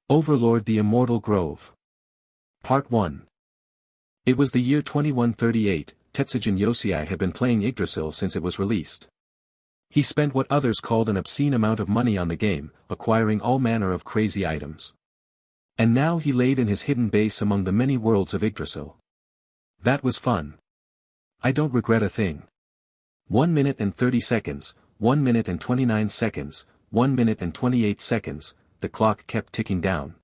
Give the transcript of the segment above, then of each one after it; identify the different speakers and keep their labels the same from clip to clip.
Speaker 1: Overlord the Immortal Grove. Part 1. It was the year 2138, Tetsujin Yosei had been playing Yggdrasil since it was released. He spent what others called an obscene amount of money on the game, acquiring all manner of crazy items. And now he laid in his hidden base among the many worlds of Yggdrasil. That was fun. I don't regret a thing. 1 minute and 30 seconds, 1 minute and 29 seconds, 1 minute and 28 seconds, the clock kept ticking down.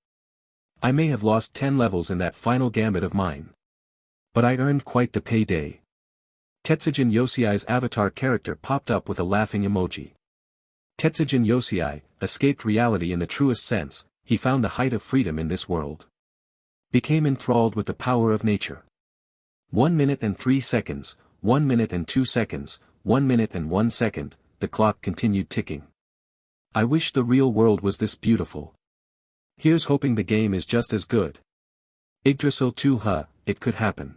Speaker 1: I may have lost 10 levels in that final gambit of mine. But I earned quite the payday. Tetsujin Yosei's avatar character popped up with a laughing emoji. Tetsujin Yosei escaped reality in the truest sense. He found the height of freedom in this world. Became enthralled with the power of nature. 1 minute and 3 seconds, 1 minute and 2 seconds, 1 minute and 1 second, the clock continued ticking. I wish the real world was this beautiful. Here's hoping the game is just as good. Yggdrasil 2, it could happen.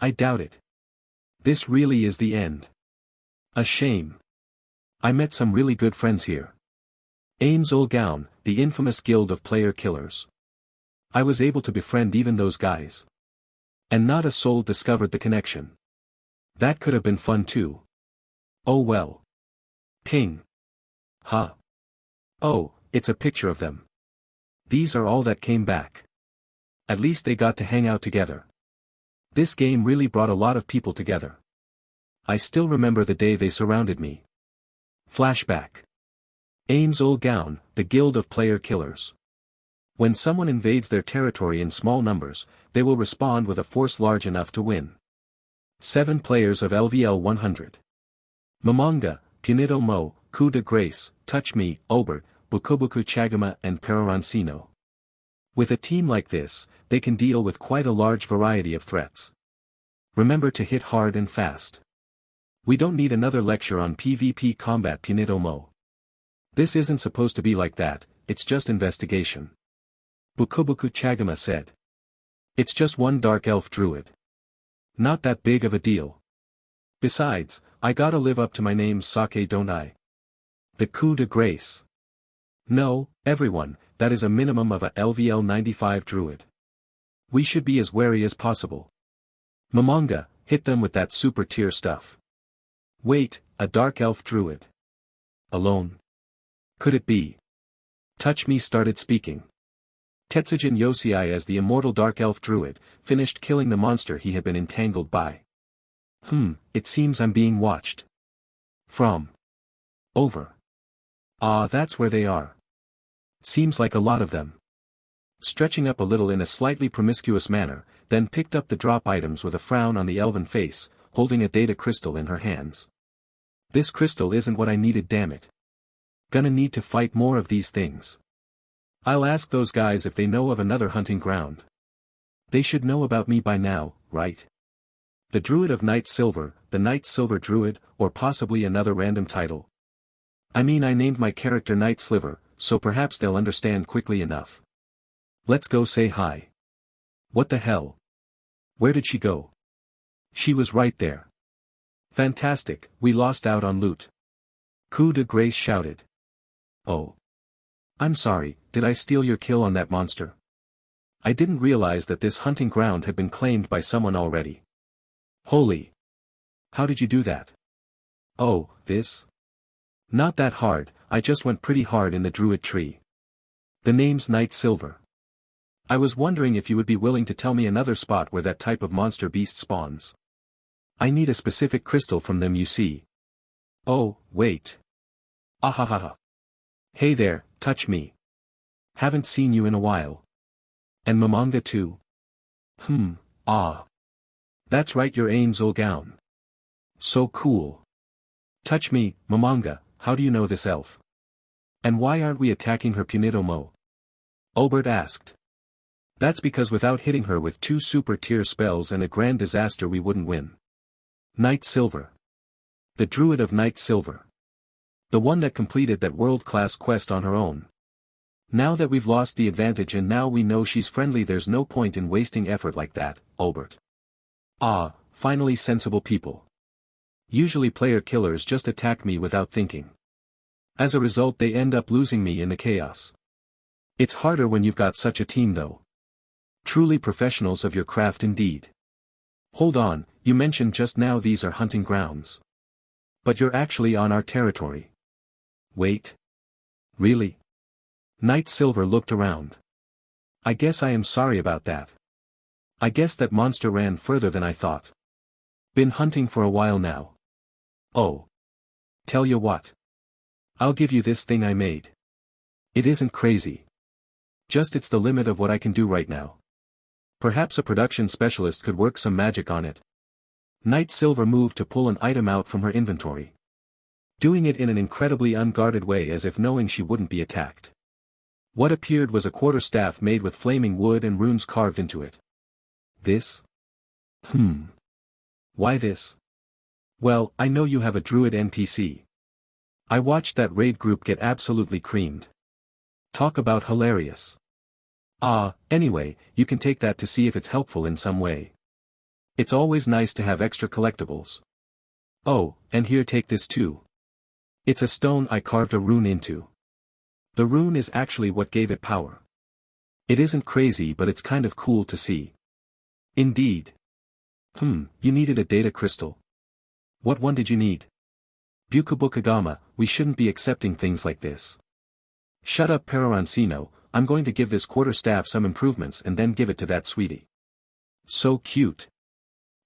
Speaker 1: I doubt it. This really is the end. A shame. I met some really good friends here. Ain Zulgaun, the infamous guild of player killers. I was able to befriend even those guys. And not a soul discovered the connection. That could have been fun too. Oh well. Ping. Oh, it's a picture of them. These are all that came back. At least they got to hang out together. This game really brought a lot of people together. I still remember the day they surrounded me. Flashback. Ain Zulgaun, the guild of player killers. When someone invades their territory in small numbers, they will respond with a force large enough to win. 7 players of LVL 100. Momonga, Punido Mo, Coup de Grace, Touch Me, Obert, Bukubuku Chagama and Perarancino. With a team like this, they can deal with quite a large variety of threats. Remember to hit hard and fast. We don't need another lecture on PvP combat Punido Mo. This isn't supposed to be like that, it's just investigation. Bukubuku Chagama said. It's just one Dark Elf druid. Not that big of a deal. Besides, I gotta live up to my name's sake, don't I? The coup de grace. No, everyone, that is a minimum of a LVL 95 druid. We should be as wary as possible. Momonga, hit them with that super tier stuff. Wait, a Dark Elf druid. Alone? Could it be? Touch Me started speaking. Tetsujin Yosei as the immortal Dark Elf druid, finished killing the monster he had been entangled by. It seems I'm being watched. From. Over. Ah, that's where they are. Seems like a lot of them. Stretching up a little in a slightly promiscuous manner, then picked up the drop items with a frown on the elven face, holding a data crystal in her hands. This crystal isn't what I needed, damn it. Gonna need to fight more of these things. I'll ask those guys if they know of another hunting ground. They should know about me by now, right? The Druid of Night Silver, the Night Silver Druid, or possibly another random title. I mean, I named my character Night Sliver, so perhaps they'll understand quickly enough. Let's go say hi. What the hell? Where did she go? She was right there. Fantastic, we lost out on loot. Coup de Grace shouted. Oh. I'm sorry, did I steal your kill on that monster? I didn't realize that this hunting ground had been claimed by someone already. Holy. How did you do that? Oh, this? Not that hard, I just went pretty hard in the druid tree. The name's Night Silver. I was wondering if you would be willing to tell me another spot where that type of monster beast spawns. I need a specific crystal from them, you see. Oh, wait. Ahahaha. Hey there, Touch Me. Haven't seen you in a while. And Momonga too. That's right, you're Ain Zulgaun. So cool. Touch Me, Momonga, how do you know this elf? And why aren't we attacking her, Punido Mo? Obert asked. That's because without hitting her with 2 super tier spells and a grand disaster we wouldn't win. Night Silver. The Druid of Night Silver. The one that completed that world-class quest on her own. Now that we've lost the advantage and now we know she's friendly, there's no point in wasting effort like that, Obert. Ah, finally sensible people. Usually player killers just attack me without thinking. As a result they end up losing me in the chaos. It's harder when you've got such a team though. Truly professionals of your craft indeed. Hold on, you mentioned just now these are hunting grounds. But you're actually on our territory. Wait. Really? Knight Silver looked around. I guess I am sorry about that. I guess that monster ran further than I thought. Been hunting for a while now. Oh. Tell you what. I'll give you this thing I made. It isn't crazy. Just it's the limit of what I can do right now. Perhaps a production specialist could work some magic on it. Knight Silver moved to pull an item out from her inventory. Doing it in an incredibly unguarded way as if knowing she wouldn't be attacked. What appeared was a quarterstaff made with flaming wood and runes carved into it. This? Why this? Well, I know you have a druid NPC. I watched that raid group get absolutely creamed. Talk about hilarious. Anyway, you can take that to see if it's helpful in some way. It's always nice to have extra collectibles. Oh, and here take this too. It's a stone I carved a rune into. The rune is actually what gave it power. It isn't crazy but it's kind of cool to see. Indeed. You needed a data crystal. What one did you need? Bukabukagama, we shouldn't be accepting things like this. Shut up Perorancino, I'm going to give this quarterstaff some improvements and then give it to that sweetie. So cute.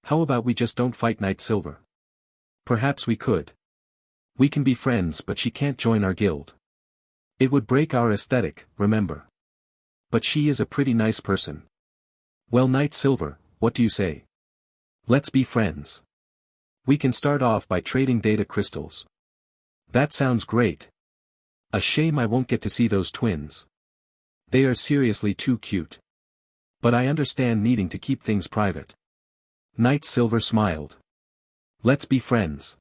Speaker 1: How about we just don't fight Knight Silver? Perhaps we could. We can be friends but she can't join our guild. It would break our aesthetic, remember. But she is a pretty nice person. Well Knight Silver, what do you say? Let's be friends. We can start off by trading data crystals. That sounds great. A shame I won't get to see those twins. They are seriously too cute. But I understand needing to keep things private. Knight Silver smiled. Let's be friends.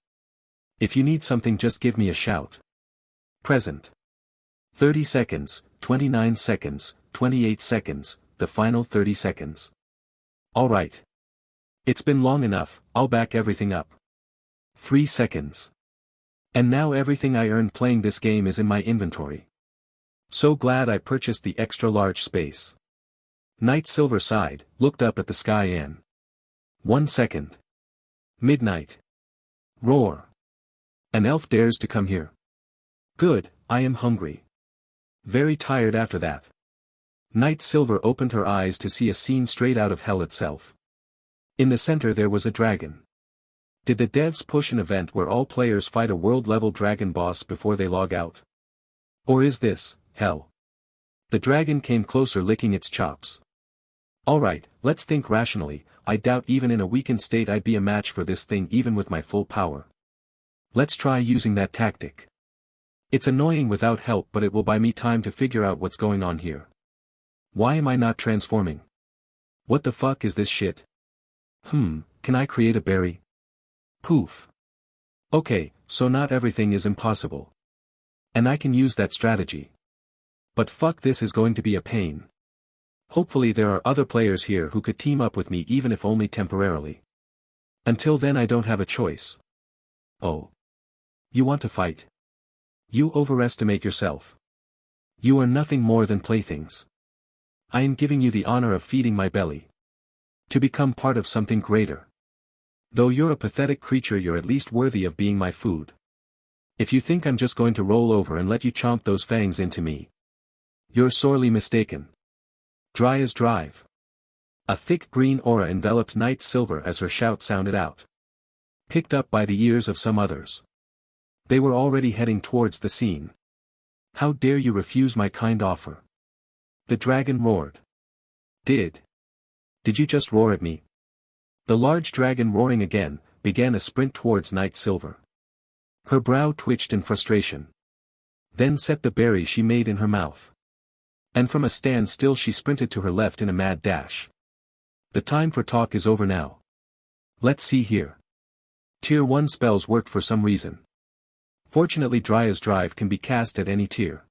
Speaker 1: If you need something just give me a shout. Present. 30 seconds, 29 seconds, 28 seconds, the final 30 seconds. Alright. It's been long enough, I'll back everything up. 3 seconds. And now everything I earned playing this game is in my inventory. So glad I purchased the extra large space. Knight Silver sighed, looked up at the sky and 1 second. Midnight. Roar. An elf dares to come here. Good, I am hungry. Very tired after that. Knight Silver opened her eyes to see a scene straight out of hell itself. In the center there was a dragon. Did the devs push an event where all players fight a world-level dragon boss before they log out? Or is this, hell? The dragon came closer licking its chops. Alright, let's think rationally, I doubt even in a weakened state I'd be a match for this thing even with my full power. Let's try using that tactic. It's annoying without help but it will buy me time to figure out what's going on here. Why am I not transforming? What the fuck is this shit? Can I create a berry? Poof. Okay, so not everything is impossible. And I can use that strategy. But fuck, this is going to be a pain. Hopefully there are other players here who could team up with me even if only temporarily. Until then I don't have a choice. Oh. You want to fight? You overestimate yourself. You are nothing more than playthings. I am giving you the honor of feeding my belly. To become part of something greater. Though you're a pathetic creature, you're at least worthy of being my food. If you think I'm just going to roll over and let you chomp those fangs into me, you're sorely mistaken. Dry as drive. A thick green aura enveloped Knight Silver as her shout sounded out. Picked up by the ears of some others. They were already heading towards the scene. How dare you refuse my kind offer? The dragon roared. Did you just roar at me? The large dragon, roaring again, began a sprint towards Knight Silver. Her brow twitched in frustration. Then set the berry she made in her mouth. And from a standstill she sprinted to her left in a mad dash. The time for talk is over now. Let's see here. Tier 1 spells worked for some reason. Fortunately Dry as Drive can be cast at any tier.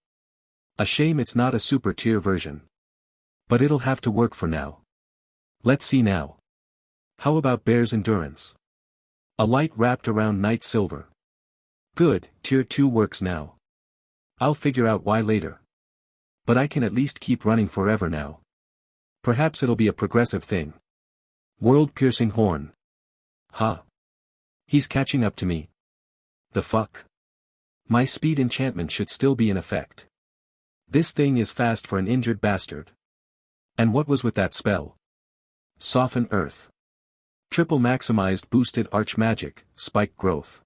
Speaker 1: A shame it's not a super tier version. But it'll have to work for now. Let's see now. How about Bear's Endurance? A light wrapped around Knight Silver. Good, tier 2 works now. I'll figure out why later. But I can at least keep running forever now. Perhaps it'll be a progressive thing. World-piercing horn. Huh. He's catching up to me. The fuck? My speed enchantment should still be in effect. This thing is fast for an injured bastard. And what was with that spell? Soften Earth. Triple maximized boosted arch magic, spike growth.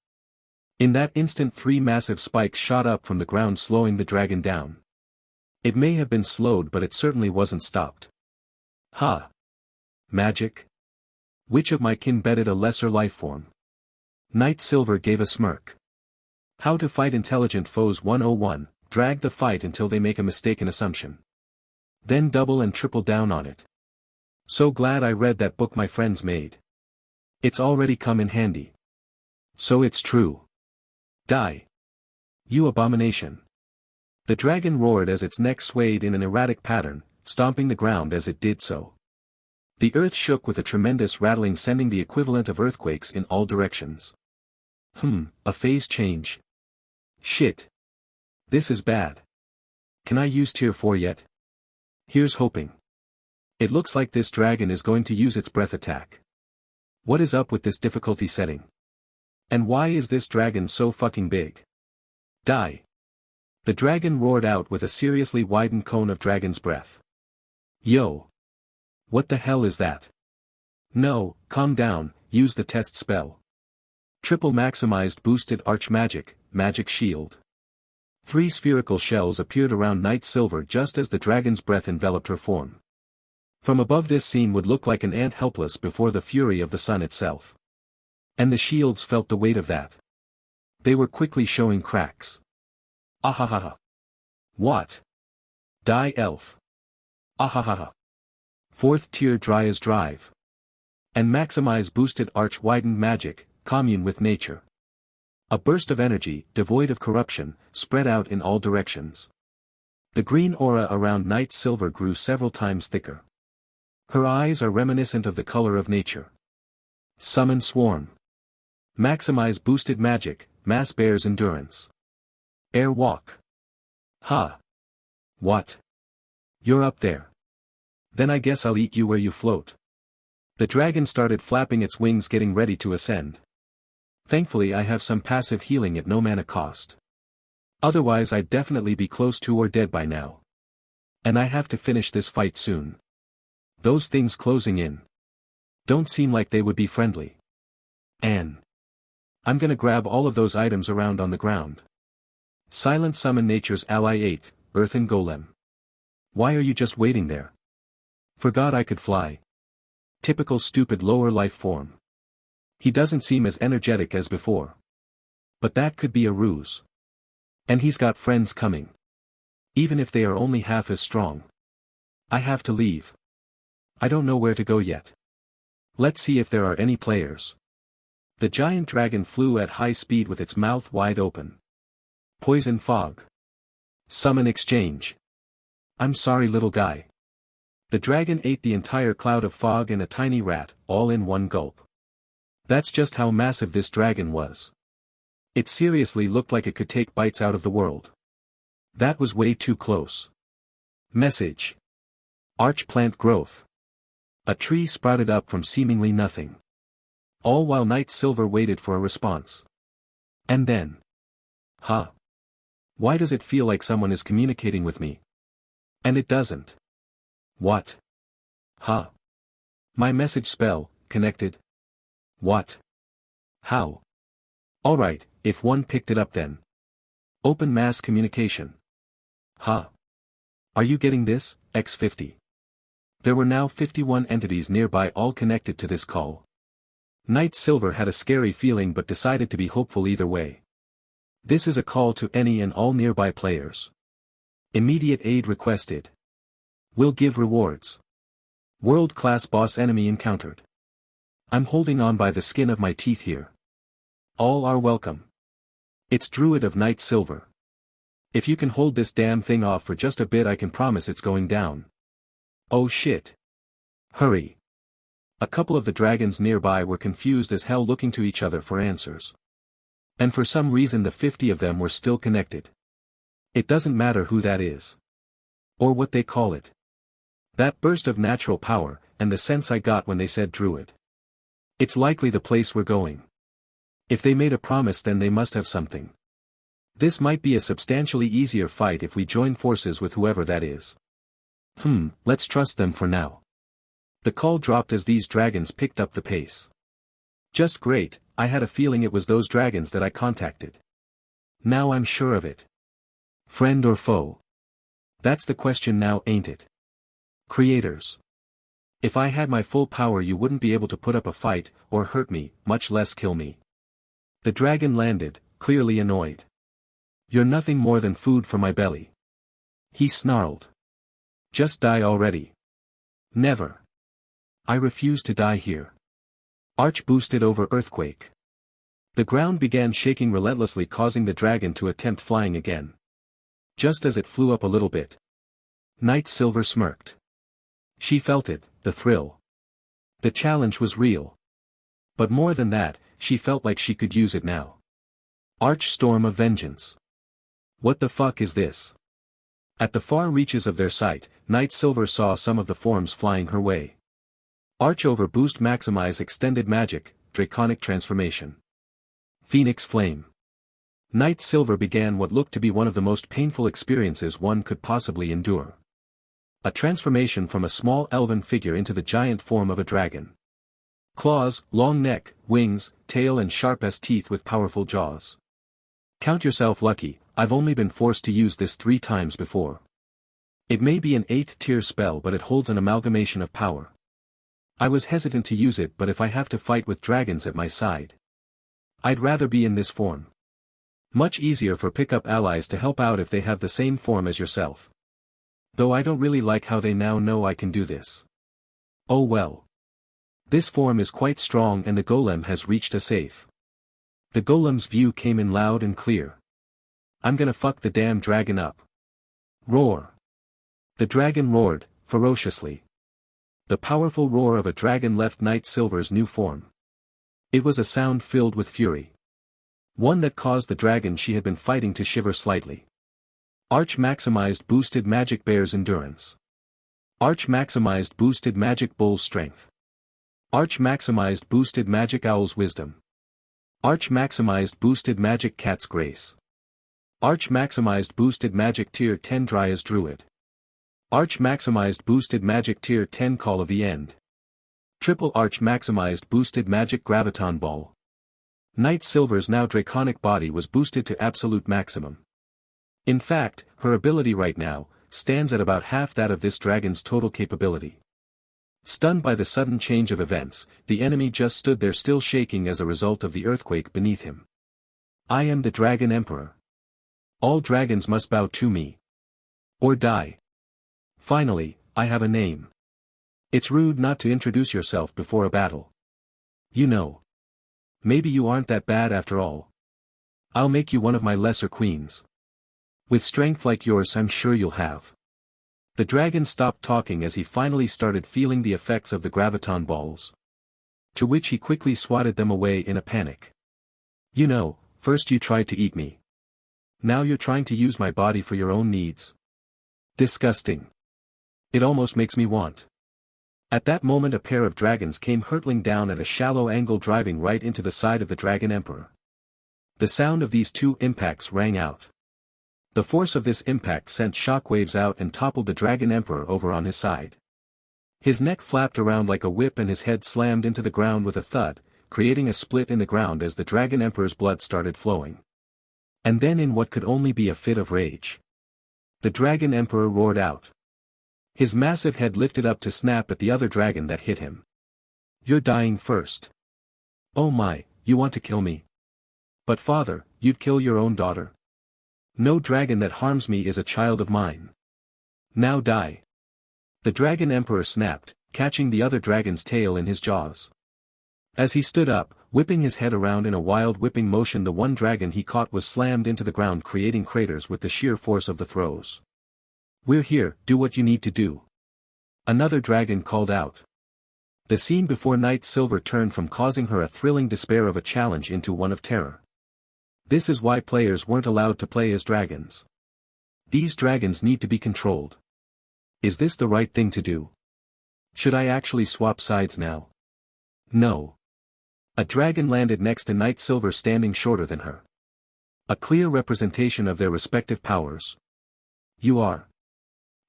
Speaker 1: In that instant 3 massive spikes shot up from the ground, slowing the dragon down. It may have been slowed, but it certainly wasn't stopped. Ha! Magic? Which of my kin betted a lesser lifeform? Knight Silver gave a smirk. How to fight intelligent foes 101, drag the fight until they make a mistaken assumption. Then double and triple down on it. So glad I read that book my friends made. It's already come in handy. So it's true. Die. You abomination. The dragon roared as its neck swayed in an erratic pattern, stomping the ground as it did so. The earth shook with a tremendous rattling, sending the equivalent of earthquakes in all directions. A phase change. Shit. This is bad. Can I use tier 4 yet? Here's hoping. It looks like this dragon is going to use its breath attack. What is up with this difficulty setting? And why is this dragon so fucking big? Die. The dragon roared out with a seriously widened cone of dragon's breath. Yo. What the hell is that? No, calm down, use the test spell. Triple maximized boosted arch magic, magic shield. 3 spherical shells appeared around Knight Silver just as the dragon's breath enveloped her form. From above, this scene would look like an ant helpless before the fury of the sun itself. And the shields felt the weight of that. They were quickly showing cracks. Ahahaha. What? Die elf. Ahahaha. 4th tier dry as drive. And maximize boosted arch widened magic, commune with nature. A burst of energy, devoid of corruption, spread out in all directions. The green aura around Knight Silver grew several times thicker. Her eyes are reminiscent of the color of nature. Summon Swarm. Maximize boosted magic, mass bears endurance. Air walk. Ha. What? You're up there. Then I guess I'll eat you where you float. The dragon started flapping its wings, getting ready to ascend. Thankfully I have some passive healing at no mana cost. Otherwise I'd definitely be close to or dead by now. And I have to finish this fight soon. Those things closing in don't seem like they would be friendly. I'm gonna grab all of those items around on the ground. Silent summon nature's ally 8, Earthen Golem. Why are you just waiting there? Forgot I could fly. Typical stupid lower life form. He doesn't seem as energetic as before. But that could be a ruse. And he's got friends coming. Even if they are only half as strong. I have to leave. I don't know where to go yet. Let's see if there are any players. The giant dragon flew at high speed with its mouth wide open. Poison fog. Summon exchange. I'm sorry, little guy. The dragon ate the entire cloud of fog and a tiny rat, all in one gulp. That's just how massive this dragon was. It seriously looked like it could take bites out of the world. That was way too close. Message. Arch plant growth. A tree sprouted up from seemingly nothing. All while Knight Silver waited for a response. And then. Huh. Why does it feel like someone is communicating with me? And it doesn't. What? Huh. My message spell, connected. What? How? Alright, if one picked it up then. Open mass communication. Huh. Are you getting this, X50? There were now 51 entities nearby, all connected to this call. Knight Silver had a scary feeling but decided to be hopeful either way. This is a call to any and all nearby players. Immediate aid requested. Will give rewards. World-class boss enemy encountered. I'm holding on by the skin of my teeth here. All are welcome. It's Druid of Knight Silver. If you can hold this damn thing off for just a bit, I can promise it's going down. Oh shit. Hurry. A couple of the dragons nearby were confused as hell, looking to each other for answers. And for some reason the 50 of them were still connected. It doesn't matter who that is. Or what they call it. That burst of natural power, and the sense I got when they said druid. It's likely the place we're going. If they made a promise then they must have something. This might be a substantially easier fight if we join forces with whoever that is. Let's trust them for now. The call dropped as these dragons picked up the pace. Just great, I had a feeling it was those dragons that I contacted. Now I'm sure of it. Friend or foe? That's the question now, ain't it? Creators. If I had my full power you wouldn't be able to put up a fight, or hurt me, much less kill me. The dragon landed, clearly annoyed. You're nothing more than food for my belly. He snarled. Just die already. Never. I refuse to die here. Arch boosted over earthquake. The ground began shaking relentlessly, causing the dragon to attempt flying again. Just as it flew up a little bit, Night Silver smirked. She felt it, the thrill. The challenge was real. But more than that, she felt like she could use it now. Arch Storm of Vengeance. What the fuck is this? At the far reaches of their sight, Night Silver saw some of the forms flying her way. Arch over boost maximize extended magic, draconic transformation. Phoenix Flame. Night Silver began what looked to be one of the most painful experiences one could possibly endure. A transformation from a small elven figure into the giant form of a dragon. Claws, long neck, wings, tail and sharp as teeth with powerful jaws. Count yourself lucky, I've only been forced to use this 3 times before. It may be an 8th tier spell but it holds an amalgamation of power. I was hesitant to use it but if I have to fight with dragons at my side, I'd rather be in this form. Much easier for pickup allies to help out if they have the same form as yourself. Though I don't really like how they now know I can do this. Oh well. This form is quite strong and the golem has reached a safe. The golem's view came in loud and clear. I'm gonna fuck the damn dragon up. Roar. The dragon roared, ferociously. The powerful roar of a dragon left Night Silver's new form. It was a sound filled with fury. One that caused the dragon she had been fighting to shiver slightly. Arch maximized boosted magic bear's endurance. Arch maximized boosted magic bull's strength. Arch maximized boosted magic owl's wisdom. Arch maximized boosted magic cat's grace. Arch maximized boosted magic tier 10 Dryas druid. Arch maximized boosted magic tier 10 Call of the End. Triple arch maximized boosted magic graviton ball. Night Silver's now draconic body was boosted to absolute maximum. In fact, her ability right now stands at about half that of this dragon's total capability. Stunned by the sudden change of events, the enemy just stood there still shaking as a result of the earthquake beneath him. I am the Dragon Emperor. All dragons must bow to me. Or die. Finally, I have a name. It's rude not to introduce yourself before a battle. You know. Maybe you aren't that bad after all. I'll make you one of my lesser queens. With strength like yours I'm sure you'll have. The dragon stopped talking as he finally started feeling the effects of the graviton balls. To which he quickly swatted them away in a panic. You know, first you tried to eat me. Now you're trying to use my body for your own needs. Disgusting. It almost makes me want. At that moment a pair of dragons came hurtling down at a shallow angle, driving right into the side of the Dragon Emperor. The sound of these 2 impacts rang out. The force of this impact sent shockwaves out and toppled the Dragon Emperor over on his side. His neck flapped around like a whip and his head slammed into the ground with a thud, creating a split in the ground as the Dragon Emperor's blood started flowing. And then, in what could only be a fit of rage, the Dragon Emperor roared out. His massive head lifted up to snap at the other dragon that hit him. You're dying first. Oh my, you want to kill me? But father, you'd kill your own daughter. No dragon that harms me is a child of mine. Now die. The Dragon Emperor snapped, catching the other dragon's tail in his jaws. As he stood up, whipping his head around in a wild whipping motion, the one dragon he caught was slammed into the ground, creating craters with the sheer force of the throws. We're here, do what you need to do. Another dragon called out. The scene before Night Silver turned from causing her a thrilling despair of a challenge into one of terror. This is why players weren't allowed to play as dragons. These dragons need to be controlled. Is this the right thing to do? Should I actually swap sides now? No. A dragon landed next to Night Silver standing shorter than her. A clear representation of their respective powers. You are.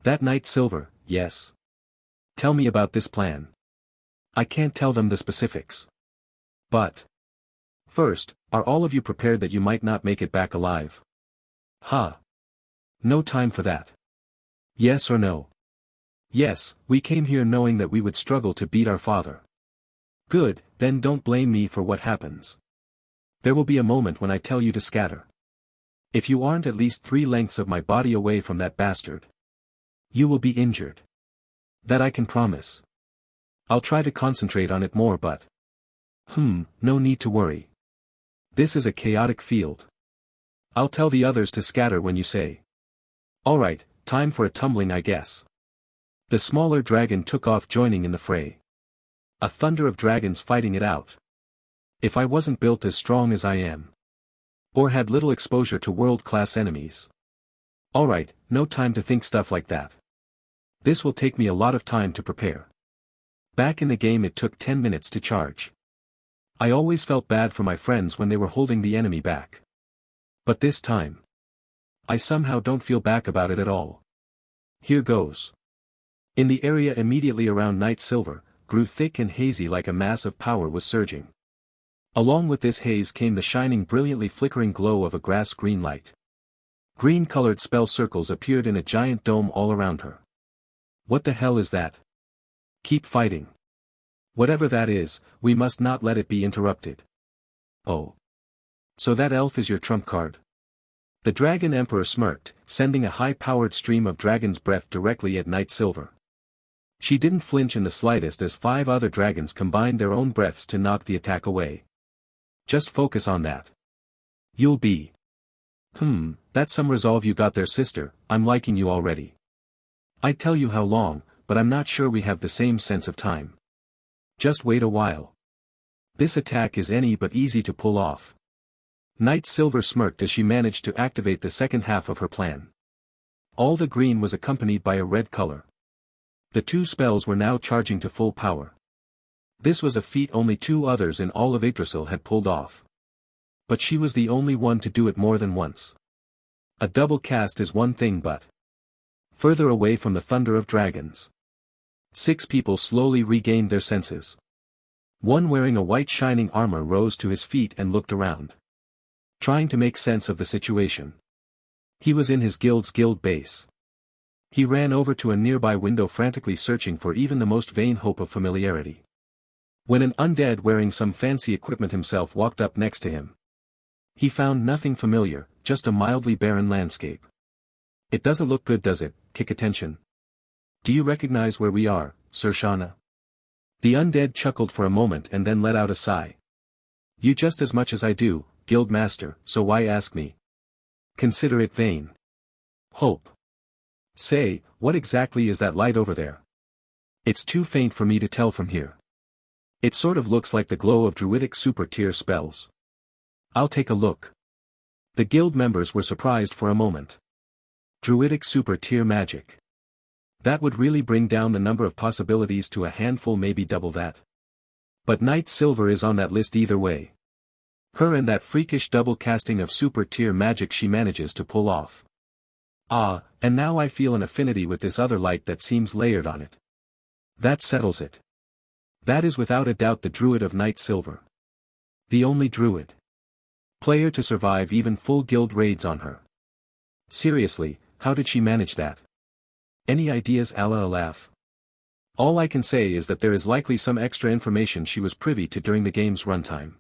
Speaker 1: That Night Silver, yes. Tell me about this plan. I can't tell them the specifics. But. First, are all of you prepared that you might not make it back alive? Huh. No time for that. Yes or no? Yes, we came here knowing that we would struggle to beat our father. Good, then don't blame me for what happens. There will be a moment when I tell you to scatter. If you aren't at least 3 lengths of my body away from that bastard, you will be injured. That I can promise. I'll try to concentrate on it more but. No need to worry. This is a chaotic field. I'll tell the others to scatter when you say. Alright, time for a tumbling I guess. The smaller dragon took off joining in the fray. A thunder of dragons fighting it out. If I wasn't built as strong as I am. Or had little exposure to world-class enemies. Alright, no time to think stuff like that. This will take me a lot of time to prepare. Back in the game it took 10 minutes to charge. I always felt bad for my friends when they were holding the enemy back. But this time. I somehow don't feel bad about it at all. Here goes. In the area immediately around Night Silver, grew thick and hazy like a mass of power was surging. Along with this haze came the shining brilliantly flickering glow of a grass-green light. Green-colored spell circles appeared in a giant dome all around her. What the hell is that? Keep fighting. Whatever that is, we must not let it be interrupted. Oh. So that elf is your trump card? The Dragon Emperor smirked, sending a high-powered stream of dragon's breath directly at Night Silver. She didn't flinch in the slightest as 5 other dragons combined their own breaths to knock the attack away. Just focus on that. You'll be. That's some resolve you got there, sister. I'm liking you already. I'd tell you how long, but I'm not sure we have the same sense of time. Just wait a while. This attack is any but easy to pull off. Night Silver smirked as she managed to activate the second half of her plan. All the green was accompanied by a red color. The 2 spells were now charging to full power. This was a feat only 2 others in all of Yggdrasil had pulled off. But she was the only one to do it more than once. A double cast is one thing but. Further away from the thunder of dragons. 6 people slowly regained their senses. One wearing a white shining armor rose to his feet and looked around. Trying to make sense of the situation. He was in his guild's guild base. He ran over to a nearby window frantically searching for even the most vain hope of familiarity. When an undead wearing some fancy equipment himself walked up next to him. He found nothing familiar, just a mildly barren landscape. It doesn't look good, does it? Kick attention. Do you recognize where we are, Sir Shauna? The undead chuckled for a moment and then let out a sigh. You just as much as I do, Guild Master, so why ask me? Consider it vain. Hope. Say, what exactly is that light over there? It's too faint for me to tell from here. It sort of looks like the glow of druidic super-tier spells. I'll take a look. The guild members were surprised for a moment. Druidic super-tier magic. That would really bring down the number of possibilities to a handful, maybe double that. But Night Silver is on that list either way. Her and that freakish double casting of super-tier magic she manages to pull off. Ah, and now I feel an affinity with this other light that seems layered on it. That settles it. That is without a doubt the druid of Night Silver. The only druid. Player to survive even full guild raids on her. Seriously, how did she manage that? Any ideas? Allah laugh. All I can say is that there is likely some extra information she was privy to during the game's runtime.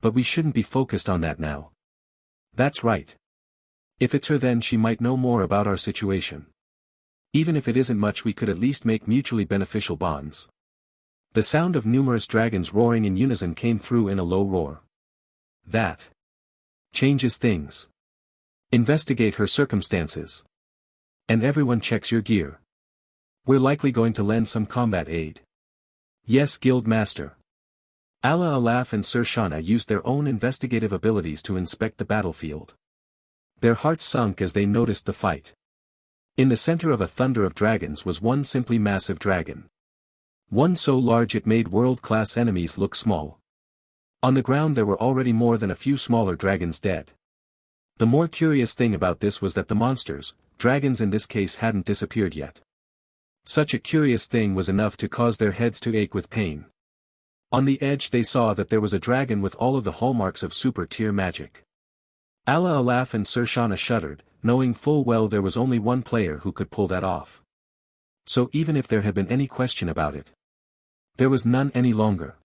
Speaker 1: But we shouldn't be focused on that now. That's right. If it's her, then she might know more about our situation. Even if it isn't much, we could at least make mutually beneficial bonds. The sound of numerous dragons roaring in unison came through in a low roar. That changes things. Investigate her circumstances. And everyone checks your gear. We're likely going to lend some combat aid. Yes, Guild Master. Allah Alaf and Sir Shauna used their own investigative abilities to inspect the battlefield. Their hearts sunk as they noticed the fight. In the center of a thunder of dragons was one simply massive dragon. One so large it made world-class enemies look small. On the ground there were already more than a few smaller dragons dead. The more curious thing about this was that the monsters, dragons in this case, hadn't disappeared yet. Such a curious thing was enough to cause their heads to ache with pain. On the edge they saw that there was a dragon with all of the hallmarks of super-tier magic. Allah Alaf and Sir Shana shuddered, knowing full well there was only one player who could pull that off. So even if there had been any question about it, there was none any longer.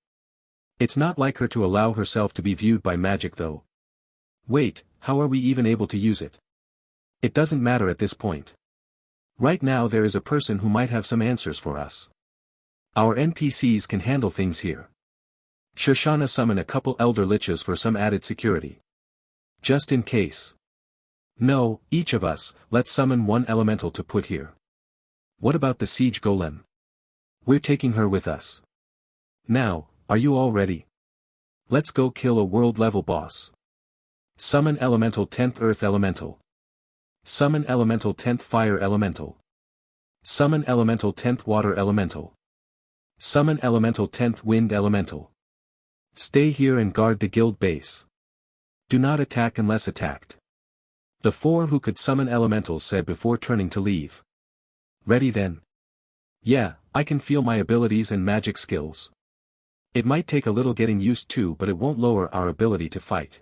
Speaker 1: It's not like her to allow herself to be viewed by magic though. Wait, how are we even able to use it? It doesn't matter at this point. Right now there is a person who might have some answers for us. Our NPCs can handle things here. Shoshana summoned a couple elder liches for some added security. Just in case. No, each of us, let's summon one elemental to put here. What about the siege golem? We're taking her with us. Now, are you all ready? Let's go kill a world-level boss. Summon elemental 10th earth elemental. Summon elemental 10th fire elemental. Summon elemental 10th water elemental. Summon elemental 10th wind elemental. Stay here and guard the guild base. Do not attack unless attacked. The four who could summon elementals said before turning to leave. Ready then? Yeah, I can feel my abilities and magic skills. It might take a little getting used to, but it won't lower our ability to fight.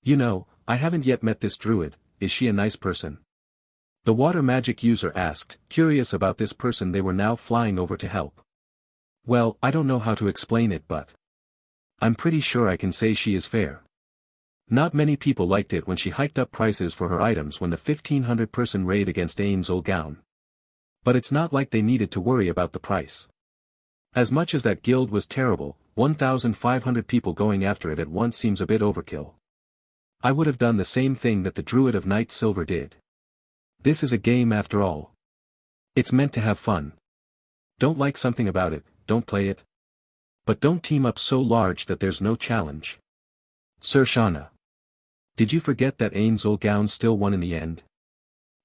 Speaker 1: You know, I haven't yet met this druid, is she a nice person? The water magic user asked, curious about this person they were now flying over to help. Well, I don't know how to explain it, but I'm pretty sure I can say she is fair. Not many people liked it when she hiked up prices for her items when the 1,500-person raid against Ain Zulgaun. But it's not like they needed to worry about the price. As much as that guild was terrible, 1,500 people going after it at once seems a bit overkill. I would have done the same thing that the druid of Night Silver did. This is a game after all. It's meant to have fun. Don't like something about it, don't play it. But don't team up so large that there's no challenge. Sir Shana. Did you forget that Ain Zulgaun still won in the end?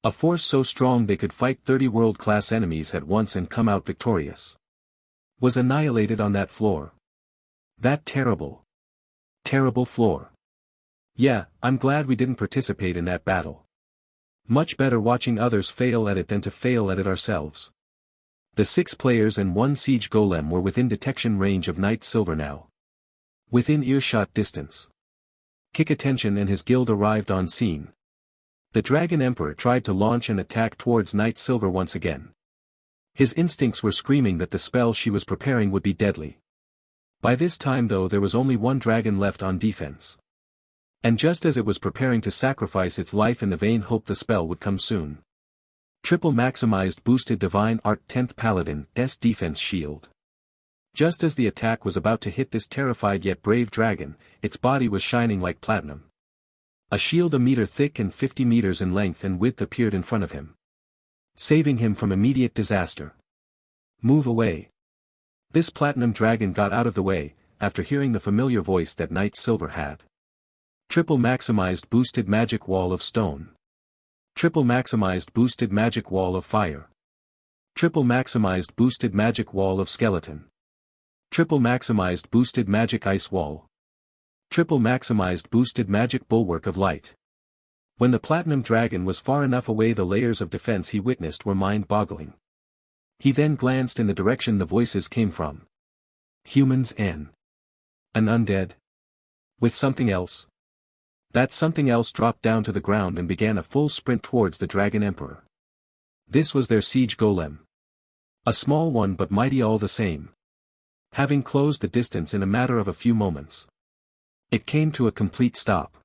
Speaker 1: A force so strong they could fight 30 world-class enemies at once and come out victorious. Was annihilated on that floor. That terrible. Terrible floor. Yeah, I'm glad we didn't participate in that battle. Much better watching others fail at it than to fail at it ourselves. The 6 players and 1 siege golem were within detection range of Night Silver now. Within earshot distance. Kick Attention and his guild arrived on scene. The Dragon Emperor tried to launch an attack towards Night Silver once again. His instincts were screaming that the spell she was preparing would be deadly. By this time though there was only one dragon left on defense. And just as it was preparing to sacrifice its life in the vain hope the spell would come soon. Triple maximized boosted Divine Art 10th Paladin S defense shield. Just as the attack was about to hit this terrified yet brave dragon, its body was shining like platinum. A shield a meter thick and 50 meters in length and width appeared in front of him. Saving him from immediate disaster. Move away. This platinum dragon got out of the way, after hearing the familiar voice that Night Silver had. Triple maximized boosted magic wall of stone. Triple maximized boosted magic wall of fire. Triple maximized boosted magic wall of skeleton. Triple maximized boosted magic ice wall. Triple maximized boosted magic bulwark of light. When the platinum dragon was far enough away the layers of defense he witnessed were mind-boggling. He then glanced in the direction the voices came from. Humans and an undead. With something else. That something else dropped down to the ground and began a full sprint towards the Dragon Emperor. This was their siege golem. A small one but mighty all the same. Having closed the distance in a matter of a few moments. It came to a complete stop.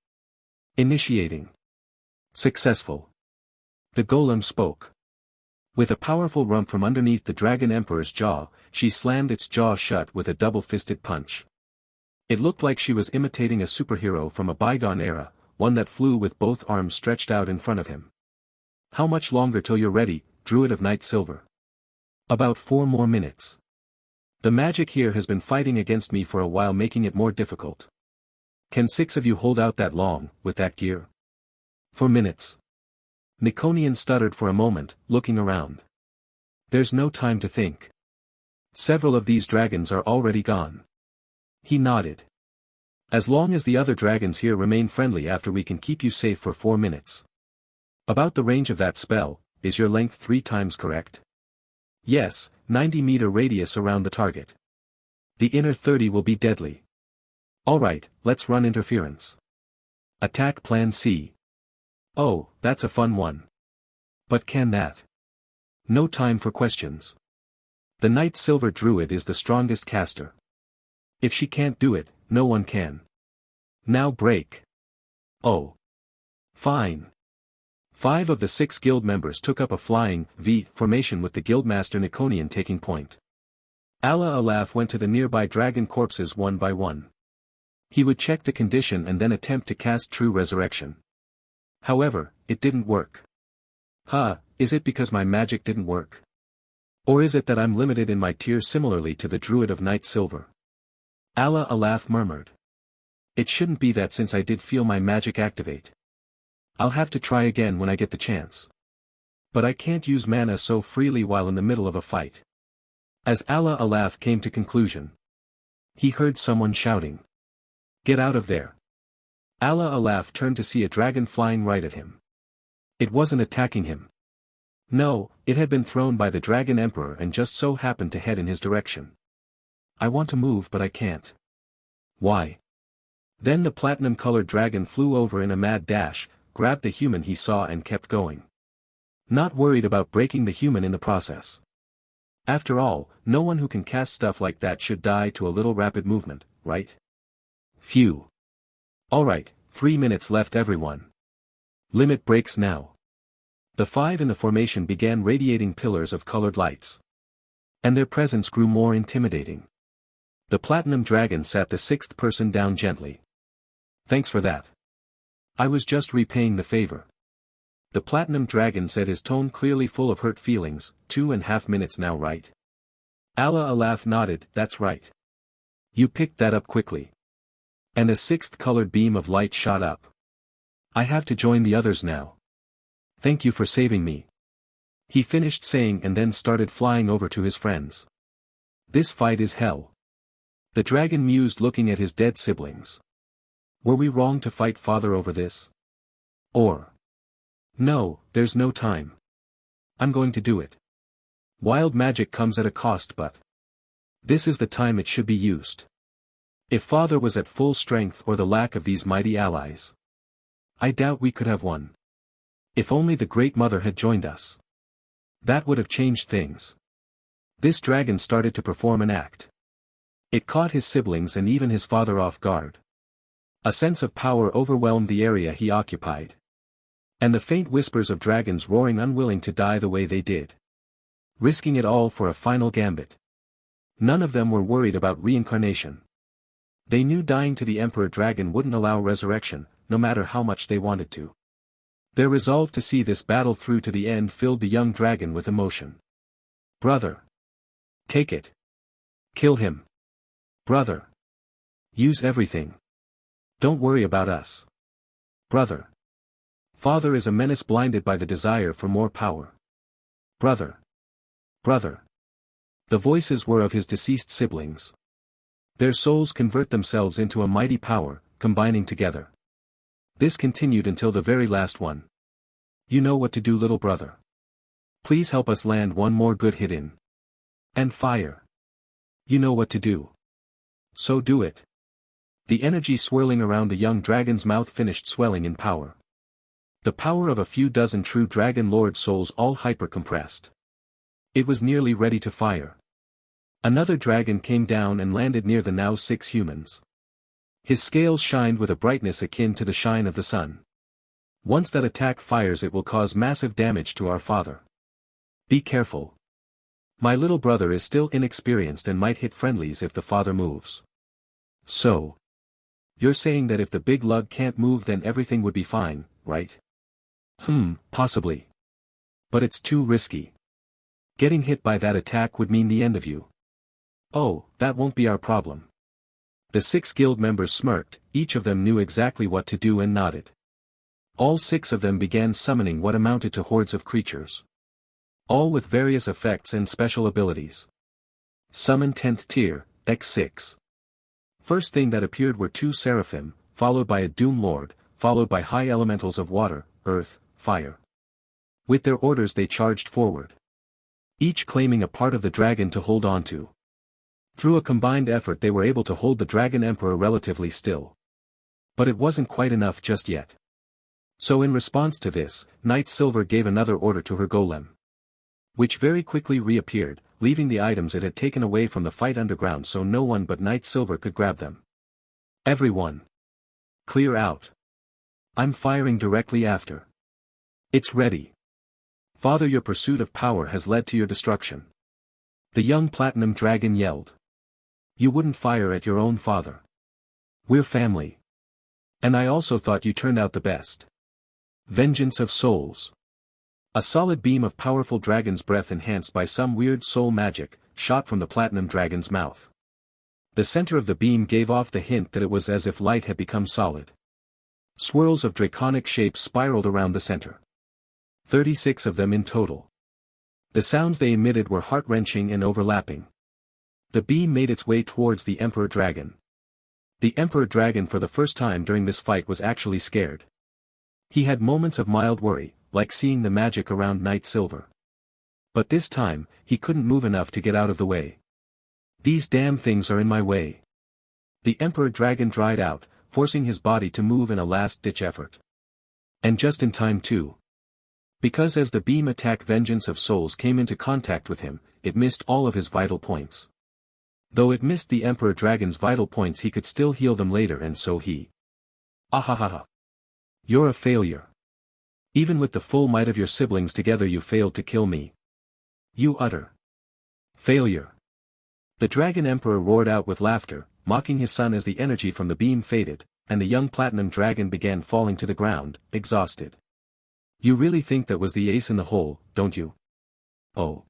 Speaker 1: Initiating. Successful. The golem spoke. With a powerful rump from underneath the Dragon Emperor's jaw, she slammed its jaw shut with a double-fisted punch. It looked like she was imitating a superhero from a bygone era, one that flew with both arms stretched out in front of him. How much longer till you're ready, Druid of Night Silver? About 4 more minutes. The magic here has been fighting against me for a while, making it more difficult. Can 6 of you hold out that long, with that gear? For minutes. Nikonian stuttered for a moment, looking around. There's no time to think. Several of these dragons are already gone. He nodded. As long as the other dragons here remain friendly after we can keep you safe for 4 minutes. About the range of that spell, is your length 3 times correct? Yes, 90-meter radius around the target. The inner 30 will be deadly. Alright, let's run interference. Attack Plan C. Oh, that's a fun one. But can that? No time for questions. The Night Silver Druid is the strongest caster. If she can't do it, no one can. Now break. Oh. Fine. 5 of the 6 guild members took up a flying V formation with the guildmaster Nikonian taking point. Allah Alaf went to the nearby dragon corpses one by one. He would check the condition and then attempt to cast True Resurrection. However, it didn't work. Is it because my magic didn't work? Or is it that I'm limited in my tier similarly to the Druid of Night Silver? Allah Alaf murmured. It shouldn't be that since I did feel my magic activate. I'll have to try again when I get the chance. But I can't use mana so freely while in the middle of a fight. As Allah Alaf came to conclusion, he heard someone shouting. Get out of there. Allah Alaf turned to see a dragon flying right at him. It wasn't attacking him. No, it had been thrown by the Dragon Emperor and just so happened to head in his direction. I want to move but I can't. Why? Then the platinum-colored dragon flew over in a mad dash, grabbed the human he saw and kept going. Not worried about breaking the human in the process. After all, no one who can cast stuff like that should die to a little rapid movement, right? Phew. Alright, 3 minutes left everyone. Limit breaks now. The 5 in the formation began radiating pillars of colored lights. And their presence grew more intimidating. The platinum dragon sat the 6th person down gently. Thanks for that. I was just repaying the favor. The platinum dragon said, his tone clearly full of hurt feelings. 2.5 minutes now, right? Allah Alaf nodded. That's right. You picked that up quickly. And a 6th colored beam of light shot up. I have to join the others now. Thank you for saving me. He finished saying and then started flying over to his friends. This fight is hell. The dragon mused, looking at his dead siblings. Were we wrong to fight father over this? Or? No, there's no time. I'm going to do it. Wild magic comes at a cost, but this is the time it should be used. If father was at full strength or the lack of these mighty allies, I doubt we could have won. If only the Great Mother had joined us. That would have changed things. This dragon started to perform an act. It caught his siblings and even his father off guard. A sense of power overwhelmed the area he occupied. And the faint whispers of dragons roaring, unwilling to die the way they did. Risking it all for a final gambit. None of them were worried about reincarnation. They knew dying to the Emperor Dragon wouldn't allow resurrection, no matter how much they wanted to. Their resolve to see this battle through to the end filled the young dragon with emotion. Brother. Take it. Kill him. Brother. Use everything. Don't worry about us. Brother. Father is a menace, blinded by the desire for more power. Brother. Brother. The voices were of his deceased siblings. Their souls convert themselves into a mighty power, combining together. This continued until the very last one. You know what to do, little brother. Please help us land one more good hit in. And fire. You know what to do. So do it. The energy swirling around the young dragon's mouth finished swelling in power. The power of a few dozen true Dragon Lord souls, all hyper-compressed. It was nearly ready to fire. Another dragon came down and landed near the now 6 humans. His scales shined with a brightness akin to the shine of the sun. Once that attack fires, it will cause massive damage to our father. Be careful. My little brother is still inexperienced and might hit friendlies if the father moves. So. You're saying that if the big lug can't move then everything would be fine, right? Possibly. But it's too risky. Getting hit by that attack would mean the end of you. Oh, that won't be our problem. The 6 guild members smirked, each of them knew exactly what to do and nodded. All 6 of them began summoning what amounted to hordes of creatures. All with various effects and special abilities. Summon 10th tier, X6. First thing that appeared were 2 seraphim, followed by a doom lord, followed by high elementals of water, earth, fire. With their orders they charged forward. Each claiming a part of the dragon to hold on to. Through a combined effort they were able to hold the Dragon Emperor relatively still. But it wasn't quite enough just yet. So in response to this, Knight Silver gave another order to her golem. Which very quickly reappeared, leaving the items it had taken away from the fight underground so no one but Knight Silver could grab them. Everyone. Clear out. I'm firing directly after. It's ready. Father, your pursuit of power has led to your destruction. The young platinum dragon yelled. You wouldn't fire at your own father. We're family. And I also thought you turned out the best. Vengeance of souls. A solid beam of powerful dragon's breath enhanced by some weird soul magic, shot from the platinum dragon's mouth. The center of the beam gave off the hint that it was as if light had become solid. Swirls of draconic shapes spiraled around the center. 36 of them in total. The sounds they emitted were heart-wrenching and overlapping. The beam made its way towards the Emperor Dragon. The Emperor Dragon for the first time during this fight was actually scared. He had moments of mild worry, like seeing the magic around Knight Silver. But this time, he couldn't move enough to get out of the way. These damn things are in my way. The Emperor Dragon dried out, forcing his body to move in a last-ditch effort. And just in time too. Because as the beam attack Vengeance of Souls came into contact with him, it missed all of his vital points. Though it missed the Emperor Dragon's vital points, he could still heal them later, and so he... Ahahaha. You're a failure. Even with the full might of your siblings together you failed to kill me. You utter failure. The Dragon Emperor roared out with laughter, mocking his son as the energy from the beam faded, and the young platinum dragon began falling to the ground, exhausted. You really think that was the ace in the hole, don't you? Oh.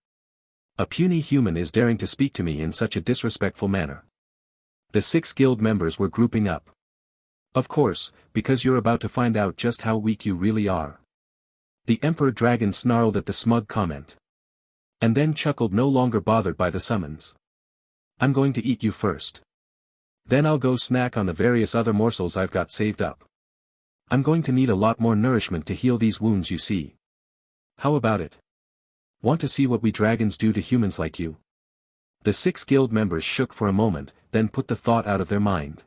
Speaker 1: A puny human is daring to speak to me in such a disrespectful manner. The 6 guild members were grouping up. Of course, because you're about to find out just how weak you really are. The Emperor Dragon snarled at the smug comment. And then chuckled, no longer bothered by the summons. I'm going to eat you first. Then I'll go snack on the various other morsels I've got saved up. I'm going to need a lot more nourishment to heal these wounds you see. How about it? Want to see what we dragons do to humans like you? The 6 guild members shook for a moment, then put the thought out of their mind.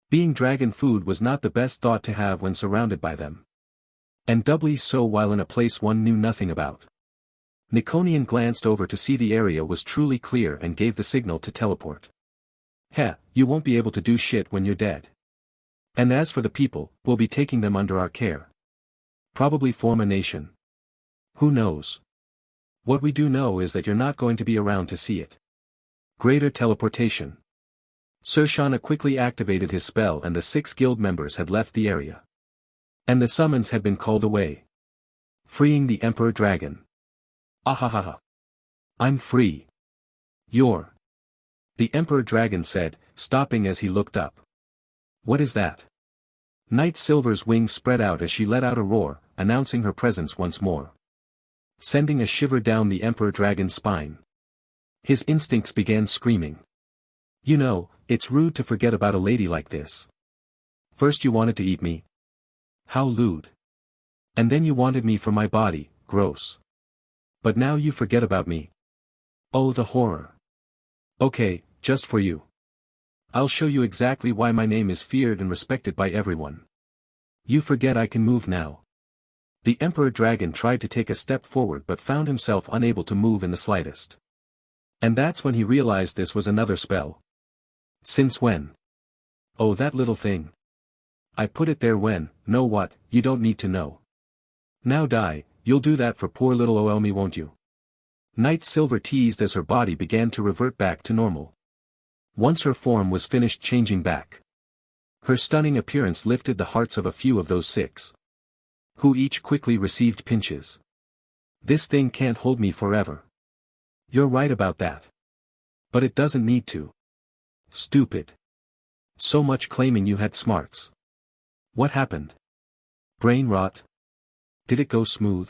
Speaker 1: Being dragon food was not the best thought to have when surrounded by them. And doubly so while in a place one knew nothing about. Niconian glanced over to see the area was truly clear and gave the signal to teleport. Heh, you won't be able to do shit when you're dead. And as for the people, we'll be taking them under our care. Probably form a nation. Who knows? What we do know is that you're not going to be around to see it. Greater teleportation. Sir Shana quickly activated his spell and the 6 guild members had left the area. And the summons had been called away. Freeing the Emperor Dragon. Ahahaha. I'm free. You're. The Emperor Dragon said, stopping as he looked up. What is that? Knight Silver's wings spread out as she let out a roar, announcing her presence once more. Sending a shiver down the Emperor Dragon's spine. His instincts began screaming. You know, it's rude to forget about a lady like this. First you wanted to eat me. How lewd. And then you wanted me for my body, gross. But now you forget about me. Oh, the horror. Okay, just for you. I'll show you exactly why my name is feared and respected by everyone. You forget I can move now. The Emperor Dragon tried to take a step forward but found himself unable to move in the slightest. And that's when he realized this was another spell. Since when? Oh, that little thing. I put it there when, know what, you don't need to know. Now die, you'll do that for poor little Oelmi, won't you? Knight Silver teased as her body began to revert back to normal. Once her form was finished changing back. Her stunning appearance lifted the hearts of a few of those 6. Who each quickly received pinches. This thing can't hold me forever. You're right about that. But it doesn't need to. Stupid. So much claiming you had smarts. What happened? Brain rot? Did it go smooth?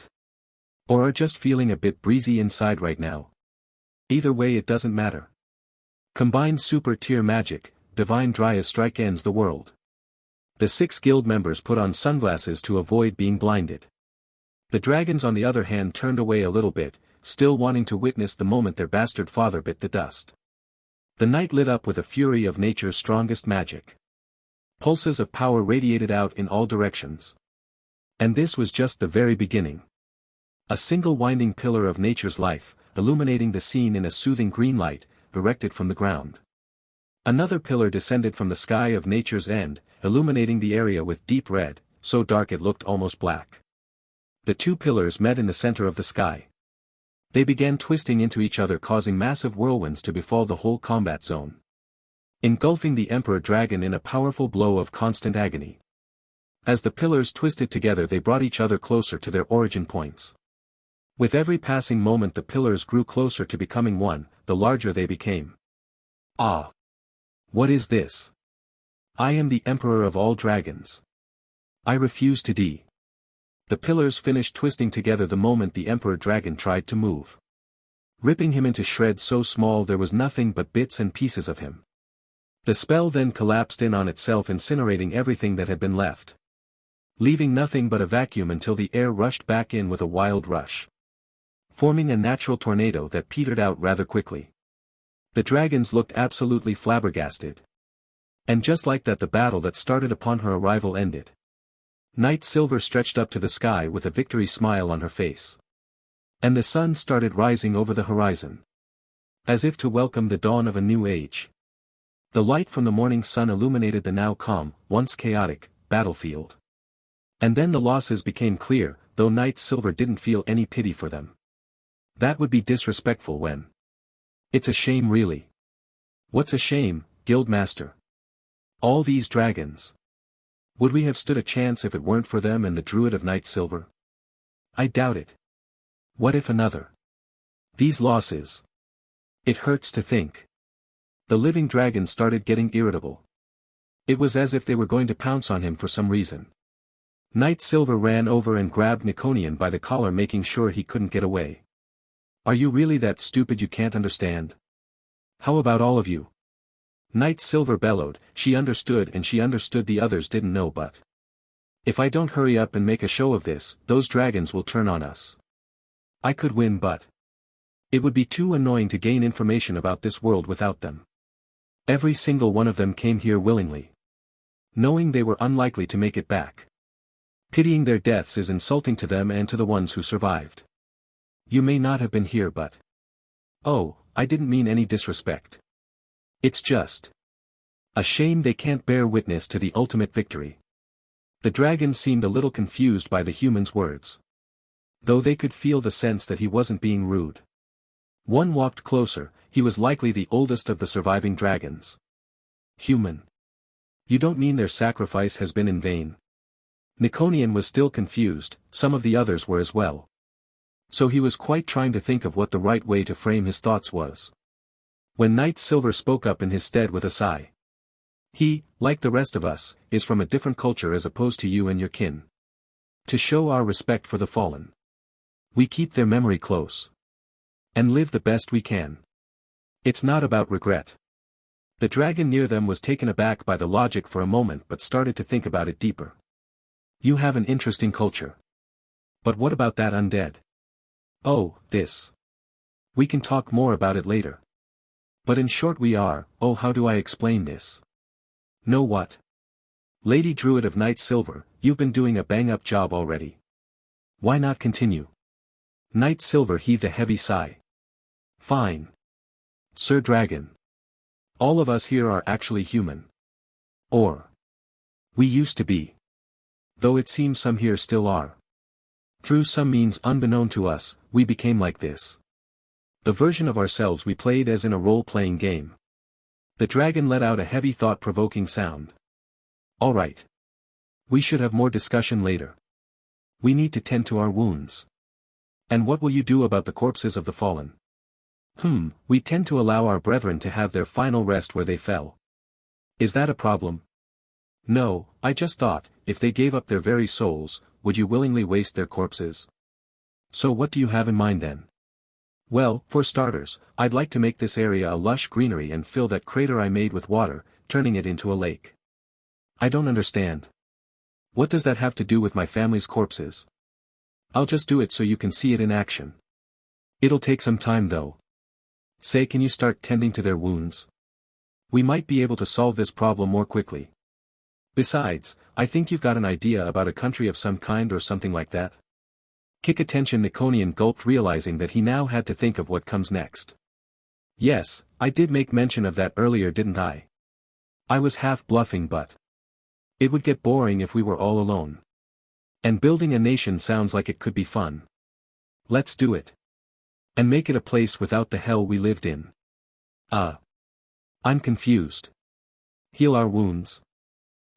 Speaker 1: Or are just feeling a bit breezy inside right now? Either way it doesn't matter. Combined super tier magic, divine Dryas strike ends the world. The 6 guild members put on sunglasses to avoid being blinded. The dragons on the other hand turned away a little bit, still wanting to witness the moment their bastard father bit the dust. The night lit up with a fury of nature's strongest magic. Pulses of power radiated out in all directions. And this was just the very beginning. A single winding pillar of nature's life, illuminating the scene in a soothing green light, erected from the ground. Another pillar descended from the sky of nature's end, illuminating the area with deep red, so dark it looked almost black. The 2 pillars met in the center of the sky. They began twisting into each other, causing massive whirlwinds to befall the whole combat zone, engulfing the Emperor Dragon in a powerful blow of constant agony. As the pillars twisted together they brought each other closer to their origin points. With every passing moment the pillars grew closer to becoming one, the larger they became. Ah! What is this? I am the Emperor of all dragons. I refuse to die. The pillars finished twisting together the moment the Emperor Dragon tried to move, ripping him into shreds so small there was nothing but bits and pieces of him. The spell then collapsed in on itself, incinerating everything that had been left, leaving nothing but a vacuum until the air rushed back in with a wild rush, forming a natural tornado that petered out rather quickly. The dragons looked absolutely flabbergasted. And just like that the battle that started upon her arrival ended. Night Silver stretched up to the sky with a victory smile on her face. And the sun started rising over the horizon, as if to welcome the dawn of a new age. The light from the morning sun illuminated the now calm, once chaotic, battlefield. And then the losses became clear, though Night Silver didn't feel any pity for them. That would be disrespectful when. It's a shame really. What's a shame, Guildmaster? All these dragons. Would we have stood a chance if it weren't for them and the druid of Night Silver? I doubt it. What if another? These losses. It hurts to think. The living dragon started getting irritable. It was as if they were going to pounce on him for some reason. Night Silver ran over and grabbed Niconian by the collar, making sure he couldn't get away. Are you really that stupid you can't understand? How about all of you? Night Silver bellowed. She understood and she understood the others didn't know, but if I don't hurry up and make a show of this, those dragons will turn on us. I could win, but it would be too annoying to gain information about this world without them. Every single one of them came here willingly, knowing they were unlikely to make it back. Pitying their deaths is insulting to them and to the ones who survived. You may not have been here, but oh, I didn't mean any disrespect. It's just a shame they can't bear witness to the ultimate victory. The dragon seemed a little confused by the human's words, though they could feel the sense that he wasn't being rude. One walked closer. He was likely the oldest of the surviving dragons. Human. You don't mean their sacrifice has been in vain? Niconian was still confused, some of the others were as well. So he was quite trying to think of what the right way to frame his thoughts was, when Night Silver spoke up in his stead with a sigh. He, like the rest of us, is from a different culture as opposed to you and your kin. To show our respect for the fallen, we keep their memory close and live the best we can. It's not about regret. The dragon near them was taken aback by the logic for a moment but started to think about it deeper. You have an interesting culture. But what about that undead? Oh, this. We can talk more about it later. But in short we are, oh how do I explain this? Know what? Lady Druid of Night Silver, you've been doing a bang-up job already. Why not continue? Night Silver heaved a heavy sigh. Fine. Sir Dragon. All of us here are actually human. Or we used to be. Though it seems some here still are. Through some means unbeknown to us, we became like this. The version of ourselves we played as in a role-playing game. The dragon let out a heavy thought-provoking sound. All right. We should have more discussion later. We need to tend to our wounds. And what will you do about the corpses of the fallen? We tend to allow our brethren to have their final rest where they fell. Is that a problem? No, I just thought, if they gave up their very souls, would you willingly waste their corpses? So what do you have in mind then? Well, for starters, I'd like to make this area a lush greenery and fill that crater I made with water, turning it into a lake. I don't understand. What does that have to do with my family's corpses? I'll just do it so you can see it in action. It'll take some time though. Say, can you start tending to their wounds? We might be able to solve this problem more quickly. Besides, I think you've got an idea about a country of some kind or something like that. Kick attention. Nikonian gulped, realizing that he now had to think of what comes next. Yes, I did make mention of that earlier, didn't I? I was half bluffing, but it would get boring if we were all alone. And building a nation sounds like it could be fun. Let's do it. And make it a place without the hell we lived in. I'm confused. Heal our wounds.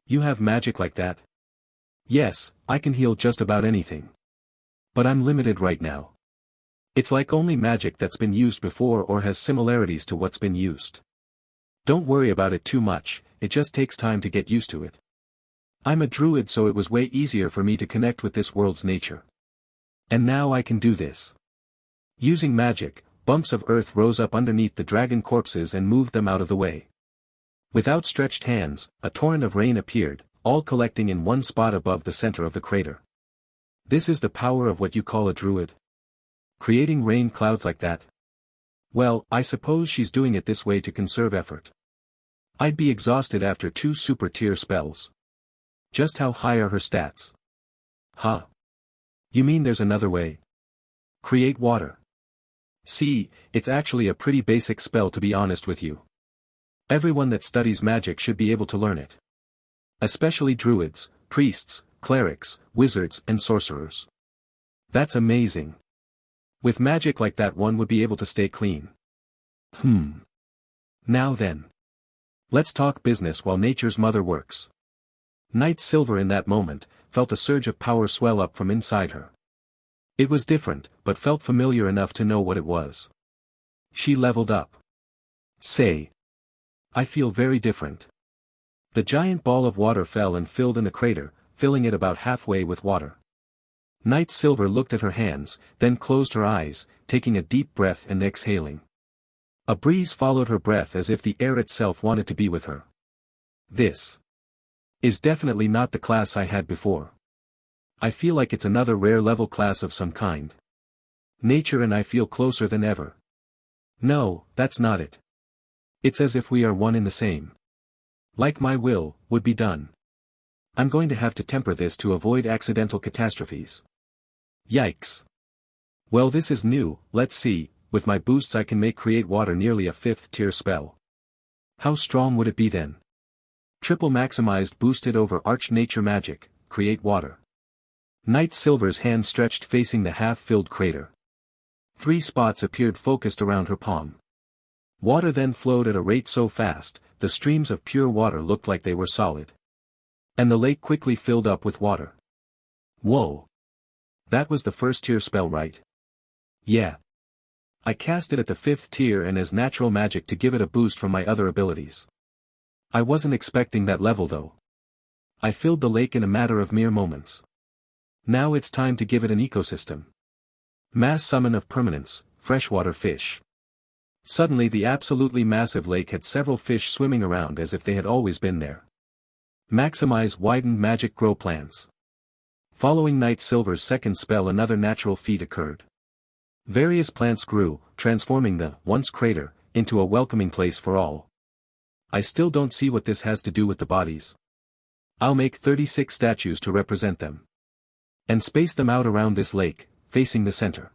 Speaker 1: You have magic like that? Yes, I can heal just about anything. But I'm limited right now. It's like only magic that's been used before or has similarities to what's been used. Don't worry about it too much, it just takes time to get used to it. I'm a druid, so it was way easier for me to connect with this world's nature. And now I can do this. Using magic, bumps of earth rose up underneath the dragon corpses and moved them out of the way. With outstretched hands, a torrent of rain appeared, all collecting in one spot above the center of the crater. This is the power of what you call a druid? Creating rain clouds like that? Well, I suppose she's doing it this way to conserve effort. I'd be exhausted after 2 super tier spells. Just how high are her stats? Huh? You mean there's another way? Create water. See, it's actually a pretty basic spell, to be honest with you. Everyone that studies magic should be able to learn it. Especially druids, priests, clerics, wizards and sorcerers. That's amazing. With magic like that, one would be able to stay clean. Now then. Let's talk business while nature's mother works. Night Silver in that moment, felt a surge of power swell up from inside her. It was different, but felt familiar enough to know what it was. She leveled up. Say. I feel very different. The giant ball of water fell and filled in the crater, filling it about halfway with water. Night Silver looked at her hands, then closed her eyes, taking a deep breath and exhaling. A breeze followed her breath as if the air itself wanted to be with her. This is definitely not the class I had before. I feel like it's another rare level class of some kind. Nature and I feel closer than ever. No, that's not it. It's as if we are one in the same. Like my will, would be done. I'm going to have to temper this to avoid accidental catastrophes. Yikes. Well, this is new. Let's see, with my boosts I can make create water nearly a 5th tier spell. How strong would it be then? Triple maximized boosted over arch nature magic, create water. Night Silver's hand stretched facing the half-filled crater. 3 spots appeared focused around her palm. Water then flowed at a rate so fast, the streams of pure water looked like they were solid. And the lake quickly filled up with water. Whoa! That was the 1st tier spell, right? Yeah. I cast it at the 5th tier and as natural magic to give it a boost from my other abilities. I wasn't expecting that level though. I filled the lake in a matter of mere moments. Now it's time to give it an ecosystem. Mass summon of permanence, freshwater fish. Suddenly the absolutely massive lake had several fish swimming around as if they had always been there. Maximize widened magic grow plants. Following Night Silver's 2nd spell, another natural feat occurred. Various plants grew, transforming the once crater into a welcoming place for all. I still don't see what this has to do with the bodies. I'll make 36 statues to represent them. And space them out around this lake, facing the center.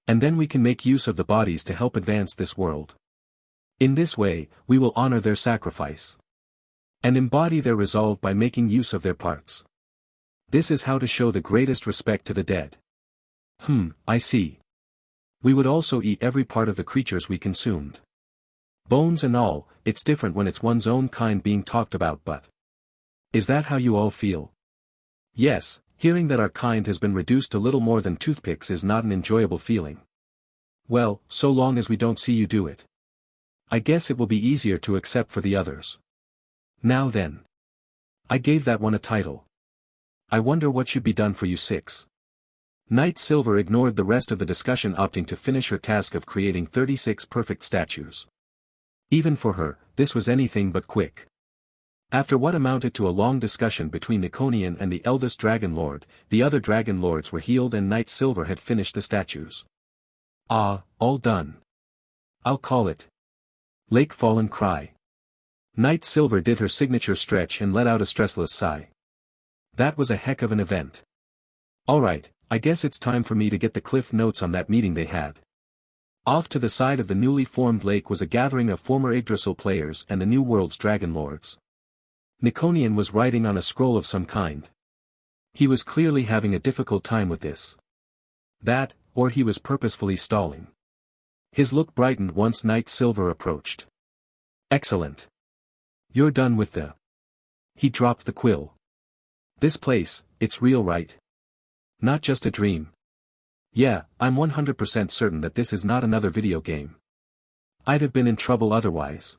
Speaker 1: And then we can make use of the bodies to help advance this world. In this way, we will honor their sacrifice. And embody their resolve by making use of their parts. This is how to show the greatest respect to the dead. I see. We would also eat every part of the creatures we consumed. Bones and all. It's different when it's one's own kind being talked about, but is that how you all feel? Yes, hearing that our kind has been reduced to little more than toothpicks is not an enjoyable feeling. Well, so long as we don't see you do it. I guess it will be easier to accept for the others. Now then. I gave that one a title. I wonder what should be done for you 6. Knight Silver ignored the rest of the discussion, opting to finish her task of creating 36 perfect statues. Even for her, this was anything but quick. After what amounted to a long discussion between Niconian and the eldest Dragon Lord, the other Dragon Lords were healed and Knight Silver had finished the statues. Ah, all done. I'll call it Lake Fallen Cry. Knight Silver did her signature stretch and let out a stressless sigh. That was a heck of an event. Alright, I guess it's time for me to get the cliff notes on that meeting they had. Off to the side of the newly formed lake was a gathering of former Yggdrasil players and the New World's Dragon Lords. Niconian was writing on a scroll of some kind. He was clearly having a difficult time with this. That, or he was purposefully stalling. His look brightened once Knight Silver approached. Excellent. You're done with the... He dropped the quill. This place, it's real, right? Not just a dream. Yeah, I'm 100% certain that this is not another video game. I'd have been in trouble otherwise.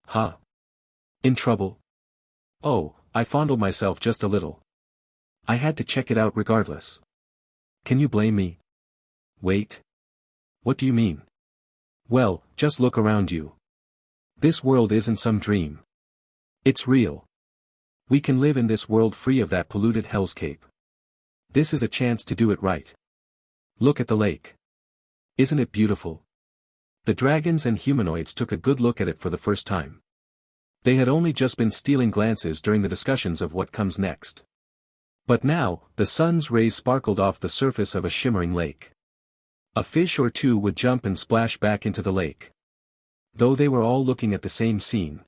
Speaker 1: Huh? In trouble? Oh, I fondled myself just a little. I had to check it out regardless. Can you blame me? Wait. What do you mean? Well, just look around you. This world isn't some dream. It's real. We can live in this world free of that polluted hellscape. This is a chance to do it right. Look at the lake. Isn't it beautiful? The dragons and humanoids took a good look at it for the first time. They had only just been stealing glances during the discussions of what comes next. But now, the sun's rays sparkled off the surface of a shimmering lake. A fish or two would jump and splash back into the lake. Though they were all looking at the same scene.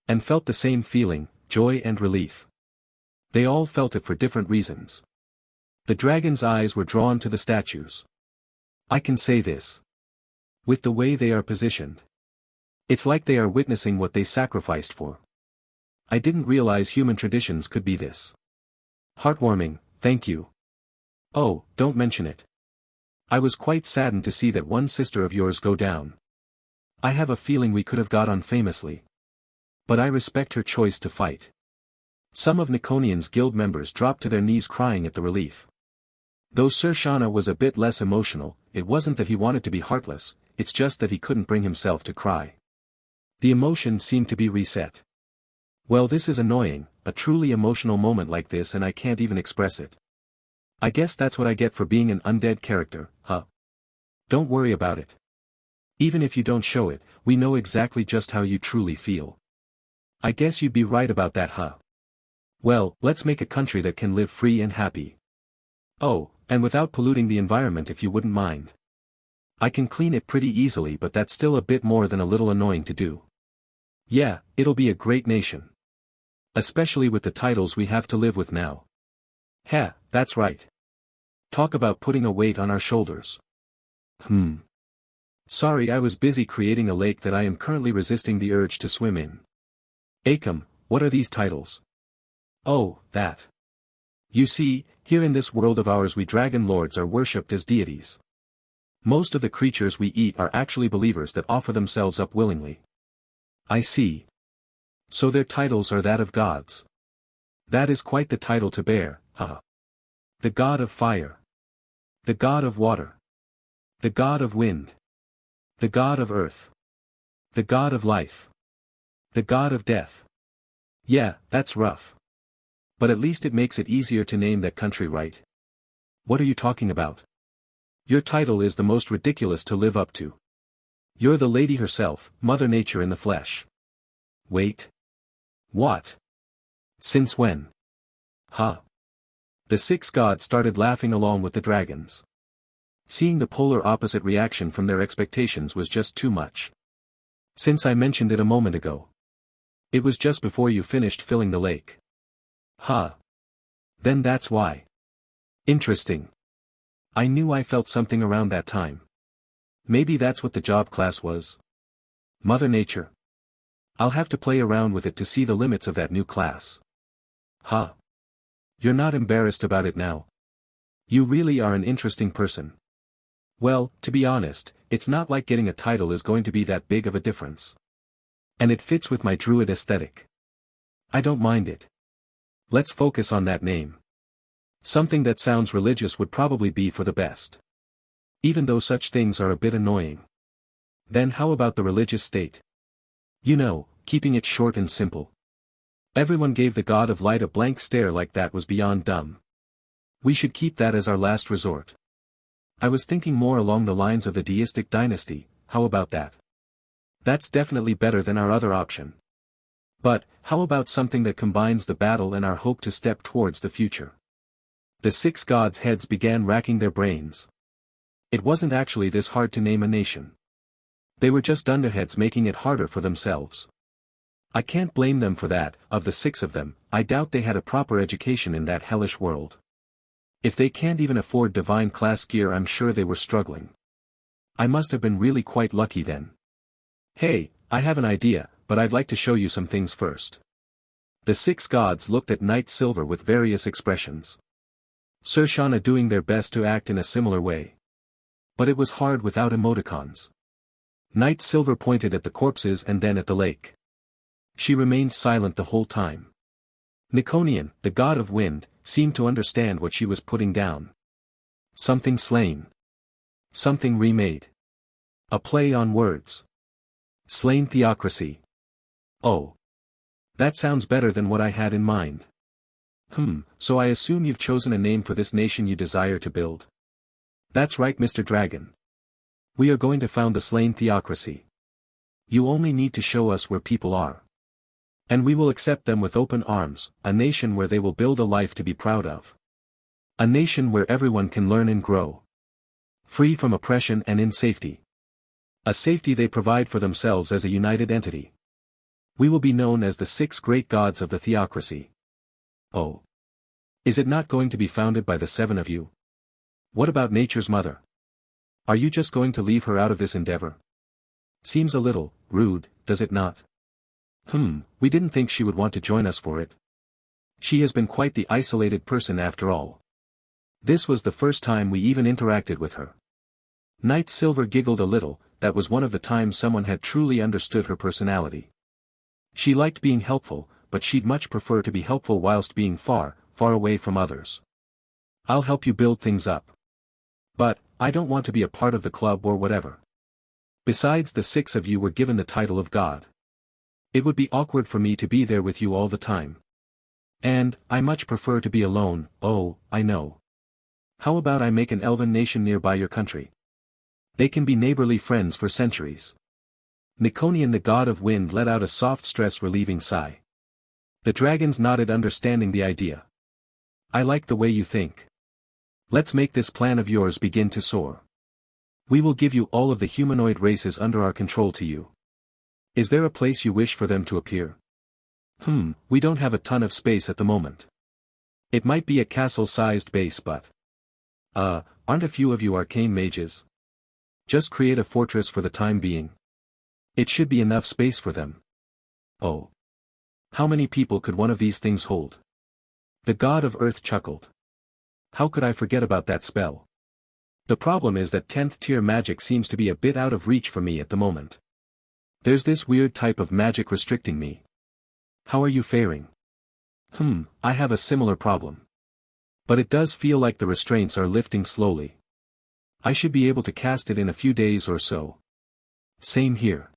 Speaker 1: And felt the same feeling, joy and relief. They all felt it for different reasons. The dragon's eyes were drawn to the statues. I can say this. With the way they are positioned. It's like they are witnessing what they sacrificed for. I didn't realize human traditions could be this. Heartwarming, thank you. Oh, don't mention it. I was quite saddened to see that one sister of yours go down. I have a feeling we could have got on famously. But I respect her choice to fight. Some of Niconian's guild members dropped to their knees crying at the relief. Though Sir Shana was a bit less emotional, it wasn't that he wanted to be heartless, it's just that he couldn't bring himself to cry. The emotion seemed to be reset. Well, this is annoying, a truly emotional moment like this, and I can't even express it. I guess that's what I get for being an undead character, huh? Don't worry about it. Even if you don't show it, we know exactly just how you truly feel. I guess you'd be right about that, huh? Well, let's make a country that can live free and happy. Oh, and without polluting the environment, if you wouldn't mind. I can clean it pretty easily, but that's still a bit more than a little annoying to do. Yeah, it'll be a great nation. Especially with the titles we have to live with now. Heh, that's right. Talk about putting a weight on our shoulders. Sorry, I was busy creating a lake that I am currently resisting the urge to swim in. Akam, what are these titles? Oh, that. You see, here in this world of ours we dragon lords are worshipped as deities. Most of the creatures we eat are actually believers that offer themselves up willingly. I see. So their titles are that of gods. That is quite the title to bear, haha. The god of fire. The god of water. The god of wind. The god of earth. The god of life. The god of death. Yeah, that's rough. But at least it makes it easier to name that country, right? What are you talking about? Your title is the most ridiculous to live up to. You're the lady herself, Mother Nature in the flesh. Wait. What? Since when? Huh? The 6 gods started laughing along with the dragons. Seeing the polar opposite reaction from their expectations was just too much. Since I mentioned it a moment ago. It was just before you finished filling the lake. Huh. Then that's why. Interesting. I knew I felt something around that time. Maybe that's what the job class was. Mother Nature. I'll have to play around with it to see the limits of that new class. Huh. You're not embarrassed about it now? You really are an interesting person. Well, to be honest, it's not like getting a title is going to be that big of a difference. And it fits with my druid aesthetic. I don't mind it. Let's focus on that name. Something that sounds religious would probably be for the best. Even though such things are a bit annoying. Then how about the religious state? You know, keeping it short and simple. Everyone gave the god of light a blank stare like that was beyond dumb. We should keep that as our last resort. I was thinking more along the lines of the deistic dynasty, how about that? That's definitely better than our other option. But, how about something that combines the battle and our hope to step towards the future? The 6 gods' heads began racking their brains. It wasn't actually this hard to name a nation. They were just dunderheads making it harder for themselves. I can't blame them for that. Of the 6 of them, I doubt they had a proper education in that hellish world. If they can't even afford divine class gear, I'm sure they were struggling. I must have been really quite lucky then. Hey, I have an idea, but I'd like to show you some things first. The 6 gods looked at Knight Silver with various expressions. Surshana doing their best to act in a similar way. But it was hard without emoticons. Knight Silver pointed at the corpses and then at the lake. She remained silent the whole time. Nikonian, the god of wind, seemed to understand what she was putting down. Something slain. Something remade. A play on words. Slain Theocracy. Oh. That sounds better than what I had in mind. So I assume you've chosen a name for this nation you desire to build. That's right, Mr. Dragon. We are going to found the Slain Theocracy. You only need to show us where people are. And we will accept them with open arms, a nation where they will build a life to be proud of. A nation where everyone can learn and grow. Free from oppression and in safety. A safety they provide for themselves as a united entity. We will be known as the 6 great gods of the Theocracy. Oh. Is it not going to be founded by the 7 of you? What about nature's mother? Are you just going to leave her out of this endeavor? Seems a little rude, does it not? We didn't think she would want to join us for it. She has been quite the isolated person after all. This was the first time we even interacted with her. Knight Silver giggled a little. That was one of the times someone had truly understood her personality. She liked being helpful, but she'd much prefer to be helpful whilst being far, far away from others. I'll help you build things up. But, I don't want to be a part of the club or whatever. Besides, the 6 of you were given the title of God. It would be awkward for me to be there with you all the time. And, I much prefer to be alone. Oh, I know. How about I make an elven nation nearby your country? They can be neighborly friends for centuries. Nikonian, the god of wind, let out a soft stress-relieving sigh. The dragons nodded, understanding the idea. I like the way you think. Let's make this plan of yours begin to soar. We will give you all of the humanoid races under our control to you. Is there a place you wish for them to appear? We don't have a ton of space at the moment. It might be a castle-sized base, but... aren't a few of you arcane mages? Just create a fortress for the time being. It should be enough space for them. Oh. How many people could one of these things hold? The god of earth chuckled. How could I forget about that spell? The problem is that 10th tier magic seems to be a bit out of reach for me at the moment. There's this weird type of magic restricting me. How are you faring? I have a similar problem. But it does feel like the restraints are lifting slowly. I should be able to cast it in a few days or so. Same here.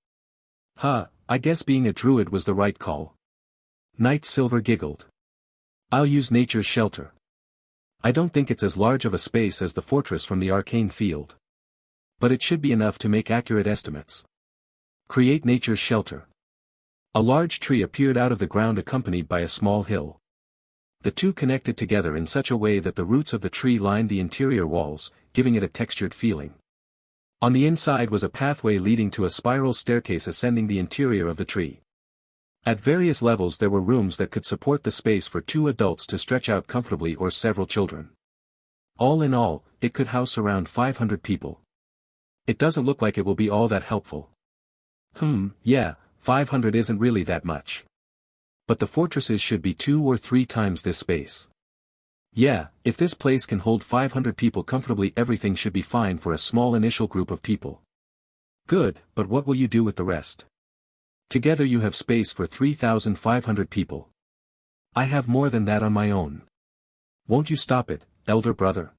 Speaker 1: I guess being a druid was the right call. Knight Silver giggled. I'll use nature's shelter. I don't think it's as large of a space as the fortress from the arcane field. But it should be enough to make accurate estimates. Create nature's shelter. A large tree appeared out of the ground accompanied by a small hill. The two connected together in such a way that the roots of the tree lined the interior walls, giving it a textured feeling. On the inside was a pathway leading to a spiral staircase ascending the interior of the tree. At various levels there were rooms that could support the space for 2 adults to stretch out comfortably or several children. All in all, it could house around 500 people. It doesn't look like it will be all that helpful. Yeah, 500 isn't really that much. But the fortresses should be 2 or 3 times this space. Yeah, if this place can hold 500 people comfortably, everything should be fine for a small initial group of people. Good, but what will you do with the rest? Together you have space for 3,500 people. I have more than that on my own. Won't you stop it, elder brother?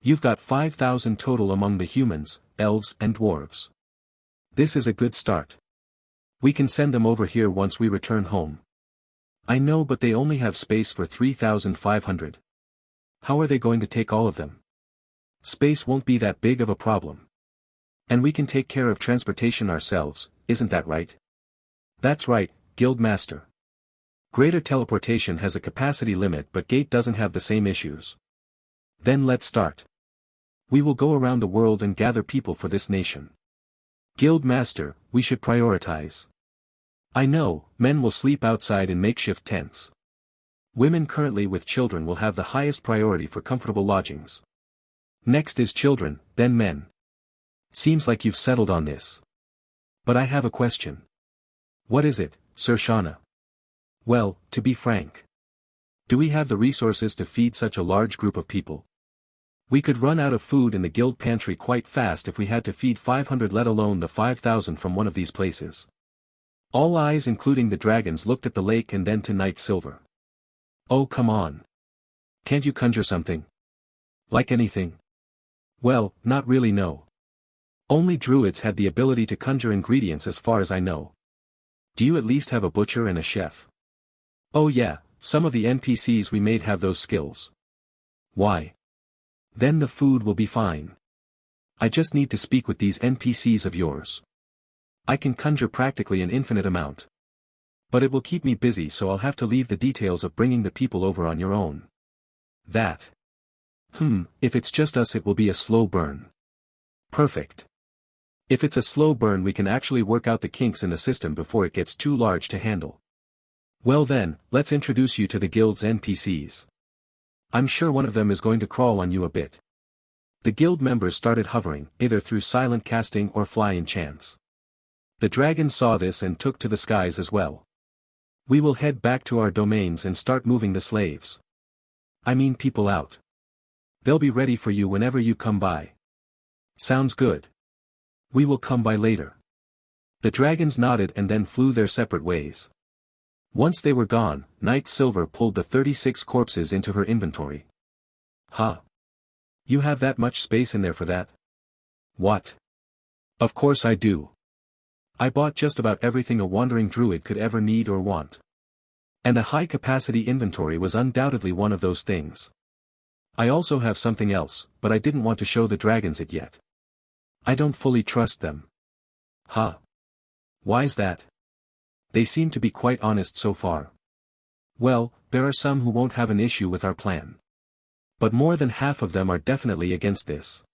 Speaker 1: You've got 5,000 total among the humans, elves and dwarves. This is a good start. We can send them over here once we return home. I know, but they only have space for 3,500. How are they going to take all of them? Space won't be that big of a problem. And we can take care of transportation ourselves, isn't that right? That's right, Guild Master. Greater teleportation has a capacity limit, but Gate doesn't have the same issues. Then let's start. We will go around the world and gather people for this nation. Guild Master, we should prioritize. I know, men will sleep outside in makeshift tents. Women currently with children will have the highest priority for comfortable lodgings. Next is children, then men. Seems like you've settled on this. But I have a question. What is it, Sir Shauna? Well, to be frank. Do we have the resources to feed such a large group of people? We could run out of food in the guild pantry quite fast if we had to feed 500, let alone the 5,000 from one of these places. All eyes including the dragons looked at the lake and then to Night Silver. Oh come on. Can't you conjure something? Like anything? Well, not really, no. Only druids had the ability to conjure ingredients as far as I know. Do you at least have a butcher and a chef? Oh yeah, some of the NPCs we made have those skills. Why? Then the food will be fine. I just need to speak with these NPCs of yours. I can conjure practically an infinite amount. But it will keep me busy, so I'll have to leave the details of bringing the people over on your own. That. If it's just us it will be a slow burn. Perfect. If it's a slow burn we can actually work out the kinks in the system before it gets too large to handle. Well then, let's introduce you to the guild's NPCs. I'm sure one of them is going to crawl on you a bit. The guild members started hovering, either through silent casting or fly enchants. The dragons saw this and took to the skies as well. We will head back to our domains and start moving the slaves. I mean people out. They'll be ready for you whenever you come by. Sounds good. We will come by later. The dragons nodded and then flew their separate ways. Once they were gone, Night Silver pulled the 36 corpses into her inventory. Huh? You have that much space in there for that? What? Of course I do. I bought just about everything a wandering druid could ever need or want. And a high-capacity inventory was undoubtedly one of those things. I also have something else, but I didn't want to show the dragons it yet. I don't fully trust them. Huh? Why's that? They seem to be quite honest so far. Well, there are some who won't have an issue with our plan. But more than half of them are definitely against this.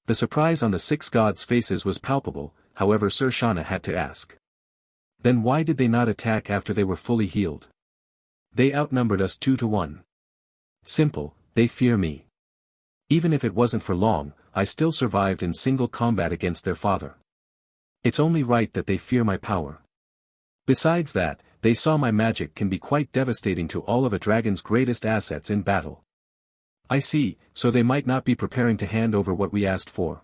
Speaker 1: The surprise on the 6 gods' faces was palpable, however Sir Shauna had to ask. Then why did they not attack after they were fully healed? They outnumbered us 2 to 1. Simple, they fear me. Even if it wasn't for long, I still survived in single combat against their father. It's only right that they fear my power. Besides that, they saw my magic can be quite devastating to all of a dragon's greatest assets in battle. I see, so they might not be preparing to hand over what we asked for.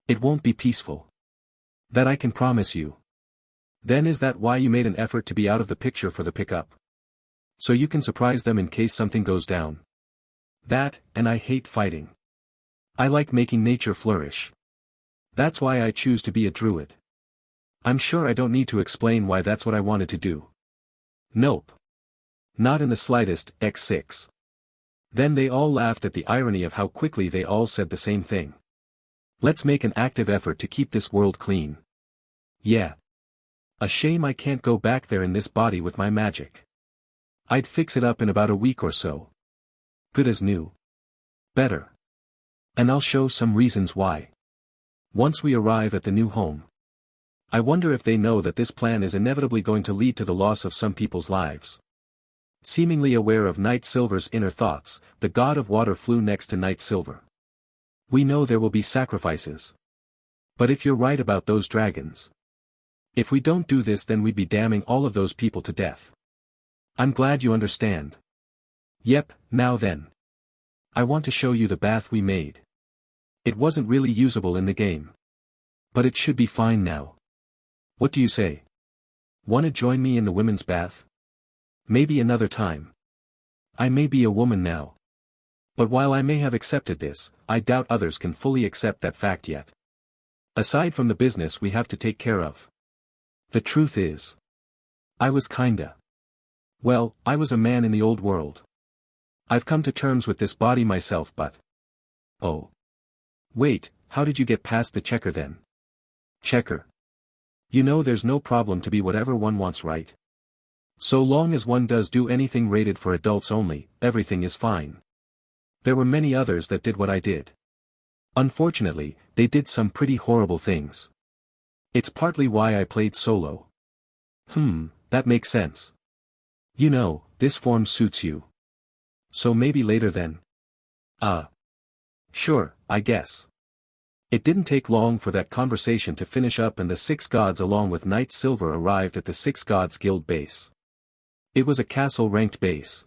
Speaker 1: It won't be peaceful. That I can promise you. Then is that why you made an effort to be out of the picture for the pickup? So you can surprise them in case something goes down. That, and I hate fighting. I like making nature flourish. That's why I choose to be a druid. I'm sure I don't need to explain why that's what I wanted to do. Nope. Not in the slightest, X6. Then they all laughed at the irony of how quickly they all said the same thing. Let's make an active effort to keep this world clean. Yeah. A shame I can't go back there in this body with my magic. I'd fix it up in about a week or so. Good as new. Better. And I'll show some reasons why. Once we arrive at the new home. I wonder if they know that this plan is inevitably going to lead to the loss of some people's lives. Seemingly aware of Night Silver's inner thoughts, the god of water flew next to Night Silver. We know there will be sacrifices. But if you're right about those dragons. If we don't do this then we'd be damning all of those people to death. I'm glad you understand. Yep, now then. I want to show you the bath we made. It wasn't really usable in the game. But it should be fine now. What do you say? Want to join me in the women's bath? Maybe another time. I may be a woman now. But while I may have accepted this, I doubt others can fully accept that fact yet. Aside from the business we have to take care of. The truth is, I was well, I was a man in the old world. I've come to terms with this body myself but... Oh. Wait, how did you get past the checker then? Checker. You know there's no problem to be whatever one wants, right? So long as one does do anything rated for adults only, everything is fine. There were many others that did what I did. Unfortunately, they did some pretty horrible things. It's partly why I played solo. That makes sense. You know, this form suits you. So maybe later then? Sure, I guess. It didn't take long for that conversation to finish up and the 6 gods along with Knight Silver arrived at the 6 gods guild base. It was a castle-ranked base.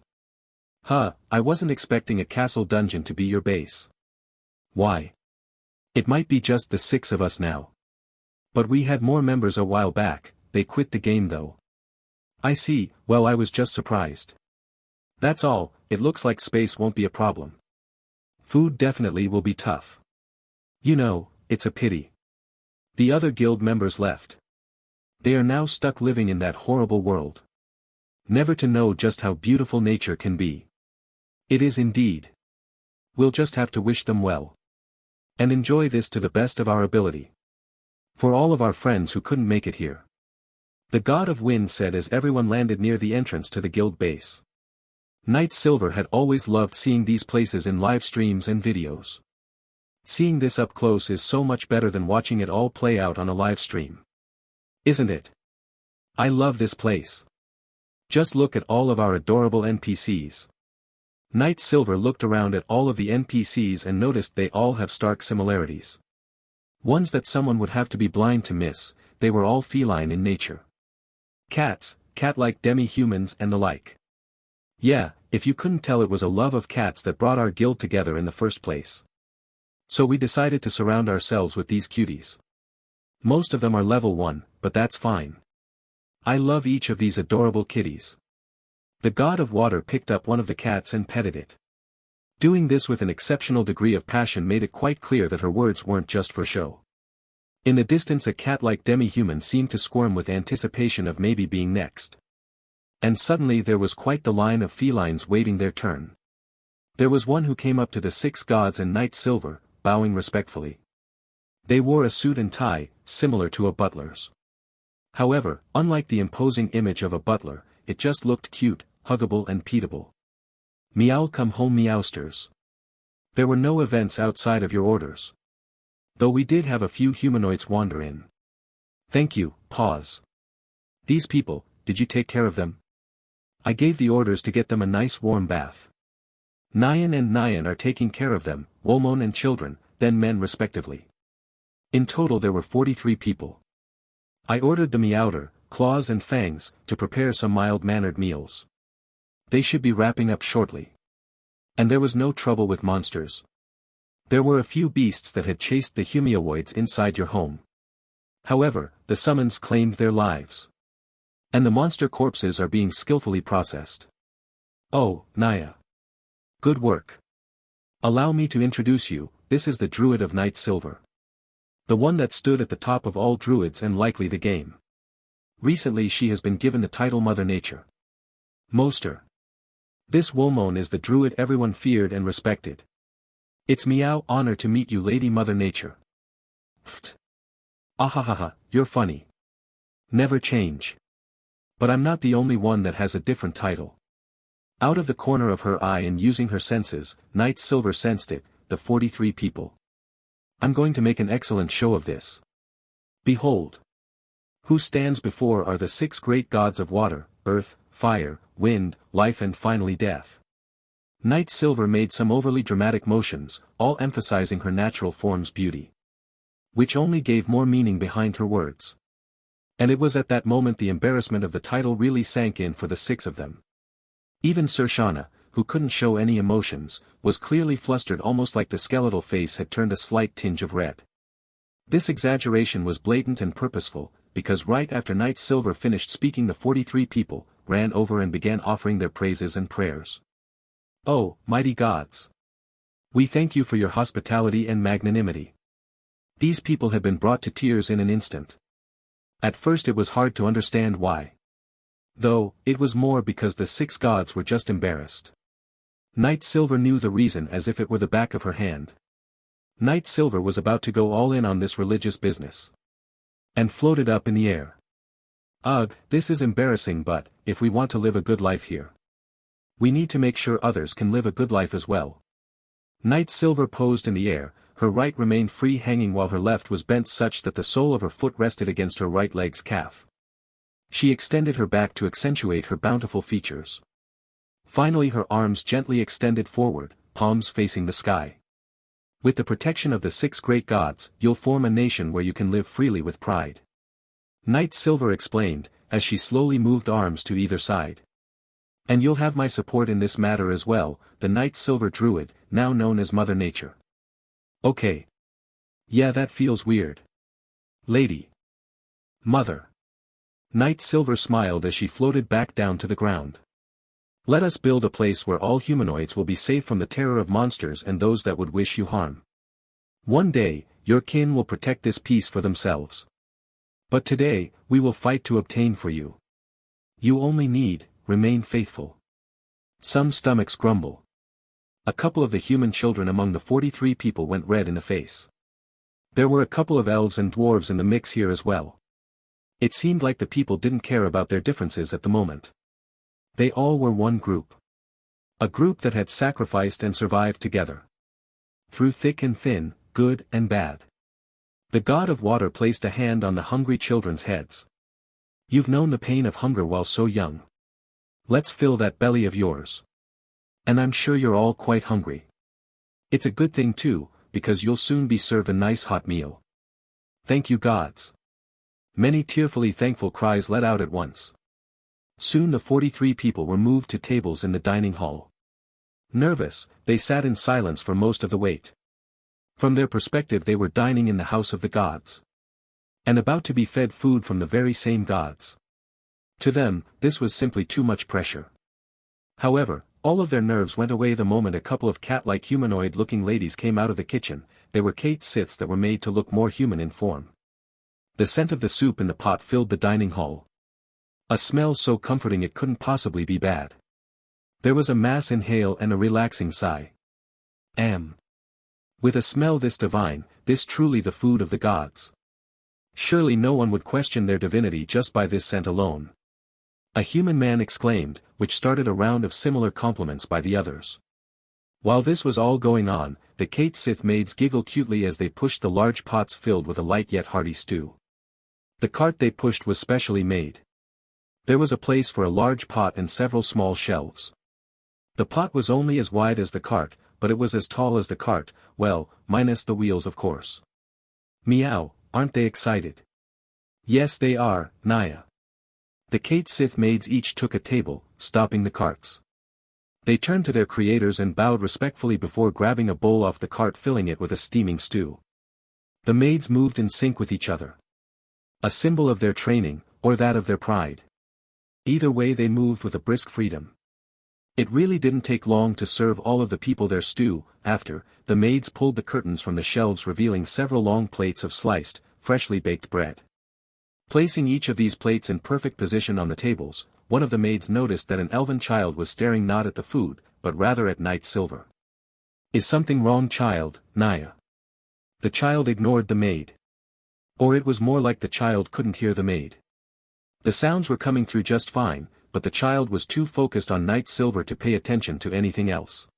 Speaker 1: I wasn't expecting a castle dungeon to be your base. Why? It might be just the 6 of us now. But we had more members a while back, they quit the game though. I see, well I was just surprised. That's all, it looks like space won't be a problem. Food definitely will be tough. You know, it's a pity. The other guild members left. They are now stuck living in that horrible world. Never to know just how beautiful nature can be. It is indeed. We'll just have to wish them well. And enjoy this to the best of our ability. For all of our friends who couldn't make it here. The God of Wind said as everyone landed near the entrance to the guild base. Knight Silver had always loved seeing these places in live streams and videos. Seeing this up close is so much better than watching it all play out on a live stream. Isn't it? I love this place. Just look at all of our adorable NPCs. Knight Silver looked around at all of the NPCs and noticed they all have stark similarities. Ones that someone would have to be blind to miss, they were all feline in nature. Cats, cat-like demi-humans and the like. Yeah, if you couldn't tell it was a love of cats that brought our guild together in the first place. So we decided to surround ourselves with these cuties. Most of them are level 1, but that's fine. I love each of these adorable kitties. The God of Water picked up one of the cats and petted it. Doing this with an exceptional degree of passion made it quite clear that her words weren't just for show. In the distance a cat-like demi-human seemed to squirm with anticipation of maybe being next. And suddenly there was quite the line of felines waiting their turn. There was one who came up to the 6 gods and Knight Silver, bowing respectfully. They wore a suit and tie, similar to a butler's. However, unlike the imposing image of a butler, it just looked cute, huggable and peatable. Meow come home meowsters. There were no events outside of your orders. Though we did have a few humanoids wander in. Thank you, pause. These people, did you take care of them? I gave the orders to get them a nice warm bath. Nyan and Nyan are taking care of them, Wolmon and children, then men respectively. In total there were 43 people. I ordered the Meowder, Claws and Fangs, to prepare some mild-mannered meals. They should be wrapping up shortly. And there was no trouble with monsters. There were a few beasts that had chased the humanoids inside your home. However, the summons claimed their lives. And the monster corpses are being skillfully processed. Oh, Naya. Good work. Allow me to introduce you, this is the Druid of Knight Silver. The one that stood at the top of all druids and likely the game. Recently she has been given the title Mother Nature. Moster. This Wolmon is the druid everyone feared and respected. It's meow honor to meet you Lady Mother Nature. Pfft. Ahahaha, you're funny. Never change. But I'm not the only one that has a different title. Out of the corner of her eye and using her senses, Knight Silver sensed it, the 43 people. I'm going to make an excellent show of this. Behold. Who stands before are the 6 great gods of water, earth, fire, wind, life and finally death. Knight Silver made some overly dramatic motions, all emphasizing her natural form's beauty. Which only gave more meaning behind her words. And it was at that moment the embarrassment of the title really sank in for the 6 of them. Even Sir Shauna, who couldn't show any emotions, was clearly flustered almost like the skeletal face had turned a slight tinge of red. This exaggeration was blatant and purposeful, because right after Knight Silver finished speaking the 43 people, ran over and began offering their praises and prayers. Oh, mighty gods! We thank you for your hospitality and magnanimity. These people had been brought to tears in an instant. At first it was hard to understand why. Though, it was more because the 6 gods were just embarrassed. Night Silver knew the reason as if it were the back of her hand. Night Silver was about to go all in on this religious business. And floated up in the air. Ugh, this is embarrassing, but, if we want to live a good life here, we need to make sure others can live a good life as well. Night Silver posed in the air, her right remained free hanging while her left was bent such that the sole of her foot rested against her right leg's calf. She extended her back to accentuate her bountiful features. Finally her arms gently extended forward, palms facing the sky. With the protection of the 6 great gods, you'll form a nation where you can live freely with pride. Night Silver explained, as she slowly moved arms to either side. And you'll have my support in this matter as well, the Night Silver Druid, now known as Mother Nature. Okay. Yeah, that feels weird. Lady. Mother. Night Silver smiled as she floated back down to the ground. Let us build a place where all humanoids will be safe from the terror of monsters and those that would wish you harm. One day, your kin will protect this peace for themselves. But today, we will fight to obtain for you. You only need, remain faithful. Some stomachs grumble. A couple of the human children among the 43 people went red in the face. There were a couple of elves and dwarves in the mix here as well. It seemed like the people didn't care about their differences at the moment. They all were one group. A group that had sacrificed and survived together. Through thick and thin, good and bad. The god of water placed a hand on the hungry children's heads. You've known the pain of hunger while so young. Let's fill that belly of yours. And I'm sure you're all quite hungry. It's a good thing too, because you'll soon be served a nice hot meal. Thank you gods. Many tearfully thankful cries let out at once. Soon the 43 people were moved to tables in the dining hall. Nervous, they sat in silence for most of the wait. From their perspective they were dining in the house of the gods. And about to be fed food from the very same gods. To them, this was simply too much pressure. However, all of their nerves went away the moment a couple of cat-like humanoid-looking ladies came out of the kitchen. They were Kate Siths that were made to look more human in form. The scent of the soup in the pot filled the dining hall. A smell so comforting it couldn't possibly be bad. There was a mass inhale and a relaxing sigh. With a smell this divine, this truly the food of the gods. Surely no one would question their divinity just by this scent alone. A human man exclaimed, which started a round of similar compliments by the others. While this was all going on, the Kate Sith maids giggled cutely as they pushed the large pots filled with a light yet hearty stew. The cart they pushed was specially made. There was a place for a large pot and several small shelves. The pot was only as wide as the cart, but it was as tall as the cart, well, minus the wheels of course. Meow, aren't they excited? Yes they are, Naya. The Kate Sith maids each took a table, stopping the carts. They turned to their creators and bowed respectfully before grabbing a bowl off the cart filling it with a steaming stew. The maids moved in sync with each other. A symbol of their training, or that of their pride. Either way they moved with a brisk freedom. It really didn't take long to serve all of the people their stew. After, the maids pulled the curtains from the shelves revealing several long plates of sliced, freshly baked bread. Placing each of these plates in perfect position on the tables, one of the maids noticed that an elven child was staring not at the food, but rather at Night Silver. Is something wrong, child, Naya? The child ignored the maid. Or it was more like the child couldn't hear the maid. The sounds were coming through just fine, but the child was too focused on Night Silver to pay attention to anything else.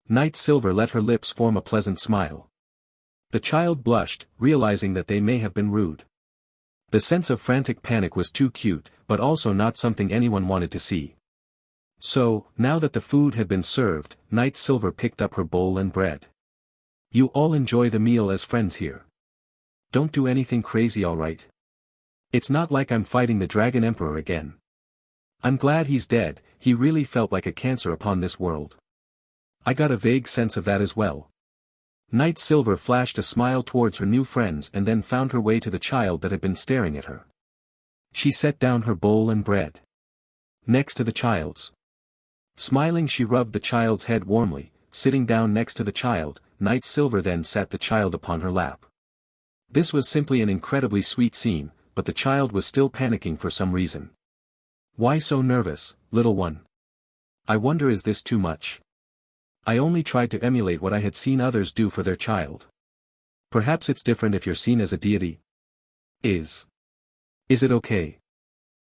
Speaker 1: Night Silver let her lips form a pleasant smile. The child blushed, realizing that they may have been rude. The sense of frantic panic was too cute, but also not something anyone wanted to see. So, now that the food had been served, Night Silver picked up her bowl and bread. You all enjoy the meal as friends here. Don't do anything crazy, alright? It's not like I'm fighting the Dragon Emperor again. I'm glad he's dead, he really felt like a cancer upon this world. I got a vague sense of that as well. Night Silver flashed a smile towards her new friends and then found her way to the child that had been staring at her. She set down her bowl and bread. Next to the child's. Smiling, she rubbed the child's head warmly. Sitting down next to the child, Knight Silver then sat the child upon her lap. This was simply an incredibly sweet scene, but the child was still panicking for some reason. Why so nervous, little one? I wonder, is this too much? I only tried to emulate what I had seen others do for their child. Perhaps it's different if you're seen as a deity. Is it okay?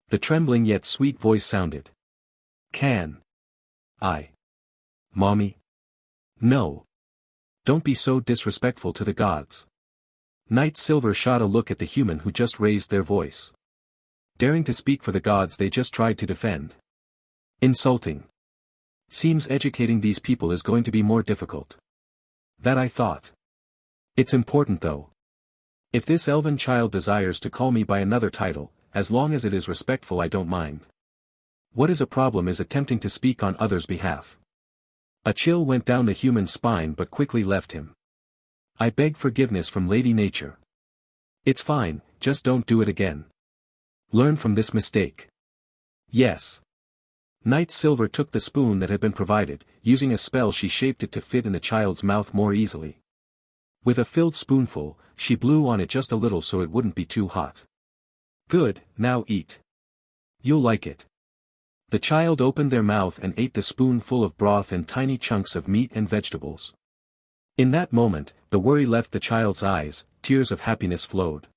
Speaker 1: The trembling yet sweet voice sounded. Can I? Mommy? No. Don't be so disrespectful to the gods. Knight Silver shot a look at the human who just raised their voice. Daring to speak for the gods they just tried to defend. Insulting. Seems educating these people is going to be more difficult. That I thought. It's important though. If this elven child desires to call me by another title, as long as it is respectful, I don't mind. What is a problem is attempting to speak on others' behalf. A chill went down the human's spine but quickly left him. I beg forgiveness from Lady Nature. It's fine, just don't do it again. Learn from this mistake. Yes. Knight Silver took the spoon that had been provided. Using a spell she shaped it to fit in the child's mouth more easily. With a filled spoonful, she blew on it just a little so it wouldn't be too hot. Good, now eat. You'll like it. The child opened their mouth and ate the spoon full of broth and tiny chunks of meat and vegetables. In that moment, the worry left the child's eyes, tears of happiness flowed.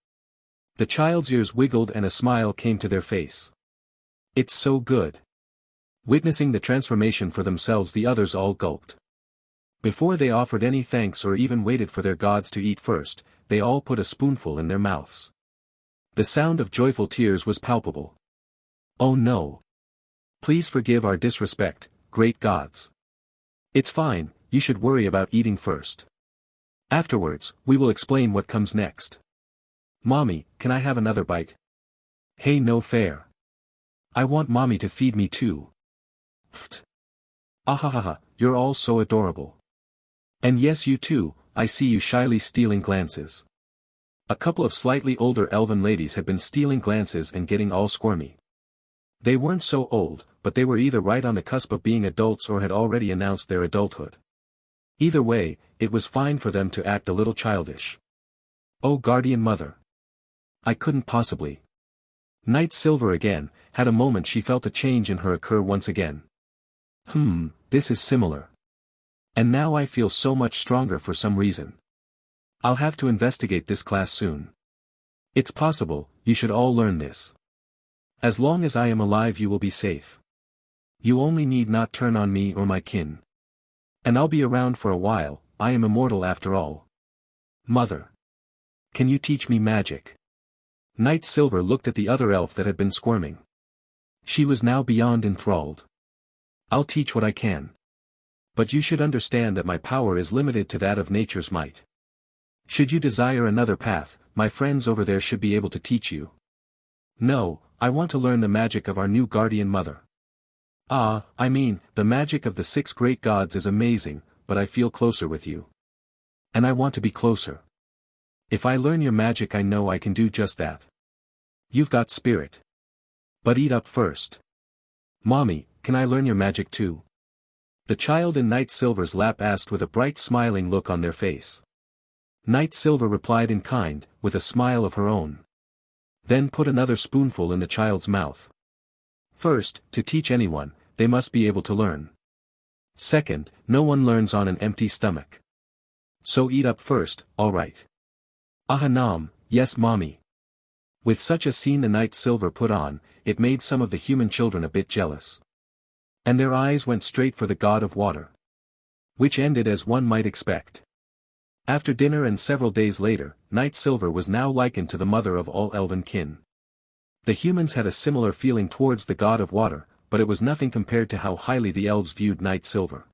Speaker 1: The child's ears wiggled and a smile came to their face. It's so good. Witnessing the transformation for themselves, the others all gulped. Before they offered any thanks or even waited for their gods to eat first, they all put a spoonful in their mouths. The sound of joyful tears was palpable. Oh no. Please forgive our disrespect, great gods. It's fine, you should worry about eating first. Afterwards, we will explain what comes next. Mommy, can I have another bite? Hey, no fair. I want mommy to feed me too. Pfft. Ahahaha, you're all so adorable. And yes, you too, I see you shyly stealing glances. A couple of slightly older elven ladies had been stealing glances and getting all squirmy. They weren't so old, but they were either right on the cusp of being adults or had already announced their adulthood. Either way, it was fine for them to act a little childish. Oh guardian mother. I couldn't possibly. Knight Silver again, had a moment she felt a change in her occur once again. This is similar. And now I feel so much stronger for some reason. I'll have to investigate this class soon. It's possible, you should all learn this. As long as I am alive you will be safe. You only need not turn on me or my kin. And I'll be around for a while, I am immortal after all. Mother. Can you teach me magic? Knight Silver looked at the other elf that had been squirming. She was now beyond enthralled. I'll teach what I can. But you should understand that my power is limited to that of nature's might. Should you desire another path, my friends over there should be able to teach you. No, I want to learn the magic of our new guardian mother. The magic of the 6 great gods is amazing, but I feel closer with you. And I want to be closer. If I learn your magic I know I can do just that. You've got spirit. But eat up first. Mommy, can I learn your magic too? The child in Knight Silver's lap asked with a bright smiling look on their face. Knight Silver replied in kind, with a smile of her own. Then put another spoonful in the child's mouth. First, to teach anyone, they must be able to learn. Second, no one learns on an empty stomach. So eat up first, alright. Ahanam, yes mommy. With such a scene the Knight Silver put on, it made some of the human children a bit jealous. And their eyes went straight for the god of water. Which ended as one might expect. After dinner and several days later, Knight Silver was now likened to the mother of all elven kin. The humans had a similar feeling towards the god of water, but it was nothing compared to how highly the elves viewed Knight Silver.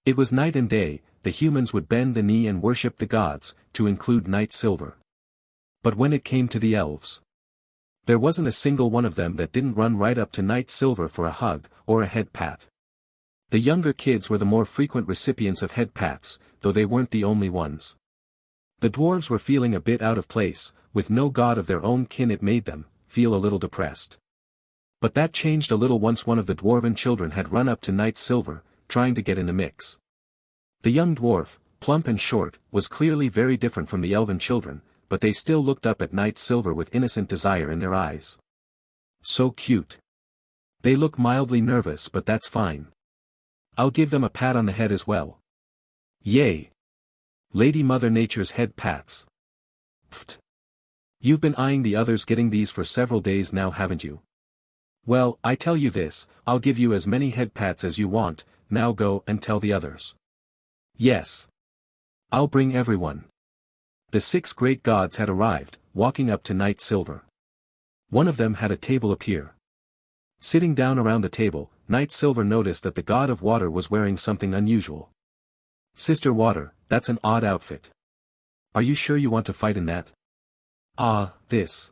Speaker 1: It was night and day, the humans would bend the knee and worship the gods, to include Knight Silver. But when it came to the elves, there wasn't a single one of them that didn't run right up to Knight Silver for a hug, or a head pat. The younger kids were the more frequent recipients of head pats, though they weren't the only ones. The dwarves were feeling a bit out of place, with no god of their own kin. It made them feel a little depressed. But that changed a little once one of the dwarven children had run up to Knight Silver, trying to get in the mix. The young dwarf, plump and short, was clearly very different from the elven children, but they still looked up at Knight Silver with innocent desire in their eyes. So cute. They look mildly nervous, but that's fine. I'll give them a pat on the head as well. Yay! Lady Mother Nature's head pats. Pfft. You've been eyeing the others getting these for several days now, haven't you? Well, I tell you this, I'll give you as many head pats as you want, now go and tell the others. Yes. I'll bring everyone. The 6 great gods had arrived, walking up to Knight Silver. One of them had a table appear. Sitting down around the table, Knight Silver noticed that the god of water was wearing something unusual. Sister Water, that's an odd outfit. Are you sure you want to fight in that? Ah, this.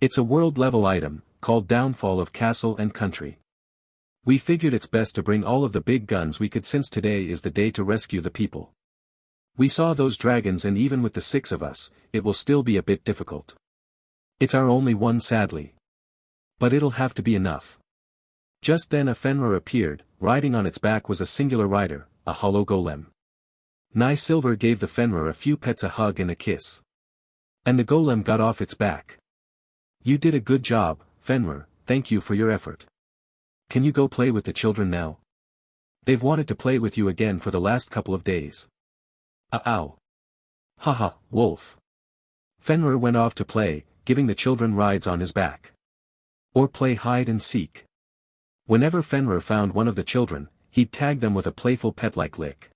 Speaker 1: It's a world-level item, called Downfall of Castle and Country. We figured it's best to bring all of the big guns we could since today is the day to rescue the people. We saw those dragons and even with the 6 of us, it will still be a bit difficult. It's our only one sadly. But it'll have to be enough. Just then a Fenrir appeared, riding on its back was a singular rider, a hollow golem. Knight Silver gave the Fenrir a few pets, a hug and a kiss. And the golem got off its back. You did a good job, Fenrir, thank you for your effort. Can you go play with the children now? They've wanted to play with you again for the last couple of days. Ow. Haha, wolf. Fenrir went off to play, giving the children rides on his back. Or play hide and seek. Whenever Fenrir found one of the children, he'd tag them with a playful pet-like lick.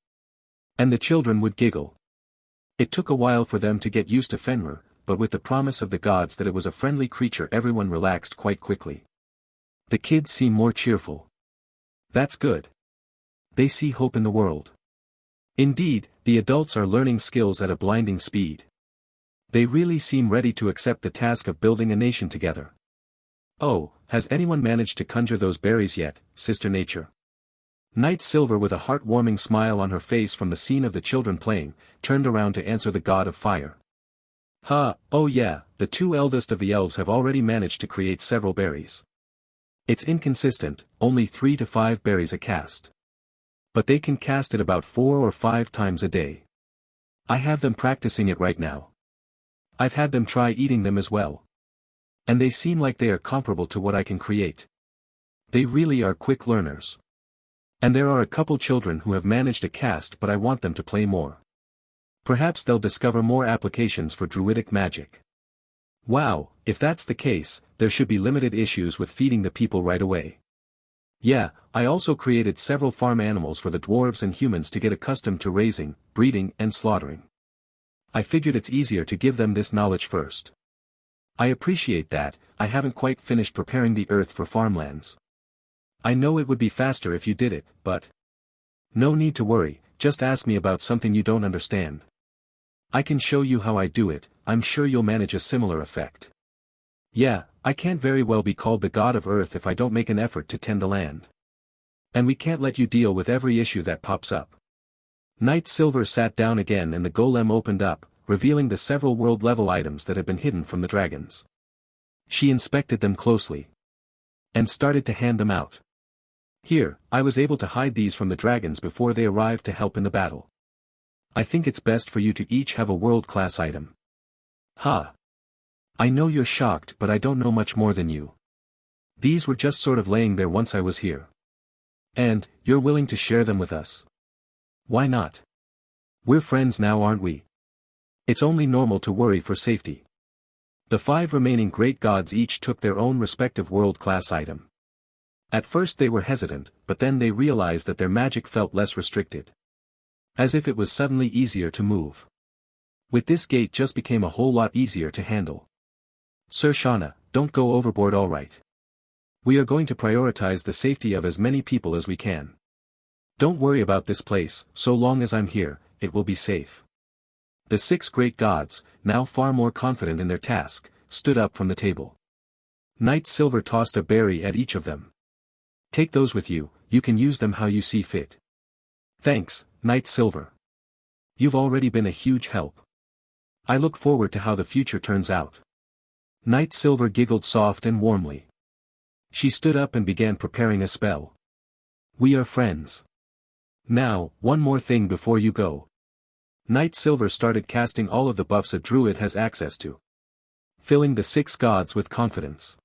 Speaker 1: And the children would giggle. It took a while for them to get used to Fenrir, but with the promise of the gods that it was a friendly creature everyone relaxed quite quickly. The kids seem more cheerful. That's good. They see hope in the world. Indeed, the adults are learning skills at a blinding speed. They really seem ready to accept the task of building a nation together. Oh, has anyone managed to conjure those berries yet, Sister Nature? Knight Silver with a heartwarming smile on her face from the scene of the children playing, turned around to answer the god of fire. Oh yeah, the 2 eldest of the elves have already managed to create several berries. It's inconsistent, only 3 to 5 berries a cast. But they can cast it about 4 or 5 times a day. I have them practicing it right now. I've had them try eating them as well. And they seem like they are comparable to what I can create. They really are quick learners. And there are a couple children who have managed to cast, but I want them to play more. Perhaps they'll discover more applications for druidic magic. Wow, if that's the case, there should be limited issues with feeding the people right away. Yeah, I also created several farm animals for the dwarves and humans to get accustomed to raising, breeding and slaughtering. I figured it's easier to give them this knowledge first. I appreciate that, I haven't quite finished preparing the earth for farmlands. I know it would be faster if you did it, but... No need to worry, just ask me about something you don't understand. I can show you how I do it, I'm sure you'll manage a similar effect. Yeah, I can't very well be called the god of earth if I don't make an effort to tend the land. And we can't let you deal with every issue that pops up. Knight Silver sat down again and the golem opened up, revealing the several world-level items that had been hidden from the dragons. She inspected them closely. And started to hand them out. Here, I was able to hide these from the dragons before they arrived to help in the battle. I think it's best for you to each have a world-class item. I know you're shocked, but I don't know much more than you. These were just sort of laying there once I was here. And, you're willing to share them with us? Why not? We're friends now, aren't we? It's only normal to worry for safety. The 5 remaining great gods each took their own respective world-class item. At first they were hesitant, but then they realized that their magic felt less restricted. As if it was suddenly easier to move. With this gate just became a whole lot easier to handle. Sir Shauna, don't go overboard, alright. We are going to prioritize the safety of as many people as we can. Don't worry about this place, so long as I'm here, it will be safe. The 6 great gods, now far more confident in their task, stood up from the table. Knight Silver tossed a berry at each of them. Take those with you, you can use them how you see fit. Thanks, Knight Silver. You've already been a huge help. I look forward to how the future turns out. Knight Silver giggled soft and warmly. She stood up and began preparing a spell. We are friends. Now, one more thing before you go. Knight Silver started casting all of the buffs a druid has access to, filling the 6 gods with confidence.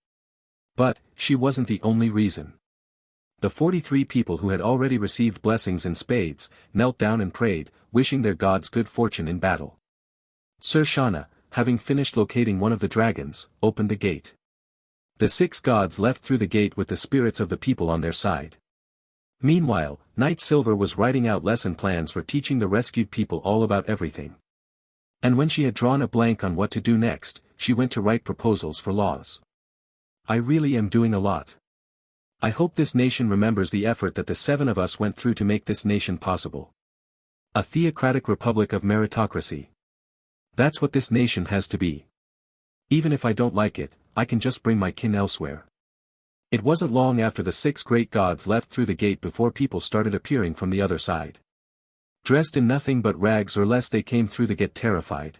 Speaker 1: But, she wasn't the only reason. The 43 people who had already received blessings in spades, knelt down and prayed, wishing their gods good fortune in battle. Sir Shana, having finished locating one of the dragons, opened the gate. The 6 gods left through the gate with the spirits of the people on their side. Meanwhile, Knight Silver was writing out lesson plans for teaching the rescued people all about everything. And when she had drawn a blank on what to do next, she went to write proposals for laws. I really am doing a lot. I hope this nation remembers the effort that the 7 of us went through to make this nation possible. A theocratic republic of meritocracy. That's what this nation has to be. Even if I don't like it, I can just bring my kin elsewhere. It wasn't long after the 6 great gods left through the gate before people started appearing from the other side. Dressed in nothing but rags or less, they came through the gate terrified.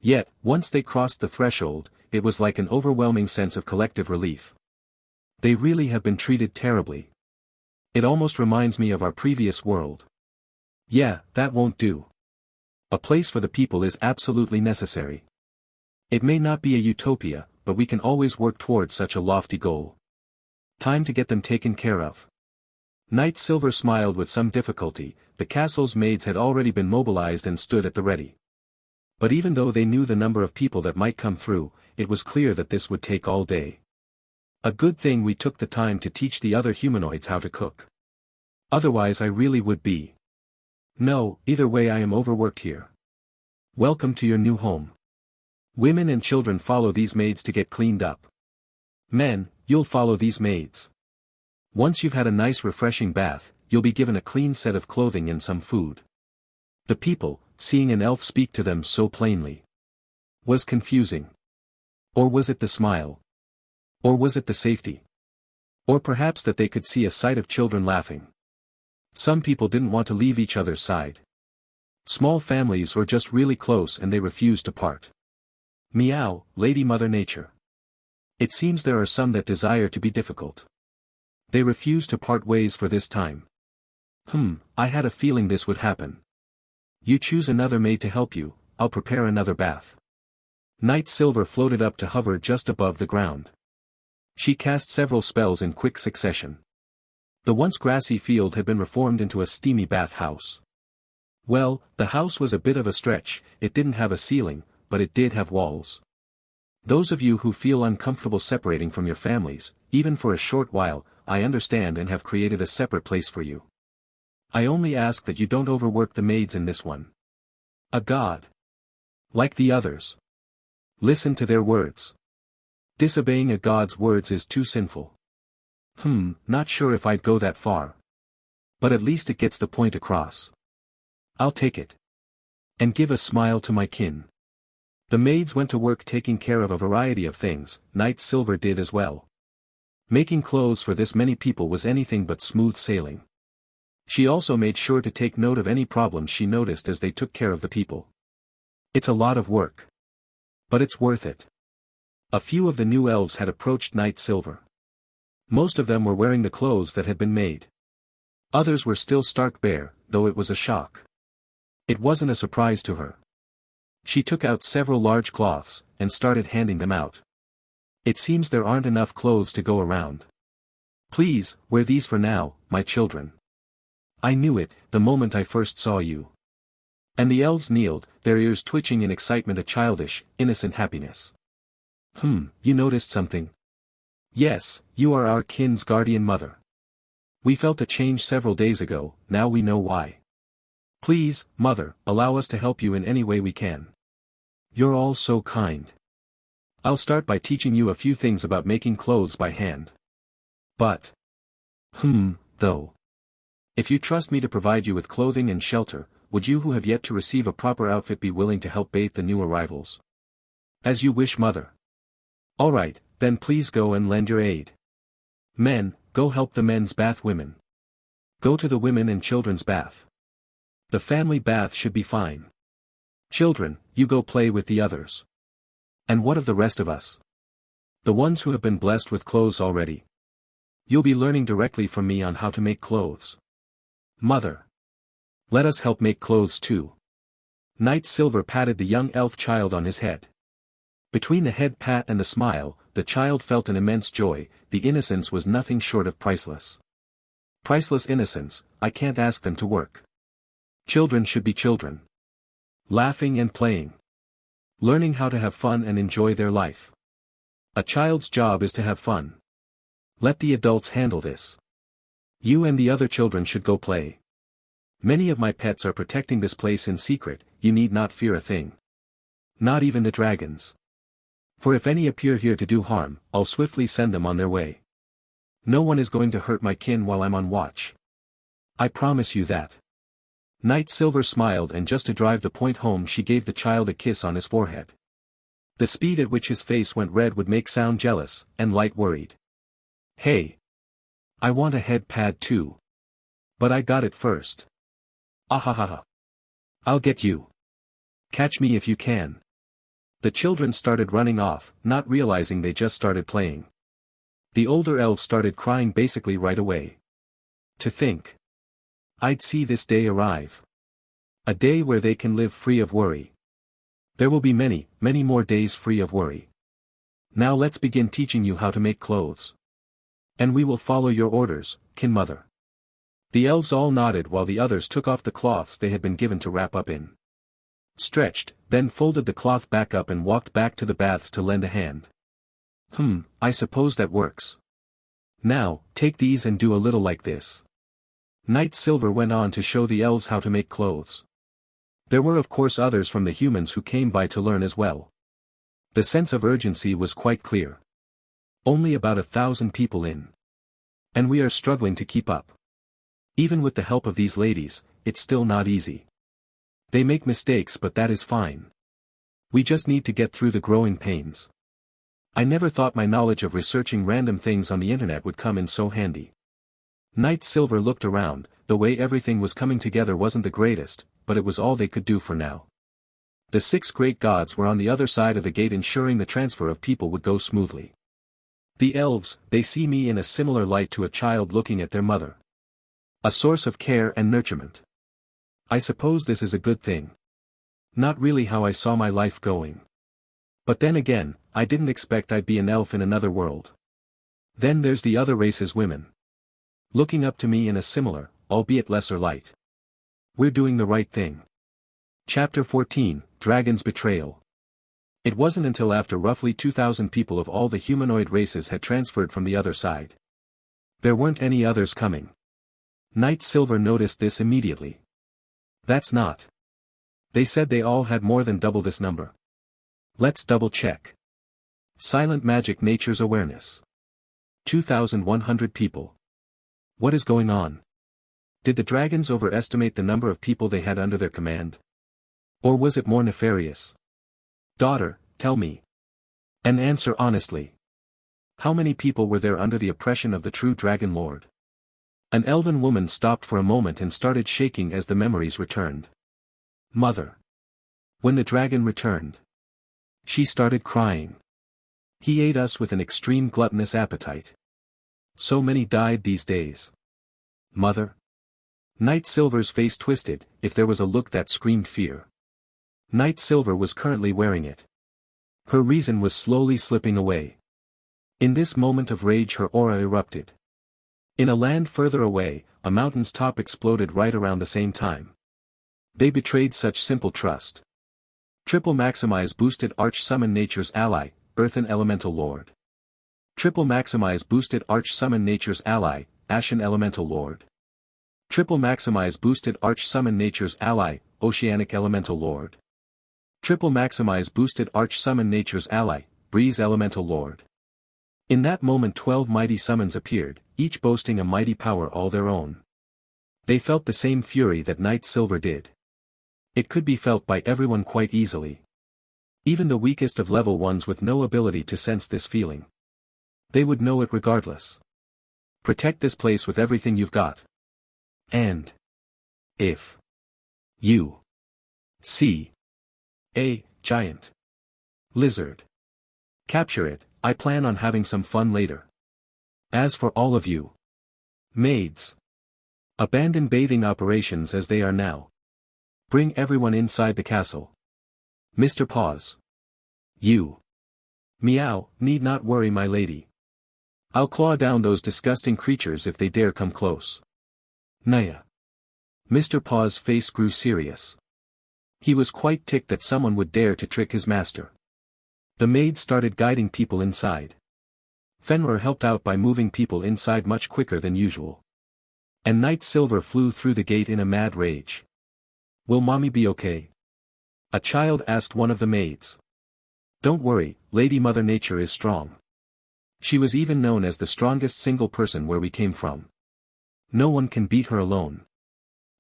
Speaker 1: Yet, once they crossed the threshold, it was like an overwhelming sense of collective relief. They really have been treated terribly. It almost reminds me of our previous world. Yeah, that won't do. A place for the people is absolutely necessary. It may not be a utopia, but we can always work towards such a lofty goal. Time to get them taken care of. Knight Silver smiled with some difficulty. The castle's maids had already been mobilized and stood at the ready. But even though they knew the number of people that might come through, it was clear that this would take all day. A good thing we took the time to teach the other humanoids how to cook. Otherwise I really would be. No, either way I am overworked here. Welcome to your new home. Women and children follow these maids to get cleaned up. Men, you'll follow these maids. Once you've had a nice refreshing bath, you'll be given a clean set of clothing and some food. The people, seeing an elf speak to them so plainly, was confusing. Or was it the smile? Or was it the safety? Or perhaps that they could see a sight of children laughing. Some people didn't want to leave each other's side. Small families were just really close and they refused to part. Meow, Lady Mother Nature. It seems there are some that desire to be difficult. They refuse to part ways for this time. I had a feeling this would happen. You choose another maid to help you, I'll prepare another bath. Knight Silver floated up to hover just above the ground. She cast several spells in quick succession. The once grassy field had been reformed into a steamy bath house. Well, the house was a bit of a stretch. It didn't have a ceiling, but it did have walls. Those of you who feel uncomfortable separating from your families, even for a short while, I understand and have created a separate place for you. I only ask that you don't overwork the maids in this one. A god. Like the others. Listen to their words. Disobeying a god's words is too sinful. Not sure if I'd go that far. But at least it gets the point across. I'll take it. And give a smile to my kin. The maids went to work taking care of a variety of things. Knight Silver did as well. Making clothes for this many people was anything but smooth sailing. She also made sure to take note of any problems she noticed as they took care of the people. It's a lot of work. But it's worth it. A few of the new elves had approached Knight Silver. Most of them were wearing the clothes that had been made. Others were still stark bare, though it was a shock. It wasn't a surprise to her. She took out several large cloths, and started handing them out. It seems there aren't enough clothes to go around. Please, wear these for now, my children. I knew it, the moment I first saw you. And the elves kneeled, their ears twitching in excitement, a childish, innocent happiness. You noticed something? Yes, you are our kin's guardian mother. We felt a change several days ago, now we know why. Please, mother, allow us to help you in any way we can. You're all so kind. I'll start by teaching you a few things about making clothes by hand. But. Though. If you trust me to provide you with clothing and shelter, would you who have yet to receive a proper outfit be willing to help bathe the new arrivals? As you wish, mother. Alright, then please go and lend your aid. Men, go help the men's bath. Women. Go to the women and children's bath. The family bath should be fine. Children, you go play with the others. And what of the rest of us? The ones who have been blessed with clothes already, You'll be learning directly from me on how to make clothes. Mother. Let us help make clothes too. Knight Silver patted the young elf child on his head. Between the head pat and the smile, the child felt an immense joy. The innocence was nothing short of priceless. Priceless innocence, I can't ask them to work. Children should be children. Laughing and playing. Learning how to have fun and enjoy their life. A child's job is to have fun. Let the adults handle this. You and the other children should go play. Many of my pets are protecting this place in secret, you need not fear a thing. Not even the dragons. For if any appear here to do harm, I'll swiftly send them on their way. No one is going to hurt my kin while I'm on watch. I promise you that. Knight Silver smiled, and just to drive the point home she gave the child a kiss on his forehead. The speed at which his face went red would make Sound jealous, and Light worried. Hey! I want a head pad too. But I got it first. Ahahaha. I'll get you. Catch me if you can. The children started running off, not realizing they just started playing. The older elves started crying basically right away. To think. I'd see this day arrive. A day where they can live free of worry. There will be many, many more days free of worry. Now let's begin teaching you how to make clothes. And we will follow your orders, Kin Mother. The elves all nodded while the others took off the cloths they had been given to wrap up in. Stretched, then folded the cloth back up and walked back to the baths to lend a hand. I suppose that works. Now, take these and do a little like this. Knight Silver went on to show the elves how to make clothes. There were of course others from the humans who came by to learn as well. The sense of urgency was quite clear. Only about 1,000 people in. And we are struggling to keep up. Even with the help of these ladies, it's still not easy. They make mistakes, but that is fine. We just need to get through the growing pains. I never thought my knowledge of researching random things on the internet would come in so handy. Knight Silver looked around. The way everything was coming together wasn't the greatest, but it was all they could do for now. The 6 great gods were on the other side of the gate, ensuring the transfer of people would go smoothly. The elves, they see me in a similar light to a child looking at their mother. A source of care and nurturement. I suppose this is a good thing. Not really how I saw my life going. But then again, I didn't expect I'd be an elf in another world. Then there's the other race's women. Looking up to me in a similar, albeit lesser light. We're doing the right thing. Chapter 14, Dragon's Betrayal. It wasn't until after roughly 2,000 people of all the humanoid races had transferred from the other side. There weren't any others coming. Knight Silver noticed this immediately. That's not. They said they all had more than double this number. Let's double check. Silent Magic Nature's Awareness. 2,100 people. What is going on? Did the dragons overestimate the number of people they had under their command? Or was it more nefarious? Daughter, tell me. And answer honestly. How many people were there under the oppression of the true Dragon Lord? An elven woman stopped for a moment and started shaking as the memories returned. Mother. When the dragon returned. She started crying. He ate us with an extreme gluttonous appetite. So many died these days. Mother. Knight Silver's face twisted, if there was a look that screamed fear. Knight Silver was currently wearing it. Her reason was slowly slipping away. In this moment of rage her aura erupted. In a land further away, a mountain's top exploded right around the same time. They betrayed such simple trust. Triple Maximize boosted Arch Summon Nature's Ally, Earthen Elemental Lord. Triple Maximize boosted Arch Summon Nature's Ally, Ashen Elemental Lord. Triple Maximize boosted Arch Summon Nature's Ally, Oceanic Elemental Lord. Triple Maximize boosted Arch Summon Nature's Ally, Breeze Elemental Lord. In that moment 12 mighty summons appeared, each boasting a mighty power all their own. They felt the same fury that Knight Silver did. It could be felt by everyone quite easily. Even the weakest of level 1s with no ability to sense this feeling. They would know it regardless. Protect this place with everything you've got. And if you see a giant lizard, capture it. I plan on having some fun later. As for all of you maids, abandon bathing operations as they are now. Bring everyone inside the castle. Mr. Paws. You. Meow, need not worry my lady. I'll claw down those disgusting creatures if they dare come close. Naya. Mr. Paws' face grew serious. He was quite ticked that someone would dare to trick his master. The maid started guiding people inside. Fenrir helped out by moving people inside much quicker than usual. And Knight Silver flew through the gate in a mad rage. Will mommy be okay? A child asked one of the maids. Don't worry, Lady Mother Nature is strong. She was even known as the strongest single person where we came from. No one can beat her alone.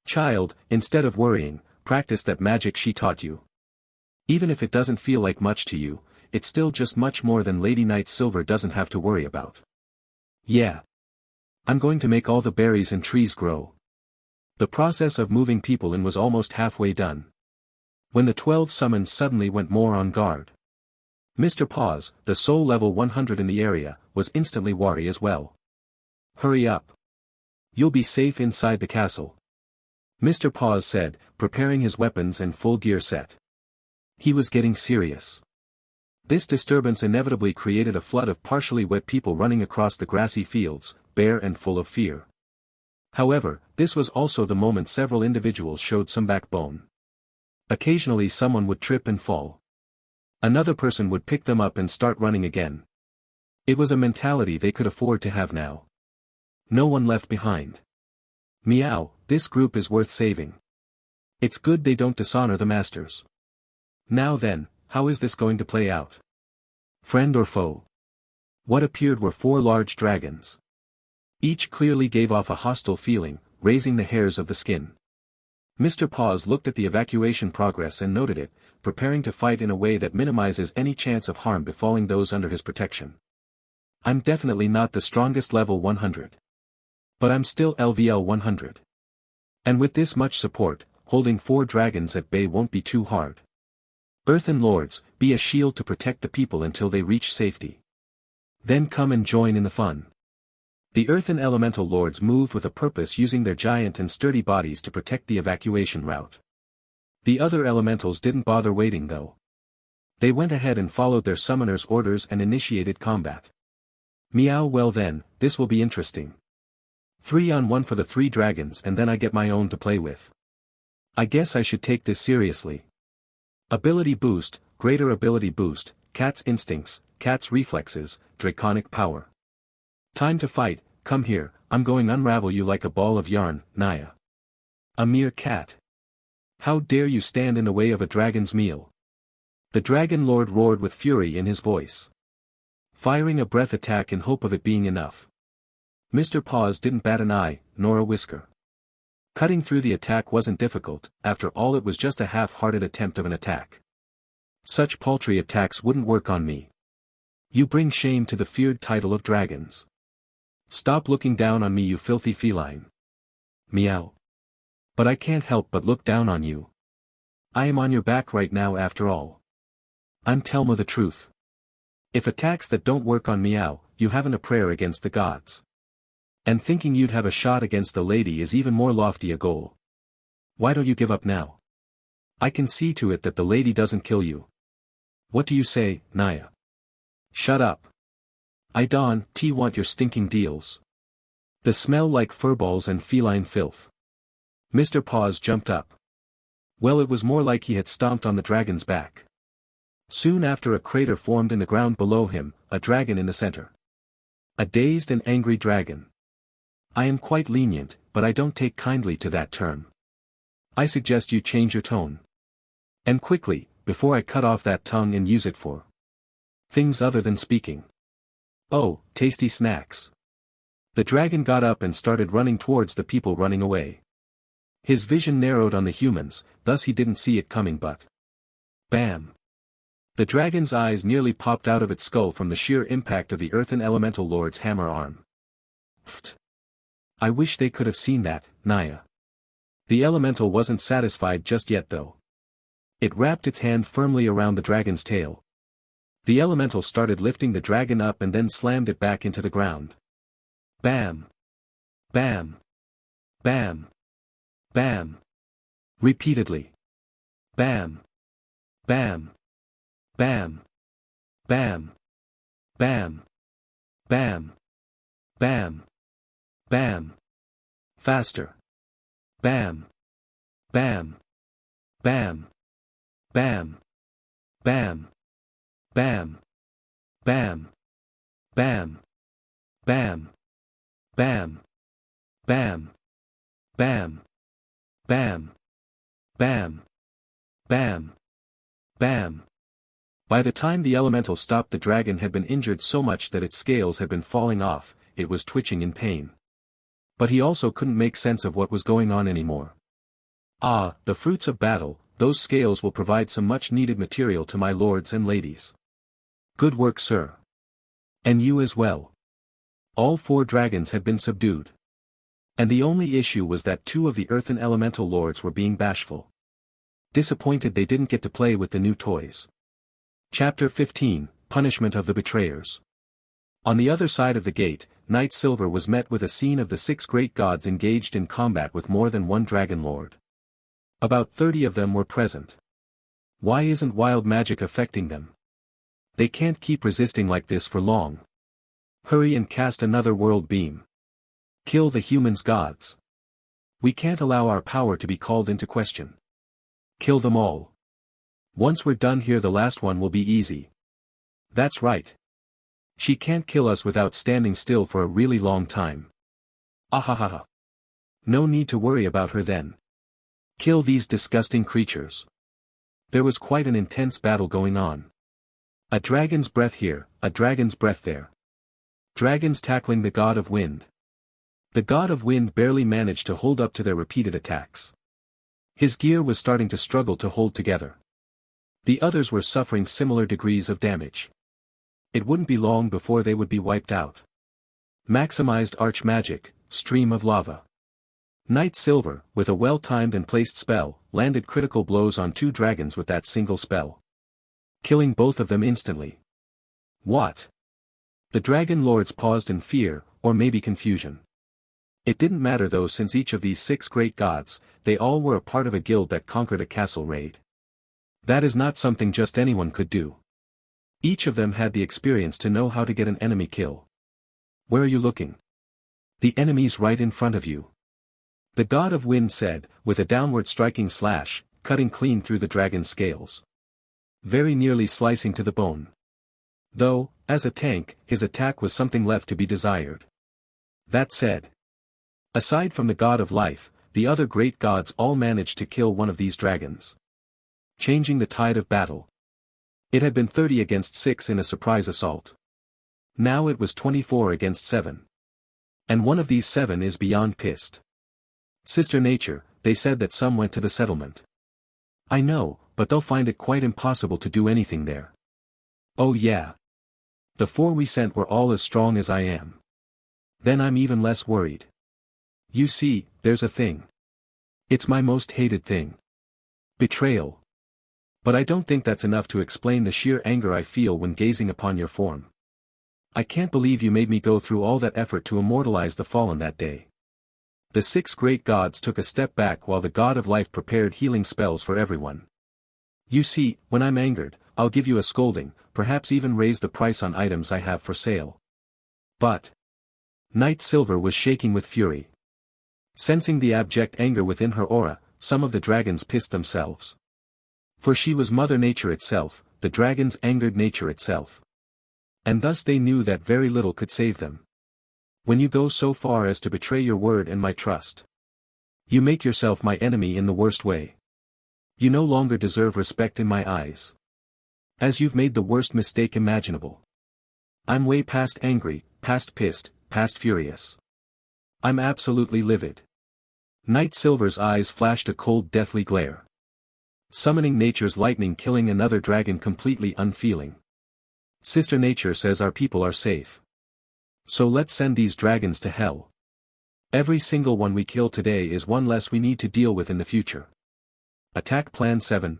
Speaker 1: Child, instead of worrying, practice that magic she taught you. Even if it doesn't feel like much to you, it's still just much more than Lady Knight Silver doesn't have to worry about. Yeah. I'm going to make all the berries and trees grow. The process of moving people in was almost halfway done. When the 12 summons suddenly went more on guard. Mr. Paws, the soul level 100 in the area, was instantly wary as well. Hurry up. You'll be safe inside the castle. Mr. Paws said, preparing his weapons and full gear set. He was getting serious. This disturbance inevitably created a flood of partially wet people running across the grassy fields, bare and full of fear. However, this was also the moment several individuals showed some backbone. Occasionally someone would trip and fall. Another person would pick them up and start running again. It was a mentality they could afford to have now. No one left behind. Meow, this group is worth saving. It's good they don't dishonor the masters. Now then, how is this going to play out? Friend or foe? What appeared were 4 large dragons. Each clearly gave off a hostile feeling, raising the hairs of the skin. Mr. Paws looked at the evacuation progress and noted it, preparing to fight in a way that minimizes any chance of harm befalling those under his protection. I'm definitely not the strongest level 100. But I'm still LVL 100. And with this much support, holding 4 dragons at bay won't be too hard. Earthen Lords, be a shield to protect the people until they reach safety. Then come and join in the fun. The Earthen Elemental Lords moved with a purpose, using their giant and sturdy bodies to protect the evacuation route. The other elementals didn't bother waiting though. They went ahead and followed their summoner's orders and initiated combat. Meow, well then, this will be interesting. 3-on-1 for the 3 dragons and then I get my own to play with. I guess I should take this seriously. Ability boost, greater ability boost, cat's instincts, cat's reflexes, draconic power. Time to fight, come here, I'm going to unravel you like a ball of yarn, Naya. A mere cat. How dare you stand in the way of a dragon's meal? The Dragon Lord roared with fury in his voice. Firing a breath attack in hope of it being enough. Mr. Paws didn't bat an eye, nor a whisker. Cutting through the attack wasn't difficult, after all it was just a half-hearted attempt of an attack. Such paltry attacks wouldn't work on me. You bring shame to the feared title of dragons. Stop looking down on me, you filthy feline. Meow. But I can't help but look down on you. I am on your back right now after all. I'm telling you the truth. If attacks that don't work on Meow, you haven't a prayer against the gods. And thinking you'd have a shot against the lady is even more lofty a goal. Why don't you give up now? I can see to it that the lady doesn't kill you. What do you say, Naya? Shut up. I don't want your stinking deals. The smell like furballs and feline filth. Mr. Paws jumped up. Well, it was more like he had stomped on the dragon's back. Soon after, a crater formed in the ground below him, a dragon in the center. A dazed and angry dragon. I am quite lenient, but I don't take kindly to that term. I suggest you change your tone. And quickly, before I cut off that tongue and use it for things other than speaking. Oh, tasty snacks. The dragon got up and started running towards the people running away. His vision narrowed on the humans, thus he didn't see it coming, but bam! The dragon's eyes nearly popped out of its skull from the sheer impact of the Earthen Elemental Lord's hammer arm. Pfft. I wish they could have seen that, Naya. The elemental wasn't satisfied just yet though. It wrapped its hand firmly around the dragon's tail. The elemental started lifting the dragon up and then slammed it back into the ground. Bam. Bam. Bam. Bam. Repeatedly. Bam. Bam. Bam. Bam. Bam. Bam. Bam. Bam. Faster. Bam. Bam. Bam. Bam. Bam. Bam. Bam. Bam. Bam. Bam. Bam. Bam. Bam. Bam. Bam. Bam. By the time the elemental stopped, the dragon had been injured so much that its scales had been falling off, it was twitching in pain. But he also couldn't make sense of what was going on anymore. Ah, the fruits of battle, those scales will provide some much-needed material to my lords and ladies. Good work, sir. And you as well. All 4 dragons had been subdued. And the only issue was that 2 of the earthen elemental lords were being bashful. Disappointed they didn't get to play with the new toys. Chapter 15, Punishment of the Betrayers. On the other side of the gate, Knight Silver was met with a scene of the 6 great gods engaged in combat with more than one dragon lord. About 30 of them were present. Why isn't wild magic affecting them? They can't keep resisting like this for long. Hurry and cast another world beam. Kill the humans' gods. We can't allow our power to be called into question. Kill them all. Once we're done here, the last one will be easy. That's right. She can't kill us without standing still for a really long time. Ahahaha. No need to worry about her then. Kill these disgusting creatures. There was quite an intense battle going on. A dragon's breath here, a dragon's breath there. Dragons tackling the god of wind. The god of wind barely managed to hold up to their repeated attacks. His gear was starting to struggle to hold together. The others were suffering similar degrees of damage. It wouldn't be long before they would be wiped out. Maximized arch magic, stream of lava. Knight Silver, with a well-timed and placed spell, landed critical blows on 2 dragons with that single spell. Killing both of them instantly. What? The dragon lords paused in fear, or maybe confusion. It didn't matter though, since each of these 6 great gods, they all were a part of a guild that conquered a castle raid. That is not something just anyone could do. Each of them had the experience to know how to get an enemy kill. Where are you looking? The enemy's right in front of you. The god of wind said, with a downward striking slash, cutting clean through the dragon's scales. Very nearly slicing to the bone. Though, as a tank, his attack was something left to be desired. That said, aside from the god of life, the other great gods all managed to kill one of these dragons. Changing the tide of battle. It had been 30 against 6 in a surprise assault. Now it was 24 against 7. And one of these 7 is beyond pissed. Sister Nature, they said that some went to the settlement. I know, but they'll find it quite impossible to do anything there. Oh yeah. The 4 we sent were all as strong as I am. Then I'm even less worried. You see, there's a thing. It's my most hated thing. Betrayal. But I don't think that's enough to explain the sheer anger I feel when gazing upon your form. I can't believe you made me go through all that effort to immortalize the fallen that day. The 6 great gods took a step back while the god of life prepared healing spells for everyone. You see, when I'm angered, I'll give you a scolding, perhaps even raise the price on items I have for sale. But Knight Silver was shaking with fury. Sensing the abject anger within her aura, some of the dragons pissed themselves. For she was Mother Nature itself, the dragons angered nature itself. And thus they knew that very little could save them. When you go so far as to betray your word and my trust, you make yourself my enemy in the worst way. You no longer deserve respect in my eyes. As you've made the worst mistake imaginable. I'm way past angry, past pissed, past furious. I'm absolutely livid. Knight Silver's eyes flashed a cold deathly glare. Summoning nature's lightning, killing another dragon completely unfeeling. Sister Nature says our people are safe. So let's send these dragons to hell. Every single one we kill today is one less we need to deal with in the future. Attack Plan 7.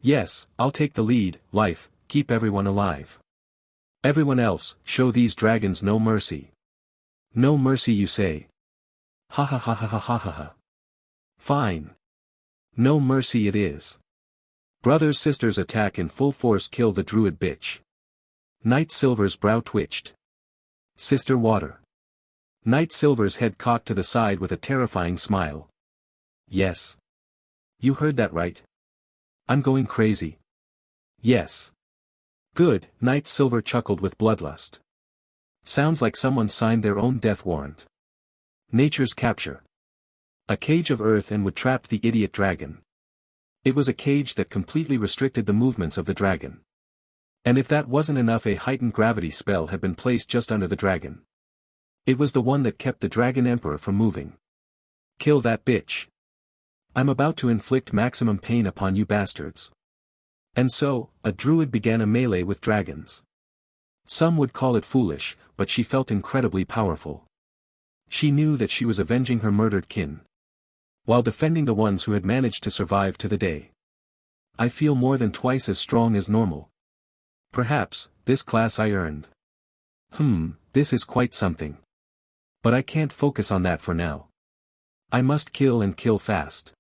Speaker 1: Yes, I'll take the lead. Life, keep everyone alive. Everyone else, show these dragons no mercy. No mercy you say. Ha ha ha ha ha ha ha ha. Fine. No mercy it is. Brothers sisters attack in full force, kill the druid bitch. Knight Silver's brow twitched. Sister water. Knight Silver's head cocked to the side with a terrifying smile. Yes. You heard that right. I'm going crazy. Yes. Good, Knight Silver chuckled with bloodlust. Sounds like someone signed their own death warrant. Nature's capture. A cage of earth and wood trapped the idiot dragon. It was a cage that completely restricted the movements of the dragon. And if that wasn't enough, a heightened gravity spell had been placed just under the dragon. It was the one that kept the Dragon Emperor from moving. Kill that bitch. I'm about to inflict maximum pain upon you bastards. And so, a druid began a melee with dragons. Some would call it foolish, but she felt incredibly powerful. She knew that she was avenging her murdered kin, while defending the ones who had managed to survive to the day. I feel more than twice as strong as normal. Perhaps, this class I earned. This is quite something. But I can't focus on that for now. I must kill and kill fast.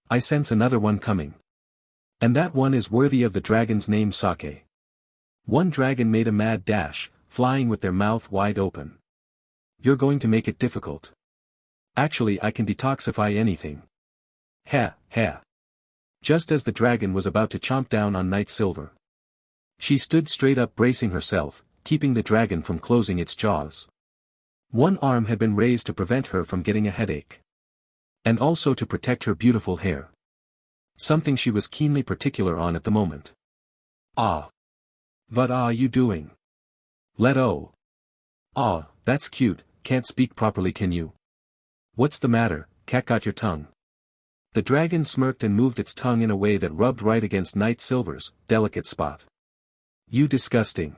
Speaker 1: I sense another one coming. And that one is worthy of the dragon's name Sake. One dragon made a mad dash, flying with their mouth wide open. You're going to make it difficult. Actually, I can detoxify anything. Ha, ha. Just as the dragon was about to chomp down on Knight Silver, she stood straight up, bracing herself, keeping the dragon from closing its jaws. One arm had been raised to prevent her from getting a headache. And also to protect her beautiful hair. Something she was keenly particular on at the moment. Ah. What are you doing? Let-o. Ah, that's cute, can't speak properly, can you? What's the matter, cat, got your tongue? The dragon smirked and moved its tongue in a way that rubbed right against Knight Silver's delicate spot. You disgusting.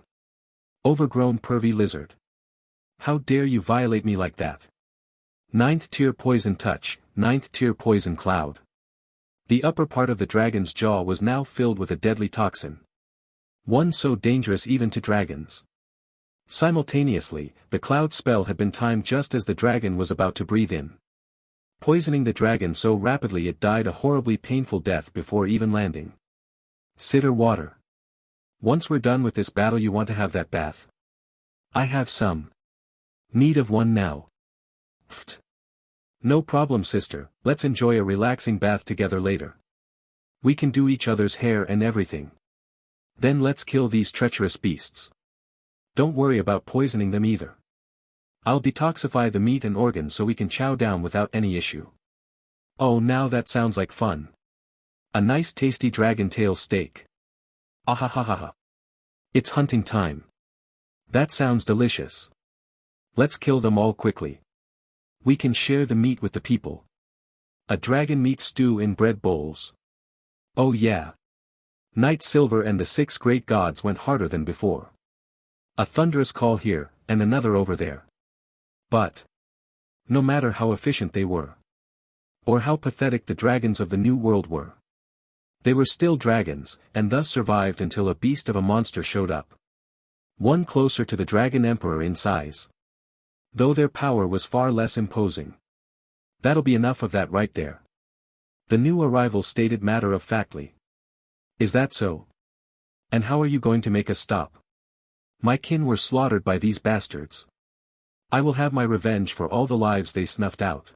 Speaker 1: Overgrown pervy lizard. How dare you violate me like that? 9th tier poison touch, 9th tier poison cloud. The upper part of the dragon's jaw was now filled with a deadly toxin. One so dangerous even to dragons. Simultaneously, the cloud spell had been timed just as the dragon was about to breathe in, poisoning the dragon so rapidly it died a horribly painful death before even landing. Sitter water. Once we're done with this battle, you want to have that bath? I have some need of one now. Pfft. No problem, sister, let's enjoy a relaxing bath together later. We can do each other's hair and everything. Then let's kill these treacherous beasts. Don't worry about poisoning them either. I'll detoxify the meat and organs so we can chow down without any issue. Oh, now that sounds like fun. A nice tasty dragon tail steak. Ahahaha. It's hunting time. That sounds delicious. Let's kill them all quickly. We can share the meat with the people. A dragon meat stew in bread bowls. Oh yeah. Knight Silver and the 6 great gods went harder than before. A thunderous call here, and another over there. But no matter how efficient they were, or how pathetic the dragons of the New World were, they were still dragons, and thus survived until a beast of a monster showed up. One closer to the Dragon Emperor in size, though their power was far less imposing. That'll be enough of that right there. The new arrival stated matter-of-factly. Is that so? And how are you going to make us stop? My kin were slaughtered by these bastards. I will have my revenge for all the lives they snuffed out.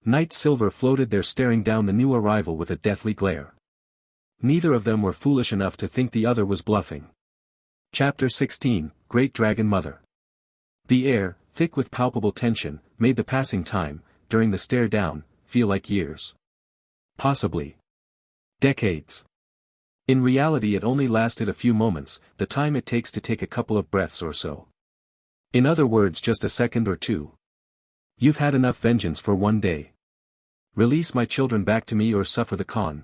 Speaker 1: Knight Silver floated there, staring down the new arrival with a deathly glare. Neither of them were foolish enough to think the other was bluffing. Chapter 16, Great Dragon Mother. The air, thick with palpable tension, made the passing time, during the stare down, feel like years. Possibly decades. In reality it only lasted a few moments, the time it takes to take a couple of breaths or so. In other words, just a second or two. You've had enough vengeance for one day. Release my children back to me or suffer the con.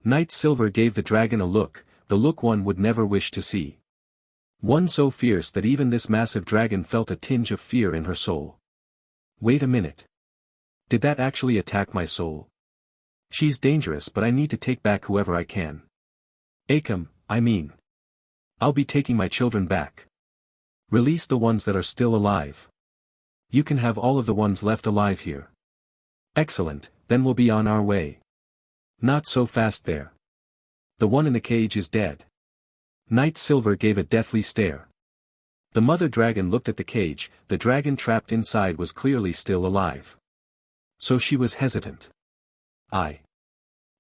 Speaker 1: Knight Silver gave the dragon a look, the look one would never wish to see. One so fierce that even this massive dragon felt a tinge of fear in her soul. Wait a minute. Did that actually attack my soul? She's dangerous, but I need to take back whoever I can. Akam, I mean. I'll be taking my children back. Release the ones that are still alive. You can have all of the ones left alive here. Excellent, then we'll be on our way. Not so fast there. The one in the cage is dead. Knight Silver gave a deathly stare. The mother dragon looked at the cage, the dragon trapped inside was clearly still alive. So she was hesitant. I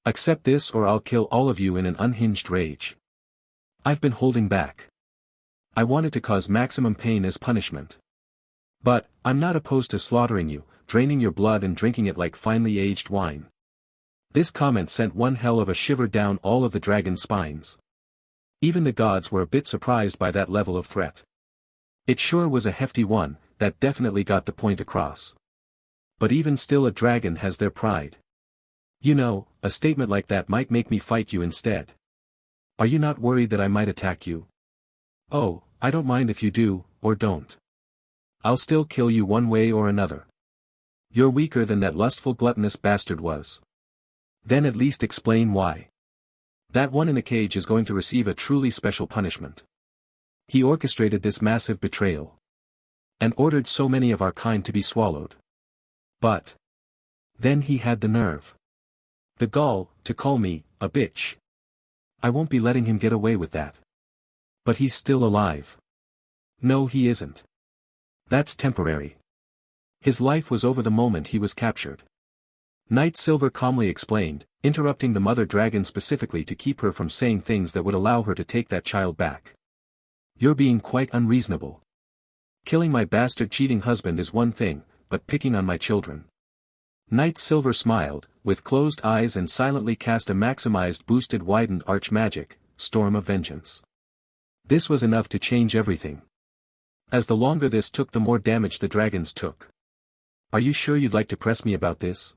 Speaker 1: accept this or I'll kill all of you in an unhinged rage. I've been holding back. I wanted to cause maximum pain as punishment. But, I'm not opposed to slaughtering you, draining your blood and drinking it like finely aged wine. This comment sent one hell of a shiver down all of the dragon's spines. Even the gods were a bit surprised by that level of threat. It sure was a hefty one, that definitely got the point across. But even still a dragon has their pride. You know, a statement like that might make me fight you instead. Are you not worried that I might attack you? Oh, I don't mind if you do, or don't. I'll still kill you one way or another. You're weaker than that lustful gluttonous bastard was. Then at least explain why. That one in the cage is going to receive a truly special punishment. He orchestrated this massive betrayal. And ordered so many of our kind to be swallowed. But then he had the nerve. The gall, to call me a bitch. I won't be letting him get away with that. But he's still alive. No, he isn't. That's temporary. His life was over the moment he was captured. Knight Silver calmly explained, interrupting the mother dragon specifically to keep her from saying things that would allow her to take that child back. You're being quite unreasonable. Killing my bastard cheating husband is one thing, but picking on my children. Knight Silver smiled, with closed eyes and silently cast a maximized boosted widened arch magic, Storm of Vengeance. This was enough to change everything. As the longer this took the more damage the dragons took. Are you sure you'd like to press me about this?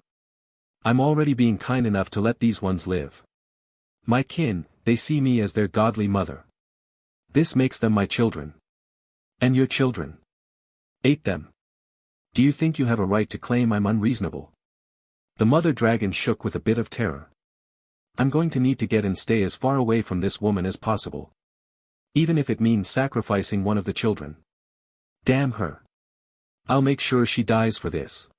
Speaker 1: I'm already being kind enough to let these ones live. My kin, they see me as their godly mother. This makes them my children. And your children. Ate them. Do you think you have a right to claim I'm unreasonable? The mother dragon shook with a bit of terror. I'm going to need to get and stay as far away from this woman as possible. Even if it means sacrificing one of the children. Damn her. I'll make sure she dies for this.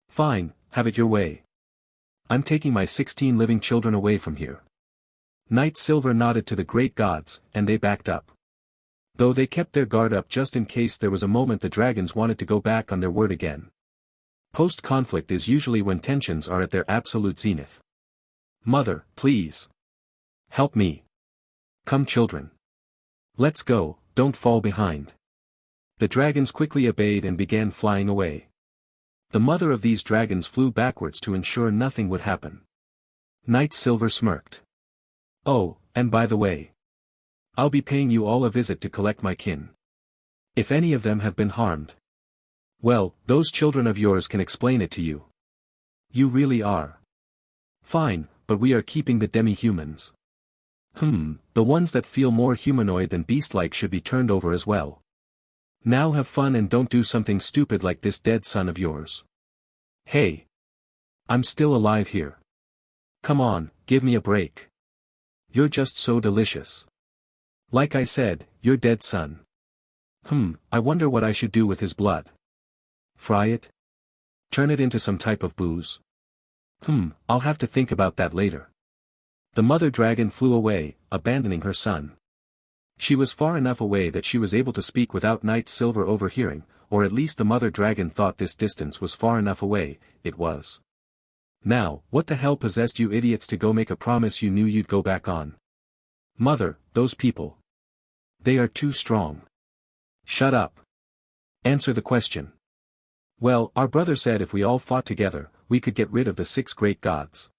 Speaker 1: Fine, have it your way. I'm taking my 16 living children away from here. Knight Silver nodded to the great gods, and they backed up. Though they kept their guard up just in case there was a moment the dragons wanted to go back on their word again. Post-conflict is usually when tensions are at their absolute zenith. Mother, please. Help me. Come children. Let's go, don't fall behind. The dragons quickly obeyed and began flying away. The mother of these dragons flew backwards to ensure nothing would happen. Knight Silver smirked. Oh, and by the way. I'll be paying you all a visit to collect my kin. If any of them have been harmed. Well, those children of yours can explain it to you. You really are. Fine, but we are keeping the demi-humans. The ones that feel more humanoid than beast-like should be turned over as well. Now have fun and don't do something stupid like this dead son of yours. Hey. I'm still alive here. Come on, give me a break. You're just so delicious. Like I said, your dead son. I wonder what I should do with his blood. Fry it? Turn it into some type of booze? I'll have to think about that later. The mother dragon flew away, abandoning her son. She was far enough away that she was able to speak without Knight Silver overhearing, or at least the mother dragon thought this distance was far enough away, it was. Now, what the hell possessed you idiots to go make a promise you knew you'd go back on? Mother, those people. They are too strong. Shut up. Answer the question. Well, our brother said if we all fought together, we could get rid of the 6 great gods.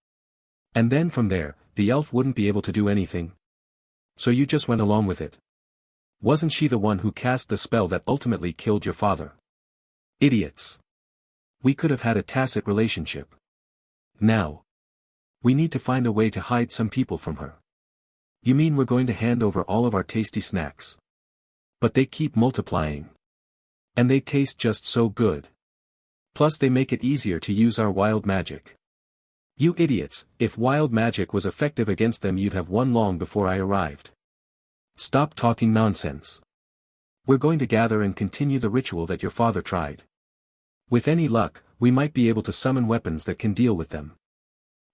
Speaker 1: And then from there, the elf wouldn't be able to do anything. So you just went along with it. Wasn't she the one who cast the spell that ultimately killed your father? Idiots. We could have had a tacit relationship. Now. We need to find a way to hide some people from her. You mean we're going to hand over all of our tasty snacks? But they keep multiplying. And they taste just so good. Plus they make it easier to use our wild magic. You idiots, if wild magic was effective against them you'd have won long before I arrived. Stop talking nonsense. We're going to gather and continue the ritual that your father tried. With any luck, we might be able to summon weapons that can deal with them.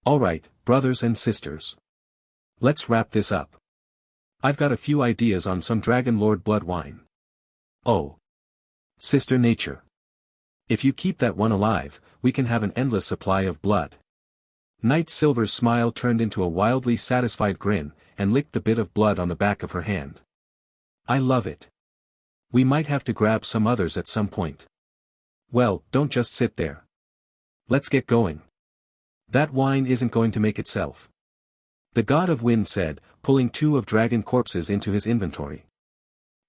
Speaker 1: Alright, brothers and sisters. Let's wrap this up. I've got a few ideas on some Dragon Lord blood wine. Oh. Sister Nature. If you keep that one alive, we can have an endless supply of blood. Knight Silver's smile turned into a wildly satisfied grin, and licked the bit of blood on the back of her hand. I love it. We might have to grab some others at some point. Well, don't just sit there. Let's get going. That wine isn't going to make itself. The God of Wind said, pulling 2 of dragon corpses into his inventory.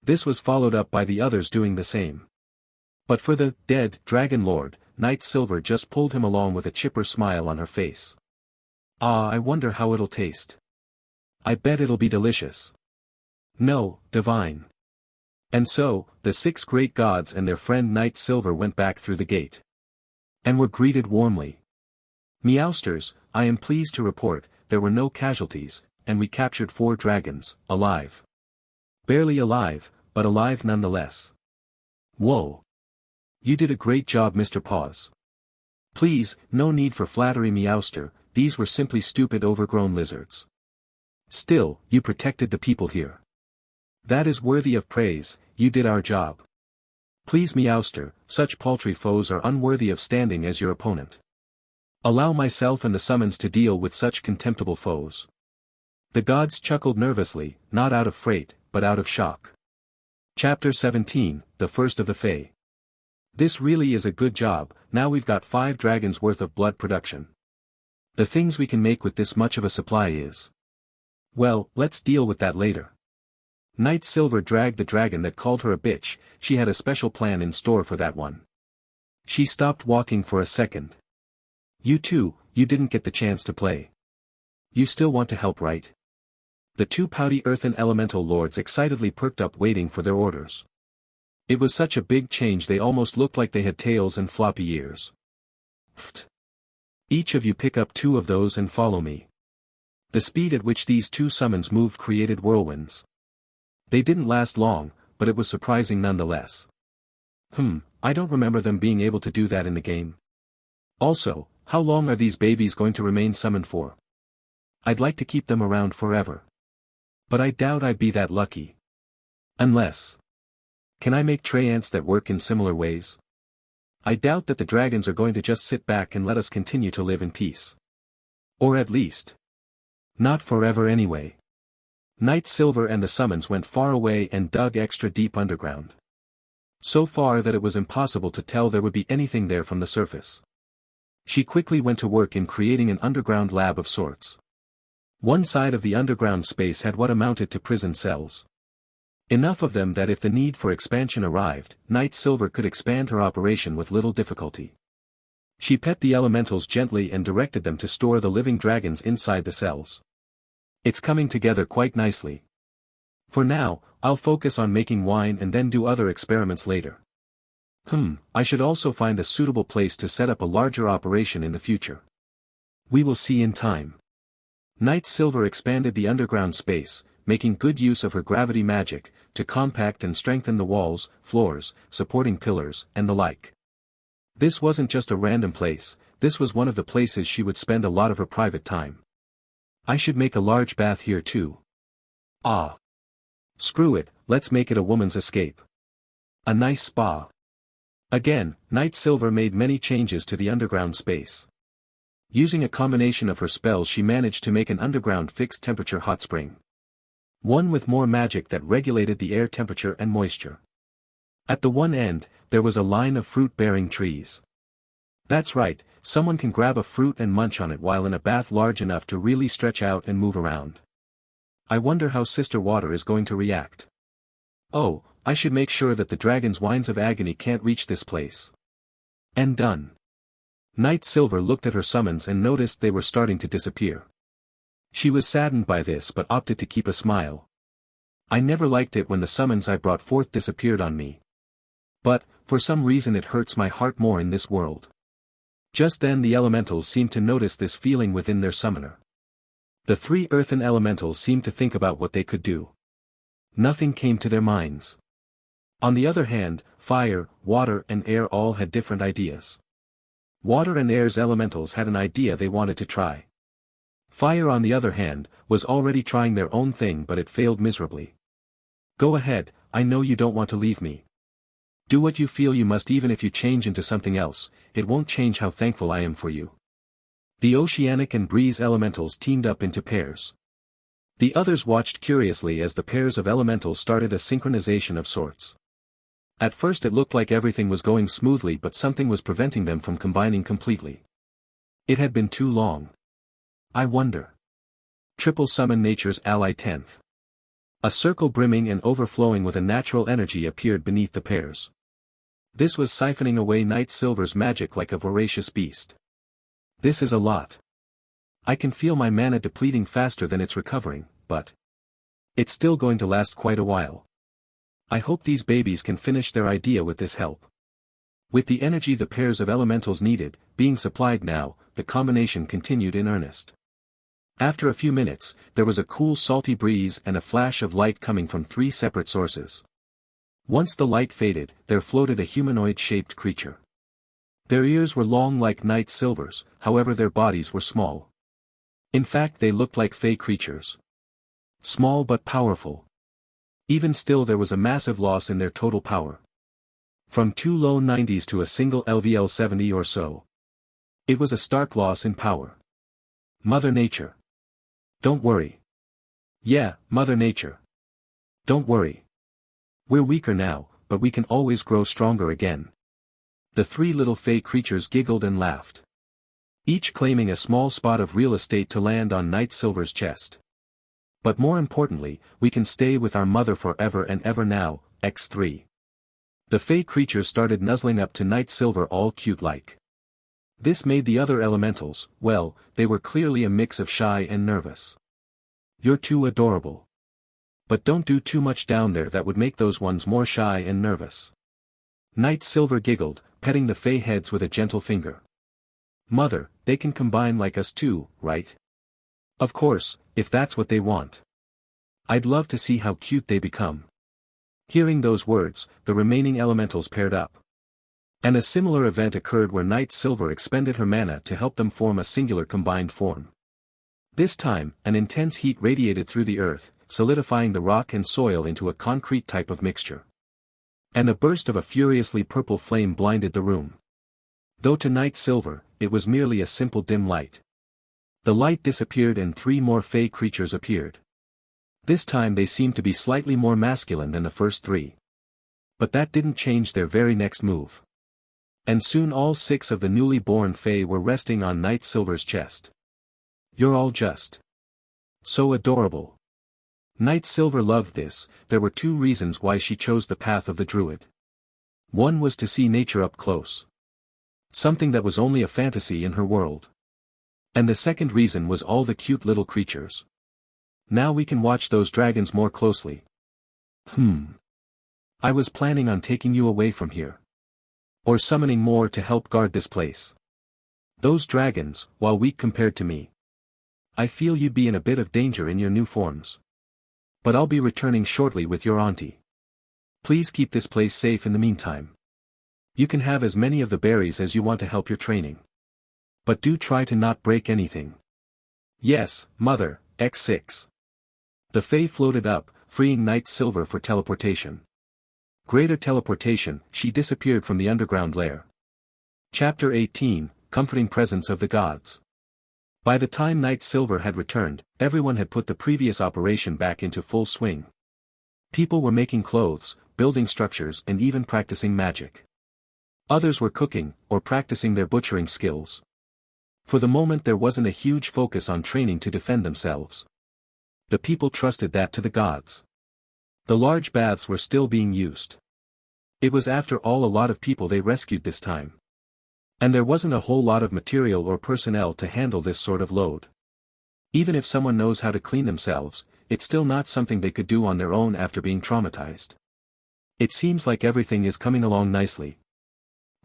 Speaker 1: This was followed up by the others doing the same. But for the dead Dragon Lord, Knight Silver just pulled him along with a chipper smile on her face. Ah, I wonder how it'll taste. I bet it'll be delicious. No, divine. And so, the 6 great gods and their friend Knight Silver went back through the gate. And were greeted warmly. Meowsters, I am pleased to report, there were no casualties, and we captured 4 dragons, alive. Barely alive, but alive nonetheless. Whoa. You did a great job, Mr. Paws. Please, no need for flattery, Meowster, these were simply stupid overgrown lizards. Still, you protected the people here. That is worthy of praise, you did our job. Please, Meowster, such paltry foes are unworthy of standing as your opponent. Allow myself and the summons to deal with such contemptible foes. The gods chuckled nervously, not out of fright, but out of shock. Chapter 17, The First of the Fae. This really is a good job, now we've got 5 dragons worth of blood production. The things we can make with this much of a supply is... Well, let's deal with that later. Knight Silver dragged the dragon that called her a bitch, she had a special plan in store for that one. She stopped walking for a second. You too, you didn't get the chance to play. You still want to help, right? The 2 pouty earthen elemental lords excitedly perked up waiting for their orders. It was such a big change they almost looked like they had tails and floppy ears. Pfft. Each of you pick up 2 of those and follow me. The speed at which these 2 summons moved created whirlwinds. They didn't last long, but it was surprising nonetheless. I don't remember them being able to do that in the game. Also, how long are these babies going to remain summoned for? I'd like to keep them around forever. But I doubt I'd be that lucky. Unless... Can I make Treyants that work in similar ways? I doubt that the dragons are going to just sit back and let us continue to live in peace. Or at least... not forever anyway. Knight Silver and the summons went far away and dug extra deep underground. So far that it was impossible to tell there would be anything there from the surface. She quickly went to work in creating an underground lab of sorts. One side of the underground space had what amounted to prison cells. Enough of them that if the need for expansion arrived, Knight Silver could expand her operation with little difficulty. She pet the elementals gently and directed them to store the living dragons inside the cells. It's coming together quite nicely. For now, I'll focus on making wine and then do other experiments later. I should also find a suitable place to set up a larger operation in the future. We will see in time. Knight Silver expanded the underground space, making good use of her gravity magic, to compact and strengthen the walls, floors, supporting pillars, and the like. This wasn't just a random place, this was one of the places she would spend a lot of her private time. I should make a large bath here too. Ah. Screw it, let's make it a woman's escape. A nice spa. Again, Knight Silver made many changes to the underground space. Using a combination of her spells she managed to make an underground fixed temperature hot spring. One with more magic that regulated the air temperature and moisture. At the one end, there was a line of fruit-bearing trees. That's right, someone can grab a fruit and munch on it while in a bath large enough to really stretch out and move around. I wonder how Sister Water is going to react. Oh, I should make sure that the dragon's whines of agony can't reach this place. And done. Knight Silver looked at her summons and noticed they were starting to disappear. She was saddened by this but opted to keep a smile. I never liked it when the summons I brought forth disappeared on me. But, for some reason it hurts my heart more in this world. Just then the elementals seemed to notice this feeling within their summoner. The 3 earthen elementals seemed to think about what they could do. Nothing came to their minds. On the other hand, fire, water and air all had different ideas. Water and air's elementals had an idea they wanted to try. Fire on the other hand, was already trying their own thing but it failed miserably. Go ahead, I know you don't want to leave me. Do what you feel you must even if you change into something else, it won't change how thankful I am for you. The oceanic and breeze elementals teamed up into pairs. The others watched curiously as the pairs of elementals started a synchronization of sorts. At first it looked like everything was going smoothly but something was preventing them from combining completely. It had been too long. I wonder. Triple summon nature's ally 10th. A circle brimming and overflowing with a natural energy appeared beneath the pairs. This was siphoning away Night Silver's magic like a voracious beast. This is a lot. I can feel my mana depleting faster than it's recovering, but it's still going to last quite a while. I hope these babies can finish their idea with this help. With the energy the pairs of elementals needed, being supplied now, the combination continued in earnest. After a few minutes, there was a cool salty breeze and a flash of light coming from 3 separate sources. Once the light faded, there floated a humanoid-shaped creature. Their ears were long like Night Silver's, however their bodies were small. In fact they looked like fey creatures. Small but powerful. Even still there was a massive loss in their total power. From 2 low 90s to a single LVL 70 or so. It was a stark loss in power. Mother Nature. Don't worry. Yeah, Mother Nature. Don't worry. We're weaker now, but we can always grow stronger again. The 3 little fey creatures giggled and laughed. Each claiming a small spot of real estate to land on Night Silver's chest. But more importantly, we can stay with our mother forever and ever now, X3. The fey creatures started nuzzling up to Night Silver all cute-like. This made the other elementals, well, they were clearly a mix of shy and nervous. You're too adorable. But don't do too much down there that would make those ones more shy and nervous. Night Silver giggled, petting the fey heads with a gentle finger. Mother, they can combine like us too, right? Of course, if that's what they want. I'd love to see how cute they become. Hearing those words, the remaining elementals paired up. And a similar event occurred where Night Silver expended her mana to help them form a singular combined form. This time, an intense heat radiated through the earth, solidifying the rock and soil into a concrete type of mixture. And a burst of a furiously purple flame blinded the room. Though to Night Silver, it was merely a simple dim light. The light disappeared and 3 more fey creatures appeared. This time they seemed to be slightly more masculine than the first 3. But that didn't change their very next move. And soon all 6 of the newly born fey were resting on Night Silver's chest. You're all just so adorable. Night Silver loved this. There were 2 reasons why she chose the path of the druid. One was to see nature up close. Something that was only a fantasy in her world. And the second reason was all the cute little creatures. Now we can watch those dragons more closely. I was planning on taking you away from here. Or summoning more to help guard this place. Those dragons, while weak compared to me. I feel you'd be in a bit of danger in your new forms. But I'll be returning shortly with your auntie. Please keep this place safe in the meantime. You can have as many of the berries as you want to help your training. But do try to not break anything. Yes, Mother, X6. The Fae floated up, freeing Night Silver for teleportation. Greater teleportation, she disappeared from the underground lair. Chapter 18, Comforting Presence of the Gods. By the time Night Silver had returned, everyone had put the previous operation back into full swing. People were making clothes, building structures and even practicing magic. Others were cooking, or practicing their butchering skills. For the moment there wasn't a huge focus on training to defend themselves. The people trusted that to the gods. The large baths were still being used. It was after all a lot of people they rescued this time. And there wasn't a whole lot of material or personnel to handle this sort of load. Even if someone knows how to clean themselves, it's still not something they could do on their own after being traumatized. It seems like everything is coming along nicely.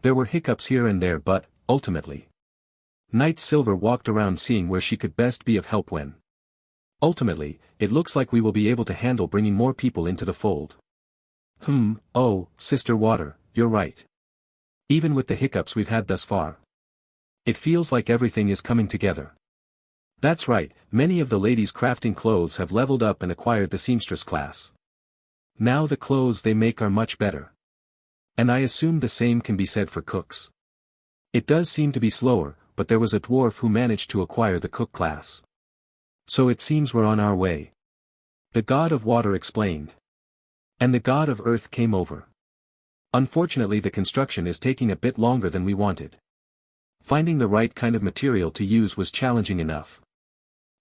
Speaker 1: There were hiccups here and there but, ultimately. Night Silver walked around seeing where she could best be of help when. Ultimately, it looks like we will be able to handle bringing more people into the fold. Oh, Sister Water, you're right. Even with the hiccups we've had thus far. It feels like everything is coming together. That's right, many of the ladies crafting clothes have leveled up and acquired the seamstress class. Now the clothes they make are much better. And I assume the same can be said for cooks. It does seem to be slower, but there was a dwarf who managed to acquire the cook class. So it seems we're on our way. The god of water explained. And the god of earth came over. Unfortunately, the construction is taking a bit longer than we wanted. Finding the right kind of material to use was challenging enough.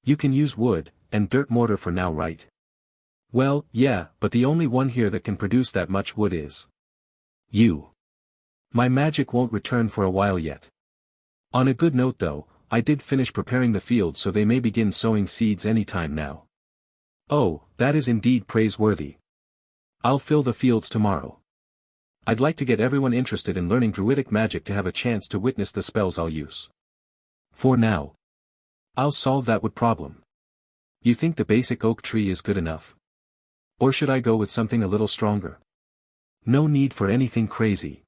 Speaker 1: You can use wood and dirt mortar for now, right? Well, yeah, but the only one here that can produce that much wood is you. My magic won't return for a while yet. On a good note though, I did finish preparing the field so they may begin sowing seeds anytime now. Oh, that is indeed praiseworthy. I'll fill the fields tomorrow. I'd like to get everyone interested in learning druidic magic to have a chance to witness the spells I'll use. For now, I'll solve that wood problem. You think the basic oak tree is good enough? Or should I go with something a little stronger? No need for anything crazy.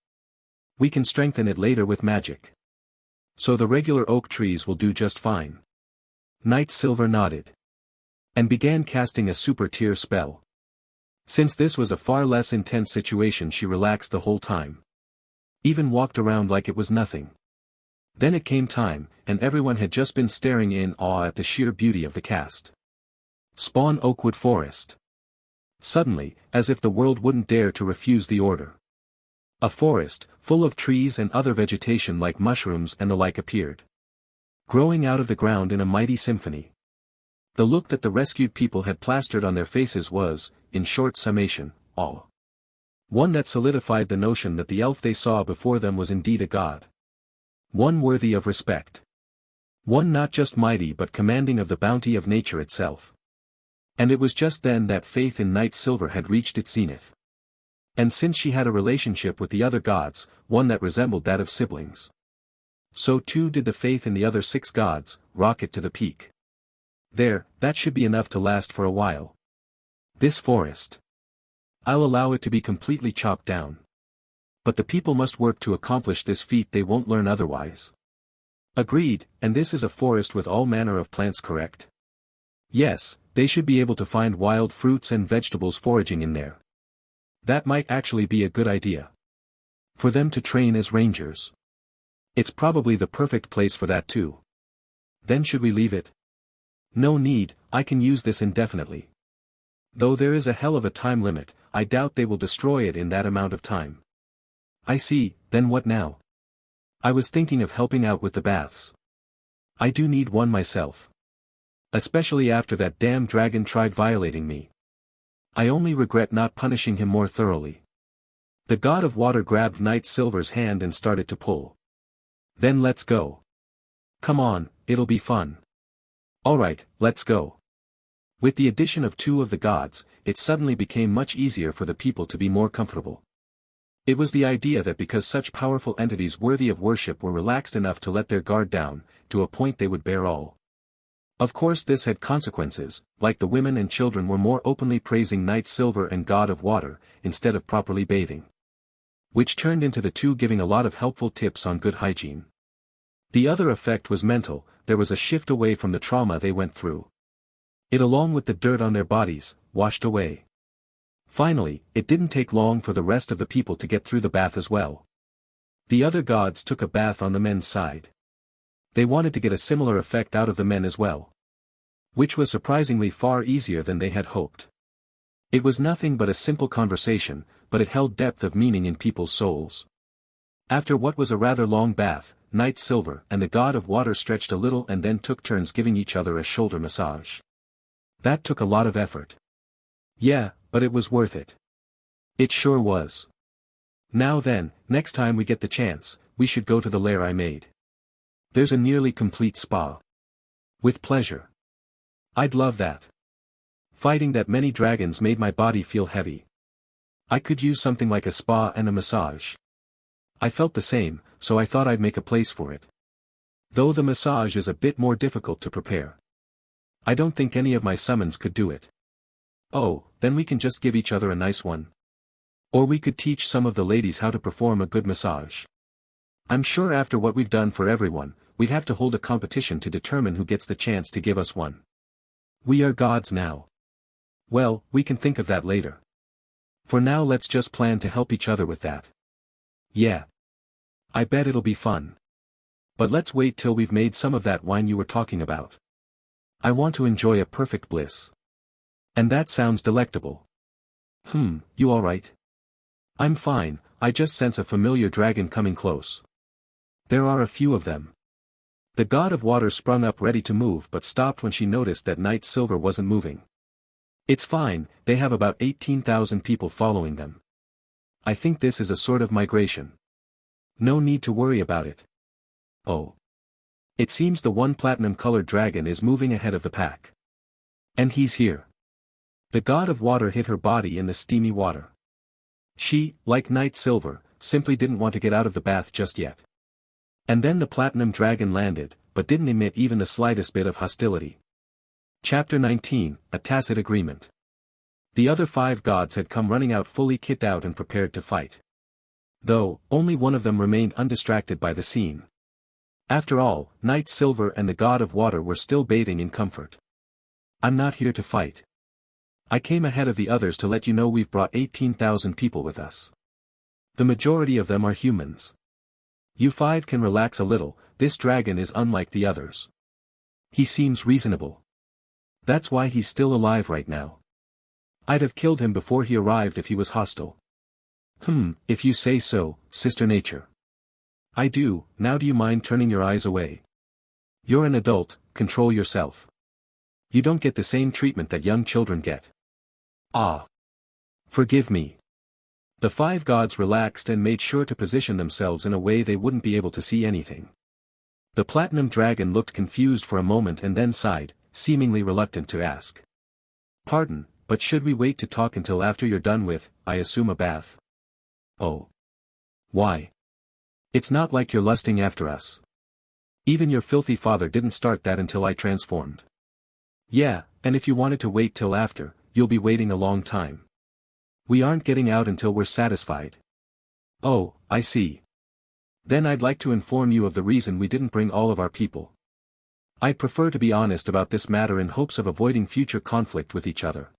Speaker 1: We can strengthen it later with magic. So the regular oak trees will do just fine. Night Silver nodded. And began casting a super tier spell. Since this was a far less intense situation, she relaxed the whole time. Even walked around like it was nothing. Then it came time, and everyone had just been staring in awe at the sheer beauty of the cast. Spawn Oakwood Forest. Suddenly, as if the world wouldn't dare to refuse the order. A forest, full of trees and other vegetation like mushrooms and the like appeared. Growing out of the ground in a mighty symphony. The look that the rescued people had plastered on their faces was, in short summation, awe. One that solidified the notion that the elf they saw before them was indeed a god. One worthy of respect. One not just mighty but commanding of the bounty of nature itself. And it was just then that faith in Night Silver had reached its zenith. And since she had a relationship with the other gods, one that resembled that of siblings. So too did the faith in the other 6 gods, rocket to the peak. There, that should be enough to last for a while. This forest. I'll allow it to be completely chopped down. But the people must work to accomplish this feat, they won't learn otherwise. Agreed, and this is a forest with all manner of plants, correct? Yes, they should be able to find wild fruits and vegetables foraging in there. That might actually be a good idea. For them to train as rangers. It's probably the perfect place for that too. Then should we leave it? No need, I can use this indefinitely. Though there is a hell of a time limit, I doubt they will destroy it in that amount of time. I see, then what now? I was thinking of helping out with the baths. I do need one myself. Especially after that damn dragon tried violating me. I only regret not punishing him more thoroughly. The god of water grabbed Night Silver's hand and started to pull. Then let's go. Come on, it'll be fun. Alright, let's go. With the addition of 2 of the gods, it suddenly became much easier for the people to be more comfortable. It was the idea that because such powerful entities worthy of worship were relaxed enough to let their guard down, to a point they would bear all. Of course this had consequences, like the women and children were more openly praising Night Silver and God of Water, instead of properly bathing. Which turned into the 2 giving a lot of helpful tips on good hygiene. The other effect was mental, there was a shift away from the trauma they went through. It along with the dirt on their bodies, washed away. Finally, it didn't take long for the rest of the people to get through the bath as well. The other gods took a bath on the men's side. They wanted to get a similar effect out of the men as well. Which was surprisingly far easier than they had hoped. It was nothing but a simple conversation, but it held depth of meaning in people's souls. After what was a rather long bath, Night Silver and the god of water stretched a little and then took turns giving each other a shoulder massage. That took a lot of effort. Yeah, but it was worth it. It sure was. Now then, next time we get the chance, we should go to the lair I made. There's a nearly complete spa. With pleasure. I'd love that. Fighting that many dragons made my body feel heavy. I could use something like a spa and a massage. I felt the same, so I thought I'd make a place for it. Though the massage is a bit more difficult to prepare. I don't think any of my summons could do it. Oh, then we can just give each other a nice one. Or we could teach some of the ladies how to perform a good massage. I'm sure after what we've done for everyone, we'd have to hold a competition to determine who gets the chance to give us one. We are gods now. Well, we can think of that later. For now let's just plan to help each other with that. Yeah. I bet it'll be fun. But let's wait till we've made some of that wine you were talking about. I want to enjoy a perfect bliss. And that sounds delectable. You alright? I'm fine, I just sense a familiar dragon coming close. There are a few of them. The god of water sprung up ready to move but stopped when she noticed that Night Silver wasn't moving. It's fine, they have about 18,000 people following them. I think this is a sort of migration. No need to worry about it. Oh. It seems the one platinum-colored dragon is moving ahead of the pack. And he's here. The god of water hid her body in the steamy water. She, like Night Silver, simply didn't want to get out of the bath just yet. And then the platinum dragon landed, but didn't emit even the slightest bit of hostility. Chapter 19, A Tacit Agreement. The other 5 gods had come running out fully kitted out and prepared to fight. Though, only one of them remained undistracted by the scene. After all, Night Silver and the god of water were still bathing in comfort. I'm not here to fight. I came ahead of the others to let you know we've brought 18,000 people with us. The majority of them are humans. You 5 can relax a little, this dragon is unlike the others. He seems reasonable. That's why he's still alive right now. I'd have killed him before he arrived if he was hostile. If you say so, Sister Nature. I do, now do you mind turning your eyes away? You're an adult, control yourself. You don't get the same treatment that young children get. Ah. Forgive me. The 5 gods relaxed and made sure to position themselves in a way they wouldn't be able to see anything. The platinum dragon looked confused for a moment and then sighed, seemingly reluctant to ask. Pardon, but should we wait to talk until after you're done with, I assume, a bath? Oh. Why? It's not like you're lusting after us. Even your filthy father didn't start that until I transformed. Yeah, and if you wanted to wait till after, you'll be waiting a long time. We aren't getting out until we're satisfied. Oh, I see. Then I'd like to inform you of the reason we didn't bring all of our people. I'd prefer to be honest about this matter in hopes of avoiding future conflict with each other.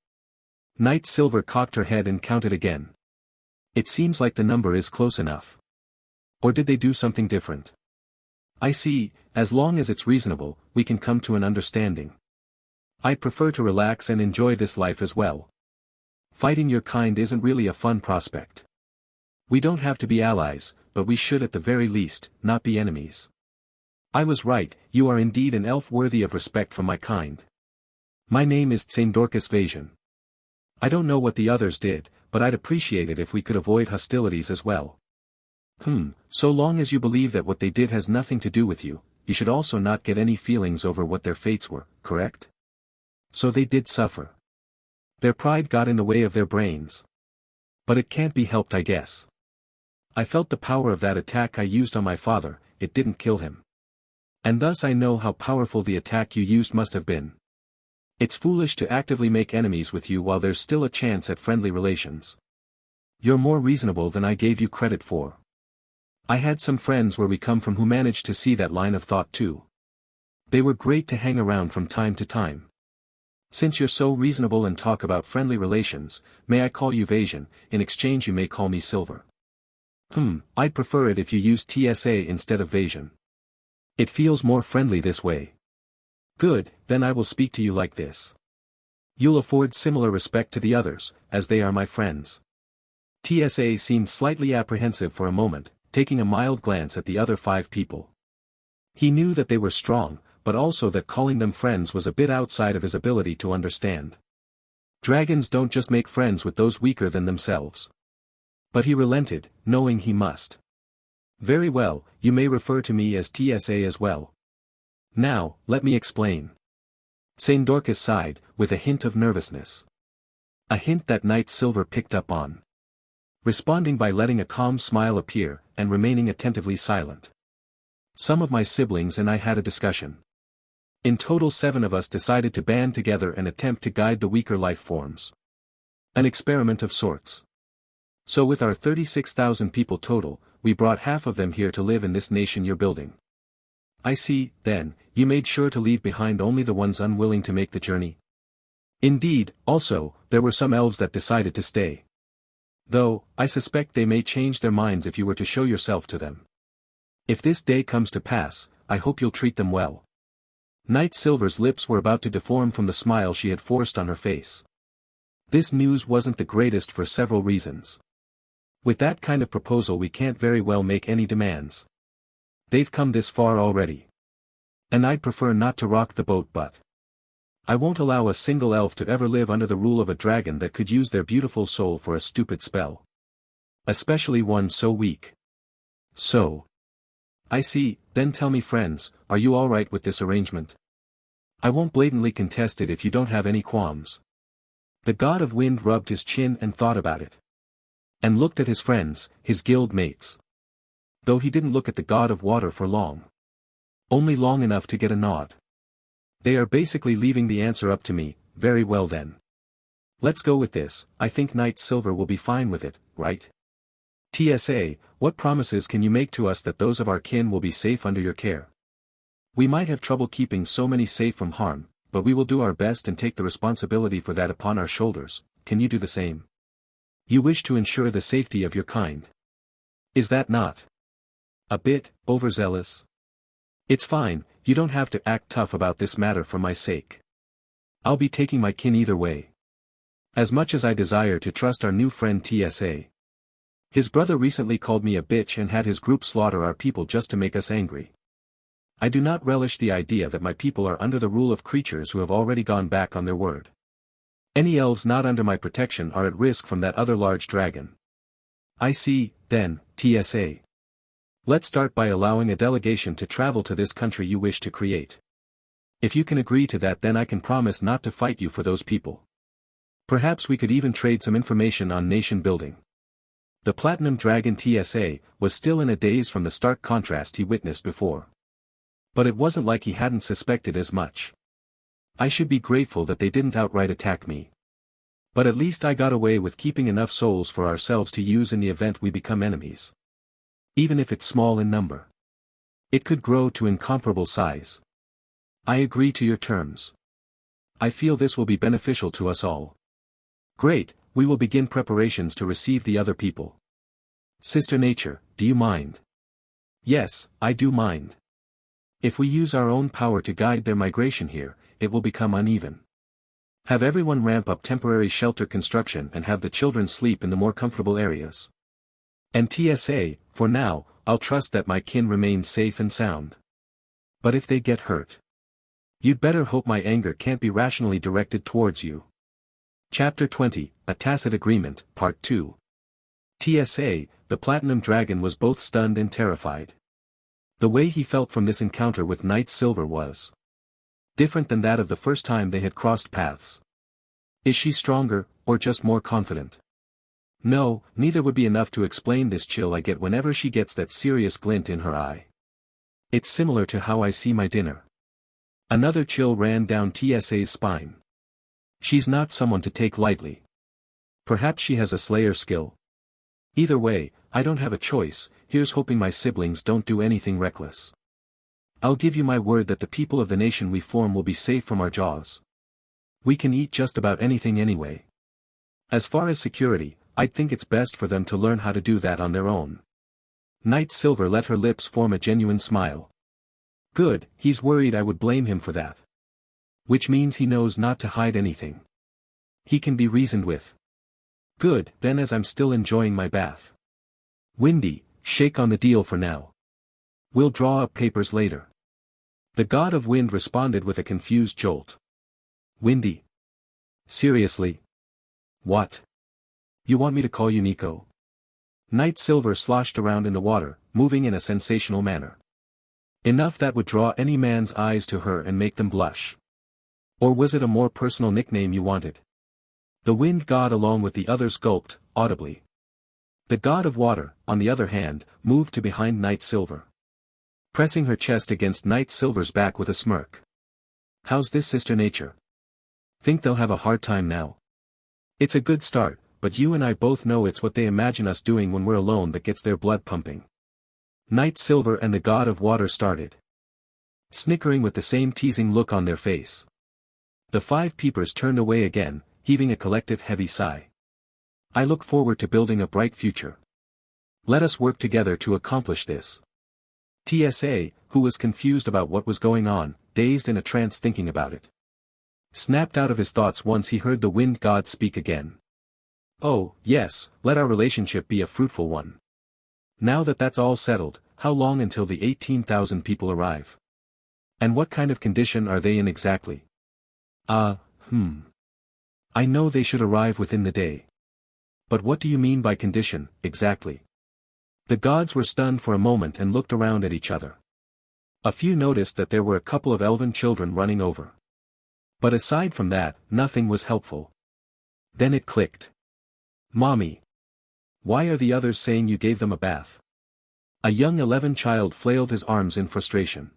Speaker 1: Night Silver cocked her head and counted again. It seems like the number is close enough. Or did they do something different? I see, as long as it's reasonable, we can come to an understanding. I'd prefer to relax and enjoy this life as well. Fighting your kind isn't really a fun prospect. We don't have to be allies, but we should at the very least, not be enemies. I was right, you are indeed an elf worthy of respect from my kind. My name is Tsetsuin. I don't know what the others did, but I'd appreciate it if we could avoid hostilities as well. So long as you believe that what they did has nothing to do with you, you should also not get any feelings over what their fates were, correct? So they did suffer. Their pride got in the way of their brains. But it can't be helped, I guess. I felt the power of that attack I used on my father, it didn't kill him. And thus I know how powerful the attack you used must have been. It's foolish to actively make enemies with you while there's still a chance at friendly relations. You're more reasonable than I gave you credit for. I had some friends where we come from who managed to see that line of thought too. They were great to hang around from time to time. Since you're so reasonable and talk about friendly relations, may I call you Vasion, in exchange you may call me Silver. I'd prefer it if you used TSA instead of Vasion. It feels more friendly this way. Good, then I will speak to you like this. You'll afford similar respect to the others, as they are my friends. TSA seemed slightly apprehensive for a moment, taking a mild glance at the other 5 people. He knew that they were strong, but also that calling them friends was a bit outside of his ability to understand. Dragons don't just make friends with those weaker than themselves. But he relented, knowing he must. Very well, you may refer to me as TSA as well. Now, let me explain. Tsetsuin sighed, with a hint of nervousness. A hint that Night Silver picked up on. Responding by letting a calm smile appear, and remaining attentively silent. Some of my siblings and I had a discussion. In total 7 of us decided to band together and attempt to guide the weaker life forms. An experiment of sorts. So with our 36,000 people total, we brought half of them here to live in this nation you're building. I see, then, you made sure to leave behind only the ones unwilling to make the journey. Indeed, also, there were some elves that decided to stay. Though, I suspect they may change their minds if you were to show yourself to them. If this day comes to pass, I hope you'll treat them well. Night Silver's lips were about to deform from the smile she had forced on her face. This news wasn't the greatest for several reasons. With that kind of proposal we can't very well make any demands. They've come this far already. And I'd prefer not to rock the boat, but I won't allow a single elf to ever live under the rule of a dragon that could use their beautiful soul for a stupid spell. Especially one so weak. So. I see, then tell me friends, are you alright with this arrangement? I won't blatantly contest it if you don't have any qualms. The god of wind rubbed his chin and thought about it. And looked at his friends, his guild mates. Though he didn't look at the god of water for long. Only long enough to get a nod. They are basically leaving the answer up to me. Very well then. Let's go with this. I think Night Silver will be fine with it, right? TSA, what promises can you make to us that those of our kin will be safe under your care? We might have trouble keeping so many safe from harm, but we will do our best and take the responsibility for that upon our shoulders. Can you do the same? You wish to ensure the safety of your kind. Is that not a bit overzealous? It's fine, you don't have to act tough about this matter for my sake. I'll be taking my kin either way. As much as I desire to trust our new friend TSA. His brother recently called me a bitch and had his group slaughter our people just to make us angry. I do not relish the idea that my people are under the rule of creatures who have already gone back on their word. Any elves not under my protection are at risk from that other large dragon. I see, then, TSA. Let's start by allowing a delegation to travel to this country you wish to create. If you can agree to that, then I can promise not to fight you for those people. Perhaps we could even trade some information on nation building. The Platinum Dragon TSA was still in a daze from the stark contrast he witnessed before. But it wasn't like he hadn't suspected as much. I should be grateful that they didn't outright attack me. But at least I got away with keeping enough souls for ourselves to use in the event we become enemies. Even if it's small in number. It could grow to incomparable size. I agree to your terms. I feel this will be beneficial to us all. Great, we will begin preparations to receive the other people. Sister Nature, do you mind? Yes, I do mind. If we use our own power to guide their migration here, it will become uneven. Have everyone ramp up temporary shelter construction and have the children sleep in the more comfortable areas. And TSA, for now, I'll trust that my kin remains safe and sound. But if they get hurt, you'd better hope my anger can't be rationally directed towards you. Chapter 20, A Tacit Agreement, Part 2. TSA, the Platinum Dragon was both stunned and terrified. The way he felt from this encounter with Night Silver was different than that of the first time they had crossed paths. Is she stronger, or just more confident? No, neither would be enough to explain this chill I get whenever she gets that serious glint in her eye. It's similar to how I see my dinner. Another chill ran down TSA's spine. She's not someone to take lightly. Perhaps she has a slayer skill. Either way, I don't have a choice. Here's hoping my siblings don't do anything reckless. I'll give you my word that the people of the nation we form will be safe from our jaws. We can eat just about anything anyway. As far as security, I'd think it's best for them to learn how to do that on their own. Night Silver let her lips form a genuine smile. Good, he's worried I would blame him for that. Which means he knows not to hide anything. He can be reasoned with. Good, then, as I'm still enjoying my bath. Windy, shake on the deal for now. We'll draw up papers later. The god of wind responded with a confused jolt. Windy? Seriously? What? You want me to call you Nico? Night Silver sloshed around in the water, moving in a sensational manner. Enough that would draw any man's eyes to her and make them blush. Or was it a more personal nickname you wanted? The wind god along with the others gulped, audibly. The god of water, on the other hand, moved to behind Night Silver. Pressing her chest against Night Silver's back with a smirk. How's this, Sister Nature? Think they'll have a hard time now? It's a good start, but you and I both know it's what they imagine us doing when we're alone that gets their blood pumping. Night Silver and the God of Water started snickering with the same teasing look on their face. The 5 peepers turned away again, heaving a collective heavy sigh. I look forward to building a bright future. Let us work together to accomplish this. TSA, who was confused about what was going on, dazed in a trance thinking about it, snapped out of his thoughts once he heard the wind god speak again. Oh, yes, let our relationship be a fruitful one. Now that that's all settled, how long until the 18,000 people arrive? And what kind of condition are they in exactly? I know they should arrive within the day. But what do you mean by condition, exactly? The gods were stunned for a moment and looked around at each other. A few noticed that there were a couple of elven children running over. But aside from that, nothing was helpful. Then it clicked. Mommy. Why are the others saying you gave them a bath? A young 11 child flailed his arms in frustration.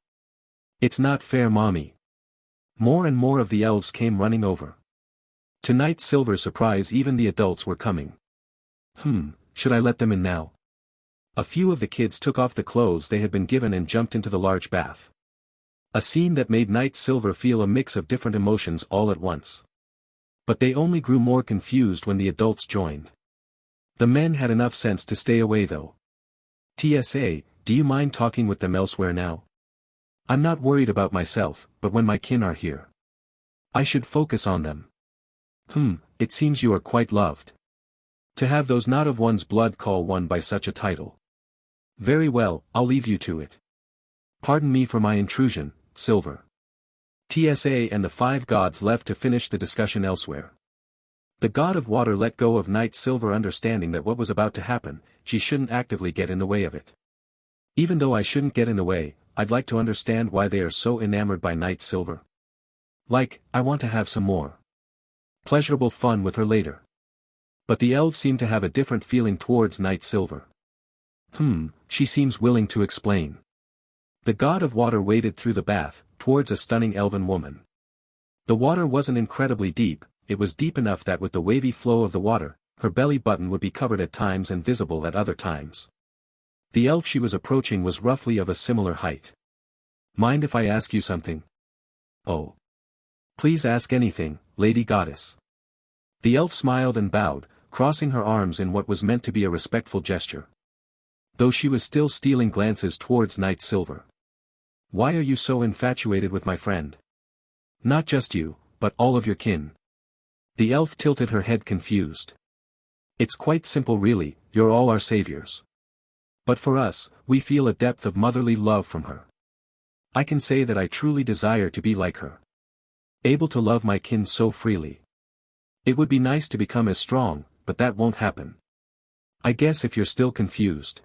Speaker 1: It's not fair, Mommy. More and more of the elves came running over. To Night Silver's surprise, even the adults were coming. Should I let them in now? A few of the kids took off the clothes they had been given and jumped into the large bath. A scene that made Night Silver feel a mix of different emotions all at once. But they only grew more confused when the adults joined. The men had enough sense to stay away though. TSA, do you mind talking with them elsewhere now? I'm not worried about myself, but when my kin are here, I should focus on them. It seems you are quite loved. To have those not of one's blood call one by such a title. Very well, I'll leave you to it. Pardon me for my intrusion, Silver. TSA and the 5 gods left to finish the discussion elsewhere. The God of Water let go of Night Silver, understanding that what was about to happen, she shouldn't actively get in the way of it. Even though I shouldn't get in the way, I'd like to understand why they are so enamored by Night Silver. Like, I want to have some more pleasurable fun with her later. But the elves seem to have a different feeling towards Night Silver. She seems willing to explain. The God of Water waded through the bath, towards a stunning elven woman. The water wasn't incredibly deep, it was deep enough that with the wavy flow of the water, her belly button would be covered at times and visible at other times. The elf she was approaching was roughly of a similar height. Mind if I ask you something? Oh. Please ask anything, Lady Goddess. The elf smiled and bowed, crossing her arms in what was meant to be a respectful gesture. Though she was still stealing glances towards Night Silver. Why are you so infatuated with my friend? Not just you, but all of your kin. The elf tilted her head confused. It's quite simple really, you're all our saviors. But for us, we feel a depth of motherly love from her. I can say that I truly desire to be like her. Able to love my kin so freely. It would be nice to become as strong, but that won't happen. I guess if you're still confused.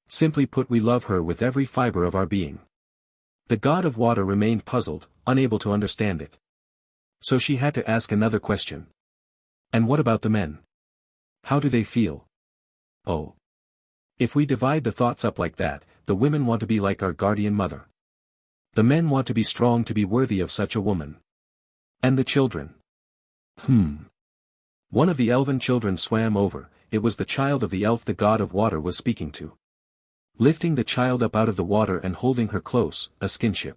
Speaker 1: Simply put, we love her with every fiber of our being. The God of Water remained puzzled, unable to understand it. So she had to ask another question. And what about the men? How do they feel? Oh. If we divide the thoughts up like that, the women want to be like our guardian mother. The men want to be strong to be worthy of such a woman. And the children? One of the elven children swam over, it was the child of the elf the God of Water was speaking to. Lifting the child up out of the water and holding her close, a skinship.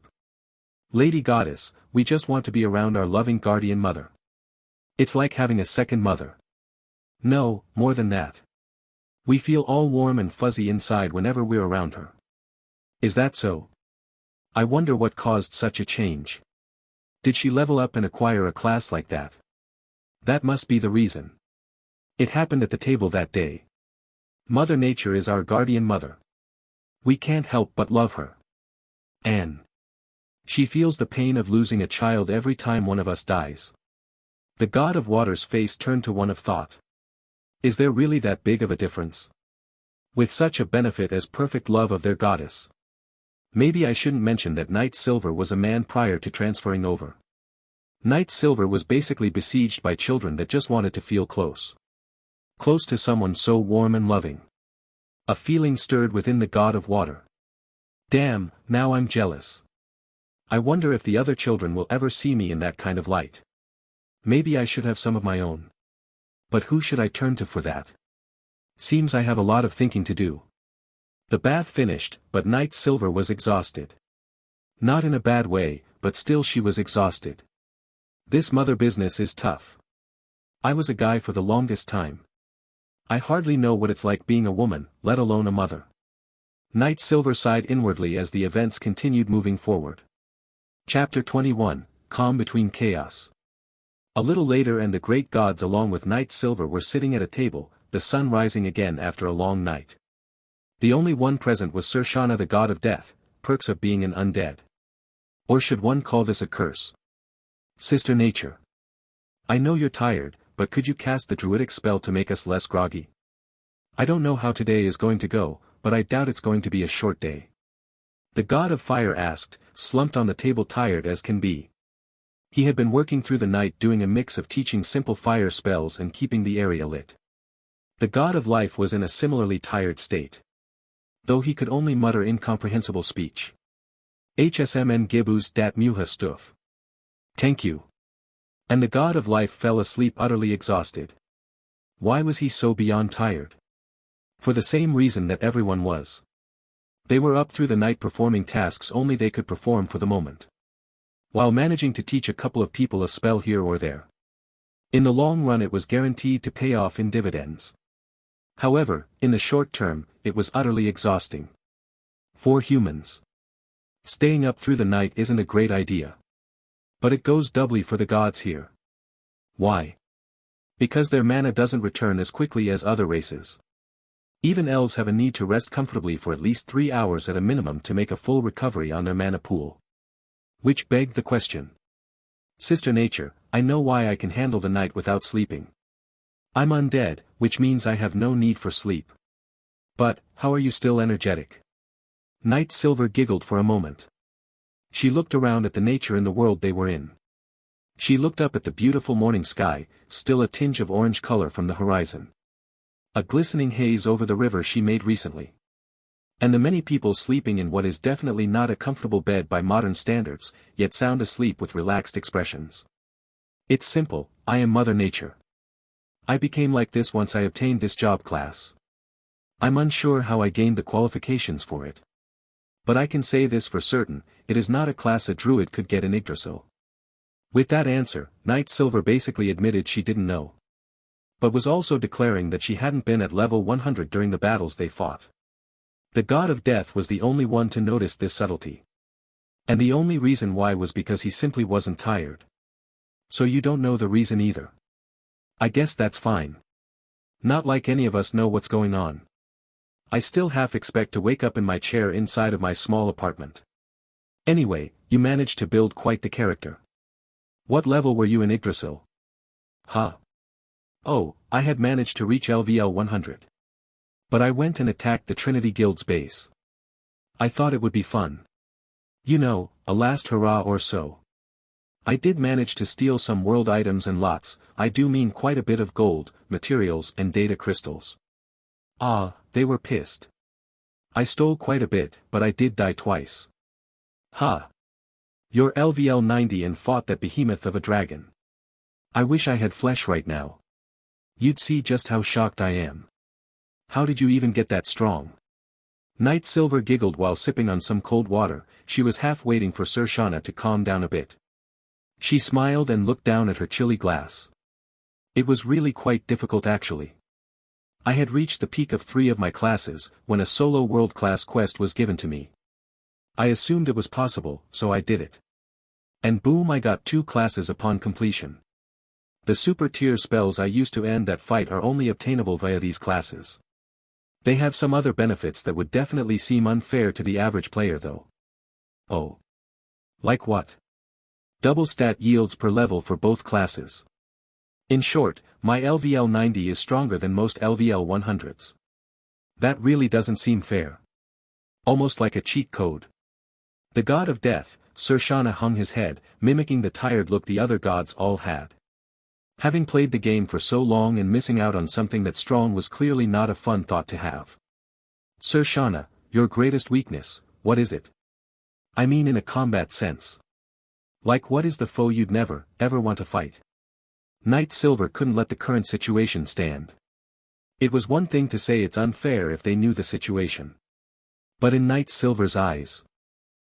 Speaker 1: Lady Goddess, we just want to be around our loving guardian mother. It's like having a second mother. No, more than that. We feel all warm and fuzzy inside whenever we're around her. Is that so? I wonder what caused such a change. Did she level up and acquire a class like that? That must be the reason. It happened at the table that day. Mother Nature is our guardian mother. We can't help but love her. Anne. She feels the pain of losing a child every time one of us dies. The God of Water's face turned to one of thought. Is there really that big of a difference? With such a benefit as perfect love of their goddess. Maybe I shouldn't mention that Night Silver was a man prior to transferring over. Night Silver was basically besieged by children that just wanted to feel close. Close to someone so warm and loving. A feeling stirred within the God of Water. Damn, now I'm jealous. I wonder if the other children will ever see me in that kind of light. Maybe I should have some of my own. But who should I turn to for that? Seems I have a lot of thinking to do. The bath finished, but Night Silver was exhausted. Not in a bad way, but still she was exhausted. This mother business is tough. I was a guy for the longest time. I hardly know what it's like being a woman, let alone a mother. Night Silver sighed inwardly as the events continued moving forward. Chapter 21, Calm Between Chaos. A little later and the great gods along with Night Silver were sitting at a table, the sun rising again after a long night. The only one present was Sir Shana the god of death, perks of being an undead. Or should one call this a curse? Sister Nature. I know you're tired, but could you cast the druidic spell to make us less groggy? I don't know how today is going to go, but I doubt it's going to be a short day. The god of fire asked, slumped on the table tired as can be. He had been working through the night doing a mix of teaching simple fire spells and keeping the area lit. The god of life was in a similarly tired state. Though he could only mutter incomprehensible speech. HSMN Gibus dat muha stuf. Thank you. And the god of life fell asleep utterly exhausted. Why was he so beyond tired? For the same reason that everyone was. They were up through the night performing tasks only they could perform for the moment. While managing to teach a couple of people a spell here or there. In the long run it was guaranteed to pay off in dividends. However, in the short term, it was utterly exhausting. For humans. Staying up through the night isn't a great idea. But it goes doubly for the gods here. Why? Because their mana doesn't return as quickly as other races. Even elves have a need to rest comfortably for at least 3 hours at a minimum to make a full recovery on their mana pool. Which begged the question. Sister Nature, I know why I can handle the night without sleeping. I'm undead, which means I have no need for sleep. But, how are you still energetic? Night Silver giggled for a moment. She looked around at the nature in the world they were in. She looked up at the beautiful morning sky, still a tinge of orange color from the horizon. A glistening haze over the river she made recently. And the many people sleeping in what is definitely not a comfortable bed by modern standards, yet sound asleep with relaxed expressions. It's simple, I am Mother Nature. I became like this once I obtained this job class. I'm unsure how I gained the qualifications for it. But I can say this for certain, it is not a class a druid could get in Yggdrasil. With that answer, Night Silver basically admitted she didn't know. But was also declaring that she hadn't been at level 100 during the battles they fought. The god of death was the only one to notice this subtlety. And the only reason why was because he simply wasn't tired. So you don't know the reason either. I guess that's fine. Not like any of us know what's going on. I still half expect to wake up in my chair inside of my small apartment. Anyway, you managed to build quite the character. What level were you in Yggdrasil? Huh. Oh, I had managed to reach LVL 100. But I went and attacked the Trinity Guild's base. I thought it would be fun. You know, a last hurrah or so. I did manage to steal some world items and lots, I do mean quite a bit of gold, materials and data crystals. Ah, they were pissed. I stole quite a bit, but I did die twice. Ha! You're LVL 90 and fought that behemoth of a dragon. I wish I had flesh right now. You'd see just how shocked I am. How did you even get that strong? Night Silver giggled while sipping on some cold water, she was half waiting for Sir Shana to calm down a bit. She smiled and looked down at her chilly glass. It was really quite difficult actually. I had reached the peak of 3 of my classes, when a solo world-class quest was given to me. I assumed it was possible, so I did it. And boom, I got 2 classes upon completion. The super tier spells I used to end that fight are only obtainable via these classes. They have some other benefits that would definitely seem unfair to the average player though. Oh. Like what? Double stat yields per level for both classes. In short, my LVL 90 is stronger than most LVL 100s. That really doesn't seem fair. Almost like a cheat code. The god of death, Sir Shana hung his head, mimicking the tired look the other gods all had. Having played the game for so long and missing out on something that strong was clearly not a fun thought to have. Sir Shana, your greatest weakness, what is it? I mean in a combat sense. Like what is the foe you'd never, ever want to fight? Knight Silver couldn't let the current situation stand. It was one thing to say it's unfair if they knew the situation. But in Knight Silver's eyes,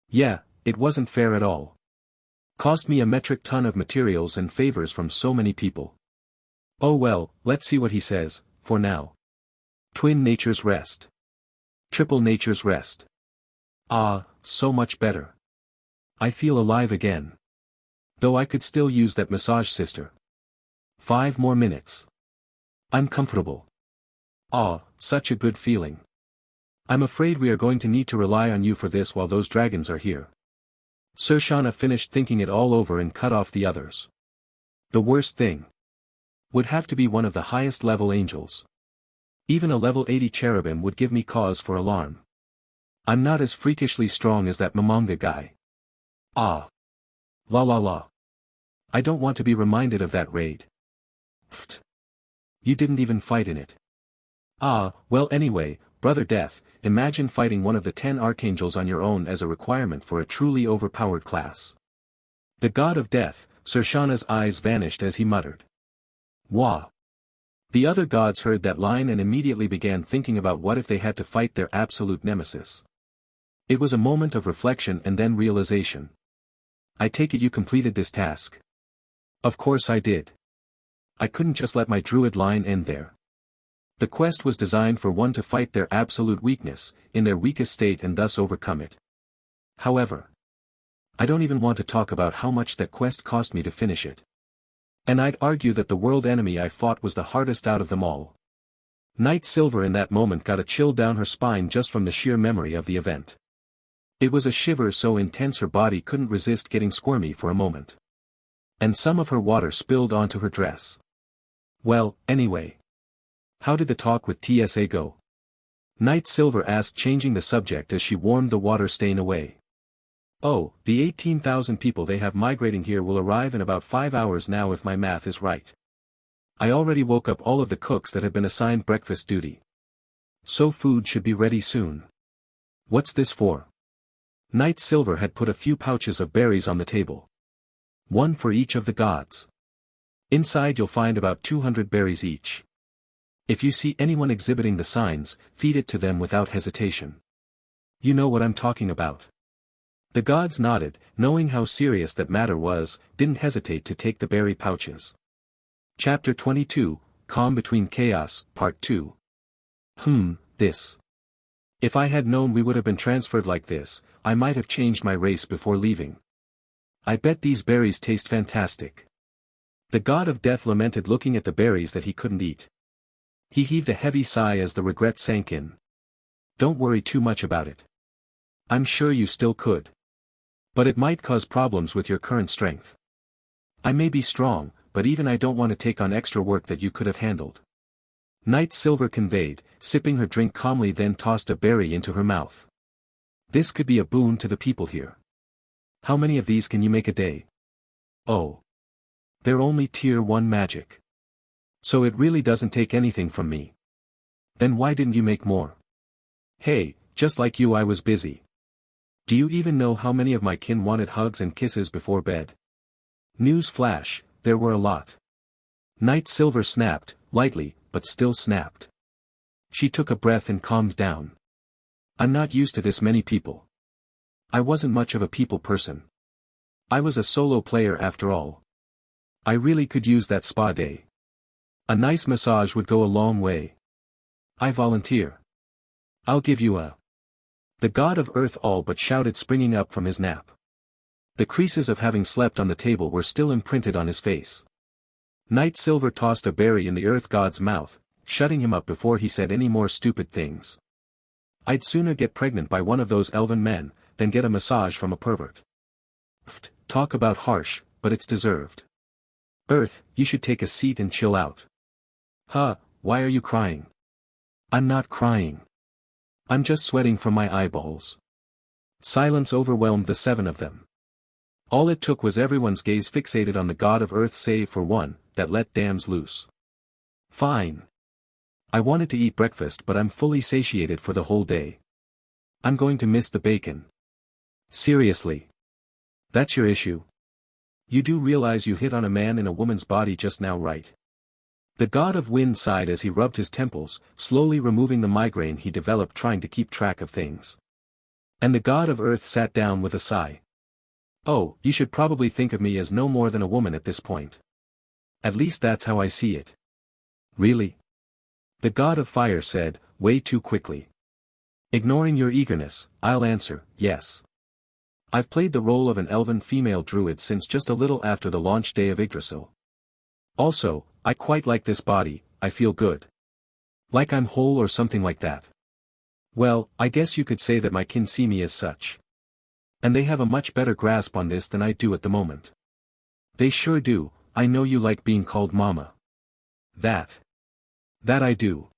Speaker 1: yeah, it wasn't fair at all. Cost me a metric ton of materials and favors from so many people. Oh well, let's see what he says, for now. Twin Nature's Rest. Triple Nature's Rest. Ah, so much better. I feel alive again. Though I could still use that massage, sister. 5 more minutes. I'm comfortable. Ah, such a good feeling. I'm afraid we are going to need to rely on you for this while those dragons are here. Surshana finished thinking it all over and cut off the others. The worst thing would have to be one of the highest level angels. Even a level 80 cherubim would give me cause for alarm. I'm not as freakishly strong as that Momonga guy. Ah. La la la. I don't want to be reminded of that raid. Pfft. You didn't even fight in it. Ah, well anyway, Brother Death, imagine fighting one of the 10 archangels on your own as a requirement for a truly overpowered class. The god of death, Surshana's eyes vanished as he muttered. Wah. The other gods heard that line and immediately began thinking about what if they had to fight their absolute nemesis. It was a moment of reflection and then realization. I take it you completed this task. Of course I did. I couldn't just let my druid line end there. The quest was designed for one to fight their absolute weakness, in their weakest state and thus overcome it. However, I don't even want to talk about how much that quest cost me to finish it. And I'd argue that the world enemy I fought was the hardest out of them all. Knight Silver in that moment got a chill down her spine just from the sheer memory of the event. It was a shiver so intense her body couldn't resist getting squirmy for a moment. And some of her water spilled onto her dress. Well, anyway. How did the talk with TSA go? Knight Silver asked, changing the subject as she warmed the water stain away. Oh, the 18,000 people they have migrating here will arrive in about 5 hours now if my math is right. I already woke up all of the cooks that have been assigned breakfast duty. So food should be ready soon. What's this for? Knight Silver had put a few pouches of berries on the table. One for each of the gods. Inside you'll find about 200 berries each. If you see anyone exhibiting the signs, feed it to them without hesitation. You know what I'm talking about. The gods nodded, knowing how serious that matter was, didn't hesitate to take the berry pouches. Chapter 22, Calm Between Chaos, Part 2. This. If I had known we would have been transferred like this, I might have changed my race before leaving. I bet these berries taste fantastic. The god of death lamented looking at the berries that he couldn't eat. He heaved a heavy sigh as the regret sank in. Don't worry too much about it. I'm sure you still could. But it might cause problems with your current strength. I may be strong, but even I don't want to take on extra work that you could have handled. Knight Silver conveyed, sipping her drink calmly, then tossed a berry into her mouth. This could be a boon to the people here. How many of these can you make a day? Oh. They're only tier 1 magic. So it really doesn't take anything from me. Then why didn't you make more? Hey, just like you I was busy. Do you even know how many of my kin wanted hugs and kisses before bed? News flash, there were a lot. Knight Silver snapped, lightly, but still snapped. She took a breath and calmed down. I'm not used to this many people. I wasn't much of a people person. I was a solo player after all. I really could use that spa day. A nice massage would go a long way. I volunteer. I'll give you a. The god of earth all but shouted, springing up from his nap. The creases of having slept on the table were still imprinted on his face. Knight Silver tossed a berry in the earth god's mouth, shutting him up before he said any more stupid things. I'd sooner get pregnant by one of those elven men, than get a massage from a pervert. Talk about harsh, but it's deserved. Earth, you should take a seat and chill out. Huh, why are you crying? I'm not crying. I'm just sweating from my eyeballs. Silence overwhelmed the 7 of them. All it took was everyone's gaze fixated on the god of earth save for one, that let dams loose. Fine. I wanted to eat breakfast but I'm fully satiated for the whole day. I'm going to miss the bacon. Seriously. That's your issue. You do realize you hit on a man in a woman's body just now, right? The god of wind sighed as he rubbed his temples, slowly removing the migraine he developed trying to keep track of things. And the god of earth sat down with a sigh. Oh, you should probably think of me as no more than a woman at this point. At least that's how I see it. Really? The god of fire said, way too quickly. Ignoring your eagerness, I'll answer, yes. I've played the role of an elven female druid since just a little after the launch day of Yggdrasil. Also, I quite like this body, I feel good. Like I'm whole or something like that. Well, I guess you could say that my kin see me as such. And they have a much better grasp on this than I do at the moment. They sure do. I know you like being called mama. That I do.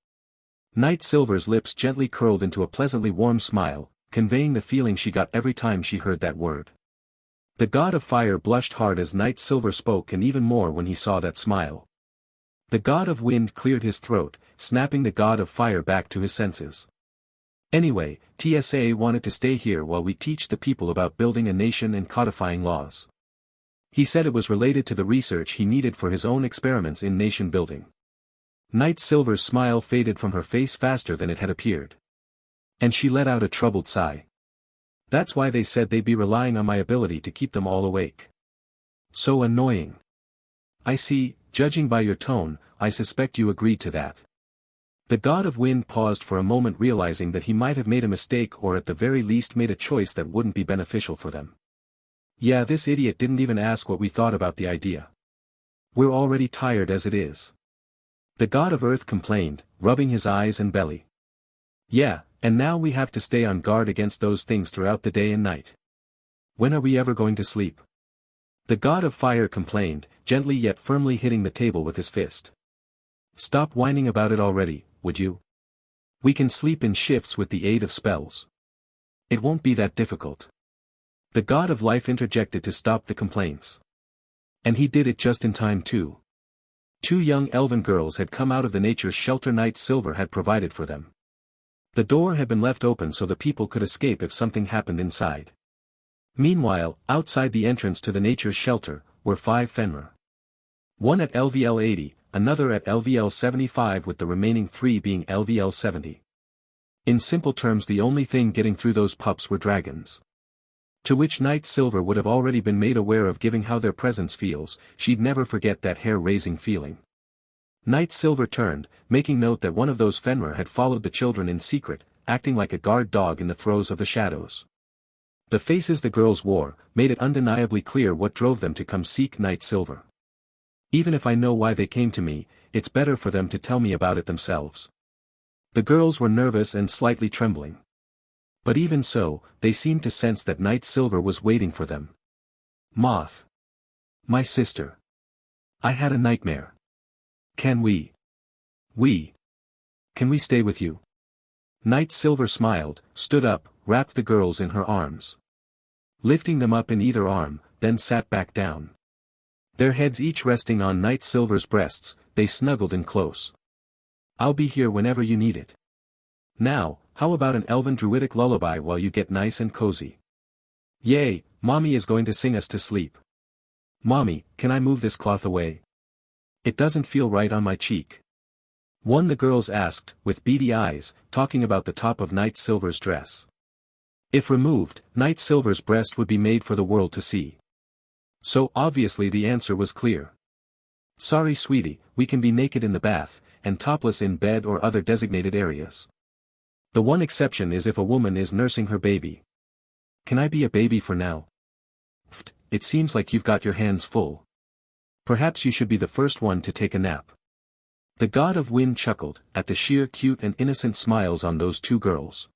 Speaker 1: Night Silver's lips gently curled into a pleasantly warm smile, conveying the feeling she got every time she heard that word. The god of fire blushed hard as Night Silver spoke, and even more when he saw that smile. The god of wind cleared his throat, snapping the god of fire back to his senses. Anyway, TSA wanted to stay here while we teach the people about building a nation and codifying laws. He said it was related to the research he needed for his own experiments in nation building. Night Silver's smile faded from her face faster than it had appeared. And she let out a troubled sigh. That's why they said they'd be relying on my ability to keep them all awake. So annoying. I see, judging by your tone, I suspect you agreed to that. The god of wind paused for a moment, realizing that he might have made a mistake or at the very least made a choice that wouldn't be beneficial for them. Yeah, this idiot didn't even ask what we thought about the idea. We're already tired as it is. The god of earth complained, rubbing his eyes and belly. Yeah, and now we have to stay on guard against those things throughout the day and night. When are we ever going to sleep? The god of fire complained, gently yet firmly hitting the table with his fist. Stop whining about it already, would you? We can sleep in shifts with the aid of spells. It won't be that difficult. The god of life interjected to stop the complaints. And he did it just in time too. 2 young elven girls had come out of the nature's shelter Night Silver had provided for them. The door had been left open so the people could escape if something happened inside. Meanwhile, outside the entrance to the nature's shelter, were 5 Fenrir. One at LVL 80, another at LVL 75, with the remaining 3 being LVL 70. In simple terms, the only thing getting through those pups were dragons. To which Night Silver would have already been made aware of, given how their presence feels. She'd never forget that hair-raising feeling. Night Silver turned, making note that one of those Fenrir had followed the children in secret, acting like a guard dog in the throes of the shadows. The faces the girls wore made it undeniably clear what drove them to come seek Night Silver. Even if I know why they came to me, it's better for them to tell me about it themselves. The girls were nervous and slightly trembling. But even so, they seemed to sense that Night Silver was waiting for them. Moth. My sister. I had a nightmare. Can we? Can we stay with you? Night Silver smiled, stood up, wrapped the girls in her arms. Lifting them up in either arm, then sat back down. Their heads each resting on Night Silver's breasts, they snuggled in close. I'll be here whenever you need it. Now, how about an elven druidic lullaby while you get nice and cozy? Yay, Mommy is going to sing us to sleep. Mommy, can I move this cloth away? It doesn't feel right on my cheek. One the girls asked, with beady eyes, talking about the top of Night Silver's dress. If removed, Night Silver's breast would be made for the world to see. So obviously the answer was clear. Sorry sweetie, we can be naked in the bath, and topless in bed or other designated areas. The one exception is if a woman is nursing her baby. Can I be a baby for now? It seems like you've got your hands full. Perhaps you should be the first one to take a nap. The god of wind chuckled, at the sheer cute and innocent smiles on those 2 girls.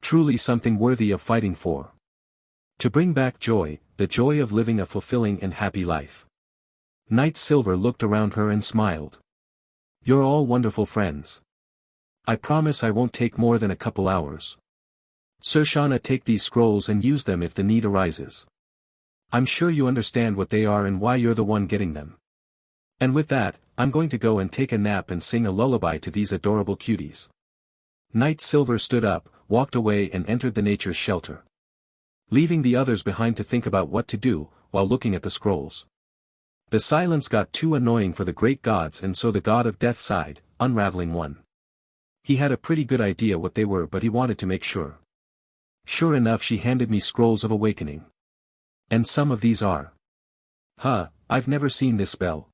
Speaker 1: Truly something worthy of fighting for. To bring back joy, the joy of living a fulfilling and happy life. Night Silver looked around her and smiled. You're all wonderful friends. I promise I won't take more than a couple hours. Sershana, take these scrolls and use them if the need arises. I'm sure you understand what they are and why you're the one getting them. And with that, I'm going to go and take a nap and sing a lullaby to these adorable cuties. Night Silver stood up, walked away and entered the nature's shelter. leaving the others behind to think about what to do, while looking at the scrolls. The silence got too annoying for the great gods, and so the god of death sighed, unraveling one. He had a pretty good idea what they were, but he wanted to make sure. Sure enough, she handed me scrolls of awakening. And some of these are. Huh, I've never seen this spell.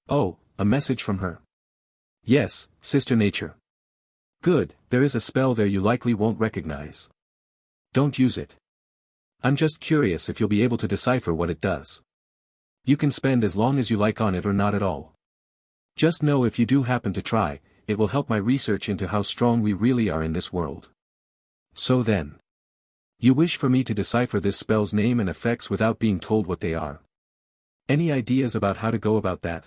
Speaker 1: Oh, a message from her. Yes, Sister Nature. Good, there is a spell there you likely won't recognize. Don't use it. I'm just curious if you'll be able to decipher what it does. You can spend as long as you like on it or not at all. Just know if you do happen to try, it will help my research into how strong we really are in this world. So then. You wish for me to decipher this spell's name and effects without being told what they are. Any ideas about how to go about that?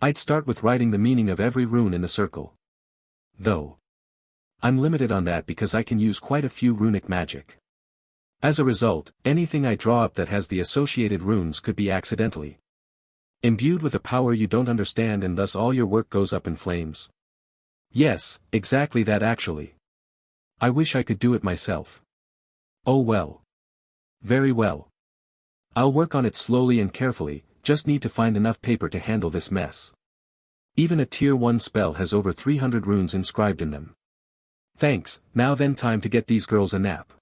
Speaker 1: I'd start with writing the meaning of every rune in the circle. Though. I'm limited on that because I can use quite a few runic magic. As a result, anything I draw up that has the associated runes could be accidentally imbued with a power you don't understand, and thus all your work goes up in flames. Yes, exactly that actually. I wish I could do it myself. Oh well. Very well. I'll work on it slowly and carefully, just need to find enough paper to handle this mess. Even a tier 1 spell has over 300 runes inscribed in them. Thanks, now then, time to get these girls a nap.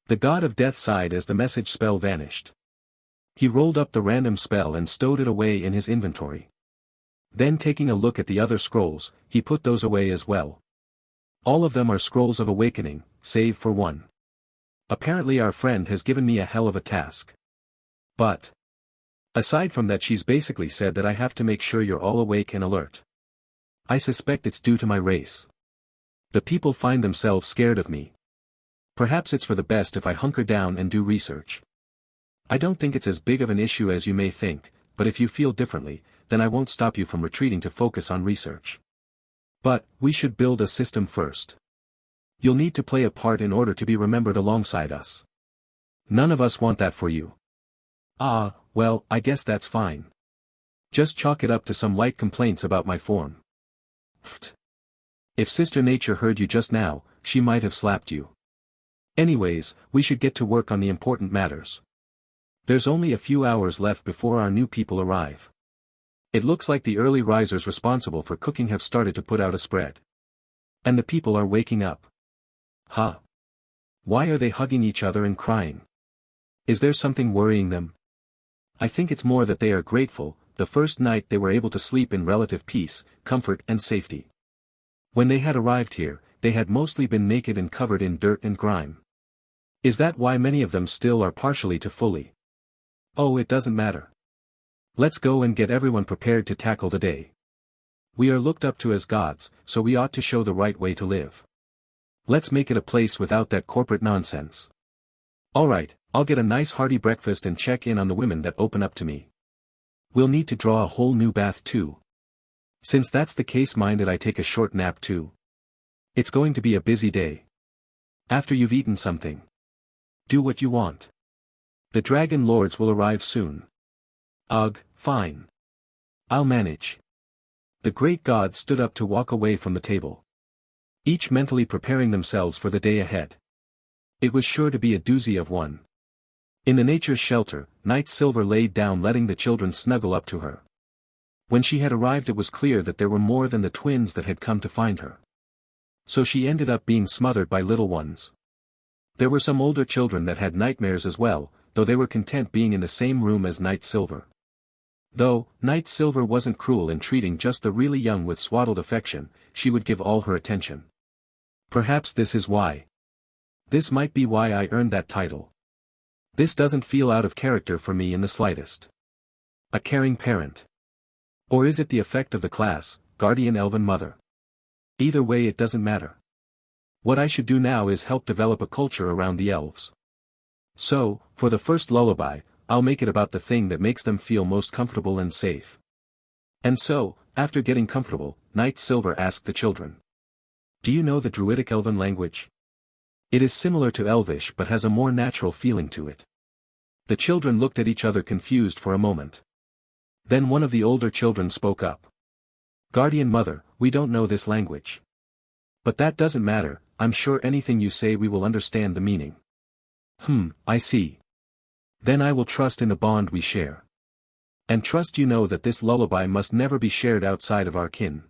Speaker 1: The god of death sighed as the message spell vanished. He rolled up the random spell and stowed it away in his inventory. Then, taking a look at the other scrolls, he put those away as well. All of them are scrolls of awakening, save for one. Apparently our friend has given me a hell of a task. But aside from that, she's basically said that I have to make sure you're all awake and alert. I suspect it's due to my race. The people find themselves scared of me. Perhaps it's for the best if I hunker down and do research. I don't think it's as big of an issue as you may think, but if you feel differently, then I won't stop you from retreating to focus on research. But we should build a system first. You'll need to play a part in order to be remembered alongside us. None of us want that for you. Ah, well, I guess that's fine. Just chalk it up to some light complaints about my form. Pfft. If Sister Nature heard you just now, she might have slapped you. Anyways, we should get to work on the important matters. There's only a few hours left before our new people arrive. It looks like the early risers responsible for cooking have started to put out a spread. And the people are waking up. Huh? Why are they hugging each other and crying? Is there something worrying them? I think it's more that they are grateful. The first night they were able to sleep in relative peace, comfort and safety. When they had arrived here, they had mostly been naked and covered in dirt and grime. Is that why many of them still are partially to fully? Oh, it doesn't matter. Let's go and get everyone prepared to tackle the day. We are looked up to as gods, so we ought to show the right way to live. Let's make it a place without that corporate nonsense. Alright, I'll get a nice hearty breakfast and check in on the women that open up to me. We'll need to draw a whole new bath too. Since that's the case, minded I take a short nap too. It's going to be a busy day. After you've eaten something. Do what you want. The dragon lords will arrive soon. Ugh, fine. I'll manage. The great god stood up to walk away from the table. Each mentally preparing themselves for the day ahead. It was sure to be a doozy of one. In the nature's shelter, Night Silver laid down, letting the children snuggle up to her. When she had arrived, it was clear that there were more than the twins that had come to find her. So she ended up being smothered by little ones. There were some older children that had nightmares as well, though they were content being in the same room as Night Silver. Though, Night Silver wasn't cruel in treating just the really young with swaddled affection, she would give all her attention. Perhaps this is why. This might be why I earned that title. This doesn't feel out of character for me in the slightest. A caring parent. Or is it the effect of the class, guardian elven mother? Either way, it doesn't matter. What I should do now is help develop a culture around the elves. So, for the first lullaby, I'll make it about the thing that makes them feel most comfortable and safe. And so, after getting comfortable, Night Silver asked the children. Do you know the druidic elven language? It is similar to Elvish but has a more natural feeling to it. The children looked at each other confused for a moment. Then one of the older children spoke up. Guardian Mother, we don't know this language. But that doesn't matter, I'm sure anything you say we will understand the meaning. I see. Then I will trust in the bond we share. And trust you know that this lullaby must never be shared outside of our kin.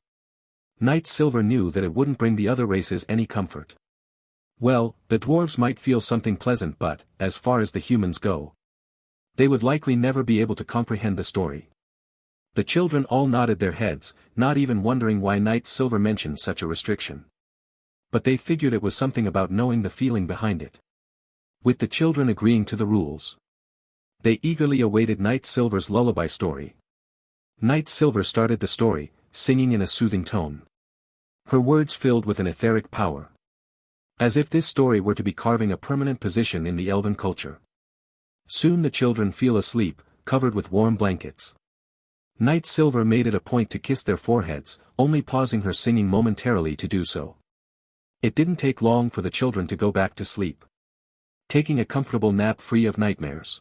Speaker 1: Knight Silver knew that it wouldn't bring the other races any comfort. Well, the dwarves might feel something pleasant but, as far as the humans go, they would likely never be able to comprehend the story. The children all nodded their heads, not even wondering why Knight Silver mentioned such a restriction. But they figured it was something about knowing the feeling behind it. With the children agreeing to the rules, they eagerly awaited Knight Silver's lullaby story. Knight Silver started the story, singing in a soothing tone. Her words filled with an etheric power. As if this story were to be carving a permanent position in the elven culture. Soon the children fell asleep, covered with warm blankets. Knight Silver made it a point to kiss their foreheads, only pausing her singing momentarily to do so. It didn't take long for the children to go back to sleep, taking a comfortable nap free of nightmares.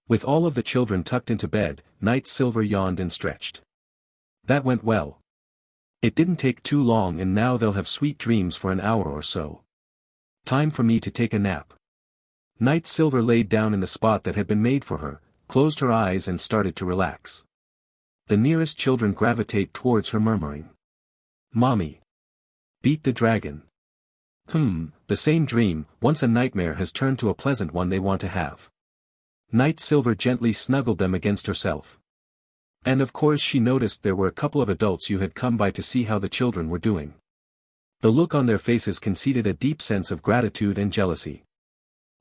Speaker 1: With all of the children tucked into bed, Knight Silver yawned and stretched. That went well. It didn't take too long and now they'll have sweet dreams for an hour or so. Time for me to take a nap. Knight Silver laid down in the spot that had been made for her, closed her eyes and started to relax. The nearest children gravitate towards her murmuring. Mommy. Beat the dragon. The same dream, once a nightmare has turned to a pleasant one they want to have. Knight Silver gently snuggled them against herself. And of course she noticed there were a couple of adults who had come by to see how the children were doing. The look on their faces conceded a deep sense of gratitude and jealousy.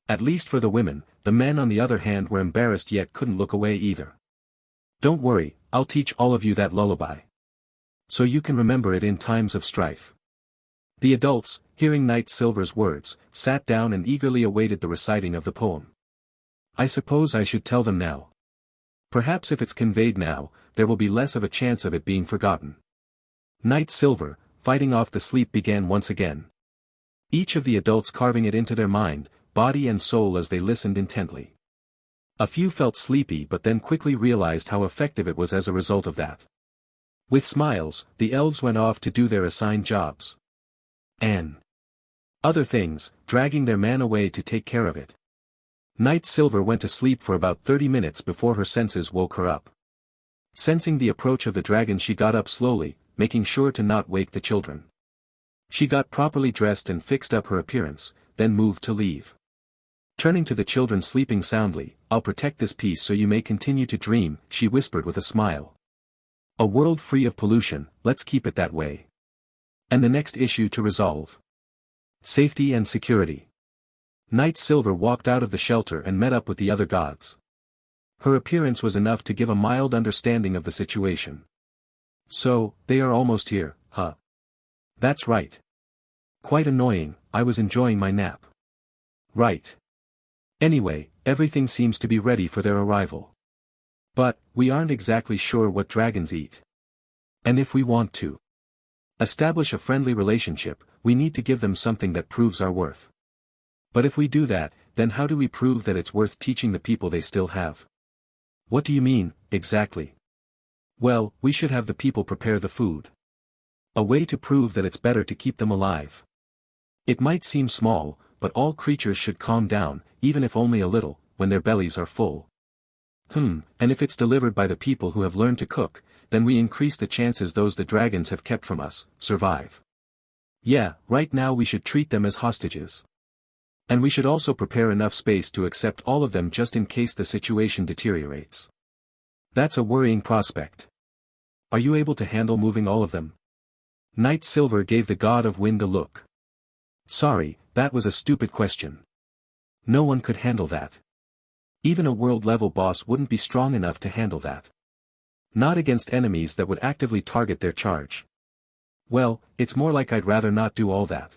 Speaker 1: At least for the women, the men on the other hand were embarrassed yet couldn't look away either. Don't worry, I'll teach all of you that lullaby. So you can remember it in times of strife. The adults, hearing Knight Silver's words, sat down and eagerly awaited the reciting of the poem. I suppose I should tell them now. Perhaps if it's conveyed now, there will be less of a chance of it being forgotten. Knight Silver, fighting off the sleep began once again. Each of the adults carving it into their mind, body and soul as they listened intently. A few felt sleepy but then quickly realized how effective it was as a result of that. With smiles, the elves went off to do their assigned jobs. And other things, dragging their man away to take care of it. Knight Silver went to sleep for about 30 minutes before her senses woke her up. Sensing the approach of the dragon she got up slowly, making sure to not wake the children. She got properly dressed and fixed up her appearance, then moved to leave. Turning to the children sleeping soundly, I'll protect this piece so you may continue to dream, she whispered with a smile. A world free of pollution, let's keep it that way. And the next issue to resolve. Safety and security. Knight Silver walked out of the shelter and met up with the other gods. Her appearance was enough to give a mild understanding of the situation. So, they are almost here, huh? That's right. Quite annoying, I was enjoying my nap. Right. Anyway, everything seems to be ready for their arrival. But, we aren't exactly sure what dragons eat. And if we want to establish a friendly relationship, we need to give them something that proves our worth. But if we do that, then how do we prove that it's worth teaching the people they still have? What do you mean, exactly? Well, we should have the people prepare the food. A way to prove that it's better to keep them alive. It might seem small, but all creatures should calm down, even if only a little, when their bellies are full. And if it's delivered by the people who have learned to cook, then we increase the chances those the dragons have kept from us, survive. Yeah, right now we should treat them as hostages. And we should also prepare enough space to accept all of them just in case the situation deteriorates. That's a worrying prospect. Are you able to handle moving all of them? Knight Silver gave the god of wind a look. Sorry, that was a stupid question. No one could handle that. Even a world-level boss wouldn't be strong enough to handle that. Not against enemies that would actively target their charge. Well, it's more like I'd rather not do all that.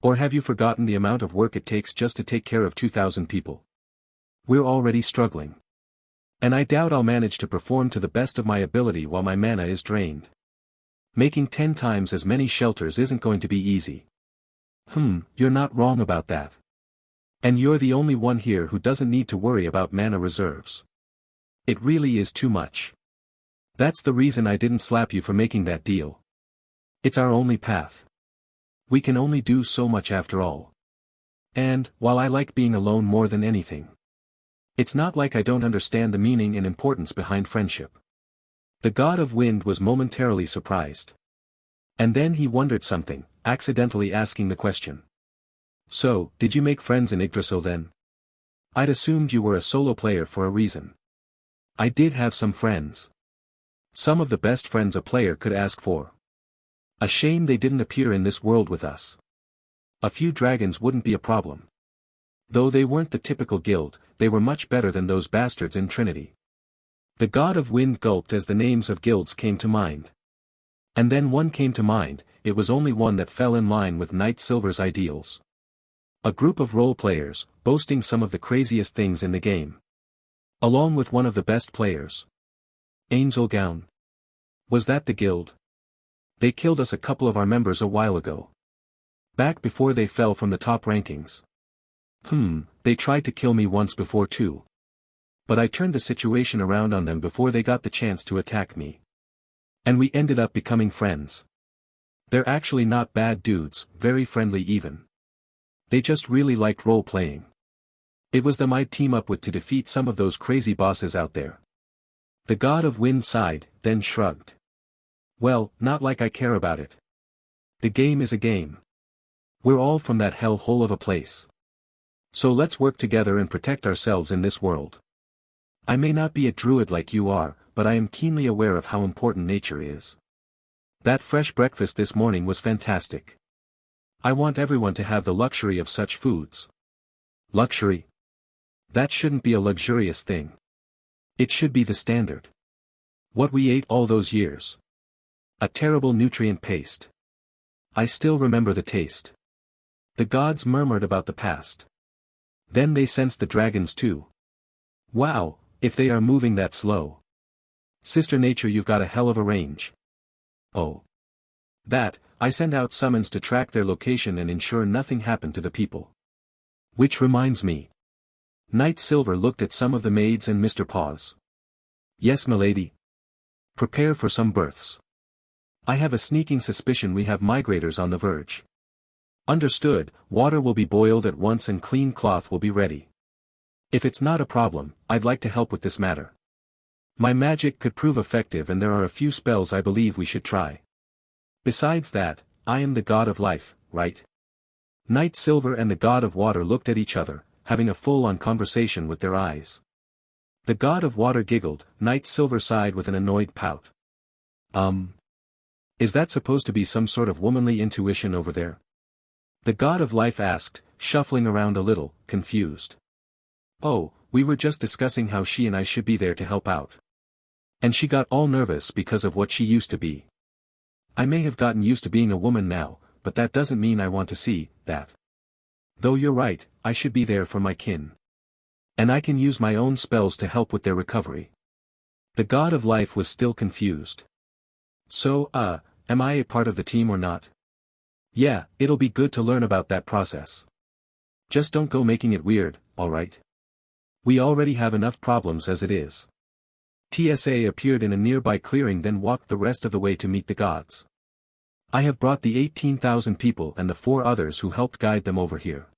Speaker 1: Or have you forgotten the amount of work it takes just to take care of 2,000 people? We're already struggling. And I doubt I'll manage to perform to the best of my ability while my mana is drained. Making 10 times as many shelters isn't going to be easy. You're not wrong about that. And you're the only one here who doesn't need to worry about mana reserves. It really is too much. That's the reason I didn't slap you for making that deal. It's our only path. We can only do so much after all. And, while I like being alone more than anything, it's not like I don't understand the meaning and importance behind friendship. The god of wind was momentarily surprised. And then he wondered something, accidentally asking the question. So, did you make friends in Yggdrasil then? I'd assumed you were a solo player for a reason. I did have some friends. Some of the best friends a player could ask for. A shame they didn't appear in this world with us. A few dragons wouldn't be a problem. Though they weren't the typical guild, they were much better than those bastards in Trinity. The god of wind gulped as the names of guilds came to mind. And then one came to mind, it was only one that fell in line with Night Silver's ideals. A group of role players, boasting some of the craziest things in the game. Along with one of the best players. Angelgown. Was that the guild? They killed us a couple of our members a while ago. Back before they fell from the top rankings. They tried to kill me once before too. But I turned the situation around on them before they got the chance to attack me. And we ended up becoming friends. They're actually not bad dudes, very friendly even. They just really liked role-playing. It was them I'd team up with to defeat some of those crazy bosses out there. The god of wind sighed, then shrugged. Well, not like I care about it. The game is a game. We're all from that hell-hole of a place. So let's work together and protect ourselves in this world. I may not be a druid like you are, but I am keenly aware of how important nature is. That fresh breakfast this morning was fantastic. I want everyone to have the luxury of such foods. Luxury? That shouldn't be a luxurious thing. It should be the standard. What we ate all those years. A terrible nutrient paste. I still remember the taste. The gods murmured about the past. Then they sensed the dragons too. Wow, if they are moving that slow. Sister Nature, you've got a hell of a range. Oh. That, I send out summons to track their location and ensure nothing happened to the people. Which reminds me. Night Silver looked at some of the maids and Mr. Paws. Yes, milady. Prepare for some births. I have a sneaking suspicion we have migrators on the verge. Understood, water will be boiled at once and clean cloth will be ready. If it's not a problem, I'd like to help with this matter. My magic could prove effective and there are a few spells I believe we should try. Besides that, I am the god of life, right? Night Silver and the god of water looked at each other, having a full-on conversation with their eyes. The god of water giggled, Night Silver sighed with an annoyed pout. Is that supposed to be some sort of womanly intuition over there? The god of life asked, shuffling around a little, confused. Oh, we were just discussing how she and I should be there to help out. And she got all nervous because of what she used to be. I may have gotten used to being a woman now, but that doesn't mean I want to see that. Though you're right, I should be there for my kin. And I can use my own spells to help with their recovery. The god of life was still confused. So, am I a part of the team or not? Yeah, it'll be good to learn about that process. Just don't go making it weird, alright? We already have enough problems as it is. TSA appeared in a nearby clearing, then walked the rest of the way to meet the gods. I have brought the 18,000 people and the 4 others who helped guide them over here.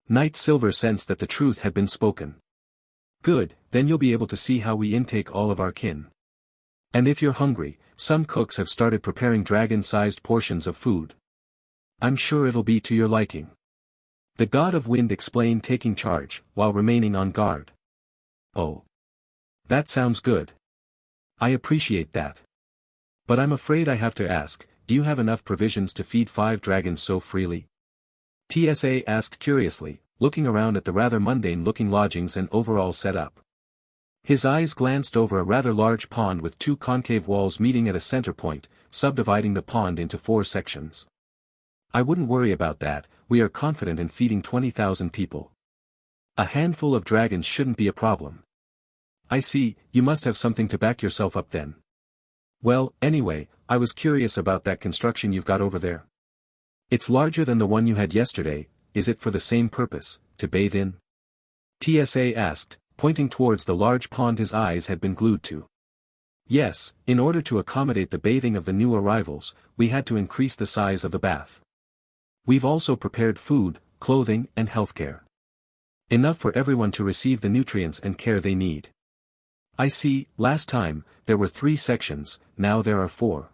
Speaker 1: Night Silver sensed that the truth had been spoken. Good, then you'll be able to see how we intake all of our kin. And if you're hungry, some cooks have started preparing dragon-sized portions of food. I'm sure it'll be to your liking. The god of wind explained, taking charge, while remaining on guard. Oh. That sounds good. I appreciate that. But I'm afraid I have to ask, do you have enough provisions to feed 5 dragons so freely? TSA asked curiously, looking around at the rather mundane-looking lodgings and overall setup. His eyes glanced over a rather large pond with 2 concave walls meeting at a center point, subdividing the pond into 4 sections. I wouldn't worry about that, we are confident in feeding 20,000 people. A handful of dragons shouldn't be a problem. I see, you must have something to back yourself up then. Well, anyway, I was curious about that construction you've got over there. It's larger than the one you had yesterday, is it for the same purpose, to bathe in? TSA asked, pointing towards the large pond his eyes had been glued to. Yes, in order to accommodate the bathing of the new arrivals, we had to increase the size of the bath. We've also prepared food, clothing and healthcare. Enough for everyone to receive the nutrients and care they need. I see, last time, there were 3 sections, now there are 4.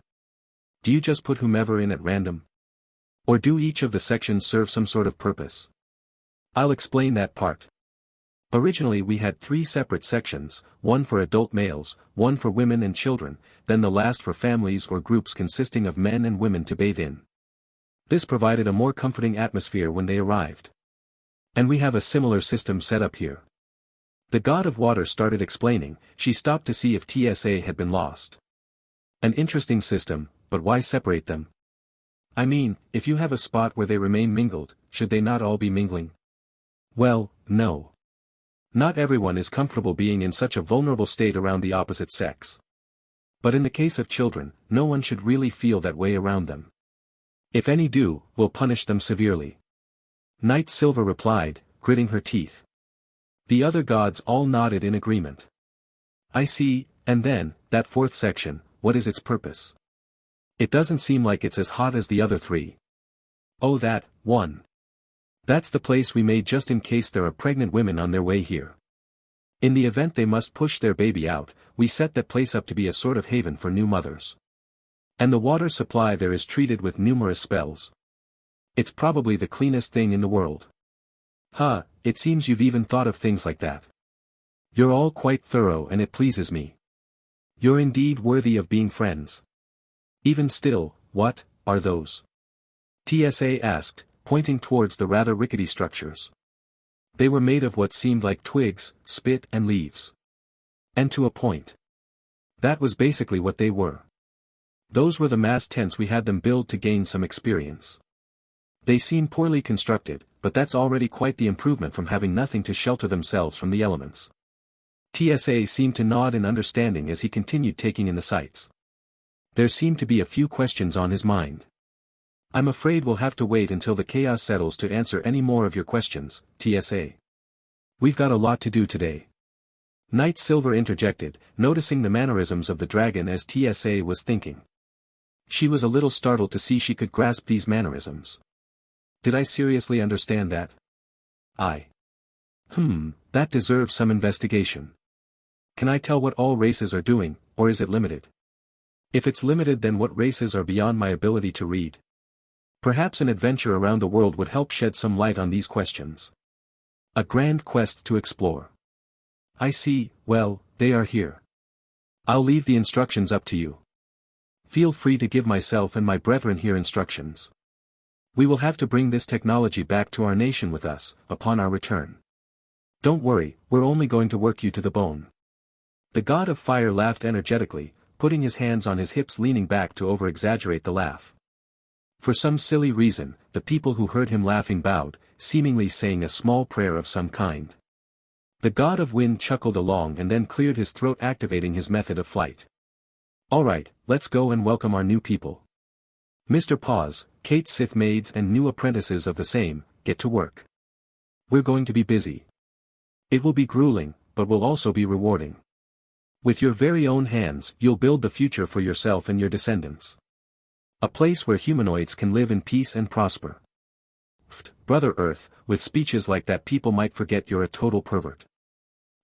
Speaker 1: Do you just put whomever in at random? Or do each of the sections serve some sort of purpose? I'll explain that part. Originally we had 3 separate sections, one for adult males, one for women and children, then the last for families or groups consisting of men and women to bathe in. This provided a more comforting atmosphere when they arrived. And we have a similar system set up here. The god of water started explaining. She stopped to see if TSA had been lost. An interesting system, but why separate them? I mean, if you have a spot where they remain mingled, should they not all be mingling? Well, no. Not everyone is comfortable being in such a vulnerable state around the opposite sex. But in the case of children, no one should really feel that way around them. If any do, we'll punish them severely. Night Silver replied, gritting her teeth. The other gods all nodded in agreement. I see, and then, that 4th section, what is its purpose? It doesn't seem like it's as hot as the other 3. Oh, that one. That's the place we made just in case there are pregnant women on their way here. In the event they must push their baby out, we set that place up to be a sort of haven for new mothers. And the water supply there is treated with numerous spells. It's probably the cleanest thing in the world. Huh, it seems you've even thought of things like that. You're all quite thorough and it pleases me. You're indeed worthy of being friends. Even still, what are those? TSA asked, pointing towards the rather rickety structures. They were made of what seemed like twigs, spit and leaves. And to a point. That was basically what they were. Those were the mass tents we had them build to gain some experience. They seem poorly constructed, but that's already quite the improvement from having nothing to shelter themselves from the elements. TSA seemed to nod in understanding as he continued taking in the sights. There seemed to be a few questions on his mind. I'm afraid we'll have to wait until the chaos settles to answer any more of your questions, TSA. We've got a lot to do today. Night Silver interjected, noticing the mannerisms of the dragon as TSA was thinking. She was a little startled to see she could grasp these mannerisms. Did I seriously understand that? That deserves some investigation. Can I tell what all races are doing, or is it limited? If it's limited, then what races are beyond my ability to read? Perhaps an adventure around the world would help shed some light on these questions. A grand quest to explore. I see, well, they are here. I'll leave the instructions up to you. Feel free to give myself and my brethren here instructions. We will have to bring this technology back to our nation with us, upon our return. Don't worry, we're only going to work you to the bone. The god of fire laughed energetically, putting his hands on his hips, leaning back to over-exaggerate the laugh. For some silly reason, the people who heard him laughing bowed, seemingly saying a small prayer of some kind. The god of wind chuckled along and then cleared his throat, activating his method of flight. Alright, let's go and welcome our new people. Mr. Paws, Kate Sith maids and new apprentices of the same, get to work. We're going to be busy. It will be grueling, but will also be rewarding. With your very own hands, you'll build the future for yourself and your descendants. A place where humanoids can live in peace and prosper. Brother Earth, with speeches like that people might forget you're a total pervert.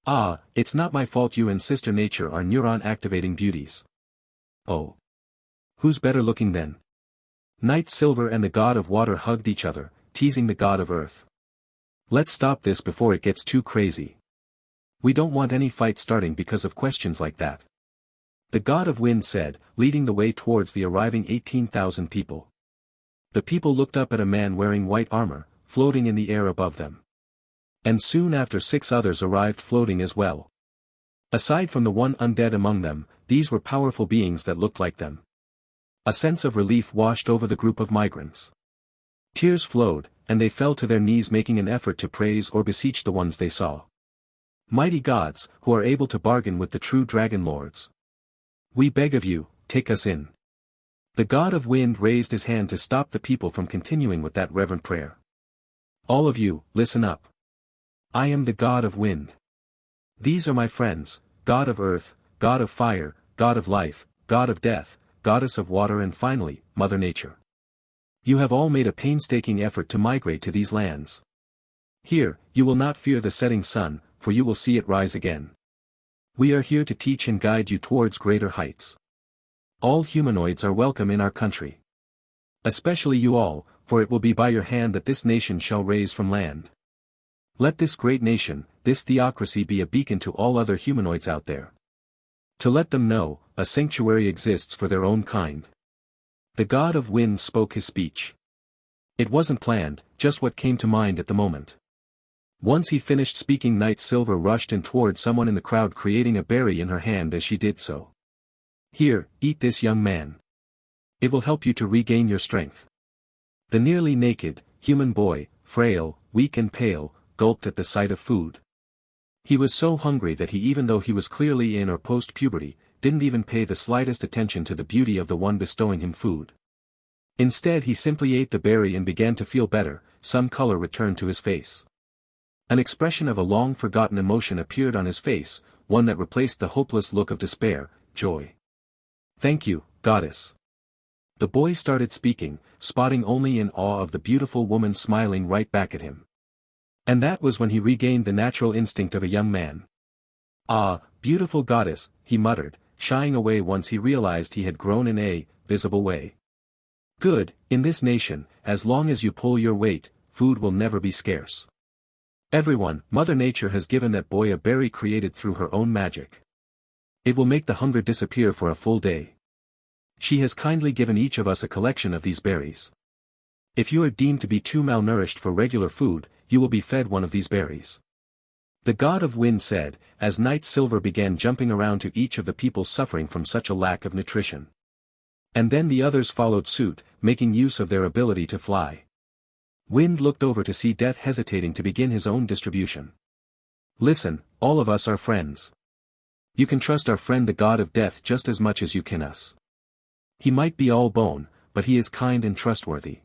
Speaker 1: Ah, it's not my fault you and Sister Nature are neuron-activating beauties. Oh. Who's better looking then? Night Silver and the god of water hugged each other, teasing the god of earth. Let's stop this before it gets too crazy. We don't want any fight starting because of questions like that. The god of wind said, leading the way towards the arriving 18,000 people. The people looked up at a man wearing white armor, floating in the air above them. And soon after 6 others arrived floating as well. Aside from the one undead among them, these were powerful beings that looked like them. A sense of relief washed over the group of migrants. Tears flowed, and they fell to their knees, making an effort to praise or beseech the ones they saw. Mighty gods, who are able to bargain with the true dragon lords. We beg of you, take us in. The god of wind raised his hand to stop the people from continuing with that reverent prayer. All of you, listen up. I am the god of wind. These are my friends, god of earth, god of fire, god of life, god of death, goddess of water, and finally, Mother Nature. You have all made a painstaking effort to migrate to these lands. Here, you will not fear the setting sun, for you will see it rise again. We are here to teach and guide you towards greater heights. All humanoids are welcome in our country. Especially you all, for it will be by your hand that this nation shall raise from land. Let this great nation, this theocracy be a beacon to all other humanoids out there. To let them know, a sanctuary exists for their own kind. The god of wind spoke his speech. It wasn't planned, just what came to mind at the moment. Once he finished speaking, Night Silver rushed in toward someone in the crowd, creating a berry in her hand as she did so. Here, eat this, young man. It will help you to regain your strength. The nearly naked, human boy, frail, weak and pale, gulped at the sight of food. He was so hungry that he, even though he was clearly in or post-puberty, didn't even pay the slightest attention to the beauty of the one bestowing him food. Instead, he simply ate the berry and began to feel better. Some color returned to his face. An expression of a long-forgotten emotion appeared on his face, one that replaced the hopeless look of despair, joy. Thank you, goddess. The boy started speaking, spotting only in awe of the beautiful woman smiling right back at him. And that was when he regained the natural instinct of a young man. Ah, beautiful goddess, he muttered, shying away once he realized he had grown in a visible way. Good, in this nation, as long as you pull your weight, food will never be scarce. Everyone, Mother Nature has given that boy a berry created through her own magic. It will make the hunger disappear for a full day. She has kindly given each of us a collection of these berries. If you are deemed to be too malnourished for regular food, you will be fed one of these berries. The god of wind said, as Night Silver began jumping around to each of the people suffering from such a lack of nutrition. And then the others followed suit, making use of their ability to fly. Wind looked over to see Death hesitating to begin his own distribution. Listen, all of us are friends. You can trust our friend the god of death just as much as you can us. He might be all bone, but he is kind and trustworthy.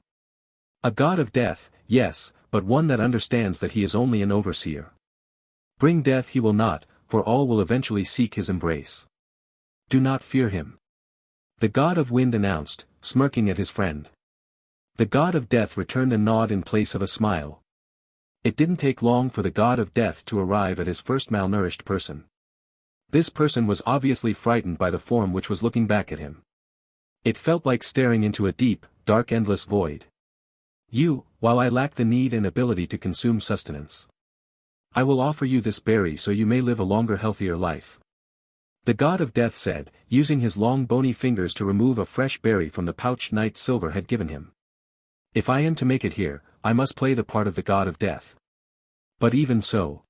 Speaker 1: A god of death, yes, but one that understands that he is only an overseer. Bring death he will not, for all will eventually seek his embrace. Do not fear him. The god of wind announced, smirking at his friend. The god of death returned a nod in place of a smile. It didn't take long for the god of death to arrive at his first malnourished person. This person was obviously frightened by the form which was looking back at him. It felt like staring into a deep, dark endless void. You, while I lack the need and ability to consume sustenance. I will offer you this berry so you may live a longer, healthier life. The god of death said, using his long bony fingers to remove a fresh berry from the pouch Night Silver had given him. If I am to make it here, I must play the part of the god of death. But even so,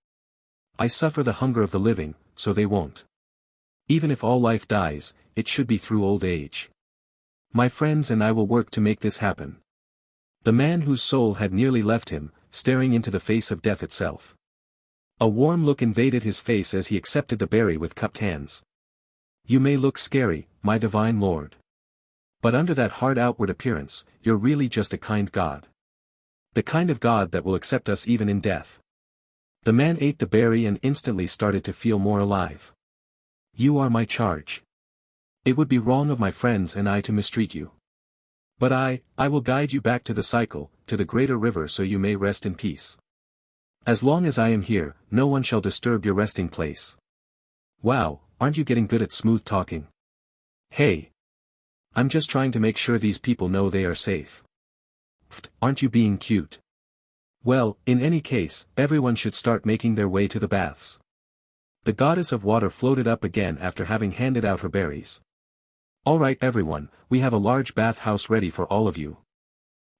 Speaker 1: I suffer the hunger of the living, so they won't. Even if all life dies, it should be through old age. My friends and I will work to make this happen. The man whose soul had nearly left him, staring into the face of death itself. A warm look invaded his face as he accepted the berry with cupped hands. You may look scary, my divine lord. But under that hard outward appearance, you're really just a kind god. The kind of god that will accept us even in death. The man ate the berry and instantly started to feel more alive. You are my charge. It would be wrong of my friends and I to mistreat you. But I will guide you back to the cycle, to the greater river so you may rest in peace. As long as I am here, no one shall disturb your resting place. Wow, aren't you getting good at smooth talking? Hey. I'm just trying to make sure these people know they are safe. Aren't you being cute? Well, in any case, everyone should start making their way to the baths. The goddess of water floated up again after having handed out her berries. Alright everyone, we have a large bathhouse ready for all of you.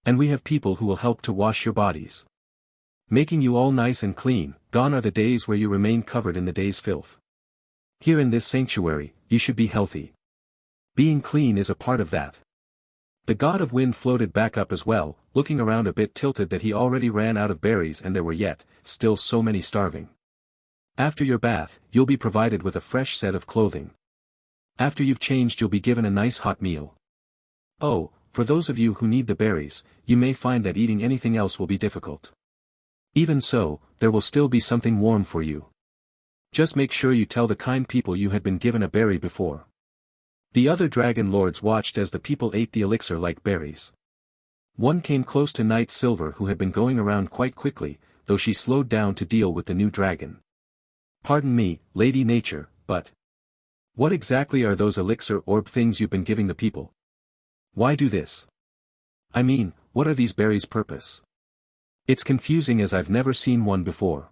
Speaker 1: And we have people who will help to wash your bodies. Making you all nice and clean. Gone are the days where you remain covered in the day's filth. Here in this sanctuary, you should be healthy. Being clean is a part of that. The god of wind floated back up as well, looking around a bit tilted that he already ran out of berries and there were yet, still so many starving. After your bath, you'll be provided with a fresh set of clothing. After you've changed you'll be given a nice hot meal. Oh, for those of you who need the berries, you may find that eating anything else will be difficult. Even so, there will still be something warm for you. Just make sure you tell the kind people you had been given a berry before. The other dragon lords watched as the people ate the elixir like berries. One came close to Night Silver, who had been going around quite quickly, though she slowed down to deal with the new dragon. Pardon me, Lady Nature, but what exactly are those elixir orb things you've been giving the people? Why do this? I mean, what are these berries' purpose? It's confusing as I've never seen one before.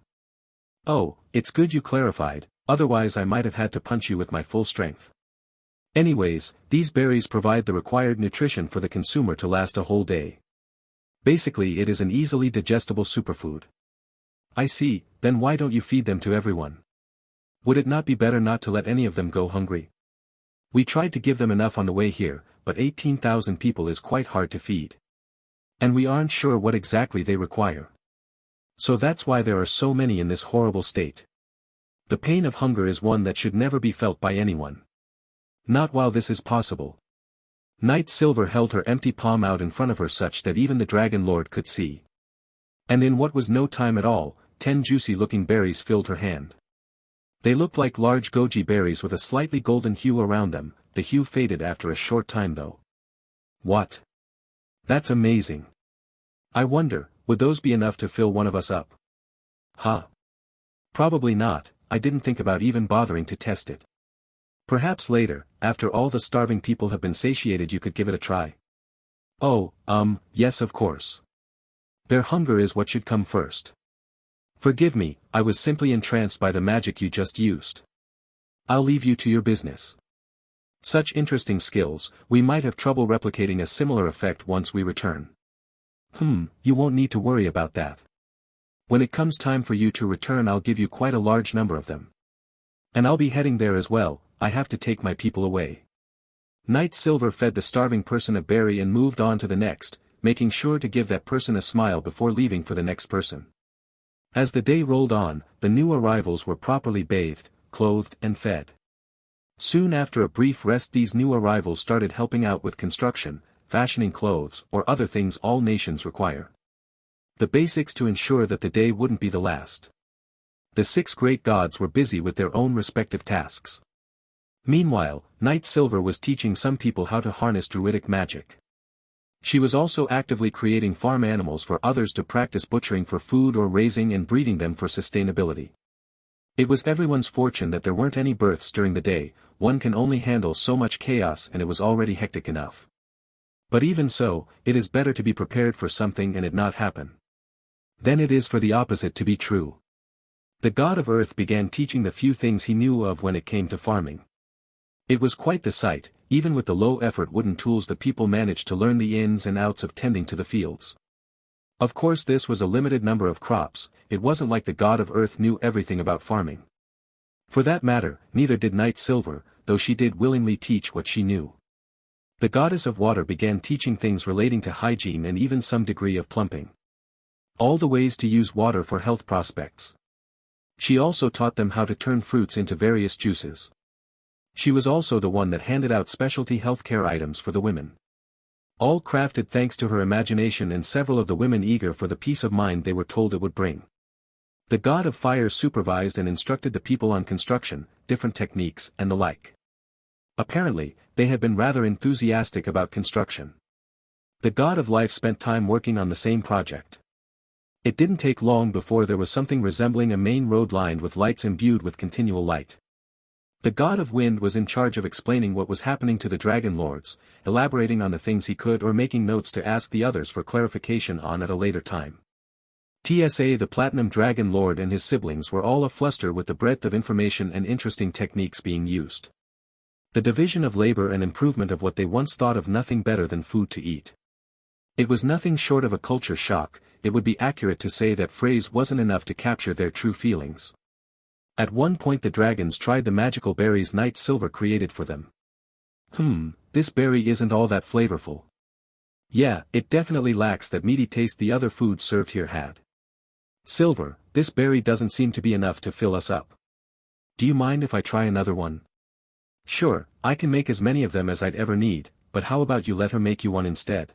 Speaker 1: Oh, it's good you clarified, otherwise I might have had to punch you with my full strength. Anyways, these berries provide the required nutrition for the consumer to last a whole day. Basically, it is an easily digestible superfood. I see, then why don't you feed them to everyone? Would it not be better not to let any of them go hungry? We tried to give them enough on the way here, but 18,000 people is quite hard to feed. And we aren't sure what exactly they require. So that's why there are so many in this horrible state. The pain of hunger is one that should never be felt by anyone. Not while this is possible. Night Silver held her empty palm out in front of her such that even the Dragon Lord could see. And in what was no time at all, 10 juicy-looking berries filled her hand. They looked like large goji berries with a slightly golden hue around them. The hue faded after a short time though. What? That's amazing. I wonder, would those be enough to fill one of us up? Huh. Probably not, I didn't think about even bothering to test it. Perhaps later, after all the starving people have been satiated, you could give it a try. Oh, yes of course. Their hunger is what should come first. Forgive me, I was simply entranced by the magic you just used. I'll leave you to your business. Such interesting skills, we might have trouble replicating a similar effect once we return. You won't need to worry about that. When it comes time for you to return, I'll give you quite a large number of them. And I'll be heading there as well, I have to take my people away. Night Silver fed the starving person a berry and moved on to the next, making sure to give that person a smile before leaving for the next person. As the day rolled on, the new arrivals were properly bathed, clothed and fed. Soon after a brief rest, these new arrivals started helping out with construction, fashioning clothes or other things all nations require. The basics to ensure that the day wouldn't be the last. The 6 great gods were busy with their own respective tasks. Meanwhile, Night Silver was teaching some people how to harness druidic magic. She was also actively creating farm animals for others to practice butchering for food or raising and breeding them for sustainability. It was everyone's fortune that there weren't any births during the day. One can only handle so much chaos and it was already hectic enough. But even so, it is better to be prepared for something and it not happen than it is for the opposite to be true. The god of earth began teaching the few things he knew of when it came to farming. It was quite the sight, even with the low-effort wooden tools the people managed to learn the ins and outs of tending to the fields. Of course this was a limited number of crops, it wasn't like the god of earth knew everything about farming. For that matter, neither did Night Silver, though she did willingly teach what she knew. The goddess of water began teaching things relating to hygiene and even some degree of plumbing. All the ways to use water for health prospects. She also taught them how to turn fruits into various juices. She was also the one that handed out specialty healthcare items for the women. All crafted thanks to her imagination and several of the women eager for the peace of mind they were told it would bring. The god of fire supervised and instructed the people on construction, different techniques and the like. Apparently, they had been rather enthusiastic about construction. The god of life spent time working on the same project. It didn't take long before there was something resembling a main road lined with lights imbued with continual light. The god of wind was in charge of explaining what was happening to the dragon lords, elaborating on the things he could or making notes to ask the others for clarification on at a later time. TSA the Platinum Dragon Lord and his siblings were all afluster with the breadth of information and interesting techniques being used. The division of labor and improvement of what they once thought of nothing better than food to eat. It was nothing short of a culture shock. It would be accurate to say that phrase wasn't enough to capture their true feelings. At one point the dragons tried the magical berries Night Silver created for them. This berry isn't all that flavorful. Yeah, it definitely lacks that meaty taste the other foods served here had. Silver, this berry doesn't seem to be enough to fill us up. Do you mind if I try another one? Sure, I can make as many of them as I'd ever need, but how about you let her make you one instead?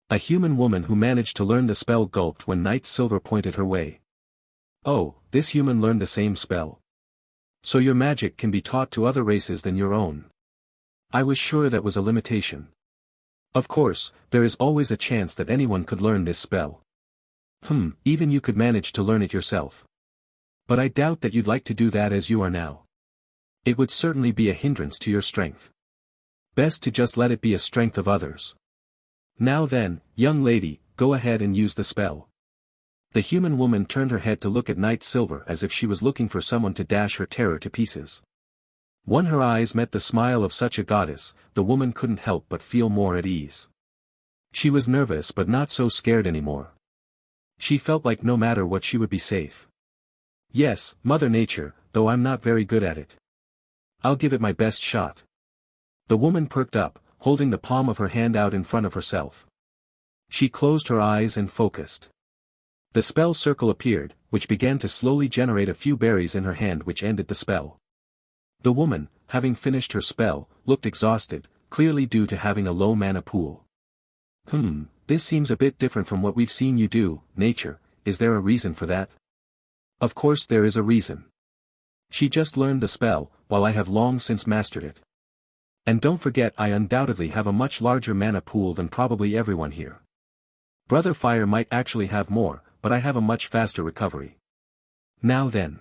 Speaker 1: A human woman who managed to learn the spell gulped when Night Silver pointed her way. Oh, this human learned the same spell. So your magic can be taught to other races than your own. I was sure that was a limitation. Of course, there is always a chance that anyone could learn this spell. Even you could manage to learn it yourself. But I doubt that you'd like to do that as you are now. It would certainly be a hindrance to your strength. Best to just let it be a strength of others. Now then, young lady, go ahead and use the spell. The human woman turned her head to look at Night Silver as if she was looking for someone to dash her terror to pieces. When her eyes met the smile of such a goddess, the woman couldn't help but feel more at ease. She was nervous but not so scared anymore. She felt like no matter what she would be safe. Yes, Mother Nature, though I'm not very good at it. I'll give it my best shot. The woman perked up, holding the palm of her hand out in front of herself. She closed her eyes and focused. The spell circle appeared, which began to slowly generate a few berries in her hand which ended the spell. The woman, having finished her spell, looked exhausted, clearly due to having a low mana pool. This seems a bit different from what we've seen you do, Nature. Is there a reason for that? Of course there is a reason. She just learned the spell, while I have long since mastered it. And don't forget I undoubtedly have a much larger mana pool than probably everyone here. Brother Fire might actually have more, but I have a much faster recovery. Now then.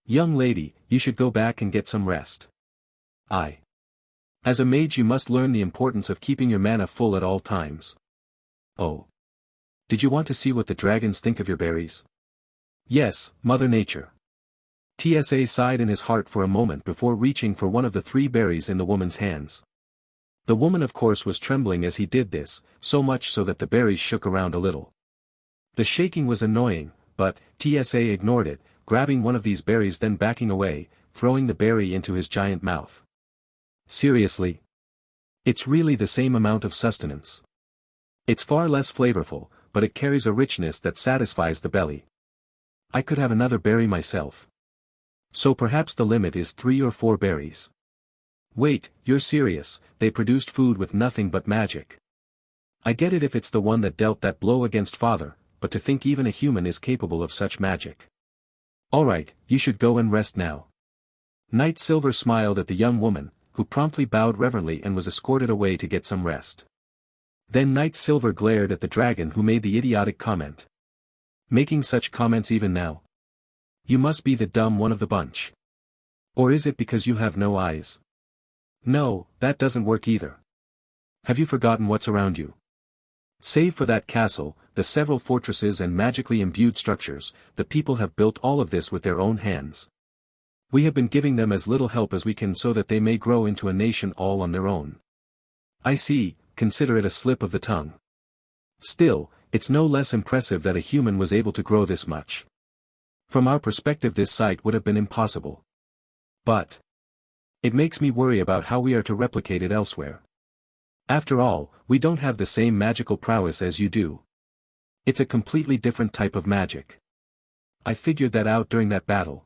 Speaker 1: Young lady, you should go back and get some rest. As a mage you must learn the importance of keeping your mana full at all times. Oh. Did you want to see what the dragons think of your berries? Yes, Mother Nature. TSA sighed in his heart for a moment before reaching for one of the 3 berries in the woman's hands. The woman of course was trembling as he did this, so much so that the berries shook around a little. The shaking was annoying, but TSA ignored it, grabbing one of these berries then backing away, throwing the berry into his giant mouth. Seriously? It's really the same amount of sustenance. It's far less flavorful, but it carries a richness that satisfies the belly. I could have another berry myself. So perhaps the limit is 3 or 4 berries. Wait, you're serious? They produced food with nothing but magic. I get it if it's the one that dealt that blow against father, but to think even a human is capable of such magic. Alright, you should go and rest now. Night Silver smiled at the young woman, who promptly bowed reverently and was escorted away to get some rest. Then Night Silver glared at the dragon who made the idiotic comment. Making such comments even now? You must be the dumb one of the bunch. Or is it because you have no eyes? No, that doesn't work either. Have you forgotten what's around you? Save for that castle, the several fortresses and magically imbued structures, the people have built all of this with their own hands. We have been giving them as little help as we can so that they may grow into a nation all on their own. I see, consider it a slip of the tongue. Still, it's no less impressive that a human was able to grow this much. From our perspective this sight would have been impossible. But it makes me worry about how we are to replicate it elsewhere. After all, we don't have the same magical prowess as you do. It's a completely different type of magic. I figured that out during that battle.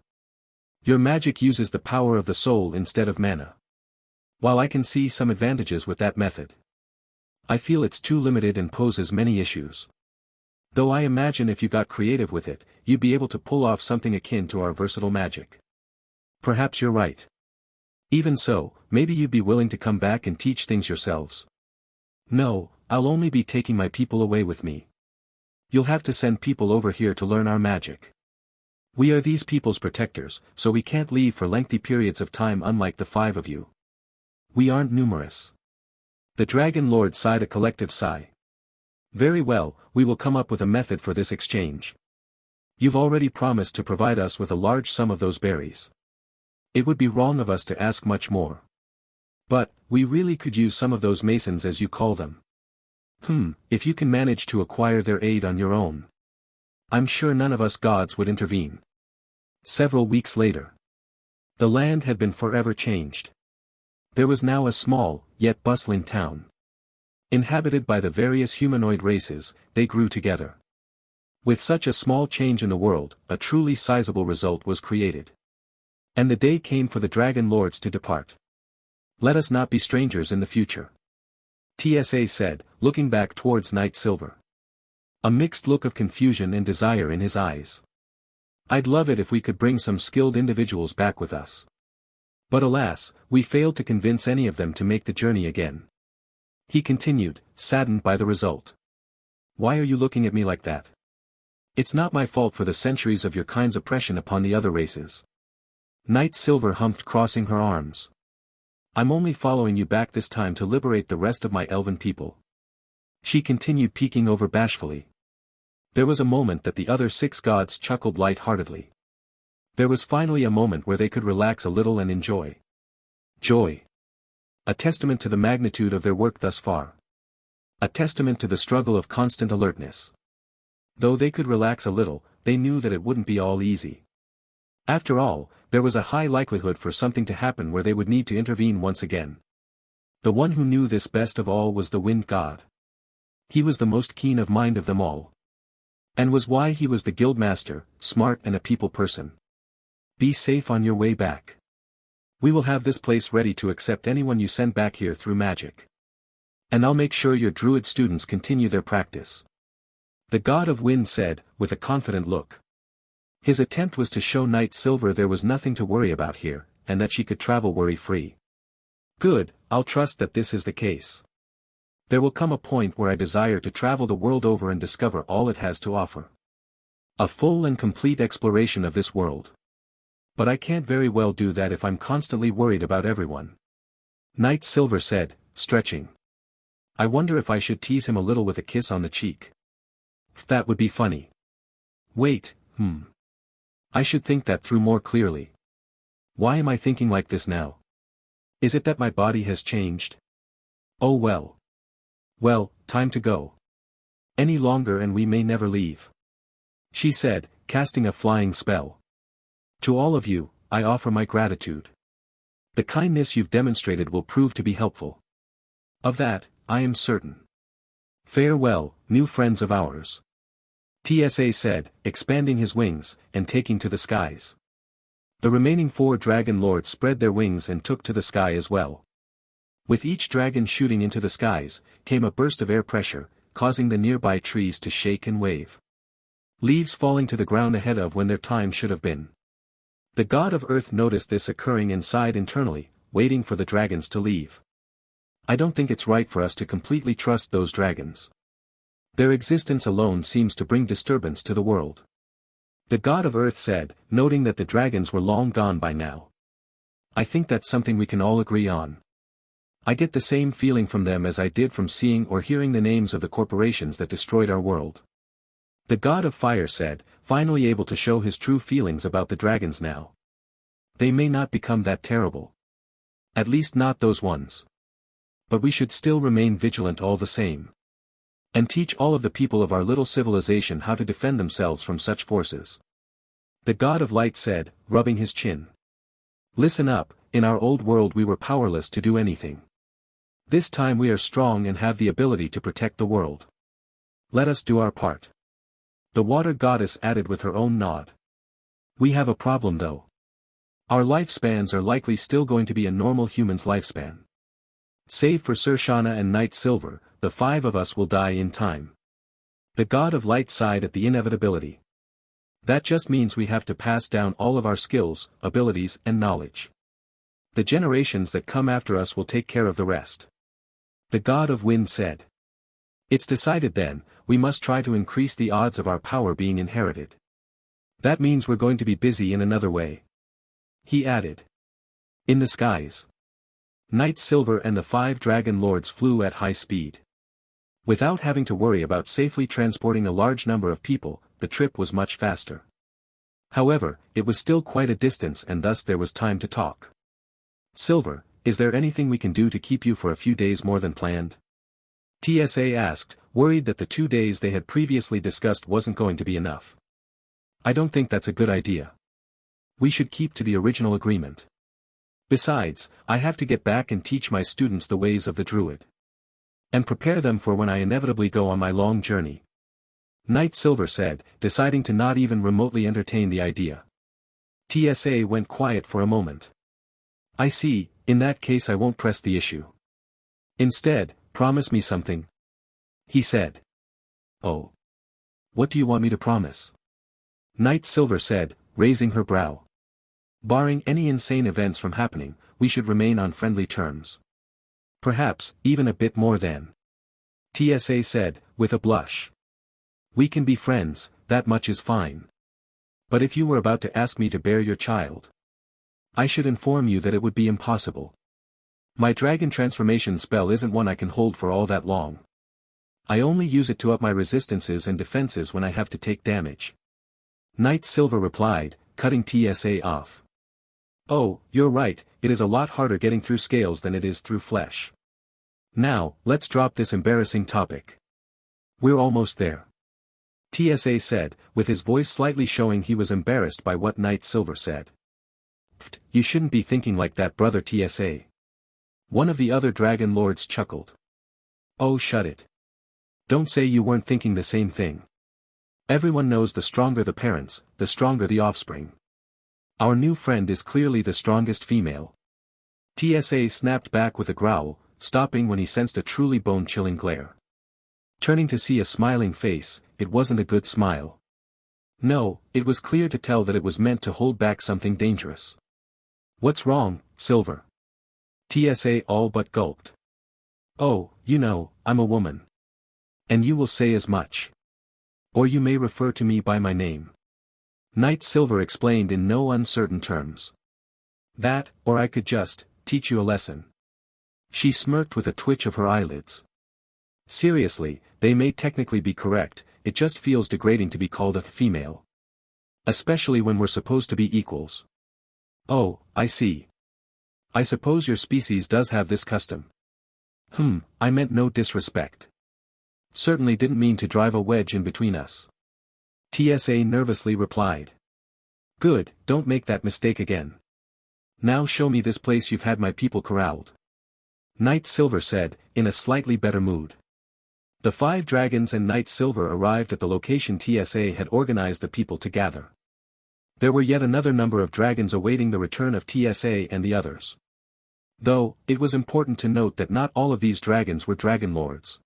Speaker 1: Your magic uses the power of the soul instead of mana. While I can see some advantages with that method, I feel it's too limited and poses many issues. Though I imagine if you got creative with it, you'd be able to pull off something akin to our versatile magic. Perhaps you're right. Even so, maybe you'd be willing to come back and teach things yourselves. No, I'll only be taking my people away with me. You'll have to send people over here to learn our magic. We are these people's protectors, so we can't leave for lengthy periods of time unlike the 5 of you. We aren't numerous. The Dragon Lord sighed a collective sigh. Very well, we will come up with a method for this exchange. You've already promised to provide us with a large sum of those berries. It would be wrong of us to ask much more. But, we really could use some of those masons as you call them. If you can manage to acquire their aid on your own. I'm sure none of us gods would intervene. Several weeks later. The land had been forever changed. There was now a small, yet bustling town. Inhabited by the various humanoid races, they grew together. With such a small change in the world, a truly sizable result was created. And the day came for the Dragon Lords to depart. Let us not be strangers in the future. TSA said, looking back towards Night Silver. A mixed look of confusion and desire in his eyes. I'd love it if we could bring some skilled individuals back with us. But alas, we failed to convince any of them to make the journey again. He continued, saddened by the result. Why are you looking at me like that? It's not my fault for the centuries of your kind's oppression upon the other races. Night Silver humped, crossing her arms. I'm only following you back this time to liberate the rest of my elven people. She continued, peeking over bashfully. There was a moment that the other 6 gods chuckled light-heartedly. There was finally a moment where they could relax a little and enjoy. Joy. A testament to the magnitude of their work thus far. A testament to the struggle of constant alertness. Though they could relax a little, they knew that it wouldn't be all easy. After all, there was a high likelihood for something to happen where they would need to intervene once again. The one who knew this best of all was the Wind God. He was the most keen of mind of them all. And was why he was the guildmaster, smart and a people person. Be safe on your way back. We will have this place ready to accept anyone you send back here through magic. And I'll make sure your druid students continue their practice. The God of Wind said, with a confident look. His attempt was to show Night Silver there was nothing to worry about here, and that she could travel worry-free. Good, I'll trust that this is the case. There will come a point where I desire to travel the world over and discover all it has to offer. A full and complete exploration of this world. But I can't very well do that if I'm constantly worried about everyone. Night Silver said, stretching. I wonder if I should tease him a little with a kiss on the cheek. That would be funny. Wait, I should think that through more clearly. Why am I thinking like this now? Is it that my body has changed? Oh well. Well, time to go. Any longer and we may never leave. She said, casting a flying spell. To all of you, I offer my gratitude. The kindness you've demonstrated will prove to be helpful. Of that, I am certain. Farewell, new friends of ours. TSA said, expanding his wings, and taking to the skies. The remaining 4 dragon lords spread their wings and took to the sky as well. With each dragon shooting into the skies, came a burst of air pressure, causing the nearby trees to shake and wave. Leaves falling to the ground ahead of when their time should have been. The god of earth noticed this occurring and sighed internally, waiting for the dragons to leave. I don't think it's right for us to completely trust those dragons. Their existence alone seems to bring disturbance to the world. The god of earth said, noting that the dragons were long gone by now. I think that's something we can all agree on. I get the same feeling from them as I did from seeing or hearing the names of the corporations that destroyed our world. The god of fire said, finally able to show his true feelings about the dragons now. They may not become that terrible. At least not those ones. But we should still remain vigilant all the same. And teach all of the people of our little civilization how to defend themselves from such forces. The god of light said, rubbing his chin. Listen up, in our old world we were powerless to do anything. This time we are strong and have the ability to protect the world. Let us do our part. The water goddess added with her own nod. We have a problem though. Our lifespans are likely still going to be a normal human's lifespan. Save for Sir Shana and Night Silver, the 5 of us will die in time. The god of light sighed at the inevitability. That just means we have to pass down all of our skills, abilities and knowledge. The generations that come after us will take care of the rest. The god of wind said. It's decided then, we must try to increase the odds of our power being inherited. That means we're going to be busy in another way. He added. In the skies. Night Silver and the 5 dragon lords flew at high speed. Without having to worry about safely transporting a large number of people, the trip was much faster. However, it was still quite a distance and thus there was time to talk. Silver, is there anything we can do to keep you for a few days more than planned? TSA asked, worried that the 2 days they had previously discussed wasn't going to be enough. I don't think that's a good idea. We should keep to the original agreement. Besides, I have to get back and teach my students the ways of the druid. And prepare them for when I inevitably go on my long journey. Night Silver said, deciding to not even remotely entertain the idea. TSA went quiet for a moment. I see, in that case I won't press the issue. Instead, promise me something. He said. Oh. What do you want me to promise? Night Silver said, raising her brow. Barring any insane events from happening, we should remain on friendly terms. Perhaps, even a bit more than. TSA said, with a blush. We can be friends, that much is fine. But if you were about to ask me to bear your child, I should inform you that it would be impossible. My dragon transformation spell isn't one I can hold for all that long. I only use it to up my resistances and defenses when I have to take damage. Knight Silver replied, cutting TSA off. Oh, you're right, it is a lot harder getting through scales than it is through flesh. Now, let's drop this embarrassing topic. We're almost there. TSA said, with his voice slightly showing he was embarrassed by what Knight Silver said. Pfft, you shouldn't be thinking like that, brother TSA. One of the other dragon lords chuckled. Oh, shut it. Don't say you weren't thinking the same thing. Everyone knows the stronger the parents, the stronger the offspring. Our new friend is clearly the strongest female. TSA snapped back with a growl, stopping when he sensed a truly bone-chilling glare. Turning to see a smiling face, it wasn't a good smile. No, it was clear to tell that it was meant to hold back something dangerous. What's wrong, Silver? TSA all but gulped. Oh, you know, I'm a woman. And you will say as much. Or you may refer to me by my name. Knight Silver explained in no uncertain terms. That, or I could just, teach you a lesson. She smirked with a twitch of her eyelids. Seriously, they may technically be correct, it just feels degrading to be called a female. Especially when we're supposed to be equals. Oh, I see. I suppose your species does have this custom. I meant no disrespect. Certainly didn't mean to drive a wedge in between us. TSA nervously replied. Good, don't make that mistake again. Now show me this place you've had my people corralled. Knight Silver said, in a slightly better mood. The 5 dragons and Knight Silver arrived at the location TSA had organized the people to gather. There were yet another number of dragons awaiting the return of TSA and the others. Though, it was important to note that not all of these dragons were dragon lords.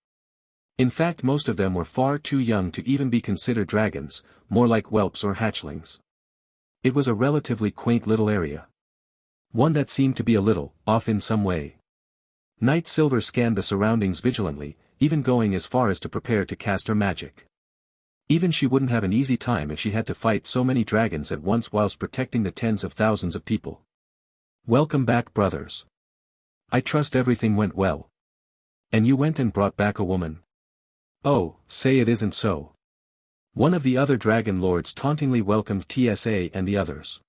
Speaker 1: In fact, most of them were far too young to even be considered dragons, more like whelps or hatchlings. It was a relatively quaint little area. One that seemed to be a little off in some way. Knight Silver scanned the surroundings vigilantly, even going as far as to prepare to cast her magic. Even she wouldn't have an easy time if she had to fight so many dragons at once whilst protecting the tens of thousands of people. Welcome back, brothers. I trust everything went well. And you went and brought back a woman. Oh, say it isn't so. One of the other dragon lords tauntingly welcomed TSA and the others.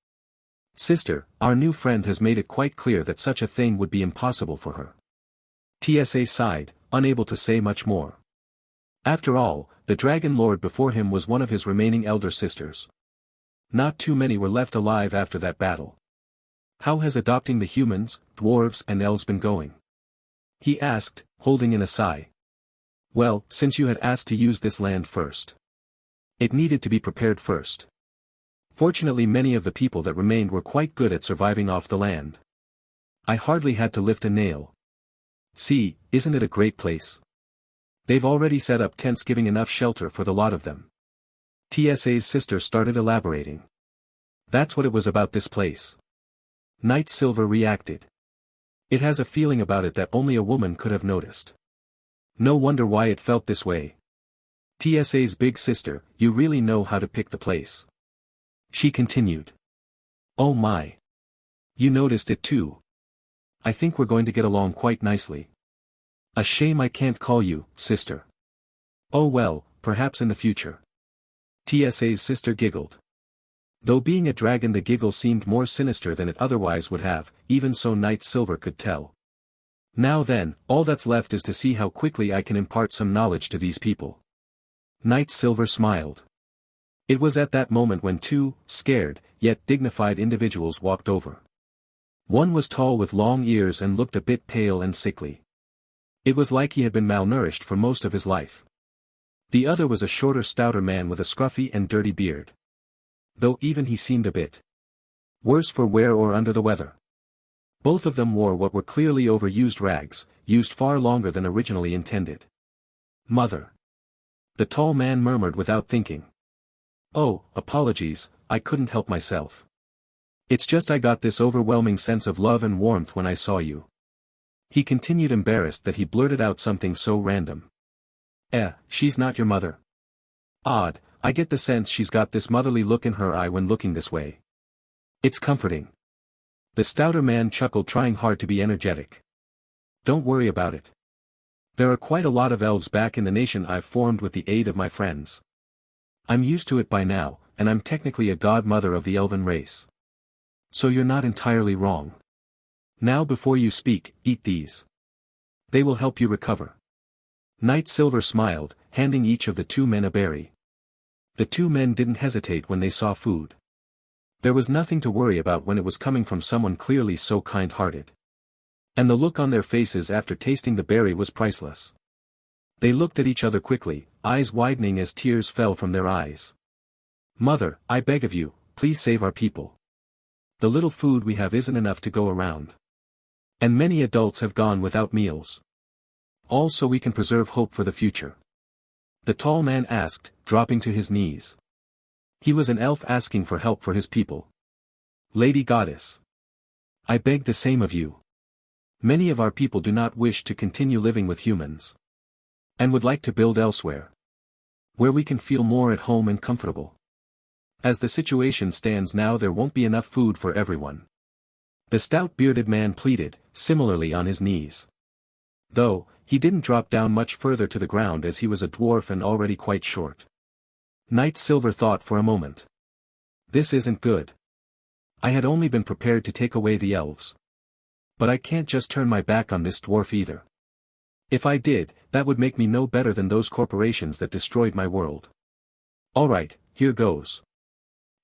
Speaker 1: Sister, our new friend has made it quite clear that such a thing would be impossible for her. TSA sighed, unable to say much more. After all, the dragon lord before him was one of his remaining elder sisters. Not too many were left alive after that battle. How has adopting the humans, dwarves and elves been going? He asked, holding in a sigh. Well, since you had asked to use this land first. It needed to be prepared first. Fortunately, many of the people that remained were quite good at surviving off the land. I hardly had to lift a nail. See, isn't it a great place? They've already set up tents giving enough shelter for the lot of them. TSA's sister started elaborating. That's what it was about this place. Knight Silver reacted. It has a feeling about it that only a woman could have noticed. No wonder why it felt this way. TSA's big sister, you really know how to pick the place. She continued. Oh my. You noticed it too. I think we're going to get along quite nicely. A shame I can't call you, sister. Oh well, perhaps in the future. TSA's sister giggled. Though being a dragon, the giggle seemed more sinister than it otherwise would have, even so Knight Silver could tell. Now then, all that's left is to see how quickly I can impart some knowledge to these people. Knight Silver smiled. It was at that moment when 2, scared, yet dignified individuals walked over. One was tall with long ears and looked a bit pale and sickly. It was like he had been malnourished for most of his life. The other was a shorter, stouter man with a scruffy and dirty beard. Though even he seemed a bit worse for wear or under the weather. Both of them wore what were clearly overused rags, used far longer than originally intended. Mother. The tall man murmured without thinking. Oh, apologies, I couldn't help myself. It's just I got this overwhelming sense of love and warmth when I saw you. He continued, embarrassed that he blurted out something so random. She's not your mother. Odd, I get the sense she's got this motherly look in her eye when looking this way. It's comforting. The stouter man chuckled, trying hard to be energetic. Don't worry about it. There are quite a lot of elves back in the nation I've formed with the aid of my friends. I'm used to it by now, and I'm technically a godmother of the elven race. So you're not entirely wrong. Now before you speak, eat these. They will help you recover. Knight Silver smiled, handing each of the two men a berry. The two men didn't hesitate when they saw food. There was nothing to worry about when it was coming from someone clearly so kind-hearted. And the look on their faces after tasting the berry was priceless. They looked at each other quickly, eyes widening as tears fell from their eyes. Mother, I beg of you, please save our people. The little food we have isn't enough to go around. And many adults have gone without meals. All so we can preserve hope for the future. The tall man asked, dropping to his knees. He was an elf asking for help for his people. Lady Goddess. I beg the same of you. Many of our people do not wish to continue living with humans. And would like to build elsewhere. Where we can feel more at home and comfortable. As the situation stands now, there won't be enough food for everyone. The stout bearded man pleaded, similarly on his knees. Though, he didn't drop down much further to the ground as he was a dwarf and already quite short. Knight Silver thought for a moment. This isn't good. I had only been prepared to take away the elves. But I can't just turn my back on this dwarf either. If I did, that would make me no better than those corporations that destroyed my world. Alright, here goes.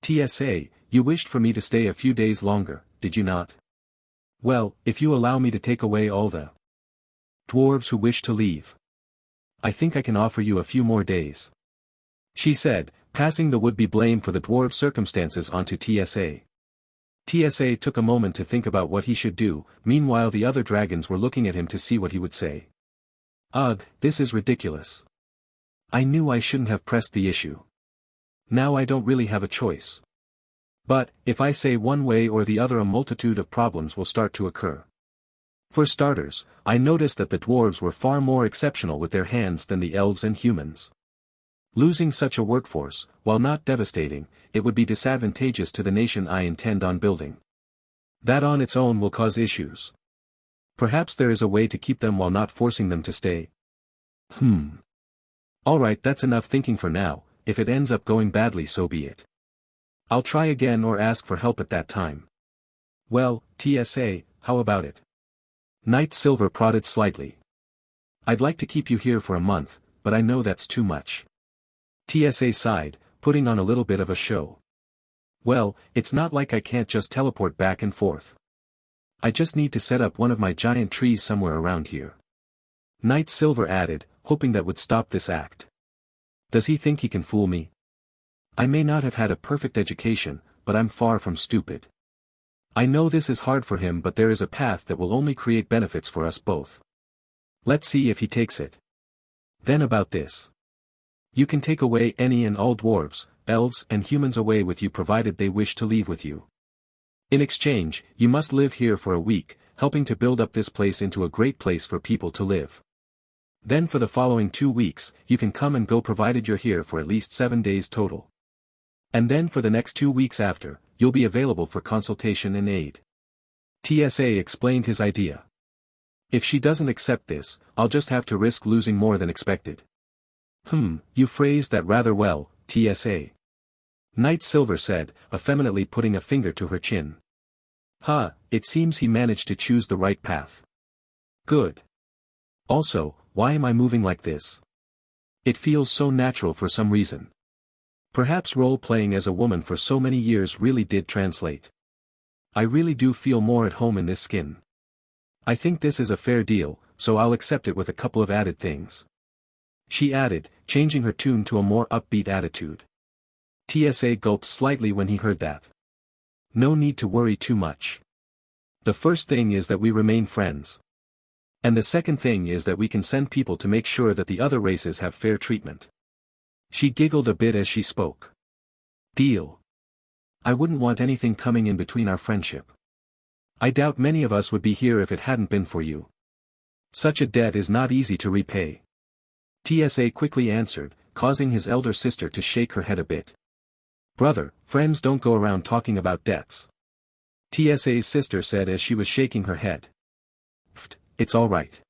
Speaker 1: TSA, you wished for me to stay a few days longer, did you not? Well, if you allow me to take away all the dwarves who wish to leave, I think I can offer you a few more days. She said, passing the would-be blame for the dwarves' circumstances onto TSA. TSA took a moment to think about what he should do, meanwhile the other dragons were looking at him to see what he would say. Ugh, this is ridiculous. I knew I shouldn't have pressed the issue. Now I don't really have a choice. But, if I say one way or the other, a multitude of problems will start to occur. For starters, I noticed that the dwarves were far more exceptional with their hands than the elves and humans. Losing such a workforce, while not devastating, it would be disadvantageous to the nation I intend on building. That on its own will cause issues. Perhaps there is a way to keep them while not forcing them to stay. Alright, that's enough thinking for now. If it ends up going badly, so be it. I'll try again or ask for help at that time. Well, TSA, how about it? Knight Silver prodded slightly. I'd like to keep you here for a month, but I know that's too much. TSA sighed, putting on a little bit of a show. Well, it's not like I can't just teleport back and forth. I just need to set up one of my giant trees somewhere around here. Knight Silver added, hoping that would stop this act. Does he think he can fool me? I may not have had a perfect education, but I'm far from stupid. I know this is hard for him, but there is a path that will only create benefits for us both. Let's see if he takes it. Then about this. You can take away any and all dwarves, elves and humans away with you provided they wish to leave with you. In exchange, you must live here for a week, helping to build up this place into a great place for people to live. Then for the following 2 weeks, you can come and go provided you're here for at least 7 days total. And then for the next 2 weeks after, you'll be available for consultation and aid. TSA explained his idea. If she doesn't accept this, I'll just have to risk losing more than expected. You phrased that rather well, TSA. Knight Silver said, effeminately putting a finger to her chin. It seems he managed to choose the right path. Good. Also, why am I moving like this? It feels so natural for some reason. Perhaps role-playing as a woman for so many years really did translate. I really do feel more at home in this skin. I think this is a fair deal, so I'll accept it with a couple of added things. She added, changing her tune to a more upbeat attitude. TSA gulped slightly when he heard that. No need to worry too much. The first thing is that we remain friends. And the second thing is that we can send people to make sure that the other races have fair treatment. She giggled a bit as she spoke. Deal. I wouldn't want anything coming in between our friendship. I doubt many of us would be here if it hadn't been for you. Such a debt is not easy to repay. TSA quickly answered, causing his elder sister to shake her head a bit. Brother, friends don't go around talking about debts. TSA's sister said as she was shaking her head. Pfft, it's all right.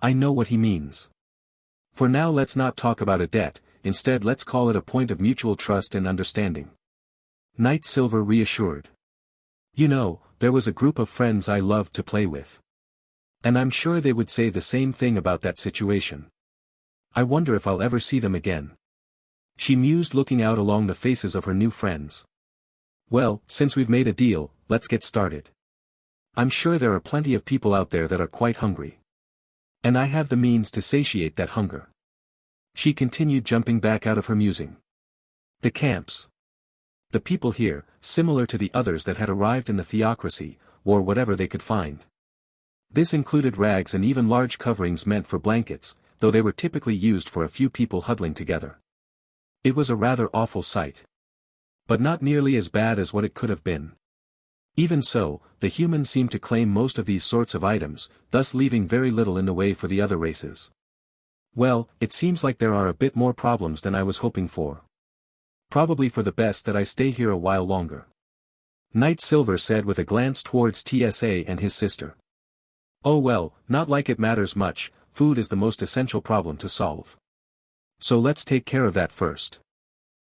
Speaker 1: I know what he means. For now let's not talk about a debt, instead let's call it a point of mutual trust and understanding. Knight Silver reassured. You know, there was a group of friends I loved to play with. And I'm sure they would say the same thing about that situation. I wonder if I'll ever see them again. She mused, looking out along the faces of her new friends. Well, since we've made a deal, let's get started. I'm sure there are plenty of people out there that are quite hungry. And I have the means to satiate that hunger. She continued, jumping back out of her musing. The camps. The people here, similar to the others that had arrived in the Theocracy, wore whatever they could find. This included rags and even large coverings meant for blankets, though they were typically used for a few people huddling together. It was a rather awful sight. But not nearly as bad as what it could have been. Even so, the humans seemed to claim most of these sorts of items, thus leaving very little in the way for the other races. Well, it seems like there are a bit more problems than I was hoping for. Probably for the best that I stay here a while longer. Knight Silver said with a glance towards TSA and his sister. Oh well, not like it matters much, food is the most essential problem to solve. So let's take care of that first.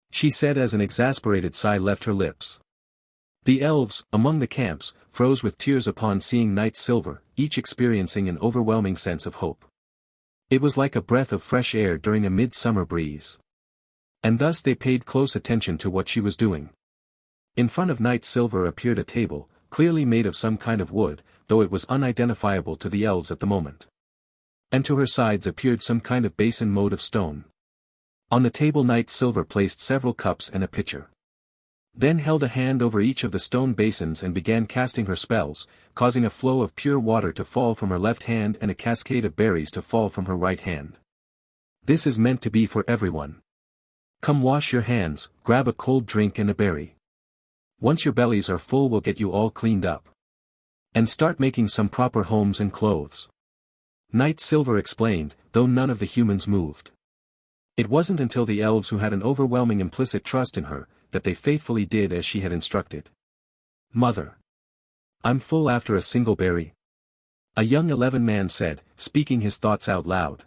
Speaker 1: She said as an exasperated sigh left her lips. The elves, among the camps, froze with tears upon seeing Knight Silver, each experiencing an overwhelming sense of hope. It was like a breath of fresh air during a midsummer breeze. And thus they paid close attention to what she was doing. In front of Knight Silver appeared a table, clearly made of some kind of wood, though it was unidentifiable to the elves at the moment. And to her sides appeared some kind of basin mode of stone. On the table Knight Silver placed several cups and a pitcher. Then held a hand over each of the stone basins and began casting her spells, causing a flow of pure water to fall from her left hand and a cascade of berries to fall from her right hand. This is meant to be for everyone. Come wash your hands, grab a cold drink and a berry. Once your bellies are full we'll get you all cleaned up. And start making some proper homes and clothes. Knight Silver explained, though none of the humans moved. It wasn't until the elves, who had an overwhelming implicit trust in her, that they faithfully did as she had instructed. Mother. I'm full after a single berry. A young 11-man said, speaking his thoughts out loud.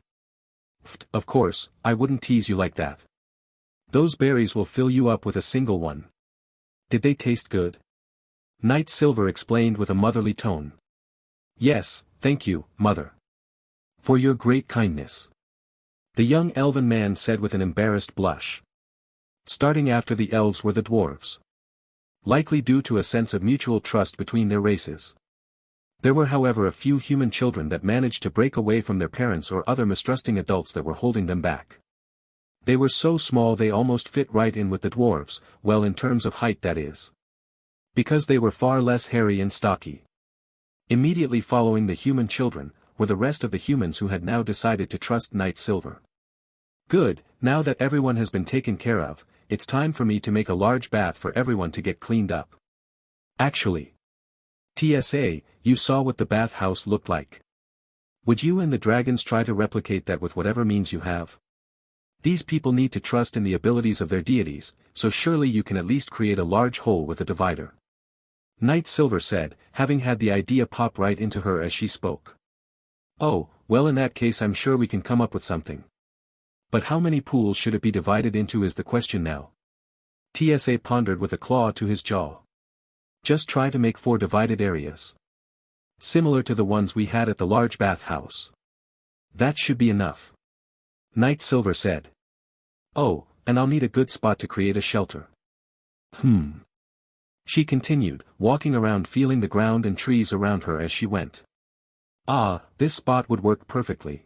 Speaker 1: Of course, I wouldn't tease you like that. Those berries will fill you up with a single one. Did they taste good? Knight Silver explained with a motherly tone. Yes, thank you, Mother. For your great kindness. The young elven man said with an embarrassed blush. Starting after the elves were the dwarves. Likely due to a sense of mutual trust between their races. There were however a few human children that managed to break away from their parents or other mistrusting adults that were holding them back. They were so small they almost fit right in with the dwarves, well, in terms of height that is. Because they were far less hairy and stocky. Immediately following the human children, were the rest of the humans who had now decided to trust Knight Silver. Good, now that everyone has been taken care of, it's time for me to make a large bath for everyone to get cleaned up. Actually. TSA, you saw what the bathhouse looked like. Would you and the dragons try to replicate that with whatever means you have? These people need to trust in the abilities of their deities, so surely you can at least create a large hole with a divider. Knight Silver said, having had the idea pop right into her as she spoke. Oh, well, in that case I'm sure we can come up with something. But how many pools should it be divided into is the question now. TSA pondered with a claw to his jaw. Just try to make 4 divided areas. Similar to the ones we had at the large bathhouse. That should be enough. Knight Silver said. Oh, and I'll need a good spot to create a shelter. She continued, walking around feeling the ground and trees around her as she went. Ah, this spot would work perfectly.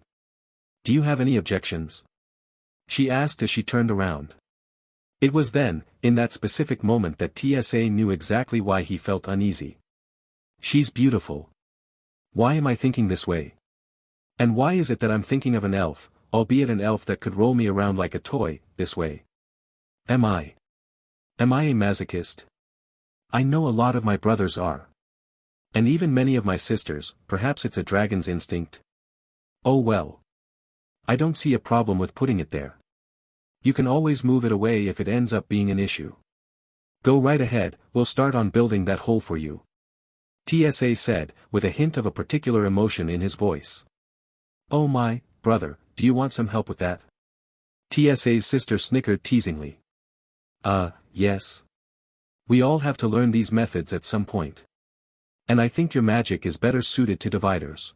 Speaker 1: Do you have any objections? She asked as she turned around. It was then, in that specific moment, that TSA knew exactly why he felt uneasy. She's beautiful. Why am I thinking this way? And why is it that I'm thinking of an elf, albeit an elf that could roll me around like a toy, this way? Am I a masochist? I know a lot of my brothers are. And even many of my sisters, perhaps it's a dragon's instinct. Oh well. I don't see a problem with putting it there. You can always move it away if it ends up being an issue. Go right ahead, we'll start on building that hole for you. TSA said, with a hint of a particular emotion in his voice. Oh my, brother, do you want some help with that? TSA's sister snickered teasingly. Yes. We all have to learn these methods at some point. And I think your magic is better suited to dividers.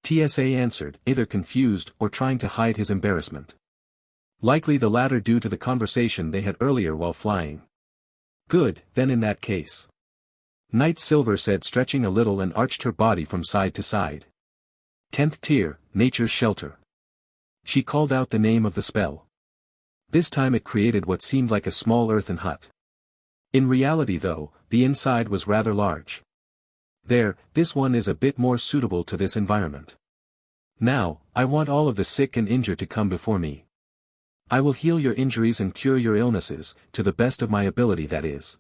Speaker 1: TSA answered, either confused or trying to hide his embarrassment. Likely the latter due to the conversation they had earlier while flying. Good, then in that case. Night Silver said, stretching a little and arched her body from side to side. 10th tier, Nature's Shelter. She called out the name of the spell. This time it created what seemed like a small earthen hut. In reality though, the inside was rather large. This one is a bit more suitable to this environment. Now, I want all of the sick and injured to come before me. I will heal your injuries and cure your illnesses, to the best of my ability that is.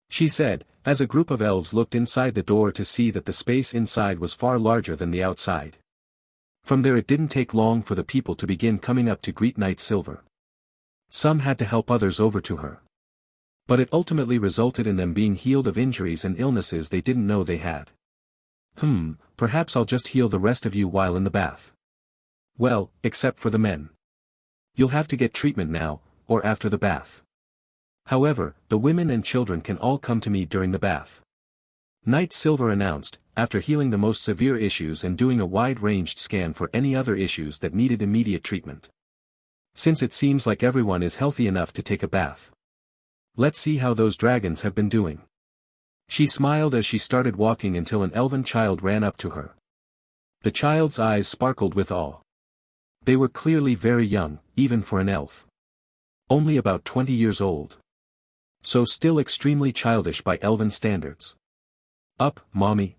Speaker 1: She said, as a group of elves looked inside the door to see that the space inside was far larger than the outside. From there it didn't take long for the people to begin coming up to greet Night Silver. Some had to help others over to her. But it ultimately resulted in them being healed of injuries and illnesses they didn't know they had. Perhaps I'll just heal the rest of you while in the bath. Well, except for the men. You'll have to get treatment now, or after the bath. However, the women and children can all come to me during the bath. Night Silver announced, after healing the most severe issues and doing a wide-ranged scan for any other issues that needed immediate treatment. Since it seems like everyone is healthy enough to take a bath. Let's see how those dragons have been doing. She smiled as she started walking until an elven child ran up to her. The child's eyes sparkled with awe. They were clearly very young, even for an elf. Only about 20 years old. So still extremely childish by elven standards. Up, mommy?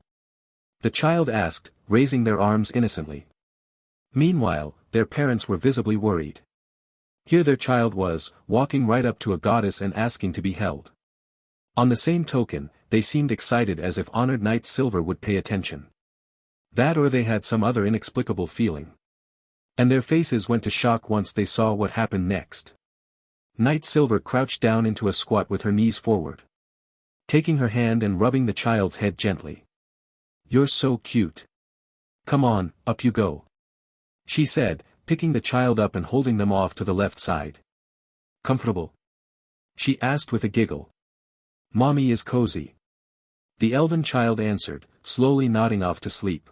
Speaker 1: The child asked, raising their arms innocently. Meanwhile, their parents were visibly worried. Here their child was, walking right up to a goddess and asking to be held. On the same token, they seemed excited as if honored Night Silver would pay attention. That or they had some other inexplicable feeling. And their faces went to shock once they saw what happened next. Night Silver crouched down into a squat with her knees forward. Taking her hand and rubbing the child's head gently. You're so cute. Come on, up you go. She said, picking the child up and holding them off to the left side. Comfortable? She asked with a giggle. Mommy is cozy. The elven child answered, slowly nodding off to sleep.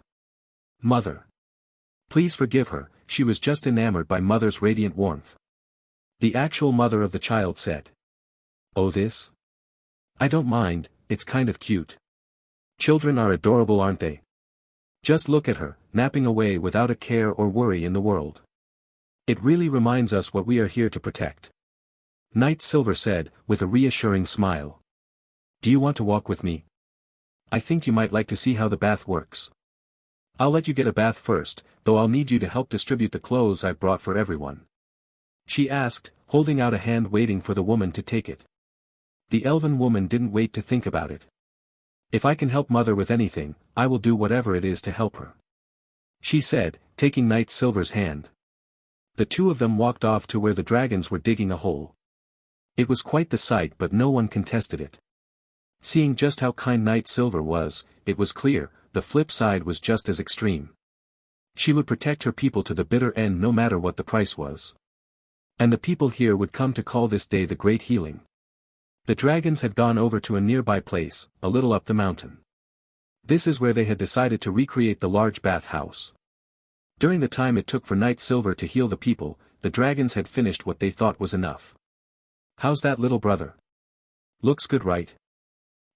Speaker 1: Mother. Please forgive her, she was just enamored by Mother's radiant warmth. The actual mother of the child said. Oh this? I don't mind, it's kind of cute. Children are adorable, aren't they? Just look at her, napping away without a care or worry in the world. It really reminds us what we are here to protect. Night Silver said, with a reassuring smile. Do you want to walk with me? I think you might like to see how the bath works. I'll let you get a bath first, though I'll need you to help distribute the clothes I've brought for everyone. She asked, holding out a hand waiting for the woman to take it. The elven woman didn't wait to think about it. If I can help Mother with anything, I will do whatever it is to help her. She said, taking Night Silver's hand. The two of them walked off to where the dragons were digging a hole. It was quite the sight, but no one contested it. Seeing just how kind Night Silver was, it was clear, the flip side was just as extreme. She would protect her people to the bitter end no matter what the price was. And the people here would come to call this day the Great Healing. The dragons had gone over to a nearby place, a little up the mountain. This is where they had decided to recreate the large bath house. During the time it took for Night Silver to heal the people, the dragons had finished what they thought was enough. How's that, little brother? Looks good, right?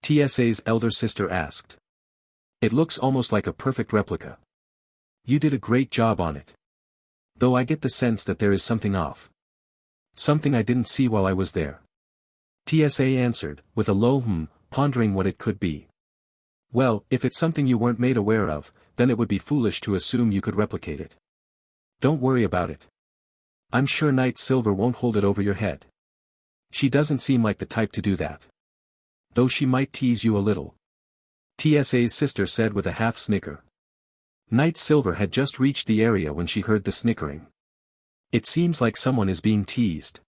Speaker 1: TSA's elder sister asked. It looks almost like a perfect replica. You did a great job on it. Though I get the sense that there is something off. Something I didn't see while I was there. TSA answered, with a low pondering what it could be. Well, if it's something you weren't made aware of, then it would be foolish to assume you could replicate it. Don't worry about it. I'm sure Night Silver won't hold it over your head. She doesn't seem like the type to do that. Though she might tease you a little. TSA's sister said with a half snicker. Night Silver had just reached the area when she heard the snickering. It seems like someone is being teased.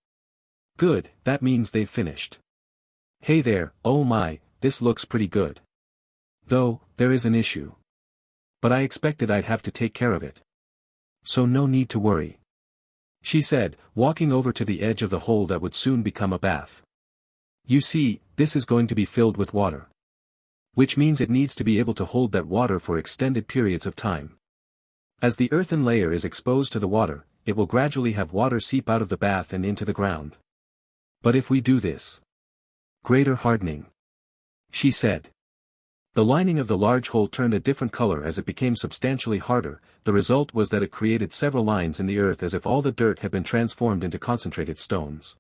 Speaker 1: Good, that means they've finished. Hey there, oh my, this looks pretty good. Though, there is an issue. But I expected I'd have to take care of it. So no need to worry. She said, walking over to the edge of the hole that would soon become a bath. You see, this is going to be filled with water. Which means it needs to be able to hold that water for extended periods of time. As the earthen layer is exposed to the water, it will gradually have water seep out of the bath and into the ground. But if we do this, greater hardening, she said. The lining of the large hole turned a different color as it became substantially harder. The result was that it created several lines in the earth as if all the dirt had been transformed into concentrated stones.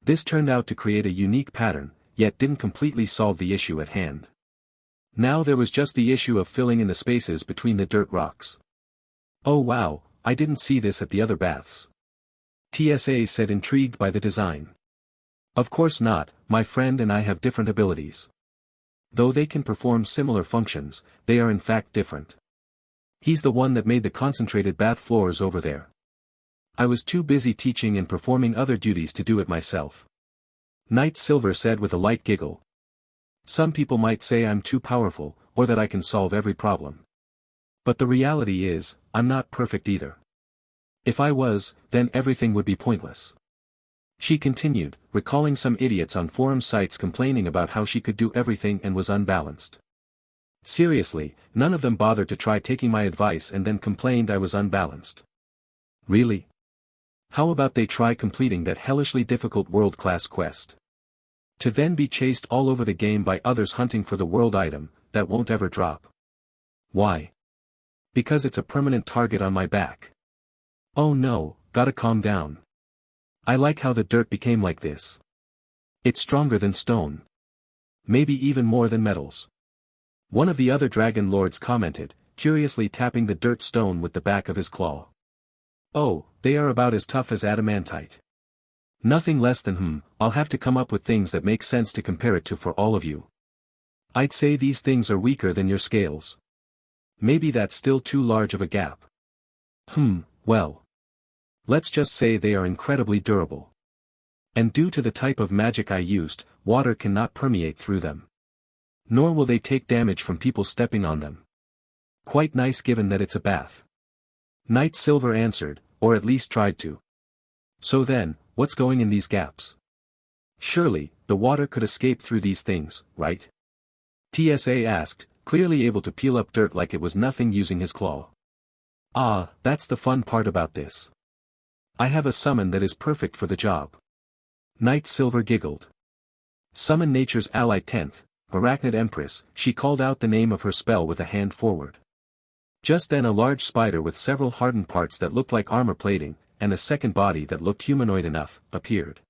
Speaker 1: This turned out to create a unique pattern, yet didn't completely solve the issue at hand. Now there was just the issue of filling in the spaces between the dirt rocks. Oh wow, I didn't see this at the other baths. TSA said, intrigued by the design. Of course not, my friend and I have different abilities. Though they can perform similar functions, they are in fact different. He's the one that made the concentrated bath floors over there. I was too busy teaching and performing other duties to do it myself. Night Silver said with a light giggle. Some people might say I'm too powerful, or that I can solve every problem. But the reality is, I'm not perfect either. If I was, then everything would be pointless. She continued, recalling some idiots on forum sites complaining about how she could do everything and was unbalanced. Seriously, none of them bothered to try taking my advice and then complained I was unbalanced. Really? How about they try completing that hellishly difficult world-class quest? To then be chased all over the game by others hunting for the world item, that won't ever drop. Why? Because it's a permanent target on my back. Oh no, gotta calm down. I like how the dirt became like this. It's stronger than stone. Maybe even more than metals. One of the other dragon lords commented, curiously tapping the dirt stone with the back of his claw. Oh, they are about as tough as adamantite. Nothing less than I'll have to come up with things that make sense to compare it to for all of you. I'd say these things are weaker than your scales. Maybe that's still too large of a gap. Well. Let's just say they are incredibly durable. And due to the type of magic I used, water cannot permeate through them. Nor will they take damage from people stepping on them. Quite nice given that it's a bath. Night Silver answered, or at least tried to. So then, what's going in these gaps? Surely, the water could escape through these things, right? TSA asked, clearly able to peel up dirt like it was nothing using his claw. Ah, that's the fun part about this. I have a summon that is perfect for the job. Night Silver giggled. Summon nature's ally 10th, Arachnid Empress, she called out the name of her spell with a hand forward. Just then a large spider with several hardened parts that looked like armor plating, and a second body that looked humanoid enough, appeared.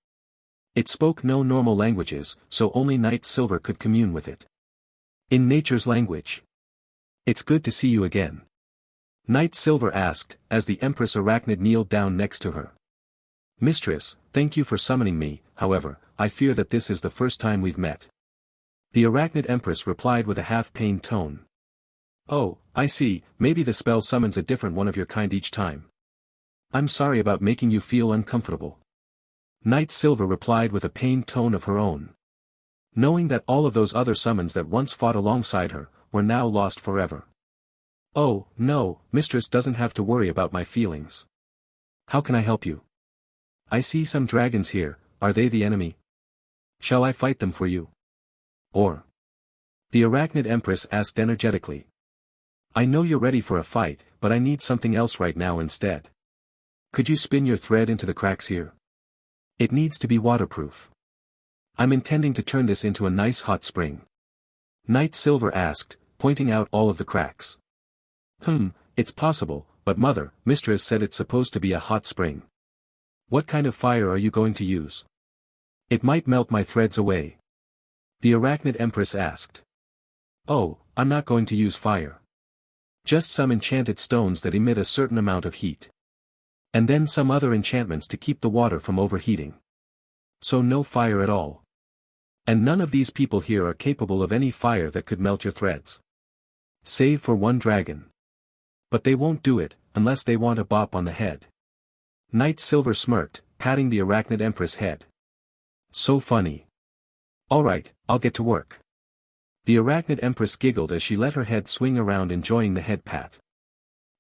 Speaker 1: It spoke no normal languages, so only Night Silver could commune with it. In nature's language. It's good to see you again. Night Silver asked, as the Empress Arachnid kneeled down next to her. Mistress, thank you for summoning me, however, I fear that this is the first time we've met. The Arachnid Empress replied with a half-pained tone. Oh, I see, maybe the spell summons a different one of your kind each time. I'm sorry about making you feel uncomfortable. Night Silver replied with a pained tone of her own. Knowing that all of those other summons that once fought alongside her, were now lost forever. Oh, no, Mistress doesn't have to worry about my feelings. How can I help you? I see some dragons here, are they the enemy? Shall I fight them for you? Or? The Arachnid Empress asked energetically. I know you're ready for a fight, but I need something else right now instead. Could you spin your thread into the cracks here? It needs to be waterproof. I'm intending to turn this into a nice hot spring. Night Silver asked, pointing out all of the cracks. It's possible, but Mistress said it's supposed to be a hot spring. What kind of fire are you going to use? It might melt my threads away. The Arachnid Empress asked. Oh, I'm not going to use fire. Just some enchanted stones that emit a certain amount of heat. And then some other enchantments to keep the water from overheating. So no fire at all. And none of these people here are capable of any fire that could melt your threads. Save for one dragon. But they won't do it, unless they want a bop on the head. Knight Silver smirked, patting the Arachnid Empress' head. So funny. Alright, I'll get to work. The Arachnid Empress giggled as she let her head swing around enjoying the head pat.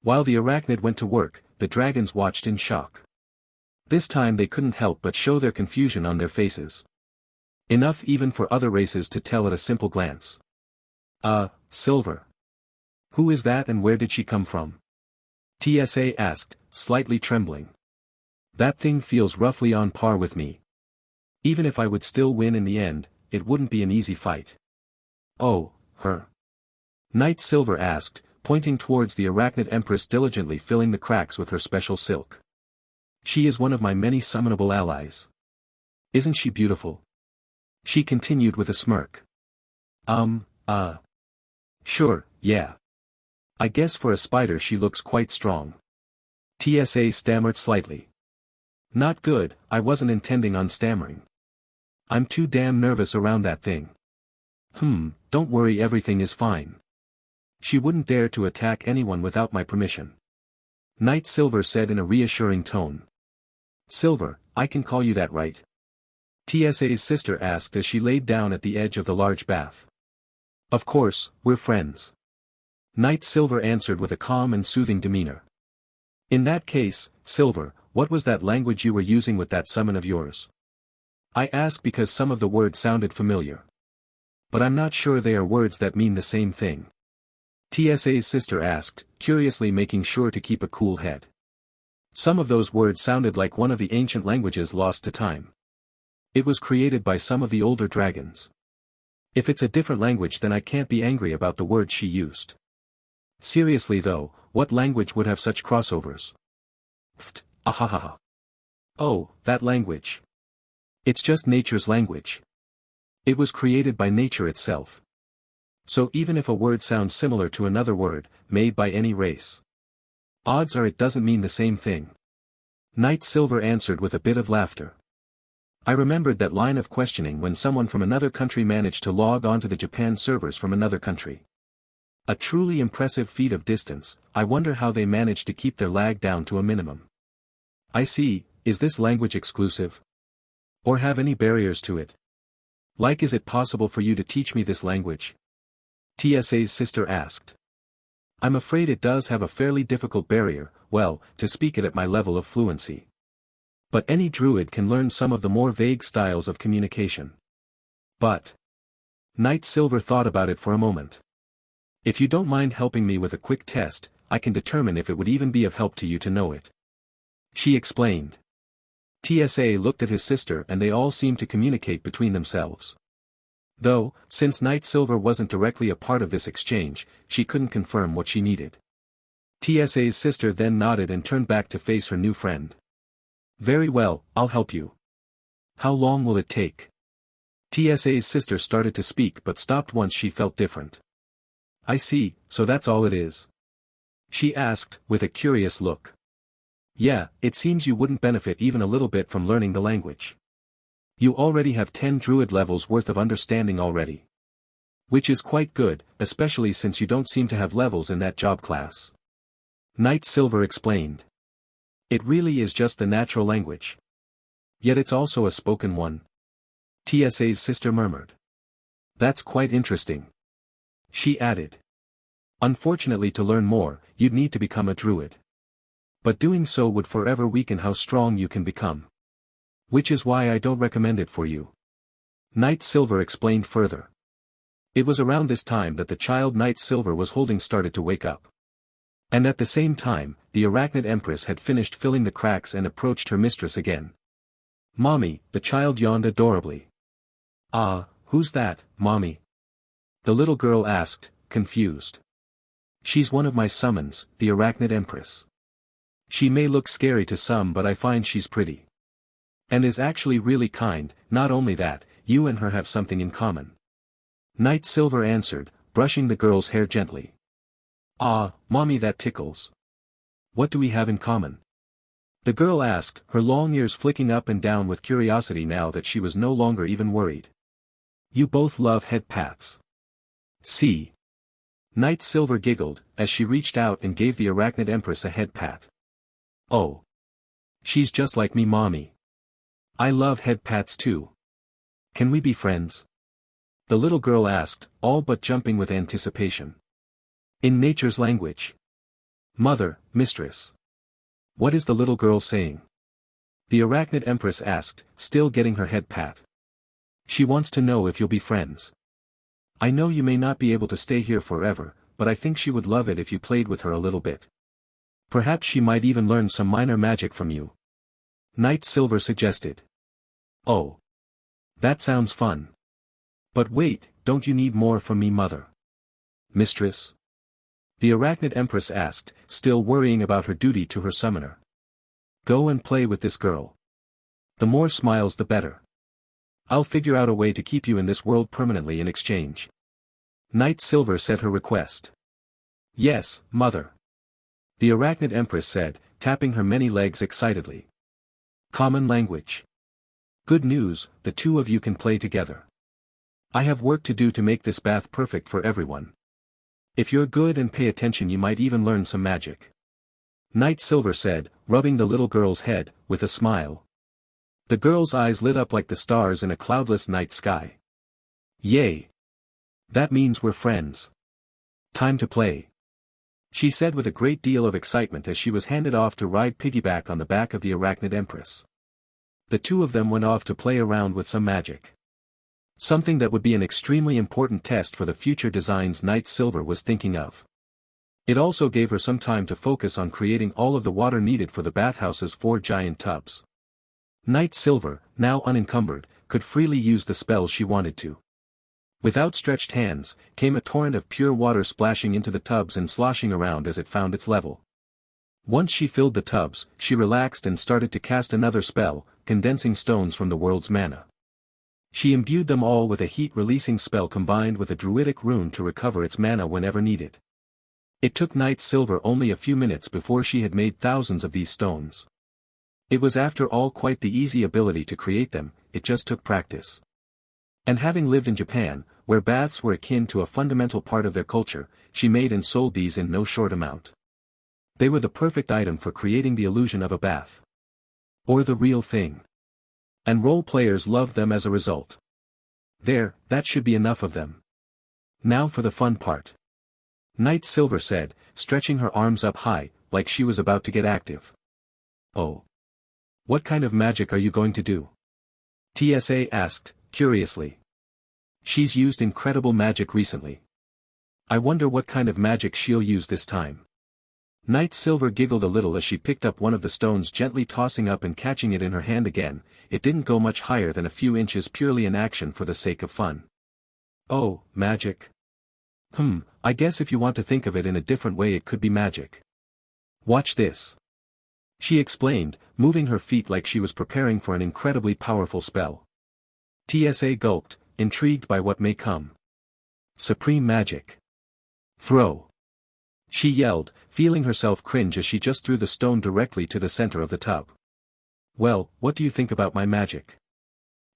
Speaker 1: While the Arachnid went to work, the dragons watched in shock. This time they couldn't help but show their confusion on their faces. Enough even for other races to tell at a simple glance. Silver. Who is that and where did she come from? TSA asked, slightly trembling. That thing feels roughly on par with me. Even if I would still win in the end, it wouldn't be an easy fight. Oh, her. Knight Silver asked, pointing towards the Arachnid Empress diligently filling the cracks with her special silk. She is one of my many summonable allies. Isn't she beautiful? She continued with a smirk. Sure, yeah. I guess for a spider she looks quite strong. TSA stammered slightly. Not good, I wasn't intending on stammering. I'm too damn nervous around that thing. Don't worry, everything is fine. She wouldn't dare to attack anyone without my permission. Knight Silver said in a reassuring tone. Silver, I can call you that, right? TSA's sister asked as she laid down at the edge of the large bath. Of course, we're friends. Knight Silver answered with a calm and soothing demeanor. In that case, Silver, what was that language you were using with that summon of yours? I ask because some of the words sounded familiar. But I'm not sure they are words that mean the same thing. TSA's sister asked, curiously making sure to keep a cool head. Some of those words sounded like one of the ancient languages lost to time. It was created by some of the older dragons. If it's a different language then I can't be angry about the words she used. Seriously though, what language would have such crossovers? Ahahaha. Oh, that language. It's just nature's language. It was created by nature itself. So even if a word sounds similar to another word, made by any race, odds are it doesn't mean the same thing. Knight Silver answered with a bit of laughter. I remembered that line of questioning when someone from another country managed to log onto the Japan servers from another country. A truly impressive feat of distance. I wonder how they managed to keep their lag down to a minimum. I see, is this language exclusive? Or have any barriers to it? Like, is it possible for you to teach me this language? TSA's sister asked. I'm afraid it does have a fairly difficult barrier, well, to speak it at my level of fluency. But any druid can learn some of the more vague styles of communication. But Knight Silver thought about it for a moment. If you don't mind helping me with a quick test, I can determine if it would even be of help to you to know it. She explained. TSA looked at his sister and they all seemed to communicate between themselves. Though, since Knight Silver wasn't directly a part of this exchange, she couldn't confirm what she needed. TSA's sister then nodded and turned back to face her new friend. Very well, I'll help you. How long will it take? TSA's sister started to speak but stopped once she felt different. I see, so that's all it is? She asked, with a curious look. Yeah, it seems you wouldn't benefit even a little bit from learning the language. You already have 10 druid levels worth of understanding already. Which is quite good, especially since you don't seem to have levels in that job class. Knight Silver explained. It really is just the natural language. Yet it's also a spoken one. TSA's sister murmured. That's quite interesting. She added. Unfortunately, to learn more, you'd need to become a druid. But doing so would forever weaken how strong you can become. Which is why I don't recommend it for you. Knight Silver explained further. It was around this time that the child Knight Silver was holding started to wake up. And at the same time, the Arachnid Empress had finished filling the cracks and approached her mistress again. Mommy, the child yawned adorably. Ah, who's that, Mommy? The little girl asked, confused. She's one of my summons, the Arachnid Empress. She may look scary to some but I find she's pretty. And is actually really kind. Not only that, you and her have something in common. Knight Silver answered, brushing the girl's hair gently. Ah, Mommy, that tickles. What do we have in common? The girl asked, her long ears flicking up and down with curiosity now that she was no longer even worried. You both love head pats. See. Knight Silver giggled, as she reached out and gave the Arachnid Empress a head pat. Oh. She's just like me, mommy. I love head pats too. Can we be friends? The little girl asked, all but jumping with anticipation. In nature's language. Mother, mistress. What is the little girl saying? The Arachnid Empress asked, still getting her head pat. She wants to know if you'll be friends. I know you may not be able to stay here forever, but I think she would love it if you played with her a little bit. Perhaps she might even learn some minor magic from you. Knight Silver suggested. Oh. That sounds fun. But wait, don't you need more from me, mother? Mistress? The Arachnid Empress asked, still worrying about her duty to her summoner. Go and play with this girl. The more smiles the better. I'll figure out a way to keep you in this world permanently in exchange. Knight Silver said her request. Yes, mother. The Arachnid Empress said, tapping her many legs excitedly. Common language. Good news, the two of you can play together. I have work to do to make this bath perfect for everyone. If you're good and pay attention, you might even learn some magic. Knight Silver said, rubbing the little girl's head, with a smile. The girl's eyes lit up like the stars in a cloudless night sky. Yay! That means we're friends. Time to play. She said with a great deal of excitement as she was handed off to ride piggyback on the back of the Arachnid Empress. The two of them went off to play around with some magic. Something that would be an extremely important test for the future designs Knight Silver was thinking of. It also gave her some time to focus on creating all of the water needed for the bathhouse's 4 giant tubs. Knight Silver, now unencumbered, could freely use the spells she wanted to. With outstretched hands, came a torrent of pure water splashing into the tubs and sloshing around as it found its level. Once she filled the tubs, she relaxed and started to cast another spell, condensing stones from the world's mana. She imbued them all with a heat-releasing spell combined with a druidic rune to recover its mana whenever needed. It took Knight Silver only a few minutes before she had made thousands of these stones. It was after all quite the easy ability to create them, it just took practice. And having lived in Japan, where baths were akin to a fundamental part of their culture, she made and sold these in no short amount. They were the perfect item for creating the illusion of a bath. Or the real thing. And role players loved them as a result. There, that should be enough of them. Now for the fun part. Knight Silver said, stretching her arms up high, like she was about to get active. Oh. What kind of magic are you going to do? TSA asked, curiously. She's used incredible magic recently. I wonder what kind of magic she'll use this time. Knight Silver giggled a little as she picked up one of the stones, gently tossing up and catching it in her hand again. It didn't go much higher than a few inches, purely in action for the sake of fun. Oh, magic. I guess if you want to think of it in a different way, it could be magic. Watch this. She explained, moving her feet like she was preparing for an incredibly powerful spell. TSA gulped, intrigued by what may come. Supreme magic. Throw. She yelled, feeling herself cringe as she just threw the stone directly to the center of the tub. Well, what do you think about my magic?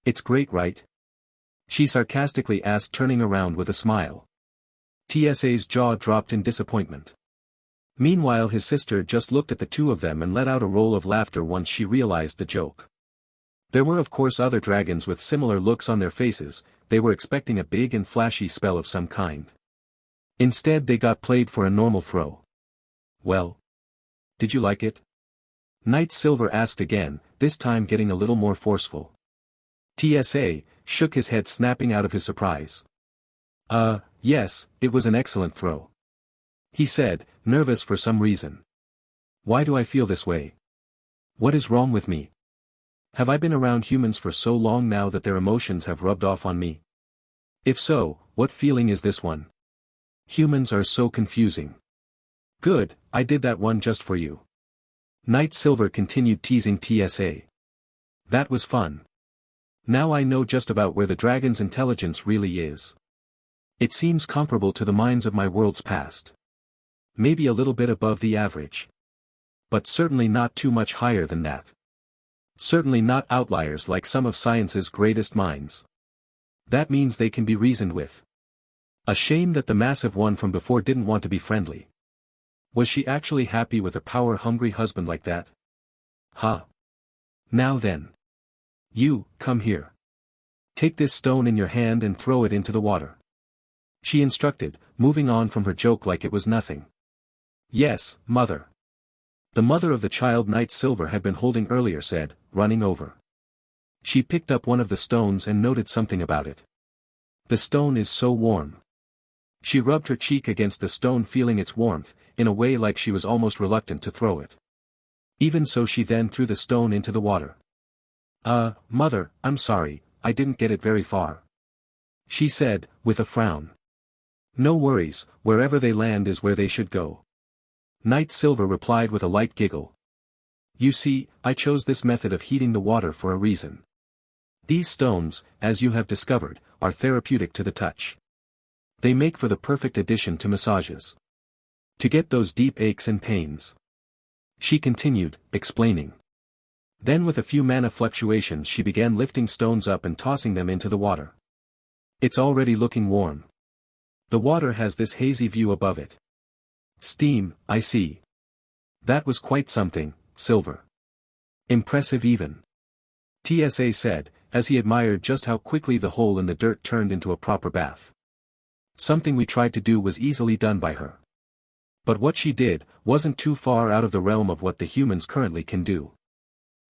Speaker 1: It's great, right? She sarcastically asked, turning around with a smile. TSA's jaw dropped in disappointment. Meanwhile, his sister just looked at the two of them and let out a roll of laughter once she realized the joke. There were of course other dragons with similar looks on their faces. They were expecting a big and flashy spell of some kind. Instead they got played for a normal throw. Well. Did you like it? Knight Silver asked again, this time getting a little more forceful. TSA shook his head, snapping out of his surprise. Yes, it was an excellent throw. He said, nervous for some reason. Why do I feel this way? What is wrong with me? Have I been around humans for so long now that their emotions have rubbed off on me? If so, what feeling is this one? Humans are so confusing. Good, I did that one just for you. Knight Silver continued teasing TSA. That was fun. Now I know just about where the dragon's intelligence really is. It seems comparable to the minds of my world's past. Maybe a little bit above the average. But certainly not too much higher than that. Certainly not outliers like some of science's greatest minds. That means they can be reasoned with. A shame that the massive one from before didn't want to be friendly. Was she actually happy with a power-hungry husband like that? Huh. Now then. You, come here. Take this stone in your hand and throw it into the water. She instructed, moving on from her joke like it was nothing. Yes, mother. The mother of the child Knight Silver had been holding earlier said, running over. She picked up one of the stones and noted something about it. The stone is so warm. She rubbed her cheek against the stone, feeling its warmth, in a way like she was almost reluctant to throw it. Even so, she then threw the stone into the water. Mother, I'm sorry, I didn't get it very far. She said, with a frown. No worries, wherever they land is where they should go. Knight Silver replied with a light giggle. You see, I chose this method of heating the water for a reason. These stones, as you have discovered, are therapeutic to the touch. They make for the perfect addition to massages. To get those deep aches and pains. She continued, explaining. Then with a few mana fluctuations she began lifting stones up and tossing them into the water. It's already looking warm. The water has this hazy view above it. Steam, I see. That was quite something, Silver. Impressive even. TSA said, as he admired just how quickly the hole in the dirt turned into a proper bath. Something we tried to do was easily done by her. But what she did wasn't too far out of the realm of what the humans currently can do.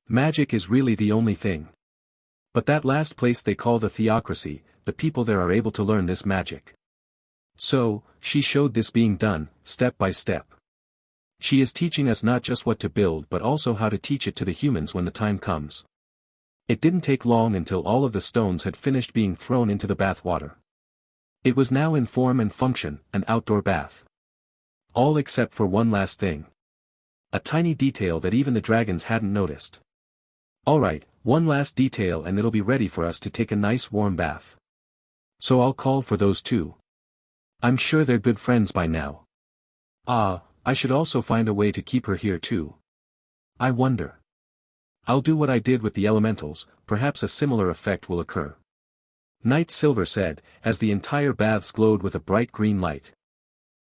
Speaker 1: Magic is really the only thing. But that last place they call the Theocracy, the people there are able to learn this magic. So, she showed this being done, step by step. She is teaching us not just what to build but also how to teach it to the humans when the time comes. It didn't take long until all of the stones had finished being thrown into the bath water. It was now in form and function, an outdoor bath. All except for one last thing. A tiny detail that even the dragons hadn't noticed. Alright, one last detail and it'll be ready for us to take a nice warm bath. So I'll call for those two. I'm sure they're good friends by now. I should also find a way to keep her here too. I wonder. I'll do what I did with the elementals, perhaps a similar effect will occur. Knight Silver said, as the entire baths glowed with a bright green light.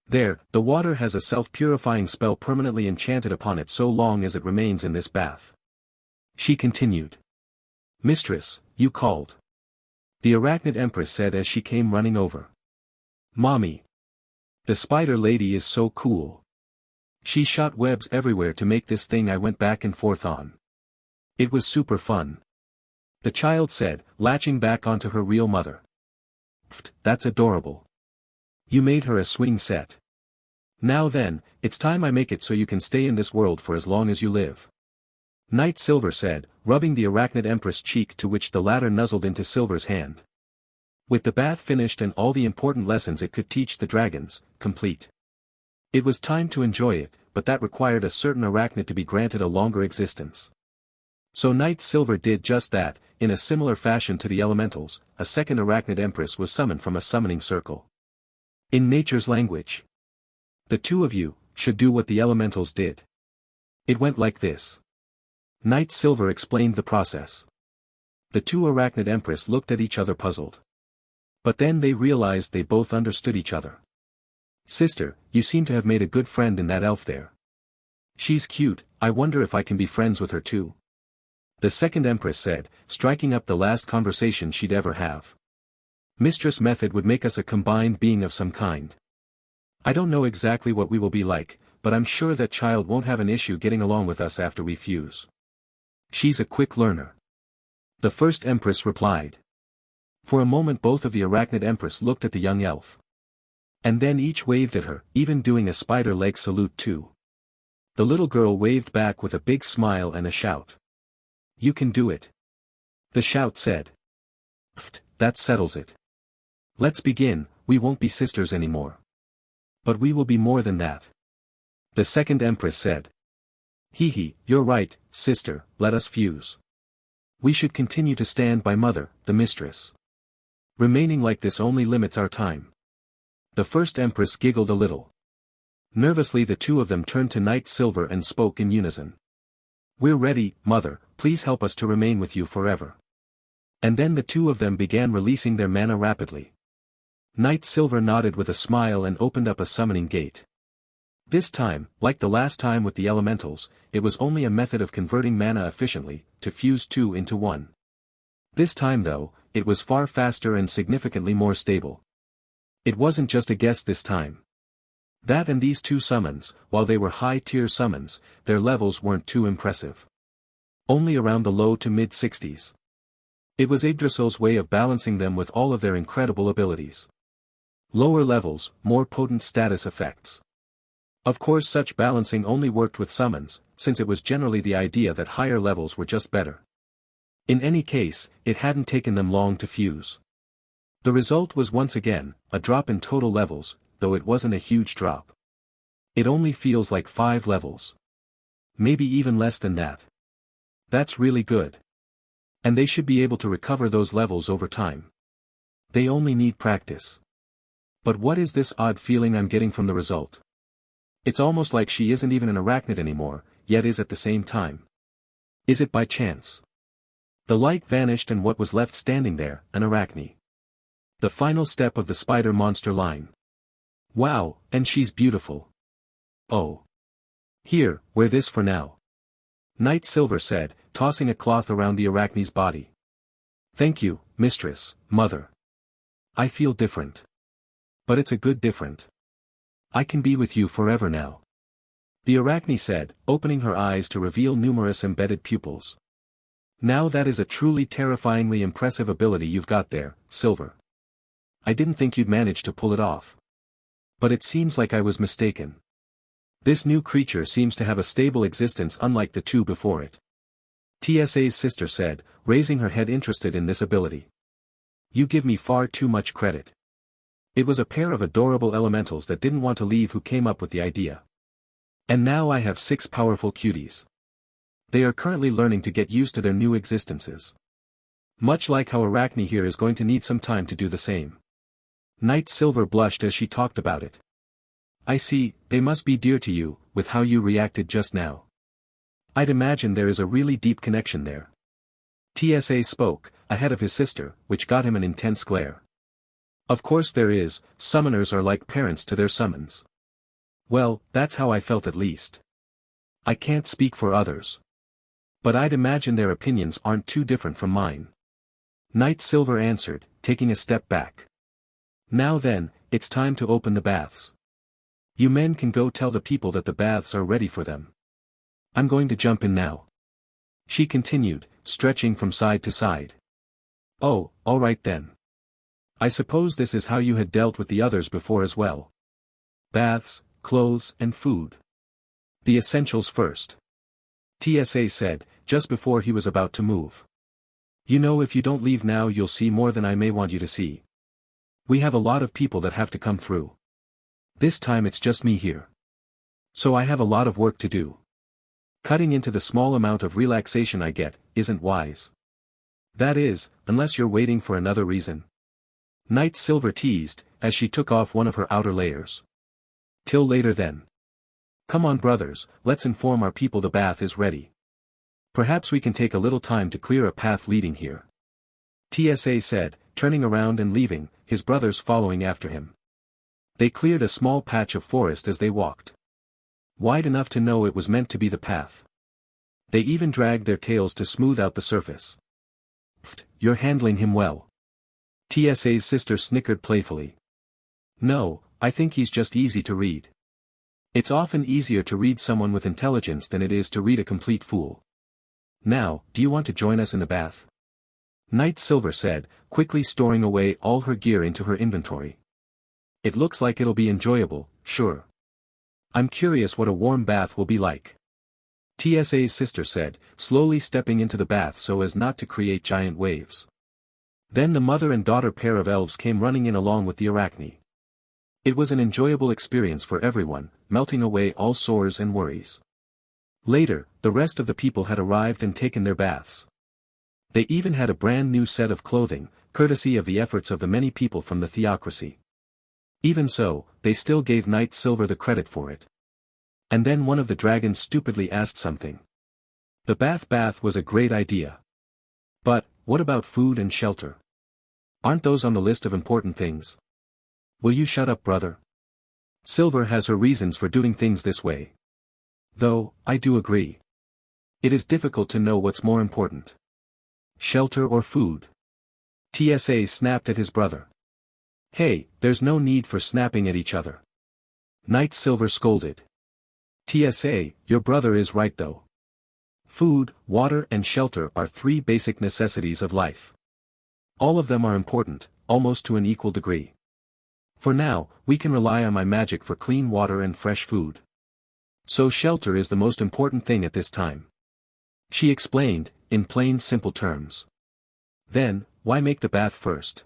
Speaker 1: There, the water has a self-purifying spell permanently enchanted upon it so long as it remains in this bath. She continued. Mistress, you called. The Arachnid Empress said as she came running over. Mommy. The spider lady is so cool. She shot webs everywhere to make this thing I went back and forth on. It was super fun. The child said, latching back onto her real mother. Pfft, that's adorable. You made her a swing set. Now then, it's time I make it so you can stay in this world for as long as you live. Knight Silver said, rubbing the Arachnid Empress' cheek, to which the latter nuzzled into Silver's hand. With the bath finished and all the important lessons it could teach the dragons, complete. It was time to enjoy it, but that required a certain arachnid to be granted a longer existence. So Knight Silver did just that. In a similar fashion to the elementals, a second Arachnid Empress was summoned from a summoning circle. In nature's language. The two of you should do what the elementals did. It went like this. Knight Silver explained the process. The two Arachnid Empress looked at each other puzzled. But then they realized they both understood each other. Sister, you seem to have made a good friend in that elf there. She's cute, I wonder if I can be friends with her too. The second Empress said, striking up the last conversation she'd ever have. Mistress Method would make us a combined being of some kind. I don't know exactly what we will be like, but I'm sure that child won't have an issue getting along with us after we fuse. She's a quick learner. The first Empress replied. For a moment both of the Arachnid Empress looked at the young elf. And then each waved at her, even doing a spider leg salute too. The little girl waved back with a big smile and a shout. You can do it. The shout said. Pfft, that settles it. Let's begin, we won't be sisters anymore. But we will be more than that. The second Empress said. Hee, you're right, sister, let us fuse. We should continue to stand by Mother, the mistress. Remaining like this only limits our time. The first Empress giggled a little. Nervously the two of them turned to Knight Silver and spoke in unison. We're ready, Mother, please help us to remain with you forever. And then the two of them began releasing their mana rapidly. Knight Silver nodded with a smile and opened up a summoning gate. This time, like the last time with the elementals, it was only a method of converting mana efficiently, to fuse two into one. This time though, it was far faster and significantly more stable. It wasn't just a guess this time. That and these two summons, while they were high-tier summons, their levels weren't too impressive. Only around the low to mid-60s. It was Yggdrasil's way of balancing them with all of their incredible abilities. Lower levels, more potent status effects. Of course such balancing only worked with summons, since it was generally the idea that higher levels were just better. In any case, it hadn't taken them long to fuse. The result was once again, a drop in total levels, though it wasn't a huge drop. It only feels like 5 levels. Maybe even less than that. That's really good. And they should be able to recover those levels over time. They only need practice. But what is this odd feeling I'm getting from the result? It's almost like she isn't even an arachnid anymore, yet is at the same time. Is it by chance? The light vanished and what was left standing there, an arachne. The final step of the spider monster line. Wow, and she's beautiful. Oh. Here, wear this for now. Knight Silver said, tossing a cloth around the arachne's body. Thank you, mistress, mother. I feel different. But it's a good different. I can be with you forever now. The arachne said, opening her eyes to reveal numerous embedded pupils. Now that is a truly terrifyingly impressive ability you've got there, Silver. I didn't think you'd manage to pull it off. But it seems like I was mistaken. This new creature seems to have a stable existence unlike the two before it. TSA's sister said, raising her head interested in this ability. You give me far too much credit. It was a pair of adorable elementals that didn't want to leave who came up with the idea. And now I have 6 powerful cuties. They are currently learning to get used to their new existences. Much like how Arachne here is going to need some time to do the same. Knight Silver blushed as she talked about it. I see, they must be dear to you, with how you reacted just now. I'd imagine there is a really deep connection there. TSA spoke, ahead of his sister, which got him an intense glare. Of course there is, summoners are like parents to their summons. Well, that's how I felt at least. I can't speak for others. But I'd imagine their opinions aren't too different from mine. Knight Silver answered, taking a step back. Now then, it's time to open the baths. You men can go tell the people that the baths are ready for them. I'm going to jump in now. She continued, stretching from side to side. Oh, all right then. I suppose this is how you had dealt with the others before as well. Baths, clothes and food. The essentials first. TSA said, just before he was about to move. You know, if you don't leave now you'll see more than I may want you to see. We have a lot of people that have to come through. This time it's just me here. So I have a lot of work to do. Cutting into the small amount of relaxation I get, isn't wise. That is, unless you're waiting for another reason. Knight Silver teased, as she took off one of her outer layers. Till later then. Come on brothers, let's inform our people the bath is ready. Perhaps we can take a little time to clear a path leading here. TSA said, turning around and leaving, his brothers following after him. They cleared a small patch of forest as they walked. Wide enough to know it was meant to be the path. They even dragged their tails to smooth out the surface. You're handling him well. TSA's sister snickered playfully. No, I think he's just easy to read. It's often easier to read someone with intelligence than it is to read a complete fool. Now, do you want to join us in the bath? Knight Silver said, quickly storing away all her gear into her inventory. It looks like it'll be enjoyable, sure. I'm curious what a warm bath will be like. TSA's sister said, slowly stepping into the bath so as not to create giant waves. Then the mother and daughter pair of elves came running in along with the arachne. It was an enjoyable experience for everyone, melting away all sores and worries. Later, the rest of the people had arrived and taken their baths. They even had a brand new set of clothing, courtesy of the efforts of the many people from the Theocracy. Even so, they still gave Knight Silver the credit for it. And then one of the dragons stupidly asked something. The bath was a great idea. But, what about food and shelter? Aren't those on the list of important things? Will you shut up, brother? Silver has her reasons for doing things this way. Though, I do agree. It is difficult to know what's more important. Shelter or food? TSA snapped at his brother. Hey, there's no need for snapping at each other. Knight Silver scolded. TSA, your brother is right though. Food, water and shelter are three basic necessities of life. All of them are important, almost to an equal degree. For now, we can rely on my magic for clean water and fresh food. So shelter is the most important thing at this time. She explained, in plain simple terms. Then, why make the bath first?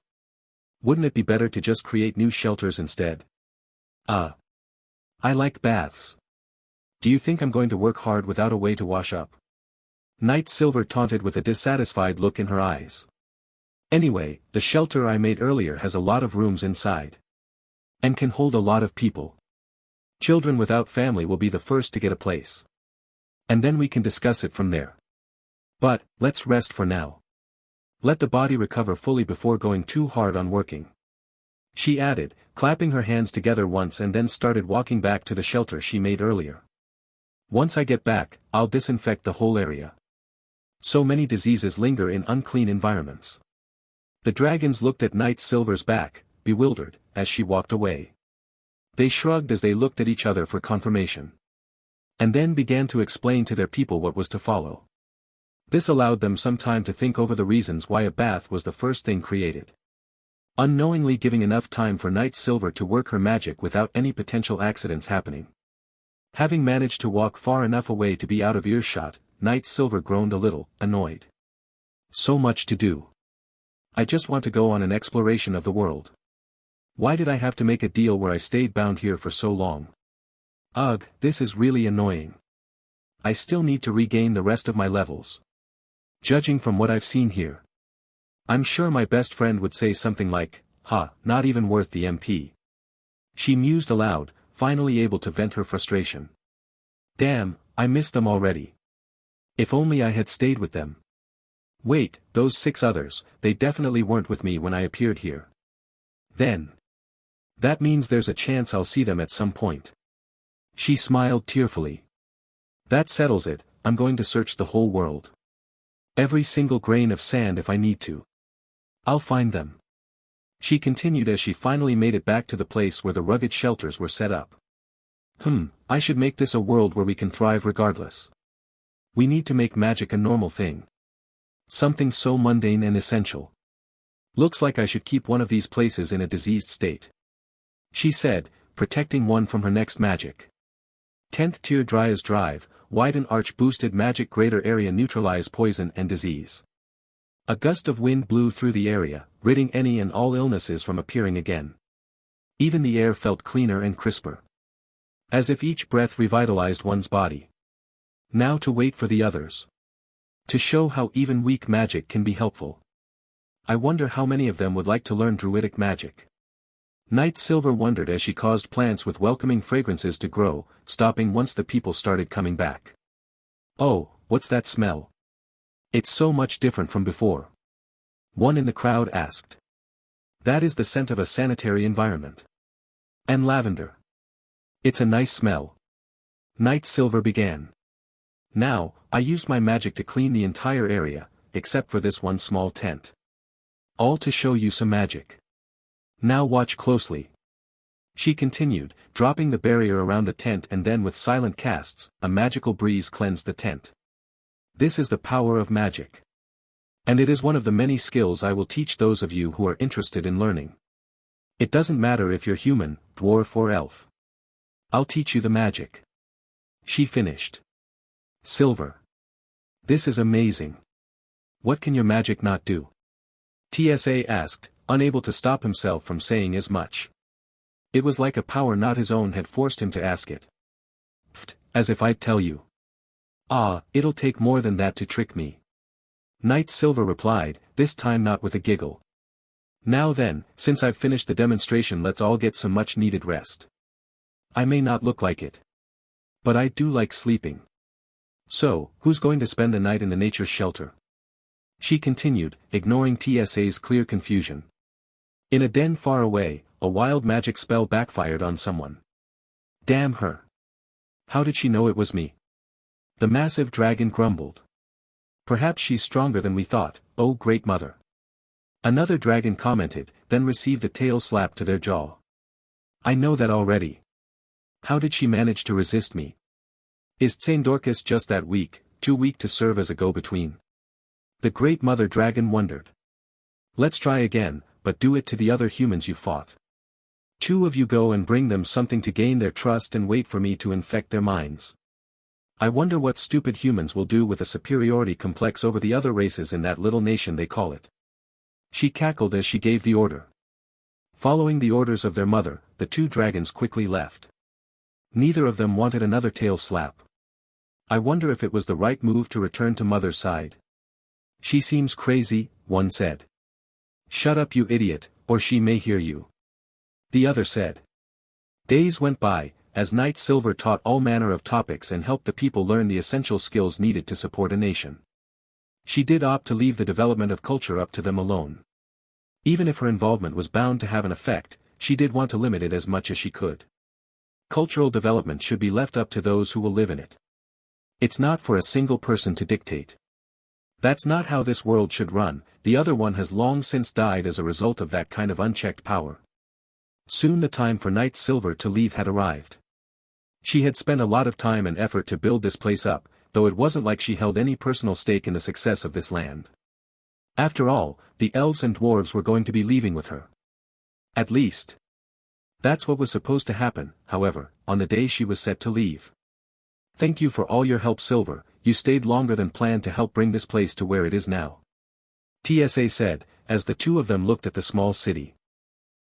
Speaker 1: Wouldn't it be better to just create new shelters instead? I like baths. Do you think I'm going to work hard without a way to wash up? Knight Silver taunted with a dissatisfied look in her eyes. Anyway, the shelter I made earlier has a lot of rooms inside. And can hold a lot of people. Children without family will be the first to get a place. And then we can discuss it from there. But, let's rest for now. Let the body recover fully before going too hard on working. She added, clapping her hands together once and then started walking back to the shelter she made earlier. Once I get back, I'll disinfect the whole area. So many diseases linger in unclean environments. The dragons looked at Knight Silver's back, bewildered, as she walked away. They shrugged as they looked at each other for confirmation. And then began to explain to their people what was to follow. This allowed them some time to think over the reasons why a bath was the first thing created. Unknowingly giving enough time for Knight Silver to work her magic without any potential accidents happening. Having managed to walk far enough away to be out of earshot, Knight Silver groaned a little, annoyed. So much to do. I just want to go on an exploration of the world. Why did I have to make a deal where I stayed bound here for so long? Ugh, this is really annoying. I still need to regain the rest of my levels. Judging from what I've seen here. I'm sure my best friend would say something like, not even worth the MP. She mused aloud, finally able to vent her frustration. Damn, I miss them already. If only I had stayed with them. Wait, those 6 others, they definitely weren't with me when I appeared here. Then. That means there's a chance I'll see them at some point. She smiled tearfully. That settles it, I'm going to search the whole world. Every single grain of sand if I need to. I'll find them. She continued as she finally made it back to the place where the rugged shelters were set up. I should make this a world where we can thrive regardless. We need to make magic a normal thing. Something so mundane and essential. Looks like I should keep one of these places in a diseased state. She said, protecting one from her next magic. 10th tier Dryas Drive, widen arch boosted magic greater area neutralize poison and disease. A gust of wind blew through the area, ridding any and all illnesses from appearing again. Even the air felt cleaner and crisper. As if each breath revitalized one's body. Now to wait for the others. To show how even weak magic can be helpful. I wonder how many of them would like to learn druidic magic. Knight Silver wondered as she caused plants with welcoming fragrances to grow, stopping once the people started coming back. Oh, what's that smell? It's so much different from before. One in the crowd asked. That is the scent of a sanitary environment. And lavender. It's a nice smell. Knight Silver began. Now, I used my magic to clean the entire area, except for this one small tent. All to show you some magic. Now watch closely. She continued, dropping the barrier around the tent and then with silent casts, a magical breeze cleansed the tent. This is the power of magic. And it is one of the many skills I will teach those of you who are interested in learning. It doesn't matter if you're human, dwarf or elf. I'll teach you the magic. She finished. Silver. This is amazing. What can your magic not do? TSA asked, unable to stop himself from saying as much. It was like a power not his own had forced him to ask it. As if I'd tell you. It'll take more than that to trick me. Knight Silver replied, this time not with a giggle. Now then, since I've finished the demonstration, let's all get some much needed rest. I may not look like it. But I do like sleeping. So, who's going to spend the night in the nature's shelter? She continued, ignoring TSA's clear confusion. In a den far away, a wild magic spell backfired on someone. Damn her. How did she know it was me? The massive dragon grumbled. Perhaps she's stronger than we thought, oh great mother. Another dragon commented, then received a tail slap to their jaw. I know that already. How did she manage to resist me? Is Tsendorcas just that weak, too weak to serve as a go-between? The great mother dragon wondered. Let's try again, but do it to the other humans you fought. 2 of you go and bring them something to gain their trust and wait for me to infect their minds. I wonder what stupid humans will do with a superiority complex over the other races in that little nation they call it. She cackled as she gave the order. Following the orders of their mother, the 2 dragons quickly left. Neither of them wanted another tail slap. I wonder if it was the right move to return to mother's side. She seems crazy, one said. Shut up you idiot, or she may hear you. The other said. Days went by, as Knight Silver taught all manner of topics and helped the people learn the essential skills needed to support a nation. She did opt to leave the development of culture up to them alone. Even if her involvement was bound to have an effect, she did want to limit it as much as she could. Cultural development should be left up to those who will live in it. It's not for a single person to dictate. That's not how this world should run, the other one has long since died as a result of that kind of unchecked power. Soon the time for Knight Silver to leave had arrived. She had spent a lot of time and effort to build this place up, though it wasn't like she held any personal stake in the success of this land. After all, the elves and dwarves were going to be leaving with her. At least. That's what was supposed to happen, however, on the day she was set to leave. Thank you for all your help Silver, you stayed longer than planned to help bring this place to where it is now. TSA said, as the 2 of them looked at the small city.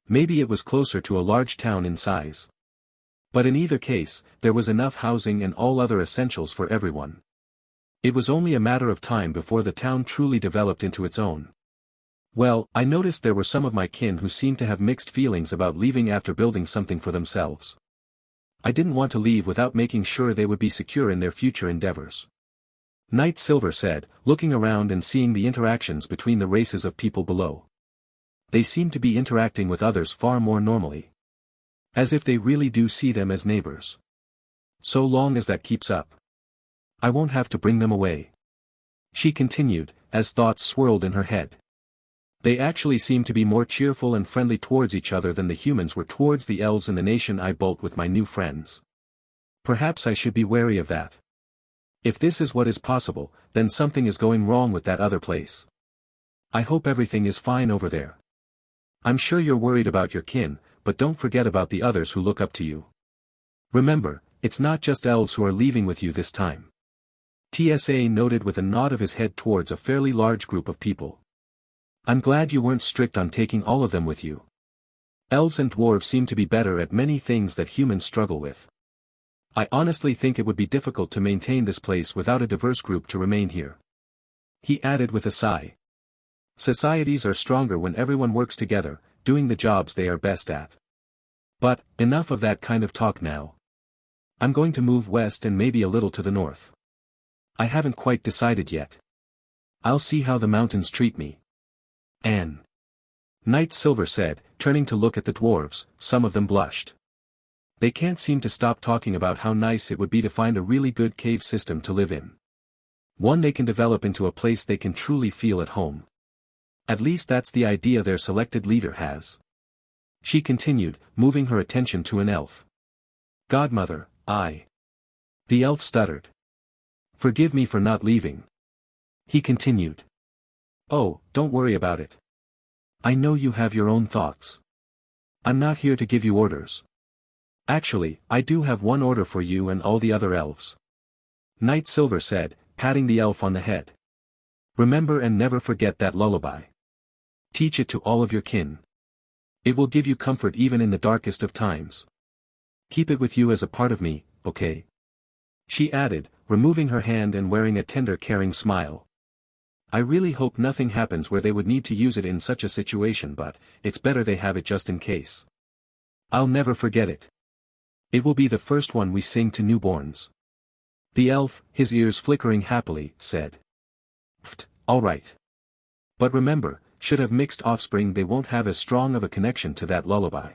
Speaker 1: Maybe it was closer to a large town in size. But in either case, there was enough housing and all other essentials for everyone. It was only a matter of time before the town truly developed into its own. Well, I noticed there were some of my kin who seemed to have mixed feelings about leaving after building something for themselves. I didn't want to leave without making sure they would be secure in their future endeavors. Knight Silver said, looking around and seeing the interactions between the races of people below. They seem to be interacting with others far more normally. As if they really do see them as neighbors. So long as that keeps up. I won't have to bring them away. She continued, as thoughts swirled in her head. They actually seem to be more cheerful and friendly towards each other than the humans were towards the elves in the nation I built with my new friends. Perhaps I should be wary of that. If this is what is possible, then something is going wrong with that other place. I hope everything is fine over there. I'm sure you're worried about your kin, but don't forget about the others who look up to you. Remember, it's not just elves who are leaving with you this time. TSA noted with a nod of his head towards a fairly large group of people. I'm glad you weren't strict on taking all of them with you. Elves and dwarves seem to be better at many things that humans struggle with. I honestly think it would be difficult to maintain this place without a diverse group to remain here. He added with a sigh. Societies are stronger when everyone works together, doing the jobs they are best at. But, enough of that kind of talk now. I'm going to move west and maybe a little to the north. I haven't quite decided yet. I'll see how the mountains treat me. Anne. Knight Silver said, turning to look at the dwarves, some of them blushed. They can't seem to stop talking about how nice it would be to find a really good cave system to live in. One they can develop into a place they can truly feel at home. At least that's the idea their selected leader has. She continued, moving her attention to an elf. Godmother, The elf stuttered. Forgive me for not leaving. He continued. Oh, don't worry about it. I know you have your own thoughts. I'm not here to give you orders. Actually, I do have one order for you and all the other elves. Knight Silver said, patting the elf on the head. Remember and never forget that lullaby. Teach it to all of your kin. It will give you comfort even in the darkest of times. Keep it with you as a part of me, okay? She added, removing her hand and wearing a tender caring smile. I really hope nothing happens where they would need to use it in such a situation, but it's better they have it just in case. I'll never forget it. It will be the first one we sing to newborns. The elf, his ears flickering happily, said. Pfft, all right. But remember, should have mixed offspring they won't have as strong of a connection to that lullaby.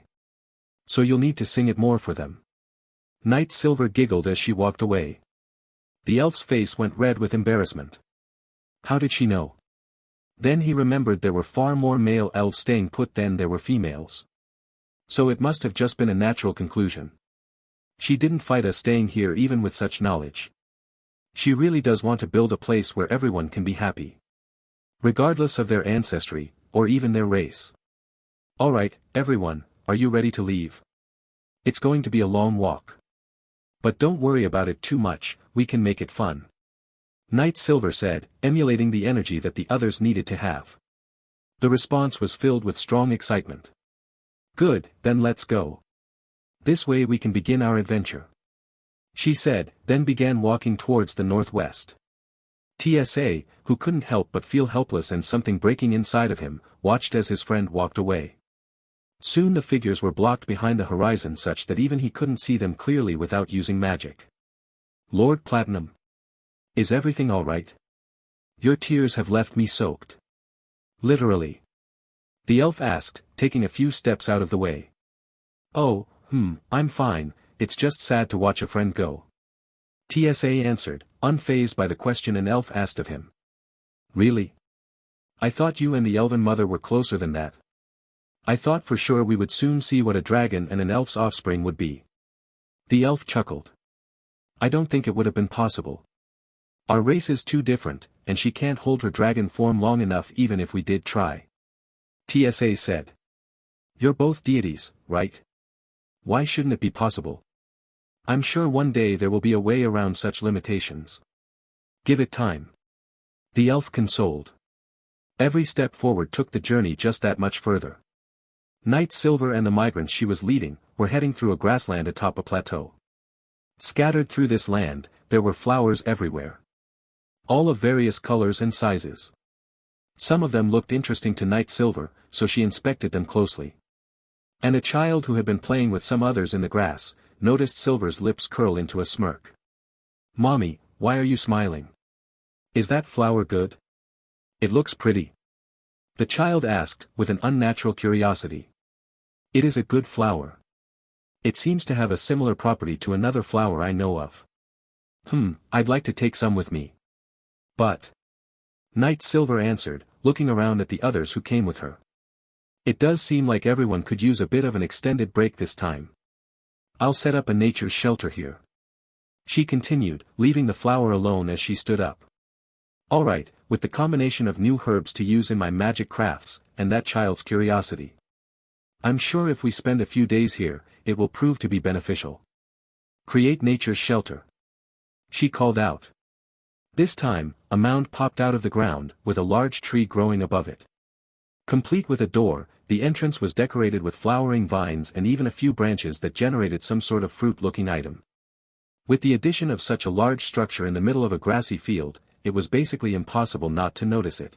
Speaker 1: So you'll need to sing it more for them. Night Silver giggled as she walked away. The elf's face went red with embarrassment. How did she know? Then he remembered there were far more male elves staying put than there were females. So it must have just been a natural conclusion. She didn't fight us staying here even with such knowledge. She really does want to build a place where everyone can be happy. Regardless of their ancestry, or even their race. Alright, everyone, are you ready to leave? It's going to be a long walk. But don't worry about it too much, we can make it fun. Night Silver said, emulating the energy that the others needed to have. The response was filled with strong excitement. Good, then let's go. This way we can begin our adventure. She said, then began walking towards the northwest. TSA, who couldn't help but feel helpless and something breaking inside of him, watched as his friend walked away. Soon the figures were blocked behind the horizon such that even he couldn't see them clearly without using magic. Lord Platinum. Is everything alright? Your tears have left me soaked. Literally. The elf asked, taking a few steps out of the way. Oh, I'm fine, it's just sad to watch a friend go. TSA answered, unfazed by the question an elf asked of him. Really? I thought you and the elven mother were closer than that. I thought for sure we would soon see what a dragon and an elf's offspring would be. The elf chuckled. I don't think it would have been possible. Our race is too different, and she can't hold her dragon form long enough even if we did try. TSA said. You're both deities, right? Why shouldn't it be possible? I'm sure one day there will be a way around such limitations. Give it time. The elf consoled. Every step forward took the journey just that much further. Night Silver and the migrants she was leading were heading through a grassland atop a plateau. Scattered through this land, there were flowers everywhere. All of various colors and sizes. Some of them looked interesting to Night Silver, so she inspected them closely. And a child who had been playing with some others in the grass, noticed Silver's lips curl into a smirk. Mommy, why are you smiling? Is that flower good? It looks pretty. The child asked, with an unnatural curiosity. It is a good flower. It seems to have a similar property to another flower I know of. I'd like to take some with me. But. Night Silver answered, looking around at the others who came with her. It does seem like everyone could use a bit of an extended break this time. I'll set up a nature's shelter here. She continued, leaving the flower alone as she stood up. Alright, with the combination of new herbs to use in my magic crafts, and that child's curiosity. I'm sure if we spend a few days here, it will prove to be beneficial. Create nature's shelter. She called out. This time, a mound popped out of the ground, with a large tree growing above it. Complete with a door, the entrance was decorated with flowering vines and even a few branches that generated some sort of fruit-looking item. With the addition of such a large structure in the middle of a grassy field, it was basically impossible not to notice it.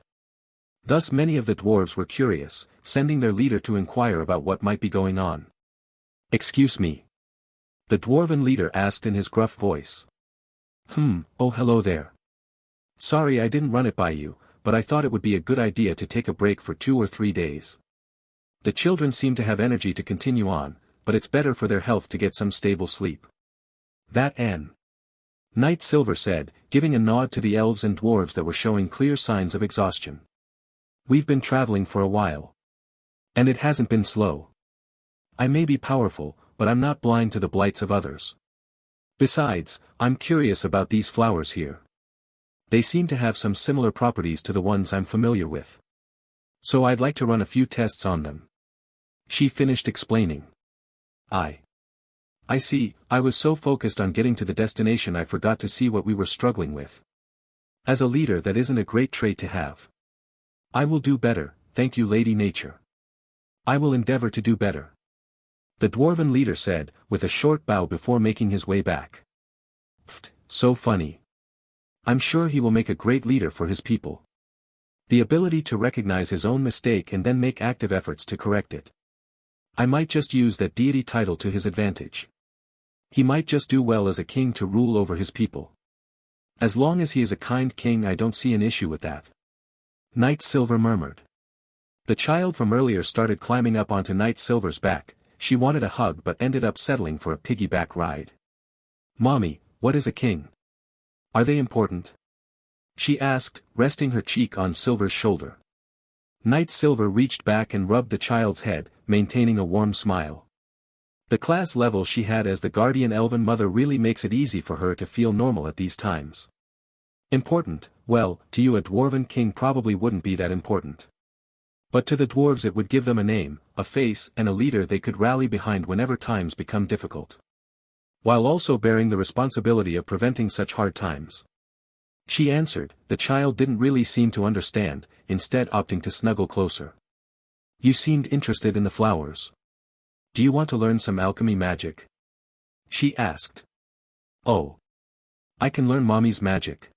Speaker 1: Thus many of the dwarves were curious, sending their leader to inquire about what might be going on. Excuse me. The dwarven leader asked in his gruff voice. Oh hello there. Sorry I didn't run it by you, but I thought it would be a good idea to take a break for 2 or 3 days. The children seem to have energy to continue on, but it's better for their health to get some stable sleep. That Anne. Night Silver said, giving a nod to the elves and dwarves that were showing clear signs of exhaustion. We've been traveling for a while. And it hasn't been slow. I may be powerful, but I'm not blind to the blights of others. Besides, I'm curious about these flowers here. They seem to have some similar properties to the ones I'm familiar with. So I'd like to run a few tests on them. She finished explaining. I see, I was so focused on getting to the destination I forgot to see what we were struggling with. As a leader, that isn't a great trait to have. I will do better, thank you Lady Nature. I will endeavor to do better. The dwarven leader said, with a short bow before making his way back. So funny. I'm sure he will make a great leader for his people. The ability to recognize his own mistake and then make active efforts to correct it. I might just use that deity title to his advantage. He might just do well as a king to rule over his people. As long as he is a kind king, I don't see an issue with that. Night Silver murmured. The child from earlier started climbing up onto Night Silver's back, she wanted a hug but ended up settling for a piggyback ride. "Mommy, what is a king? Are they important?" she asked, resting her cheek on Silver's shoulder. Knight Silver reached back and rubbed the child's head, maintaining a warm smile. The class level she had as the guardian elven mother really makes it easy for her to feel normal at these times. Important, well, to you a dwarven king probably wouldn't be that important. But to the dwarves it would give them a name, a face and a leader they could rally behind whenever times become difficult. While also bearing the responsibility of preventing such hard times. She answered, the child didn't really seem to understand, instead opting to snuggle closer. "You seemed interested in the flowers. Do you want to learn some alchemy magic?" she asked. "Oh. I can learn Mommy's magic."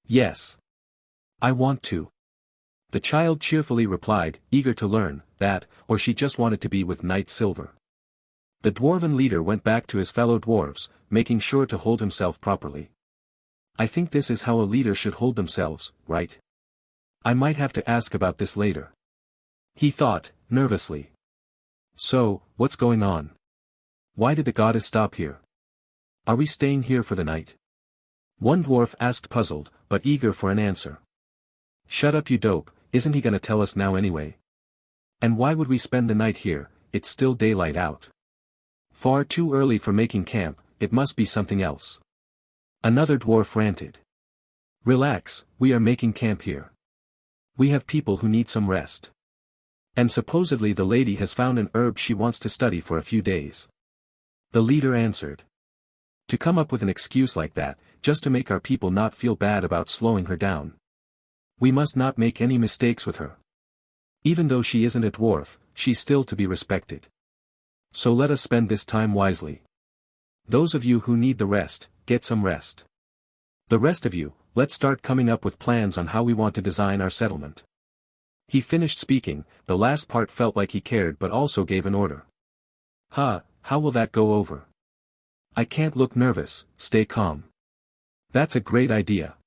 Speaker 1: "Yes. I want to." The child cheerfully replied, eager to learn, that, or she just wanted to be with Knight Silver. The dwarven leader went back to his fellow dwarves, making sure to hold himself properly. "I think this is how a leader should hold themselves, right? I might have to ask about this later," he thought, nervously. "So, what's going on? Why did the goddess stop here? Are we staying here for the night?" One dwarf asked, puzzled, but eager for an answer. "Shut up, you dope, isn't he gonna tell us now anyway? And why would we spend the night here? It's still daylight out. Far too early for making camp, it must be something else." Another dwarf ranted. "Relax, we are making camp here. We have people who need some rest. And supposedly the lady has found an herb she wants to study for a few days." The leader answered. "To come up with an excuse like that, just to make our people not feel bad about slowing her down. We must not make any mistakes with her. Even though she isn't a dwarf, she's still to be respected. So let us spend this time wisely. Those of you who need the rest, get some rest. The rest of you, let's start coming up with plans on how we want to design our settlement." He finished speaking, the last part felt like he cared but also gave an order. How will that go over? I can't look nervous, stay calm. That's a great idea.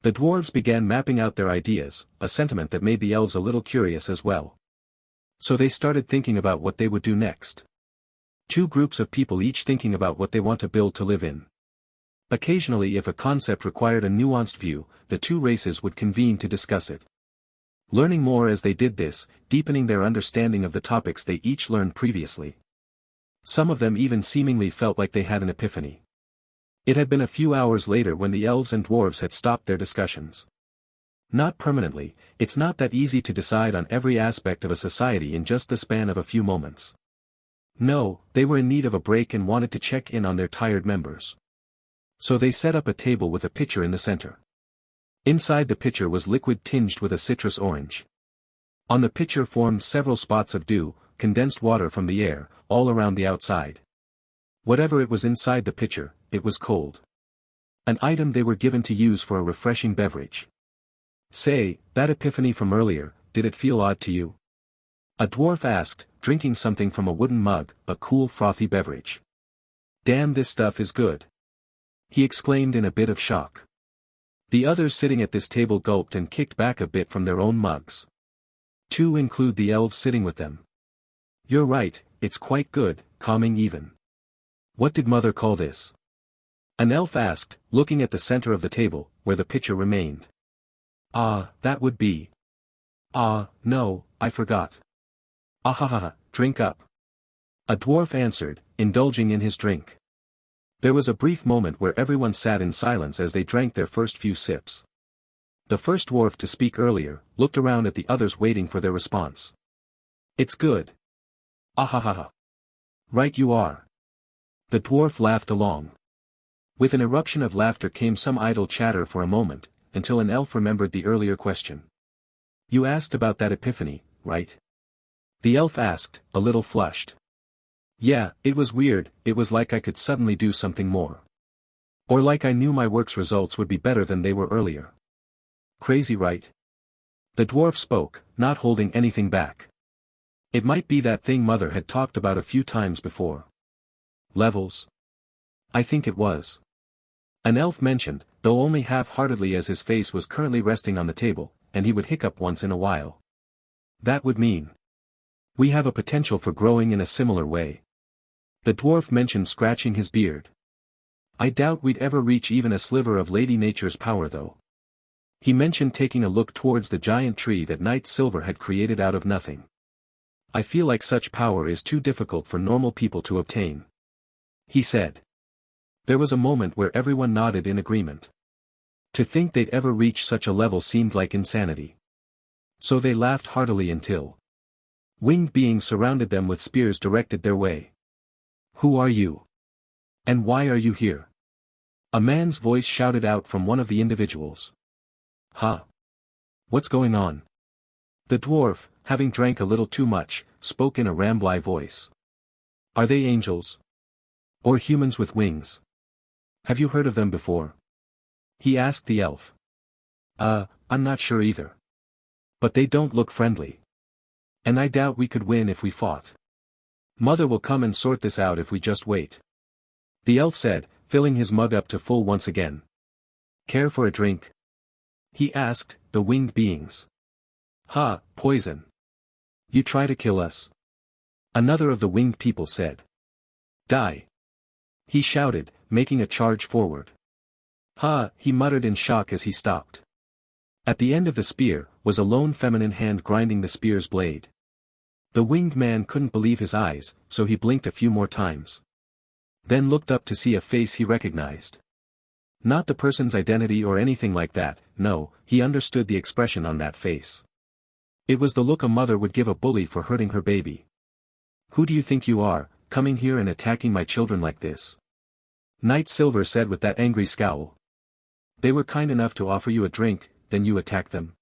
Speaker 1: The dwarves began mapping out their ideas, a sentiment that made the elves a little curious as well. So they started thinking about what they would do next. Two groups of people each thinking about what they want to build to live in. Occasionally, if a concept required a nuanced view, the two races would convene to discuss it. Learning more as they did this, deepening their understanding of the topics they each learned previously. Some of them even seemingly felt like they had an epiphany. It had been a few hours later when the elves and dwarves had stopped their discussions. Not permanently, it's not that easy to decide on every aspect of a society in just the span of a few moments. No, they were in need of a break and wanted to check in on their tired members. So they set up a table with a pitcher in the center. Inside the pitcher was liquid tinged with a citrus orange. On the pitcher formed several spots of dew, condensed water from the air, all around the outside. Whatever it was inside the pitcher, it was cold. An item they were given to use for a refreshing beverage. Say, that epiphany from earlier, did it feel odd to you? A dwarf asked, drinking something from a wooden mug, a cool frothy beverage. Damn, this stuff is good. He exclaimed in a bit of shock. The others sitting at this table gulped and kicked back a bit from their own mugs. To include the elves sitting with them. You're right, it's quite good, calming even. What did Mother call this? An elf asked, looking at the center of the table, where the pitcher remained. That would be. No, I forgot. Ahahaha, drink up. A dwarf answered, indulging in his drink. There was a brief moment where everyone sat in silence as they drank their first few sips. The first dwarf to speak earlier, looked around at the others waiting for their response. It's good. Ahahaha. Right you are. The dwarf laughed along. With an eruption of laughter came some idle chatter for a moment, until an elf remembered the earlier question. You asked about that epiphany, right? The elf asked, a little flushed. Yeah, it was weird, it was like I could suddenly do something more. Or like I knew my work's results would be better than they were earlier. Crazy, right? The dwarf spoke, not holding anything back. It might be that thing Mother had talked about a few times before. Levels? I think it was. An elf mentioned, though only half-heartedly as his face was currently resting on the table, and he would hiccup once in a while. That would mean. We have a potential for growing in a similar way. The dwarf mentioned scratching his beard. I doubt we'd ever reach even a sliver of Lady Nature's power though. He mentioned taking a look towards the giant tree that Knight Silver had created out of nothing. I feel like such power is too difficult for normal people to obtain. He said. There was a moment where everyone nodded in agreement. To think they'd ever reach such a level seemed like insanity. So they laughed heartily until winged beings surrounded them with spears directed their way. Who are you? And why are you here? A man's voice shouted out from one of the individuals. Huh? What's going on? The dwarf, having drank a little too much, spoke in a rambly voice. Are they angels? Or humans with wings? Have you heard of them before? He asked the elf. I'm not sure either. But they don't look friendly. And I doubt we could win if we fought. Mother will come and sort this out if we just wait. The elf said, filling his mug up to full once again. Care for a drink? He asked, the winged beings. Ha, poison. You try to kill us? Another of the winged people said. Die. He shouted, making a charge forward. Ha, he muttered in shock as he stopped. At the end of the spear, was a lone feminine hand grinding the spear's blade. The winged man couldn't believe his eyes, so he blinked a few more times. Then looked up to see a face he recognized. Not the person's identity or anything like that, no, he understood the expression on that face. It was the look a mother would give a bully for hurting her baby. Who do you think you are, coming here and attacking my children like this? Knight Silver said with that angry scowl. They were kind enough to offer you a drink, then you attack them.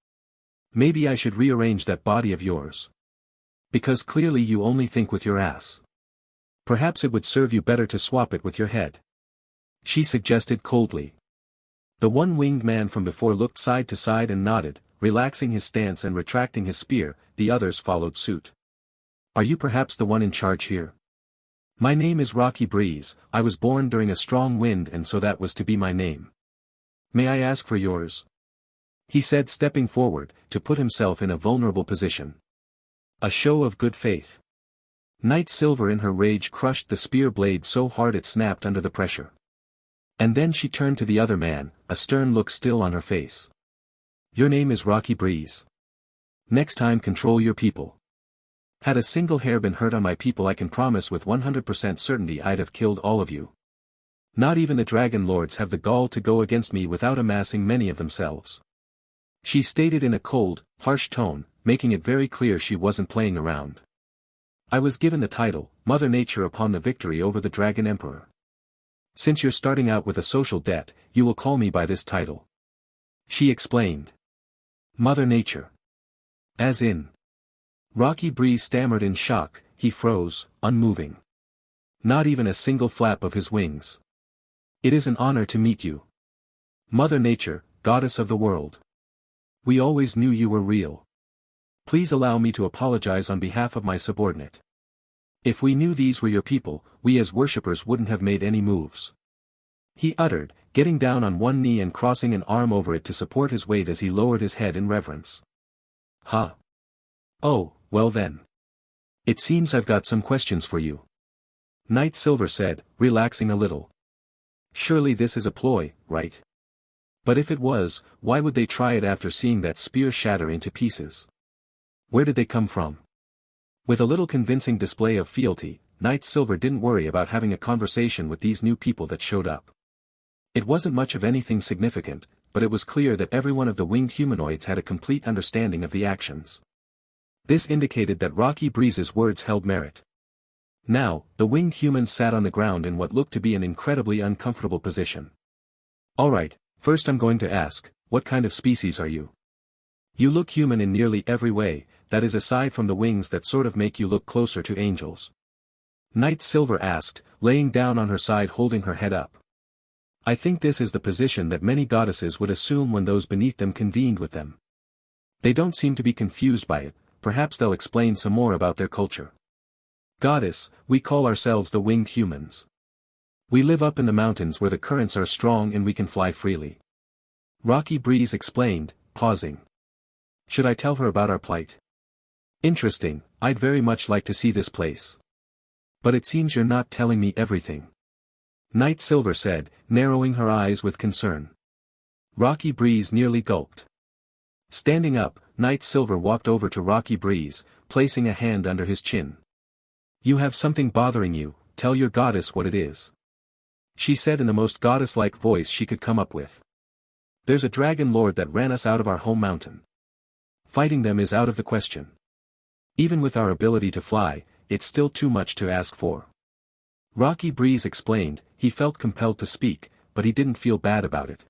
Speaker 1: Maybe I should rearrange that body of yours. Because clearly you only think with your ass. Perhaps it would serve you better to swap it with your head. She suggested coldly. The one winged man from before looked side to side and nodded, relaxing his stance and retracting his spear. The others followed suit. Are you perhaps the one in charge here? My name is Rocky Breeze, I was born during a strong wind and so that was to be my name. May I ask for yours? He said, stepping forward, to put himself in a vulnerable position. A show of good faith. Knight Silver in her rage crushed the spear blade so hard it snapped under the pressure. And then she turned to the other man, a stern look still on her face. Your name is Rocky Breeze. Next time control your people. Had a single hair been hurt on my people I can promise with 100% certainty I'd have killed all of you. Not even the dragon lords have the gall to go against me without amassing many of themselves. She stated in a cold, harsh tone, making it very clear she wasn't playing around. I was given the title, Mother Nature upon the victory over the Dragon Emperor. Since you're starting out with a social debt, you will call me by this title. She explained. Mother Nature. As in. Rocky Breeze stammered in shock, he froze, unmoving. Not even a single flap of his wings. It is an honor to meet you. Mother Nature, goddess of the world. We always knew you were real. Please allow me to apologize on behalf of my subordinate. If we knew these were your people, we as worshippers wouldn't have made any moves. He uttered, getting down on one knee and crossing an arm over it to support his weight as he lowered his head in reverence. Huh. Oh, well then. It seems I've got some questions for you. Knight Silver said, relaxing a little. Surely this is a ploy, right? But if it was, why would they try it after seeing that spear shatter into pieces? Where did they come from? With a little convincing display of fealty, Knight Silver didn't worry about having a conversation with these new people that showed up. It wasn't much of anything significant, but it was clear that every one of the winged humanoids had a complete understanding of the actions. This indicated that Rocky Breeze's words held merit. Now, the winged humans sat on the ground in what looked to be an incredibly uncomfortable position. Alright, first I'm going to ask, what kind of species are you? You look human in nearly every way, that is aside from the wings that sort of make you look closer to angels. Knight Silver asked, laying down on her side holding her head up. I think this is the position that many goddesses would assume when those beneath them convened with them. They don't seem to be confused by it, perhaps they'll explain some more about their culture. Goddess, we call ourselves the winged humans. We live up in the mountains where the currents are strong and we can fly freely. Rocky Breeze explained, pausing. Should I tell her about our plight? Interesting, I'd very much like to see this place. But it seems you're not telling me everything. Night Silver said, narrowing her eyes with concern. Rocky Breeze nearly gulped. Standing up, Night Silver walked over to Rocky Breeze, placing a hand under his chin. You have something bothering you, tell your goddess what it is. She said in the most goddess-like voice she could come up with. There's a dragon lord that ran us out of our home mountain. Fighting them is out of the question. Even with our ability to fly, it's still too much to ask for. Rocky Breeze explained, he felt compelled to speak, but he didn't feel bad about it.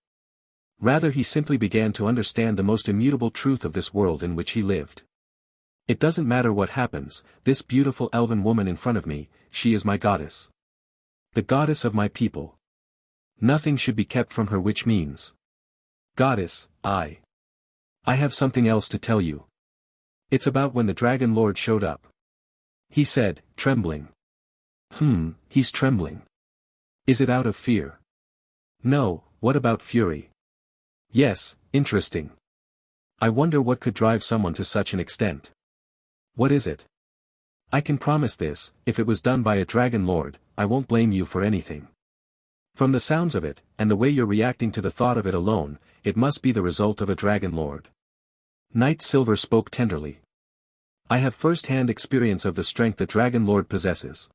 Speaker 1: Rather he simply began to understand the most immutable truth of this world in which he lived. It doesn't matter what happens, this beautiful elven woman in front of me, she is my goddess. The goddess of my people. Nothing should be kept from her, which means. Goddess, I have something else to tell you. It's about when the Dragon Lord showed up. He said, trembling. He's trembling. Is it out of fear? No, what about fury? Yes, interesting. I wonder what could drive someone to such an extent. What is it? I can promise this, if it was done by a Dragon Lord, I won't blame you for anything. From the sounds of it, and the way you're reacting to the thought of it alone, it must be the result of a Dragon Lord. Night Silver spoke tenderly. I have first-hand experience of the strength the Dragon Lord possesses.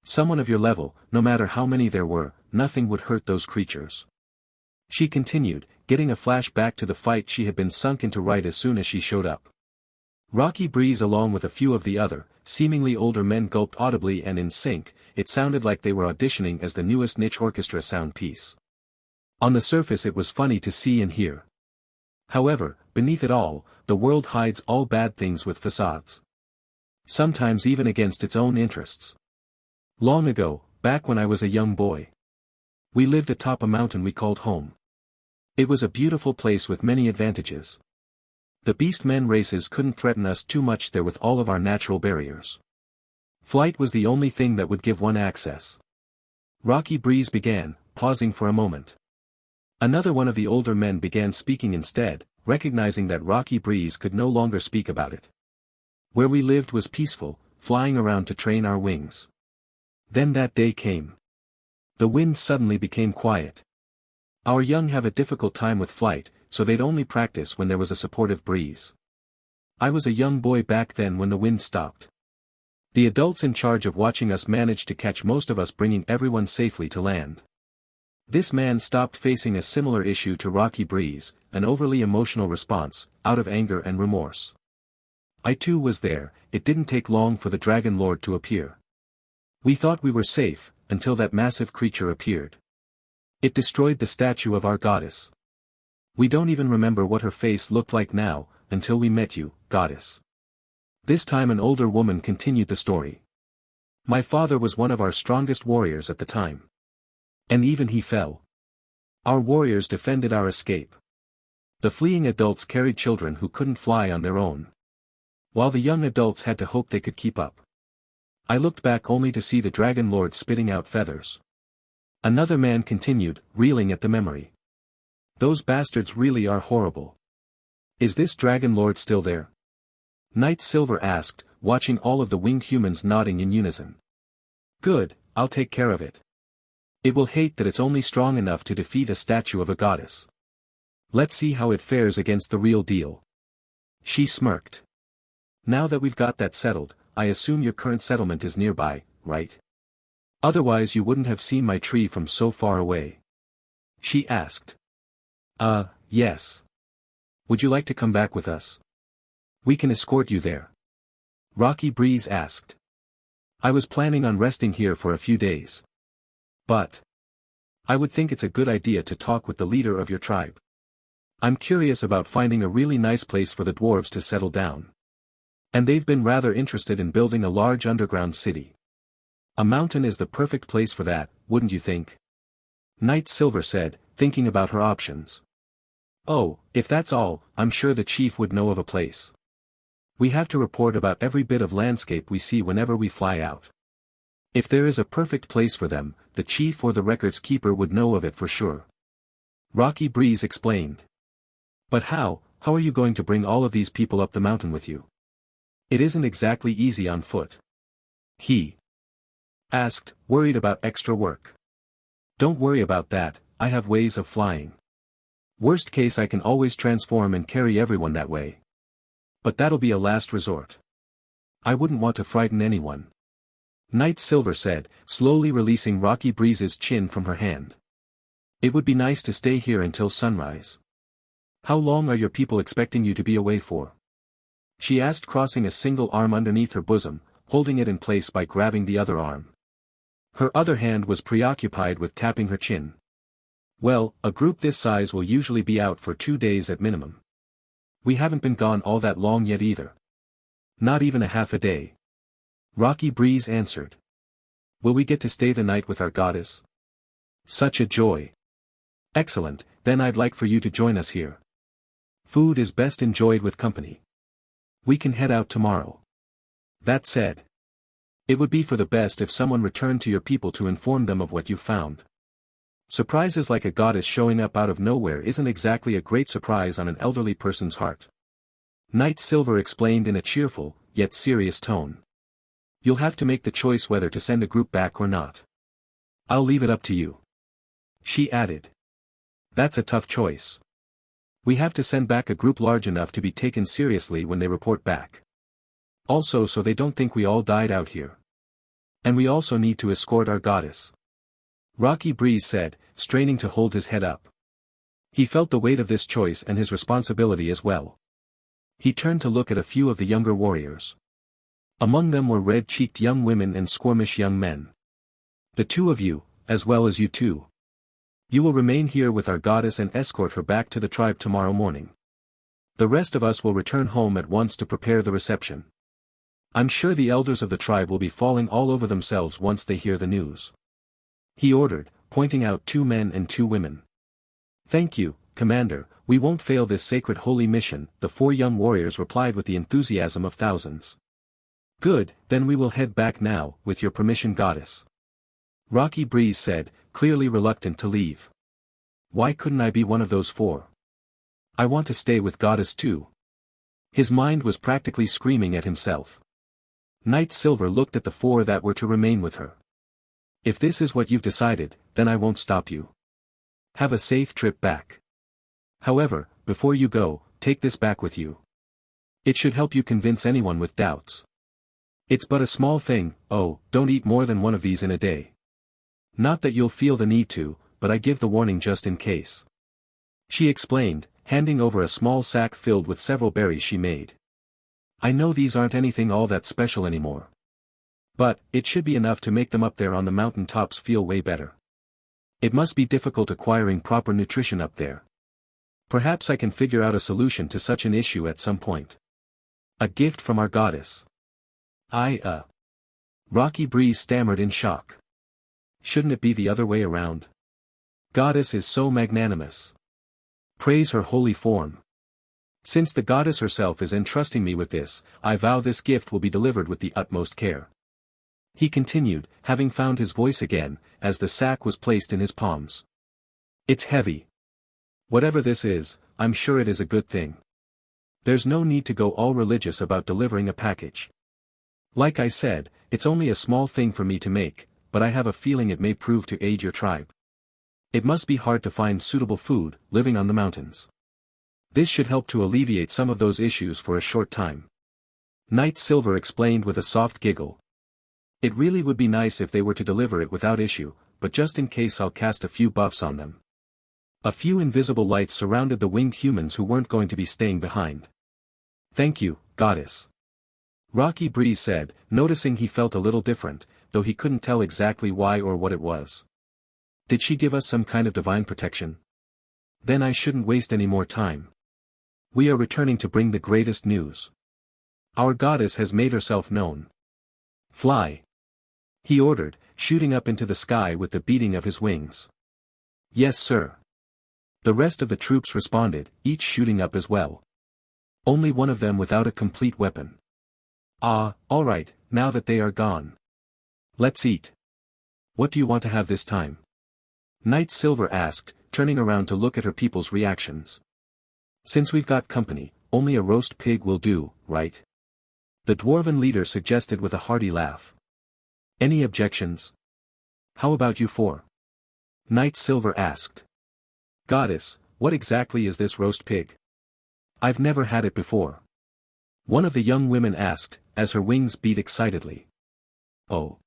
Speaker 1: Someone of your level, no matter how many there were, nothing would hurt those creatures. She continued, getting a flashback to the fight she had been sunk into right as soon as she showed up. Rocky Breeze along with a few of the other, seemingly older men gulped audibly and in sync. It sounded like they were auditioning as the newest niche orchestra sound piece. On the surface it was funny to see and hear. However, beneath it all, the world hides all bad things with facades. Sometimes even against its own interests. Long ago, back when I was a young boy. We lived atop a mountain we called home. It was a beautiful place with many advantages. The beastmen races couldn't threaten us too much there with all of our natural barriers. Flight was the only thing that would give one access. Rocky Breeze began, pausing for a moment. Another one of the older men began speaking instead, recognizing that Rocky Breeze could no longer speak about it. Where we lived was peaceful, flying around to train our wings. Then that day came. The wind suddenly became quiet. Our young have a difficult time with flight, so they'd only practice when there was a supportive breeze. I was a young boy back then when the wind stopped. The adults in charge of watching us managed to catch most of us, bringing everyone safely to land. This man stopped facing a similar issue to Rocky Breeze, an overly emotional response, out of anger and remorse. I too was there. It didn't take long for the Dragon Lord to appear. We thought we were safe, until that massive creature appeared. It destroyed the statue of our goddess. We don't even remember what her face looked like now, until we met you, goddess. This time an older woman continued the story. My father was one of our strongest warriors at the time. And even he fell. Our warriors defended our escape. The fleeing adults carried children who couldn't fly on their own. While the young adults had to hope they could keep up. I looked back only to see the Dragon Lord spitting out feathers. Another man continued, reeling at the memory. Those bastards really are horrible. Is this Dragon Lord still there? Night Silver asked, watching all of the winged humans nodding in unison. Good, I'll take care of it. It will hate that it's only strong enough to defeat a statue of a goddess. Let's see how it fares against the real deal. She smirked. Now that we've got that settled, I assume your current settlement is nearby, right? Otherwise you wouldn't have seen my tree from so far away. She asked. Yes. Would you like to come back with us? We can escort you there. Rocky Breeze asked. I was planning on resting here for a few days. But I would think it's a good idea to talk with the leader of your tribe. I'm curious about finding a really nice place for the dwarves to settle down. And they've been rather interested in building a large underground city. A mountain is the perfect place for that, wouldn't you think? Night Silver said, thinking about her options. Oh, if that's all, I'm sure the chief would know of a place. We have to report about every bit of landscape we see whenever we fly out. If there is a perfect place for them, the chief or the records keeper would know of it for sure. Rocky Breeze explained. But how are you going to bring all of these people up the mountain with you? It isn't exactly easy on foot. He asked, worried about extra work. Don't worry about that, I have ways of flying. Worst case I can always transform and carry everyone that way. But that'll be a last resort. I wouldn't want to frighten anyone. Night Silver said, slowly releasing Rocky Breeze's chin from her hand. It would be nice to stay here until sunrise. How long are your people expecting you to be away for? She asked, crossing a single arm underneath her bosom, holding it in place by grabbing the other arm. Her other hand was preoccupied with tapping her chin. Well, a group this size will usually be out for 2 days at minimum. We haven't been gone all that long yet either. Not even a half a day. Rocky Breeze answered. Will we get to stay the night with our goddess? Such a joy. Excellent, then I'd like for you to join us here. Food is best enjoyed with company. We can head out tomorrow. That said, it would be for the best if someone returned to your people to inform them of what you found. Surprises like a goddess showing up out of nowhere isn't exactly a great surprise on an elderly person's heart. Night Silver explained in a cheerful, yet serious tone. You'll have to make the choice whether to send a group back or not. I'll leave it up to you. She added. That's a tough choice. We have to send back a group large enough to be taken seriously when they report back. Also so they don't think we all died out here. And we also need to escort our goddess. Rocky Breeze said, straining to hold his head up. He felt the weight of this choice and his responsibility as well. He turned to look at a few of the younger warriors. Among them were red-cheeked young women and squirmish young men. The two of you, as well as you two. You will remain here with our goddess and escort her back to the tribe tomorrow morning. The rest of us will return home at once to prepare the reception. I'm sure the elders of the tribe will be falling all over themselves once they hear the news. He ordered, pointing out 2 men and 2 women. Thank you, Commander, we won't fail this sacred holy mission, the 4 young warriors replied with the enthusiasm of thousands. Good, then we will head back now, with your permission, goddess. Rocky Breeze said, clearly reluctant to leave. Why couldn't I be one of those 4? I want to stay with goddess too. His mind was practically screaming at himself. Night Silver looked at the 4 that were to remain with her. If this is what you've decided, then I won't stop you. Have a safe trip back. However, before you go, take this back with you. It should help you convince anyone with doubts. It's but a small thing, don't eat more than 1 of these in a day. Not that you'll feel the need to, but I give the warning just in case. She explained, handing over a small sack filled with several berries she made. I know these aren't anything all that special anymore. But, it should be enough to make them up there on the mountain tops feel way better. It must be difficult acquiring proper nutrition up there. Perhaps I can figure out a solution to such an issue at some point. A gift from our goddess. Rocky Breeze stammered in shock. Shouldn't it be the other way around? Goddess is so magnanimous. Praise her holy form. Since the goddess herself is entrusting me with this, I vow this gift will be delivered with the utmost care. He continued, having found his voice again, as the sack was placed in his palms. It's heavy. Whatever this is, I'm sure it is a good thing. There's no need to go all religious about delivering a package. Like I said, it's only a small thing for me to make, but I have a feeling it may prove to aid your tribe. It must be hard to find suitable food, living on the mountains. This should help to alleviate some of those issues for a short time. Night Silver explained with a soft giggle. It really would be nice if they were to deliver it without issue, but just in case I'll cast a few buffs on them. A few invisible lights surrounded the winged humans who weren't going to be staying behind. Thank you, goddess. Rocky Breeze said, noticing he felt a little different, though he couldn't tell exactly why or what it was. Did she give us some kind of divine protection? Then I shouldn't waste any more time. We are returning to bring the greatest news. Our goddess has made herself known. Fly. He ordered, shooting up into the sky with the beating of his wings. Yes, sir. The rest of the troops responded, each shooting up as well. Only one of them without a complete weapon. All right, now that they are gone. Let's eat. What do you want to have this time? Night Silver asked, turning around to look at her people's reactions. Since we've got company, only a roast pig will do, right? The dwarven leader suggested with a hearty laugh. Any objections? How about you four? Knight Silver asked. Goddess, what exactly is this roast pig? I've never had it before. One of the young women asked, as her wings beat excitedly. Oh.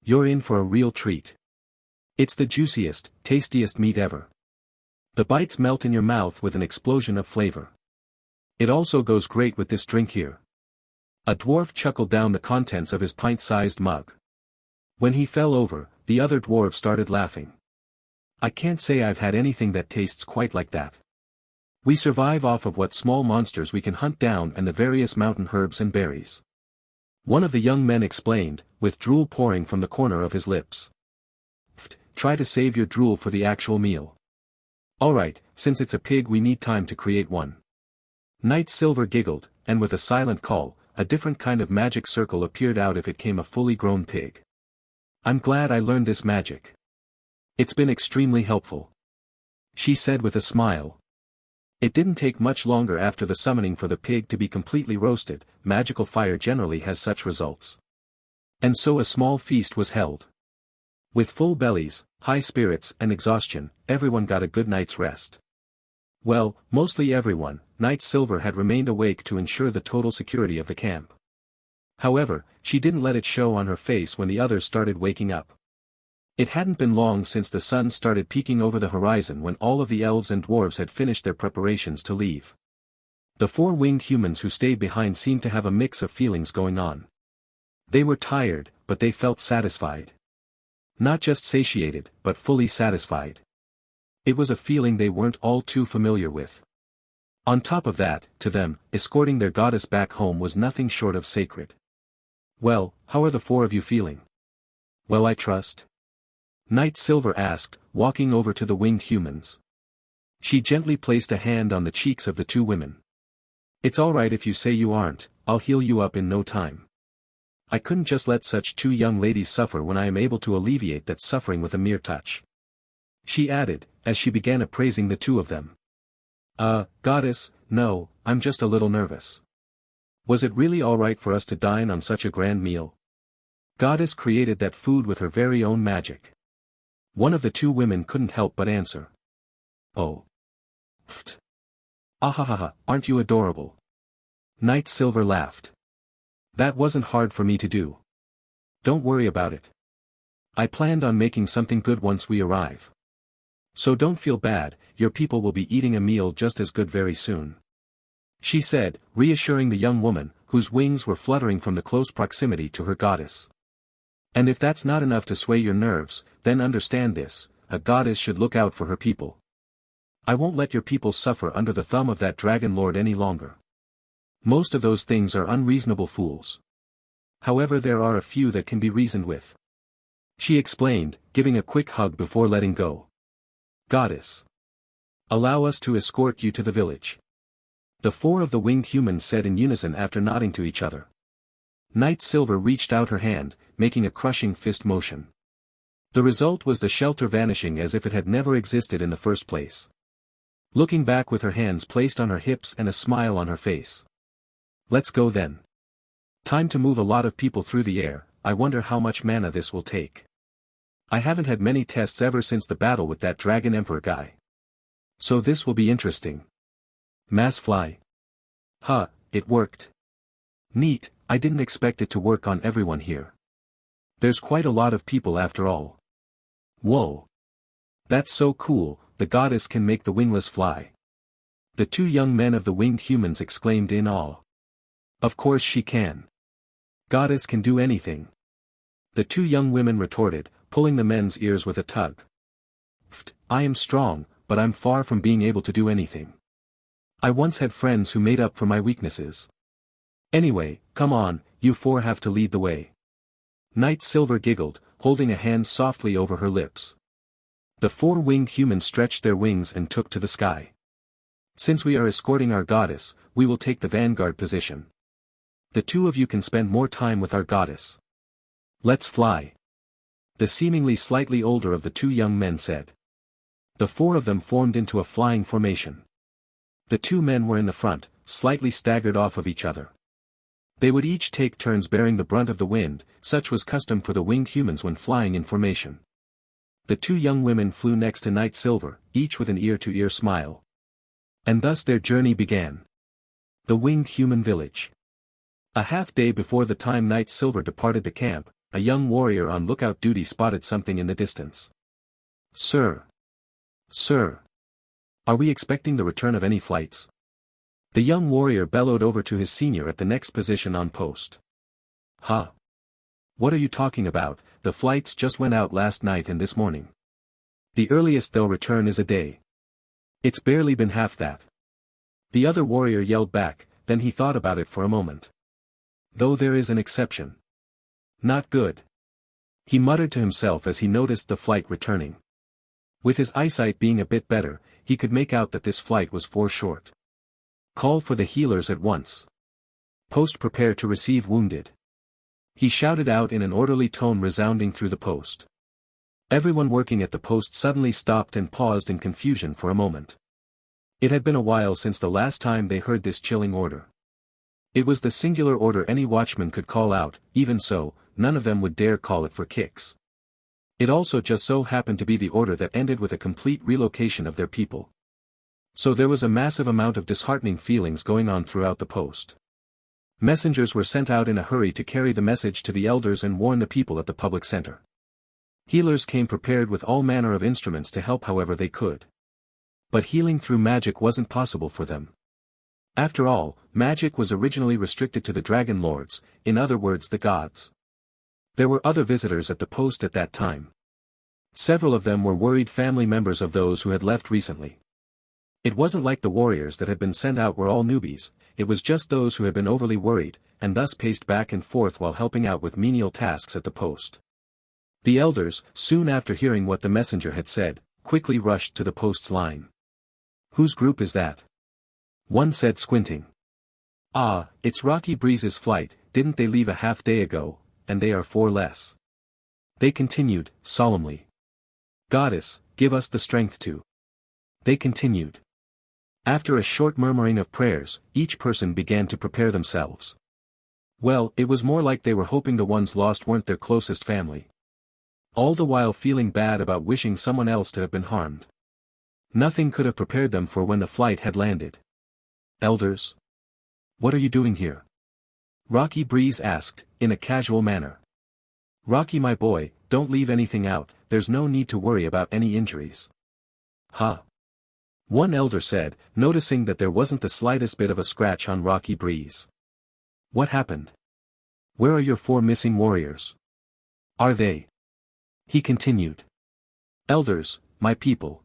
Speaker 1: You're in for a real treat. It's the juiciest, tastiest meat ever. The bites melt in your mouth with an explosion of flavor. It also goes great with this drink here. A dwarf chuckled down the contents of his pint-sized mug. When he fell over, the other dwarves started laughing. I can't say I've had anything that tastes quite like that. We survive off of what small monsters we can hunt down and the various mountain herbs and berries. One of the young men explained, with drool pouring from the corner of his lips. Try to save your drool for the actual meal. Alright, since it's a pig we need time to create one. Knight Silver giggled, and with a silent call, a different kind of magic circle appeared out if it came a fully grown pig. I'm glad I learned this magic. It's been extremely helpful. She said with a smile. It didn't take much longer after the summoning for the pig to be completely roasted. Magical fire generally has such results. And so a small feast was held. With full bellies, high spirits and exhaustion, everyone got a good night's rest. Well, mostly everyone. Knight Silver had remained awake to ensure the total security of the camp. However, she didn't let it show on her face when the others started waking up. It hadn't been long since the sun started peeking over the horizon when all of the elves and dwarves had finished their preparations to leave. The four-winged humans who stayed behind seemed to have a mix of feelings going on. They were tired, but they felt satisfied. Not just satiated, but fully satisfied. It was a feeling they weren't all too familiar with. On top of that, to them, escorting their goddess back home was nothing short of sacred. Well, how are the four of you feeling? Well, I trust. Knight Silver asked, walking over to the winged humans. She gently placed a hand on the cheeks of the two women. It's alright if you say you aren't, I'll heal you up in no time. I couldn't just let such two young ladies suffer when I am able to alleviate that suffering with a mere touch. She added, as she began appraising the two of them. Goddess, no, I'm just a little nervous. Was it really alright for us to dine on such a grand meal? Goddess created that food with her very own magic. One of the two women couldn't help but answer. Oh. Pfft. Ahahaha, aren't you adorable? Knight Silver laughed. That wasn't hard for me to do. Don't worry about it. I planned on making something good once we arrive. So don't feel bad, your people will be eating a meal just as good very soon. She said, reassuring the young woman, whose wings were fluttering from the close proximity to her goddess. And if that's not enough to sway your nerves, then understand this, a goddess should look out for her people. I won't let your people suffer under the thumb of that dragon lord any longer. Most of those things are unreasonable fools. However, there are a few that can be reasoned with. She explained, giving a quick hug before letting go. Goddess. Allow us to escort you to the village. The four of the winged humans said in unison after nodding to each other. Knight Silver reached out her hand, making a crushing fist motion. The result was the shelter vanishing as if it had never existed in the first place. Looking back with her hands placed on her hips and a smile on her face. Let's go then. Time to move a lot of people through the air. I wonder how much mana this will take. I haven't had many tests ever since the battle with that Dragon Emperor guy. So this will be interesting. Mass fly. Huh, it worked. Neat, I didn't expect it to work on everyone here. There's quite a lot of people after all. Whoa. That's so cool, the goddess can make the wingless fly. The two young men of the winged humans exclaimed in awe. Of course she can. Goddess can do anything. The two young women retorted, pulling the men's ears with a tug. I am strong, but I'm far from being able to do anything. I once had friends who made up for my weaknesses. Anyway, come on, you four have to lead the way. Knight Silver giggled, holding a hand softly over her lips. The four winged humans stretched their wings and took to the sky. Since we are escorting our goddess, we will take the vanguard position. The two of you can spend more time with our goddess. Let's fly. The seemingly slightly older of the two young men said. The four of them formed into a flying formation. The two men were in the front, slightly staggered off of each other. They would each take turns bearing the brunt of the wind, such was custom for the winged humans when flying in formation. The two young women flew next to Night Silver, each with an ear-to-ear smile. And thus their journey began. The winged human village. A half-day before the time Night Silver departed the camp, a young warrior on lookout duty spotted something in the distance. "Sir! Sir! Are we expecting the return of any flights?" The young warrior bellowed over to his senior at the next position on post. "Huh? What are you talking about? The flights just went out last night and this morning. The earliest they'll return is a day. It's barely been half that." The other warrior yelled back, then he thought about it for a moment. "Though there is an exception. Not good." He muttered to himself as he noticed the flight returning. With his eyesight being a bit better, he could make out that this flight was for short. "Call for the healers at once. Post prepare to receive wounded." He shouted out in an orderly tone resounding through the post. Everyone working at the post suddenly stopped and paused in confusion for a moment. It had been a while since the last time they heard this chilling order. It was the singular order any watchman could call out, even so, none of them would dare call it for kicks. It also just so happened to be the order that ended with a complete relocation of their people. So there was a massive amount of disheartening feelings going on throughout the post. Messengers were sent out in a hurry to carry the message to the elders and warn the people at the public center. Healers came prepared with all manner of instruments to help however they could. But healing through magic wasn't possible for them. After all, magic was originally restricted to the dragon lords, in other words the gods. There were other visitors at the post at that time. Several of them were worried family members of those who had left recently. It wasn't like the warriors that had been sent out were all newbies, it was just those who had been overly worried, and thus paced back and forth while helping out with menial tasks at the post. The elders, soon after hearing what the messenger had said, quickly rushed to the post's line. "Whose group is that?" one said squinting. "Ah, it's Rocky Breeze's flight, didn't they leave a half day ago, and they are four less." They continued, solemnly. "Goddess, give us the strength to." They continued. After a short murmuring of prayers, each person began to prepare themselves. Well, it was more like they were hoping the ones lost weren't their closest family. All the while feeling bad about wishing someone else to have been harmed. Nothing could have prepared them for when the flight had landed. "Elders? What are you doing here?" Rocky Breeze asked, in a casual manner. "Rocky my boy, don't leave anything out, there's no need to worry about any injuries." "Huh?" one elder said, noticing that there wasn't the slightest bit of a scratch on Rocky Breeze. "What happened? Where are your four missing warriors? Are they?" He continued. "Elders, my people."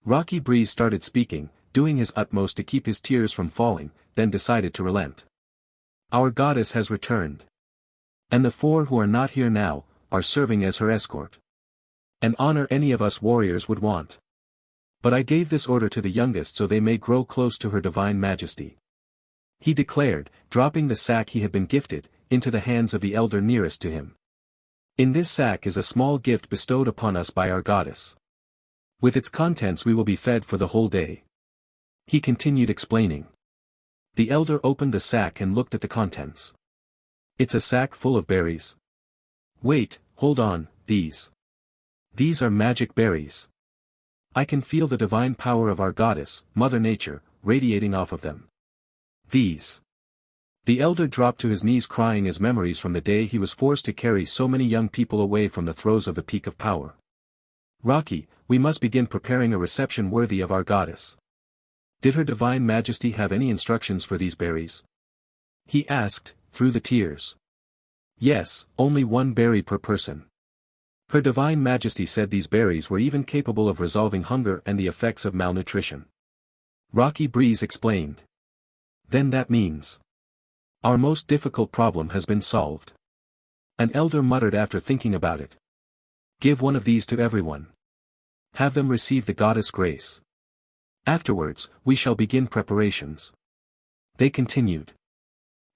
Speaker 1: Rocky Breeze started speaking, doing his utmost to keep his tears from falling, then decided to relent. "Our goddess has returned. And the four who are not here now, are serving as her escort. An honor any of us warriors would want. But I gave this order to the youngest so they may grow close to her divine majesty." He declared, dropping the sack he had been gifted, into the hands of the elder nearest to him. "In this sack is a small gift bestowed upon us by our goddess. With its contents we will be fed for the whole day." He continued explaining. The elder opened the sack and looked at the contents. "It's a sack full of berries." "Wait, hold on, these are magic berries. I can feel the divine power of our goddess, Mother Nature, radiating off of them. These." The elder dropped to his knees crying his memories from the day he was forced to carry so many young people away from the throes of the peak of power. "Rocky, we must begin preparing a reception worthy of our goddess. Did her divine majesty have any instructions for these berries?" he asked, through the tears. "Yes, only one berry per person. Her divine majesty said these berries were even capable of resolving hunger and the effects of malnutrition." Rocky Breeze explained. "Then that means our most difficult problem has been solved." An elder muttered after thinking about it. "Give one of these to everyone. Have them receive the goddess grace. Afterwards, we shall begin preparations." They continued.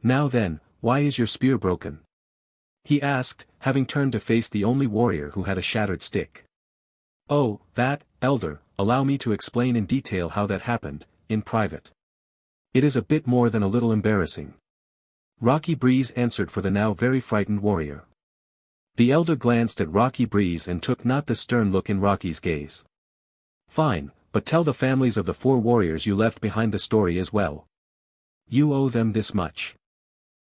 Speaker 1: "Now then, why is your spear broken?" he asked, having turned to face the only warrior who had a shattered stick. "Oh, that, elder, allow me to explain in detail how that happened, in private. It is a bit more than a little embarrassing." Rocky Breeze answered for the now very frightened warrior. The elder glanced at Rocky Breeze and took not the stern look in Rocky's gaze. Fine, but tell the families of the 4 warriors you left behind the story as well. You owe them this much.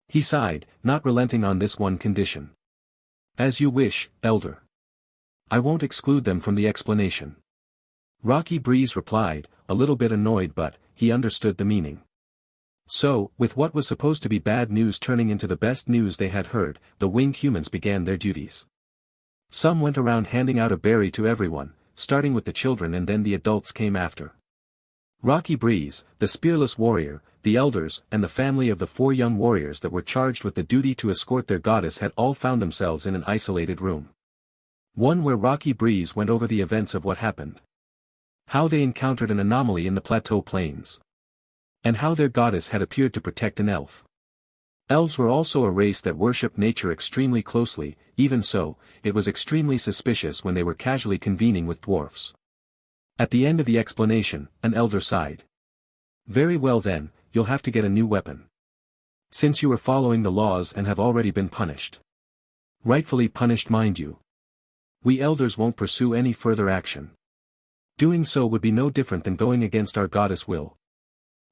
Speaker 1: He sighed, not relenting on this one condition. As you wish, elder. I won't exclude them from the explanation. Rocky Breeze replied, a little bit annoyed, but he understood the meaning. So, with what was supposed to be bad news turning into the best news they had heard, the winged humans began their duties. Some went around handing out a berry to everyone, starting with the children, and then the adults came after. Rocky Breeze, the spearless warrior, the elders, and the family of the 4 young warriors that were charged with the duty to escort their goddess had all found themselves in an isolated room. One where Rocky Breeze went over the events of what happened. How they encountered an anomaly in the plateau plains. And how their goddess had appeared to protect an elf. Elves were also a race that worshipped nature extremely closely, even so, it was extremely suspicious when they were casually convening with dwarfs. At the end of the explanation, an elder sighed. Very well then, you'll have to get a new weapon. Since you are following the laws and have already been punished. Rightfully punished, mind you. We elders won't pursue any further action. Doing so would be no different than going against our goddess' will.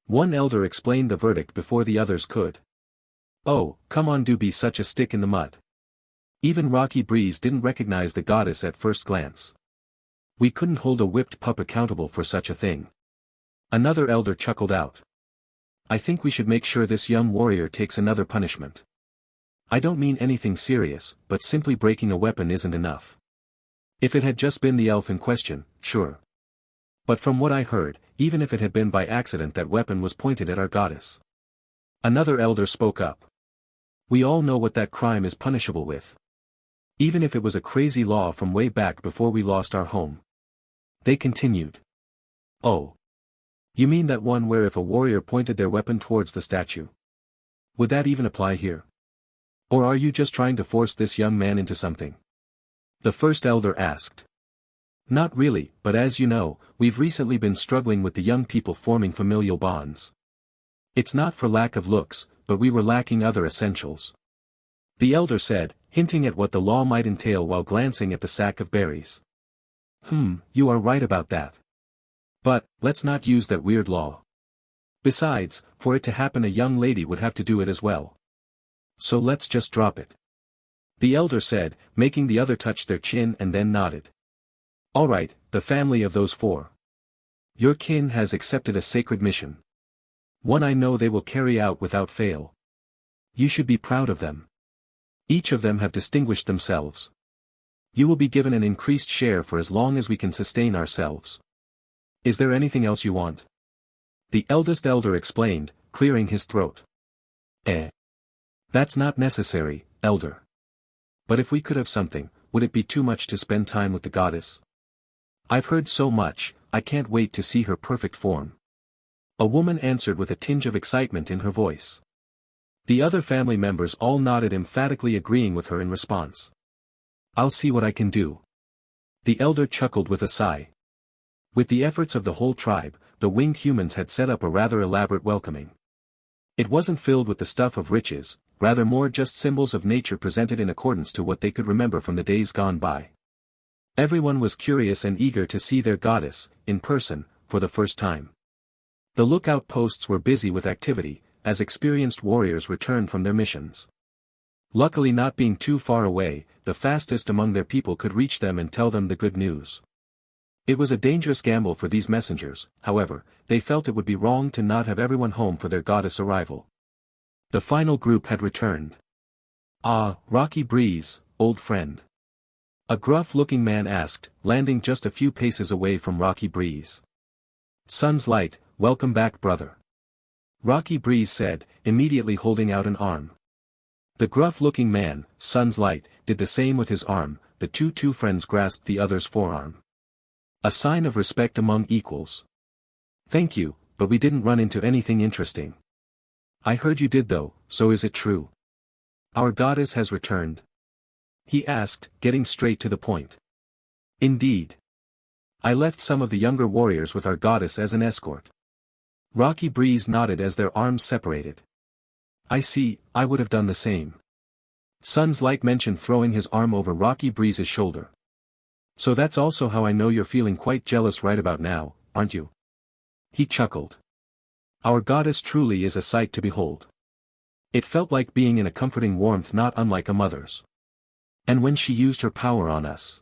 Speaker 1: One elder explained the verdict before the others could. Oh, come on, do be such a stick in the mud. Even Rocky Breeze didn't recognize the goddess at first glance. We couldn't hold a whipped pup accountable for such a thing. Another elder chuckled out. I think we should make sure this young warrior takes another punishment. I don't mean anything serious, but simply breaking a weapon isn't enough. If it had just been the elf in question, sure. But from what I heard, even if it had been by accident, that weapon was pointed at our goddess. Another elder spoke up. We all know what that crime is punishable with. Even if it was a crazy law from way back before we lost our home. They continued. Oh. You mean that one where if a warrior pointed their weapon towards the statue? Would that even apply here? Or are you just trying to force this young man into something? The first elder asked. Not really, but as you know, we've recently been struggling with the young people forming familial bonds. It's not for lack of looks, but we were lacking other essentials. The elder said, hinting at what the law might entail while glancing at the sack of berries. You are right about that. But, let's not use that weird law. Besides, for it to happen, a young lady would have to do it as well. So let's just drop it. The elder said, making the other touch their chin, and then nodded. All right, the family of those 4. Your kin has accepted a sacred mission. One I know they will carry out without fail. You should be proud of them. Each of them have distinguished themselves. You will be given an increased share for as long as we can sustain ourselves. Is there anything else you want? The eldest elder explained, clearing his throat. That's not necessary, elder. But if we could have something, would it be too much to spend time with the goddess? I've heard so much, I can't wait to see her perfect form. A woman answered with a tinge of excitement in her voice. The other family members all nodded, emphatically agreeing with her in response. I'll see what I can do. The elder chuckled with a sigh. With the efforts of the whole tribe, the winged humans had set up a rather elaborate welcoming. It wasn't filled with the stuff of riches, rather more just symbols of nature presented in accordance to what they could remember from the days gone by. Everyone was curious and eager to see their goddess, in person, for the first time. The lookout posts were busy with activity, as experienced warriors returned from their missions. Luckily, not being too far away, the fastest among their people could reach them and tell them the good news. It was a dangerous gamble for these messengers, however, they felt it would be wrong to not have everyone home for their goddess' arrival. The final group had returned. Ah, Rocky Breeze, old friend. A gruff-looking man asked, landing just a few paces away from Rocky Breeze. Sun's light, welcome back, brother. Rocky Breeze said, immediately holding out an arm. The gruff-looking man, Sun's light, did the same with his arm. The two friends grasped the other's forearm. A sign of respect among equals. Thank you, but we didn't run into anything interesting. I heard you did though, so is it true? Our goddess has returned? He asked, getting straight to the point. Indeed. I left some of the younger warriors with our goddess as an escort. Rocky Breeze nodded as their arms separated. I see, I would have done the same. Sun's Light mentioned throwing his arm over Rocky Breeze's shoulder. So that's also how I know you're feeling quite jealous right about now, aren't you? He chuckled. Our goddess truly is a sight to behold. It felt like being in a comforting warmth not unlike a mother's. And when she used her power on us,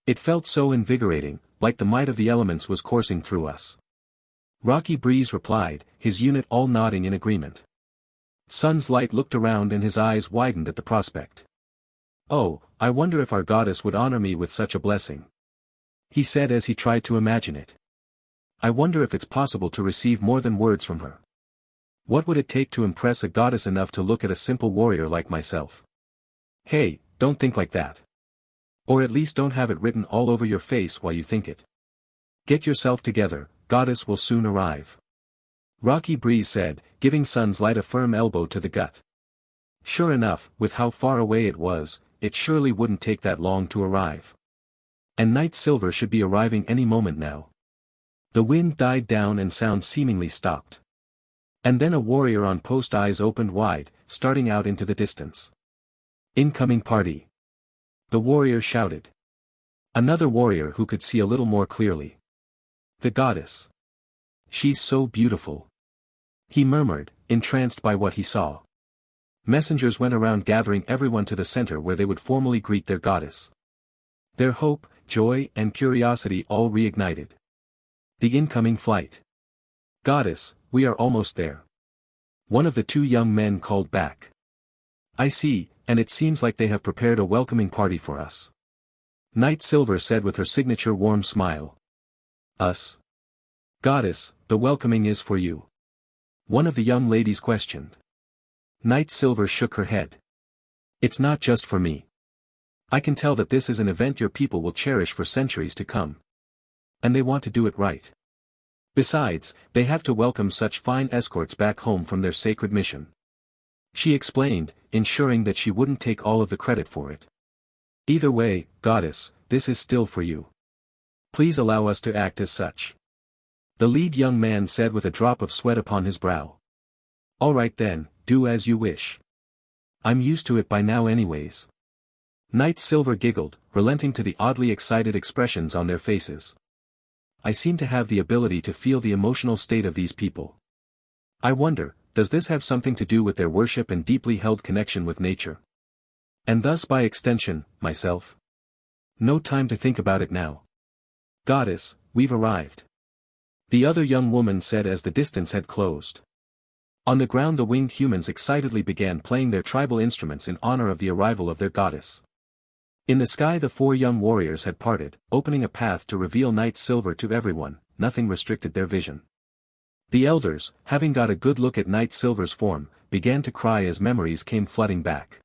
Speaker 1: it felt so invigorating, like the might of the elements was coursing through us. Rocky Breeze replied, his unit all nodding in agreement. Sun's Light looked around and his eyes widened at the prospect. Oh, I wonder if our goddess would honor me with such a blessing. He said as he tried to imagine it. I wonder if it's possible to receive more than words from her. What would it take to impress a goddess enough to look at a simple warrior like myself? Hey, don't think like that. Or at least don't have it written all over your face while you think it. Get yourself together, goddess will soon arrive. Rocky Breeze said, giving Sun's Light a firm elbow to the gut. Sure enough, with how far away it was, it surely wouldn't take that long to arrive. And Night Silver should be arriving any moment now. The wind died down and sound seemingly stopped. And then a warrior on post, eyes opened wide, starting out into the distance. Incoming party. The warrior shouted. Another warrior who could see a little more clearly. The goddess. She's so beautiful. He murmured, entranced by what he saw. Messengers went around gathering everyone to the center where they would formally greet their goddess. Their hope, joy, and curiosity all reignited. The incoming flight. Goddess, we are almost there. One of the two young men called back. I see, and it seems like they have prepared a welcoming party for us. Night Silver said with her signature warm smile. Us? Goddess, the welcoming is for you. One of the young ladies questioned. Night Silver shook her head. It's not just for me. I can tell that this is an event your people will cherish for centuries to come. And they want to do it right. Besides, they have to welcome such fine escorts back home from their sacred mission. She explained, ensuring that she wouldn't take all of the credit for it. Either way, goddess, this is still for you. Please allow us to act as such. The lead young man said with a drop of sweat upon his brow. All right then, do as you wish. I'm used to it by now anyways. Night Silver giggled, relenting to the oddly excited expressions on their faces. I seem to have the ability to feel the emotional state of these people. I wonder, does this have something to do with their worship and deeply held connection with nature? And thus by extension, myself? No time to think about it now. Goddess, we've arrived. The other young woman said as the distance had closed. On the ground the winged humans excitedly began playing their tribal instruments in honor of the arrival of their goddess. In the sky the four young warriors had parted, opening a path to reveal Night Silver to everyone, nothing restricted their vision. The elders, having got a good look at Night Silver's form, began to cry as memories came flooding back.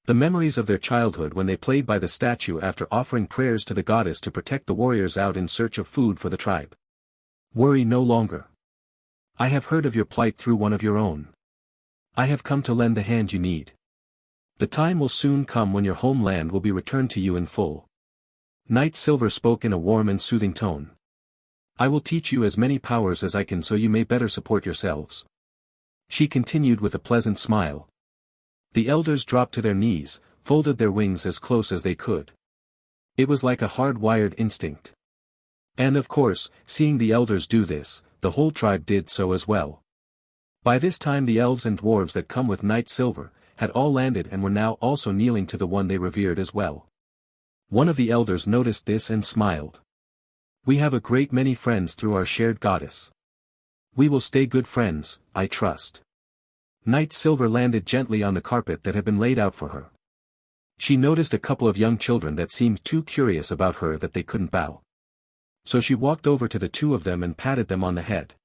Speaker 1: The memories of their childhood when they played by the statue after offering prayers to the goddess to protect the warriors out in search of food for the tribe. Worry no longer. I have heard of your plight through one of your own. I have come to lend the hand you need. The time will soon come when your homeland will be returned to you in full. Night Silver spoke in a warm and soothing tone. I will teach you as many powers as I can so you may better support yourselves. She continued with a pleasant smile. The elders dropped to their knees, folded their wings as close as they could. It was like a hard-wired instinct. And of course, seeing the elders do this, the whole tribe did so as well. By this time the elves and dwarves that come with Night Silver, had all landed and were now also kneeling to the one they revered as well. One of the elders noticed this and smiled. We have a great many friends through our shared goddess. We will stay good friends, I trust. Night Silver landed gently on the carpet that had been laid out for her. She noticed a couple of young children that seemed too curious about her that they couldn't bow. So she walked over to the two of them and patted them on the head.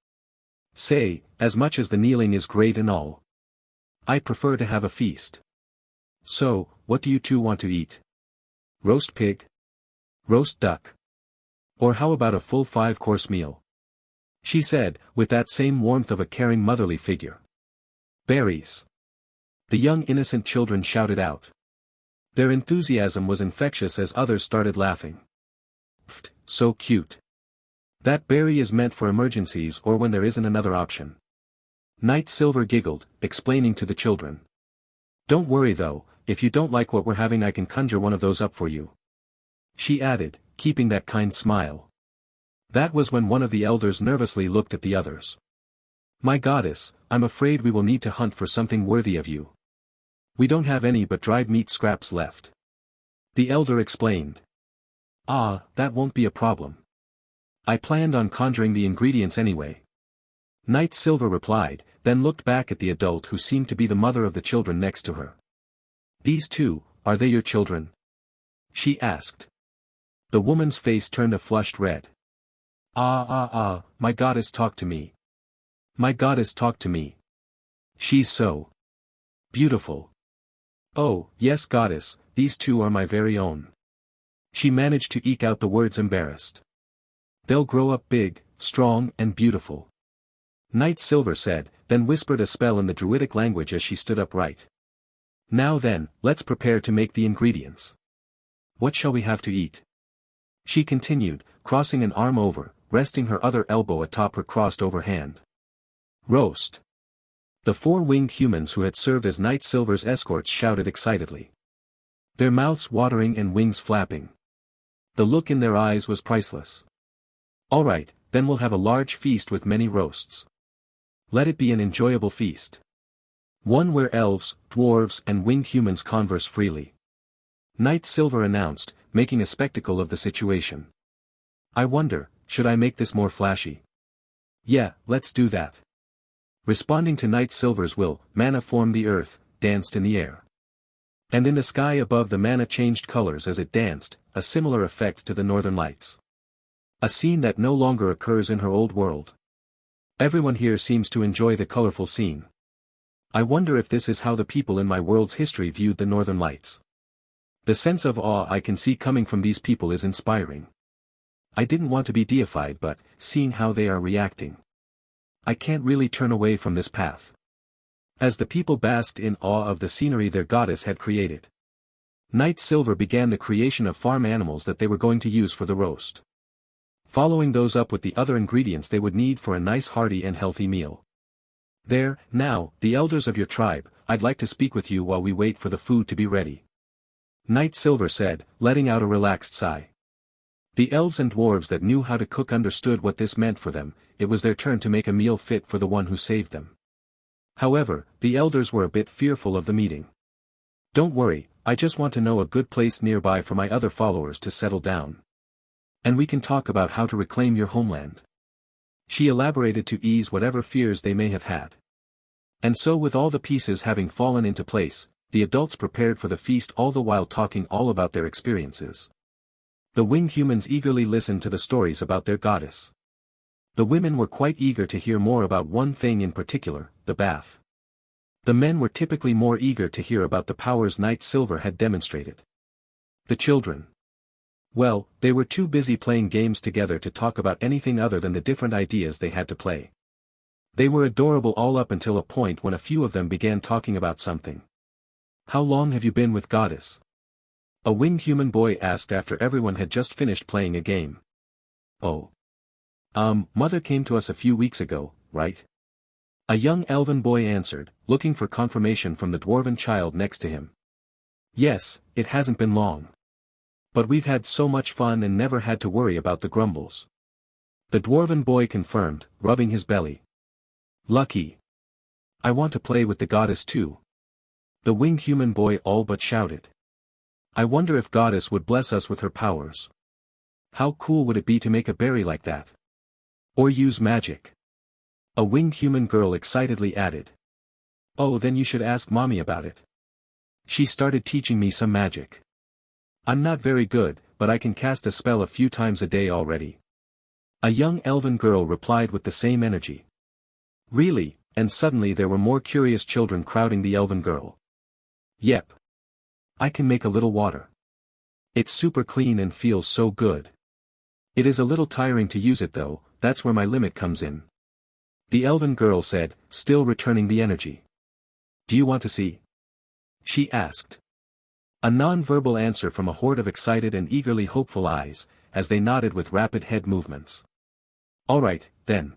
Speaker 1: Say, as much as the kneeling is great and all, I prefer to have a feast. So, what do you two want to eat? Roast pig? Roast duck? Or how about a full 5-course meal? She said, with that same warmth of a caring motherly figure. Berries. The young innocent children shouted out. Their enthusiasm was infectious as others started laughing. Pfft, so cute. That berry is meant for emergencies or when there isn't another option. Night Silver giggled, explaining to the children. Don't worry though, if you don't like what we're having I can conjure one of those up for you. She added, keeping that kind smile. That was when one of the elders nervously looked at the others. My goddess, I'm afraid we will need to hunt for something worthy of you. We don't have any but dried meat scraps left. The elder explained. Ah, that won't be a problem. I planned on conjuring the ingredients anyway. Night Silver replied, then looked back at the adult who seemed to be the mother of the children next to her. These two, are they your children? She asked. The woman's face turned a flushed red. My goddess talk to me. My goddess talk to me. She's so beautiful. Oh, yes goddess, these two are my very own. She managed to eke out the words embarrassed. They'll grow up big, strong and beautiful. Night Silver said, then whispered a spell in the druidic language as she stood upright. Now then, let's prepare to make the ingredients. What shall we have to eat? She continued, crossing an arm over, resting her other elbow atop her crossed-over hand. Roast. The four winged humans who had served as Night Silver's escorts shouted excitedly. Their mouths watering and wings flapping. The look in their eyes was priceless. All right, then we'll have a large feast with many roasts. Let it be an enjoyable feast. One where elves, dwarves and winged humans converse freely. Night Silver announced, making a spectacle of the situation. I wonder, should I make this more flashy? Yeah, let's do that. Responding to Night Silver's will, mana formed the earth, danced in the air. And in the sky above the mana changed colors as it danced, a similar effect to the northern lights. A scene that no longer occurs in her old world. Everyone here seems to enjoy the colorful scene. I wonder if this is how the people in my world's history viewed the northern lights. The sense of awe I can see coming from these people is inspiring. I didn't want to be deified but, seeing how they are reacting. I can't really turn away from this path. As the people basked in awe of the scenery their goddess had created. Night Silver began the creation of farm animals that they were going to use for the roast. Following those up with the other ingredients they would need for a nice hearty and healthy meal. There, now, the elders of your tribe, I'd like to speak with you while we wait for the food to be ready. Night Silver said, letting out a relaxed sigh. The elves and dwarves that knew how to cook understood what this meant for them, it was their turn to make a meal fit for the one who saved them. However, the elders were a bit fearful of the meeting. Don't worry, I just want to know a good place nearby for my other followers to settle down. And we can talk about how to reclaim your homeland. She elaborated to ease whatever fears they may have had. And so with all the pieces having fallen into place, the adults prepared for the feast all the while talking all about their experiences. The winged humans eagerly listened to the stories about their goddess. The women were quite eager to hear more about one thing in particular, the bath. The men were typically more eager to hear about the powers Night Silver had demonstrated. The children. Well, they were too busy playing games together to talk about anything other than the different ideas they had to play. They were adorable all up until a point when a few of them began talking about something. How long have you been with Goddess? A winged human boy asked after everyone had just finished playing a game. Oh. Mother came to us a few weeks ago, right? A young elven boy answered, looking for confirmation from the dwarven child next to him. Yes, it hasn't been long. But we've had so much fun and never had to worry about the grumbles. The dwarven boy confirmed, rubbing his belly. Lucky. I want to play with the goddess too. The winged human boy all but shouted. I wonder if Goddess would bless us with her powers. How cool would it be to make a berry like that? Or use magic? A winged human girl excitedly added. Oh, then you should ask Mommy about it. She started teaching me some magic. I'm not very good, but I can cast a spell a few times a day already. A young elven girl replied with the same energy. Really? And suddenly there were more curious children crowding the elven girl. Yep. I can make a little water. It's super clean and feels so good. It is a little tiring to use it though, that's where my limit comes in. The elven girl said, still returning the energy. Do you want to see? She asked. A non-verbal answer from a horde of excited and eagerly hopeful eyes, as they nodded with rapid head movements. Alright, then.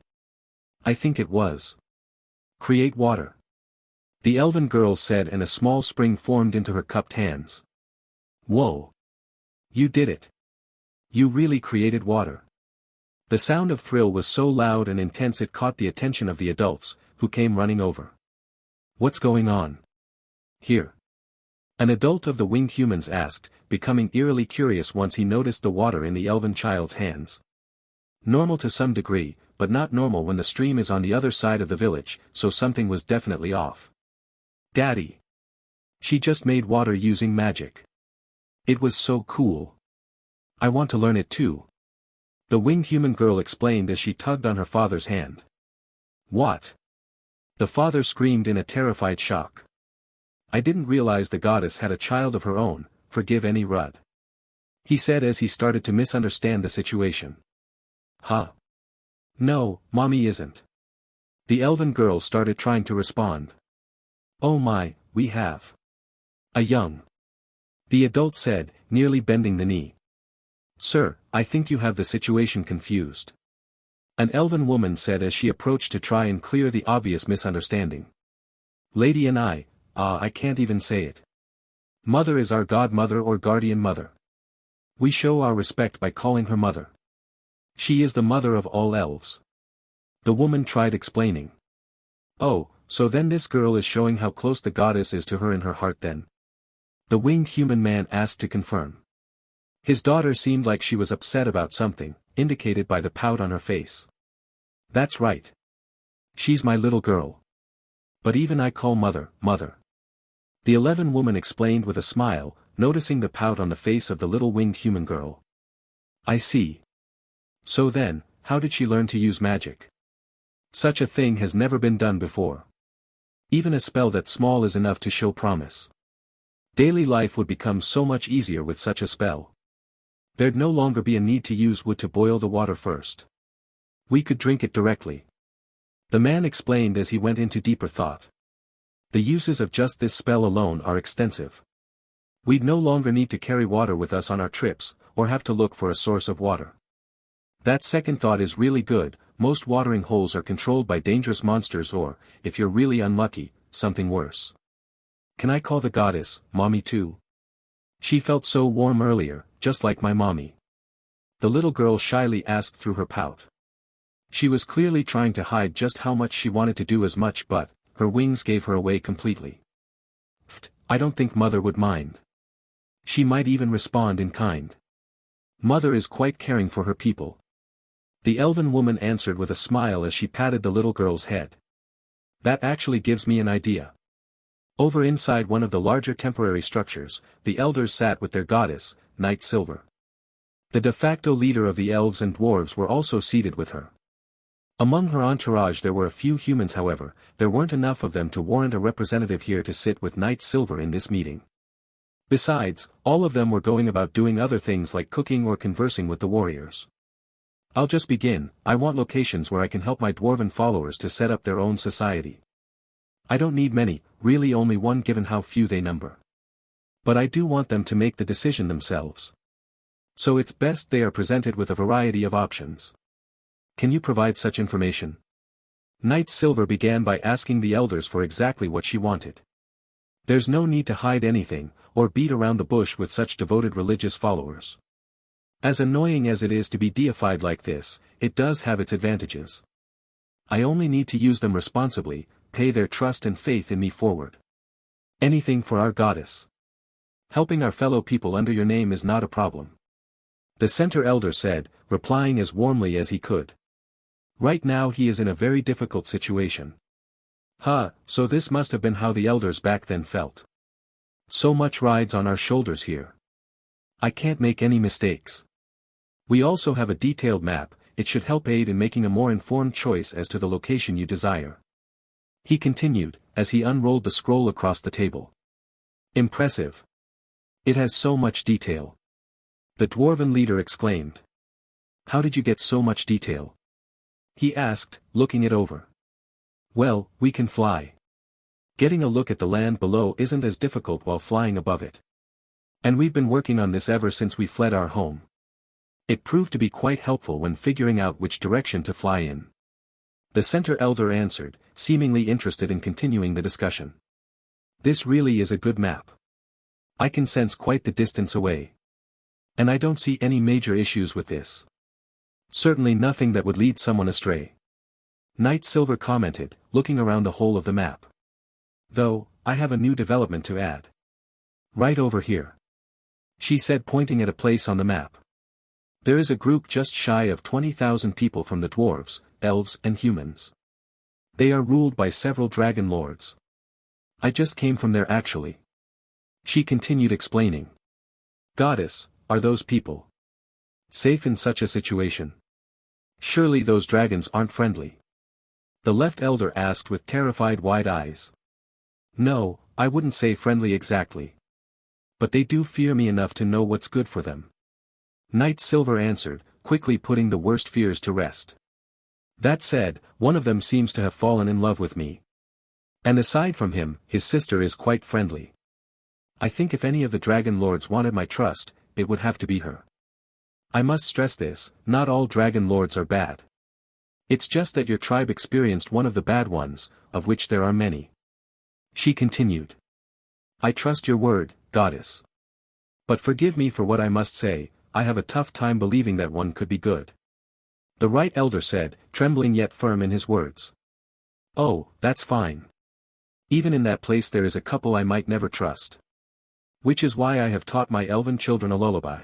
Speaker 1: I think it was. Create water. The elven girl said, and a small spring formed into her cupped hands. Whoa! You did it! You really created water. The sound of thrill was so loud and intense it caught the attention of the adults, who came running over. What's going on? Here. An adult of the winged humans asked, becoming eerily curious once he noticed the water in the elven child's hands. Normal to some degree, but not normal when the stream is on the other side of the village, so something was definitely off. Daddy! She just made water using magic. It was so cool. I want to learn it too. The winged human girl explained as she tugged on her father's hand. What? The father screamed in a terrified shock. I didn't realize the goddess had a child of her own, forgive any Rudd. He said as he started to misunderstand the situation. Huh? No, mommy isn't. The elven girl started trying to respond. Oh my, we have a young. The adult said, nearly bending the knee. Sir, I think you have the situation confused. An elven woman said as she approached to try and clear the obvious misunderstanding. Lady and I can't even say it. Mother is our godmother or guardian mother. We show our respect by calling her mother. She is the mother of all elves. The woman tried explaining. Oh, so then this girl is showing how close the goddess is to her in her heart then? The winged human man asked to confirm. His daughter seemed like she was upset about something, indicated by the pout on her face. That's right. She's my little girl. But even I call mother, mother. The 11 woman explained with a smile, noticing the pout on the face of the little winged human girl. I see. So then, how did she learn to use magic? Such a thing has never been done before. Even a spell that small is enough to show promise. Daily life would become so much easier with such a spell. There'd no longer be a need to use wood to boil the water first. We could drink it directly. The man explained as he went into deeper thought. The uses of just this spell alone are extensive. We'd no longer need to carry water with us on our trips, or have to look for a source of water. That second thought is really good. Most watering holes are controlled by dangerous monsters or, if you're really unlucky, something worse. Can I call the goddess, mommy too? She felt so warm earlier, just like my mommy. The little girl shyly asked through her pout. She was clearly trying to hide just how much she wanted to do as much, but her wings gave her away completely. I don't think mother would mind. She might even respond in kind. Mother is quite caring for her people. The elven woman answered with a smile as she patted the little girl's head. That actually gives me an idea. Over inside one of the larger temporary structures, the elders sat with their goddess, Night Silver. The de facto leader of the elves and dwarves were also seated with her. Among her entourage there were a few humans, however, there weren't enough of them to warrant a representative here to sit with Night Silver in this meeting. Besides, all of them were going about doing other things like cooking or conversing with the warriors. I'll just begin. I want locations where I can help my dwarven followers to set up their own society. I don't need many, really only one given how few they number. But I do want them to make the decision themselves. So it's best they are presented with a variety of options. Can you provide such information? Night Silver began by asking the elders for exactly what she wanted. There's no need to hide anything, or beat around the bush with such devoted religious followers. As annoying as it is to be deified like this, it does have its advantages. I only need to use them responsibly, pay their trust and faith in me forward. Anything for our goddess. Helping our fellow people under your name is not a problem. The center elder said, replying as warmly as he could. Right now he is in a very difficult situation. So this must have been how the elders back then felt. So much rides on our shoulders here. I can't make any mistakes. We also have a detailed map, it should help aid in making a more informed choice as to the location you desire. He continued, as he unrolled the scroll across the table. Impressive. It has so much detail. The dwarven leader exclaimed. How did you get so much detail? He asked, looking it over. Well, we can fly. Getting a look at the land below isn't as difficult while flying above it. And we've been working on this ever since we fled our home. It proved to be quite helpful when figuring out which direction to fly in. The center elder answered, seemingly interested in continuing the discussion. This really is a good map. I can sense quite the distance away. And I don't see any major issues with this. Certainly nothing that would lead someone astray. Knight Silver commented, looking around the whole of the map. Though, I have a new development to add. Right over here. She said, pointing at a place on the map. There is a group just shy of 20,000 people from the dwarves, elves and humans. They are ruled by several dragon lords. I just came from there actually. She continued explaining. Goddess, are those people safe in such a situation? Surely those dragons aren't friendly. The left elder asked with terrified wide eyes. No, I wouldn't say friendly exactly. But they do fear me enough to know what's good for them. Knight Silver answered, quickly putting the worst fears to rest. That said, one of them seems to have fallen in love with me. And aside from him, his sister is quite friendly. I think if any of the dragon lords wanted my trust, it would have to be her. I must stress this, not all dragon lords are bad. It's just that your tribe experienced one of the bad ones, of which there are many. She continued. I trust your word, goddess. But forgive me for what I must say, I have a tough time believing that one could be good. The right elder said, trembling yet firm in his words. Oh, that's fine. Even in that place there is a couple I might never trust. Which is why I have taught my elven children a lullaby.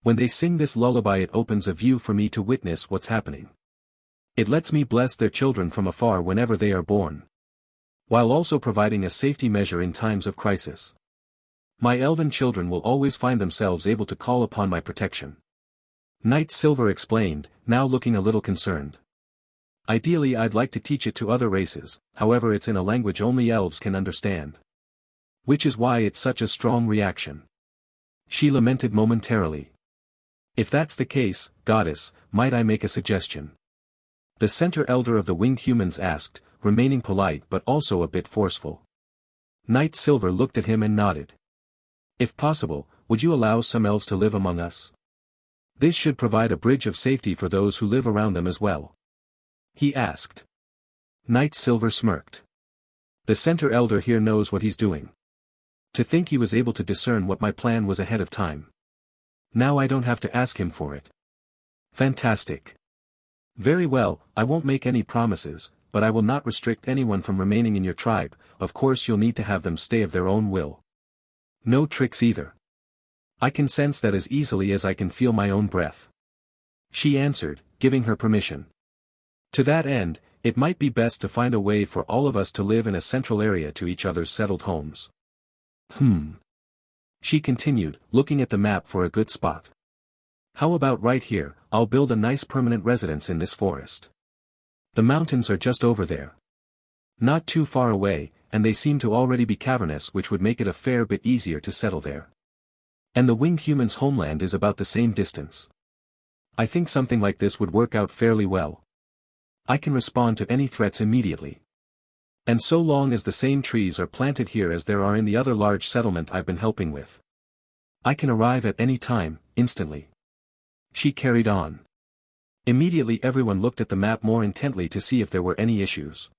Speaker 1: When they sing this lullaby it opens a view for me to witness what's happening. It lets me bless their children from afar whenever they are born. While also providing a safety measure in times of crisis. My elven children will always find themselves able to call upon my protection. Knight Silver explained, now looking a little concerned. Ideally I'd like to teach it to other races, however it's in a language only elves can understand. Which is why it's such a strong reaction. She lamented momentarily. If that's the case, goddess, might I make a suggestion? The center elder of the winged humans asked, remaining polite but also a bit forceful. Knight Silver looked at him and nodded. If possible, would you allow some elves to live among us? This should provide a bridge of safety for those who live around them as well. He asked. Knight Silver smirked. The center elder here knows what he's doing. To think he was able to discern what my plan was ahead of time. Now I don't have to ask him for it. Fantastic. Very well, I won't make any promises, but I will not restrict anyone from remaining in your tribe. Of course you'll need to have them stay of their own will. No tricks either. I can sense that as easily as I can feel my own breath. She answered, giving her permission. To that end, it might be best to find a way for all of us to live in a central area to each other's settled homes. She continued, looking at the map for a good spot. How about right here? I'll build a nice permanent residence in this forest. The mountains are just over there. Not too far away, and they seem to already be cavernous, which would make it a fair bit easier to settle there. And the winged human's homeland is about the same distance. I think something like this would work out fairly well. I can respond to any threats immediately. And so long as the same trees are planted here as there are in the other large settlement I've been helping with, I can arrive at any time, instantly. She carried on. Immediately everyone looked at the map more intently to see if there were any issues.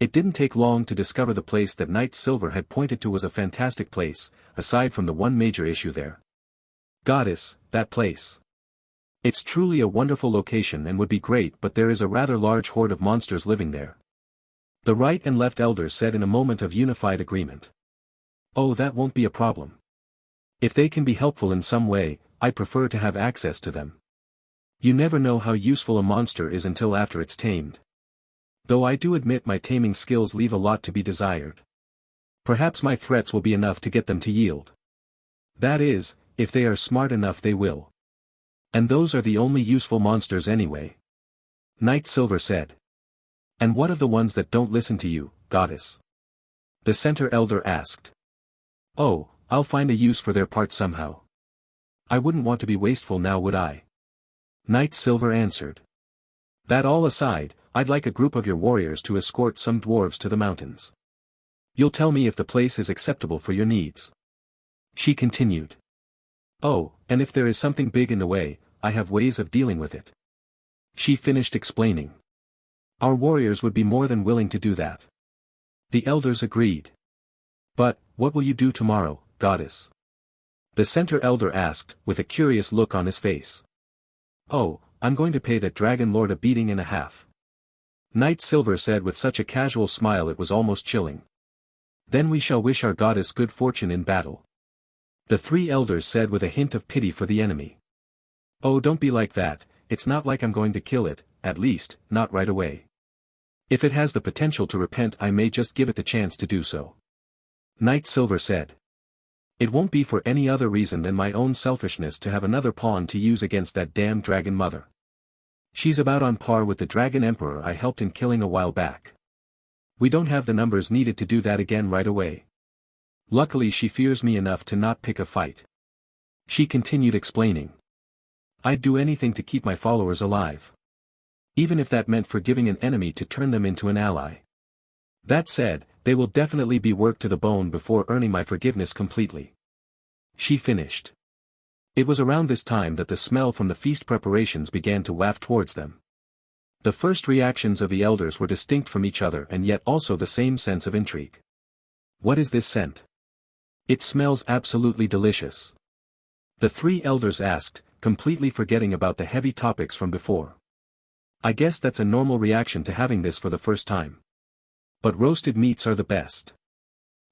Speaker 1: It didn't take long to discover the place that Knight Silver had pointed to was a fantastic place, aside from the one major issue there. Goddess, that place. It's truly a wonderful location and would be great, but there is a rather large horde of monsters living there. The right and left elders said in a moment of unified agreement. Oh, that won't be a problem. If they can be helpful in some way, I prefer to have access to them. You never know how useful a monster is until after it's tamed. Though I do admit my taming skills leave a lot to be desired. Perhaps my threats will be enough to get them to yield. That is, if they are smart enough they will. And those are the only useful monsters anyway. Knight Silver said. And what of the ones that don't listen to you, goddess? The center elder asked. Oh, I'll find a use for their part somehow. I wouldn't want to be wasteful now, would I? Knight Silver answered. That all aside, I'd like a group of your warriors to escort some dwarves to the mountains. You'll tell me if the place is acceptable for your needs. She continued. Oh, and if there is something big in the way, I have ways of dealing with it. She finished explaining. Our warriors would be more than willing to do that. The elders agreed. But, what will you do tomorrow, goddess? The center elder asked, with a curious look on his face. Oh, I'm going to pay that dragon lord a beating and a half. Knight Silver said with such a casual smile it was almost chilling. Then we shall wish our goddess good fortune in battle. The three elders said with a hint of pity for the enemy. Oh, don't be like that, it's not like I'm going to kill it, at least, not right away. If it has the potential to repent I may just give it the chance to do so. Knight Silver said. It won't be for any other reason than my own selfishness to have another pawn to use against that damn dragon mother. She's about on par with the dragon emperor I helped in killing a while back. We don't have the numbers needed to do that again right away. Luckily she fears me enough to not pick a fight. She continued explaining. I'd do anything to keep my followers alive. Even if that meant forgiving an enemy to turn them into an ally. That said, they will definitely be worked to the bone before earning my forgiveness completely. She finished. It was around this time that the smell from the feast preparations began to waft towards them. The first reactions of the elders were distinct from each other and yet also the same sense of intrigue. What is this scent? It smells absolutely delicious. The three elders asked, completely forgetting about the heavy topics from before. I guess that's a normal reaction to having this for the first time. But roasted meats are the best.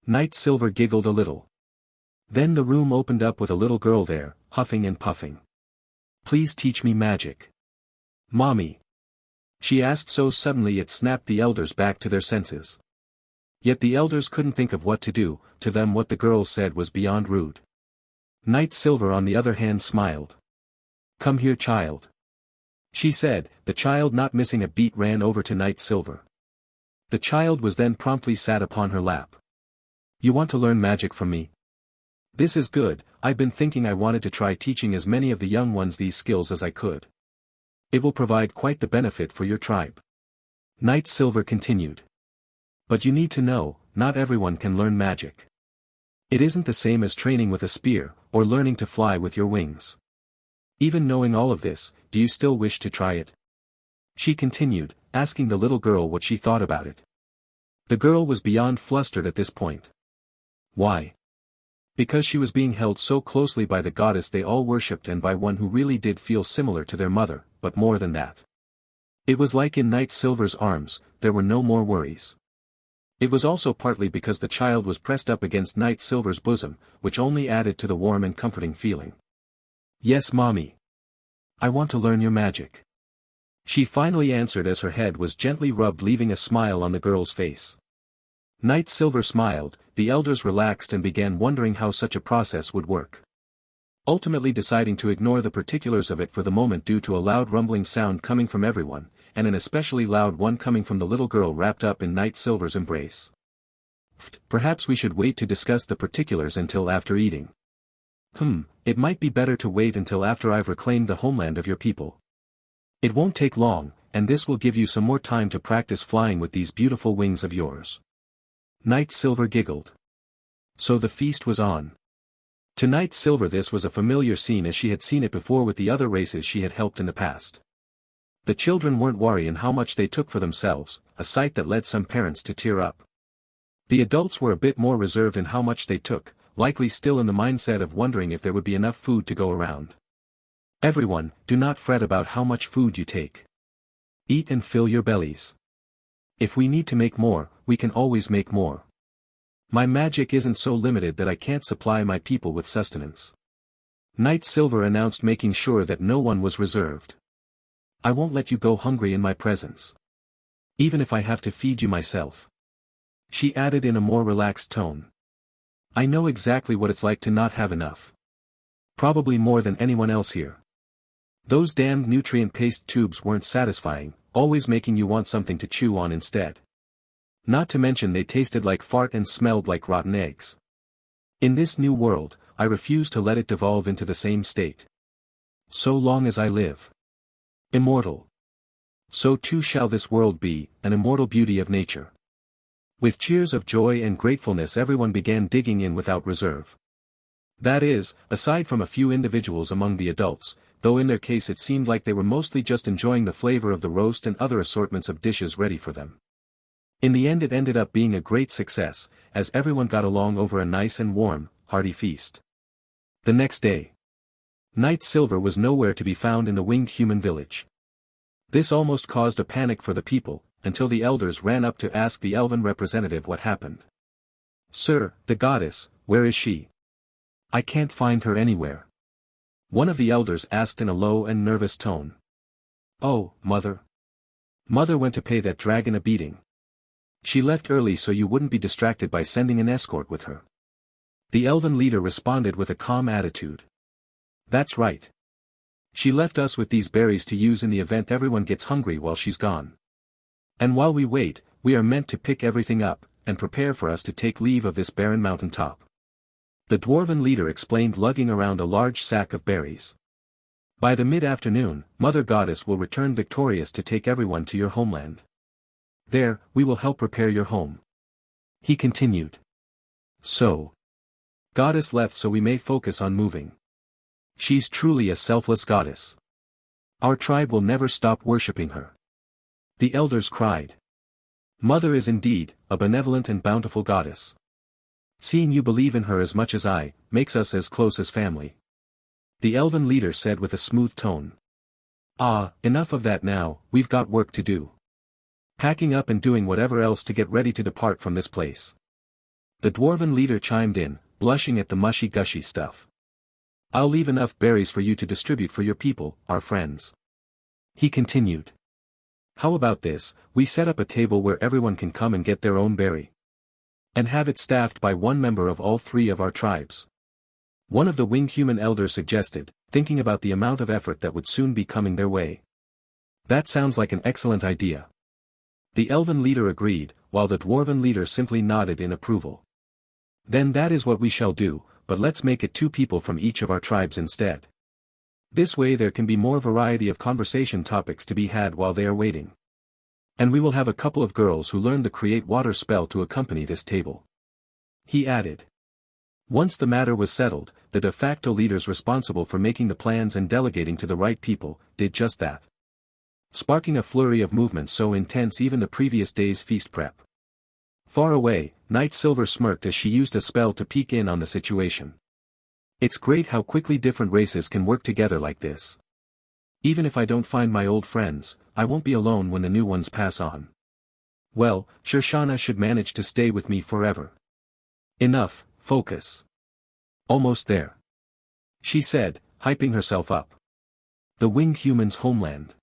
Speaker 1: Knight Silver giggled a little. Then the room opened up with a little girl there, huffing and puffing. Please teach me magic. Mommy. She asked so suddenly it snapped the elders back to their senses. Yet the elders couldn't think of what to do, to them what the girl said was beyond rude. Knight Silver on the other hand smiled. Come here child. She said, the child not missing a beat ran over to Knight Silver. The child was then promptly sat upon her lap. You want to learn magic from me? This is good, I've been thinking I wanted to try teaching as many of the young ones these skills as I could. It will provide quite the benefit for your tribe. Knight Silver continued. But you need to know, not everyone can learn magic. It isn't the same as training with a spear, or learning to fly with your wings. Even knowing all of this, do you still wish to try it? She continued, asking the little girl what she thought about it. The girl was beyond flustered at this point. Why? Because she was being held so closely by the goddess they all worshipped and by one who really did feel similar to their mother, but more than that. It was like in Knight Silver's arms, there were no more worries. It was also partly because the child was pressed up against Knight Silver's bosom, which only added to the warm and comforting feeling. Yes, Mommy. I want to learn your magic. She finally answered as her head was gently rubbed, leaving a smile on the girl's face. Knight Silver smiled, the elders relaxed and began wondering how such a process would work. Ultimately deciding to ignore the particulars of it for the moment due to a loud rumbling sound coming from everyone, and an especially loud one coming from the little girl wrapped up in Knight Silver's embrace. Perhaps we should wait to discuss the particulars until after eating. It might be better to wait until after I've reclaimed the homeland of your people. It won't take long, and this will give you some more time to practice flying with these beautiful wings of yours. Knight Silver giggled. So the feast was on. To Knight Silver this was a familiar scene as she had seen it before with the other races she had helped in the past. The children weren't worrying how much they took for themselves, a sight that led some parents to tear up. The adults were a bit more reserved in how much they took, likely still in the mindset of wondering if there would be enough food to go around. Everyone, do not fret about how much food you take. Eat and fill your bellies. If we need to make more, we can always make more. My magic isn't so limited that I can't supply my people with sustenance. Knight Silver announced, making sure that no one was reserved. I won't let you go hungry in my presence. Even if I have to feed you myself. She added in a more relaxed tone. I know exactly what it's like to not have enough. Probably more than anyone else here. Those damned nutrient-paste tubes weren't satisfying, always making you want something to chew on instead. Not to mention they tasted like fart and smelled like rotten eggs. In this new world, I refuse to let it devolve into the same state. So long as I live. Immortal. So too shall this world be, an immortal beauty of nature. With cheers of joy and gratefulness everyone began digging in without reserve. That is, aside from a few individuals among the adults, though in their case it seemed like they were mostly just enjoying the flavor of the roast and other assortments of dishes ready for them. In the end it ended up being a great success, as everyone got along over a nice and warm, hearty feast. The next day, Knight Silver was nowhere to be found in the winged human village. This almost caused a panic for the people, until the elders ran up to ask the elven representative what happened. "Sir, the goddess, where is she? I can't find her anywhere," one of the elders asked in a low and nervous tone. "Oh, Mother. Mother went to pay that dragon a beating. She left early so you wouldn't be distracted by sending an escort with her." The elven leader responded with a calm attitude. "That's right. She left us with these berries to use in the event everyone gets hungry while she's gone. And while we wait, we are meant to pick everything up, and prepare for us to take leave of this barren mountain top." The dwarven leader explained, lugging around a large sack of berries. "By the mid-afternoon, Mother Goddess will return victorious to take everyone to your homeland. There, we will help prepare your home," he continued. "So, Goddess left so we may focus on moving. She's truly a selfless goddess. Our tribe will never stop worshipping her," the elders cried. "Mother is indeed a benevolent and bountiful goddess. Seeing you believe in her as much as I, makes us as close as family," the elven leader said with a smooth tone. "Ah, enough of that now, we've got work to do. Packing up and doing whatever else to get ready to depart from this place." The dwarven leader chimed in, blushing at the mushy-gushy stuff. "I'll leave enough berries for you to distribute for your people, our friends," he continued. "How about this, we set up a table where everyone can come and get their own berry. And have it staffed by one member of all three of our tribes," one of the winged human elders suggested, thinking about the amount of effort that would soon be coming their way. "That sounds like an excellent idea." The elven leader agreed, while the dwarven leader simply nodded in approval. "Then that is what we shall do, but let's make it 2 people from each of our tribes instead. This way there can be more variety of conversation topics to be had while they are waiting. And we will have a couple of girls who learn the create water spell to accompany this table," he added. Once the matter was settled, the de facto leaders responsible for making the plans and delegating to the right people, did just that, sparking a flurry of movement so intense even the previous day's feast prep. Far away, Knight Silver smirked as she used a spell to peek in on the situation. "It's great how quickly different races can work together like this. Even if I don't find my old friends, I won't be alone when the new ones pass on. Well, Shirshana should manage to stay with me forever. Enough, focus. Almost there," she said, hyping herself up. The winged human's homeland.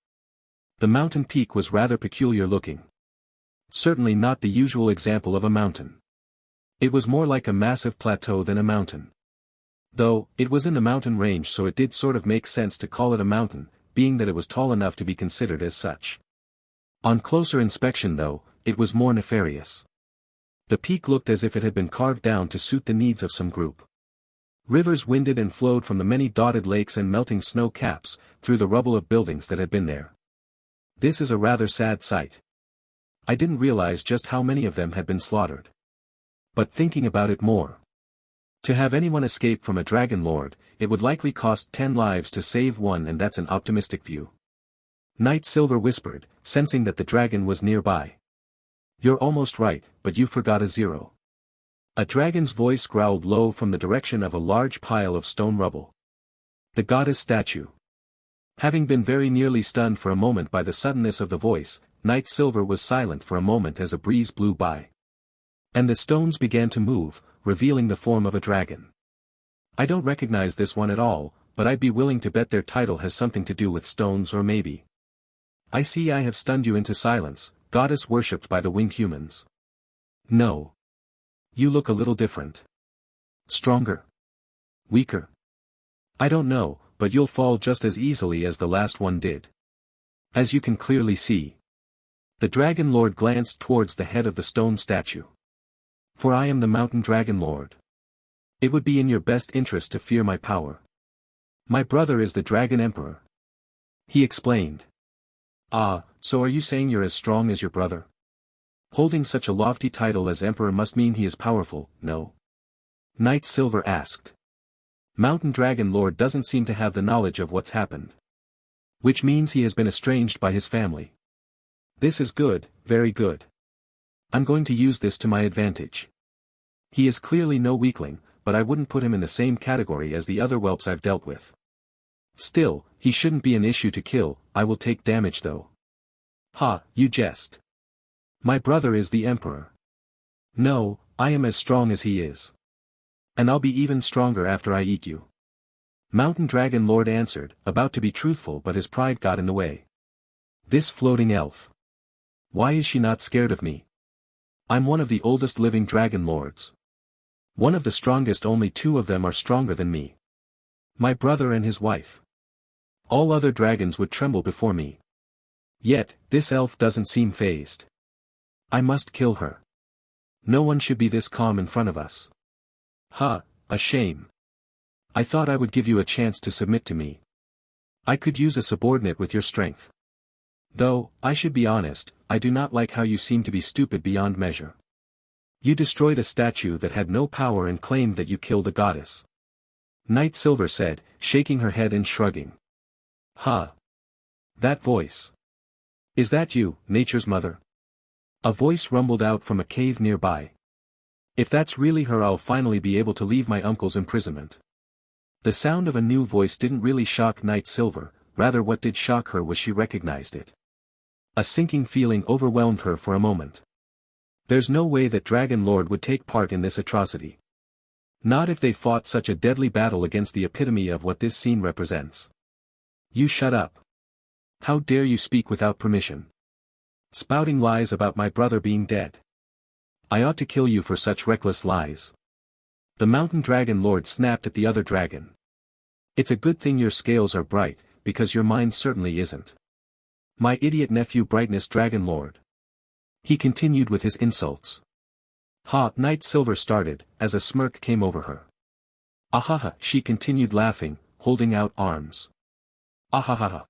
Speaker 1: The mountain peak was rather peculiar looking. Certainly not the usual example of a mountain. It was more like a massive plateau than a mountain. Though, it was in the mountain range, so it did sort of make sense to call it a mountain, being that it was tall enough to be considered as such. On closer inspection though, it was more nefarious. The peak looked as if it had been carved down to suit the needs of some group. Rivers winded and flowed from the many dotted lakes and melting snow caps, through the rubble of buildings that had been there. This is a rather sad sight. I didn't realize just how many of them had been slaughtered. But thinking about it more, to have anyone escape from a dragon lord, it would likely cost 10 lives to save one, and that's an optimistic view," Knight Silver whispered, sensing that the dragon was nearby. "You're almost right, but you forgot a 0. A dragon's voice growled low from the direction of a large pile of stone rubble. The goddess statue. Having been very nearly stunned for a moment by the suddenness of the voice, Knight Silver was silent for a moment as a breeze blew by. And the stones began to move, revealing the form of a dragon. "I don't recognize this one at all, but I'd be willing to bet their title has something to do with stones, or maybe. I see I have stunned you into silence, goddess worshipped by the winged humans. No. You look a little different. Stronger? Weaker? I don't know, but you'll fall just as easily as the last one did. As you can clearly see." The Dragon Lord glanced towards the head of the stone statue. "For I am the Mountain Dragon Lord. It would be in your best interest to fear my power. My brother is the Dragon Emperor," he explained. "Ah, so are you saying you're as strong as your brother? Holding such a lofty title as Emperor must mean he is powerful, no?" Knight Silver asked. Mountain Dragon Lord doesn't seem to have the knowledge of what's happened. Which means he has been estranged by his family. This is good, very good. I'm going to use this to my advantage. He is clearly no weakling, but I wouldn't put him in the same category as the other whelps I've dealt with. Still, he shouldn't be an issue to kill. I will take damage though. Ha, you jest. My brother is the Emperor. No, I am as strong as he is. And I'll be even stronger after I eat you. Mountain Dragon Lord answered, about to be truthful but his pride got in the way. This floating elf. Why is she not scared of me? I'm one of the oldest living dragon lords. One of the strongest, only two of them are stronger than me. My brother and his wife. All other dragons would tremble before me. Yet, this elf doesn't seem fazed. I must kill her. No one should be this calm in front of us. Ha, a shame. I thought I would give you a chance to submit to me. I could use a subordinate with your strength. Though, I should be honest, I do not like how you seem to be stupid beyond measure. You destroyed a statue that had no power and claimed that you killed a goddess. Night Silver said, shaking her head and shrugging. Ha! That voice. Is that you, Nature's Mother? A voice rumbled out from a cave nearby. If that's really her, I'll finally be able to leave my uncle's imprisonment. The sound of a new voice didn't really shock Night Silver, rather what did shock her was she recognized it. A sinking feeling overwhelmed her for a moment. There's no way that Dragon Lord would take part in this atrocity. Not if they fought such a deadly battle against the epitome of what this scene represents. You shut up. How dare you speak without permission? Spouting lies about my brother being dead. I ought to kill you for such reckless lies. The Mountain Dragon Lord snapped at the other dragon. It's a good thing your scales are bright, because your mind certainly isn't. My idiot nephew Brightness Dragon Lord. He continued with his insults. Ha! Night Silver started, as a smirk came over her. Ahaha! She continued laughing, holding out arms. Ahahaha!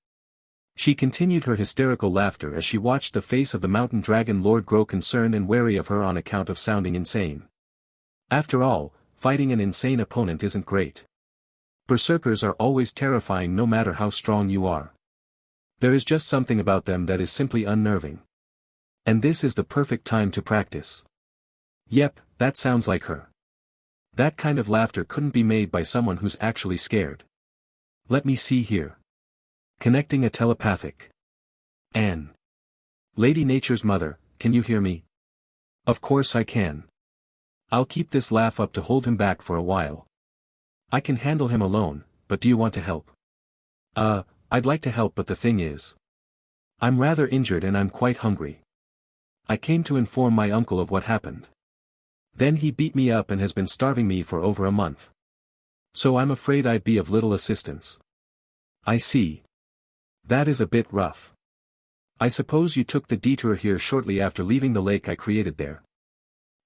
Speaker 1: She continued her hysterical laughter as she watched the face of the Mountain Dragon Lord grow concerned and wary of her on account of sounding insane. After all, fighting an insane opponent isn't great. Berserkers are always terrifying no matter how strong you are. There is just something about them that is simply unnerving. And this is the perfect time to practice. Yep, that sounds like her. That kind of laughter couldn't be made by someone who's actually scared. Let me see here. Connecting a telepathic. Anne. Lady Nature's Mother, can you hear me? Of course I can. I'll keep this laugh up to hold him back for a while. I can handle him alone, but do you want to help? I'd like to help, but the thing is, I'm rather injured and I'm quite hungry. I came to inform my uncle of what happened. Then he beat me up and has been starving me for over a month. So I'm afraid I'd be of little assistance. I see. That is a bit rough. I suppose you took the detour here shortly after leaving the lake I created there.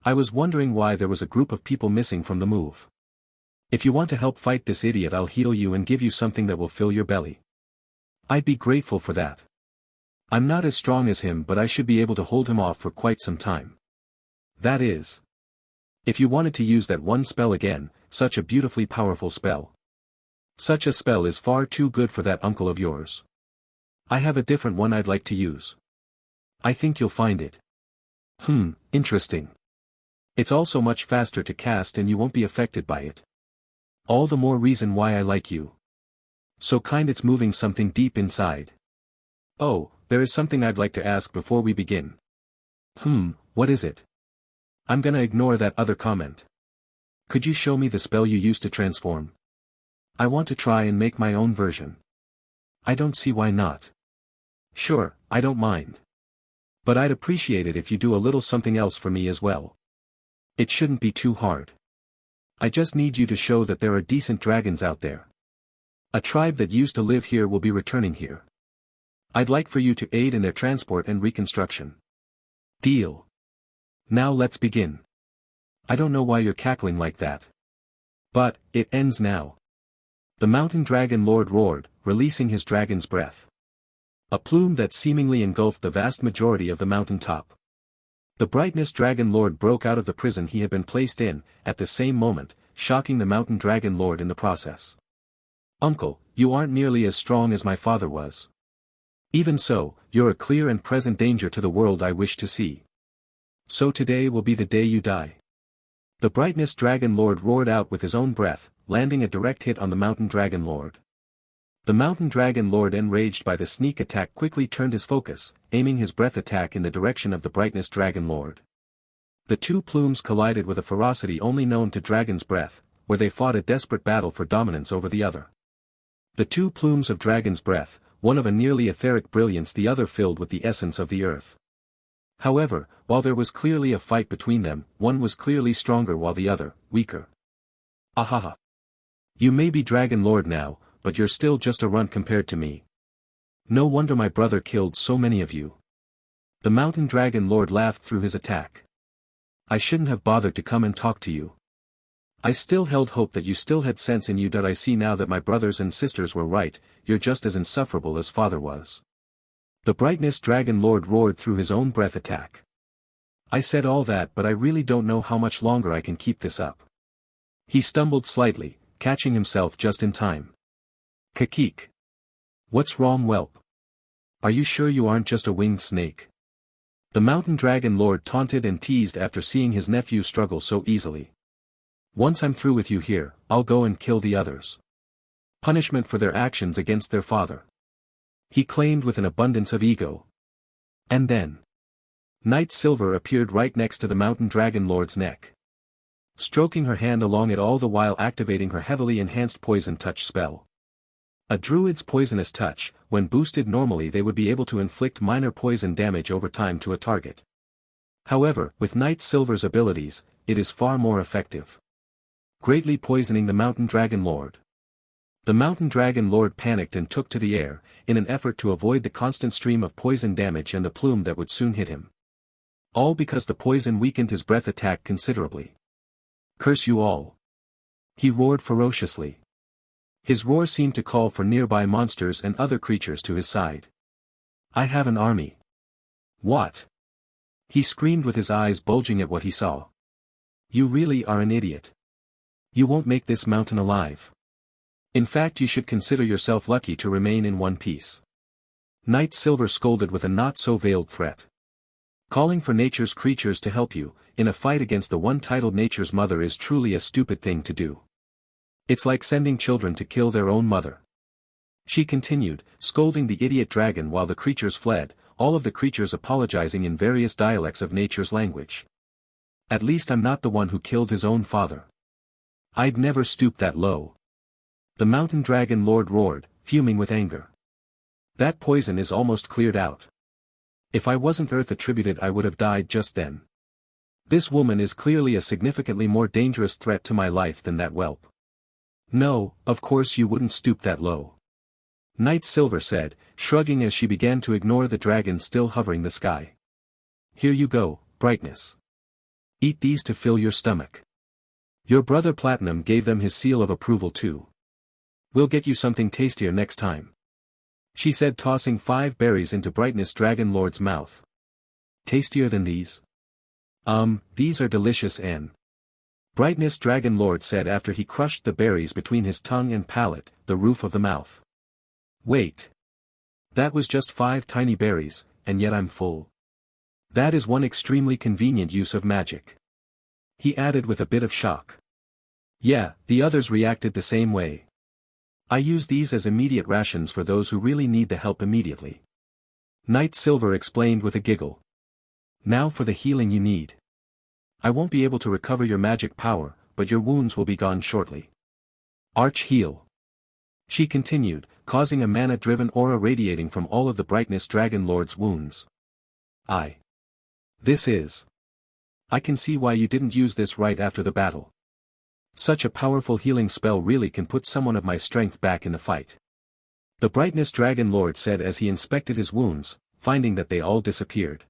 Speaker 1: I was wondering why there was a group of people missing from the move. If you want to help fight this idiot, I'll heal you and give you something that will fill your belly. I'd be grateful for that. I'm not as strong as him, but I should be able to hold him off for quite some time. That is. If you wanted to use that one spell again, such a beautifully powerful spell. Such a spell is far too good for that uncle of yours. I have a different one I'd like to use. I think you'll find it. Interesting. It's also much faster to cast and you won't be affected by it. All the more reason why I like you. So kind, it's moving something deep inside. Oh, there is something I'd like to ask before we begin. What is it? I'm gonna ignore that other comment. Could you show me the spell you used to transform? I want to try and make my own version. I don't see why not. Sure, I don't mind. But I'd appreciate it if you do a little something else for me as well. It shouldn't be too hard. I just need you to show that there are decent dragons out there. A tribe that used to live here will be returning here. I'd like for you to aid in their transport and reconstruction. Deal. Now let's begin. I don't know why you're cackling like that. But, it ends now. The Mountain Dragon Lord roared, releasing his dragon's breath. A plume that seemingly engulfed the vast majority of the mountain top. The Brightness Dragon Lord broke out of the prison he had been placed in. At the same moment, shocking the mountain dragon lord in the process. "Uncle, you aren't nearly as strong as my father was. Even so, you're a clear and present danger to the world I wish to see. So today will be the day you die." The brightness dragon lord roared out with his own breath, landing a direct hit on the mountain dragon lord. The mountain dragon lord, enraged by the sneak attack, quickly turned his focus, aiming his breath attack in the direction of the brightness dragon lord. The two plumes collided with a ferocity only known to dragon's breath, where they fought a desperate battle for dominance over the other. The two plumes of dragon's breath, one of a nearly etheric brilliance, the other filled with the essence of the earth. However, while there was clearly a fight between them, one was clearly stronger while the other, weaker. "Ahaha. You may be dragon lord now, but you're still just a runt compared to me. No wonder my brother killed so many of you." The mountain dragon lord laughed through his attack. "I shouldn't have bothered to come and talk to you. I still held hope that you still had sense in you. I see now that my brothers and sisters were right, you're just as insufferable as father was." The brightness dragon lord roared through his own breath attack. "I said all that, but I really don't know how much longer I can keep this up." He stumbled slightly, catching himself just in time. "Kakik. What's wrong, whelp? Are you sure you aren't just a winged snake?" The mountain dragon lord taunted and teased after seeing his nephew struggle so easily. "Once I'm through with you here, I'll go and kill the others. Punishment for their actions against their father," he claimed with an abundance of ego. And then Night Silver appeared right next to the mountain dragon lord's neck, stroking her hand along it, all the while activating her heavily enhanced poison touch spell. A druid's poisonous touch, when boosted normally they would be able to inflict minor poison damage over time to a target. However, with Night Silver's abilities, it is far more effective, greatly poisoning the mountain dragon lord. The mountain dragon lord panicked and took to the air, in an effort to avoid the constant stream of poison damage and the plume that would soon hit him. All because the poison weakened his breath attack considerably. "Curse you all!" he roared ferociously. His roar seemed to call for nearby monsters and other creatures to his side. "I have an army." "What?" he screamed with his eyes bulging at what he saw. "You really are an idiot. You won't make this mountain alive. In fact, you should consider yourself lucky to remain in one piece." Night Silver scolded with a not-so-veiled threat. "Calling for nature's creatures to help you, in a fight against the one titled nature's mother, is truly a stupid thing to do. It's like sending children to kill their own mother," she continued, scolding the idiot dragon while the creatures fled, all of the creatures apologizing in various dialects of nature's language. "At least I'm not the one who killed his own father. I'd never stoop that low." The mountain dragon lord roared, fuming with anger. "That poison is almost cleared out. If I wasn't earth attributed, I would have died just then. This woman is clearly a significantly more dangerous threat to my life than that whelp." "No, of course you wouldn't stoop that low," Night Silver said, shrugging as she began to ignore the dragon still hovering the sky. "Here you go, brightness. Eat these to fill your stomach. Your brother Platinum gave them his seal of approval too. We'll get you something tastier next time," she said, tossing 5 berries into brightness dragon lord's mouth. "Tastier than these?" These are delicious and..." Brightness dragon lord said after he crushed the berries between his tongue and palate, the roof of the mouth. "Wait. That was just 5 tiny berries, and yet I'm full. That is one extremely convenient use of magic," he added with a bit of shock. "Yeah, the others reacted the same way. I use these as immediate rations for those who really need the help immediately," Night Silver explained with a giggle. "Now for the healing you need. I won't be able to recover your magic power, but your wounds will be gone shortly. Arch heal," she continued, causing a mana-driven aura radiating from all of the brightness dragon lord's wounds. This is... I can see why you didn't use this right after the battle. Such a powerful healing spell really can put someone of my strength back in the fight," the brightness dragon lord said as he inspected his wounds, finding that they all disappeared.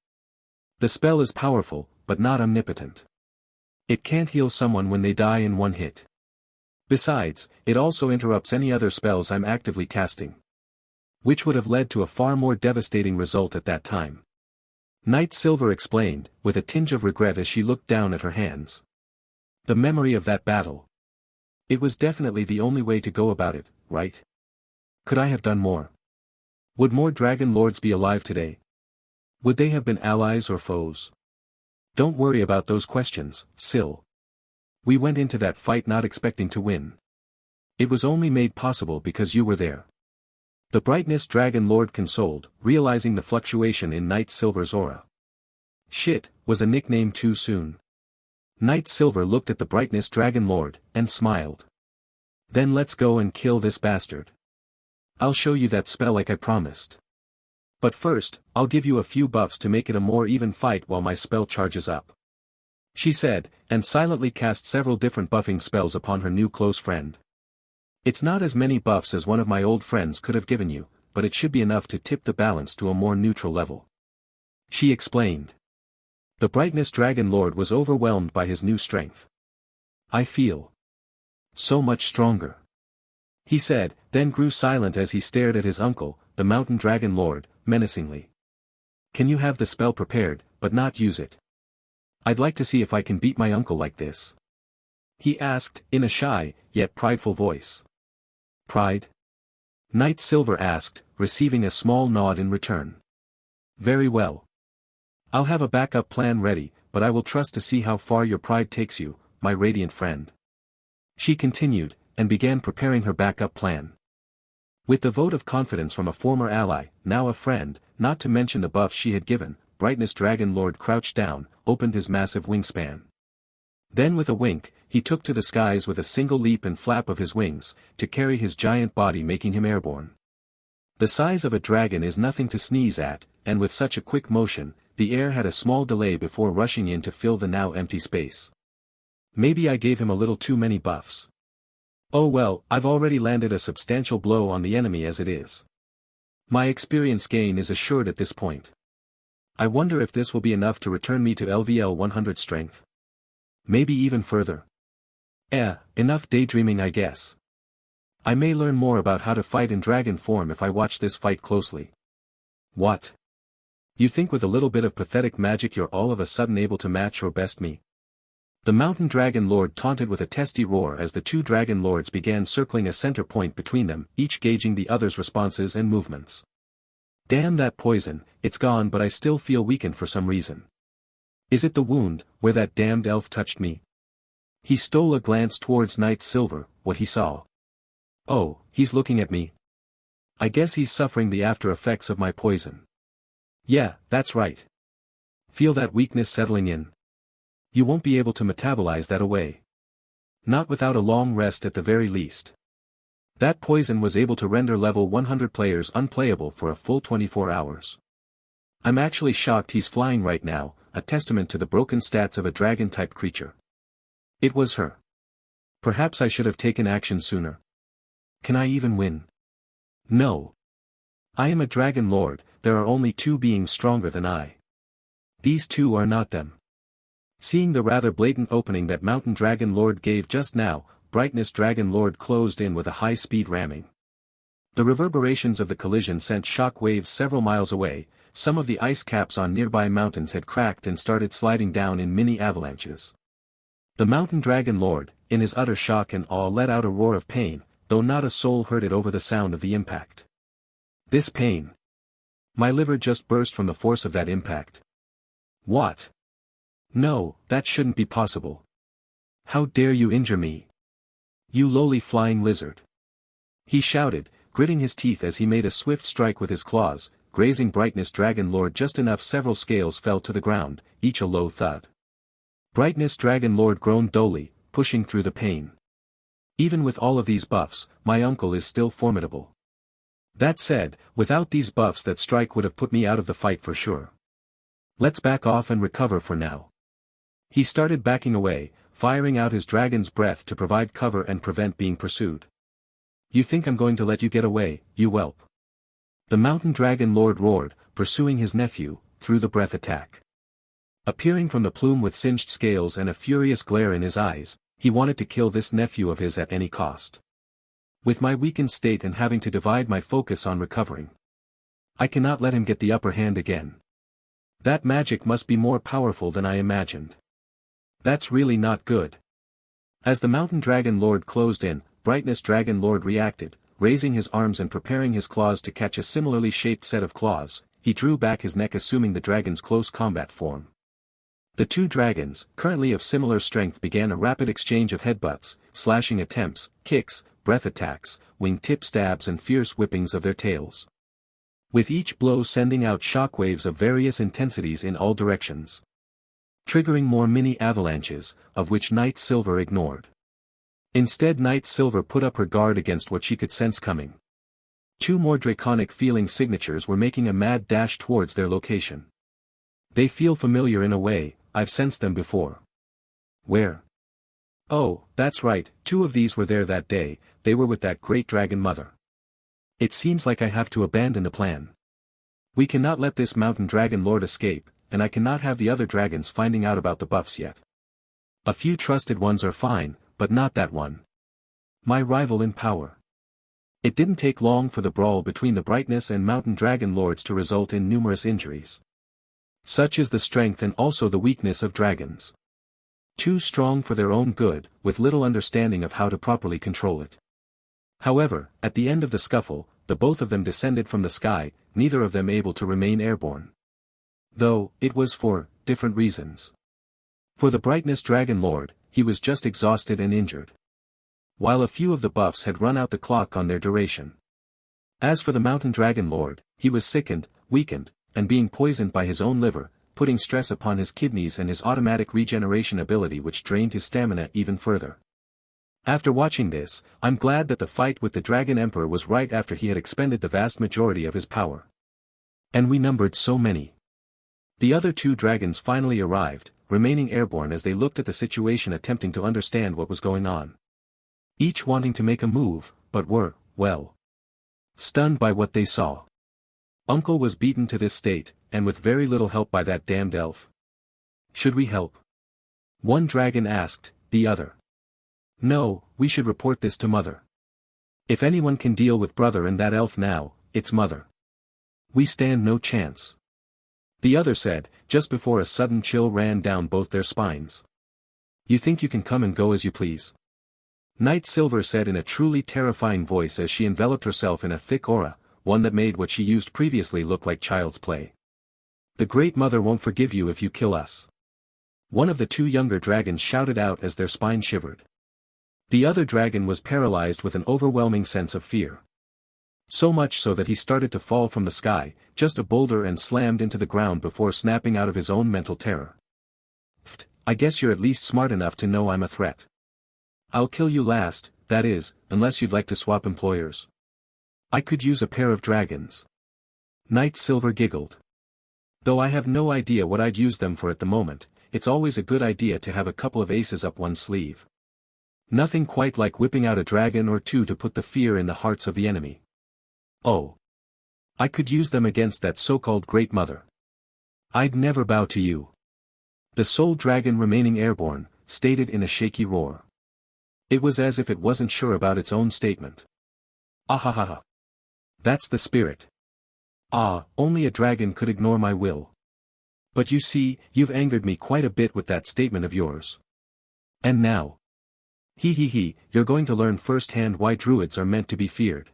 Speaker 1: "The spell is powerful, but not omnipotent. It can't heal someone when they die in one hit. Besides, it also interrupts any other spells I'm actively casting, which would have led to a far more devastating result at that time," Night Silver explained, with a tinge of regret as she looked down at her hands. The memory of that battle. It was definitely the only way to go about it, right? Could I have done more? Would more dragon lords be alive today? Would they have been allies or foes? Don't worry about those questions, Sil. We went into that fight not expecting to win. It was only made possible because you were there. The Brightness Dragon Lord consoled, realizing the fluctuation in Night Silver's aura. Shit, was a nickname too soon. Night Silver looked at the Brightness Dragon Lord, and smiled. Then let's go and kill this bastard. I'll show you that spell like I promised. But first, I'll give you a few buffs to make it a more even fight while my spell charges up. She said, and silently cast several different buffing spells upon her new close friend. It's not as many buffs as one of my old friends could have given you, but it should be enough to tip the balance to a more neutral level. She explained. The Brightness Dragon Lord was overwhelmed by his new strength. I feel so much stronger, he said, then grew silent as he stared at his uncle, the Mountain Dragon Lord, menacingly. Can you have the spell prepared, but not use it? I'd like to see if I can beat my uncle like this. He asked, in a shy, yet prideful voice. Pride? Night Silver asked, receiving a small nod in return. Very well. I'll have a backup plan ready, but I will trust to see how far your pride takes you, my radiant friend. She continued, and began preparing her backup plan. With the vote of confidence from a former ally, now a friend, not to mention the buffs she had given, Brightness Dragon Lord crouched down, opened his massive wingspan. Then with a wink, he took to the skies with a single leap and flap of his wings, to carry his giant body making him airborne. The size of a dragon is nothing to sneeze at, and with such a quick motion, the air had a small delay before rushing in to fill the now empty space. Maybe I gave him a little too many buffs. Oh well, I've already landed a substantial blow on the enemy as it is. My experience gain is assured at this point. I wonder if this will be enough to return me to LVL 100 strength. Maybe even further. Enough daydreaming I guess. I may learn more about how to fight in dragon form if I watch this fight closely. What? You think with a little bit of pathetic magic you're all of a sudden able to match or best me? The Mountain Dragon Lord taunted with a testy roar as the two Dragon Lords began circling a center point between them, each gauging the other's responses and movements. Damn that poison, it's gone but I still feel weakened for some reason. Is it the wound, where that damned elf touched me? He stole a glance towards Night Silver, what he saw. Oh, he's looking at me. I guess he's suffering the after effects of my poison. Yeah, that's right. Feel that weakness settling in? You won't be able to metabolize that away. Not without a long rest at the very least. That poison was able to render level 100 players unplayable for a full 24 hours. I'm actually shocked he's flying right now, a testament to the broken stats of a dragon-type creature. It was her. Perhaps I should have taken action sooner. Can I even win? No. I am a dragon lord, there are only two beings stronger than I. These two are not them. Seeing the rather blatant opening that Mountain Dragon Lord gave just now, Brightness Dragon Lord closed in with a high-speed ramming. The reverberations of the collision sent shock waves several miles away, some of the ice caps on nearby mountains had cracked and started sliding down in mini avalanches. The Mountain Dragon Lord, in his utter shock and awe let out a roar of pain, though not a soul heard it over the sound of the impact. This pain. My liver just burst from the force of that impact. What? No, that shouldn't be possible. How dare you injure me? You lowly flying lizard. He shouted, gritting his teeth as he made a swift strike with his claws, grazing Brightness Dragon Lord just enough several scales fell to the ground, each a low thud. Brightness Dragon Lord groaned dully, pushing through the pain. Even with all of these buffs, my uncle is still formidable. That said, without these buffs that strike would have put me out of the fight for sure. Let's back off and recover for now. He started backing away, firing out his dragon's breath to provide cover and prevent being pursued. You think I'm going to let you get away, you whelp? The Mountain Dragon Lord roared, pursuing his nephew, through the breath attack. Appearing from the plume with singed scales and a furious glare in his eyes, he wanted to kill this nephew of his at any cost. With my weakened state and having to divide my focus on recovering, I cannot let him get the upper hand again. That magic must be more powerful than I imagined. That's really not good. As the Mountain Dragon Lord closed in, Brightness Dragon Lord reacted, raising his arms and preparing his claws to catch a similarly shaped set of claws. He drew back his neck assuming the dragon's close combat form. The two dragons, currently of similar strength, began a rapid exchange of headbutts, slashing attempts, kicks, breath attacks, wing-tip stabs and fierce whippings of their tails. With each blow sending out shockwaves of various intensities in all directions, triggering more mini avalanches, of which Night Silver ignored. Instead, Night Silver put up her guard against what she could sense coming. Two more draconic feeling signatures were making a mad dash towards their location. They feel familiar in a way, I've sensed them before. Where? Oh, that's right, two of these were there that day, they were with that great dragon mother. It seems like I have to abandon the plan. We cannot let this Mountain Dragon Lord escape, and I cannot have the other dragons finding out about the buffs yet. A few trusted ones are fine, but not that one. My rival in power. It didn't take long for the brawl between the Brightness and Mountain Dragon Lords to result in numerous injuries. Such is the strength and also the weakness of dragons. Too strong for their own good, with little understanding of how to properly control it. However, at the end of the scuffle, the both of them descended from the sky, neither of them able to remain airborne. Though, it was for different reasons. For the Brightness Dragon Lord, he was just exhausted and injured. While a few of the buffs had run out the clock on their duration. As for the Mountain Dragon Lord, he was sickened, weakened, and being poisoned by his own liver, putting stress upon his kidneys and his automatic regeneration ability, which drained his stamina even further. After watching this, I'm glad that the fight with the Dragon Emperor was right after he had expended the vast majority of his power. And we numbered so many. The other two dragons finally arrived, remaining airborne as they looked at the situation, attempting to understand what was going on. Each wanting to make a move, but were, well, stunned by what they saw. Uncle was beaten to this state, and with very little help by that damned elf. Should we help? One dragon asked, the other. No, we should report this to Mother. If anyone can deal with brother and that elf now, it's Mother. We stand no chance. The other said, just before a sudden chill ran down both their spines. You think you can come and go as you please? Night Silver said in a truly terrifying voice as she enveloped herself in a thick aura, one that made what she used previously look like child's play. The Great Mother won't forgive you if you kill us. One of the two younger dragons shouted out as their spine shivered. The other dragon was paralyzed with an overwhelming sense of fear. So much so that he started to fall from the sky, just a boulder, and slammed into the ground before snapping out of his own mental terror. Pfft, I guess you're at least smart enough to know I'm a threat. I'll kill you last, that is, unless you'd like to swap employers. I could use a pair of dragons. Night Silver giggled. Though I have no idea what I'd use them for at the moment, it's always a good idea to have a couple of aces up one's sleeve. Nothing quite like whipping out a dragon or two to put the fear in the hearts of the enemy. Oh. I could use them against that so-called Great Mother. I'd never bow to you. The sole dragon remaining airborne, stated in a shaky roar. It was as if it wasn't sure about its own statement. Ahahaha. That's the spirit. Ah, only a dragon could ignore my will. But you see, you've angered me quite a bit with that statement of yours. And now. You're going to learn firsthand why druids are meant to be feared.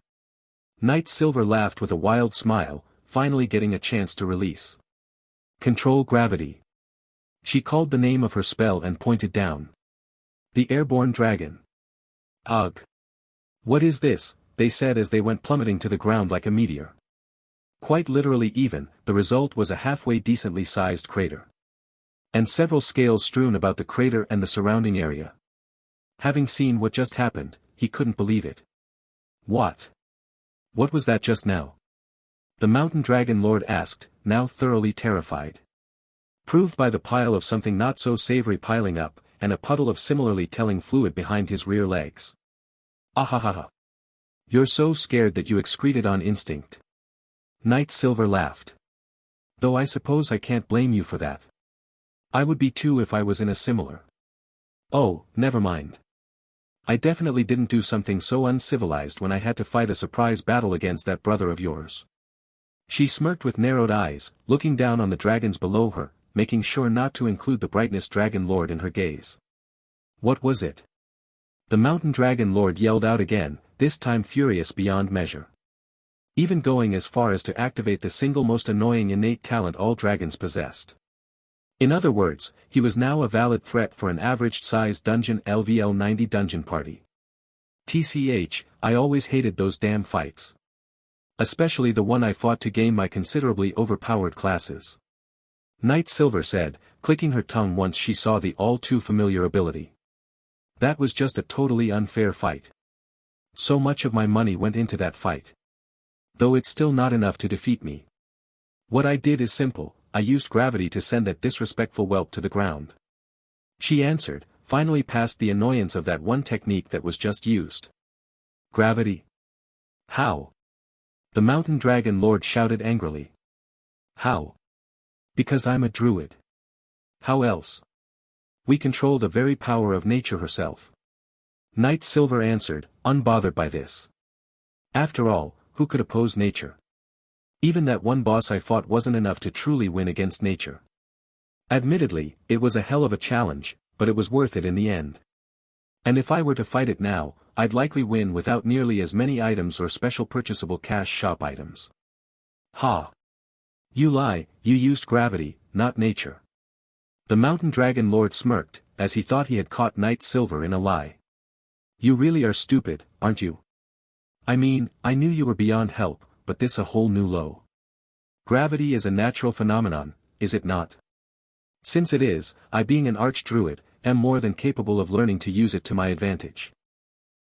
Speaker 1: Night Silver laughed with a wild smile, finally getting a chance to release. Control gravity. She called the name of her spell and pointed down. The airborne dragon. Ugh. What is this? They said as they went plummeting to the ground like a meteor. Quite literally even, the result was a halfway decently sized crater. And several scales strewn about the crater and the surrounding area. Having seen what just happened, he couldn't believe it. What? What was that just now? The Mountain Dragon Lord asked, now thoroughly terrified. Proved by the pile of something not so savory piling up, and a puddle of similarly telling fluid behind his rear legs. Ahahaha. You're so scared that you excreted on instinct. Night Silver laughed. Though I suppose I can't blame you for that. I would be too if I was in a similar. Oh, never mind. I definitely didn't do something so uncivilized when I had to fight a surprise battle against that brother of yours. She smirked with narrowed eyes, looking down on the dragons below her, making sure not to include the Brightness Dragon Lord in her gaze. What was it? The mountain dragon lord yelled out again, this time furious beyond measure. Even going as far as to activate the single most annoying innate talent all dragons possessed. In other words, he was now a valid threat for an average-sized dungeon LVL 90 dungeon party. TCH, I always hated those damn fights. Especially the one I fought to gain my considerably overpowered classes. Night Silver said, clicking her tongue once she saw the all-too-familiar ability. That was just a totally unfair fight. So much of my money went into that fight. Though it's still not enough to defeat me. What I did is simple, I used gravity to send that disrespectful whelp to the ground. She answered, finally past the annoyance of that one technique that was just used. Gravity? How? The mountain dragon lord shouted angrily. How? Because I'm a druid. How else? We control the very power of nature herself. Night Silver answered, unbothered by this. After all, who could oppose nature? Even that one boss I fought wasn't enough to truly win against nature. Admittedly, it was a hell of a challenge, but it was worth it in the end. And if I were to fight it now, I'd likely win without nearly as many items or special purchasable cash shop items. Ha! You lie, you used gravity, not nature. The mountain dragon lord smirked, as he thought he had caught Night Silver in a lie. You really are stupid, aren't you? I mean, I knew you were beyond help, but this a whole new low. Gravity is a natural phenomenon, is it not? Since it is, I being an archdruid, am more than capable of learning to use it to my advantage.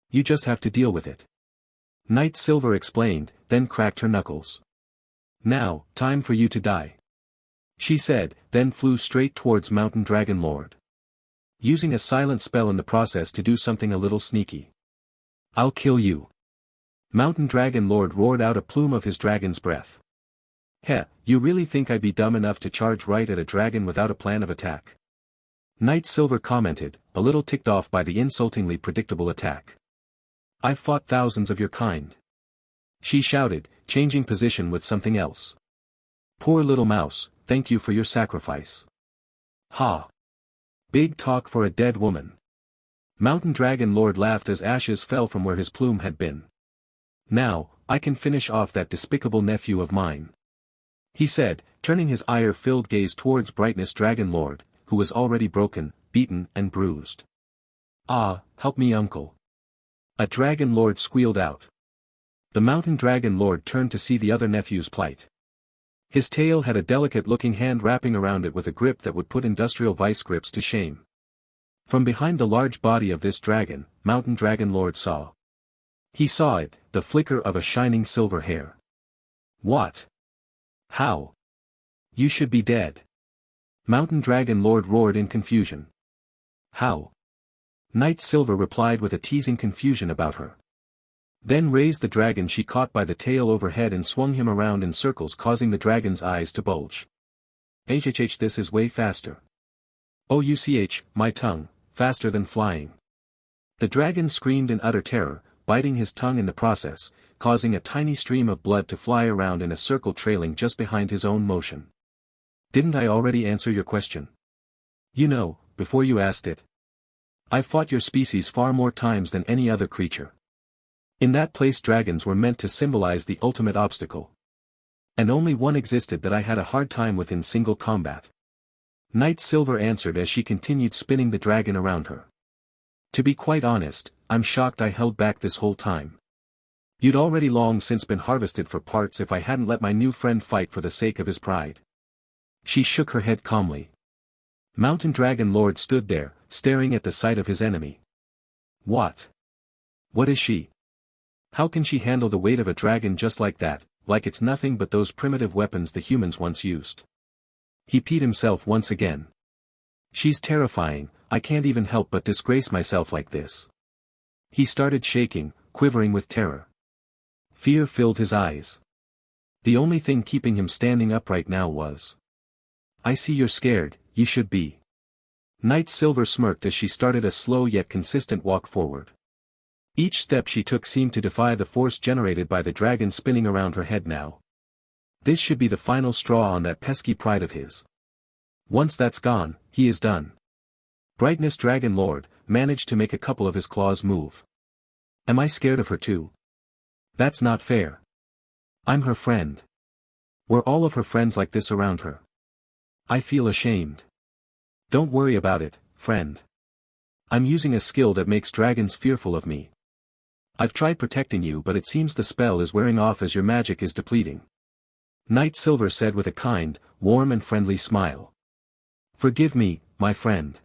Speaker 1: You just have to deal with it. Night Silver explained, then cracked her knuckles. Now, time for you to die. She said, then flew straight towards Mountain Dragon Lord. Using a silent spell in the process to do something a little sneaky. I'll kill you. Mountain Dragon Lord roared out a plume of his dragon's breath. Heh, you really think I'd be dumb enough to charge right at a dragon without a plan of attack? Night Silver commented, a little ticked off by the insultingly predictable attack. I've fought thousands of your kind. She shouted, changing position with something else. Poor little mouse, thank you for your sacrifice. Ha! Big talk for a dead woman. Mountain Dragon Lord laughed as ashes fell from where his plume had been. Now, I can finish off that despicable nephew of mine. He said, turning his ire-filled gaze towards Brightness Dragon Lord, who was already broken, beaten and bruised. Ah, help me uncle. A dragon lord squealed out. The mountain dragon lord turned to see the other nephew's plight. His tail had a delicate-looking hand wrapping around it with a grip that would put industrial vice grips to shame. From behind the large body of this dragon, Mountain Dragon Lord saw. He saw it, the flicker of a shining silver hair. What? How? You should be dead. Mountain Dragon Lord roared in confusion. How? Night Silver replied with a teasing confusion about her. Then raised the dragon she caught by the tail overhead and swung him around in circles, causing the dragon's eyes to bulge. HHH, this is way faster. OUCH, my tongue, faster than flying. The dragon screamed in utter terror, biting his tongue in the process, causing a tiny stream of blood to fly around in a circle trailing just behind his own motion. Didn't I already answer your question? You know, before you asked it. I've fought your species far more times than any other creature. In that place dragons were meant to symbolize the ultimate obstacle. And only one existed that I had a hard time with in single combat. Night Silver answered as she continued spinning the dragon around her. To be quite honest, I'm shocked I held back this whole time. You'd already long since been harvested for parts if I hadn't let my new friend fight for the sake of his pride. She shook her head calmly. Mountain Dragon Lord stood there, staring at the sight of his enemy. What? What is she? How can she handle the weight of a dragon just like that, like it's nothing but those primitive weapons the humans once used? He peed himself once again. She's terrifying, I can't even help but disgrace myself like this. He started shaking, quivering with terror. Fear filled his eyes. The only thing keeping him standing upright now was. I see you're scared, you should be. Night Silver smirked as she started a slow yet consistent walk forward. Each step she took seemed to defy the force generated by the dragon spinning around her head now. This should be the final straw on that pesky pride of his. Once that's gone, he is done. Brightness Dragon Lord managed to make a couple of his claws move. Am I scared of her too? That's not fair. I'm her friend. Were all of her friends like this around her? I feel ashamed. Don't worry about it, friend. I'm using a skill that makes dragons fearful of me. I've tried protecting you, but it seems the spell is wearing off as your magic is depleting. Knight Silver said with a kind, warm and friendly smile. Forgive me, my friend.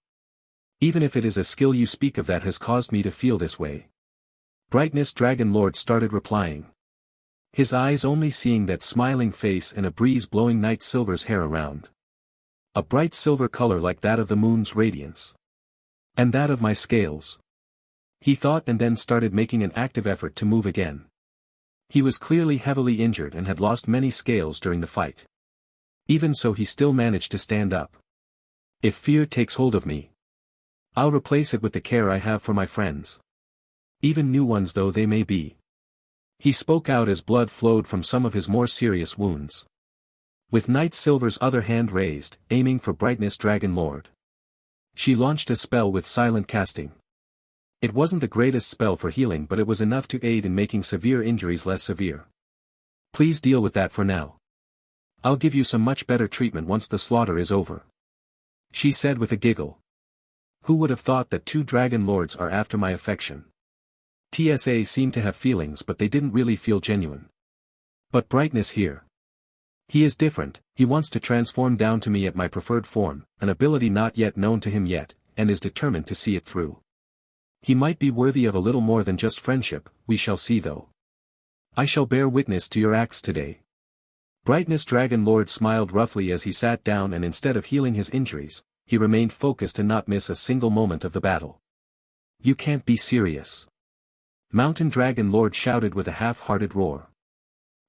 Speaker 1: Even if it is a skill you speak of that has caused me to feel this way. Brightness Dragon Lord started replying. His eyes only seeing that smiling face and a breeze blowing Knight Silver's hair around. A bright silver color like that of the moon's radiance. And that of my scales. He thought and then started making an active effort to move again. He was clearly heavily injured and had lost many scales during the fight. Even so he still managed to stand up. If fear takes hold of me, I'll replace it with the care I have for my friends. Even new ones though they may be. He spoke out as blood flowed from some of his more serious wounds. With Knight Silver's other hand raised, aiming for Brightness Dragon Lord. She launched a spell with silent casting. It wasn't the greatest spell for healing, but it was enough to aid in making severe injuries less severe. Please deal with that for now. I'll give you some much better treatment once the slaughter is over. She said with a giggle. Who would have thought that two dragon lords are after my affection? TSA seemed to have feelings, but they didn't really feel genuine. But Brightness here. He is different. He wants to transform down to me at my preferred form, an ability not yet known to him yet, and is determined to see it through. He might be worthy of a little more than just friendship, we shall see though. I shall bear witness to your acts today. Brightness Dragon Lord smiled roughly as he sat down, and instead of healing his injuries, he remained focused and not miss a single moment of the battle. You can't be serious. Mountain Dragon Lord shouted with a half-hearted roar.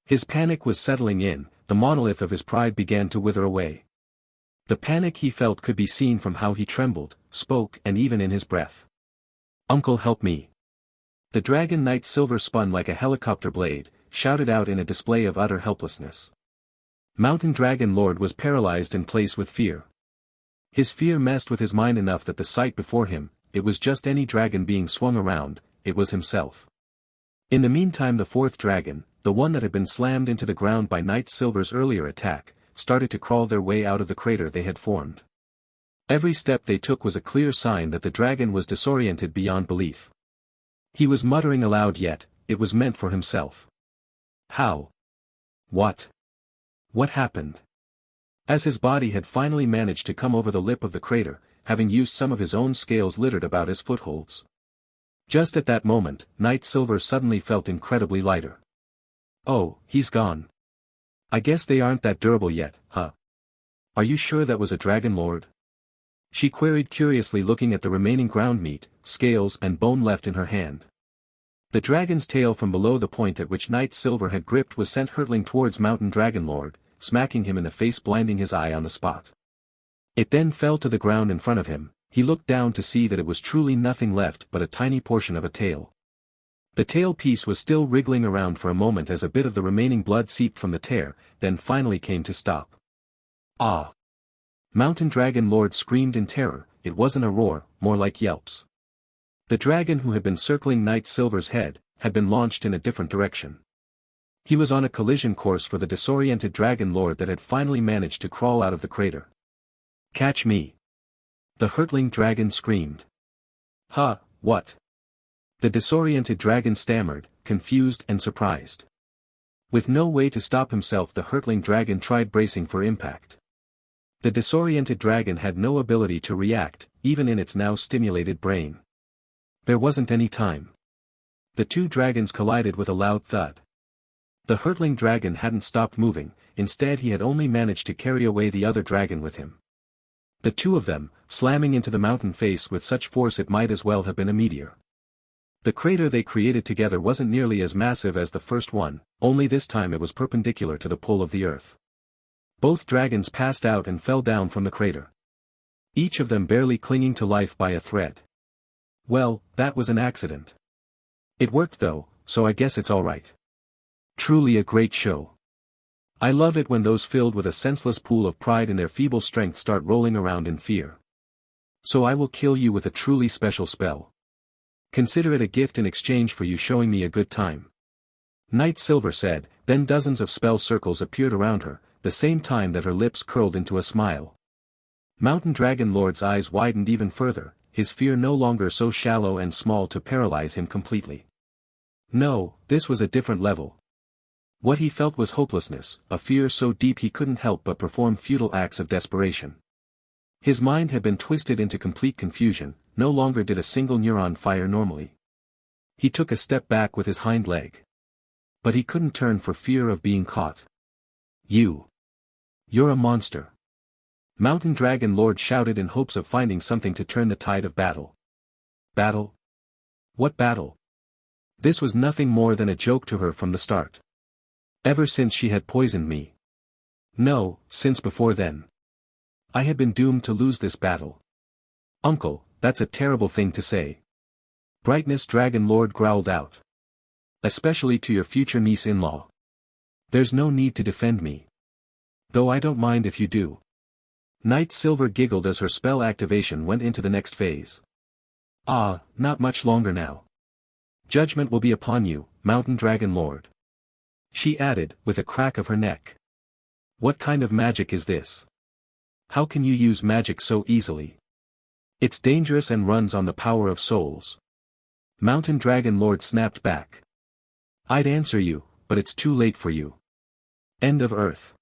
Speaker 1: His panic was settling in, the monolith of his pride began to wither away. The panic he felt could be seen from how he trembled, spoke, and even in his breath. Uncle, help me. The Dragon Knight Silver spun like a helicopter blade, shouted out in a display of utter helplessness. Mountain Dragon Lord was paralyzed in place with fear. His fear messed with his mind enough that the sight before him, it was just any dragon being swung around, it was himself. In the meantime the fourth dragon, the one that had been slammed into the ground by Knight Silver's earlier attack, started to crawl their way out of the crater they had formed. Every step they took was a clear sign that the dragon was disoriented beyond belief. He was muttering aloud, yet it was meant for himself. How? What? What happened? As his body had finally managed to come over the lip of the crater, having used some of his own scales littered about his footholds. Just at that moment, Knight Silver suddenly felt incredibly lighter. Oh, he's gone. I guess they aren't that durable yet, huh? Are you sure that was a dragon lord? She queried curiously, looking at the remaining ground meat, scales and bone left in her hand. The dragon's tail from below the point at which Knight Silver had gripped was sent hurtling towards Mountain Dragon Lord, smacking him in the face, blinding his eye on the spot. It then fell to the ground in front of him. He looked down to see that it was truly nothing left but a tiny portion of a tail. The tail piece was still wriggling around for a moment as a bit of the remaining blood seeped from the tear, then finally came to stop. Ah! Mountain Dragon Lord screamed in terror. It wasn't a roar, more like yelps. The dragon who had been circling Knight Silver's head, had been launched in a different direction. He was on a collision course for the disoriented Dragon Lord that had finally managed to crawl out of the crater. Catch me! The hurtling dragon screamed. Huh, what? The disoriented dragon stammered, confused and surprised. With no way to stop himself, the hurtling dragon tried bracing for impact. The disoriented dragon had no ability to react, even in its now stimulated brain. There wasn't any time. The two dragons collided with a loud thud. The hurtling dragon hadn't stopped moving, instead he had only managed to carry away the other dragon with him. The two of them, slamming into the mountain face with such force it might as well have been a meteor. The crater they created together wasn't nearly as massive as the first one, only this time it was perpendicular to the pull of the earth. Both dragons passed out and fell down from the crater. Each of them barely clinging to life by a thread. Well, that was an accident. It worked though, so I guess it's alright. Truly a great show. I love it when those filled with a senseless pool of pride in their feeble strength start rolling around in fear. So I will kill you with a truly special spell. Consider it a gift in exchange for you showing me a good time. Knight Silver said, then dozens of spell circles appeared around her, the same time that her lips curled into a smile. Mountain Dragon Lord's eyes widened even further, his fear no longer so shallow and small to paralyze him completely. No, this was a different level. What he felt was hopelessness, a fear so deep he couldn't help but perform futile acts of desperation. His mind had been twisted into complete confusion, no longer did a single neuron fire normally. He took a step back with his hind leg. But he couldn't turn for fear of being caught. You're a monster. Mountain Dragon Lord shouted in hopes of finding something to turn the tide of battle. Battle? What battle? This was nothing more than a joke to her from the start. Ever since she had poisoned me. No, since before then. I had been doomed to lose this battle. Uncle, that's a terrible thing to say. Brightness Dragon Lord growled out. Especially to your future niece-in-law. There's no need to defend me. Though I don't mind if you do. Knight Silver giggled as her spell activation went into the next phase. Ah, not much longer now. Judgment will be upon you, Mountain Dragon Lord. She added, with a crack of her neck. What kind of magic is this? How can you use magic so easily? It's dangerous and runs on the power of souls. Mountain Dragon Lord snapped back. I'd answer you, but it's too late for you. End of Earth.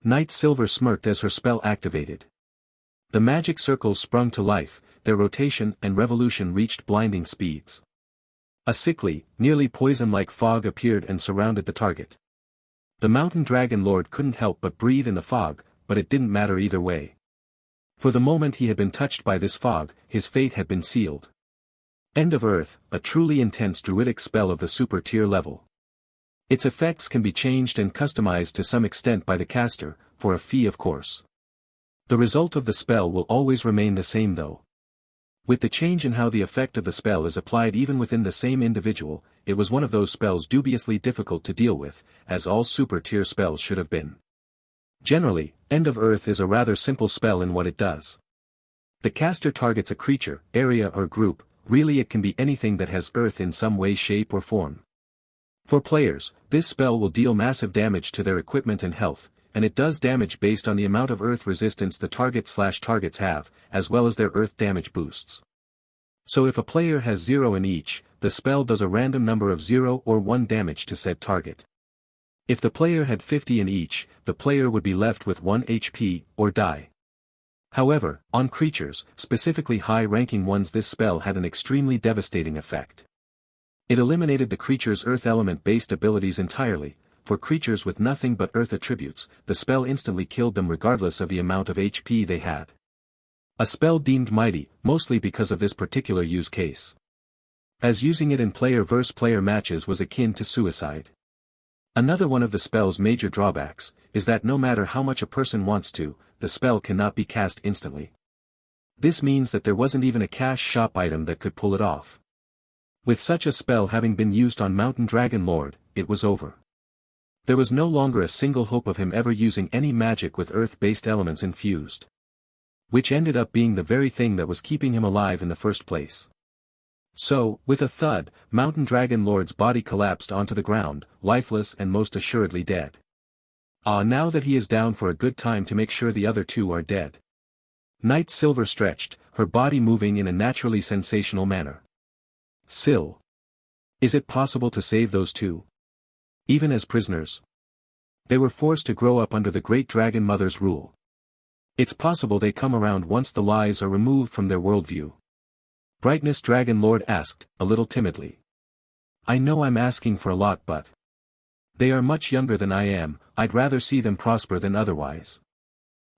Speaker 1: Knight Silver smirked as her spell activated. The magic circles sprung to life, their rotation and revolution reached blinding speeds. A sickly, nearly poison-like fog appeared and surrounded the target. The Mountain Dragon Lord couldn't help but breathe in the fog, but it didn't matter either way. For the moment he had been touched by this fog, his fate had been sealed. End of Earth, a truly intense druidic spell of the super tier level. Its effects can be changed and customized to some extent by the caster, for a fee of course. The result of the spell will always remain the same though. With the change in how the effect of the spell is applied even within the same individual, it was one of those spells dubiously difficult to deal with, as all super tier spells should have been. Generally, End of Earth is a rather simple spell in what it does. The caster targets a creature, area or group. Really it can be anything that has earth in some way, shape or form. For players, this spell will deal massive damage to their equipment and health, and it does damage based on the amount of earth resistance the target/targets have, as well as their earth damage boosts. So if a player has 0 in each, the spell does a random number of 0 or 1 damage to said target. If the player had 50 in each, the player would be left with 1 HP, or die. However, on creatures, specifically high-ranking ones, this spell had an extremely devastating effect. It eliminated the creature's earth element-based abilities entirely. For creatures with nothing but earth attributes, the spell instantly killed them regardless of the amount of HP they had. A spell deemed mighty, mostly because of this particular use case. As using it in player-versus-player matches was akin to suicide. Another one of the spell's major drawbacks, is that no matter how much a person wants to, the spell cannot be cast instantly. This means that there wasn't even a cash shop item that could pull it off. With such a spell having been used on Mountain Dragon Lord, it was over. There was no longer a single hope of him ever using any magic with earth-based elements infused. Which ended up being the very thing that was keeping him alive in the first place. So, with a thud, Mountain Dragon Lord's body collapsed onto the ground, lifeless and most assuredly dead. Ah, now that he is down for a good time to make sure the other two are dead. Knight Silver stretched, her body moving in a naturally sensational manner. Sil. Is it possible to save those two? Even as prisoners? They were forced to grow up under the Great Dragon Mother's rule. It's possible they come around once the lies are removed from their worldview. Brightness Dragon Lord asked, a little timidly. I know I'm asking for a lot, but they are much younger than I am. I'd rather see them prosper than otherwise.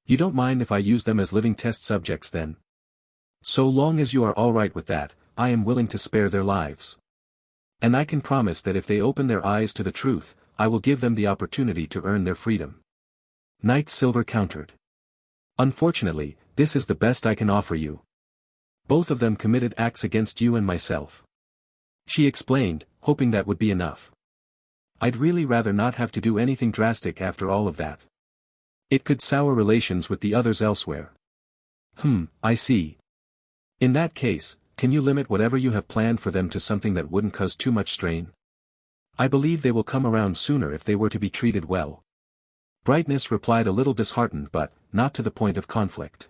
Speaker 1: You don't mind if I use them as living test subjects then? So long as you are alright with that, I am willing to spare their lives. And I can promise that if they open their eyes to the truth, I will give them the opportunity to earn their freedom. Knight Silver countered. Unfortunately, this is the best I can offer you. Both of them committed acts against you and myself. She explained, hoping that would be enough. I'd really rather not have to do anything drastic after all of that. It could sour relations with the others elsewhere. I see. In that case, can you limit whatever you have planned for them to something that wouldn't cause too much strain? I believe they will come around sooner if they were to be treated well. Brightness replied a little disheartened but, not to the point of conflict.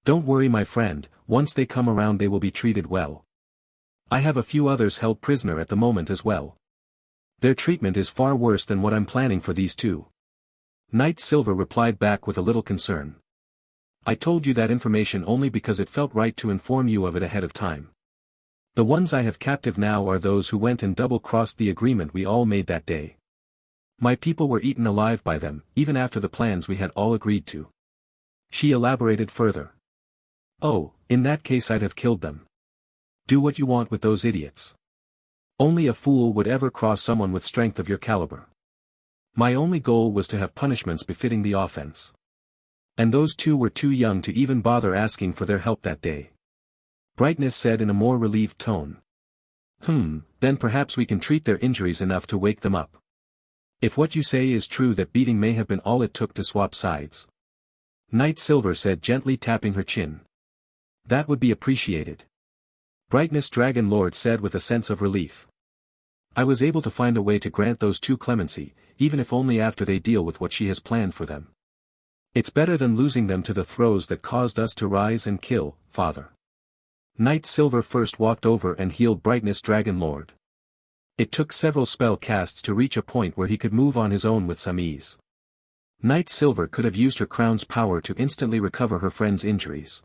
Speaker 1: Don't worry my friend, once they come around they will be treated well. I have a few others held prisoner at the moment as well. Their treatment is far worse than what I'm planning for these two. Knight Silver replied back with a little concern. I told you that information only because it felt right to inform you of it ahead of time. The ones I have captive now are those who went and double-crossed the agreement we all made that day. My people were eaten alive by them, even after the plans we had all agreed to. She elaborated further. Oh, in that case I'd have killed them. Do what you want with those idiots. Only a fool would ever cross someone with strength of your caliber. My only goal was to have punishments befitting the offense. And those two were too young to even bother asking for their help that day. Brightness said in a more relieved tone. Then perhaps we can treat their injuries enough to wake them up. If what you say is true that beating may have been all it took to swap sides. Knight Silver said gently tapping her chin. That would be appreciated. Brightness Dragon Lord said with a sense of relief. I was able to find a way to grant those two clemency, even if only after they deal with what she has planned for them. It's better than losing them to the throes that caused us to rise and kill, Father. Knight Silver first walked over and healed Brightness Dragon Lord. It took several spell casts to reach a point where he could move on his own with some ease. Knight Silver could have used her crown's power to instantly recover her friend's injuries.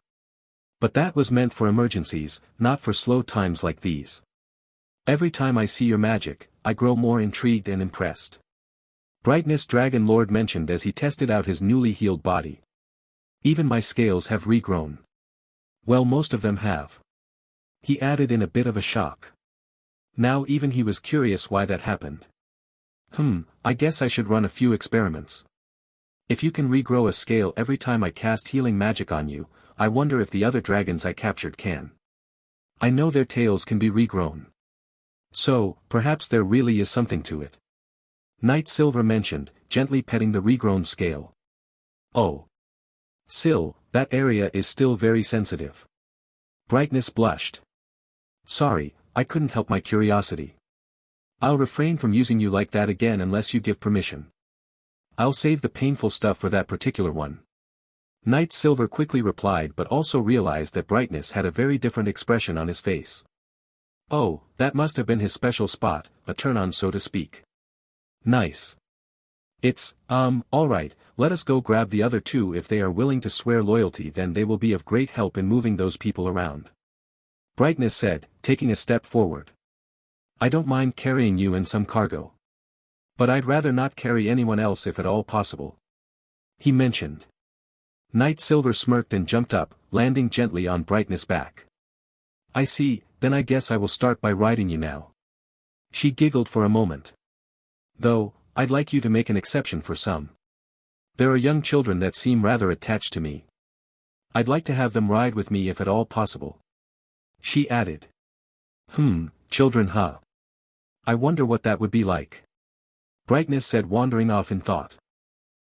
Speaker 1: But that was meant for emergencies, not for slow times like these. Every time I see your magic, I grow more intrigued and impressed. Brightness Dragon Lord mentioned as he tested out his newly healed body. Even my scales have regrown. Well, most of them have. He added in a bit of a shock. Now even he was curious why that happened. I guess I should run a few experiments. If you can regrow a scale every time I cast healing magic on you, I wonder if the other dragons I captured can. I know their tails can be regrown. So, perhaps there really is something to it. Knight Silver mentioned, gently petting the regrown scale. Oh. Sil, that area is still very sensitive. Brightness blushed. Sorry, I couldn't help my curiosity. I'll refrain from using you like that again unless you give permission. I'll save the painful stuff for that particular one. Knight Silver quickly replied but also realized that Brightness had a very different expression on his face. Oh, that must have been his special spot, a turn-on so to speak. Nice. It's, alright, let us go grab the other two. If they are willing to swear loyalty then they will be of great help in moving those people around. Brightness said, taking a step forward. I don't mind carrying you and some cargo. But I'd rather not carry anyone else if at all possible. He mentioned. Knight Silver smirked and jumped up, landing gently on Brightness' back. I see, then I guess I will start by riding you now. She giggled for a moment. Though, I'd like you to make an exception for some. There are young children that seem rather attached to me. I'd like to have them ride with me if at all possible. She added. Children huh? I wonder what that would be like. Brightness said wandering off in thought.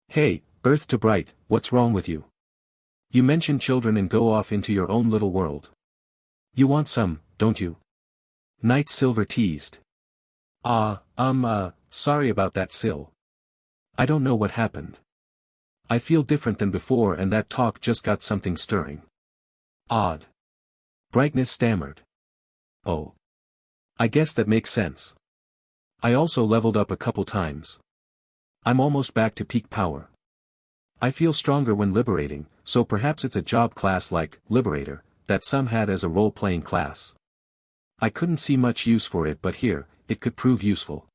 Speaker 1: Hey, Earth to Bright, what's wrong with you? You mention children and go off into your own little world. You want some, don't you? Knight Silver teased. Sorry about that Sil. I don't know what happened. I feel different than before and that talk just got something stirring. Odd. Brightness stammered. Oh. I guess that makes sense. I also leveled up a couple times. I'm almost back to peak power. I feel stronger when liberating, so perhaps it's a job class like Liberator that some had as a role-playing class. I couldn't see much use for it but here, it could prove useful.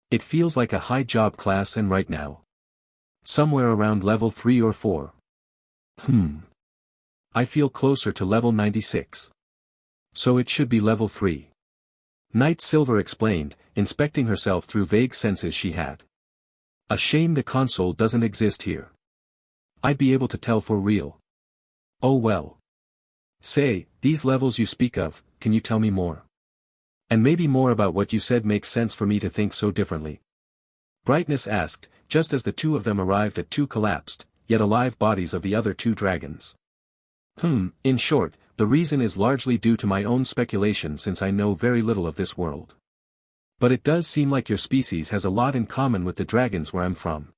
Speaker 1: It feels like a high job class and right now. Somewhere around level 3 or 4. I feel closer to level 96. So it should be level 3. Knight Silver explained, inspecting herself through vague senses she had. A shame the console doesn't exist here. I'd be able to tell for real. Oh well. Say, these levels you speak of, can you tell me more? And maybe more about what you said makes sense for me to think so differently. Brightness asked, just as the two of them arrived at two collapsed, yet alive bodies of the other two dragons. In short, The reason is largely due to my own speculation since I know very little of this world. But it does seem like your species has a lot in common with the dragons where I'm from.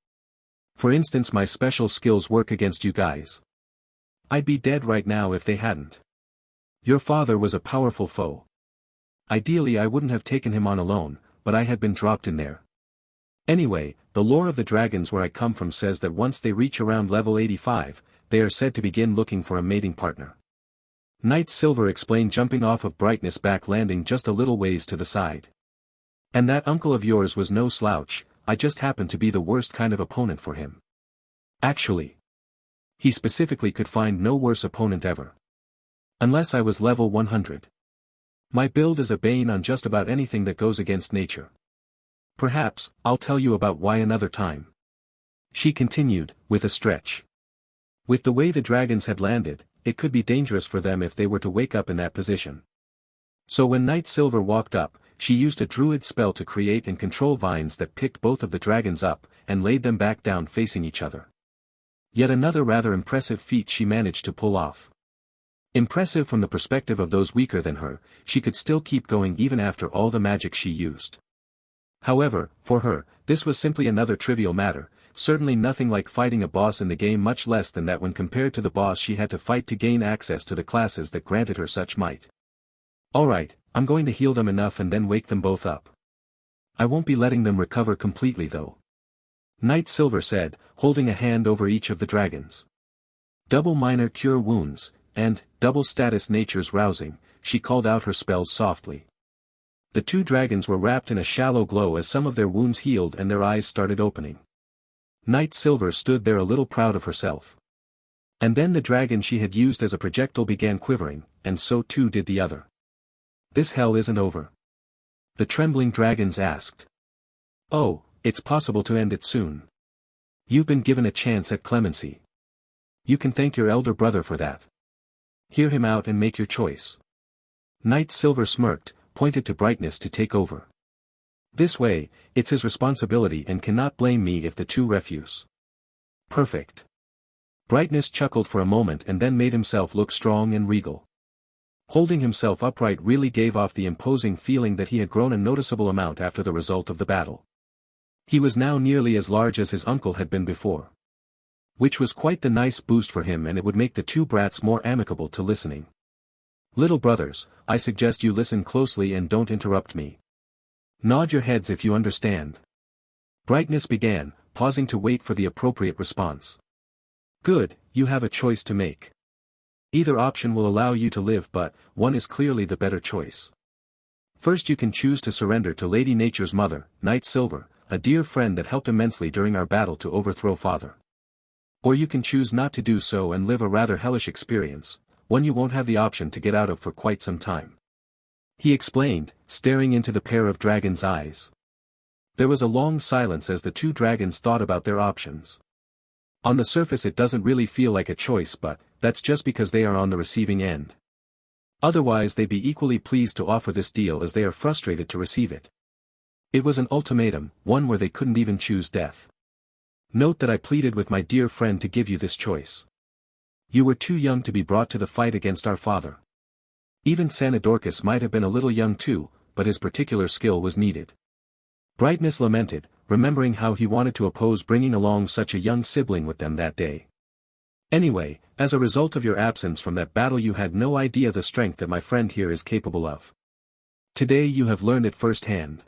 Speaker 1: For instance, my special skills work against you guys. I'd be dead right now if they hadn't. Your father was a powerful foe. Ideally I wouldn't have taken him on alone, but I had been dropped in there. Anyway, the lore of the dragons where I come from says that once they reach around level 85, they are said to begin looking for a mating partner. Knight Silver explained, jumping off of Brightness back, landing just a little ways to the side. And that uncle of yours was no slouch, I just happened to be the worst kind of opponent for him. Actually, he specifically could find no worse opponent ever. Unless I was level 100. My build is a bane on just about anything that goes against nature. Perhaps, I'll tell you about why another time. She continued, with a stretch. With the way the dragons had landed, it could be dangerous for them if they were to wake up in that position. So when Knight Silver walked up, she used a druid spell to create and control vines that picked both of the dragons up, and laid them back down facing each other. Yet another rather impressive feat she managed to pull off. Impressive from the perspective of those weaker than her, she could still keep going even after all the magic she used. However, for her, this was simply another trivial matter, certainly nothing like fighting a boss in the game, much less than that when compared to the boss she had to fight to gain access to the classes that granted her such might. Alright, I'm going to heal them enough and then wake them both up. I won't be letting them recover completely though. Knight Silver said, holding a hand over each of the dragons. Double minor cure wounds, and, double status nature's rousing, she called out her spells softly. The two dragons were wrapped in a shallow glow as some of their wounds healed and their eyes started opening. Knight Silver stood there a little proud of herself. And then the dragon she had used as a projectile began quivering, and so too did the other. This hell isn't over. The trembling dragons asked. Oh, it's possible to end it soon. You've been given a chance at clemency. You can thank your elder brother for that. Hear him out and make your choice. Knight Silver smirked, pointed to Brightness to take over. This way, it's his responsibility and cannot blame me if the two refuse. Perfect. Brightness chuckled for a moment and then made himself look strong and regal. Holding himself upright really gave off the imposing feeling that he had grown a noticeable amount after the result of the battle. He was now nearly as large as his uncle had been before. Which was quite the nice boost for him, and it would make the two brats more amicable to listening. Little brothers, I suggest you listen closely and don't interrupt me. Nod your heads if you understand. Brightness began, pausing to wait for the appropriate response. Good, you have a choice to make. Either option will allow you to live, but one is clearly the better choice. First, you can choose to surrender to Lady Nature's mother, Knight Silver, a dear friend that helped immensely during our battle to overthrow Father. Or you can choose not to do so and live a rather hellish experience, one you won't have the option to get out of for quite some time. He explained, staring into the pair of dragons' eyes. There was a long silence as the two dragons thought about their options. On the surface it doesn't really feel like a choice, but that's just because they are on the receiving end. Otherwise they'd be equally pleased to offer this deal as they are frustrated to receive it. It was an ultimatum, one where they couldn't even choose death. Note that I pleaded with my dear friend to give you this choice. You were too young to be brought to the fight against our father. Even Sanadorcus might have been a little young too, but his particular skill was needed. Brightness lamented, remembering how he wanted to oppose bringing along such a young sibling with them that day. Anyway, as a result of your absence from that battle, you had no idea the strength that my friend here is capable of. Today you have learned it firsthand.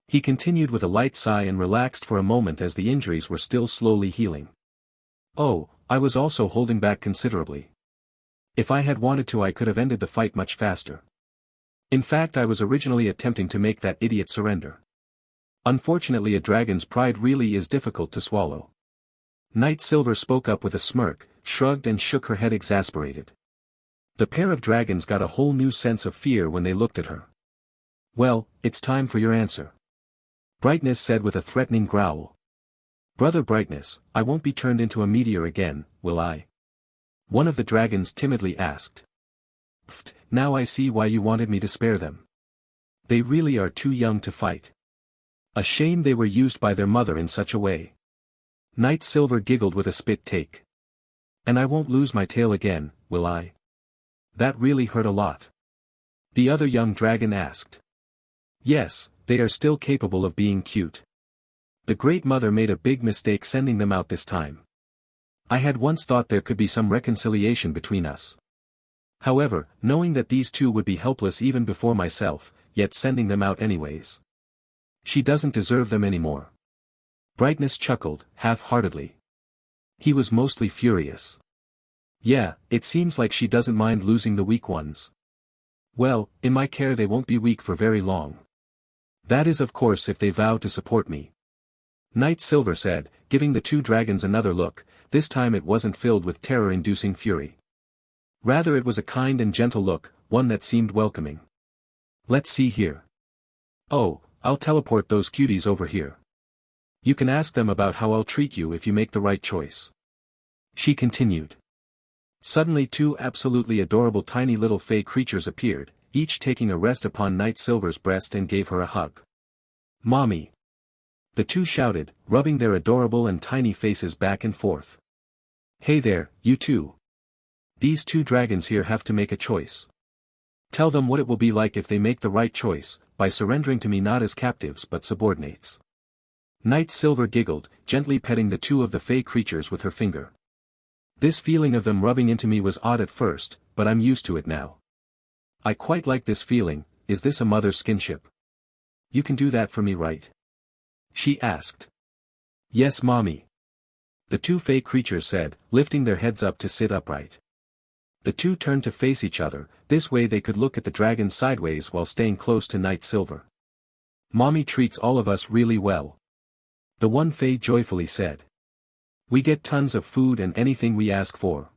Speaker 1: He continued with a light sigh and relaxed for a moment as the injuries were still slowly healing. Oh, I was also holding back considerably. If I had wanted to, I could have ended the fight much faster. In fact, I was originally attempting to make that idiot surrender. Unfortunately, a dragon's pride really is difficult to swallow. Knight Silver spoke up with a smirk, shrugged and shook her head exasperated. The pair of dragons got a whole new sense of fear when they looked at her. Well, it's time for your answer. Brightness said with a threatening growl. Brother Brightness, I won't be turned into a meteor again, will I? One of the dragons timidly asked. Pfft, now I see why you wanted me to spare them. They really are too young to fight. A shame they were used by their mother in such a way. Knight Silver giggled with a spit take. And I won't lose my tail again, will I? That really hurt a lot. The other young dragon asked. Yes, they are still capable of being cute. The Great Mother made a big mistake sending them out this time. I had once thought there could be some reconciliation between us. However, knowing that these two would be helpless even before myself, yet sending them out anyways. She doesn't deserve them anymore. Brightness chuckled, half-heartedly. He was mostly furious. Yeah, it seems like she doesn't mind losing the weak ones. Well, in my care they won't be weak for very long. That is of course if they vow to support me. Knight Silver said, giving the two dragons another look. This time it wasn't filled with terror-inducing fury. Rather it was a kind and gentle look, one that seemed welcoming. Let's see here. Oh, I'll teleport those cuties over here. You can ask them about how I'll treat you if you make the right choice. She continued. Suddenly two absolutely adorable tiny little fey creatures appeared, each taking a rest upon Knight Silver's breast and gave her a hug. Mommy! The two shouted, rubbing their adorable and tiny faces back and forth. Hey there, you two. These two dragons here have to make a choice. Tell them what it will be like if they make the right choice, by surrendering to me not as captives but subordinates. Knight Silver giggled, gently petting the two of the fey creatures with her finger. This feeling of them rubbing into me was odd at first, but I'm used to it now. I quite like this feeling. Is this a mother's skinship? You can do that for me, right? She asked. Yes, Mommy. The two fey creatures said, lifting their heads up to sit upright. The two turned to face each other, this way they could look at the dragons sideways while staying close to Knight Silver. Mommy treats all of us really well. The one fey joyfully said. We get tons of food and anything we ask for.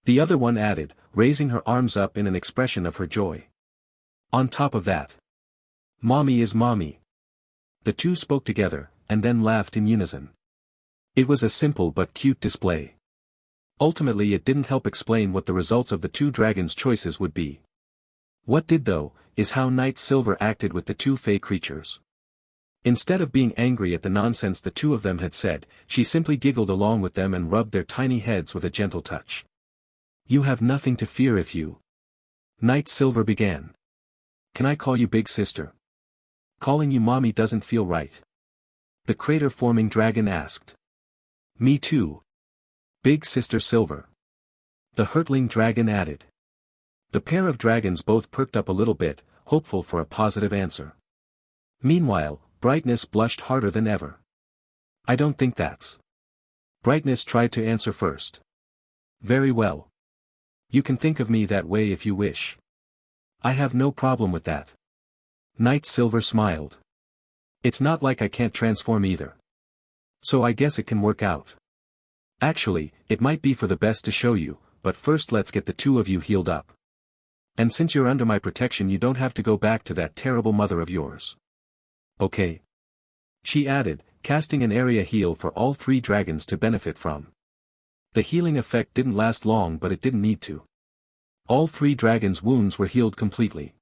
Speaker 1: The other one added, raising her arms up in an expression of her joy. On top of that. Mommy is Mommy. The two spoke together, and then laughed in unison. It was a simple but cute display. Ultimately it didn't help explain what the results of the two dragons' choices would be. What did though, is how Knight Silver acted with the two fey creatures. Instead of being angry at the nonsense the two of them had said, she simply giggled along with them and rubbed their tiny heads with a gentle touch. You have nothing to fear if you... Knight Silver began. Can I call you big sister? Calling you Mommy doesn't feel right. The crater-forming dragon asked. Me too. Big Sister Silver. The hurtling dragon added. The pair of dragons both perked up a little bit, hopeful for a positive answer. Meanwhile, Brightness blushed harder than ever. I don't think that's... Brightness tried to answer first. Very well. You can think of me that way if you wish. I have no problem with that. Knight Silver smiled. It's not like I can't transform either. So I guess it can work out. Actually, it might be for the best to show you, but first let's get the two of you healed up. And since you're under my protection you don't have to go back to that terrible mother of yours. Okay. She added, casting an area heal for all three dragons to benefit from. The healing effect didn't last long but it didn't need to. All three dragons' wounds were healed completely.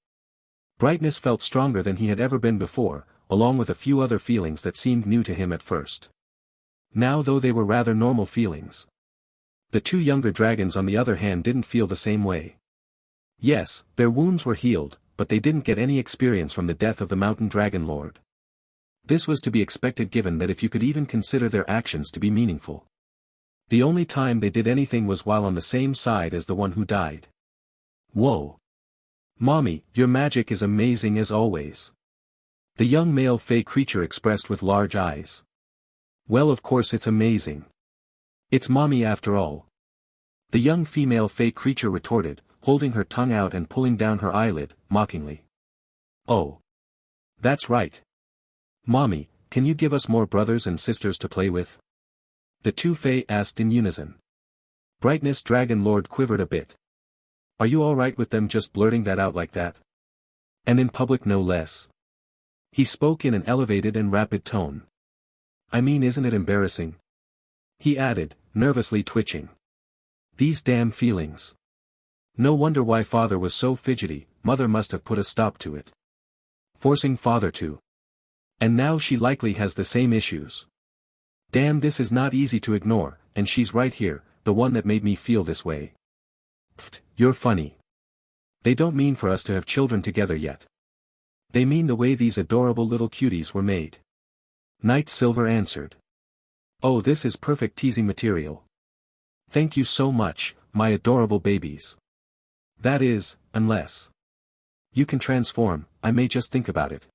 Speaker 1: Brightness felt stronger than he had ever been before, along with a few other feelings that seemed new to him at first. Now though they were rather normal feelings. The two younger dragons on the other hand didn't feel the same way. Yes, their wounds were healed, but they didn't get any experience from the death of the mountain dragon lord. This was to be expected given that if you could even consider their actions to be meaningful. The only time they did anything was while on the same side as the one who died. Whoa! Mommy, your magic is amazing as always. The young male fey creature expressed with large eyes. Well, of course it's amazing. It's Mommy after all. The young female fey creature retorted, holding her tongue out and pulling down her eyelid, mockingly. Oh. That's right. Mommy, can you give us more brothers and sisters to play with? The two fey asked in unison. Brightness Dragon Lord quivered a bit. Are you alright with them just blurting that out like that? And in public no less. He spoke in an elevated and rapid tone. I mean, isn't it embarrassing? He added, nervously twitching. These damn feelings. No wonder why father was so fidgety, mother must have put a stop to it. Forcing father to. And now she likely has the same issues. Damn, this is not easy to ignore, and she's right here, the one that made me feel this way. Pfft, you're funny. They don't mean for us to have children together yet. They mean the way these adorable little cuties were made. Night Silver answered. Oh, this is perfect teasing material. Thank you so much, my adorable babies. That is, unless you can transform, I may just think about it.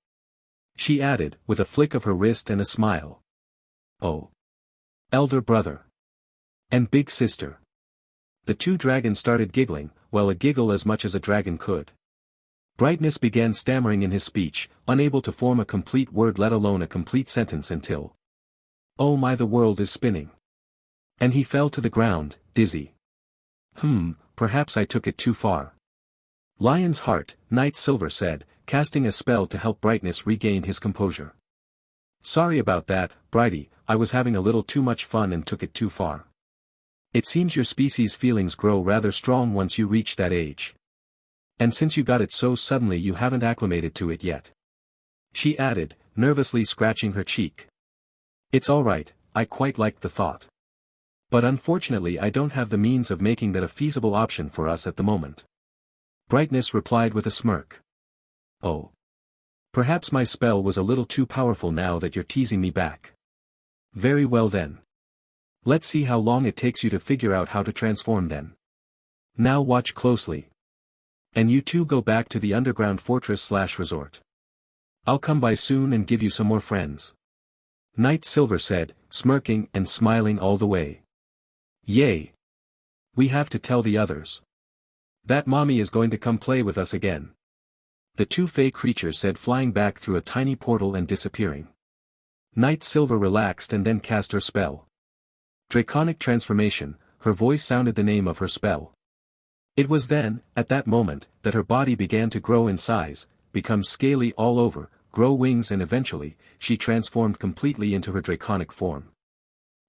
Speaker 1: She added, with a flick of her wrist and a smile. Oh. Elder brother. And big sister. The two dragons started giggling, well, a giggle as much as a dragon could. Brightness began stammering in his speech, unable to form a complete word let alone a complete sentence until. Oh my, the world is spinning. And he fell to the ground, dizzy. Perhaps I took it too far. Lion's heart, Night Silver said, casting a spell to help Brightness regain his composure. Sorry about that, Brighty, I was having a little too much fun and took it too far. It seems your species' feelings grow rather strong once you reach that age. And since you got it so suddenly you haven't acclimated to it yet. She added, nervously scratching her cheek. It's alright, I quite liked the thought. But unfortunately I don't have the means of making that a feasible option for us at the moment. Brightness replied with a smirk. Oh. Perhaps my spell was a little too powerful now that you're teasing me back. Very well then. Let's see how long it takes you to figure out how to transform then. Now watch closely. And you two go back to the underground fortress/resort. I'll come by soon and give you some more friends. Night Silver said, smirking and smiling all the way. Yay! We have to tell the others. That mommy is going to come play with us again. The two fey creatures said, flying back through a tiny portal and disappearing. Night Silver relaxed and then cast her spell. Draconic transformation, her voice sounded the name of her spell. It was then, at that moment, that her body began to grow in size, become scaly all over, grow wings and eventually, she transformed completely into her draconic form.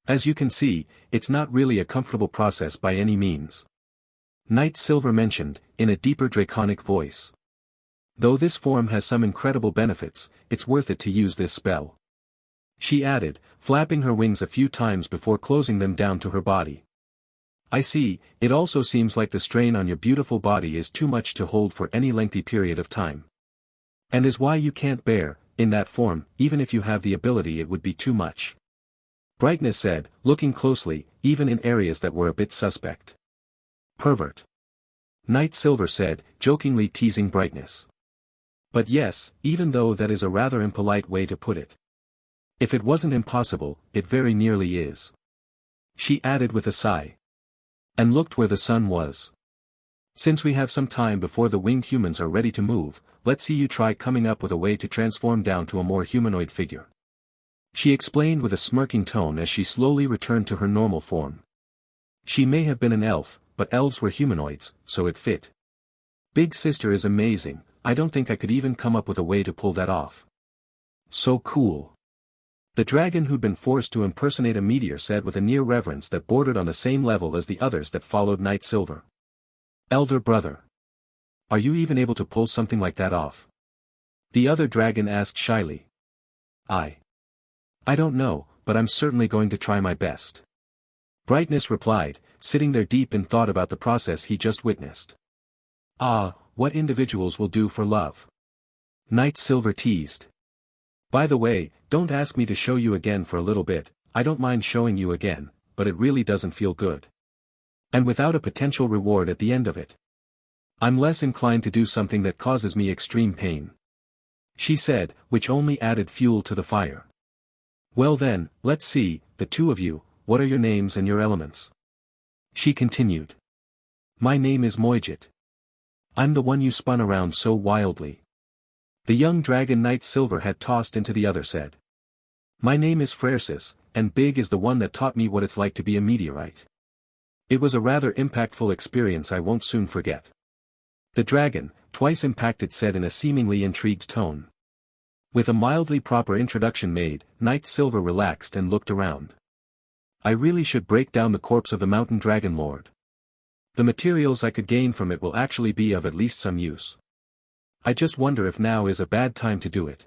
Speaker 1: As you can see, it's not really a comfortable process by any means. Night Silver mentioned, in a deeper draconic voice. Though this form has some incredible benefits, it's worth it to use this spell. She added, flapping her wings a few times before closing them down to her body. I see, it also seems like the strain on your beautiful body is too much to hold for any lengthy period of time. And is why you can't bear, in that form, even if you have the ability it would be too much. Brightness said, looking closely, even in areas that were a bit suspect. Pervert. Night Silver said, jokingly teasing Brightness. But yes, even though that is a rather impolite way to put it. If it wasn't impossible, it very nearly is. She added with a sigh. And looked where the sun was. Since we have some time before the winged humans are ready to move, let's see you try coming up with a way to transform down to a more humanoid figure. She explained with a smirking tone as she slowly returned to her normal form. She may have been an elf, but elves were humanoids, so it fit. Big sister is amazing, I don't think I could even come up with a way to pull that off. So cool. The dragon who'd been forced to impersonate a meteor said with a near reverence that bordered on the same level as the others that followed Night Silver. Elder brother. Are you even able to pull something like that off? The other dragon asked shyly. I don't know, but I'm certainly going to try my best. Brightness replied, sitting there deep in thought about the process he just witnessed. Ah, what individuals will do for love. Night Silver teased. By the way, don't ask me to show you again for a little bit, I don't mind showing you again, but it really doesn't feel good. And without a potential reward at the end of it. I'm less inclined to do something that causes me extreme pain. She said, which only added fuel to the fire. Well then, let's see, the two of you, what are your names and your elements? She continued. My name is Moijit. I'm the one you spun around so wildly. The young dragon Night Silver had tossed into the other said. My name is Frersis, and Big is the one that taught me what it's like to be a meteorite. It was a rather impactful experience I won't soon forget. The dragon, twice impacted said in a seemingly intrigued tone. With a mildly proper introduction made, Night Silver relaxed and looked around. I really should break down the corpse of the mountain dragon lord. The materials I could gain from it will actually be of at least some use. I just wonder if now is a bad time to do it.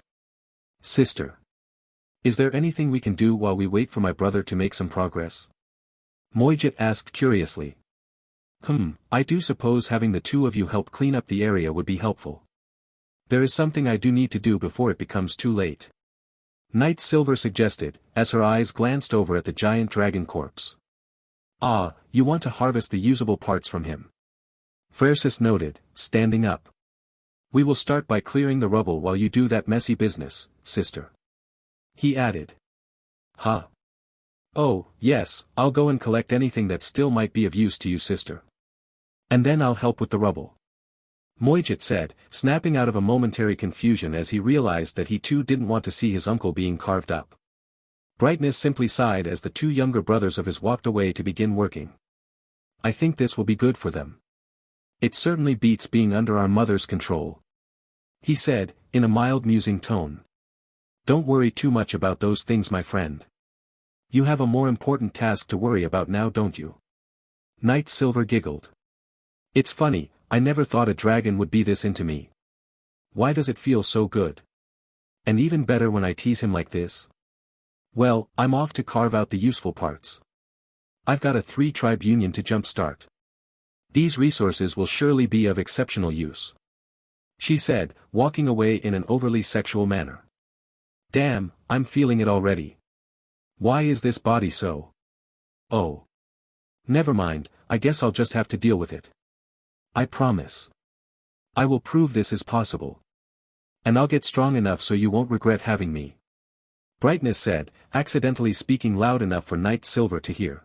Speaker 1: Sister. Is there anything we can do while we wait for my brother to make some progress? Moijit asked curiously. I do suppose having the two of you help clean up the area would be helpful. There is something I do need to do before it becomes too late. Night Silver suggested, as her eyes glanced over at the giant dragon corpse. Ah, you want to harvest the usable parts from him. Frersis noted, standing up. We will start by clearing the rubble while you do that messy business, sister. He added. Huh. Oh, yes, I'll go and collect anything that still might be of use to you, sister. And then I'll help with the rubble. Moijit said, snapping out of a momentary confusion as he realized that he too didn't want to see his uncle being carved up. Brightness simply sighed as the two younger brothers of his walked away to begin working. I think this will be good for them. It certainly beats being under our mother's control. He said, in a mild musing tone. Don't worry too much about those things, my friend. You have a more important task to worry about now, don't you? Night Silver giggled. It's funny, I never thought a dragon would be this into me. Why does it feel so good? And even better when I tease him like this? Well, I'm off to carve out the useful parts. I've got a 3-tribe union to jumpstart. These resources will surely be of exceptional use. She said, walking away in an overly sexual manner. Damn, I'm feeling it already. Why is this body so? Oh. Never mind, I guess I'll just have to deal with it. I promise. I will prove this is possible. And I'll get strong enough so you won't regret having me. Brightness said, accidentally speaking loud enough for Night Silver to hear.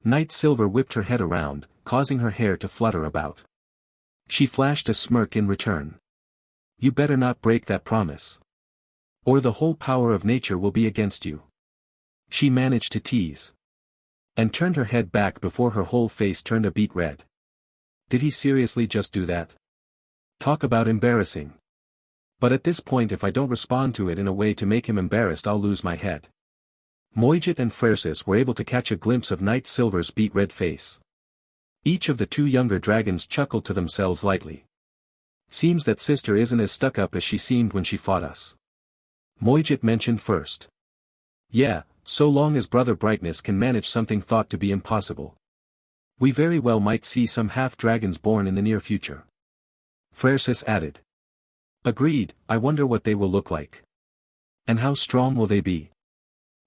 Speaker 1: Night Silver whipped her head around, causing her hair to flutter about. She flashed a smirk in return. You better not break that promise. Or the whole power of nature will be against you. She managed to tease. And turned her head back before her whole face turned a beet red. Did he seriously just do that? Talk about embarrassing. But at this point, if I don't respond to it in a way to make him embarrassed, I'll lose my head. Moijit and Frersis were able to catch a glimpse of Night Silver's beet red face. Each of the two younger dragons chuckled to themselves lightly. Seems that sister isn't as stuck up as she seemed when she fought us. Moijit mentioned first. Yeah, so long as Brother Brightness can manage something thought to be impossible. We very well might see some half-dragons born in the near future. Frersis added. Agreed, I wonder what they will look like. And how strong will they be?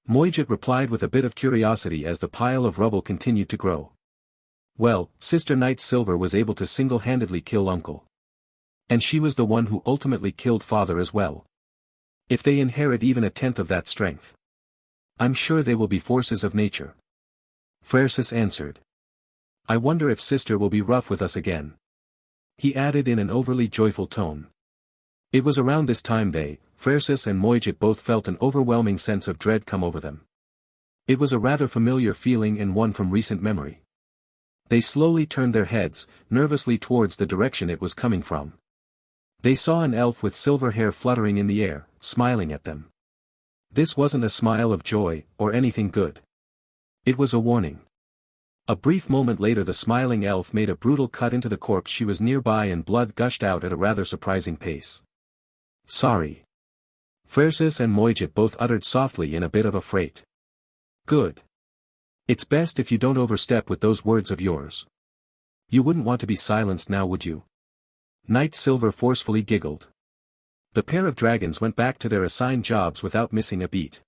Speaker 1: Moijit replied with a bit of curiosity as the pile of rubble continued to grow. Well, Sister Night Silver was able to single-handedly kill Uncle. And she was the one who ultimately killed Father as well. If they inherit even a tenth of that strength, I'm sure they will be forces of nature. Frersis answered. I wonder if Sister will be rough with us again. He added in an overly joyful tone. It was around this time Frersis and Moijit both felt an overwhelming sense of dread come over them. It was a rather familiar feeling and one from recent memory. They slowly turned their heads, nervously towards the direction it was coming from. They saw an elf with silver hair fluttering in the air, smiling at them. This wasn't a smile of joy, or anything good. It was a warning. A brief moment later the smiling elf made a brutal cut into the corpse she was nearby and blood gushed out at a rather surprising pace. Sorry. Frersis and Moijit both uttered softly in a bit of a freight. Good. It's best if you don't overstep with those words of yours. You wouldn't want to be silenced now, would you? Night Silver forcefully giggled. The pair of dragons went back to their assigned jobs without missing a beat.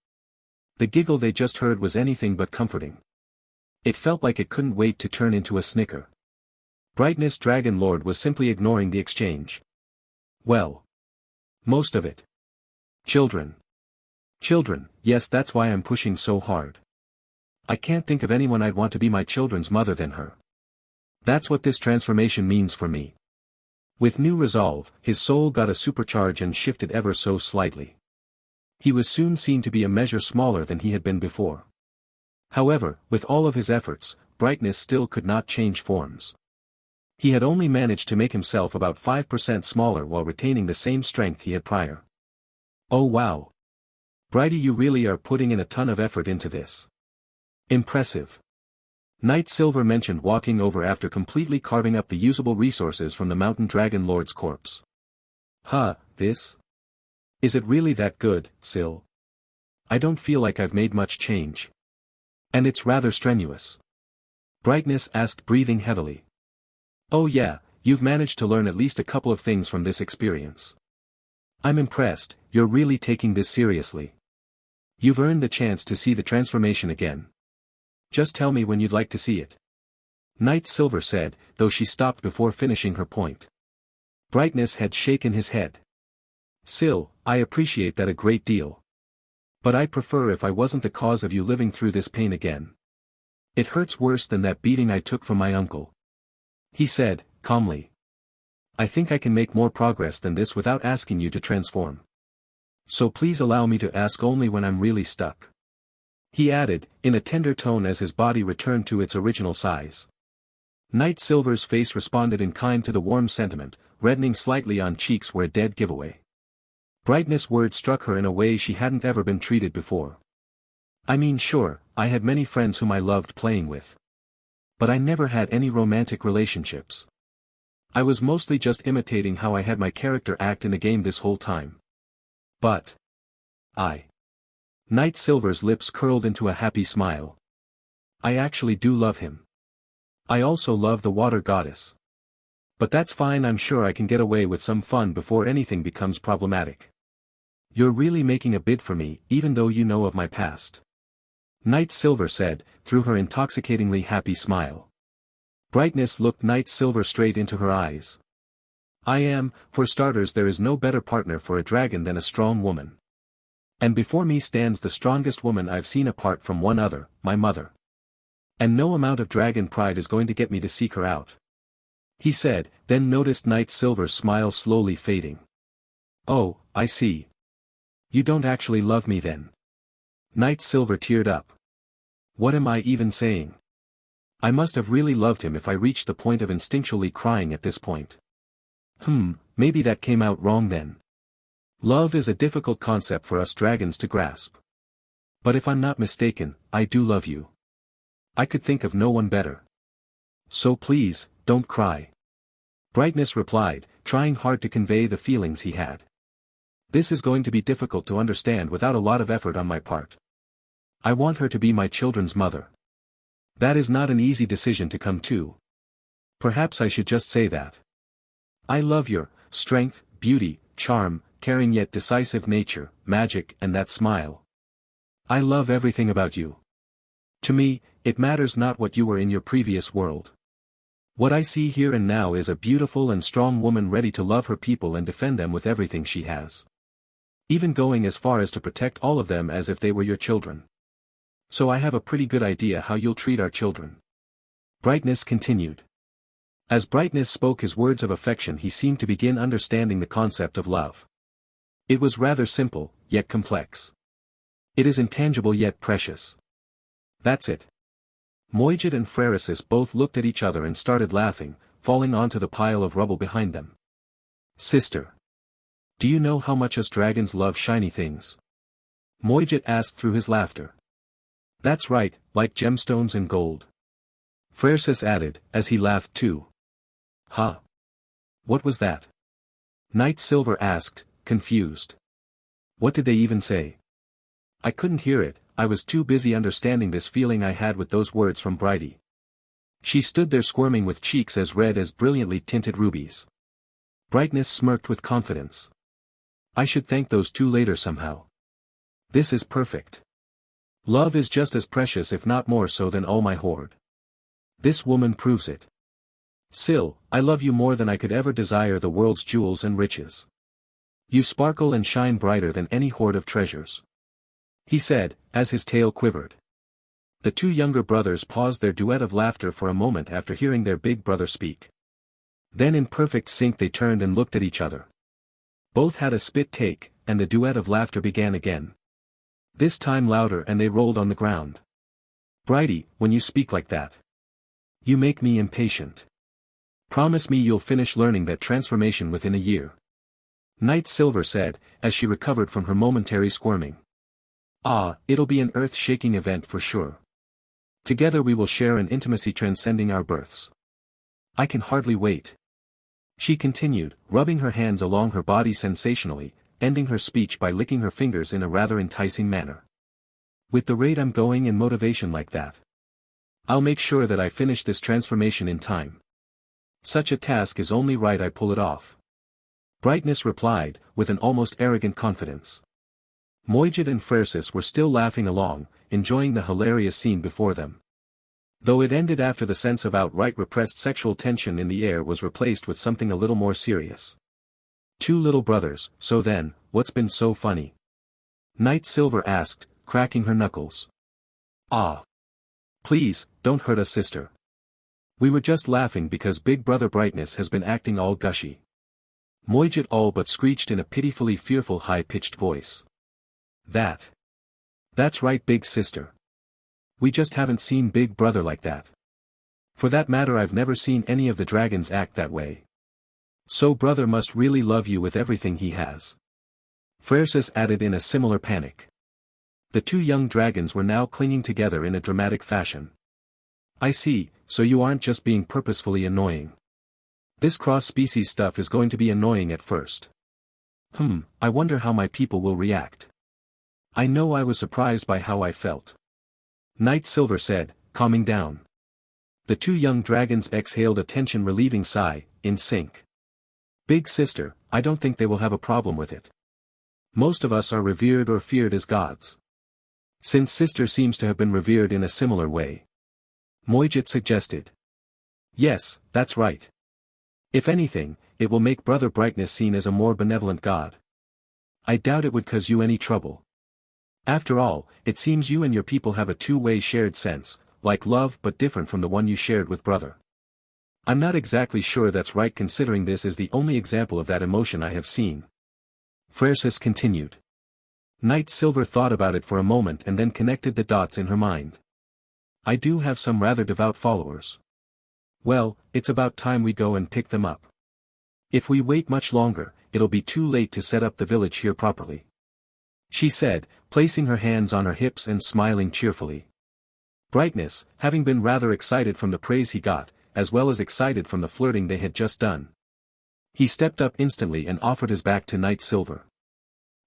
Speaker 1: The giggle they just heard was anything but comforting. It felt like it couldn't wait to turn into a snicker. Brightness Dragon Lord was simply ignoring the exchange. Well. Most of it. Children. Children, yes, that's why I'm pushing so hard. I can't think of anyone I'd want to be my children's mother than her. That's what this transformation means for me. With new resolve, his soul got a supercharge and shifted ever so slightly. He was soon seen to be a measure smaller than he had been before. However, with all of his efforts, Brightness still could not change forms. He had only managed to make himself about 5% smaller while retaining the same strength he had prior. Oh wow. Brighty, you really are putting in a ton of effort into this. Impressive. Night Silver mentioned walking over after completely carving up the usable resources from the Mountain Dragon Lord's corpse. This? Is it really that good, Sil? I don't feel like I've made much change. And it's rather strenuous. Brightness asked, breathing heavily. Oh yeah, you've managed to learn at least a couple of things from this experience. I'm impressed, you're really taking this seriously. You've earned the chance to see the transformation again. Just tell me when you'd like to see it. Knight Silver said, though she stopped before finishing her point. Brightness had shaken his head. Sil, I appreciate that a great deal. But I'd prefer if I wasn't the cause of you living through this pain again. It hurts worse than that beating I took from my uncle. He said, calmly. I think I can make more progress than this without asking you to transform. So please allow me to ask only when I'm really stuck. He added, in a tender tone as his body returned to its original size. Knight Silver's face responded in kind to the warm sentiment, reddening slightly on cheeks where a dead giveaway. Brightness' words struck her in a way she hadn't ever been treated before. I mean sure, I had many friends whom I loved playing with. But I never had any romantic relationships. I was mostly just imitating how I had my character act in the game this whole time. But Knight Silver's lips curled into a happy smile. I actually do love him. I also love the water goddess. But that's fine, I'm sure I can get away with some fun before anything becomes problematic. You're really making a bid for me, even though you know of my past. Knight Silver said, through her intoxicatingly happy smile. Brightness looked Knight Silver straight into her eyes. For starters, there is no better partner for a dragon than a strong woman. And before me stands the strongest woman I've seen apart from one other, my mother. And no amount of dragon pride is going to get me to seek her out. He said, then noticed Knight Silver's smile slowly fading. Oh, I see. You don't actually love me then. Knight Silver teared up. What am I even saying? I must have really loved him if I reached the point of instinctually crying at this point. Maybe that came out wrong then. Love is a difficult concept for us dragons to grasp. But if I'm not mistaken, I do love you. I could think of no one better. So please, don't cry. Brightness replied, trying hard to convey the feelings he had. This is going to be difficult to understand without a lot of effort on my part. I want her to be my children's mother. That is not an easy decision to come to. Perhaps I should just say that. I love your strength, beauty, charm, caring yet decisive nature, magic, and that smile. I love everything about you. To me, it matters not what you were in your previous world. What I see here and now is a beautiful and strong woman ready to love her people and defend them with everything she has. Even going as far as to protect all of them as if they were your children. So I have a pretty good idea how you'll treat our children. Brightness continued. As Brightness spoke his words of affection, he seemed to begin understanding the concept of love. It was rather simple, yet complex. It is intangible yet precious. That's it. Moijit and Phraeresis both looked at each other and started laughing, falling onto the pile of rubble behind them. Sister. Do you know how much us dragons love shiny things? Moijit asked through his laughter. That's right, like gemstones and gold. Phraeresis added, as he laughed too. Huh? What was that? Knight Silver asked, confused. What did they even say? I couldn't hear it, I was too busy understanding this feeling I had with those words from Brighty. She stood there squirming with cheeks as red as brilliantly tinted rubies. Brightness smirked with confidence. I should thank those two later somehow. This is perfect. Love is just as precious if not more so than all my hoard. This woman proves it. Sil, I love you more than I could ever desire the world's jewels and riches. You sparkle and shine brighter than any hoard of treasures. He said, as his tail quivered. The two younger brothers paused their duet of laughter for a moment after hearing their big brother speak. Then in perfect sync they turned and looked at each other. Both had a spit take, and the duet of laughter began again. This time louder, and they rolled on the ground. Brighty, when you speak like that, you make me impatient. Promise me you'll finish learning that transformation within a year. Knight Silver said, as she recovered from her momentary squirming. It'll be an earth-shaking event for sure. Together we will share an intimacy transcending our births. I can hardly wait. She continued, rubbing her hands along her body sensationally, ending her speech by licking her fingers in a rather enticing manner. With the rate I'm going and motivation like that, I'll make sure that I finish this transformation in time. Such a task is only right I pull it off. Brightness replied, with an almost arrogant confidence. Moijit and Frersis were still laughing along, enjoying the hilarious scene before them. Though it ended after the sense of outright repressed sexual tension in the air was replaced with something a little more serious. Two little brothers, so then, what's been so funny? Night Silver asked, cracking her knuckles. Ah. Please, don't hurt us, sister. We were just laughing because Big Brother Brightness has been acting all gushy. Moijit all but screeched in a pitifully fearful high-pitched voice. That's right, big sister. We just haven't seen Big Brother like that. For that matter, I've never seen any of the dragons act that way. So brother must really love you with everything he has. Frersis added in a similar panic. The two young dragons were now clinging together in a dramatic fashion. I see, so you aren't just being purposefully annoying. This cross-species stuff is going to be annoying at first. I wonder how my people will react. I know I was surprised by how I felt. Night Silver said, calming down. The two young dragons exhaled a tension-relieving sigh, in sync. Big sister, I don't think they will have a problem with it. Most of us are revered or feared as gods. Since sister seems to have been revered in a similar way. Moijit suggested. Yes, that's right. If anything, it will make Brother Brightness seen as a more benevolent god. I doubt it would cause you any trouble. After all, it seems you and your people have a two-way shared sense, like love but different from the one you shared with brother. I'm not exactly sure that's right considering this is the only example of that emotion I have seen. Frersis continued. Night Silver thought about it for a moment and then connected the dots in her mind. I do have some rather devout followers. Well, it's about time we go and pick them up. If we wait much longer, it'll be too late to set up the village here properly. She said, placing her hands on her hips and smiling cheerfully. Brightness, having been rather excited from the praise he got, as well as excited from the flirting they had just done. He stepped up instantly and offered his back to Night Silver.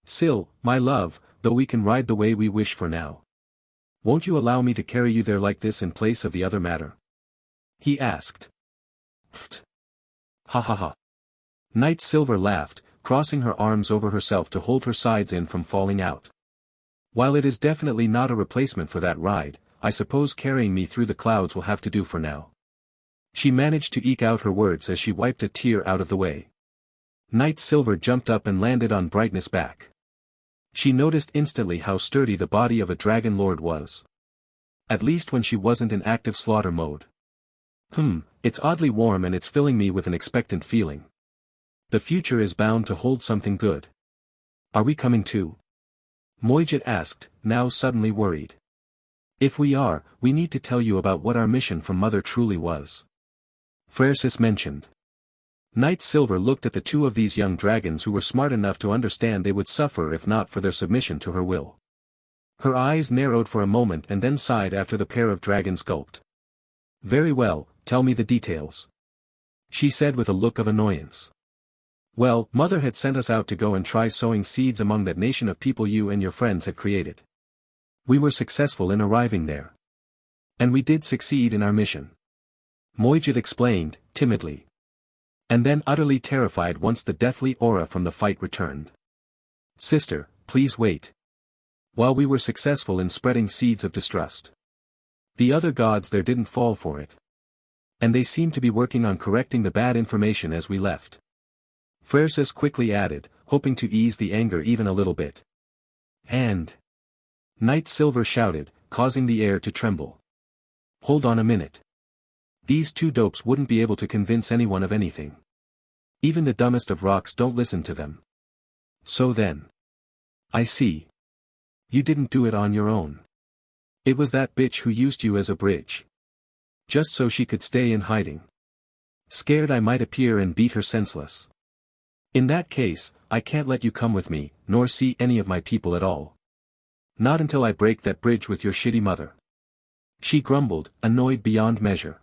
Speaker 1: Sil, my love, though we can ride the way we wish for now. Won't you allow me to carry you there like this in place of the other matter? He asked. Pfft. Ha ha ha. Night Silver laughed, crossing her arms over herself to hold her sides in from falling out. While it is definitely not a replacement for that ride, I suppose carrying me through the clouds will have to do for now. She managed to eke out her words as she wiped a tear out of the way. Night Silver jumped up and landed on Brightness' back. She noticed instantly how sturdy the body of a dragon lord was. At least when she wasn't in active slaughter mode. It's oddly warm and it's filling me with an expectant feeling. The future is bound to hold something good. Are we coming too? Moijit asked, now suddenly worried. If we are, we need to tell you about what our mission from Mother truly was. Frersis mentioned. Night Silver looked at the two of these young dragons who were smart enough to understand they would suffer if not for their submission to her will. Her eyes narrowed for a moment and then sighed after the pair of dragons gulped. Very well, tell me the details. She said with a look of annoyance. Well, Mother had sent us out to go and try sowing seeds among that nation of people you and your friends had created. We were successful in arriving there. And we did succeed in our mission. Moijit explained, timidly. And then utterly terrified once the deathly aura from the fight returned. Sister, please wait. While we were successful in spreading seeds of distrust. The other gods there didn't fall for it. And they seemed to be working on correcting the bad information as we left. Frersis quickly added, hoping to ease the anger even a little bit. And Night Silver shouted, causing the air to tremble. Hold on a minute. These two dopes wouldn't be able to convince anyone of anything. Even the dumbest of rocks don't listen to them. So then. I see. You didn't do it on your own. It was that bitch who used you as a bridge. Just so she could stay in hiding. Scared I might appear and beat her senseless. In that case, I can't let you come with me, nor see any of my people at all. Not until I break that bridge with your shitty mother. She grumbled, annoyed beyond measure.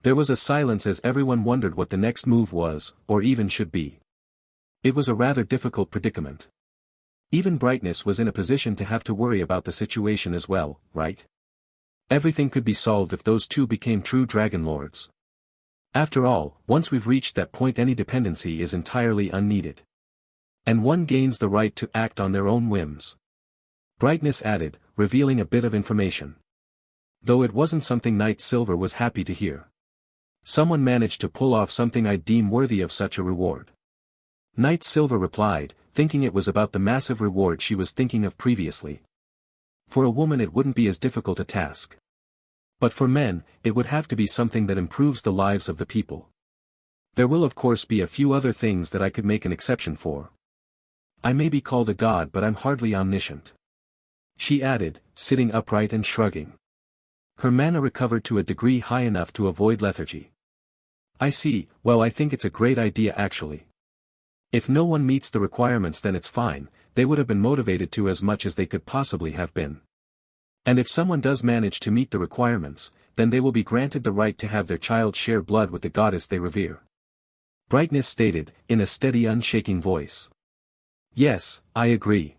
Speaker 1: There was a silence as everyone wondered what the next move was, or even should be. It was a rather difficult predicament. Even Brightness was in a position to have to worry about the situation as well, right? Everything could be solved if those two became true dragon lords. After all, once we've reached that point any dependency is entirely unneeded. And one gains the right to act on their own whims. Brightness added, revealing a bit of information. Though it wasn't something Knight Silver was happy to hear. Someone managed to pull off something I'd deem worthy of such a reward. Knight Silver replied, thinking it was about the massive reward she was thinking of previously. For a woman it wouldn't be as difficult a task. But for men, it would have to be something that improves the lives of the people. There will of course be a few other things that I could make an exception for. I may be called a god but I'm hardly omniscient. She added, sitting upright and shrugging. Her mana recovered to a degree high enough to avoid lethargy. I see, well I think it's a great idea actually. If no one meets the requirements then it's fine, they would have been motivated to as much as they could possibly have been. And if someone does manage to meet the requirements, then they will be granted the right to have their child share blood with the goddess they revere. Brightness stated, in a steady unshaking voice. Yes, I agree.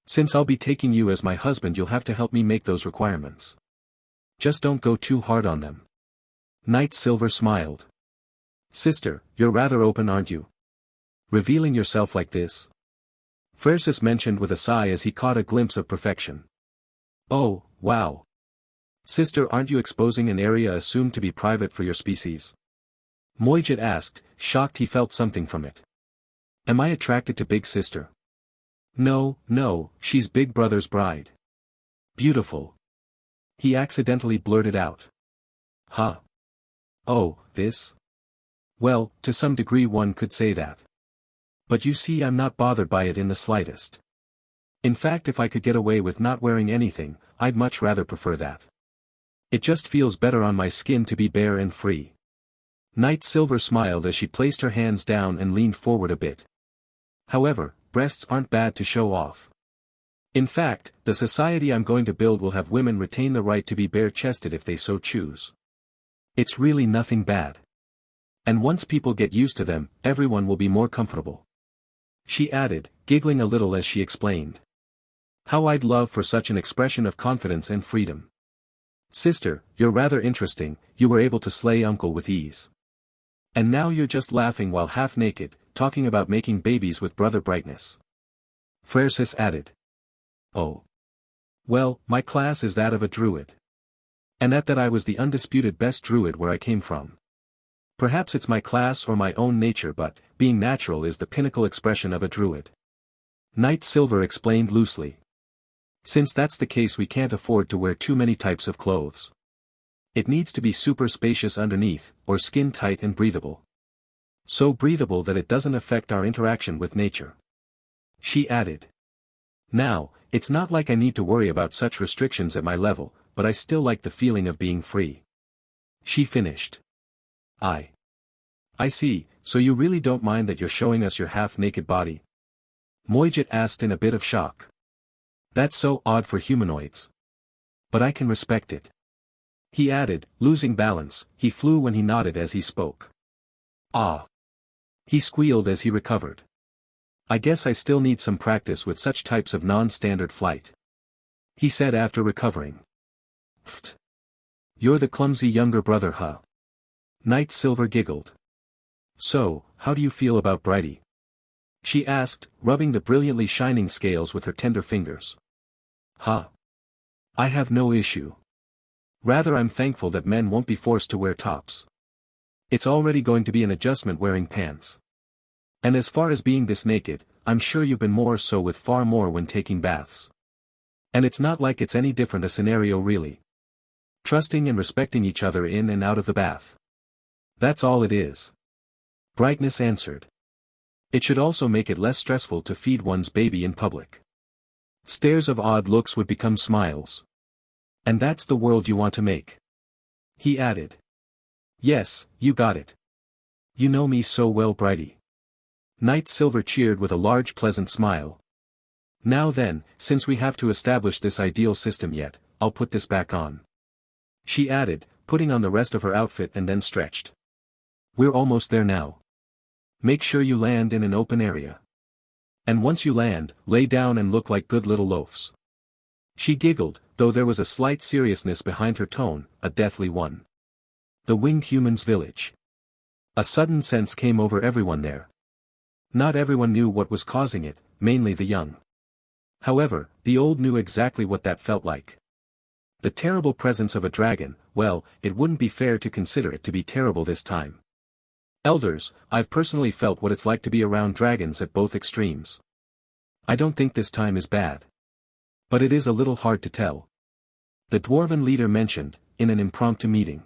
Speaker 1: Since I'll be taking you as my husband you'll have to help me make those requirements. Just don't go too hard on them. Knight Silver smiled. Sister, you're rather open aren't you? Revealing yourself like this? Francis mentioned with a sigh as he caught a glimpse of perfection. Oh, wow. Sister, aren't you exposing an area assumed to be private for your species? Moijit asked, shocked he felt something from it. Am I attracted to Big Sister? No, she's Big Brother's bride. Beautiful. He accidentally blurted out. Huh. Oh, this? Well, to some degree one could say that. But you see I'm not bothered by it in the slightest. In fact if I could get away with not wearing anything, I'd much rather prefer that. It just feels better on my skin to be bare and free. Knight Silver smiled as she placed her hands down and leaned forward a bit. However, breasts aren't bad to show off. In fact, the society I'm going to build will have women retain the right to be bare-chested if they so choose. It's really nothing bad. And once people get used to them, everyone will be more comfortable. She added, giggling a little as she explained. How I'd love for such an expression of confidence and freedom. Sister, you're rather interesting, you were able to slay uncle with ease. And now you're just laughing while half naked, talking about making babies with brother Brightness. Francis added. Oh. Well, my class is that of a druid. And that I was the undisputed best druid where I came from. Perhaps it's my class or my own nature but, being natural is the pinnacle expression of a druid. Knight Silver explained loosely. Since that's the case we can't afford to wear too many types of clothes. It needs to be super spacious underneath, or skin tight and breathable. So breathable that it doesn't affect our interaction with nature. She added. Now, it's not like I need to worry about such restrictions at my level, but I still like the feeling of being free. She finished. I see, so you really don't mind that you're showing us your half-naked body? Moijit asked in a bit of shock. That's so odd for humanoids. But I can respect it. He added, losing balance, he flew when he nodded as he spoke. Ah. He squealed as he recovered. I guess I still need some practice with such types of non-standard flight. He said after recovering. Pfft. You're the clumsy younger brother huh? Knight Silver giggled. So, how do you feel about Brighty? She asked, rubbing the brilliantly shining scales with her tender fingers. Huh. I have no issue. Rather I'm thankful that men won't be forced to wear tops. It's already going to be an adjustment wearing pants. And as far as being this naked, I'm sure you've been more so with far more when taking baths. And it's not like it's any different a scenario really. Trusting and respecting each other in and out of the bath. That's all it is. Brightness answered. It should also make it less stressful to feed one's baby in public. Stares of odd looks would become smiles. And that's the world you want to make. He added. Yes, you got it. You know me so well Brighty. Knight Silver cheered with a large pleasant smile. Now then, since we have to establish this ideal system yet, I'll put this back on. She added, putting on the rest of her outfit and then stretched. We're almost there now. Make sure you land in an open area. And once you land, lay down and look like good little loafs. She giggled, though there was a slight seriousness behind her tone, a deathly one. The Winged Humans Village. A sudden sense came over everyone there. Not everyone knew what was causing it, mainly the young. However, the old knew exactly what that felt like. The terrible presence of a dragon, well, it wouldn't be fair to consider it to be terrible this time. Elders, I've personally felt what it's like to be around dragons at both extremes. I don't think this time is bad. But it is a little hard to tell. The dwarven leader mentioned, in an impromptu meeting.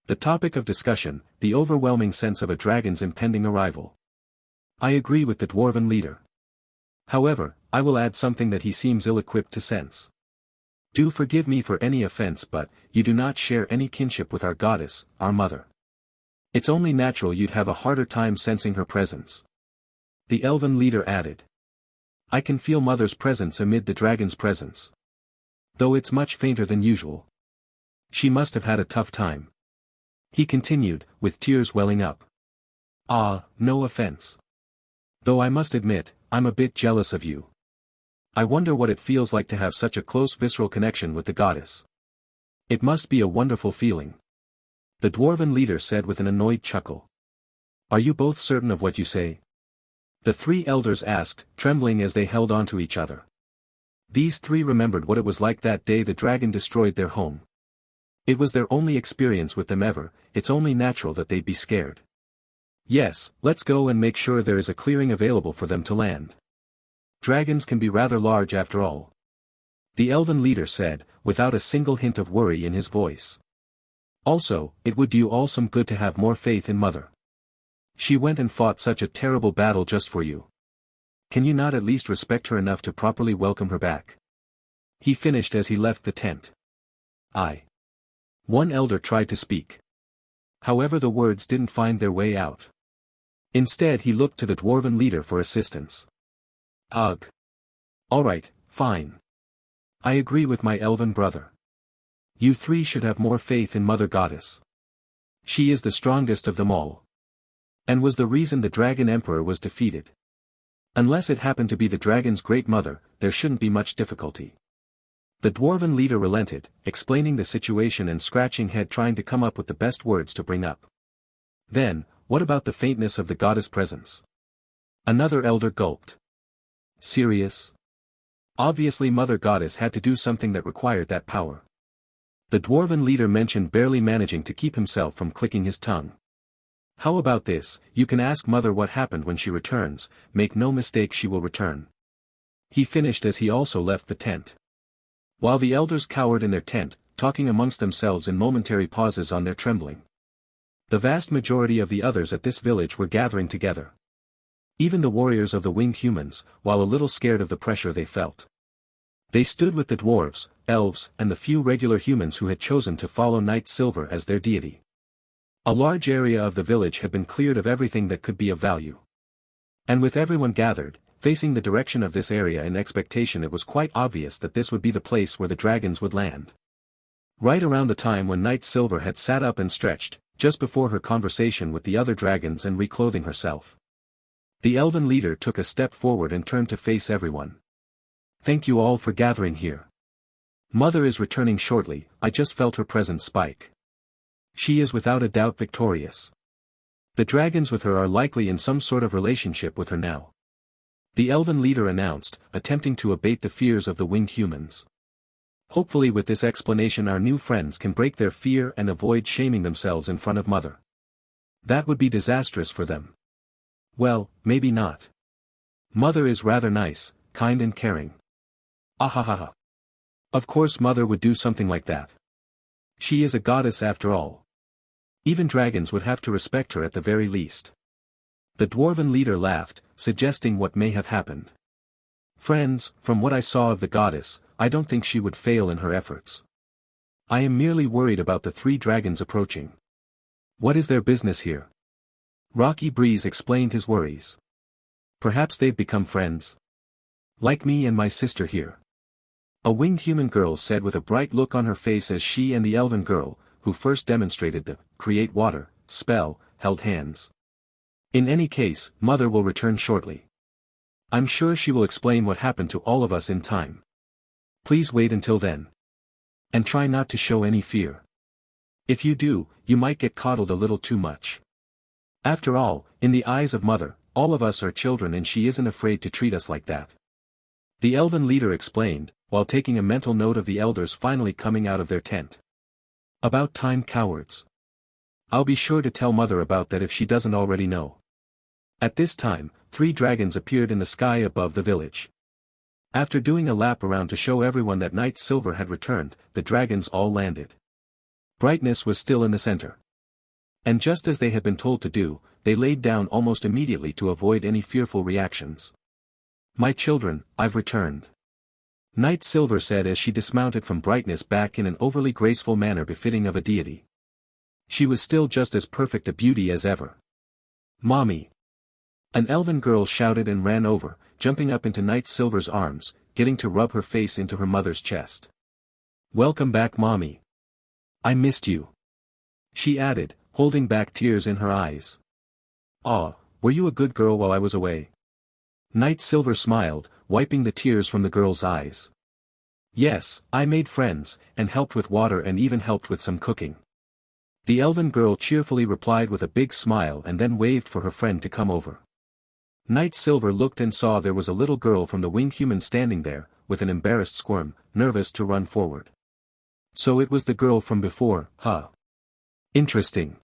Speaker 1: The topic of discussion, the overwhelming sense of a dragon's impending arrival. I agree with the dwarven leader. However, I will add something that he seems ill-equipped to sense. Do forgive me for any offense, but you do not share any kinship with our goddess, our mother. It's only natural you'd have a harder time sensing her presence. The elven leader added. I can feel mother's presence amid the dragon's presence. Though it's much fainter than usual. She must have had a tough time. He continued, with tears welling up. Ah, no offense. Though I must admit, I'm a bit jealous of you. I wonder what it feels like to have such a close visceral connection with the goddess. It must be a wonderful feeling. The dwarven leader said with an annoyed chuckle. Are you both certain of what you say? The three elders asked, trembling as they held on to each other. These three remembered what it was like that day the dragon destroyed their home. It was their only experience with them ever, it's only natural that they'd be scared. Yes, let's go and make sure there is a clearing available for them to land. Dragons can be rather large after all. The elven leader said, without a single hint of worry in his voice. Also, it would do you all some good to have more faith in Mother. She went and fought such a terrible battle just for you. Can you not at least respect her enough to properly welcome her back? He finished as he left the tent. One elder tried to speak. However, the words didn't find their way out. Instead, he looked to the dwarven leader for assistance. Ugh. Alright, fine. I agree with my elven brother. You three should have more faith in Mother Goddess. She is the strongest of them all. And was the reason the Dragon Emperor was defeated. Unless it happened to be the dragon's great mother, there shouldn't be much difficulty. The dwarven leader relented, explaining the situation and scratching head trying to come up with the best words to bring up. Then, what about the faintness of the goddess' presence? Another elder gulped. Serious? Obviously Mother Goddess had to do something that required that power. The dwarven leader mentioned, barely managing to keep himself from clicking his tongue. How about this, you can ask Mother what happened when she returns, make no mistake she will return. He finished as he also left the tent. While the elders cowered in their tent, talking amongst themselves in momentary pauses on their trembling. The vast majority of the others at this village were gathering together. Even the warriors of the winged humans, while a little scared of the pressure they felt. They stood with the dwarves, elves, and the few regular humans who had chosen to follow Night Silver as their deity. A large area of the village had been cleared of everything that could be of value. And with everyone gathered, facing the direction of this area in expectation, it was quite obvious that this would be the place where the dragons would land. Right around the time when Night Silver had sat up and stretched, just before her conversation with the other dragons and reclothing herself. The elven leader took a step forward and turned to face everyone. Thank you all for gathering here. Mother is returning shortly, I just felt her presence spike. She is without a doubt victorious. The dragons with her are likely in some sort of relationship with her now. The elven leader announced, attempting to abate the fears of the winged humans. Hopefully with this explanation our new friends can break their fear and avoid shaming themselves in front of Mother. That would be disastrous for them. Well, maybe not. Mother is rather nice, kind and caring. Ahahaha. Of course Mother would do something like that. She is a goddess after all. Even dragons would have to respect her at the very least. The dwarven leader laughed, suggesting what may have happened. Friends, from what I saw of the goddess, I don't think she would fail in her efforts. I am merely worried about the three dragons approaching. What is their business here? Rocky Breeze explained his worries. Perhaps they've become friends. Like me and my sister here. A winged human girl said with a bright look on her face as she and the elven girl, who first demonstrated the create water spell, held hands. In any case, Mother will return shortly. I'm sure she will explain what happened to all of us in time. Please wait until then. And try not to show any fear. If you do, you might get coddled a little too much. After all, in the eyes of Mother, all of us are children and she isn't afraid to treat us like that. The elven leader explained, while taking a mental note of the elders finally coming out of their tent. About time, cowards. I'll be sure to tell Mother about that if she doesn't already know. At this time, 3 dragons appeared in the sky above the village. After doing a lap around to show everyone that Night Silver had returned, the dragons all landed. Brightness was still in the center. And just as they had been told to do, they laid down almost immediately to avoid any fearful reactions. My children, I've returned. Night Silver said as she dismounted from Brightness back in an overly graceful manner befitting of a deity. She was still just as perfect a beauty as ever. Mommy! An elven girl shouted and ran over, jumping up into Night Silver's arms, getting to rub her face into her mother's chest. Welcome back, Mommy. I missed you. She added, holding back tears in her eyes. Aw, were you a good girl while I was away? Night Silver smiled, wiping the tears from the girl's eyes. Yes, I made friends, and helped with water and even helped with some cooking. The elven girl cheerfully replied with a big smile and then waved for her friend to come over. Night Silver looked and saw there was a little girl from the winged human standing there, with an embarrassed squirm, nervous to run forward. So it was the girl from before, huh? Interesting.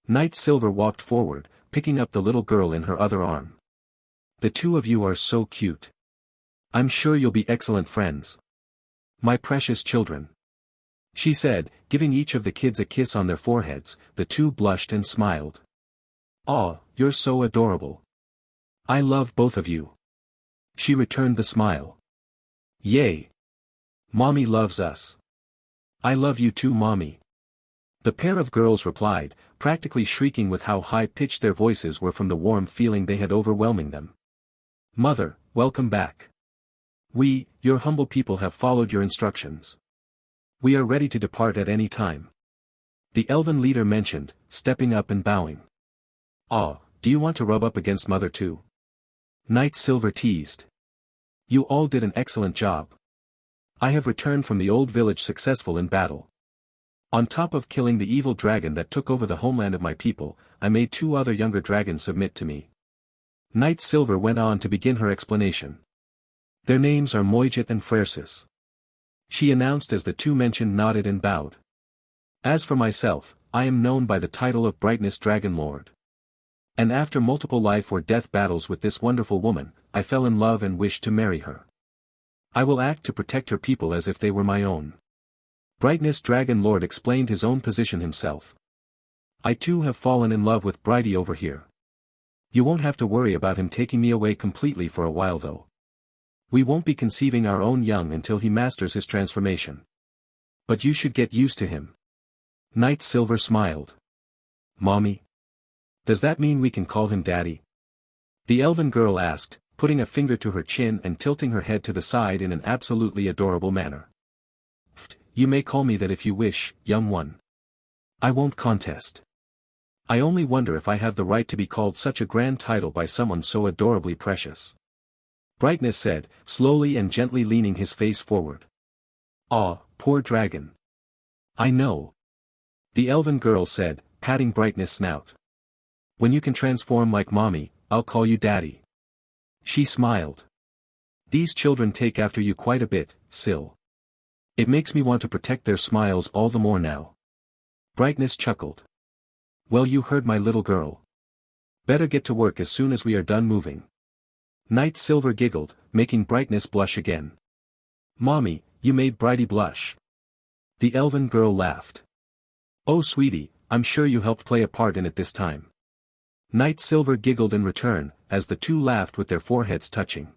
Speaker 1: Night Silver walked forward, picking up the little girl in her other arm. The two of you are so cute. I'm sure you'll be excellent friends. My precious children. She said, giving each of the kids a kiss on their foreheads. The two blushed and smiled. Aw, you're so adorable. I love both of you. She returned the smile. Yay. Mommy loves us. I love you too, Mommy. The pair of girls replied, practically shrieking with how high-pitched their voices were from the warm feeling they had overwhelming them. Mother, welcome back. We, your humble people, have followed your instructions. We are ready to depart at any time. The elven leader mentioned, stepping up and bowing. Aw, do you want to rub up against Mother too? Night Silver teased. You all did an excellent job. I have returned from the old village successful in battle. On top of killing the evil dragon that took over the homeland of my people, I made 2 other younger dragons submit to me. Night Silver went on to begin her explanation. Their names are Moijit and Frersis. She announced as the 2 mentioned nodded and bowed. As for myself, I am known by the title of Brightness Dragon Lord. And after multiple life or death battles with this wonderful woman, I fell in love and wished to marry her. I will act to protect her people as if they were my own. Brightness Dragon Lord explained his own position himself. I too have fallen in love with Brighty over here. You won't have to worry about him taking me away completely for a while though. We won't be conceiving our own young until he masters his transformation. But you should get used to him. Night Silver smiled. Mommy? Does that mean we can call him Daddy? The elven girl asked, putting a finger to her chin and tilting her head to the side in an absolutely adorable manner. You may call me that if you wish, young one. I won't contest. I only wonder if I have the right to be called such a grand title by someone so adorably precious. Brightness said, slowly and gently leaning his face forward. Aw, poor dragon. I know. The elven girl said, patting Brightness' snout. When you can transform like Mommy, I'll call you Daddy. She smiled. These children take after you quite a bit, Sil. It makes me want to protect their smiles all the more now. Brightness chuckled. Well, you heard my little girl. Better get to work as soon as we are done moving. Night Silver giggled, making Brightness blush again. Mommy, you made Brighty blush. The elven girl laughed. Oh sweetie, I'm sure you helped play a part in it this time. Night Silver giggled in return, as the 2 laughed with their foreheads touching.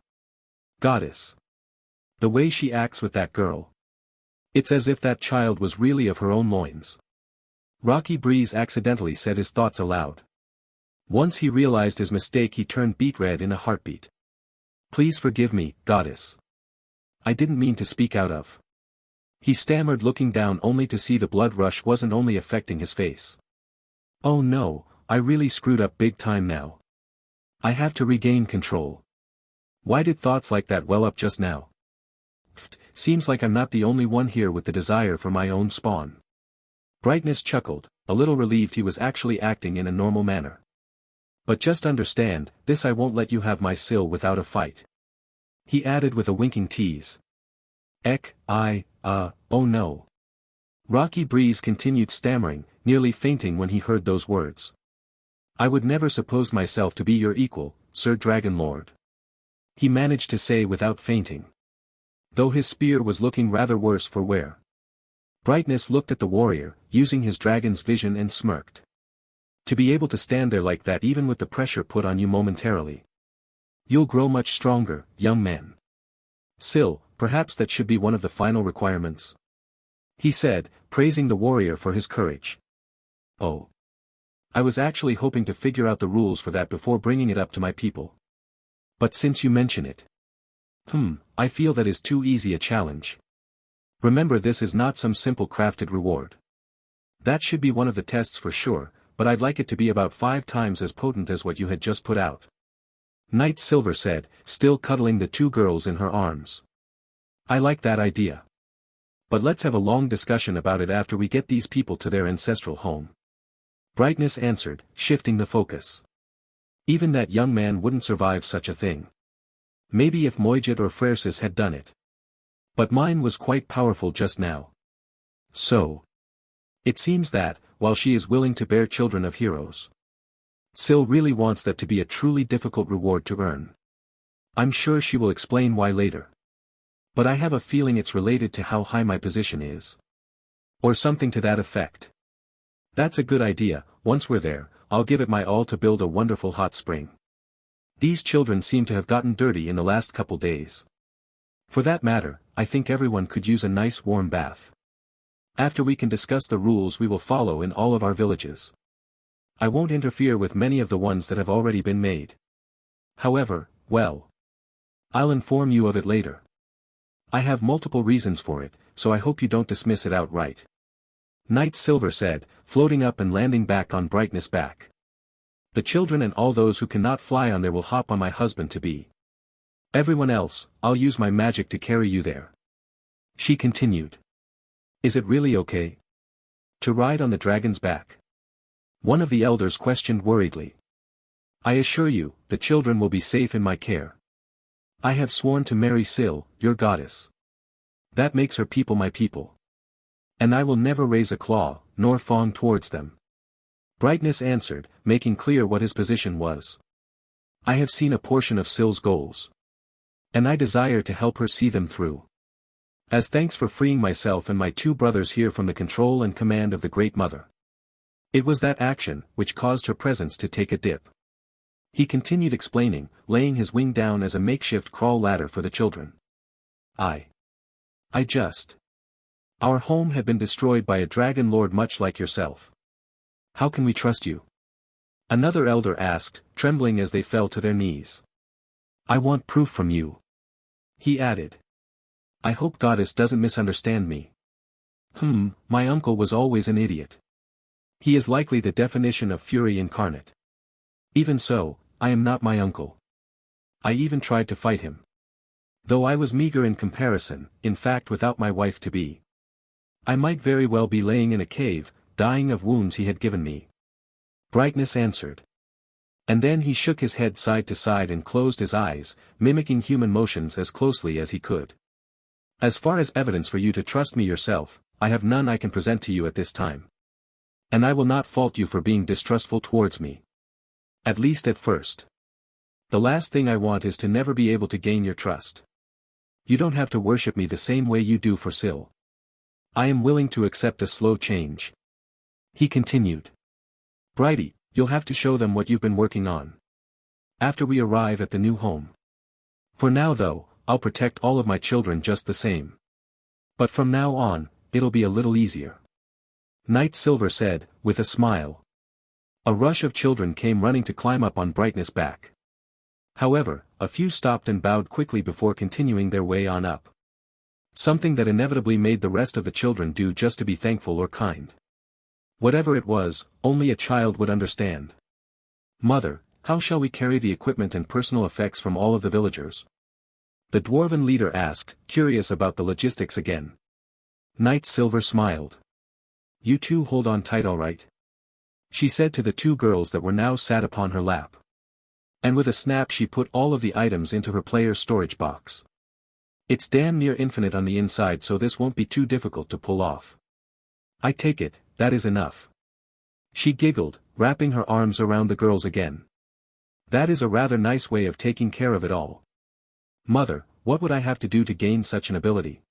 Speaker 1: Goddess. The way she acts with that girl. It's as if that child was really of her own loins. Rocky Breeze accidentally said his thoughts aloud. Once he realized his mistake, he turned beet red in a heartbeat. Please forgive me, Goddess. I didn't mean to speak out of. He stammered, looking down only to see the blood rush wasn't only affecting his face. Oh no, I really screwed up big time now. I have to regain control. Why did thoughts like that well up just now? Seems like I'm not the only one here with the desire for my own spawn. Brightness chuckled, a little relieved he was actually acting in a normal manner. But just understand, this I won't let you have my Sil without a fight. He added with a winking tease. Oh no. Rocky Breeze continued stammering, nearly fainting when he heard those words. I would never suppose myself to be your equal, Sir Dragon Lord. He managed to say without fainting. Though his spear was looking rather worse for wear. Brightness looked at the warrior, using his dragon's vision, and smirked. To be able to stand there like that even with the pressure put on you momentarily. You'll grow much stronger, young man. Sil, perhaps that should be one of the final requirements. He said, praising the warrior for his courage. Oh. I was actually hoping to figure out the rules for that before bringing it up to my people. But since you mention it. I feel that is too easy a challenge. Remember, this is not some simple crafted reward. That should be one of the tests for sure, but I'd like it to be about 5 times as potent as what you had just put out. Night Silver said, still cuddling the 2 girls in her arms. I like that idea. But let's have a long discussion about it after we get these people to their ancestral home. Brightness answered, shifting the focus. Even that young man wouldn't survive such a thing. Maybe if Moijit or Frersis had done it. But mine was quite powerful just now. So. It seems that, while she is willing to bear children of heroes. Sil really wants that to be a truly difficult reward to earn. I'm sure she will explain why later. But I have a feeling it's related to how high my position is. Or something to that effect. That's a good idea. Once we're there, I'll give it my all to build a wonderful hot spring. These children seem to have gotten dirty in the last couple days. For that matter, I think everyone could use a nice warm bath. After we can discuss the rules we will follow in all of our villages. I won't interfere with many of the ones that have already been made. However, well. I'll inform you of it later. I have multiple reasons for it, so I hope you don't dismiss it outright. Night Silver said, floating up and landing back on Brightness' back. The children and all those who cannot fly on there will hop on my husband-to-be. Everyone else, I'll use my magic to carry you there. She continued. Is it really okay? To ride on the dragon's back? One of the elders questioned worriedly. I assure you, the children will be safe in my care. I have sworn to marry Sil, your goddess. That makes her people my people. And I will never raise a claw, nor fawn towards them. Brightness answered, making clear what his position was. I have seen a portion of Sil's goals. And I desire to help her see them through. As thanks for freeing myself and my 2 brothers here from the control and command of the Great Mother. It was that action which caused her presence to take a dip. He continued explaining, laying his wing down as a makeshift crawl ladder for the children. Our home had been destroyed by a dragon lord much like yourself. How can we trust you? Another elder asked, trembling as they fell to their knees. I want proof from you. He added. I hope Goddess doesn't misunderstand me. My uncle was always an idiot. He is likely the definition of fury incarnate. Even so, I am not my uncle. I even tried to fight him. Though I was meager in comparison, in fact without my wife-to-be. I might very well be laying in a cave, dying of wounds he had given me. Brightness answered. And then he shook his head side to side and closed his eyes, mimicking human motions as closely as he could. As far as evidence for you to trust me yourself, I have none I can present to you at this time. And I will not fault you for being distrustful towards me. At least at first. The last thing I want is to never be able to gain your trust. You don't have to worship me the same way you do for Sil. I am willing to accept a slow change. He continued. Brighty, you'll have to show them what you've been working on. After we arrive at the new home. For now though, I'll protect all of my children just the same. But from now on, it'll be a little easier. Night Silver said, with a smile. A rush of children came running to climb up on Brightness' back. However, a few stopped and bowed quickly before continuing their way on up. Something that inevitably made the rest of the children do just to be thankful or kind. Whatever it was, only a child would understand. Mother, how shall we carry the equipment and personal effects from all of the villagers? The dwarven leader asked, curious about the logistics again. Night Silver smiled. You two hold on tight all right? She said to the 2 girls that were now sat upon her lap. And with a snap she put all of the items into her player storage box. It's damn near infinite on the inside, so this won't be too difficult to pull off. I take it, that is enough. She giggled, wrapping her arms around the girls again. That is a rather nice way of taking care of it all. Mother, what would I have to do to gain such an ability?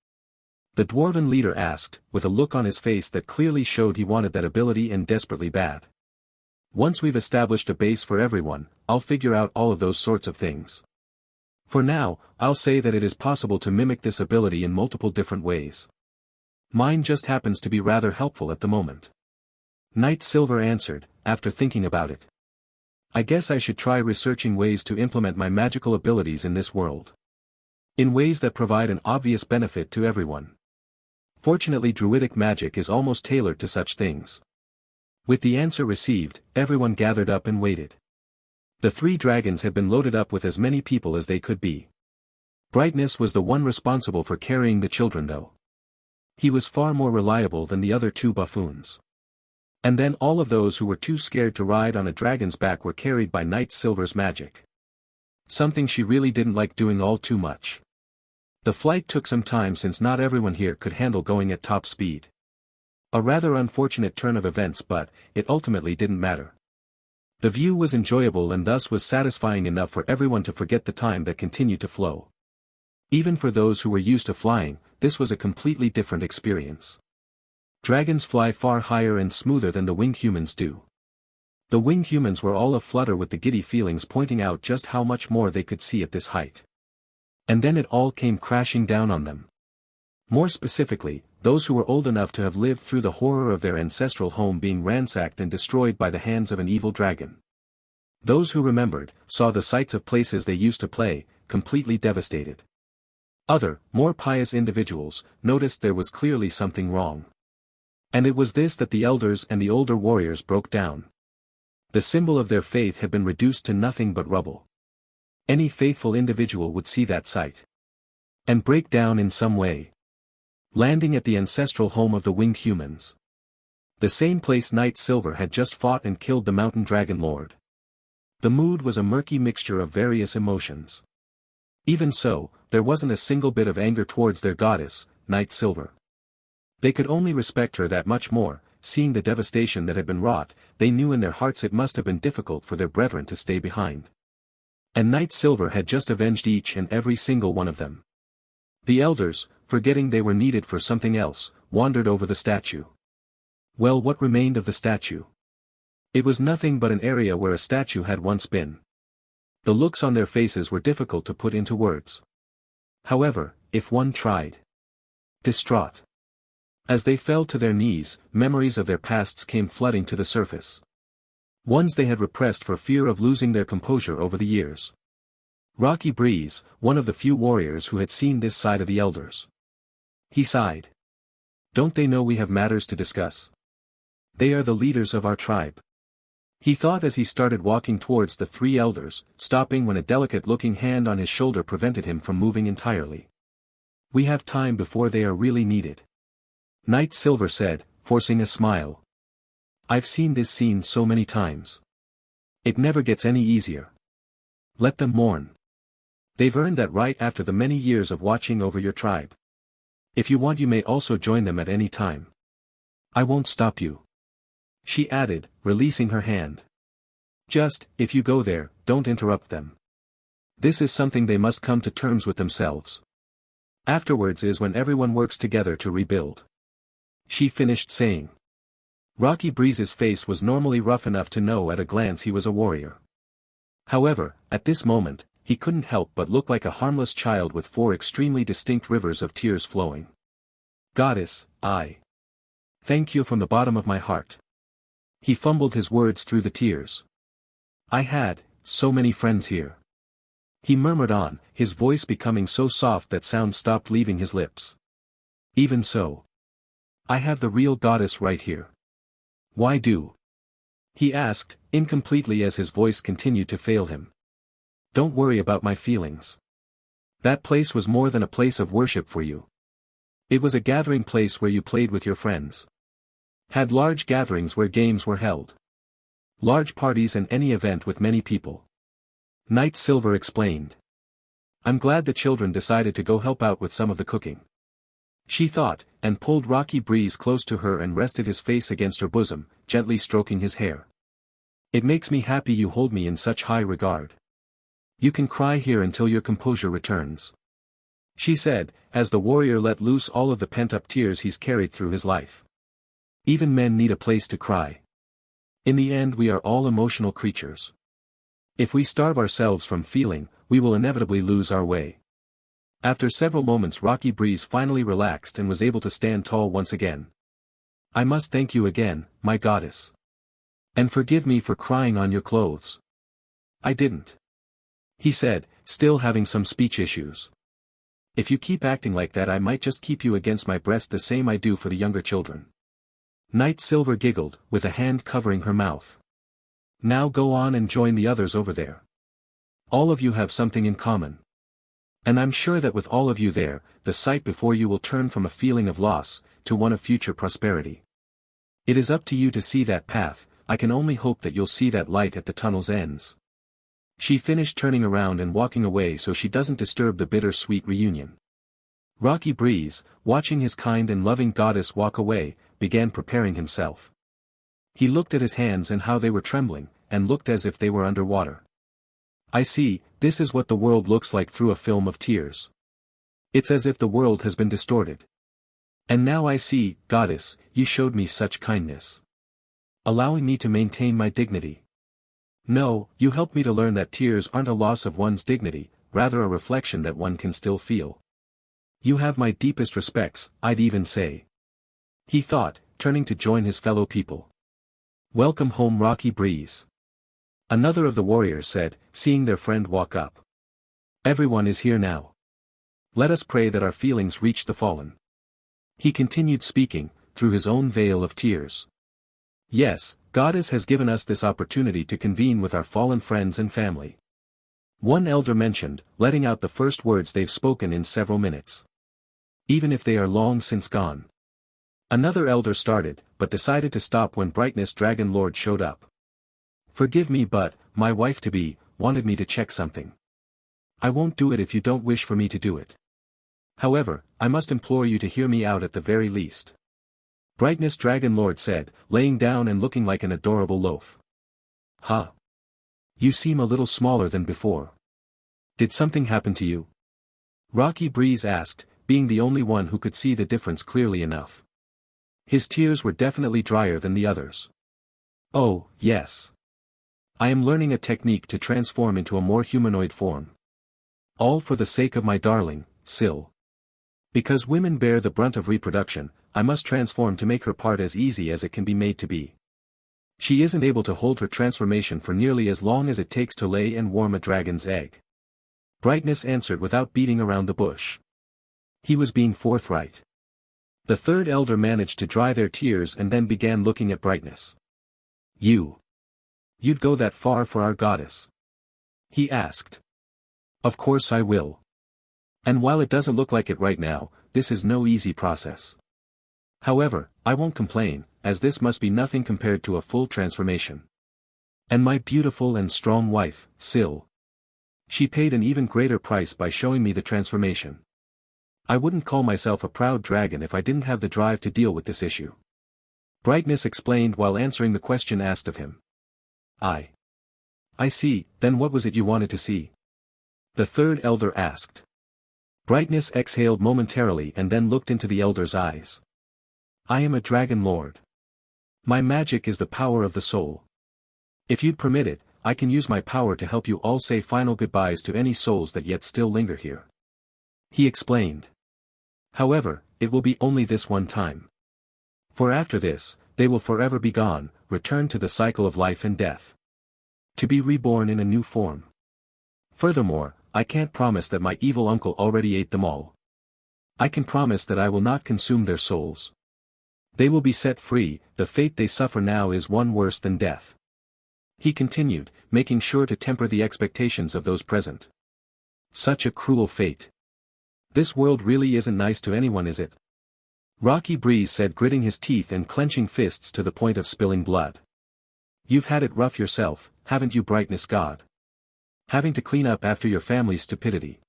Speaker 1: The dwarven leader asked, with a look on his face that clearly showed he wanted that ability and desperately bad. Once we've established a base for everyone, I'll figure out all of those sorts of things. For now, I'll say that it is possible to mimic this ability in multiple different ways. Mine just happens to be rather helpful at the moment. Knight Silver answered, after thinking about it. I guess I should try researching ways to implement my magical abilities in this world. In ways that provide an obvious benefit to everyone. Fortunately, druidic magic is almost tailored to such things. With the answer received, everyone gathered up and waited. The 3 dragons had been loaded up with as many people as they could be. Brightness was the one responsible for carrying the children though. He was far more reliable than the other 2 buffoons. And then all of those who were too scared to ride on a dragon's back were carried by Knight Silver's magic. Something she really didn't like doing all too much. The flight took some time since not everyone here could handle going at top speed. A rather unfortunate turn of events, but it ultimately didn't matter. The view was enjoyable and thus was satisfying enough for everyone to forget the time that continued to flow. Even for those who were used to flying, this was a completely different experience. Dragons fly far higher and smoother than the winged humans do. The winged humans were all aflutter with the giddy feelings, pointing out just how much more they could see at this height. And then it all came crashing down on them. More specifically, those who were old enough to have lived through the horror of their ancestral home being ransacked and destroyed by the hands of an evil dragon. Those who remembered, saw the sights of places they used to play, completely devastated. Other, more pious individuals, noticed there was clearly something wrong. And it was this that the elders and the older warriors broke down. The symbol of their faith had been reduced to nothing but rubble. Any faithful individual would see that sight. And break down in some way. Landing at the ancestral home of the winged humans. The same place Knight Silver had just fought and killed the mountain dragon lord. The mood was a murky mixture of various emotions. Even so, there wasn't a single bit of anger towards their goddess, Knight Silver. They could only respect her that much more. Seeing the devastation that had been wrought, they knew in their hearts it must have been difficult for their brethren to stay behind. And Knight Silver had just avenged each and every single one of them. The elders, forgetting they were needed for something else, wandered over the statue. Well, what remained of the statue? It was nothing but an area where a statue had once been. The looks on their faces were difficult to put into words. However, if one tried. Distraught. As they fell to their knees, memories of their pasts came flooding to the surface. Ones they had repressed for fear of losing their composure over the years. Rocky Breeze, one of the few warriors who had seen this side of the elders. He sighed. Don't they know we have matters to discuss? They are the leaders of our tribe. He thought as he started walking towards the 3 elders, stopping when a delicate-looking hand on his shoulder prevented him from moving entirely. We have time before they are really needed. Knight Silver said, forcing a smile. I've seen this scene so many times. It never gets any easier. Let them mourn. They've earned that right after the many years of watching over your tribe. If you want, you may also join them at any time. I won't stop you. She added, releasing her hand. Just, if you go there, don't interrupt them. This is something they must come to terms with themselves. Afterwards is when everyone works together to rebuild. She finished saying. Rocky Breeze's face was normally rough enough to know at a glance he was a warrior. However, at this moment, he couldn't help but look like a harmless child with 4 extremely distinct rivers of tears flowing. Goddess, I thank you from the bottom of my heart. He fumbled his words through the tears. I had so many friends here. He murmured on, his voice becoming so soft that sound stopped leaving his lips. Even so. I have the real goddess right here. Why do? He asked, incompletely as his voice continued to fail him. Don't worry about my feelings. That place was more than a place of worship for you. It was a gathering place where you played with your friends. Had large gatherings where games were held. Large parties and any event with many people. Night Silver explained. I'm glad the children decided to go help out with some of the cooking. She thought, and pulled Rocky Breeze close to her and rested his face against her bosom, gently stroking his hair. It makes me happy you hold me in such high regard. You can cry here until your composure returns. She said, as the warrior let loose all of the pent-up tears he's carried through his life. Even men need a place to cry. In the end we are all emotional creatures. If we starve ourselves from feeling, we will inevitably lose our way. After several moments Rocky Breeze finally relaxed and was able to stand tall once again. I must thank you again, my goddess. And forgive me for crying on your clothes. I didn't. He said, still having some speech issues. If you keep acting like that I might just keep you against my breast the same I do for the younger children. Night Silver giggled, with a hand covering her mouth. Now go on and join the others over there. All of you have something in common. And I'm sure that with all of you there, the sight before you will turn from a feeling of loss, to one of future prosperity. It is up to you to see that path, I can only hope that you'll see that light at the tunnel's ends. She finished turning around and walking away so she doesn't disturb the bitter-sweet reunion. Rocky Breeze, watching his kind and loving goddess walk away, began preparing himself. He looked at his hands and how they were trembling, and looked as if they were underwater. I see, this is what the world looks like through a film of tears. It's as if the world has been distorted. And now I see, goddess, you showed me such kindness. Allowing me to maintain my dignity. No, you helped me to learn that tears aren't a loss of one's dignity, rather a reflection that one can still feel. You have my deepest respects, I'd even say. He thought, turning to join his fellow people. Welcome home Rocky Breeze. Another of the warriors said, seeing their friend walk up. Everyone is here now. Let us pray that our feelings reach the fallen. He continued speaking, through his own veil of tears. Yes, Goddess has given us this opportunity to convene with our fallen friends and family. One elder mentioned, letting out the first words they've spoken in several minutes. Even if they are long since gone. Another elder started, but decided to stop when Brightness Dragon Lord showed up. Forgive me but, my wife-to-be, wanted me to check something. I won't do it if you don't wish for me to do it. However, I must implore you to hear me out at the very least. Brightness Dragon Lord said, laying down and looking like an adorable loaf. Huh? You seem a little smaller than before. Did something happen to you? Rocky Breeze asked, being the only one who could see the difference clearly enough. His tears were definitely drier than the others. Oh, yes. I am learning a technique to transform into a more humanoid form. All for the sake of my darling, Sil. Because women bear the brunt of reproduction, I must transform to make her part as easy as it can be made to be. She isn't able to hold her transformation for nearly as long as it takes to lay and warm a dragon's egg. Brightness answered without beating around the bush. He was being forthright. The third elder managed to dry their tears and then began looking at Brightness. You'd go that far for our goddess? He asked. Of course I will. And while it doesn't look like it right now, this is no easy process. However, I won't complain, as this must be nothing compared to a full transformation. And my beautiful and strong wife, Sil. She paid an even greater price by showing me the transformation. I wouldn't call myself a proud dragon if I didn't have the drive to deal with this issue. Brightness explained while answering the question asked of him. I see, then what was it you wanted to see? The third elder asked. Brightness exhaled momentarily and then looked into the elder's eyes. I am a dragon lord. My magic is the power of the soul. If you'd permit it, I can use my power to help you all say final goodbyes to any souls that yet still linger here. He explained. However, it will be only this one time. For after this, they will forever be gone, return to the cycle of life and death. To be reborn in a new form. Furthermore, I can't promise that my evil uncle already ate them all. I can promise that I will not consume their souls. They will be set free, the fate they suffer now is one worse than death. He continued, making sure to temper the expectations of those present. Such a cruel fate. This world really isn't nice to anyone, is it? Rocky Breeze said, gritting his teeth and clenching fists to the point of spilling blood. You've had it rough yourself, haven't you, Brightness God? Having to clean up after your family's stupidity.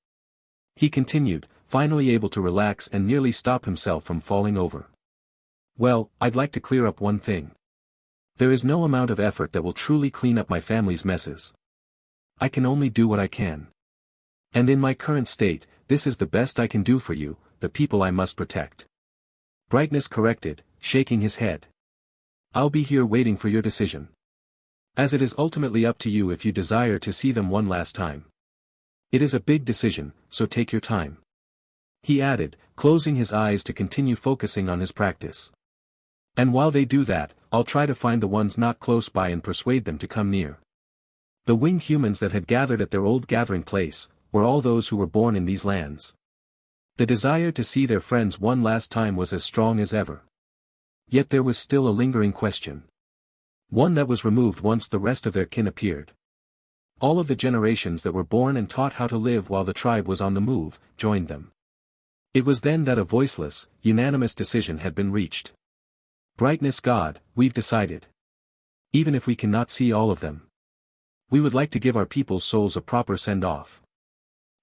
Speaker 1: He continued, finally able to relax and nearly stop himself from falling over. Well, I'd like to clear up one thing. There is no amount of effort that will truly clean up my family's messes. I can only do what I can. And in my current state, this is the best I can do for you, the people I must protect. Brightness corrected, shaking his head. I'll be here waiting for your decision. As it is ultimately up to you if you desire to see them one last time. It is a big decision, so take your time. He added, closing his eyes to continue focusing on his practice. And while they do that, I'll try to find the ones not close by and persuade them to come near. The winged humans that had gathered at their old gathering place, were all those who were born in these lands. The desire to see their friends one last time was as strong as ever. Yet there was still a lingering question. One that was removed once the rest of their kin appeared. All of the generations that were born and taught how to live while the tribe was on the move, joined them. It was then that a voiceless, unanimous decision had been reached. Brightness God, we've decided. Even if we cannot see all of them. We would like to give our people's souls a proper send-off.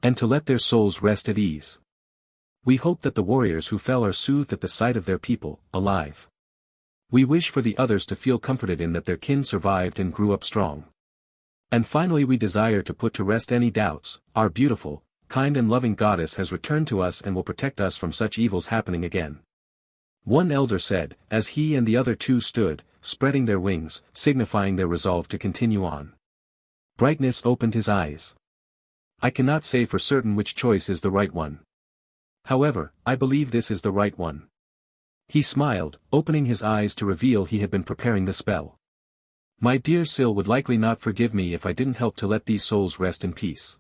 Speaker 1: And to let their souls rest at ease. We hope that the warriors who fell are soothed at the sight of their people, alive. We wish for the others to feel comforted in that their kin survived and grew up strong. And finally we desire to put to rest any doubts, our beautiful, kind and loving goddess has returned to us and will protect us from such evils happening again. One elder said, as he and the other two stood, spreading their wings, signifying their resolve to continue on. Brightness opened his eyes. I cannot say for certain which choice is the right one. However, I believe this is the right one. He smiled, opening his eyes to reveal he had been preparing the spell. My dear Sil would likely not forgive me if I didn't help to let these souls rest in peace.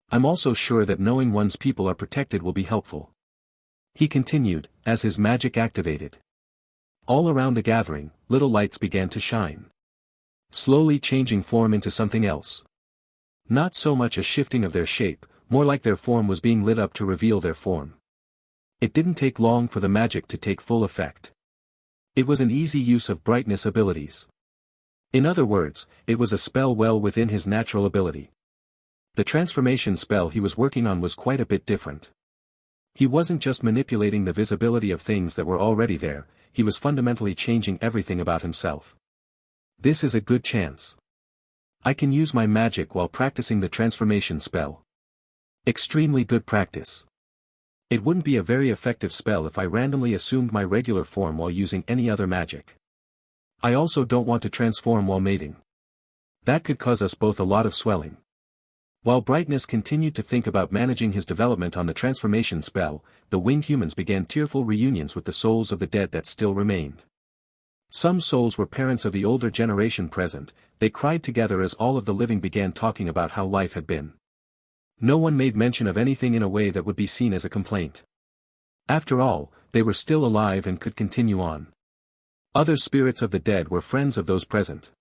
Speaker 1: I'm also sure that knowing one's people are protected will be helpful. He continued, as his magic activated. All around the gathering, little lights began to shine. Slowly changing form into something else. Not so much a shifting of their shape, more like their form was being lit up to reveal their form. It didn't take long for the magic to take full effect. It was an easy use of brightness abilities. In other words, it was a spell well within his natural ability. The transformation spell he was working on was quite a bit different. He wasn't just manipulating the visibility of things that were already there, he was fundamentally changing everything about himself. This is a good chance. I can use my magic while practicing the transformation spell. Extremely good practice. It wouldn't be a very effective spell if I randomly assumed my regular form while using any other magic. I also don't want to transform while mating. That could cause us both a lot of swelling. While Brightness continued to think about managing his development on the transformation spell, the winged humans began tearful reunions with the souls of the dead that still remained. Some souls were parents of the older generation present, they cried together as all of the living began talking about how life had been. No one made mention of anything in a way that would be seen as a complaint. After all, they were still alive and could continue on. Other spirits of the dead were friends of those present.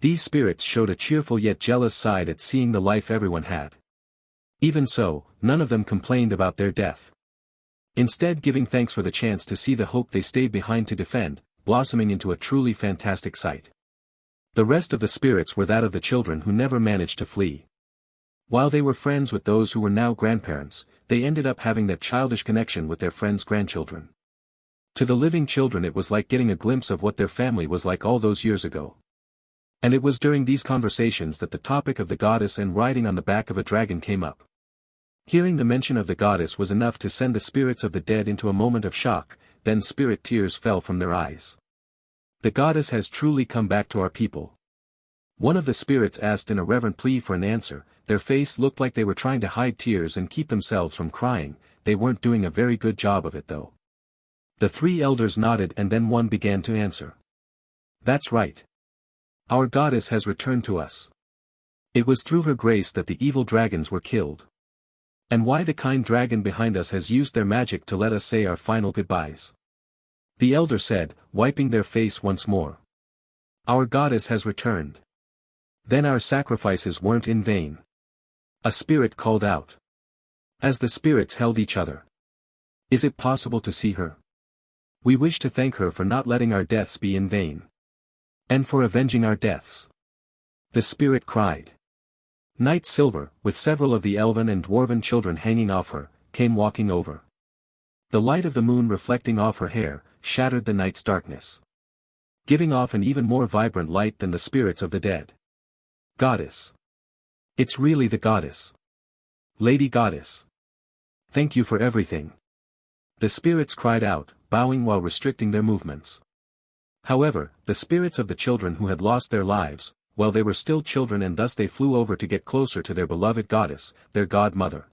Speaker 1: These spirits showed a cheerful yet jealous side at seeing the life everyone had. Even so, none of them complained about their death. Instead giving thanks for the chance to see the hope they stayed behind to defend, blossoming into a truly fantastic sight. The rest of the spirits were that of the children who never managed to flee. While they were friends with those who were now grandparents, they ended up having that childish connection with their friends' grandchildren. To the living children it was like getting a glimpse of what their family was like all those years ago. And it was during these conversations that the topic of the goddess and riding on the back of a dragon came up. Hearing the mention of the goddess was enough to send the spirits of the dead into a moment of shock, then spirit tears fell from their eyes. The goddess has truly come back to our people. One of the spirits asked in a reverent plea for an answer, their face looked like they were trying to hide tears and keep themselves from crying, they weren't doing a very good job of it though. The three elders nodded and then one began to answer. That's right. Our goddess has returned to us. It was through her grace that the evil dragons were killed. And why the kind dragon behind us has used their magic to let us say our final goodbyes. The elder said, wiping their face once more. Our goddess has returned. Then our sacrifices weren't in vain. A spirit called out. As the spirits held each other. Is it possible to see her? We wish to thank her for not letting our deaths be in vain. And for avenging our deaths. The spirit cried. Night Silver, with several of the elven and dwarven children hanging off her, came walking over. The light of the moon reflecting off her hair, shattered the night's darkness, giving off an even more vibrant light than the spirits of the dead. Goddess. It's really the goddess. Lady Goddess. Thank you for everything. The spirits cried out, bowing while restricting their movements. However, the spirits of the children who had lost their lives, well, they were still children, and thus they flew over to get closer to their beloved goddess, their godmother.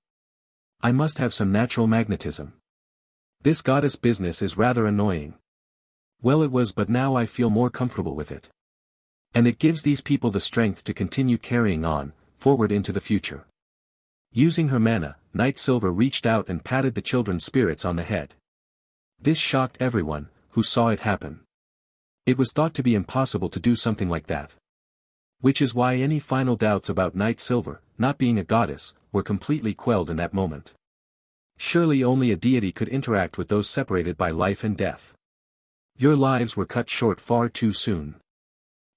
Speaker 1: I must have some natural magnetism. This goddess business is rather annoying. Well, it was, but now I feel more comfortable with it. And it gives these people the strength to continue carrying on, forward into the future. Using her mana, Night Silver reached out and patted the children's spirits on the head. This shocked everyone, who saw it happen. It was thought to be impossible to do something like that. Which is why any final doubts about Night Silver, not being a goddess, were completely quelled in that moment. Surely only a deity could interact with those separated by life and death. Your lives were cut short far too soon.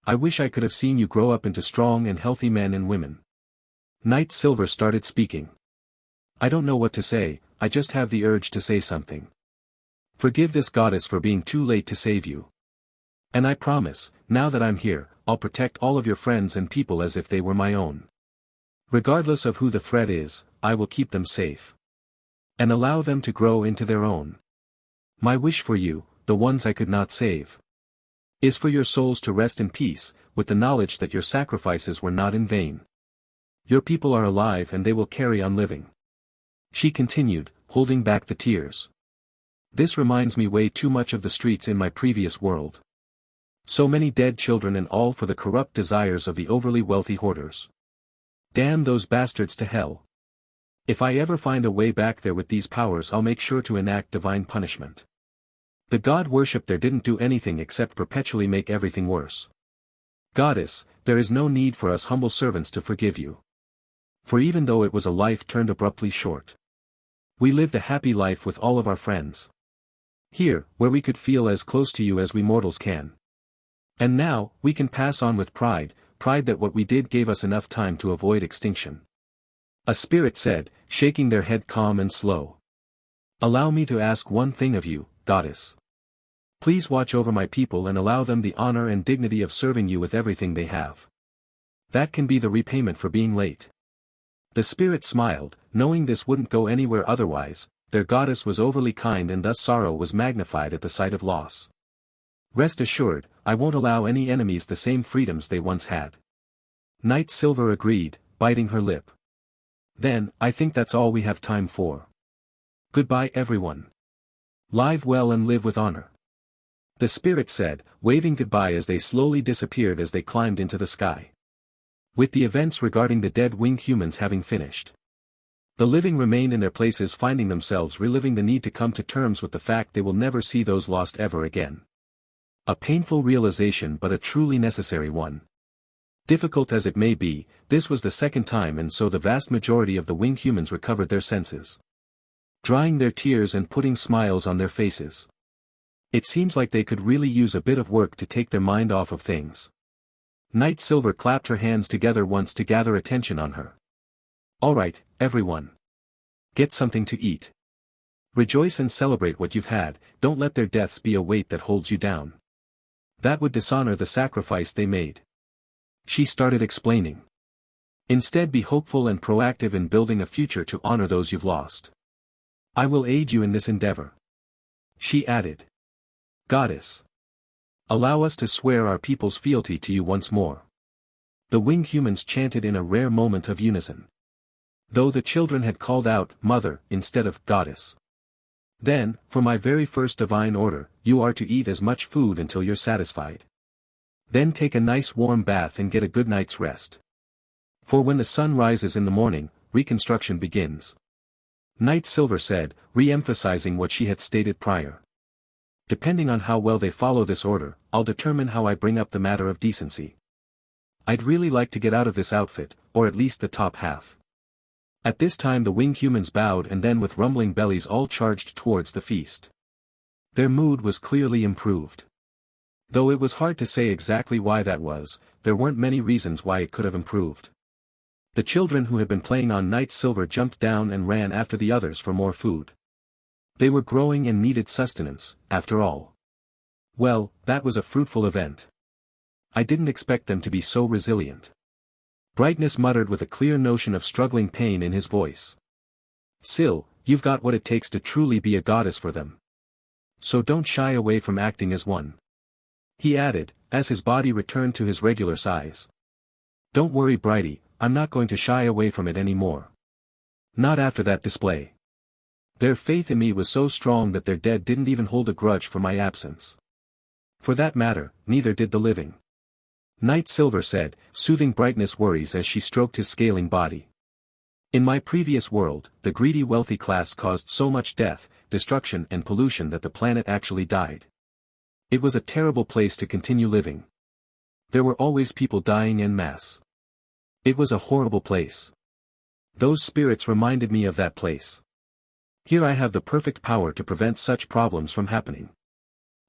Speaker 1: I wish I could have seen you grow up into strong and healthy men and women. Night Silver started speaking. I don't know what to say, I just have the urge to say something. Forgive this goddess for being too late to save you. And I promise, now that I'm here, I'll protect all of your friends and people as if they were my own. Regardless of who the threat is, I will keep them safe. And allow them to grow into their own. My wish for you, the ones I could not save, is for your souls to rest in peace, with the knowledge that your sacrifices were not in vain. Your people are alive and they will carry on living. She continued, holding back the tears. This reminds me way too much of the streets in my previous world. So many dead children, and all for the corrupt desires of the overly wealthy hoarders. Damn those bastards to hell. If I ever find a way back there with these powers, I'll make sure to enact divine punishment. The god worship there didn't do anything except perpetually make everything worse. Goddess, there is no need for us humble servants to forgive you. For even though it was a life turned abruptly short, we lived a happy life with all of our friends. Here, where we could feel as close to you as we mortals can. And now, we can pass on with pride that what we did gave us enough time to avoid extinction. A spirit said, shaking their head calm and slow. Allow me to ask one thing of you, goddess. Please watch over my people and allow them the honor and dignity of serving you with everything they have. That can be the repayment for being late. The spirit smiled, knowing this wouldn't go anywhere otherwise. Their goddess was overly kind, and thus sorrow was magnified at the sight of loss. Rest assured, I won't allow any enemies the same freedoms they once had. Night Silver agreed, biting her lip. Then, I think that's all we have time for. Goodbye everyone. Live well and live with honor. The spirit said, waving goodbye as they slowly disappeared as they climbed into the sky. With the events regarding the dead winged humans having finished, the living remained in their places, finding themselves reliving the need to come to terms with the fact they will never see those lost ever again. A painful realization, but a truly necessary one. Difficult as it may be, this was the second time, and so the vast majority of the winged humans recovered their senses, drying their tears and putting smiles on their faces. It seems like they could really use a bit of work to take their mind off of things. Night Silver clapped her hands together once to gather attention on her. Alright, everyone. Get something to eat. Rejoice and celebrate what you've had, don't let their deaths be a weight that holds you down. That would dishonor the sacrifice they made. She started explaining. Instead, be hopeful and proactive in building a future to honor those you've lost. I will aid you in this endeavor. She added. Goddess. Allow us to swear our people's fealty to you once more. The winged humans chanted in a rare moment of unison. Though the children had called out, Mother, instead of Goddess. Then, for my very first divine order, you are to eat as much food until you're satisfied. Then take a nice warm bath and get a good night's rest. For when the sun rises in the morning, reconstruction begins. Night Silver said, re-emphasizing what she had stated prior. Depending on how well they follow this order, I'll determine how I bring up the matter of decency. I'd really like to get out of this outfit, or at least the top half. At this time the winged humans bowed, and then with rumbling bellies all charged towards the feast. Their mood was clearly improved. Though it was hard to say exactly why that was, there weren't many reasons why it could have improved. The children who had been playing on Night Silver jumped down and ran after the others for more food. They were growing and needed sustenance, after all. Well, that was a fruitful event. I didn't expect them to be so resilient. Brightness muttered with a clear notion of struggling pain in his voice. Sil, you've got what it takes to truly be a goddess for them. So don't shy away from acting as one. He added, as his body returned to his regular size. Don't worry, Brighty, I'm not going to shy away from it anymore. Not after that display. Their faith in me was so strong that their dead didn't even hold a grudge for my absence. For that matter, neither did the living. Night Silver said, soothing Brightness' worries as she stroked his scaling body. In my previous world, the greedy wealthy class caused so much death, destruction and pollution that the planet actually died. It was a terrible place to continue living. There were always people dying en masse. It was a horrible place. Those spirits reminded me of that place. Here I have the perfect power to prevent such problems from happening.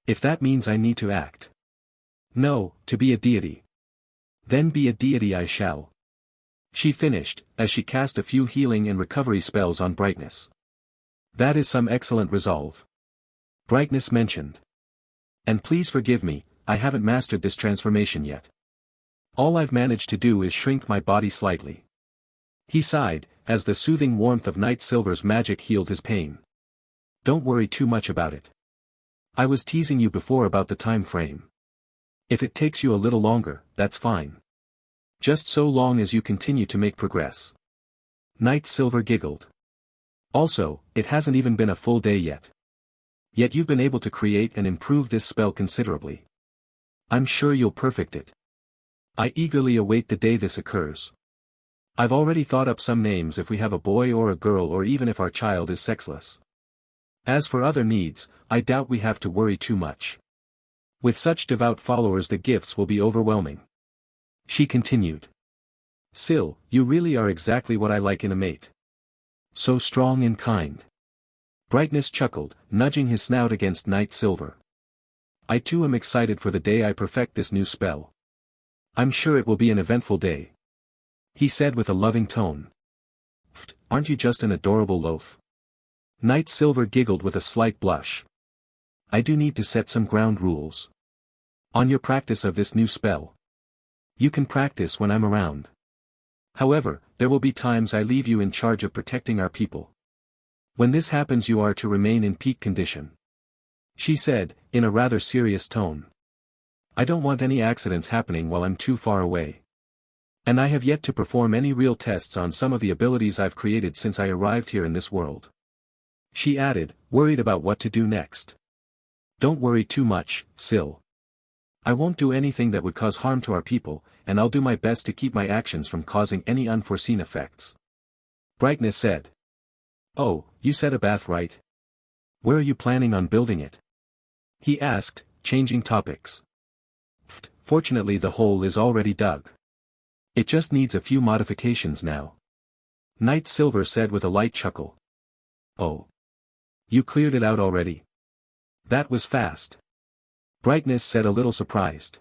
Speaker 1: If that means I need to act. No, to be a deity. Then be a deity I shall. She finished, as she cast a few healing and recovery spells on Brightness. That is some excellent resolve. Brightness mentioned. And please forgive me, I haven't mastered this transformation yet. All I've managed to do is shrink my body slightly. He sighed, as the soothing warmth of Night Silver's magic healed his pain. Don't worry too much about it. I was teasing you before about the time frame. If it takes you a little longer, that's fine. Just so long as you continue to make progress. Night Silver giggled. Also, it hasn't even been a full day yet. Yet you've been able to create and improve this spell considerably. I'm sure you'll perfect it. I eagerly await the day this occurs. I've already thought up some names if we have a boy or a girl or even if our child is sexless. As for other needs, I doubt we have to worry too much. With such devout followers the gifts will be overwhelming. She continued. Sil, you really are exactly what I like in a mate. So strong and kind. Brightness chuckled, nudging his snout against Night Silver. I too am excited for the day I perfect this new spell. I'm sure it will be an eventful day. He said with a loving tone. Aren't you just an adorable loaf? Night Silver giggled with a slight blush. I do need to set some ground rules. On your practice of this new spell. You can practice when I'm around. However, there will be times I leave you in charge of protecting our people. When this happens you are to remain in peak condition. She said, in a rather serious tone. I don't want any accidents happening while I'm too far away. And I have yet to perform any real tests on some of the abilities I've created since I arrived here in this world. She added, worried about what to do next. Don't worry too much, Sil. I won't do anything that would cause harm to our people, and I'll do my best to keep my actions from causing any unforeseen effects. Brightness said. Oh, you said a bath, right? Where are you planning on building it? He asked, changing topics. Fortunately the hole is already dug. It just needs a few modifications now. Night Silver said with a light chuckle. Oh. You cleared it out already? That was fast. Brightness said a little surprised.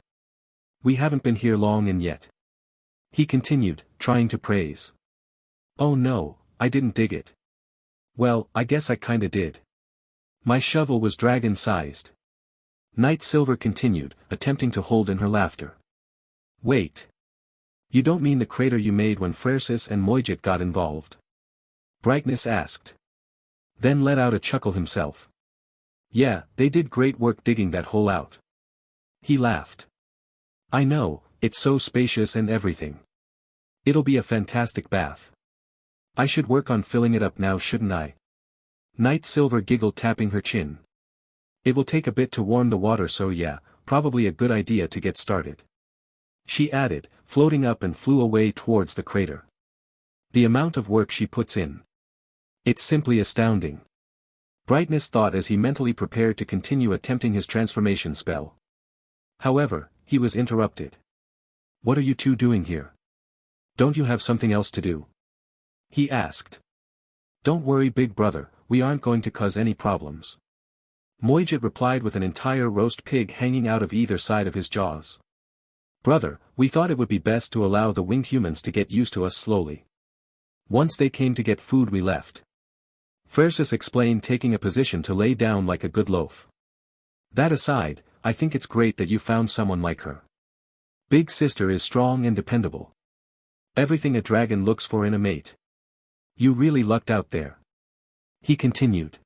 Speaker 1: We haven't been here long and yet. He continued, trying to praise. Oh no, I didn't dig it. Well, I guess I kinda did. My shovel was dragon-sized. Night Silver continued, attempting to hold in her laughter. Wait. You don't mean the crater you made when Frersis and Moijit got involved? Brightness asked. Then let out a chuckle himself. Yeah, they did great work digging that hole out. He laughed. I know, it's so spacious and everything. It'll be a fantastic bath. I should work on filling it up now, shouldn't I? Night Silver giggled, tapping her chin. It will take a bit to warm the water, so yeah, probably a good idea to get started. She added, floating up and flew away towards the crater. The amount of work she puts in. It's simply astounding. Brightness thought as he mentally prepared to continue attempting his transformation spell. However, he was interrupted. What are you two doing here? Don't you have something else to do? He asked. Don't worry, big brother, we aren't going to cause any problems. Moijit replied with an entire roast pig hanging out of either side of his jaws. Brother, we thought it would be best to allow the winged humans to get used to us slowly. Once they came to get food we left. Phersis explained, taking a position to lay down like a good loaf. That aside, I think it's great that you found someone like her. Big sister is strong and dependable. Everything a dragon looks for in a mate. You really lucked out there. He continued.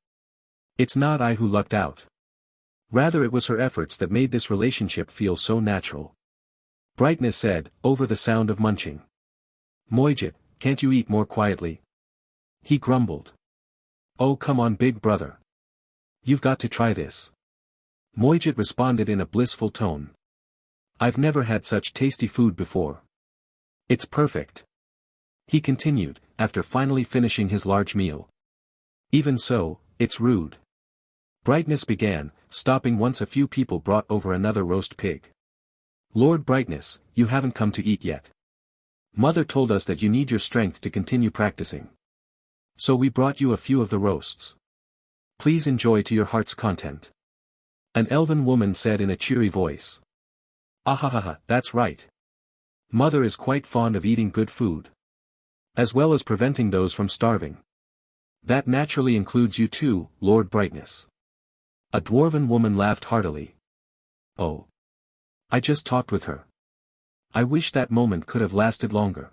Speaker 1: It's not I who lucked out. Rather it was her efforts that made this relationship feel so natural. Brightness said, over the sound of munching. Moijit, can't you eat more quietly? He grumbled. Oh come on big brother. You've got to try this. Moijit responded in a blissful tone. I've never had such tasty food before. It's perfect. He continued, after finally finishing his large meal. Even so, it's rude. Brightness began, stopping once a few people brought over another roast pig. Lord Brightness, you haven't come to eat yet. Mother told us that you need your strength to continue practicing. So we brought you a few of the roasts. Please enjoy to your heart's content. An elven woman said in a cheery voice. Ahahaha, that's right. Mother is quite fond of eating good food. As well as preventing those from starving. That naturally includes you too, Lord Brightness. A dwarven woman laughed heartily. Oh. I just talked with her. I wish that moment could have lasted longer.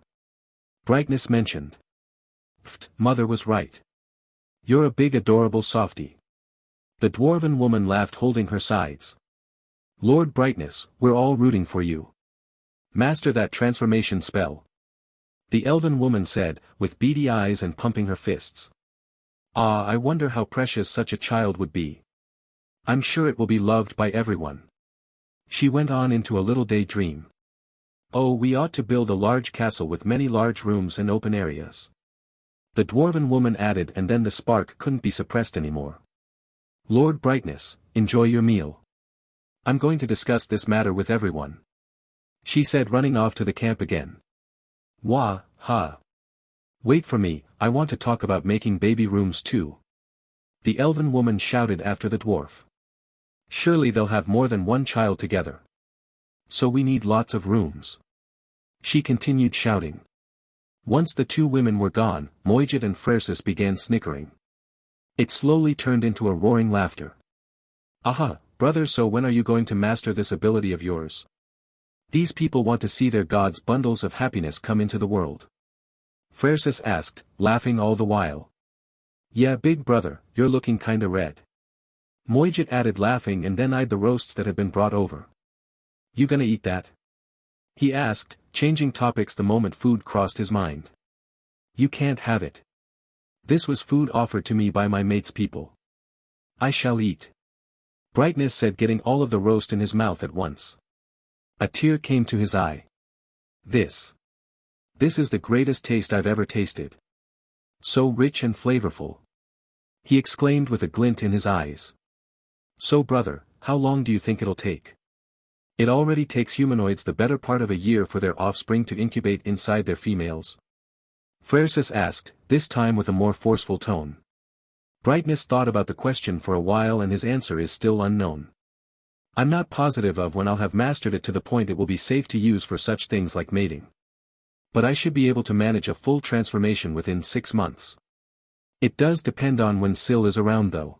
Speaker 1: Brightness mentioned. Pfft, Mother was right. You're a big adorable softie. The dwarven woman laughed, holding her sides. Lord Brightness, we're all rooting for you. Master that transformation spell. The elven woman said, with beady eyes and pumping her fists. Ah, I wonder how precious such a child would be. I'm sure it will be loved by everyone. She went on into a little daydream. Oh, we ought to build a large castle with many large rooms and open areas. The dwarven woman added, and then the spark couldn't be suppressed anymore. Lord Brightness, enjoy your meal. I'm going to discuss this matter with everyone. She said, running off to the camp again. Wah, ha. Wait for me, I want to talk about making baby rooms too. The elven woman shouted after the dwarf. Surely they'll have more than one child together. So we need lots of rooms. She continued shouting. Once the two women were gone, Moijit and Phersis began snickering. It slowly turned into a roaring laughter. Aha, brother, so when are you going to master this ability of yours? These people want to see their gods' bundles of happiness come into the world. Phersis asked, laughing all the while. Yeah, big brother, you're looking kinda red. Moijit added, laughing, and then eyed the roasts that had been brought over. You gonna eat that? He asked, changing topics the moment food crossed his mind. You can't have it. This was food offered to me by my mate's people. I shall eat. Brightness said, getting all of the roast in his mouth at once. A tear came to his eye. This is the greatest taste I've ever tasted. So rich and flavorful. He exclaimed with a glint in his eyes. So brother, how long do you think it'll take? It already takes humanoids the better part of a year for their offspring to incubate inside their females. Phersis asked, this time with a more forceful tone. Brightness thought about the question for a while, and his answer is still unknown. I'm not positive of when I'll have mastered it to the point it will be safe to use for such things like mating. But I should be able to manage a full transformation within 6 months. It does depend on when Syl is around though.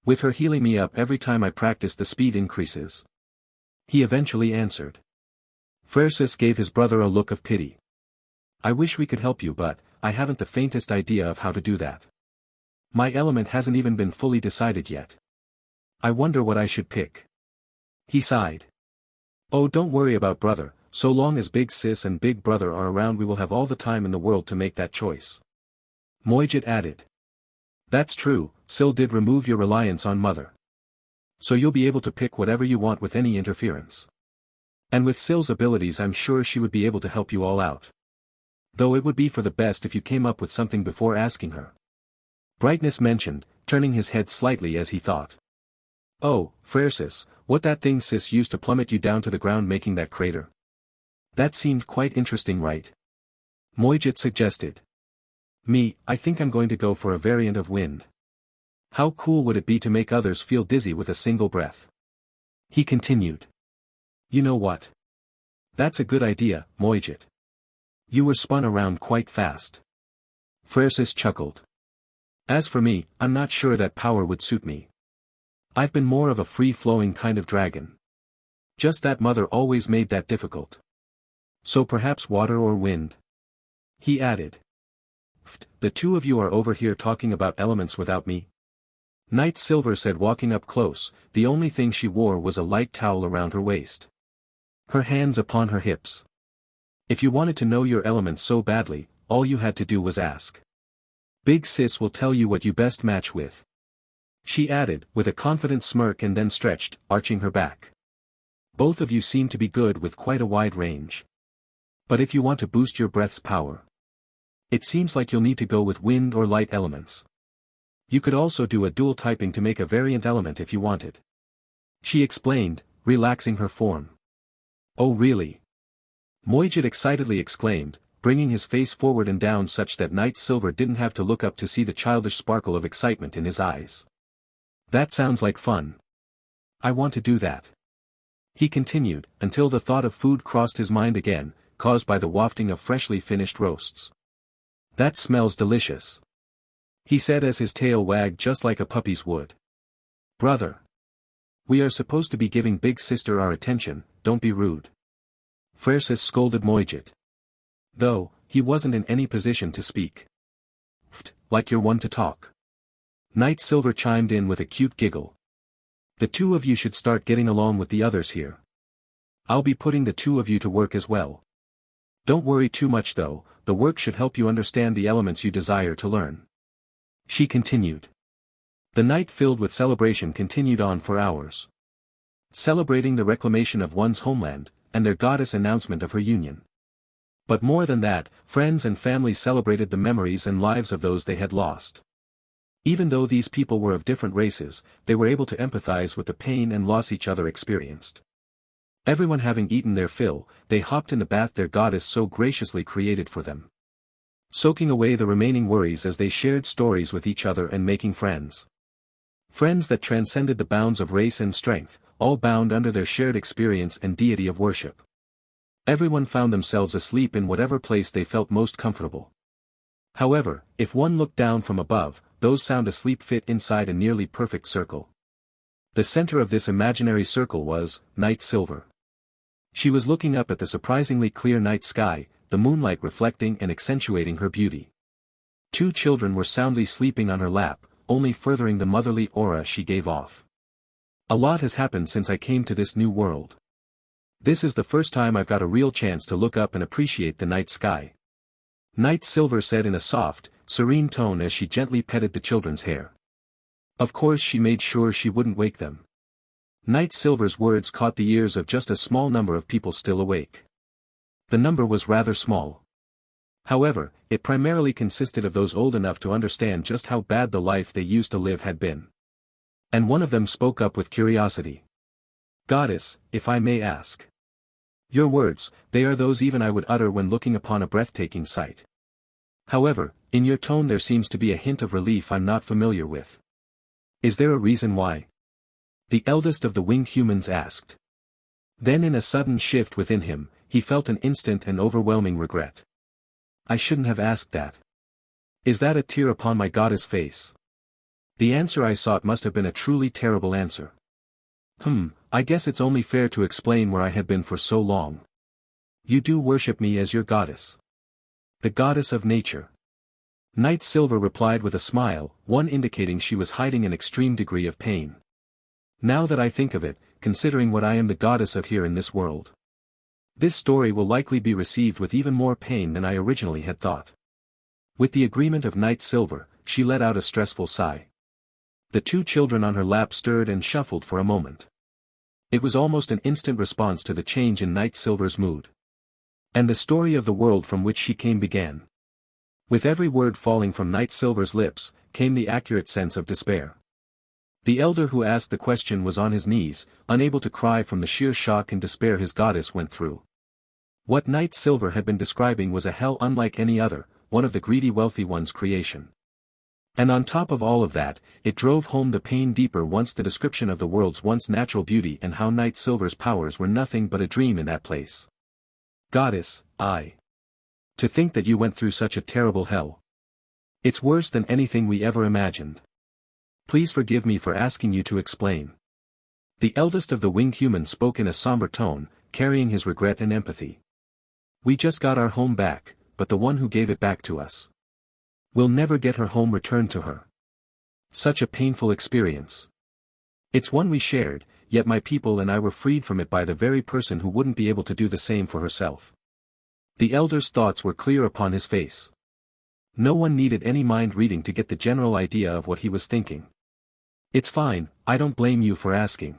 Speaker 1: With her healing me up every time I practice, the speed increases. He eventually answered. Phersis gave his brother a look of pity. I wish we could help you, but I haven't the faintest idea of how to do that. My element hasn't even been fully decided yet. I wonder what I should pick. He sighed. Oh, don't worry about brother, so long as big sis and big brother are around we will have all the time in the world to make that choice. Moijit added. That's true, Syl did remove your reliance on mother. So you'll be able to pick whatever you want with any interference. And with Syl's abilities I'm sure she would be able to help you all out. Though it would be for the best if you came up with something before asking her. Brightness mentioned, turning his head slightly as he thought. Oh, Phersis, what that thing sis used to plummet you down to the ground making that crater. That seemed quite interesting, right? Moijit suggested. Me, I think I'm going to go for a variant of wind. How cool would it be to make others feel dizzy with a single breath? He continued. You know what? That's a good idea, Moijit. You were spun around quite fast. Frersis chuckled. As for me, I'm not sure that power would suit me. I've been more of a free-flowing kind of dragon. Just that mother always made that difficult. So perhaps water or wind? He added. The two of you are over here talking about elements without me? Night Silver said, walking up close. The only thing she wore was a light towel around her waist. Her hands upon her hips. If you wanted to know your elements so badly, all you had to do was ask. Big Sis will tell you what you best match with. She added, with a confident smirk, and then stretched, arching her back. Both of you seem to be good with quite a wide range. But if you want to boost your breath's power, it seems like you'll need to go with wind or light elements. You could also do a dual typing to make a variant element if you wanted. She explained, relaxing her form. Oh really? Moijit excitedly exclaimed, bringing his face forward and down such that Night Silver didn't have to look up to see the childish sparkle of excitement in his eyes. That sounds like fun. I want to do that. He continued, until the thought of food crossed his mind again, caused by the wafting of freshly finished roasts. That smells delicious. He said as his tail wagged just like a puppy's would. Brother. We are supposed to be giving Big Sister our attention, don't be rude. Frersis scolded Moijit. Though, he wasn't in any position to speak. Like you're one to talk. Night Silver chimed in with a cute giggle. The two of you should start getting along with the others here. I'll be putting the two of you to work as well. Don't worry too much though, the work should help you understand the elements you desire to learn. She continued. The night filled with celebration continued on for hours. Celebrating the reclamation of one's homeland, and their goddess' announcement of her union. But more than that, friends and family celebrated the memories and lives of those they had lost. Even though these people were of different races, they were able to empathize with the pain and loss each other experienced. Everyone having eaten their fill, they hopped in the bath their goddess so graciously created for them. Soaking away the remaining worries as they shared stories with each other and making friends. Friends that transcended the bounds of race and strength, all bound under their shared experience and deity of worship. Everyone found themselves asleep in whatever place they felt most comfortable. However, if one looked down from above, those sound asleep fit inside a nearly perfect circle. The center of this imaginary circle was Night Silver. She was looking up at the surprisingly clear night sky, the moonlight reflecting and accentuating her beauty. Two children were soundly sleeping on her lap, only furthering the motherly aura she gave off. A lot has happened since I came to this new world. This is the first time I've got a real chance to look up and appreciate the night sky. Night Silver said in a soft, serene tone as she gently petted the children's hair. Of course she made sure she wouldn't wake them. Night Silver's words caught the ears of just a small number of people still awake. The number was rather small. However, it primarily consisted of those old enough to understand just how bad the life they used to live had been. And one of them spoke up with curiosity. Goddess, if I may ask. Your words, they are those even I would utter when looking upon a breathtaking sight. However, in your tone there seems to be a hint of relief I'm not familiar with. Is there a reason why? The eldest of the winged humans asked. Then in a sudden shift within him, he felt an instant and overwhelming regret. I shouldn't have asked that. Is that a tear upon my goddess' face? The answer I sought must have been a truly terrible answer. I guess it's only fair to explain where I had been for so long. You do worship me as your goddess. The goddess of nature. Night Silver replied with a smile, one indicating she was hiding an extreme degree of pain. Now that I think of it, considering what I am the goddess of here in this world. This story will likely be received with even more pain than I originally had thought. With the agreement of Night Silver, she let out a stressful sigh. The two children on her lap stirred and shuffled for a moment. It was almost an instant response to the change in Night Silver's mood. And the story of the world from which she came began. With every word falling from Night Silver's lips, came the accurate sense of despair. The elder who asked the question was on his knees, unable to cry from the sheer shock and despair his goddess went through. What Night Silver had been describing was a hell unlike any other, one of the greedy wealthy one's creation. And on top of all of that, it drove home the pain deeper once the description of the world's once natural beauty and how Night Silver's powers were nothing but a dream in that place. Goddess, to think that you went through such a terrible hell. It's worse than anything we ever imagined. Please forgive me for asking you to explain. The eldest of the winged humans spoke in a somber tone, carrying his regret and empathy. We just got our home back, but the one who gave it back to us. We'll never get her home returned to her. Such a painful experience. It's one we shared, yet my people and I were freed from it by the very person who wouldn't be able to do the same for herself. The elder's thoughts were clear upon his face. No one needed any mind reading to get the general idea of what he was thinking. It's fine, I don't blame you for asking.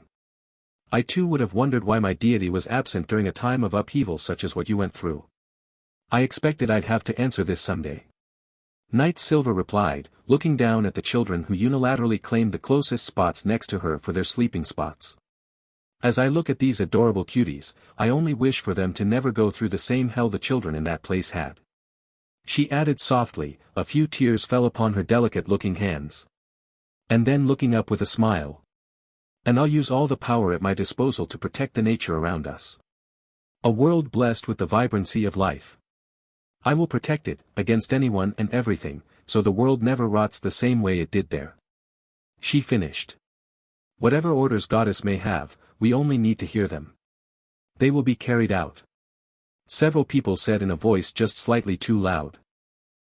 Speaker 1: I too would have wondered why my deity was absent during a time of upheaval such as what you went through. I expected I'd have to answer this someday. Knight Silver replied, looking down at the children who unilaterally claimed the closest spots next to her for their sleeping spots. As I look at these adorable cuties, I only wish for them to never go through the same hell the children in that place had. She added softly, a few tears fell upon her delicate-looking hands. And then looking up with a smile. And I'll use all the power at my disposal to protect the nature around us. A world blessed with the vibrancy of life. I will protect it, against anyone and everything, so the world never rots the same way it did there. She finished. Whatever orders Goddess may have, we only need to hear them. They will be carried out. Several people said in a voice just slightly too loud.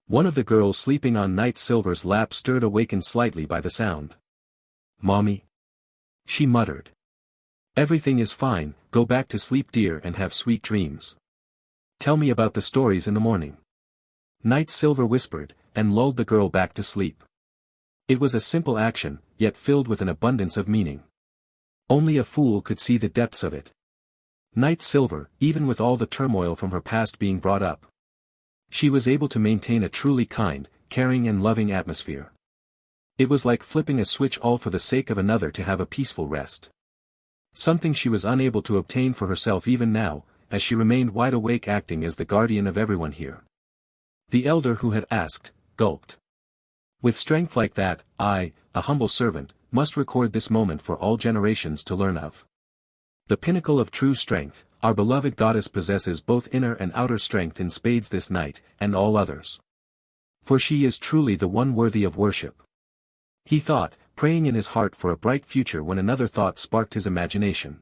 Speaker 1: One of the girls sleeping on Knight Silver's lap stirred, awakened slightly by the sound. Mommy? She muttered. Everything is fine, go back to sleep dear and have sweet dreams. Tell me about the stories in the morning. Knight Silver whispered, and lulled the girl back to sleep. It was a simple action, yet filled with an abundance of meaning. Only a fool could see the depths of it. Knight Silver, even with all the turmoil from her past being brought up. She was able to maintain a truly kind, caring and loving atmosphere. It was like flipping a switch all for the sake of another to have a peaceful rest. Something she was unable to obtain for herself even now, as she remained wide awake acting as the guardian of everyone here. The elder who had asked, gulped. With strength like that, I, a humble servant, must record this moment for all generations to learn of. The pinnacle of true strength, our beloved goddess possesses both inner and outer strength in spades this night, and all others. For she is truly the one worthy of worship. He thought, praying in his heart for a bright future when another thought sparked his imagination.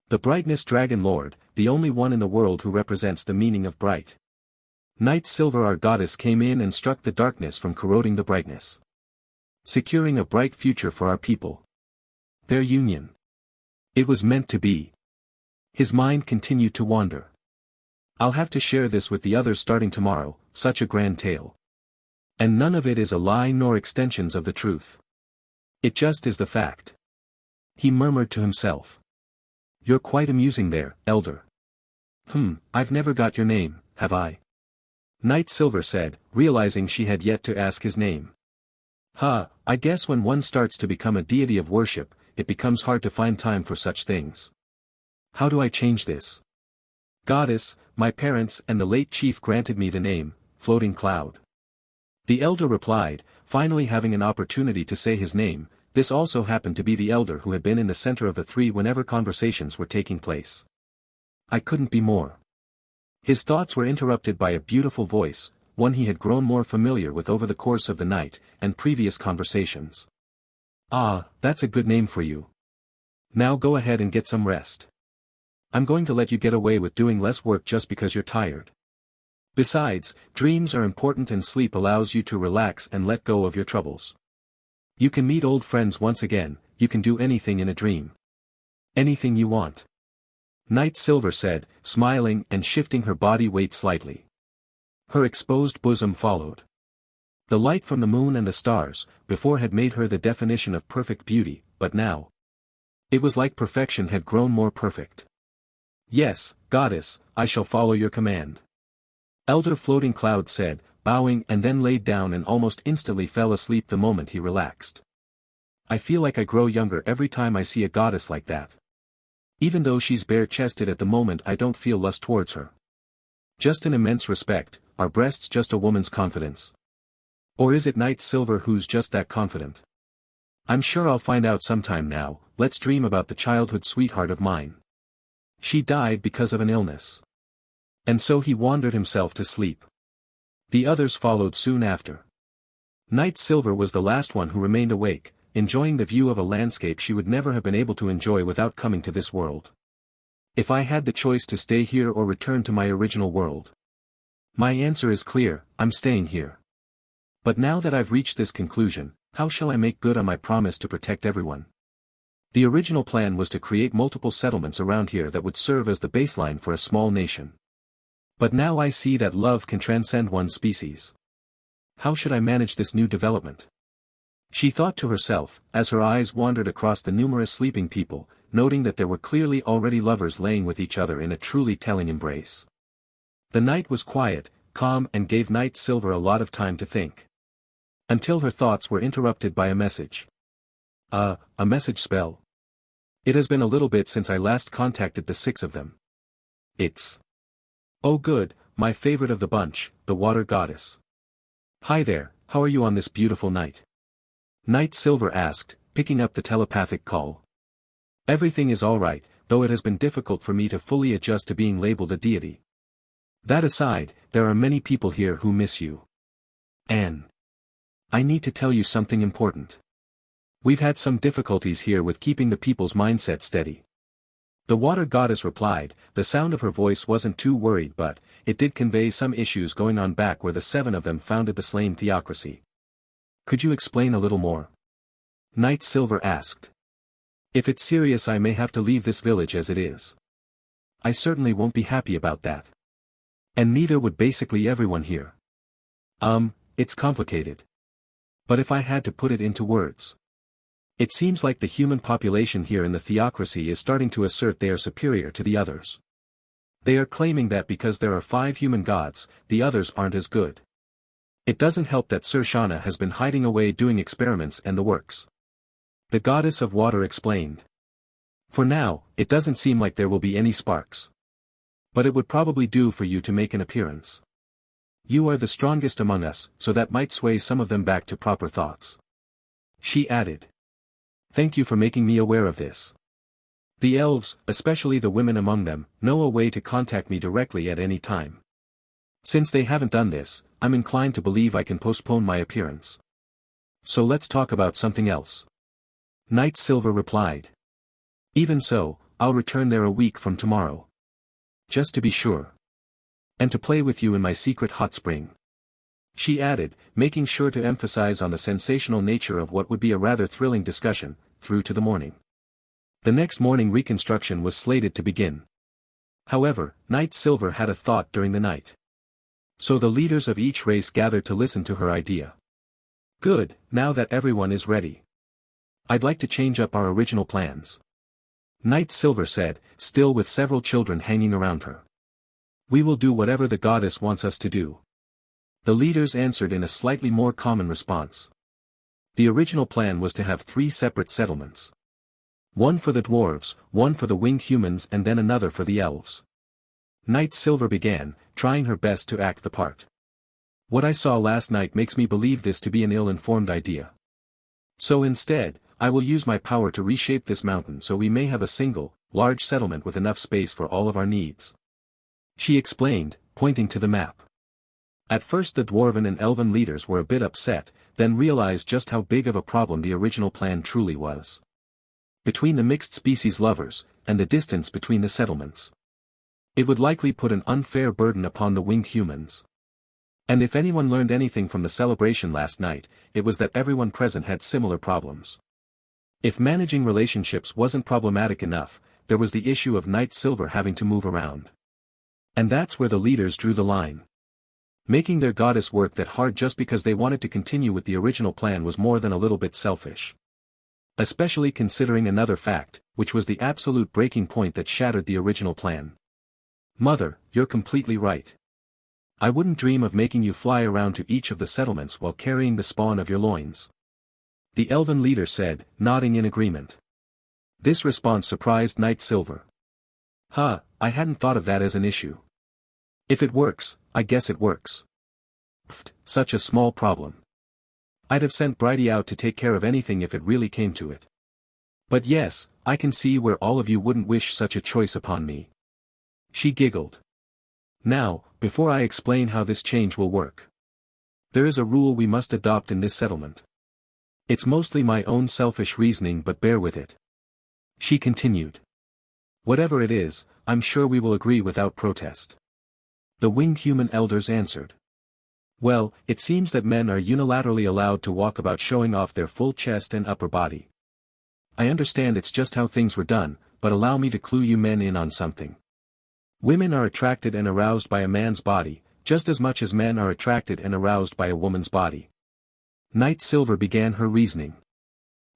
Speaker 1: The brightness Dragon Lord, the only one in the world who represents the meaning of bright. Knight Silver our goddess came in and struck the darkness from corroding the brightness. Securing a bright future for our people. Their union. It was meant to be. His mind continued to wander. I'll have to share this with the others starting tomorrow, such a grand tale. And none of it is a lie nor extensions of the truth. It just is the fact. He murmured to himself. You're quite amusing there, elder. I've never got your name, have I? Knight Silver said, realizing she had yet to ask his name. I guess when one starts to become a deity of worship, it becomes hard to find time for such things. How do I change this? Goddess, my parents and the late chief granted me the name, Floating Cloud. The elder replied, finally having an opportunity to say his name. This also happened to be the elder who had been in the center of the three whenever conversations were taking place. I couldn't be more. His thoughts were interrupted by a beautiful voice, one he had grown more familiar with over the course of the night, and previous conversations. That's a good name for you. Now go ahead and get some rest. I'm going to let you get away with doing less work just because you're tired. Besides, dreams are important and sleep allows you to relax and let go of your troubles. You can meet old friends once again, you can do anything in a dream. Anything you want. Knight Silver said, smiling and shifting her body weight slightly. Her exposed bosom followed. The light from the moon and the stars, before had made her the definition of perfect beauty, but now. It was like perfection had grown more perfect. Yes, goddess, I shall follow your command. Elder Floating Cloud said, bowing and then laid down and almost instantly fell asleep the moment he relaxed. I feel like I grow younger every time I see a goddess like that. Even though she's bare-chested at the moment I don't feel lust towards her. Just an immense respect, are breasts just a woman's confidence? Or is it Knight Silver who's just that confident? I'm sure I'll find out sometime now. Let's dream about the childhood sweetheart of mine. She died because of an illness. And so he wandered himself to sleep. The others followed soon after. Night Silver was the last one who remained awake, enjoying the view of a landscape she would never have been able to enjoy without coming to this world. If I had the choice to stay here or return to my original world. My answer is clear, I'm staying here. But now that I've reached this conclusion, how shall I make good on my promise to protect everyone? The original plan was to create multiple settlements around here that would serve as the baseline for a small nation. But now I see that love can transcend one species. How should I manage this new development? She thought to herself, as her eyes wandered across the numerous sleeping people, noting that there were clearly already lovers laying with each other in a truly telling embrace. The night was quiet, calm and gave Night Silver a lot of time to think. Until her thoughts were interrupted by a message. A message spell. It has been a little bit since I last contacted the 6 of them. It's... Oh good, my favorite of the bunch, the water goddess. Hi there, how are you on this beautiful night? Night Silver asked, picking up the telepathic call. Everything is alright, though it has been difficult for me to fully adjust to being labeled a deity. That aside, there are many people here who miss you. Anne. I need to tell you something important. We've had some difficulties here with keeping the people's mindset steady. The water goddess replied, the sound of her voice wasn't too worried but, it did convey some issues going on back where the 7 of them founded the slain Theocracy. Could you explain a little more? Night Silver asked. If it's serious I may have to leave this village as it is. I certainly won't be happy about that. And neither would basically everyone here. It's complicated. But if I had to put it into words. It seems like the human population here in the Theocracy is starting to assert they are superior to the others. They are claiming that because there are 5 human gods, the others aren't as good. It doesn't help that Sir Shauna has been hiding away doing experiments and the works. The goddess of water explained. For now, it doesn't seem like there will be any sparks. But it would probably do for you to make an appearance. You are the strongest among us, so that might sway some of them back to proper thoughts. She added. Thank you for making me aware of this. The elves, especially the women among them, know a way to contact me directly at any time. Since they haven't done this, I'm inclined to believe I can postpone my appearance. So let's talk about something else. Night Silver replied. Even so, I'll return there a week from tomorrow. Just to be sure. And to play with you in my secret hot spring. She added, making sure to emphasize on the sensational nature of what would be a rather thrilling discussion, through to the morning. The next morning reconstruction was slated to begin. However, Night Silver had a thought during the night. So the leaders of each race gathered to listen to her idea. Good, now that everyone is ready. I'd like to change up our original plans. Night Silver said, still with several children hanging around her. We will do whatever the goddess wants us to do. The leaders answered in a slightly more common response. The original plan was to have 3 separate settlements. One for the dwarves, one for the winged humans and then another for the elves. Night Silver began, trying her best to act the part. What I saw last night makes me believe this to be an ill-informed idea. So instead, I will use my power to reshape this mountain so we may have a single, large settlement with enough space for all of our needs. She explained, pointing to the map. At first the dwarven and elven leaders were a bit upset, then realized just how big of a problem the original plan truly was. Between the mixed species lovers, and the distance between the settlements. It would likely put an unfair burden upon the winged humans. And if anyone learned anything from the celebration last night, it was that everyone present had similar problems. If managing relationships wasn't problematic enough, there was the issue of Night Silver having to move around. And that's where the leaders drew the line. Making their goddess work that hard just because they wanted to continue with the original plan was more than a little bit selfish. Especially considering another fact, which was the absolute breaking point that shattered the original plan. Mother, you're completely right. I wouldn't dream of making you fly around to each of the settlements while carrying the spawn of your loins. The elven leader said, nodding in agreement. This response surprised Night Silver. I hadn't thought of that as an issue. If it works, I guess it works. Pfft, such a small problem. I'd have sent Bridie out to take care of anything if it really came to it. But yes, I can see where all of you wouldn't wish such a choice upon me. She giggled. Now, before I explain how this change will work. There is a rule we must adopt in this settlement. It's mostly my own selfish reasoning, but bear with it. She continued. Whatever it is, I'm sure we will agree without protest. The winged human elders answered. Well, it seems that men are unilaterally allowed to walk about showing off their full chest and upper body. I understand it's just how things were done, but allow me to clue you men in on something. Women are attracted and aroused by a man's body, just as much as men are attracted and aroused by a woman's body. Night Silver began her reasoning.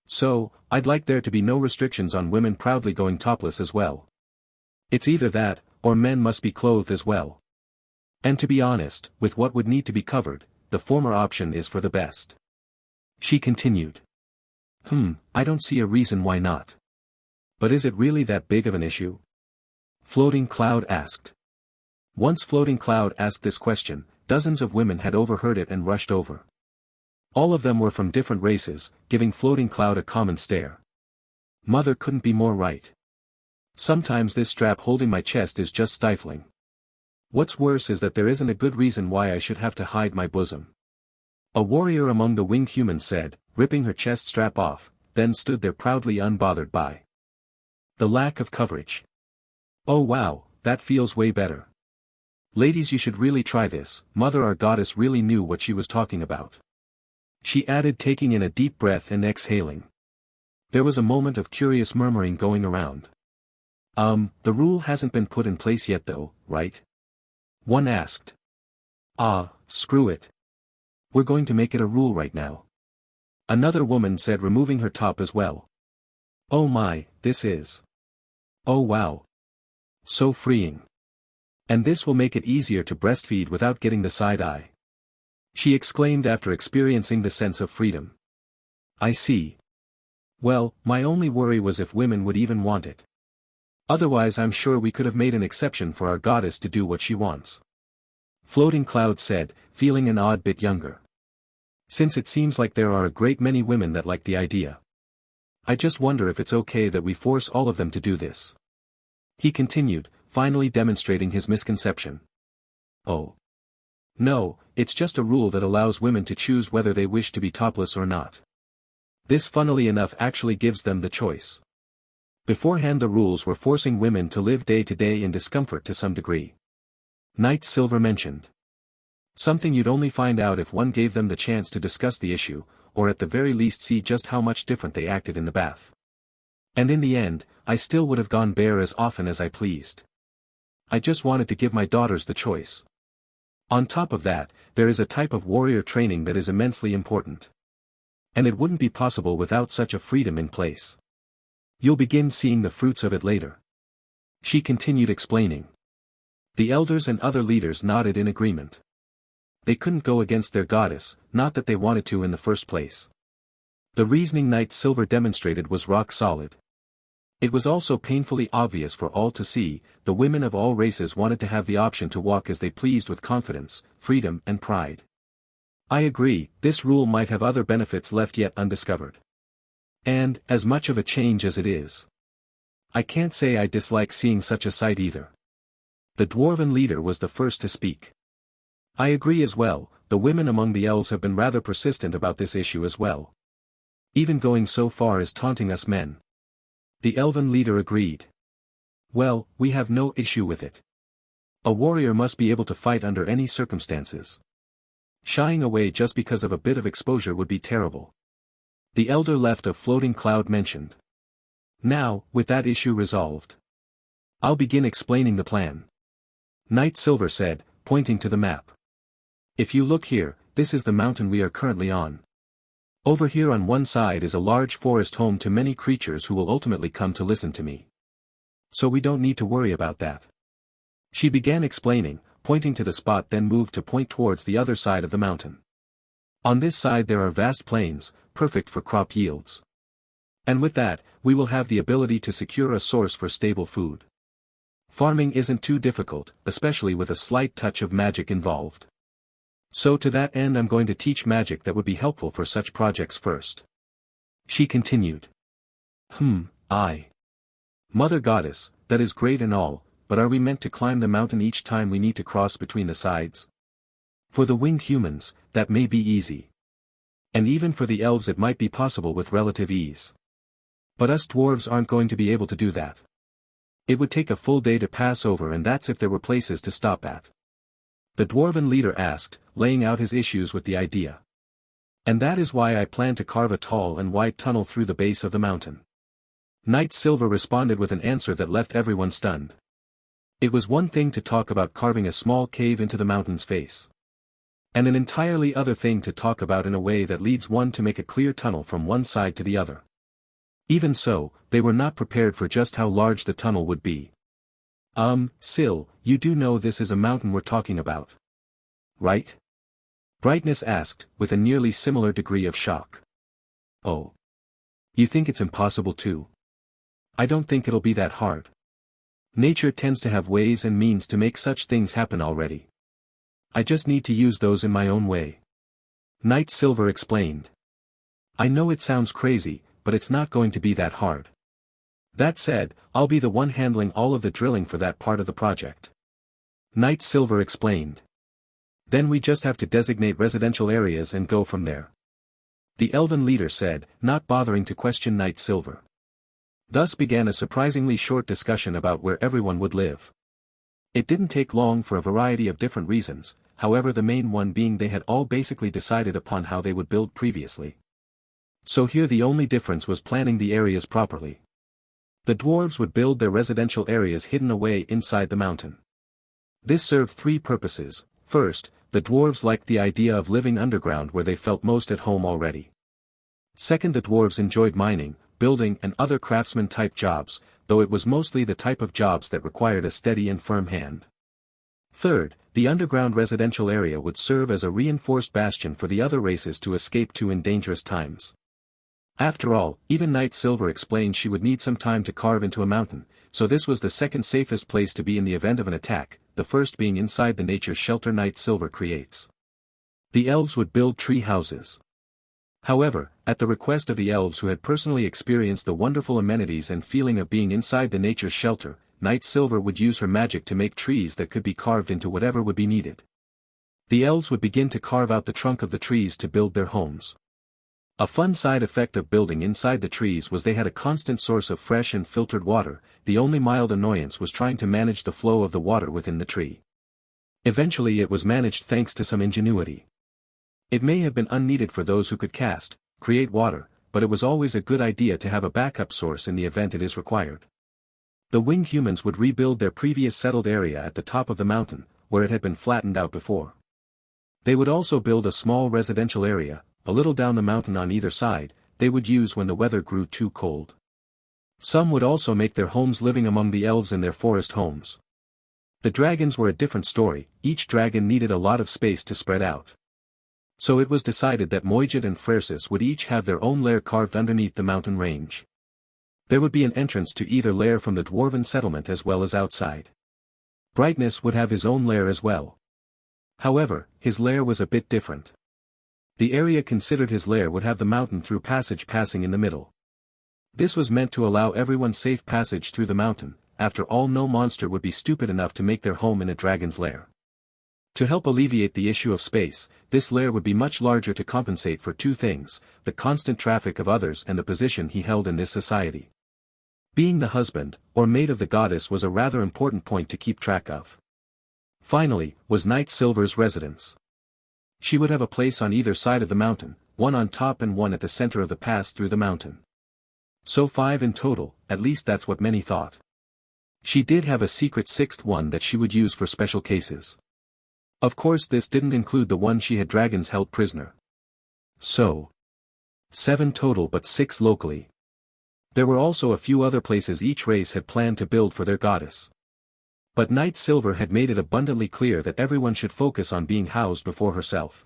Speaker 1: So, I'd like there to be no restrictions on women proudly going topless as well. It's either that, or men must be clothed as well. And to be honest, with what would need to be covered, the former option is for the best. She continued. I don't see a reason why not. But is it really that big of an issue? Floating Cloud asked. Once Floating Cloud asked this question, dozens of women had overheard it and rushed over. All of them were from different races, giving Floating Cloud a common stare. Mother couldn't be more right. Sometimes this strap holding my chest is just stifling. What's worse is that there isn't a good reason why I should have to hide my bosom. A warrior among the winged humans said, ripping her chest strap off, then stood there proudly unbothered by the lack of coverage. Oh wow, that feels way better. Ladies, you should really try this. Mother, our goddess, really knew what she was talking about. She added, taking in a deep breath and exhaling. There was a moment of curious murmuring going around. The rule hasn't been put in place yet though, right? One asked. Screw it. We're going to make it a rule right now. Another woman said, removing her top as well. Oh my, this is. Oh wow. So freeing. And this will make it easier to breastfeed without getting the side eye. She exclaimed after experiencing the sense of freedom. I see. Well, my only worry was if women would even want it. Otherwise I'm sure we could have made an exception for our goddess to do what she wants. Floating Cloud said, feeling an odd bit younger. Since it seems like there are a great many women that like the idea. I just wonder if it's okay that we force all of them to do this. He continued, finally demonstrating his misconception. Oh. No, it's just a rule that allows women to choose whether they wish to be topless or not. This, funnily enough, actually gives them the choice. Beforehand the rules were forcing women to live day to day in discomfort to some degree. Night Silver mentioned. Something you'd only find out if one gave them the chance to discuss the issue, or at the very least see just how much different they acted in the bath. And in the end, I still would have gone bare as often as I pleased. I just wanted to give my daughters the choice. On top of that, there is a type of warrior training that is immensely important. And it wouldn't be possible without such a freedom in place. You'll begin seeing the fruits of it later. She continued explaining. The elders and other leaders nodded in agreement. They couldn't go against their goddess, not that they wanted to in the first place. The reasoning Night Silver demonstrated was rock solid. It was also painfully obvious for all to see, the women of all races wanted to have the option to walk as they pleased with confidence, freedom and pride. I agree, this rule might have other benefits left yet undiscovered. And, as much of a change as it is, I can't say I dislike seeing such a sight either. The dwarven leader was the first to speak. I agree as well, the women among the elves have been rather persistent about this issue as well. Even going so far as taunting us men. The elven leader agreed. Well, we have no issue with it. A warrior must be able to fight under any circumstances. Shying away just because of a bit of exposure would be terrible. The elder left of Floating Cloud mentioned. Now, with that issue resolved, I'll begin explaining the plan. Night Silver said, pointing to the map. If you look here, this is the mountain we are currently on. Over here on one side is a large forest home to many creatures who will ultimately come to listen to me. So we don't need to worry about that. She began explaining, pointing to the spot, then moved to point towards the other side of the mountain. On this side there are vast plains, perfect for crop yields. And with that, we will have the ability to secure a source for stable food. Farming isn't too difficult, especially with a slight touch of magic involved. So to that end I'm going to teach magic that would be helpful for such projects first. She continued. Mother Goddess, that is great and all, but are we meant to climb the mountain each time we need to cross between the sides? For the winged humans, that may be easy. And even for the elves it might be possible with relative ease. But us dwarves aren't going to be able to do that. It would take a full day to pass over, and that's if there were places to stop at. The dwarven leader asked, laying out his issues with the idea. And that is why I plan to carve a tall and wide tunnel through the base of the mountain. Knight Silver responded with an answer that left everyone stunned. It was one thing to talk about carving a small cave into the mountain's face. And an entirely other thing to talk about in a way that leads one to make a clear tunnel from one side to the other. Even so, they were not prepared for just how large the tunnel would be. Sil, you do know this is a mountain we're talking about, right? Brightness asked, with a nearly similar degree of shock. Oh. You think it's impossible too? I don't think it'll be that hard. Nature tends to have ways and means to make such things happen already. I just need to use those in my own way. Knight Silver explained. I know it sounds crazy, but it's not going to be that hard. That said, I'll be the one handling all of the drilling for that part of the project. Knight Silver explained. Then we just have to designate residential areas and go from there. The elven leader said, not bothering to question Knight Silver. Thus began a surprisingly short discussion about where everyone would live. It didn't take long for a variety of different reasons, however the main one being they had all basically decided upon how they would build previously. So here the only difference was planning the areas properly. The dwarves would build their residential areas hidden away inside the mountain. This served three purposes. First, the dwarves liked the idea of living underground where they felt most at home already. Second, the dwarves enjoyed mining, building and other craftsman-type jobs, though it was mostly the type of jobs that required a steady and firm hand. Third, the underground residential area would serve as a reinforced bastion for the other races to escape to in dangerous times. After all, even Knight Silver explained she would need some time to carve into a mountain, so this was the second safest place to be in the event of an attack, the first being inside the nature shelter Knight Silver creates. The elves would build tree houses. However, at the request of the elves who had personally experienced the wonderful amenities and feeling of being inside the nature shelter, Knight Silver would use her magic to make trees that could be carved into whatever would be needed. The elves would begin to carve out the trunk of the trees to build their homes. A fun side effect of building inside the trees was they had a constant source of fresh and filtered water. The only mild annoyance was trying to manage the flow of the water within the tree. Eventually it was managed thanks to some ingenuity. It may have been unneeded for those who could create water, but it was always a good idea to have a backup source in the event it is required. The winged humans would rebuild their previous settled area at the top of the mountain, where it had been flattened out before. They would also build a small residential area, a little down the mountain on either side, they would use when the weather grew too cold. Some would also make their homes living among the elves in their forest homes. The dragons were a different story, each dragon needed a lot of space to spread out. So it was decided that Moijit and Frersis would each have their own lair carved underneath the mountain range. There would be an entrance to either lair from the dwarven settlement as well as outside. Brightness would have his own lair as well. However, his lair was a bit different. The area considered his lair would have the mountain through passage passing in the middle. This was meant to allow everyone safe passage through the mountain. After all, no monster would be stupid enough to make their home in a dragon's lair. To help alleviate the issue of space, this lair would be much larger to compensate for two things, the constant traffic of others and the position he held in this society. Being the husband, or mate of the goddess was a rather important point to keep track of. Finally, was Knight Silver's residence. She would have a place on either side of the mountain, one on top and one at the center of the pass through the mountain. So 5 in total, at least that's what many thought. She did have a secret sixth one that she would use for special cases. Of course this didn't include the one she had dragons held prisoner. So 7 total but 6 locally. There were also a few other places each race had planned to build for their goddess. But Knight Silver had made it abundantly clear that everyone should focus on being housed before herself.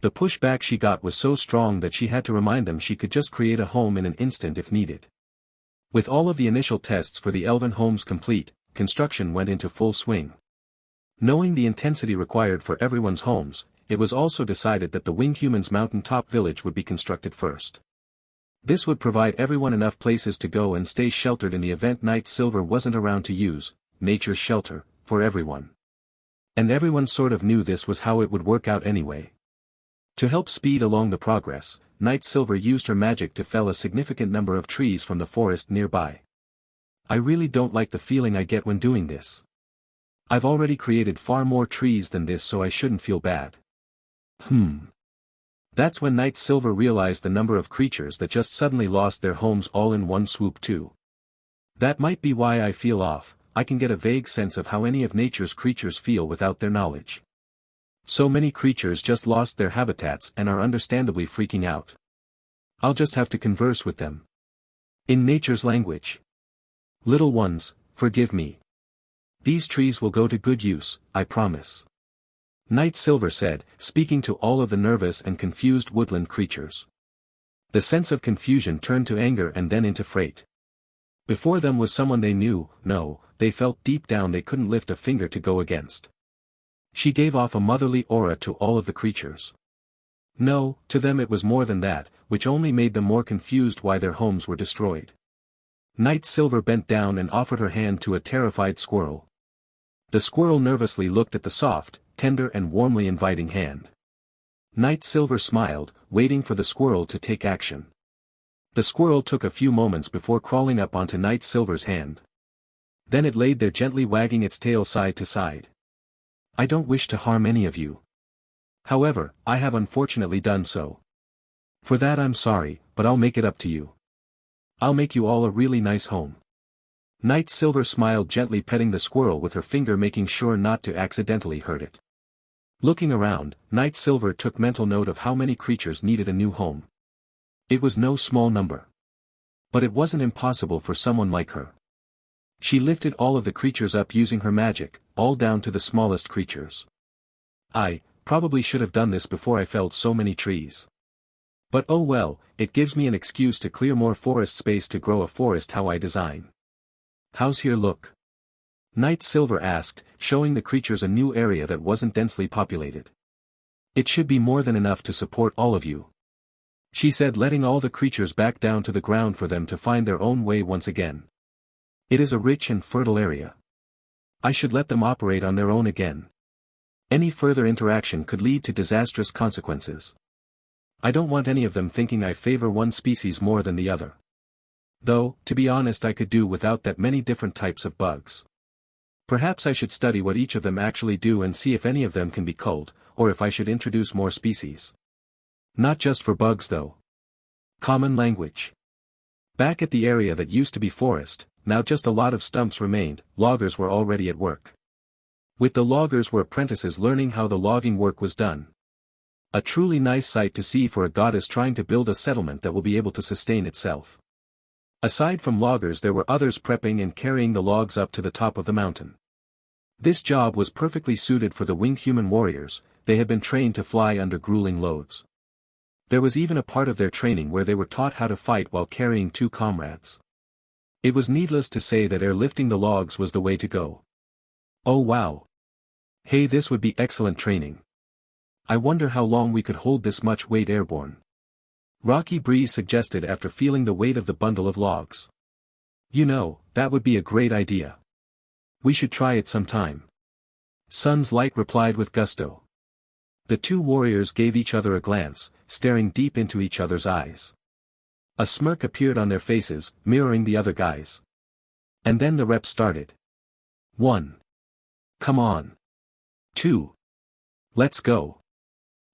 Speaker 1: The pushback she got was so strong that she had to remind them she could just create a home in an instant if needed. With all of the initial tests for the elven homes complete, construction went into full swing. Knowing the intensity required for everyone's homes, it was also decided that the winged humans' mountain-top village would be constructed first. This would provide everyone enough places to go and stay sheltered in the event Knight Silver wasn't around to use, nature's shelter, for everyone. And everyone sort of knew this was how it would work out anyway. To help speed along the progress, Night Silver used her magic to fell a significant number of trees from the forest nearby. I really don't like the feeling I get when doing this. I've already created far more trees than this, so I shouldn't feel bad. That's when Night Silver realized the number of creatures that just suddenly lost their homes all in one swoop too. That might be why I feel off. I can get a vague sense of how any of nature's creatures feel without their knowledge. So many creatures just lost their habitats and are understandably freaking out. I'll just have to converse with them. In nature's language. Little ones, forgive me. These trees will go to good use, I promise. Night Silver said, speaking to all of the nervous and confused woodland creatures. The sense of confusion turned to anger and then into fright. Before them was someone they knew, no, they felt deep down they couldn't lift a finger to go against. She gave off a motherly aura to all of the creatures. No, to them it was more than that, which only made them more confused why their homes were destroyed. Night Silver bent down and offered her hand to a terrified squirrel. The squirrel nervously looked at the soft, tender and warmly inviting hand. Night Silver smiled, waiting for the squirrel to take action. The squirrel took a few moments before crawling up onto Night Silver's hand. Then it laid there gently wagging its tail side to side. I don't wish to harm any of you. However, I have unfortunately done so. For that I'm sorry, but I'll make it up to you. I'll make you all a really nice home. Night Silver smiled gently, petting the squirrel with her finger, making sure not to accidentally hurt it. Looking around, Night Silver took mental note of how many creatures needed a new home. It was no small number. But it wasn't impossible for someone like her. She lifted all of the creatures up using her magic, all down to the smallest creatures. I probably should have done this before I felled so many trees. But oh well, it gives me an excuse to clear more forest space to grow a forest how I design. How's here look? Night Silver asked, showing the creatures a new area that wasn't densely populated. It should be more than enough to support all of you. She said, letting all the creatures back down to the ground for them to find their own way once again. It is a rich and fertile area. I should let them operate on their own again. Any further interaction could lead to disastrous consequences. I don't want any of them thinking I favor one species more than the other. Though, to be honest, I could do without that many different types of bugs. Perhaps I should study what each of them actually do and see if any of them can be culled, or if I should introduce more species. Not just for bugs though. Common language. Back at the area that used to be forest, now just a lot of stumps remained. Loggers were already at work. With the loggers were apprentices learning how the logging work was done. A truly nice sight to see for a goddess trying to build a settlement that will be able to sustain itself. Aside from loggers, there were others prepping and carrying the logs up to the top of the mountain. This job was perfectly suited for the winged human warriors. They had been trained to fly under grueling loads. There was even a part of their training where they were taught how to fight while carrying two comrades. It was needless to say that airlifting the logs was the way to go. Oh wow. Hey, this would be excellent training. I wonder how long we could hold this much weight airborne. Rocky Breeze suggested after feeling the weight of the bundle of logs. You know, that would be a great idea. We should try it sometime. Sun's Light replied with gusto. The two warriors gave each other a glance, staring deep into each other's eyes. A smirk appeared on their faces, mirroring the other guys. And then the rep started. 1. Come on. 2. Let's go.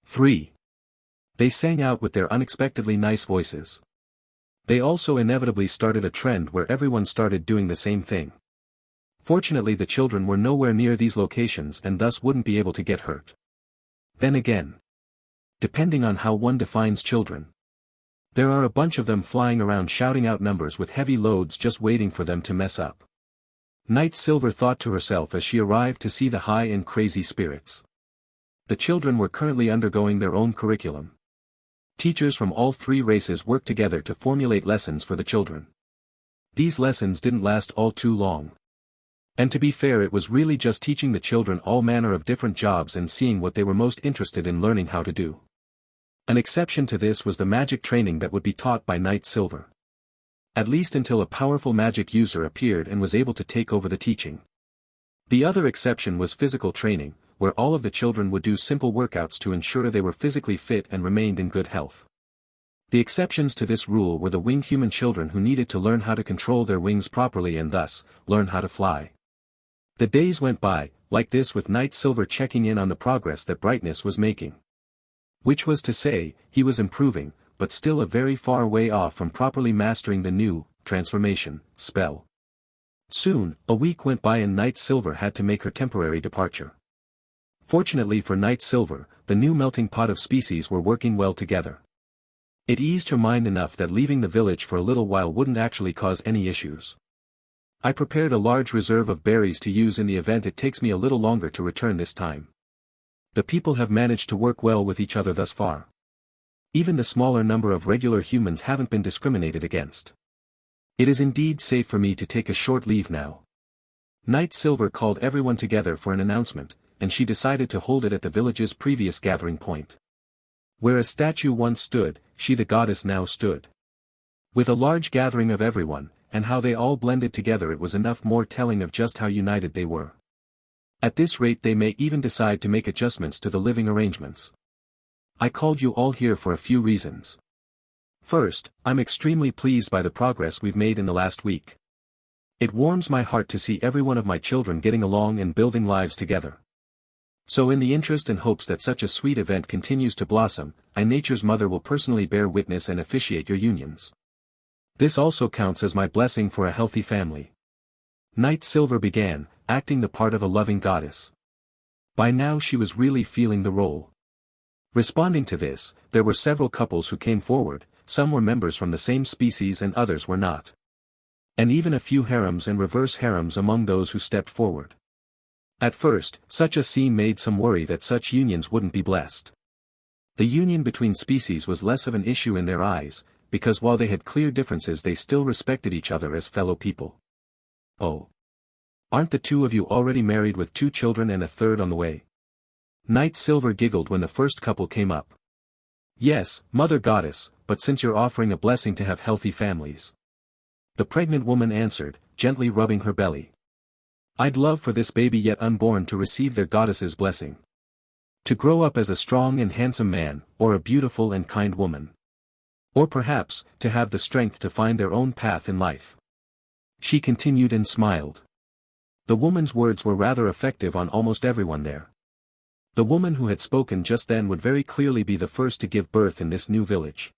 Speaker 1: 3. They sang out with their unexpectedly nice voices. They also inevitably started a trend where everyone started doing the same thing. Fortunately, the children were nowhere near these locations and thus wouldn't be able to get hurt. Then again. Depending on how one defines children. There are a bunch of them flying around shouting out numbers with heavy loads just waiting for them to mess up. Night Silver thought to herself as she arrived to see the high and crazy spirits. The children were currently undergoing their own curriculum. Teachers from all three races worked together to formulate lessons for the children. These lessons didn't last all too long. And to be fair, it was really just teaching the children all manner of different jobs and seeing what they were most interested in learning how to do. An exception to this was the magic training that would be taught by Night Silver. At least until a powerful magic user appeared and was able to take over the teaching. The other exception was physical training, where all of the children would do simple workouts to ensure they were physically fit and remained in good health. The exceptions to this rule were the winged human children who needed to learn how to control their wings properly and thus, learn how to fly. The days went by, like this, with Night Silver checking in on the progress that Brightness was making. Which was to say, he was improving, but still a very far way off from properly mastering the new, transformation, spell. Soon, a week went by and Night Silver had to make her temporary departure. Fortunately for Night Silver, the new melting pot of species were working well together. It eased her mind enough that leaving the village for a little while wouldn't actually cause any issues. I prepared a large reserve of berries to use in the event it takes me a little longer to return this time. The people have managed to work well with each other thus far. Even the smaller number of regular humans haven't been discriminated against. It is indeed safe for me to take a short leave now. Night Silver called everyone together for an announcement, and she decided to hold it at the village's previous gathering point. Where a statue once stood, she the goddess now stood. With a large gathering of everyone, and how they all blended together, it was enough more telling of just how united they were. At this rate they may even decide to make adjustments to the living arrangements. I called you all here for a few reasons. First, I'm extremely pleased by the progress we've made in the last week. It warms my heart to see every one of my children getting along and building lives together. So in the interest and hopes that such a sweet event continues to blossom, I, Nature's Mother, will personally bear witness and officiate your unions. This also counts as my blessing for a healthy family. Night Silver began, acting the part of a loving goddess. By now she was really feeling the role. Responding to this, there were several couples who came forward, some were members from the same species and others were not. And even a few harems and reverse harems among those who stepped forward. At first, such a scene made some worry that such unions wouldn't be blessed. The union between species was less of an issue in their eyes, because while they had clear differences they still respected each other as fellow people. Oh. Aren't the two of you already married with 2 children and a third on the way? Night Silver giggled when the first couple came up. Yes, Mother Goddess, but since you're offering a blessing to have healthy families. The pregnant woman answered, gently rubbing her belly. I'd love for this baby yet unborn to receive their goddess's blessing. To grow up as a strong and handsome man, or a beautiful and kind woman. Or perhaps, to have the strength to find their own path in life. She continued and smiled. The woman's words were rather effective on almost everyone there. The woman who had spoken just then would very clearly be the first to give birth in this new village.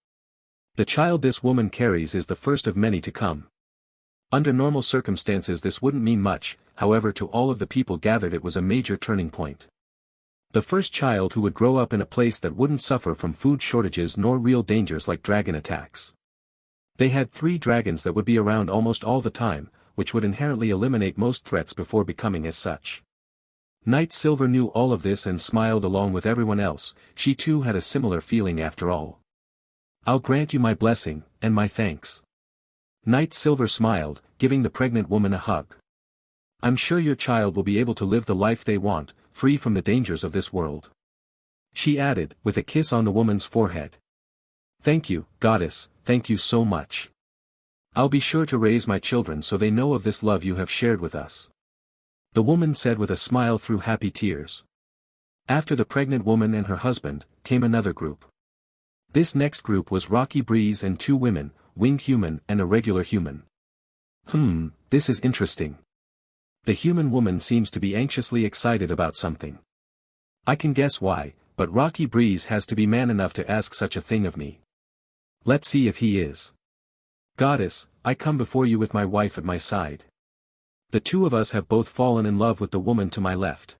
Speaker 1: The child this woman carries is the first of many to come. Under normal circumstances this wouldn't mean much, however to all of the people gathered it was a major turning point. The first child who would grow up in a place that wouldn't suffer from food shortages nor real dangers like dragon attacks. They had 3 dragons that would be around almost all the time, which would inherently eliminate most threats before becoming as such. Night Silver knew all of this and smiled along with everyone else, she too had a similar feeling after all. I'll grant you my blessing, and my thanks. Night Silver smiled, giving the pregnant woman a hug. I'm sure your child will be able to live the life they want, free from the dangers of this world. She added, with a kiss on the woman's forehead. Thank you, Goddess, thank you so much. I'll be sure to raise my children so they know of this love you have shared with us. The woman said with a smile through happy tears. After the pregnant woman and her husband, came another group. This next group was Rocky Breeze and 2 women, winged human and a regular human. This is interesting. The human woman seems to be anxiously excited about something. I can guess why, but Rocky Breeze has to be man enough to ask such a thing of me. Let's see if he is. Goddess, I come before you with my wife at my side. The 2 of us have both fallen in love with the woman to my left.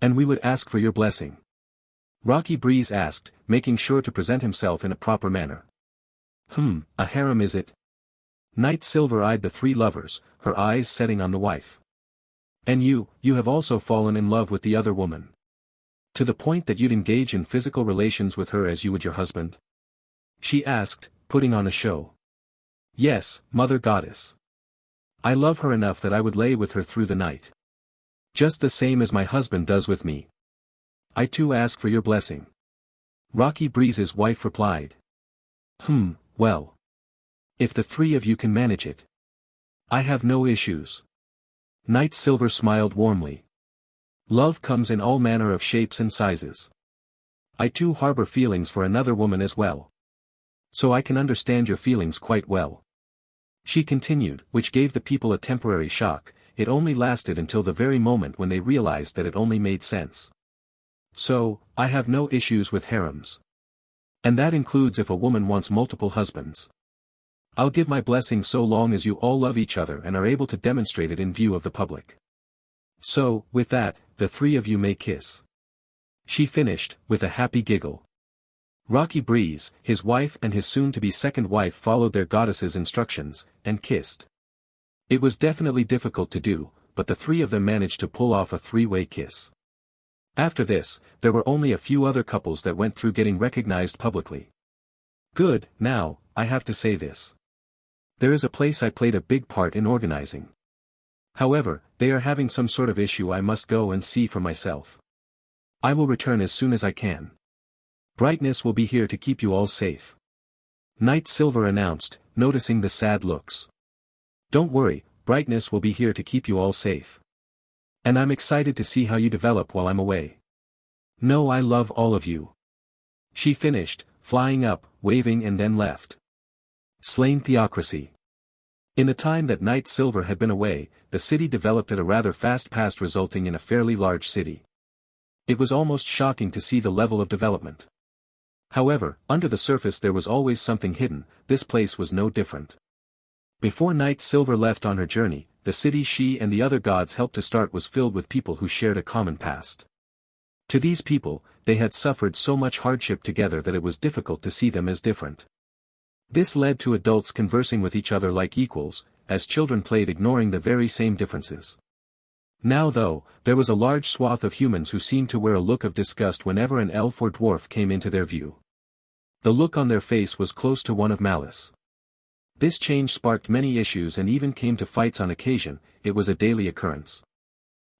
Speaker 1: And we would ask for your blessing. Rocky Breeze asked, making sure to present himself in a proper manner. A harem is it? Night Silver eyed the 3 lovers, her eyes setting on the wife. And you have also fallen in love with the other woman. To the point that you'd engage in physical relations with her as you would your husband? She asked, putting on a show. Yes, Mother Goddess. I love her enough that I would lay with her through the night. Just the same as my husband does with me. I too ask for your blessing. Rocky Breeze's wife replied. Well. If the 3 of you can manage it. I have no issues. Knight Silver smiled warmly. Love comes in all manner of shapes and sizes. I too harbor feelings for another woman as well. So I can understand your feelings quite well. She continued, which gave the people a temporary shock. It only lasted until the very moment when they realized that it only made sense. So, I have no issues with harems. And that includes if a woman wants multiple husbands. I'll give my blessing so long as you all love each other and are able to demonstrate it in view of the public. So, with that, the three of you may kiss. She finished, with a happy giggle. Rocky Breeze, his wife and his soon-to-be second wife followed their goddess's instructions, and kissed. It was definitely difficult to do, but the three of them managed to pull off a three-way kiss. After this, there were only a few other couples that went through getting recognized publicly. Good, now, I have to say this. There is a place I played a big part in organizing. However, they are having some sort of issue I must go and see for myself. I will return as soon as I can. Brightness will be here to keep you all safe. Knight Silver announced, noticing the sad looks. Don't worry, Brightness will be here to keep you all safe. And I'm excited to see how you develop while I'm away. No, I love all of you. She finished, flying up, waving and then left. Slain Theocracy. In the time that Knight Silver had been away, the city developed at a rather fast pace, resulting in a fairly large city. It was almost shocking to see the level of development. However, under the surface there was always something hidden. This place was no different. Before Knight Silver left on her journey, the city she and the other gods helped to start was filled with people who shared a common past. To these people, they had suffered so much hardship together that it was difficult to see them as different. This led to adults conversing with each other like equals, as children played ignoring the very same differences. Now though, there was a large swath of humans who seemed to wear a look of disgust whenever an elf or dwarf came into their view. The look on their face was close to one of malice. This change sparked many issues and even came to fights on occasion. It was a daily occurrence.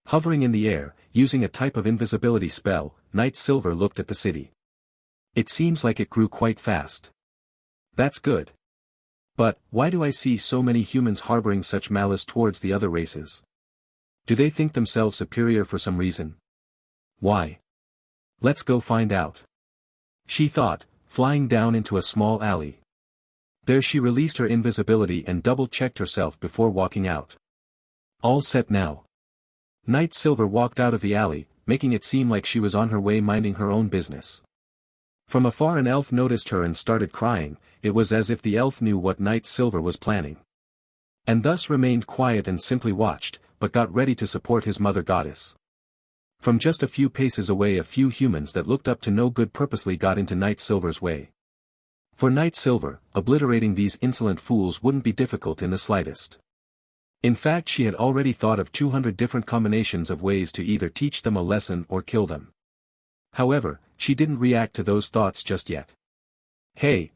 Speaker 1: Hovering in the air, using a type of invisibility spell, Knight Silver looked at the city. It seems like it grew quite fast. That's good. But, why do I see so many humans harboring such malice towards the other races? Do they think themselves superior for some reason? Why? Let's go find out. She thought, flying down into a small alley. There she released her invisibility and double-checked herself before walking out. All set now. Knight Silver walked out of the alley, making it seem like she was on her way minding her own business. From afar an elf noticed her and started crying. It was as if the elf knew what Knight Silver was planning. And thus remained quiet and simply watched, but got ready to support his mother goddess. From just a few paces away a few humans that looked up to no good purposely got into Knight Silver's way. For Knight Silver, obliterating these insolent fools wouldn't be difficult in the slightest. In fact she had already thought of 200 different combinations of ways to either teach them a lesson or kill them. However, she didn't react to those thoughts just yet. Hey.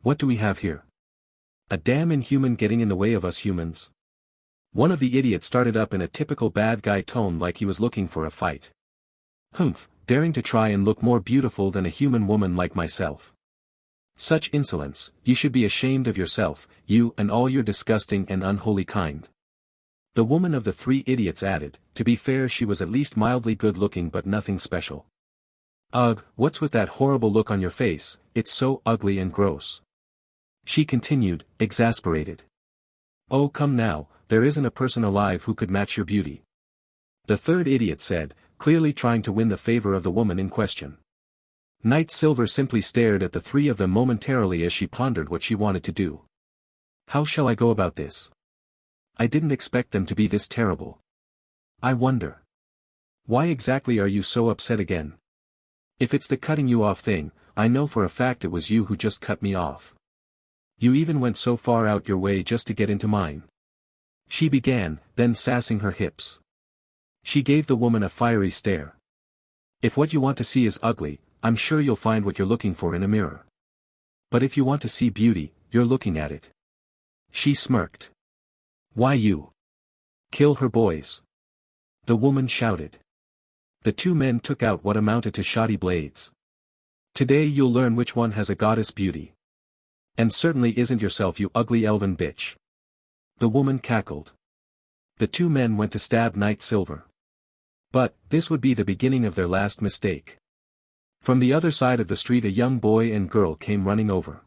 Speaker 1: What do we have here? A damn inhuman getting in the way of us humans? One of the idiots started up in a typical bad guy tone like he was looking for a fight. Humph, daring to try and look more beautiful than a human woman like myself. Such insolence, you should be ashamed of yourself, you and all your disgusting and unholy kind. The woman of the three idiots added, to be fair she was at least mildly good-looking but nothing special. Ugh, what's with that horrible look on your face, it's so ugly and gross. She continued, exasperated. Oh come now, there isn't a person alive who could match your beauty. The third idiot said, clearly trying to win the favor of the woman in question. Knight Silver simply stared at the three of them momentarily as she pondered what she wanted to do. How shall I go about this? I didn't expect them to be this terrible. I wonder. Why exactly are you so upset again? If it's the cutting you off thing, I know for a fact it was you who just cut me off. You even went so far out your way just to get into mine. She began, then sassing her hips. She gave the woman a fiery stare. If what you want to see is ugly, I'm sure you'll find what you're looking for in a mirror. But if you want to see beauty, you're looking at it. She smirked. Why you? Kill her boys. The woman shouted. The two men took out what amounted to shoddy blades. Today you'll learn which one has a goddess beauty. And certainly isn't yourself you ugly elven bitch. The woman cackled. The two men went to stab Knight Silver. But, this would be the beginning of their last mistake. From the other side of the street a young boy and girl came running over.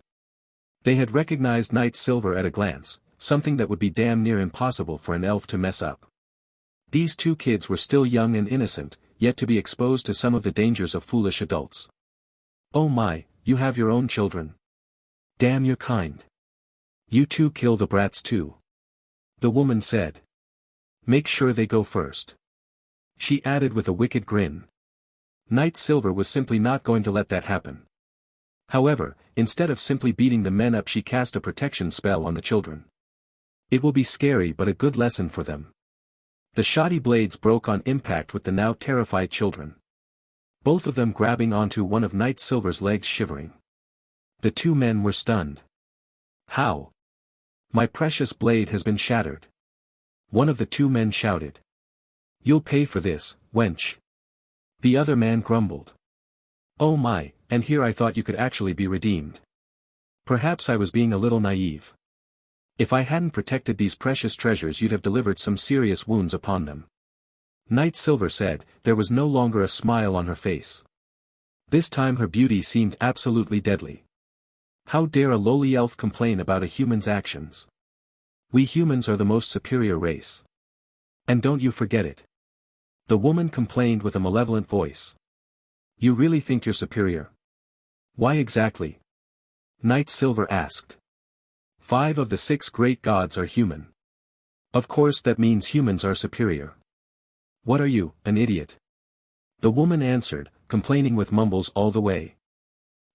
Speaker 1: They had recognized Knight Silver at a glance, something that would be damn near impossible for an elf to mess up. These two kids were still young and innocent, yet to be exposed to some of the dangers of foolish adults. "Oh my, you have your own children. Damn, you're kind. You two kill the brats too," the woman said. "Make sure they go first," she added with a wicked grin. Knight Silver was simply not going to let that happen. However, instead of simply beating the men up, she cast a protection spell on the children. It will be scary but a good lesson for them. The shoddy blades broke on impact with the now terrified children. Both of them grabbing onto one of Knight Silver's legs, shivering. The two men were stunned. "How? My precious blade has been shattered," one of the two men shouted. "You'll pay for this, wench," the other man grumbled. "Oh my, and here I thought you could actually be redeemed. Perhaps I was being a little naive. If I hadn't protected these precious treasures, you'd have delivered some serious wounds upon them," Knight Silver said. There was no longer a smile on her face. This time her beauty seemed absolutely deadly. How dare a lowly elf complain about a human's actions? We humans are the most superior race. And don't you forget it. The woman complained with a malevolent voice. "You really think you're superior? Why exactly?" Knight Silver asked. 5 of the 6 great gods are human. Of course that means humans are superior. What are you, an idiot? The woman answered, complaining with mumbles all the way.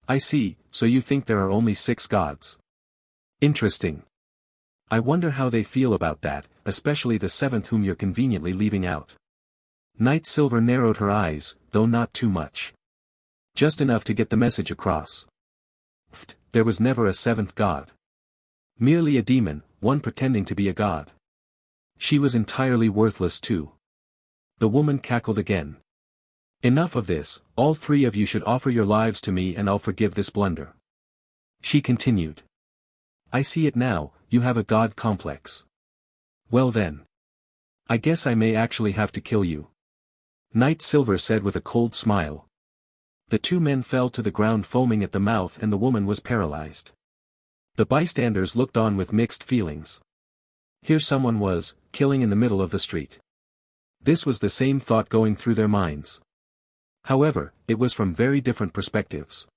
Speaker 1: I see, so you think there are only 6 gods. Interesting. I wonder how they feel about that, especially the 7th whom you're conveniently leaving out. Knight Silver narrowed her eyes, though not too much. Just enough to get the message across. There was never a 7th god. Merely a demon, one pretending to be a god. She was entirely worthless too. The woman cackled again. Enough of this, all 3 of you should offer your lives to me and I'll forgive this blunder. She continued. I see it now, you have a god complex. Well then. I guess I may actually have to kill you. Knight Silver said with a cold smile. The 2 men fell to the ground foaming at the mouth and the woman was paralyzed. The bystanders looked on with mixed feelings. Here someone was, killing in the middle of the street. This was the same thought going through their minds. However, it was from very different perspectives.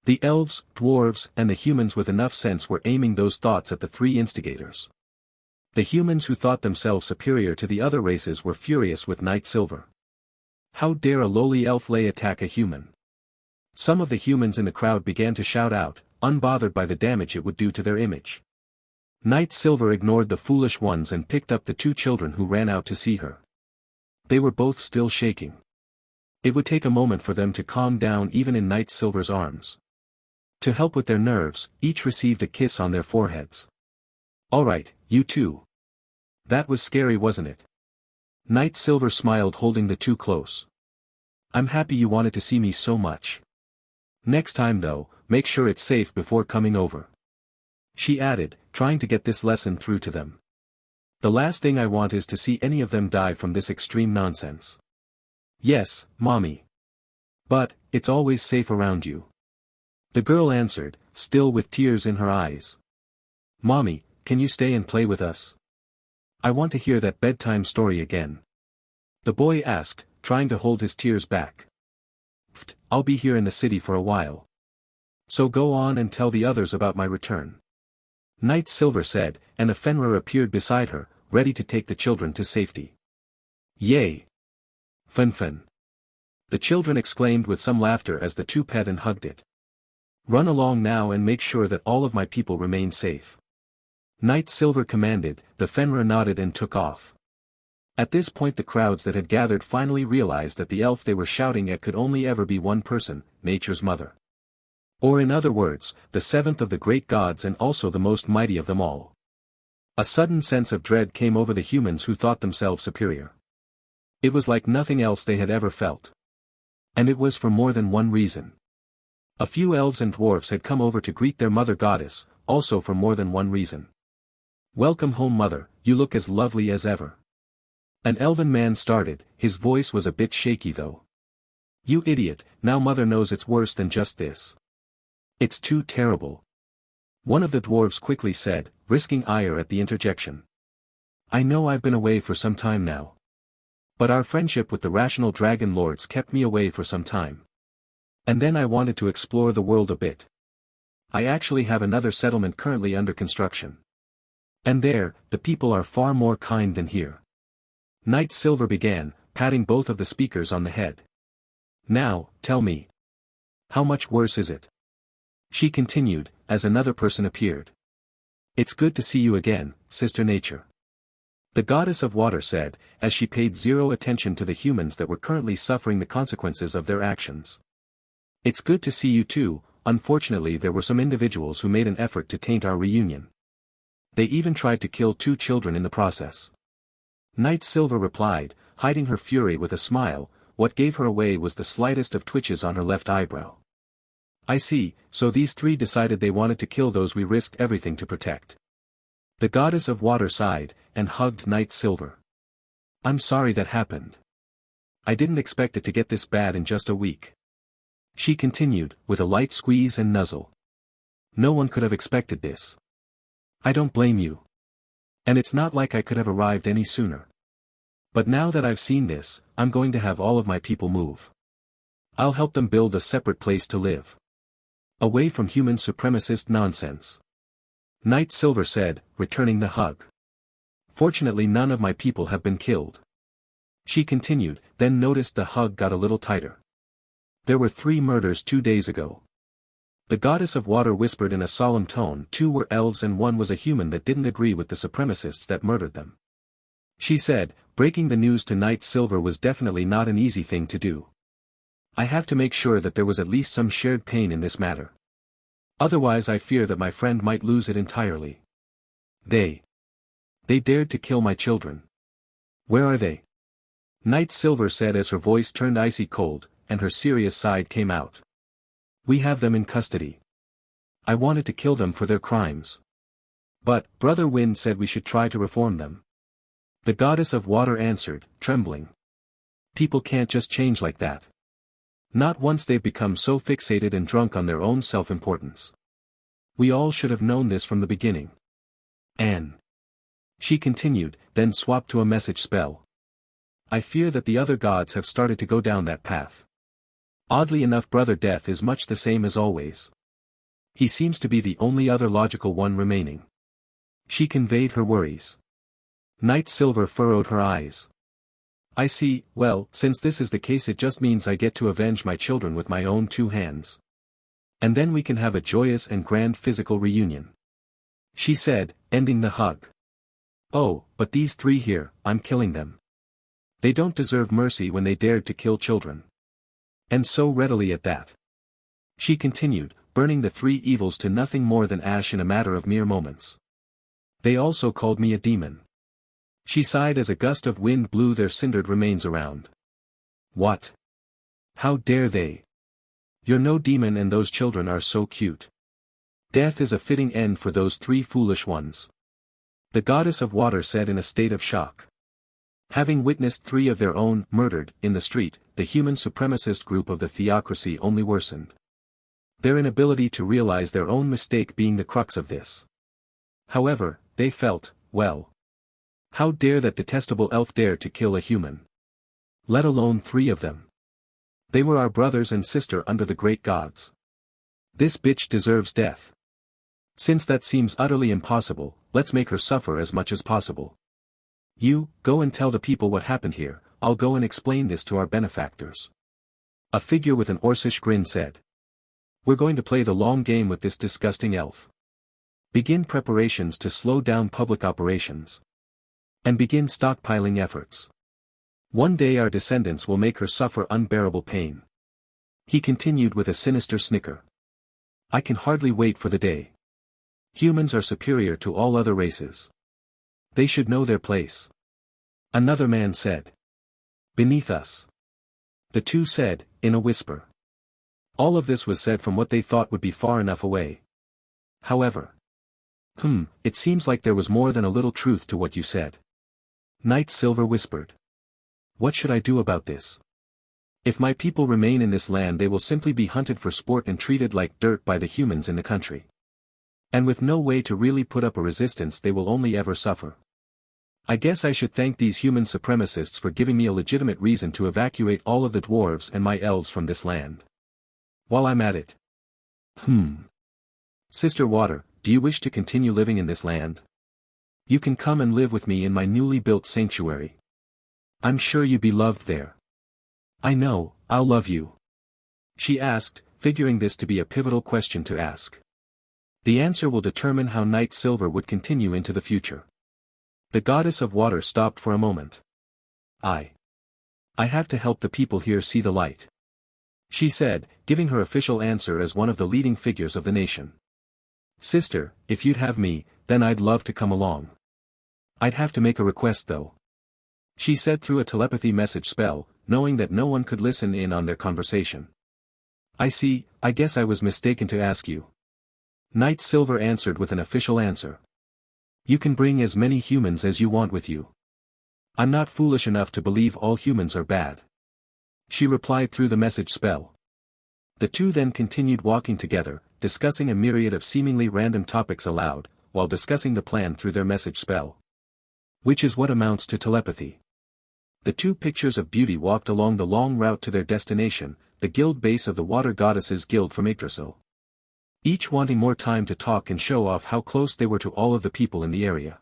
Speaker 1: The elves, dwarves, and the humans with enough sense were aiming those thoughts at the 3 instigators. The humans who thought themselves superior to the other races were furious with Knight Silver. How dare a lowly elf lay attack a human? Some of the humans in the crowd began to shout out, unbothered by the damage it would do to their image. Knight Silver ignored the foolish ones and picked up the 2 children who ran out to see her. They were both still shaking. It would take a moment for them to calm down even in Knight Silver's arms. To help with their nerves, each received a kiss on their foreheads. All right, you two. That was scary, wasn't it? Knight Silver smiled, holding the 2 close. I'm happy you wanted to see me so much. Next time though, make sure it's safe before coming over. She added, trying to get this lesson through to them. The last thing I want is to see any of them die from this extreme nonsense. Yes, Mommy. But, it's always safe around you. The girl answered, still with tears in her eyes. Mommy, can you stay and play with us? I want to hear that bedtime story again. The boy asked, trying to hold his tears back. I'll be here in the city for a while. So go on and tell the others about my return. Knight Silver said, and a Fenrir appeared beside her, ready to take the children to safety. Yay! Fen. The children exclaimed with some laughter as the 2 pet and hugged it. Run along now and make sure that all of my people remain safe. Knight Silver commanded. The Fenrir nodded and took off. At this point the crowds that had gathered finally realized that the elf they were shouting at could only ever be one person, Nature's mother. Or in other words, the 7th of the great gods and also the most mighty of them all. A sudden sense of dread came over the humans who thought themselves superior. It was like nothing else they had ever felt. And it was for more than one reason. A few elves and dwarfs had come over to greet their mother goddess, also for more than one reason. Welcome home, mother, you look as lovely as ever. An elven man started, his voice was a bit shaky though. You idiot, now mother knows it's worse than just this. It's too terrible. One of the dwarves quickly said, risking ire at the interjection. I know I've been away for some time now. But our friendship with the rational dragon lords kept me away for some time. And then I wanted to explore the world a bit. I actually have another settlement currently under construction. And there, the people are far more kind than here. Knight Silver began, patting both of the speakers on the head. Now, tell me. How much worse is it? She continued, as another person appeared. It's good to see you again, Sister Nature. The goddess of water said, as she paid zero attention to the humans that were currently suffering the consequences of their actions. It's good to see you too. Unfortunately there were some individuals who made an effort to taint our reunion. They even tried to kill 2 children in the process. Knight Silver replied, hiding her fury with a smile. What gave her away was the slightest of twitches on her left eyebrow. I see, so these 3 decided they wanted to kill those we risked everything to protect. The goddess of water sighed, and hugged Knight Silver. I'm sorry that happened. I didn't expect it to get this bad in just a week. She continued, with a light squeeze and nuzzle. No one could have expected this. I don't blame you. And it's not like I could have arrived any sooner. But now that I've seen this, I'm going to have all of my people move. I'll help them build a separate place to live. Away from human supremacist nonsense. Knight Silver said, returning the hug. Fortunately none of my people have been killed. She continued, then noticed the hug got a little tighter. There were 3 murders 2 days ago. The goddess of water whispered in a solemn tone. 2 were elves and 1 was a human that didn't agree with the supremacists that murdered them. She said, breaking the news to Knight Silver was definitely not an easy thing to do. I have to make sure that there was at least some shared pain in this matter. Otherwise I fear that my friend might lose it entirely. They dared to kill my children. Where are they? Knight Silver said as her voice turned icy cold, and her serious side came out. We have them in custody. I wanted to kill them for their crimes. But, Brother Wind said we should try to reform them. The goddess of water answered, trembling. People can't just change like that. Not once they've become so fixated and drunk on their own self-importance. We all should have known this from the beginning. Anne. She continued, then swapped to a message spell. I fear that the other gods have started to go down that path. Oddly enough, Brother Death is much the same as always. He seems to be the only other logical one remaining. She conveyed her worries. Knight Silver furrowed her eyes. I see. Well, since this is the case, it just means I get to avenge my children with my own 2 hands. And then we can have a joyous and grand physical reunion. She said, ending the hug. Oh, but these 3 here, I'm killing them. They don't deserve mercy when they dared to kill children. And so readily at that. She continued, burning the 3 evils to nothing more than ash in a matter of mere moments. They also called me a demon. She sighed as a gust of wind blew their cindered remains around. What? How dare they? You're no demon and those children are so cute. Death is a fitting end for those 3 foolish ones. The goddess of water said in a state of shock. Having witnessed 3 of their own murdered in the street, the human supremacist group of the Theocracy only worsened. Their inability to realize their own mistake being the crux of this. However, they felt, well. How dare that detestable elf dare to kill a human? Let alone 3 of them. They were our brothers and sister under the great gods. This bitch deserves death. Since that seems utterly impossible, let's make her suffer as much as possible. You, go and tell the people what happened here. I'll go and explain this to our benefactors. A figure with an orcish grin said. We're going to play the long game with this disgusting elf. Begin preparations to slow down public operations. And begin stockpiling efforts. One day our descendants will make her suffer unbearable pain. He continued with a sinister snicker. I can hardly wait for the day. Humans are superior to all other races. They should know their place. Another man said. Beneath us. The 2 said, in a whisper. All of this was said from what they thought would be far enough away. However. It seems like there was more than a little truth to what you said. Night Silver whispered. What should I do about this? If my people remain in this land they will simply be hunted for sport and treated like dirt by the humans in the country. And with no way to really put up a resistance they will only ever suffer. I guess I should thank these human supremacists for giving me a legitimate reason to evacuate all of the dwarves and my elves from this land. While I'm at it. Sister Water, do you wish to continue living in this land? You can come and live with me in my newly built sanctuary. I'm sure you'd be loved there. I know, I'll love you. She asked, figuring this to be a pivotal question to ask. The answer will determine how Night Silver would continue into the future. The goddess of water stopped for a moment. I have to help the people here see the light. She said, giving her official answer as one of the leading figures of the nation. Sister, if you'd have me, then I'd love to come along. I'd have to make a request though. She said through a telepathy message spell, knowing that no one could listen in on their conversation. I see, I guess I was mistaken to ask you. Night Silver answered with an official answer. You can bring as many humans as you want with you. I'm not foolish enough to believe all humans are bad. She replied through the message spell. The two then continued walking together, discussing a myriad of seemingly random topics aloud, while discussing the plan through their message spell. Which is what amounts to telepathy. The two pictures of beauty walked along the long route to their destination, the guild base of the Water Goddesses Guild from Yggdrasil. Each wanting more time to talk and show off how close they were to all of the people in the area.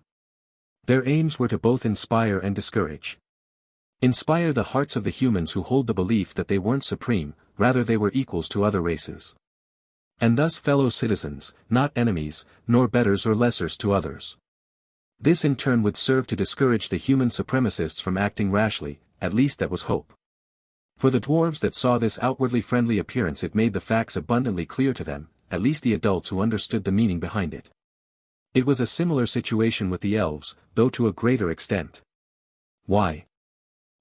Speaker 1: Their aims were to both inspire and discourage. Inspire the hearts of the humans who hold the belief that they weren't supreme, rather they were equals to other races. And thus fellow citizens, not enemies, nor betters or lessers to others. This in turn would serve to discourage the human supremacists from acting rashly, at least that was hope. For the dwarves that saw this outwardly friendly appearance it made the facts abundantly clear to them, at least the adults who understood the meaning behind it. It was a similar situation with the elves, though to a greater extent. Why?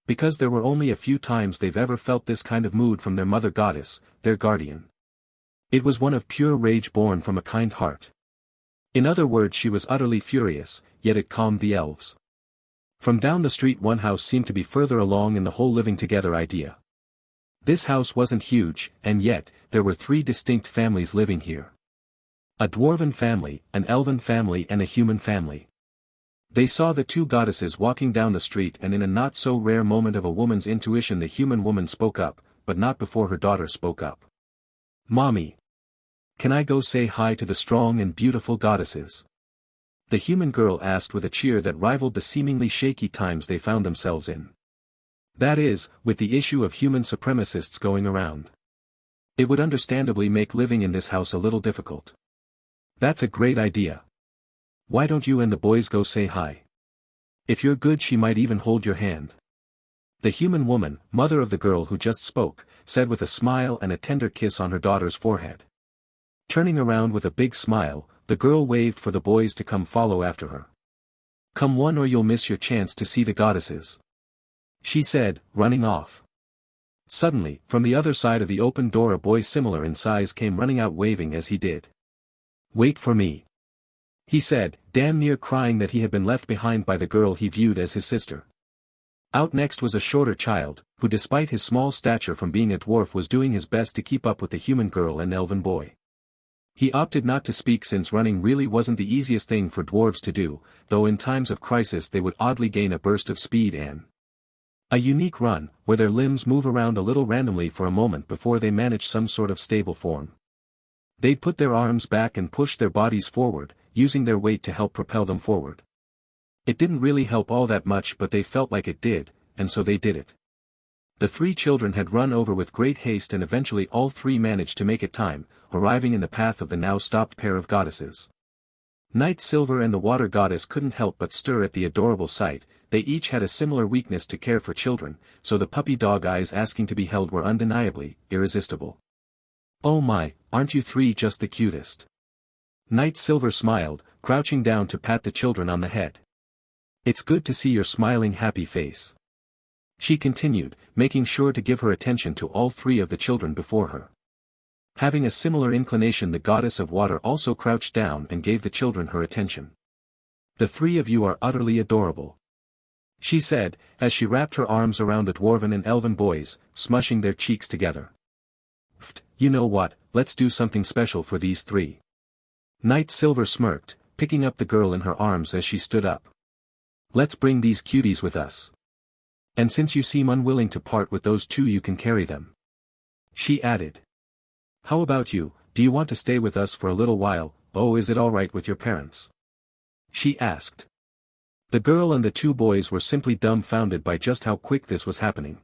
Speaker 1: Because there were only a few times they've ever felt this kind of mood from their mother goddess, their guardian. It was one of pure rage born from a kind heart. In other words, she was utterly furious, yet it calmed the elves. From down the street one house seemed to be further along in the whole living together idea. This house wasn't huge, and yet, there were 3 distinct families living here. A dwarven family, an elven family and a human family. They saw the 2 goddesses walking down the street and in a not-so-rare moment of a woman's intuition the human woman spoke up, but not before her daughter spoke up. Mommy. Can I go say hi to the strong and beautiful goddesses? The human girl asked with a cheer that rivaled the seemingly shaky times they found themselves in. That is, with the issue of human supremacists going around. It would understandably make living in this house a little difficult. That's a great idea. Why don't you and the boys go say hi? If you're good she might even hold your hand. The human woman, mother of the girl who just spoke, said with a smile and a tender kiss on her daughter's forehead. Turning around with a big smile, the girl waved for the boys to come follow after her. Come one or you'll miss your chance to see the goddesses. She said, running off. Suddenly, from the other side of the open door a boy similar in size came running out waving as he did. Wait for me. He said, damn near crying that he had been left behind by the girl he viewed as his sister. Out next was a shorter child, who despite his small stature from being a dwarf was doing his best to keep up with the human girl and elven boy. He opted not to speak since running really wasn't the easiest thing for dwarves to do, though in times of crisis they would oddly gain a burst of speed and a unique run, where their limbs move around a little randomly for a moment before they manage some sort of stable form. They'd put their arms back and push their bodies forward, using their weight to help propel them forward. It didn't really help all that much but they felt like it did, and so they did it. The 3 children had run over with great haste and eventually all 3 managed to make it time, arriving in the path of the now stopped pair of goddesses. Night Silver and the Water Goddess couldn't help but stir at the adorable sight. They each had a similar weakness to care for children, so the puppy dog eyes asking to be held were undeniably irresistible. Oh my, aren't you 3 just the cutest? Night Silver smiled, crouching down to pat the children on the head. It's good to see your smiling happy face. She continued, making sure to give her attention to all 3 of the children before her. Having a similar inclination the goddess of water also crouched down and gave the children her attention. The 3 of you are utterly adorable. she said, as she wrapped her arms around the dwarven and elven boys, smushing their cheeks together. You know what, let's do something special for these three. Night Silver smirked, picking up the girl in her arms as she stood up. Let's bring these cuties with us. And since you seem unwilling to part with those two, you can carry them. She added. How about you, do you want to stay with us for a little while? Oh, is it all right with your parents? She asked. The girl and the two boys were simply dumbfounded by just how quick this was happening.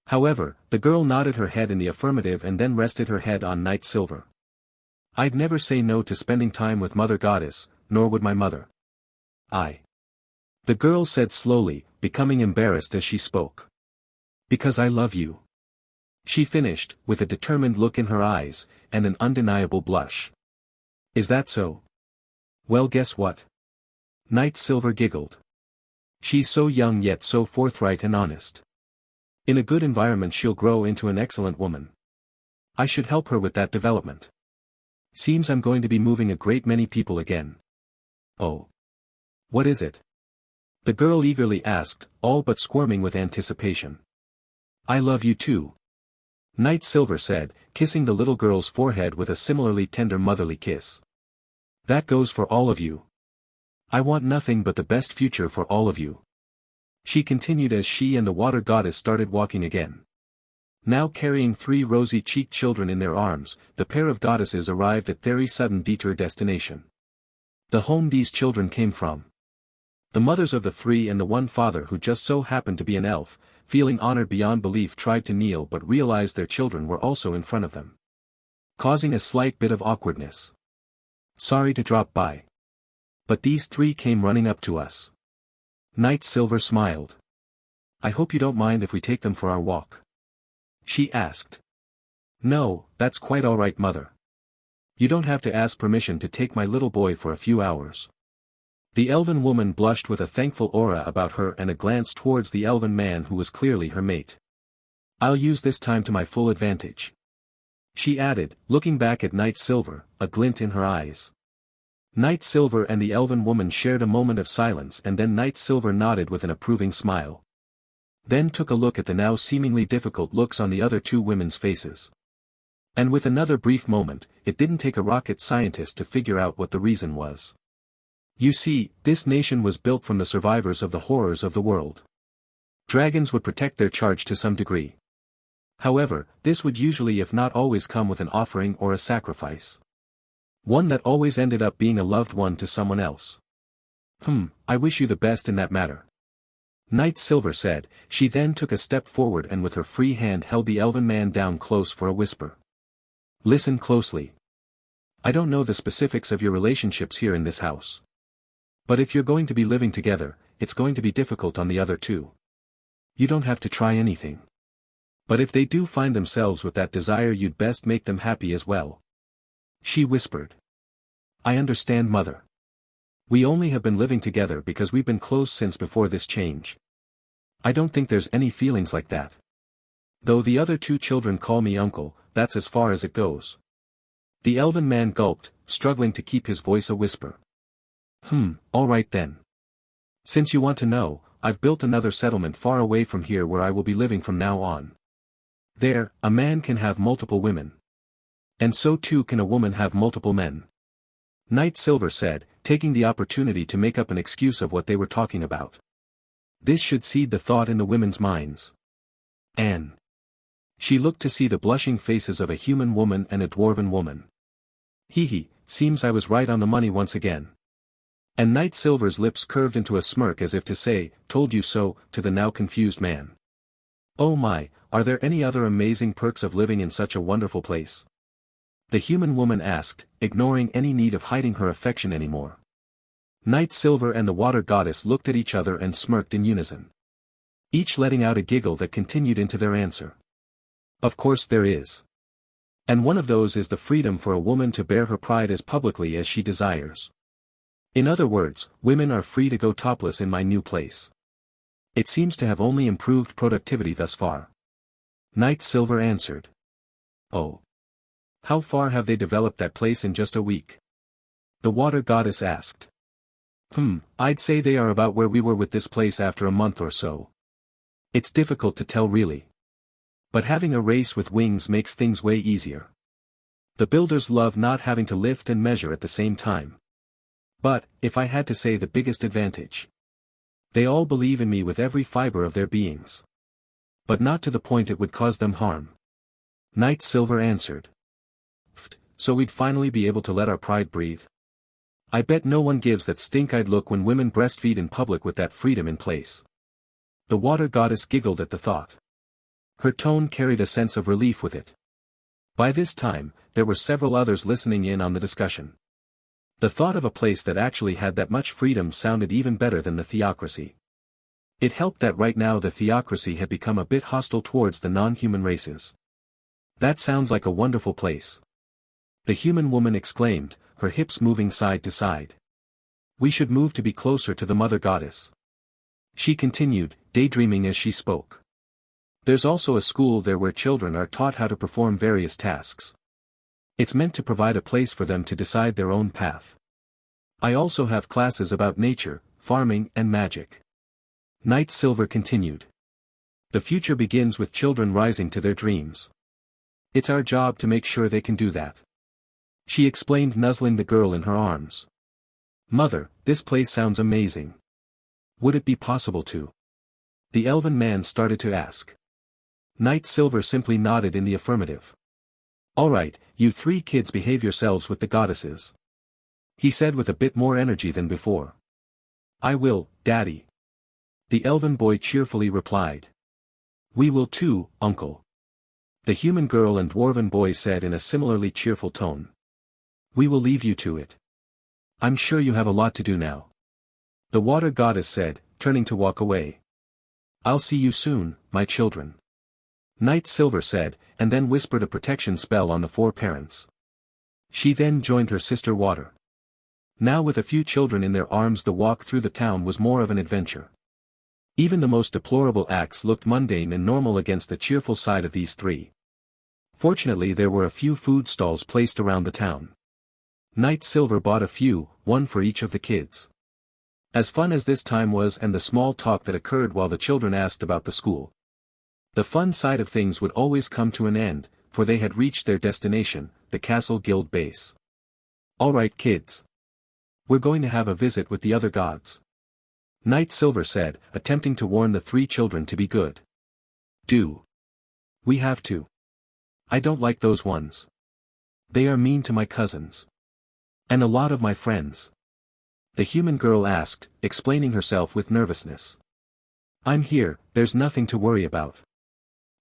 Speaker 1: However, the girl nodded her head in the affirmative and then rested her head on Night Silver. I'd never say no to spending time with Mother Goddess, nor would my mother. The girl said slowly, becoming embarrassed as she spoke. Because I love you. She finished, with a determined look in her eyes, and an undeniable blush. Is that so? Well, guess what? Night Silver giggled. She's so young yet so forthright and honest. In a good environment she'll grow into an excellent woman. I should help her with that development. Seems I'm going to be moving a great many people again. Oh. What is it? The girl eagerly asked, all but squirming with anticipation. I love you too. Night Silver said, kissing the little girl's forehead with a similarly tender motherly kiss. That goes for all of you. I want nothing but the best future for all of you. She continued as she and the water goddess started walking again. Now carrying three rosy-cheeked children in their arms, the pair of goddesses arrived at very sudden detour destination. The home these children came from. The mothers of the three and the one father who just so happened to be an elf, feeling honored beyond belief, tried to kneel but realized their children were also in front of them, causing a slight bit of awkwardness. Sorry to drop by. But these three came running up to us. Night Silver smiled. I hope you don't mind if we take them for our walk. She asked. No, that's quite all right, Mother. You don't have to ask permission to take my little boy for a few hours. The elven woman blushed with a thankful aura about her and a glance towards the elven man who was clearly her mate. I'll use this time to my full advantage. She added, looking back at Night Silver, a glint in her eyes. Night Silver and the elven woman shared a moment of silence, and then Night Silver nodded with an approving smile. Then took a look at the now seemingly difficult looks on the other two women's faces. And with another brief moment, it didn't take a rocket scientist to figure out what the reason was. You see, this nation was built from the survivors of the horrors of the world. Dragons would protect their charge to some degree. However, this would usually if not always come with an offering or a sacrifice. One that always ended up being a loved one to someone else. I wish you the best in that matter. Night Silver said. She then took a step forward and with her free hand held the elven man down close for a whisper. Listen closely. I don't know the specifics of your relationships here in this house. But if you're going to be living together, it's going to be difficult on the other two. You don't have to try anything. But if they do find themselves with that desire, you'd best make them happy as well. She whispered. I understand, Mother. We only have been living together because we've been close since before this change. I don't think there's any feelings like that. Though the other two children call me uncle, that's as far as it goes. The elven man gulped, struggling to keep his voice a whisper. All right then. Since you want to know, I've built another settlement far away from here where I will be living from now on. There, a man can have multiple women. And so too can a woman have multiple men. Night Silver said, taking the opportunity to make up an excuse of what they were talking about. This should seed the thought in the women's minds. Anne. She looked to see the blushing faces of a human woman and a dwarven woman. Seems I was right on the money once again. And Night Silver's lips curved into a smirk as if to say, told you so, to the now confused man. Oh my, are there any other amazing perks of living in such a wonderful place? The human woman asked, ignoring any need of hiding her affection anymore. Night Silver and the water goddess looked at each other and smirked in unison. Each letting out a giggle that continued into their answer. Of course there is. And one of those is the freedom for a woman to bear her pride as publicly as she desires. In other words, women are free to go topless in my new place. It seems to have only improved productivity thus far. Night Silver answered. Oh. How far have they developed that place in just a week? The water goddess asked. I'd say they are about where we were with this place after a month or so. It's difficult to tell really. But having a race with wings makes things way easier. The builders love not having to lift and measure at the same time. But, if I had to say the biggest advantage. They all believe in me with every fiber of their beings. But not to the point it would cause them harm. Knight Silver answered. So we'd finally be able to let our pride breathe. I bet no one gives that stink-eyed look when women breastfeed in public with that freedom in place. The water goddess giggled at the thought. Her tone carried a sense of relief with it. By this time, there were several others listening in on the discussion. The thought of a place that actually had that much freedom sounded even better than the Theocracy. It helped that right now the Theocracy had become a bit hostile towards the non-human races. That sounds like a wonderful place. The human woman exclaimed, her hips moving side to side. We should move to be closer to the mother goddess. She continued, daydreaming as she spoke. There's also a school there where children are taught how to perform various tasks. It's meant to provide a place for them to decide their own path. I also have classes about nature, farming and magic. Knight Silver continued. The future begins with children rising to their dreams. It's our job to make sure they can do that. She explained, nuzzling the girl in her arms. Mother, this place sounds amazing. Would it be possible to? The elven man started to ask. Knight Silver simply nodded in the affirmative. All right, you three kids behave yourselves with the goddesses. He said with a bit more energy than before. I will, Daddy. The elven boy cheerfully replied. We will too, Uncle. The human girl and dwarven boy said in a similarly cheerful tone. We will leave you to it. I'm sure you have a lot to do now. The water goddess said, turning to walk away. I'll see you soon, my children. Knight Silver said, and then whispered a protection spell on the four parents. She then joined her sister Water. Now with a few children in their arms the walk through the town was more of an adventure. Even the most deplorable acts looked mundane and normal against the cheerful side of these three. Fortunately there were a few food stalls placed around the town. Knight Silver bought a few, one for each of the kids. As fun as this time was and the small talk that occurred while the children asked about the school. The fun side of things would always come to an end, for they had reached their destination, the Castle Guild base. Alright kids. We're going to have a visit with the other gods. Knight Silver said, attempting to warn the three children to be good. Do. We have to. I don't like those ones. They are mean to my cousins. And a lot of my friends. The human girl asked, explaining herself with nervousness. I'm here, there's nothing to worry about.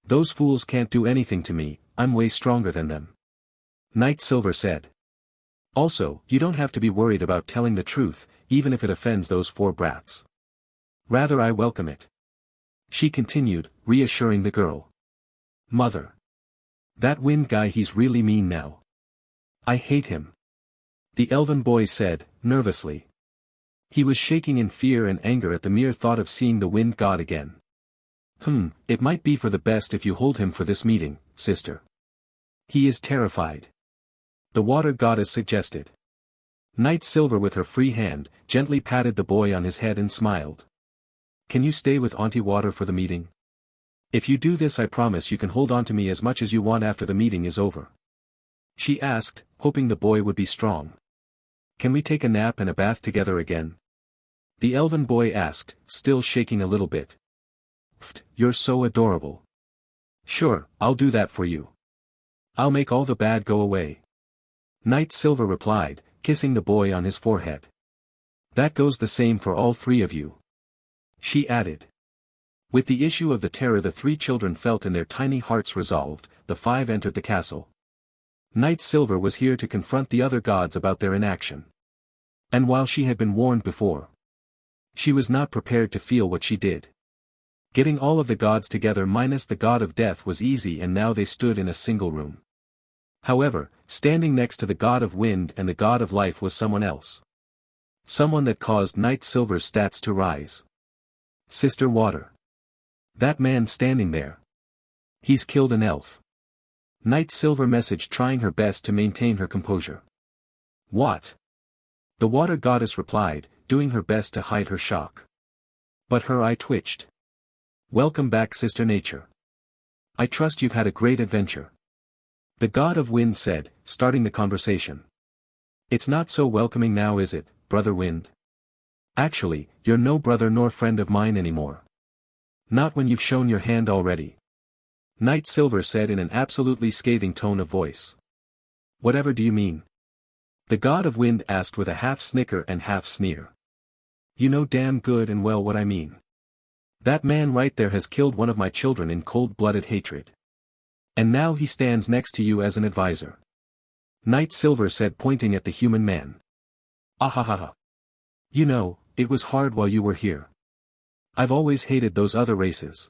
Speaker 1: Those fools can't do anything to me, I'm way stronger than them. Knight Silver said. Also, you don't have to be worried about telling the truth, even if it offends those four brats. Rather I welcome it. She continued, reassuring the girl. Mother. That wind guy, he's really mean now. I hate him. The elven boy said, nervously. He was shaking in fear and anger at the mere thought of seeing the wind god again. It might be for the best if you hold him for this meeting, sister. He is terrified. The water goddess suggested. Knight Silver with her free hand, gently patted the boy on his head and smiled. Can you stay with Auntie Water for the meeting? If you do this I promise you can hold on to me as much as you want after the meeting is over. She asked, hoping the boy would be strong. Can we take a nap and a bath together again? The elven boy asked, still shaking a little bit. You're so adorable. Sure, I'll do that for you. I'll make all the bad go away. Knight Silver replied, kissing the boy on his forehead. That goes the same for all three of you. She added. With the issue of the terror the three children felt in their tiny hearts resolved, the five entered the castle. Knight Silver was here to confront the other gods about their inaction. And while she had been warned before, she was not prepared to feel what she did. Getting all of the gods together minus the god of death was easy, and now they stood in a single room. However, standing next to the god of wind and the god of life was someone else. Someone that caused Knight Silver's stats to rise. Sister Water. That man standing there. He's killed an elf. Knight Silver messaged, trying her best to maintain her composure. What? The water goddess replied, doing her best to hide her shock. But her eye twitched. "Welcome back, Sister Nature. I trust you've had a great adventure," the god of wind said, starting the conversation. "It's not so welcoming now, is it, Brother Wind? Actually, you're no brother nor friend of mine anymore. Not when you've shown your hand already," Night Silver said in an absolutely scathing tone of voice. "Whatever do you mean?" the god of wind asked with a half snicker and half sneer. "You know damn good and well what I mean. That man right there has killed one of my children in cold-blooded hatred. And now he stands next to you as an advisor," Night Silver said, pointing at the human man. "Ahahaha. You know, it was hard while you were here. I've always hated those other races.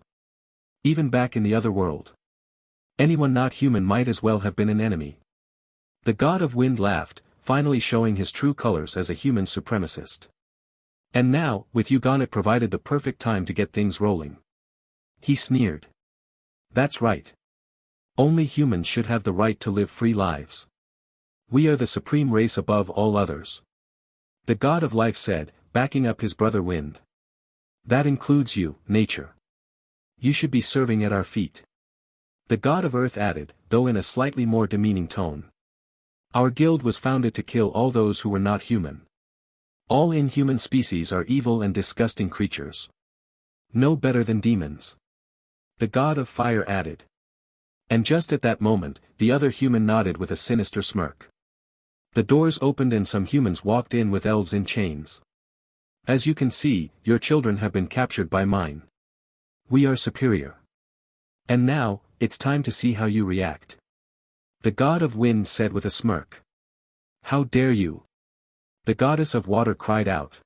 Speaker 1: Even back in the other world. Anyone not human might as well have been an enemy." The god of wind laughed, finally showing his true colors as a human supremacist. "And now, with you gone, it provided the perfect time to get things rolling," he sneered. "That's right. Only humans should have the right to live free lives. We are the supreme race above all others," the god of life said, backing up his brother Wind. "That includes you, Nature. You should be serving at our feet," the god of earth added, though in a slightly more demeaning tone. "Our guild was founded to kill all those who were not human. All inhuman species are evil and disgusting creatures. No better than demons," the god of fire added. And just at that moment, the other human nodded with a sinister smirk. The doors opened and some humans walked in with elves in chains. "As you can see, your children have been captured by mine. We are superior. And now, it's time to see how you react," the god of wind said with a smirk. "How dare you?" the goddess of water cried out.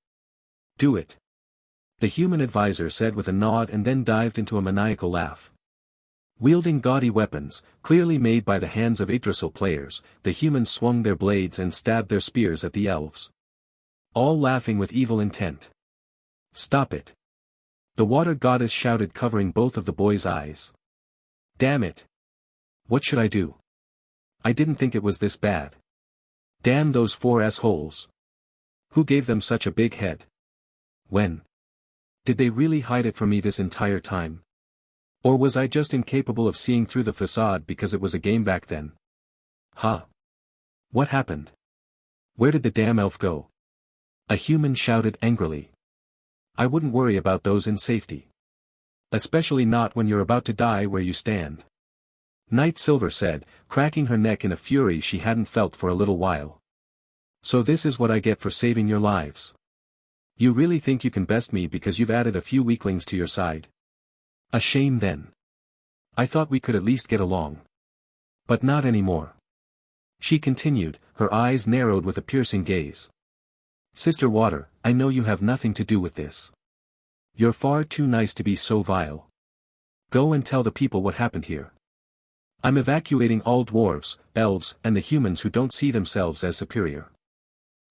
Speaker 1: "Do it," the human advisor said with a nod and then dived into a maniacal laugh. Wielding gaudy weapons, clearly made by the hands of Yggdrasil players, the humans swung their blades and stabbed their spears at the elves. All laughing with evil intent. "Stop it!" the water goddess shouted, covering both of the boys' eyes. "Damn it! What should I do? I didn't think it was this bad. Damn those 4 assholes. Who gave them such a big head? When? Did they really hide it from me this entire time? Or was I just incapable of seeing through the facade because it was a game back then? Huh? What happened? Where did the damn elf go?" a human shouted angrily. "I wouldn't worry about those in safety. Especially not when you're about to die where you stand," Night Silver said, cracking her neck in a fury she hadn't felt for a little while. "So this is what I get for saving your lives. You really think you can best me because you've added a few weaklings to your side? A shame then. I thought we could at least get along. But not anymore," she continued, her eyes narrowed with a piercing gaze. "Sister Water, I know you have nothing to do with this. You're far too nice to be so vile. Go and tell the people what happened here. I'm evacuating all dwarves, elves, and the humans who don't see themselves as superior,"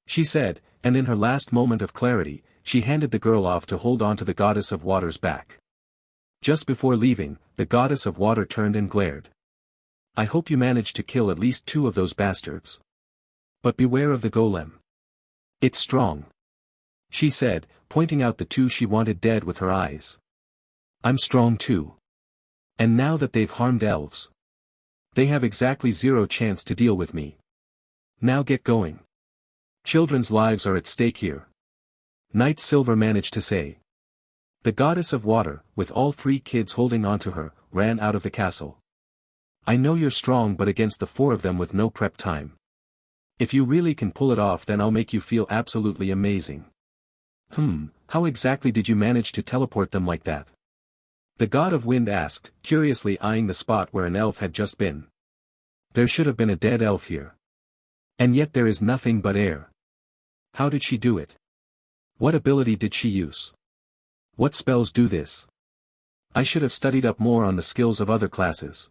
Speaker 1: she said, and in her last moment of clarity, she handed the girl off to hold on to the goddess of water's back. Just before leaving, the goddess of water turned and glared. "I hope you managed to kill at least 2 of those bastards. But beware of the golem. It's strong," she said, pointing out the 2 she wanted dead with her eyes. "I'm strong too. And now that they've harmed elves, they have exactly 0 chance to deal with me. Now get going. Children's lives are at stake here," Night Silver managed to say. The goddess of water, with all 3 kids holding onto her, ran out of the castle. "I know you're strong, but against the 4 of them with no prep time. If you really can pull it off, then I'll make you feel absolutely amazing." How exactly did you manage to teleport them like that?" the god of wind asked, curiously eyeing the spot where an elf had just been. "There should have been a dead elf here. And yet there is nothing but air. How did she do it? What ability did she use? What spells do this? I should have studied up more on the skills of other classes.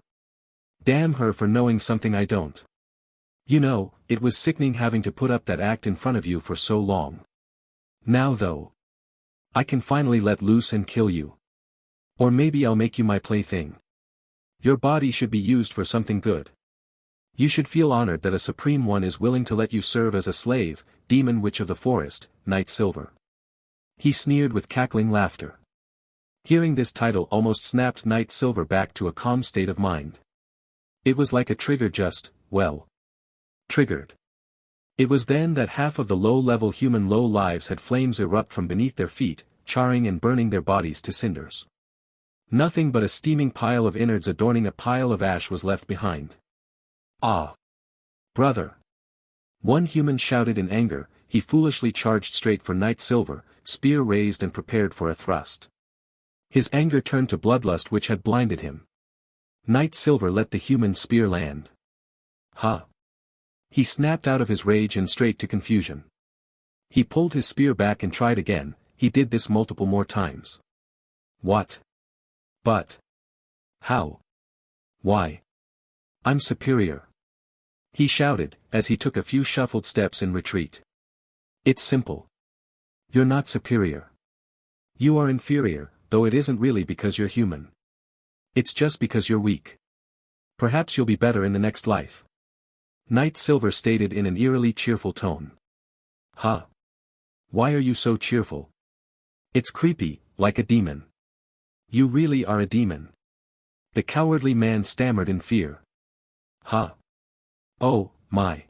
Speaker 1: Damn her for knowing something I don't. You know, it was sickening having to put up that act in front of you for so long. Now though, I can finally let loose and kill you. Or maybe I'll make you my plaything. Your body should be used for something good. You should feel honored that a Supreme One is willing to let you serve as a slave, Demon Witch of the Forest, Night Silver." He sneered with cackling laughter. Hearing this title almost snapped Knight Silver back to a calm state of mind. It was like a trigger just, well, triggered. It was then that half of the low-level human low lives had flames erupt from beneath their feet, charring and burning their bodies to cinders. Nothing but a steaming pile of innards adorning a pile of ash was left behind. Ah! Brother! One human shouted in anger. He foolishly charged straight for Knight Silver, spear raised and prepared for a thrust. His anger turned to bloodlust which had blinded him. Knight Silver let the human spear land. Ha! He snapped out of his rage and straight to confusion. He pulled his spear back and tried again. He did this multiple more times. What? But. How? Why? I'm superior. He shouted, as he took a few shuffled steps in retreat. It's simple. You're not superior. You are inferior, though it isn't really because you're human. It's just because you're weak. Perhaps you'll be better in the next life. Knight Silver stated in an eerily cheerful tone. Huh? Why are you so cheerful? It's creepy, like a demon. You really are a demon. The cowardly man stammered in fear. Huh? Oh, my.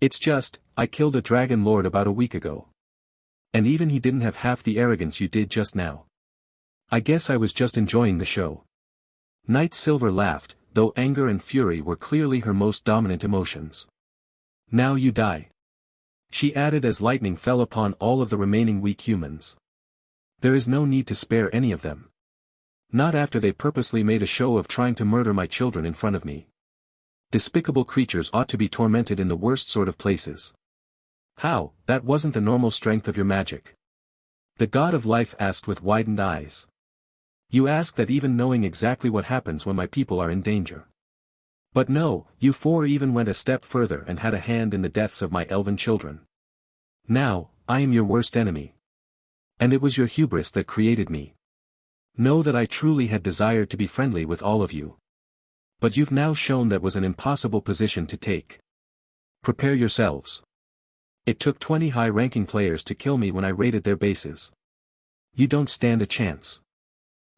Speaker 1: It's just, I killed a dragon lord about a week ago. And even he didn't have half the arrogance you did just now. I guess I was just enjoying the show. Knight Silver laughed, though anger and fury were clearly her most dominant emotions. Now you die. She added as lightning fell upon all of the remaining weak humans. There is no need to spare any of them. Not after they purposely made a show of trying to murder my children in front of me. Despicable creatures ought to be tormented in the worst sort of places. How? That wasn't the normal strength of your magic. The god of life asked with widened eyes. You ask that even knowing exactly what happens when my people are in danger. But no, you four even went a step further and had a hand in the deaths of my elven children. Now, I am your worst enemy. And it was your hubris that created me. Know that I truly had desired to be friendly with all of you. But you've now shown that was an impossible position to take. Prepare yourselves. It took 20 high-ranking players to kill me when I raided their bases. You don't stand a chance.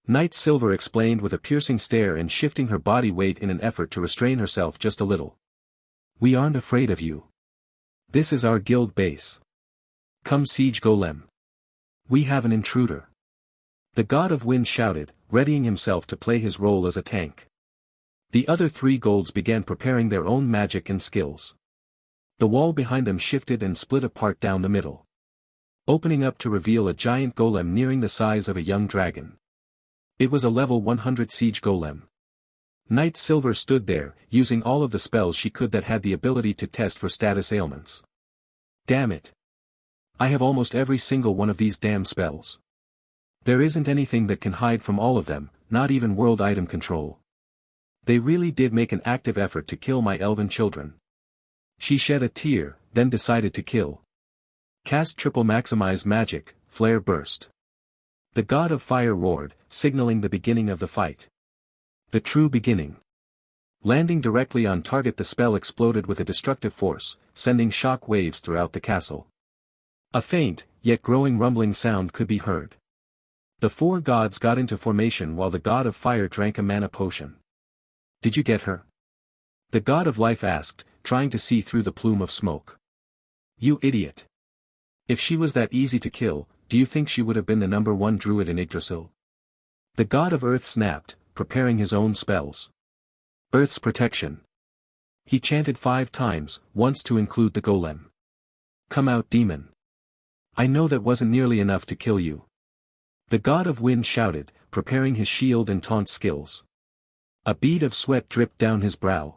Speaker 1: Knight Silver explained with a piercing stare and shifting her body weight in an effort to restrain herself just a little. We aren't afraid of you. This is our guild base. Come siege Golem. We have an intruder. The god of wind shouted, readying himself to play his role as a tank. The other three golds began preparing their own magic and skills. The wall behind them shifted and split apart down the middle, opening up to reveal a giant golem nearing the size of a young dragon. It was a level 100 siege golem. Knight Silver stood there, using all of the spells she could that had the ability to test for status ailments. Damn it. I have almost every single one of these damn spells. There isn't anything that can hide from all of them, not even world item control. They really did make an active effort to kill my elven children. She shed a tear, then decided to kill. Cast triple maximize magic, flare burst. The god of fire roared, signaling the beginning of the fight. The true beginning. Landing directly on target, the spell exploded with a destructive force, sending shock waves throughout the castle. A faint, yet growing rumbling sound could be heard. The four gods got into formation while the god of fire drank a mana potion. Did you get her? The god of life asked, trying to see through the plume of smoke. You idiot. If she was that easy to kill, do you think she would have been the number one druid in Yggdrasil? The god of earth snapped, preparing his own spells. Earth's protection. He chanted 5 times, once to include the golem. Come out, demon. I know that wasn't nearly enough to kill you. The god of wind shouted, preparing his shield and taunt skills. A bead of sweat dripped down his brow.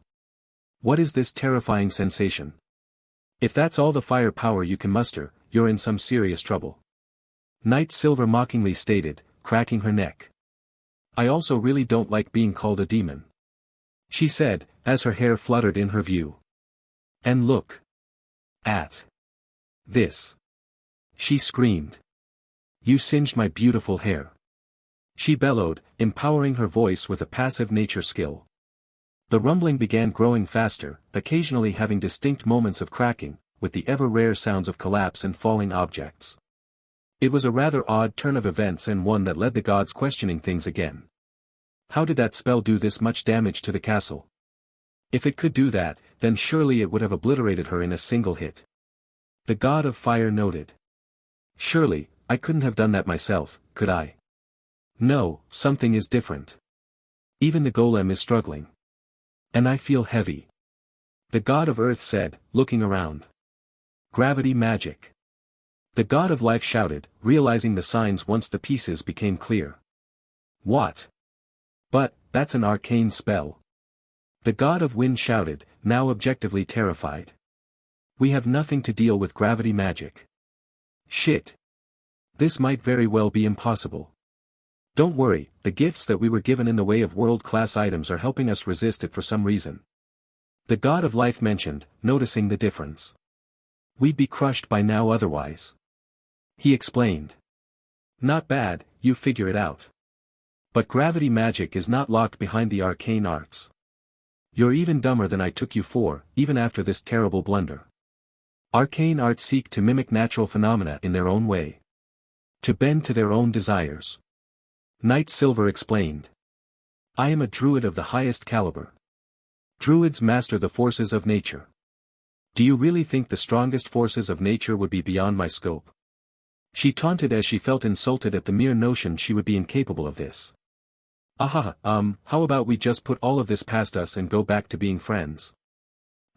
Speaker 1: What is this terrifying sensation? If that's all the fire power you can muster, you're in some serious trouble. Knight Silver mockingly stated, cracking her neck. I also really don't like being called a demon. She said, as her hair fluttered in her view. And look. At. This. She screamed. You singed my beautiful hair. She bellowed, empowering her voice with a passive nature skill. The rumbling began growing faster, occasionally having distinct moments of cracking, with the ever-rare sounds of collapse and falling objects. It was a rather odd turn of events and one that led the gods questioning things again. How did that spell do this much damage to the castle? If it could do that, then surely it would have obliterated her in a single hit. The god of fire noted. Surely, I couldn't have done that myself, could I? No, something is different. Even the golem is struggling. And I feel heavy. The god of earth said, looking around. Gravity magic. The god of life shouted, realizing the signs once the pieces became clear. What? But, that's an arcane spell. The god of wind shouted, now objectively terrified. We have nothing to deal with gravity magic. Shit. This might very well be impossible. Don't worry, the gifts that we were given in the way of world-class items are helping us resist it for some reason. The god of life mentioned, noticing the difference. We'd be crushed by now otherwise. He explained. Not bad, you figure it out. But gravity magic is not locked behind the arcane arts. You're even dumber than I took you for, even after this terrible blunder. Arcane arts seek to mimic natural phenomena in their own way. To bend to their own desires. Knight Silver explained. I am a druid of the highest caliber. Druids master the forces of nature. Do you really think the strongest forces of nature would be beyond my scope? She taunted as she felt insulted at the mere notion she would be incapable of this. How about we just put all of this past us and go back to being friends?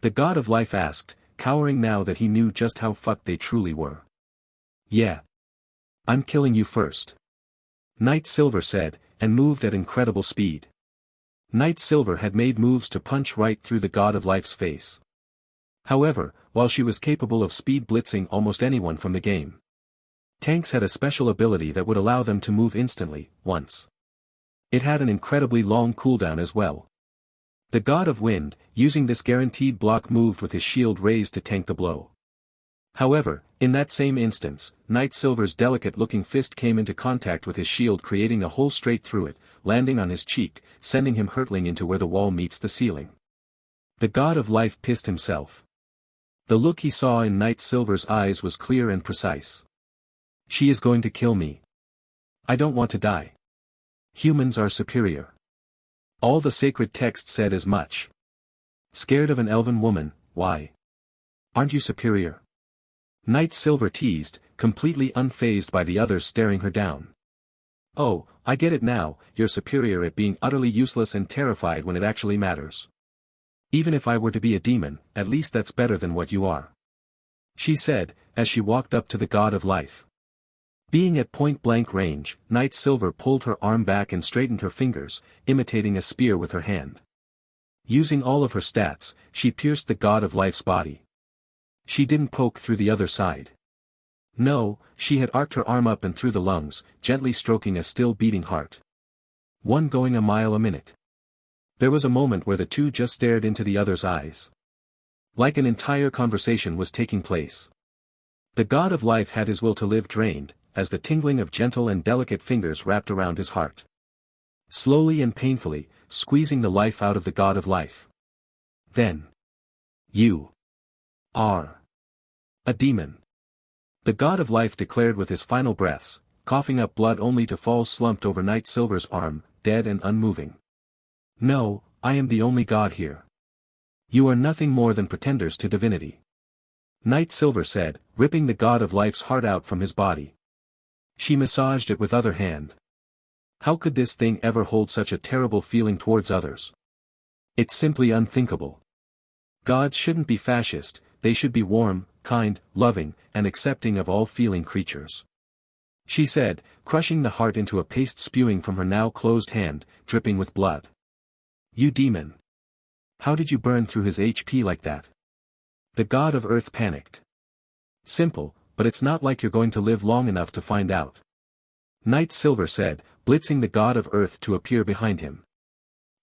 Speaker 1: The god of life asked, cowering now that he knew just how fucked they truly were. Yeah. I'm killing you first. Knight Silver said, and moved at incredible speed. Knight Silver had made moves to punch right through the god of life's face. However, while she was capable of speed blitzing almost anyone from the game, tanks had a special ability that would allow them to move instantly, once. It had an incredibly long cooldown as well. The god of wind, using this guaranteed block, moved with his shield raised to tank the blow. However, in that same instance, Knight Silver's delicate-looking fist came into contact with his shield, creating a hole straight through it, landing on his cheek, sending him hurtling into where the wall meets the ceiling. The god of life pissed himself. The look he saw in Knight Silver's eyes was clear and precise. She is going to kill me. I don't want to die. Humans are superior. All the sacred texts said as much. Scared of an elven woman, why? Aren't you superior? Knight Silver teased, completely unfazed by the others staring her down. Oh, I get it now, you're superior at being utterly useless and terrified when it actually matters. Even if I were to be a demon, at least that's better than what you are. She said, as she walked up to the god of life. Being at point-blank range, Knight Silver pulled her arm back and straightened her fingers, imitating a spear with her hand. Using all of her stats, she pierced the god of life's body. She didn't poke through the other side. No, she had arced her arm up and through the lungs, gently stroking a still-beating heart. One going a mile a minute. There was a moment where the two just stared into the other's eyes. Like an entire conversation was taking place. The god of life had his will to live drained, as the tingling of gentle and delicate fingers wrapped around his heart. Slowly and painfully, squeezing the life out of the god of life. Then. You. Are. A demon. The god of life declared with his final breaths, coughing up blood only to fall slumped over Knight Silver's arm, dead and unmoving. No, I am the only god here. You are nothing more than pretenders to divinity. Knight Silver said, ripping the god of life's heart out from his body. She massaged it with other hand. How could this thing ever hold such a terrible feeling towards others? It's simply unthinkable. Gods shouldn't be fascist, they should be warm, kind, loving, and accepting of all feeling creatures. She said, crushing the heart into a paste spewing from her now closed hand, dripping with blood. You demon. How did you burn through his HP like that? The god of earth panicked. Simple, but it's not like you're going to live long enough to find out. Knight Silver said, blitzing the god of earth to appear behind him.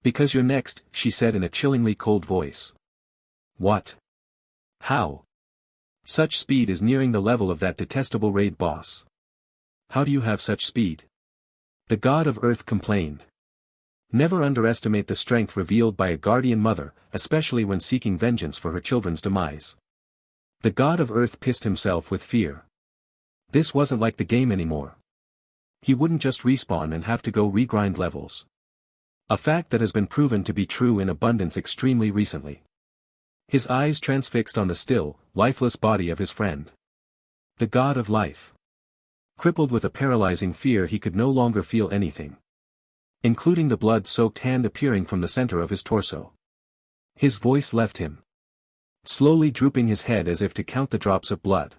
Speaker 1: Because you're next, she said in a chillingly cold voice. What? How? Such speed is nearing the level of that detestable raid boss. How do you have such speed? The god of earth complained. Never underestimate the strength revealed by a guardian mother, especially when seeking vengeance for her children's demise. The god of earth pissed himself with fear. This wasn't like the game anymore. He wouldn't just respawn and have to go regrind levels. A fact that has been proven to be true in abundance extremely recently. His eyes transfixed on the still, lifeless body of his friend. The god of life. Crippled with a paralyzing fear, he could no longer feel anything. Including the blood-soaked hand appearing from the center of his torso. His voice left him. Slowly drooping his head as if to count the drops of blood.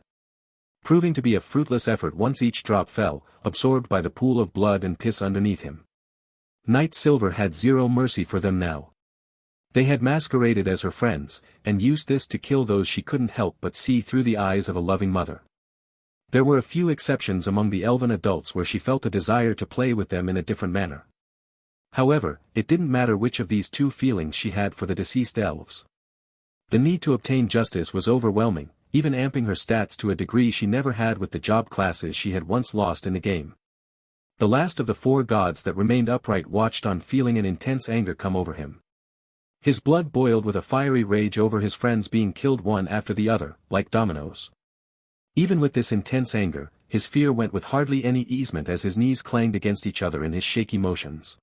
Speaker 1: Proving to be a fruitless effort once each drop fell, absorbed by the pool of blood and piss underneath him. Night Silver had zero mercy for them now. They had masqueraded as her friends, and used this to kill those she couldn't help but see through the eyes of a loving mother. There were a few exceptions among the elven adults where she felt a desire to play with them in a different manner. However, it didn't matter which of these two feelings she had for the deceased elves. The need to obtain justice was overwhelming, even amping her stats to a degree she never had with the job classes she had once lost in the game. The last of the four gods that remained upright watched on, feeling an intense anger come over him. His blood boiled with a fiery rage over his friends being killed one after the other, like dominoes. Even with this intense anger, his fear went with hardly any easement as his knees clanged against each other in his shaky motions.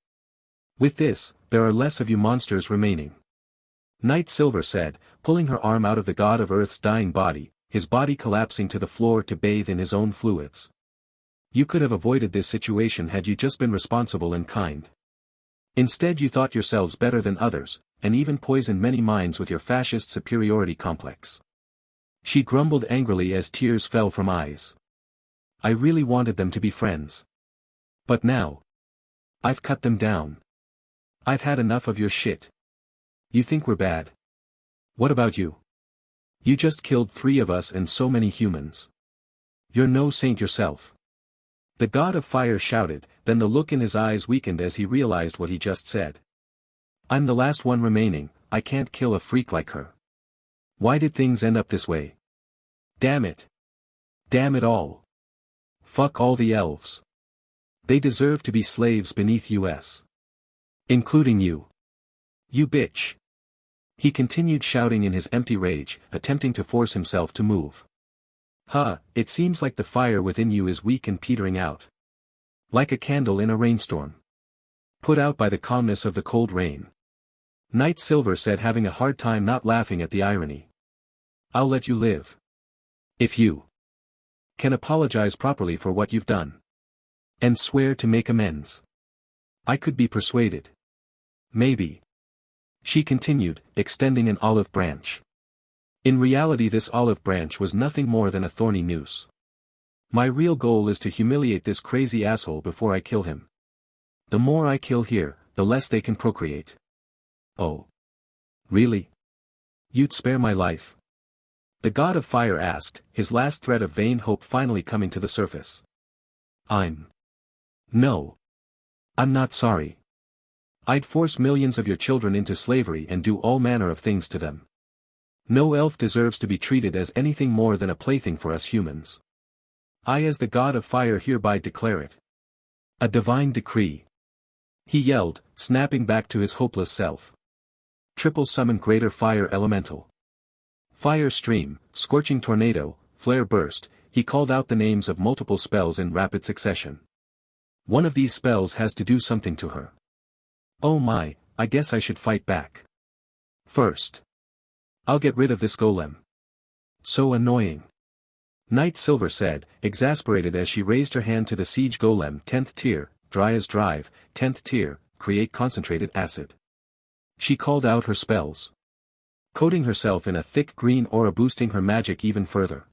Speaker 1: With this, there are less of you monsters remaining. Night Silver said, pulling her arm out of the god of Earth's dying body, his body collapsing to the floor to bathe in his own fluids. You could have avoided this situation had you just been responsible and kind. Instead you thought yourselves better than others, and even poisoned many minds with your fascist superiority complex. She grumbled angrily as tears fell from eyes. I really wanted them to be friends. But now, I've cut them down. I've had enough of your shit. You think we're bad? What about you? You just killed 3 of us and so many humans. You're no saint yourself. The god of fire shouted, then the look in his eyes weakened as he realized what he just said. I'm the last one remaining, I can't kill a freak like her. Why did things end up this way? Damn it. Damn it all. Fuck all the elves. They deserve to be slaves beneath us. Including you. You bitch. He continued shouting in his empty rage, attempting to force himself to move. It seems like the fire within you is weak and petering out. Like a candle in a rainstorm. Put out by the calmness of the cold rain. Night Silver said, having a hard time not laughing at the irony. I'll let you live. If you can apologize properly for what you've done. And swear to make amends. I could be persuaded. Maybe. She continued, extending an olive branch. In reality this olive branch was nothing more than a thorny noose. My real goal is to humiliate this crazy asshole before I kill him. The more I kill here, the less they can procreate. Oh. Really? You'd spare my life? The god of fire asked, his last thread of vain hope finally coming to the surface. No. I'm not sorry. I'd force millions of your children into slavery and do all manner of things to them. No elf deserves to be treated as anything more than a plaything for us humans. I as the god of fire hereby declare it. A divine decree. He yelled, snapping back to his hopeless self. Triple summon greater fire elemental. Fire stream, scorching tornado, flare burst. He called out the names of multiple spells in rapid succession. One of these spells has to do something to her. Oh my, I guess I should fight back. First. I'll get rid of this golem. So annoying. Night Silver said, exasperated as she raised her hand to the siege golem. 10th tier, dry as drive, 10th tier, create concentrated acid. She called out her spells. Coating herself in a thick green aura, boosting her magic even further.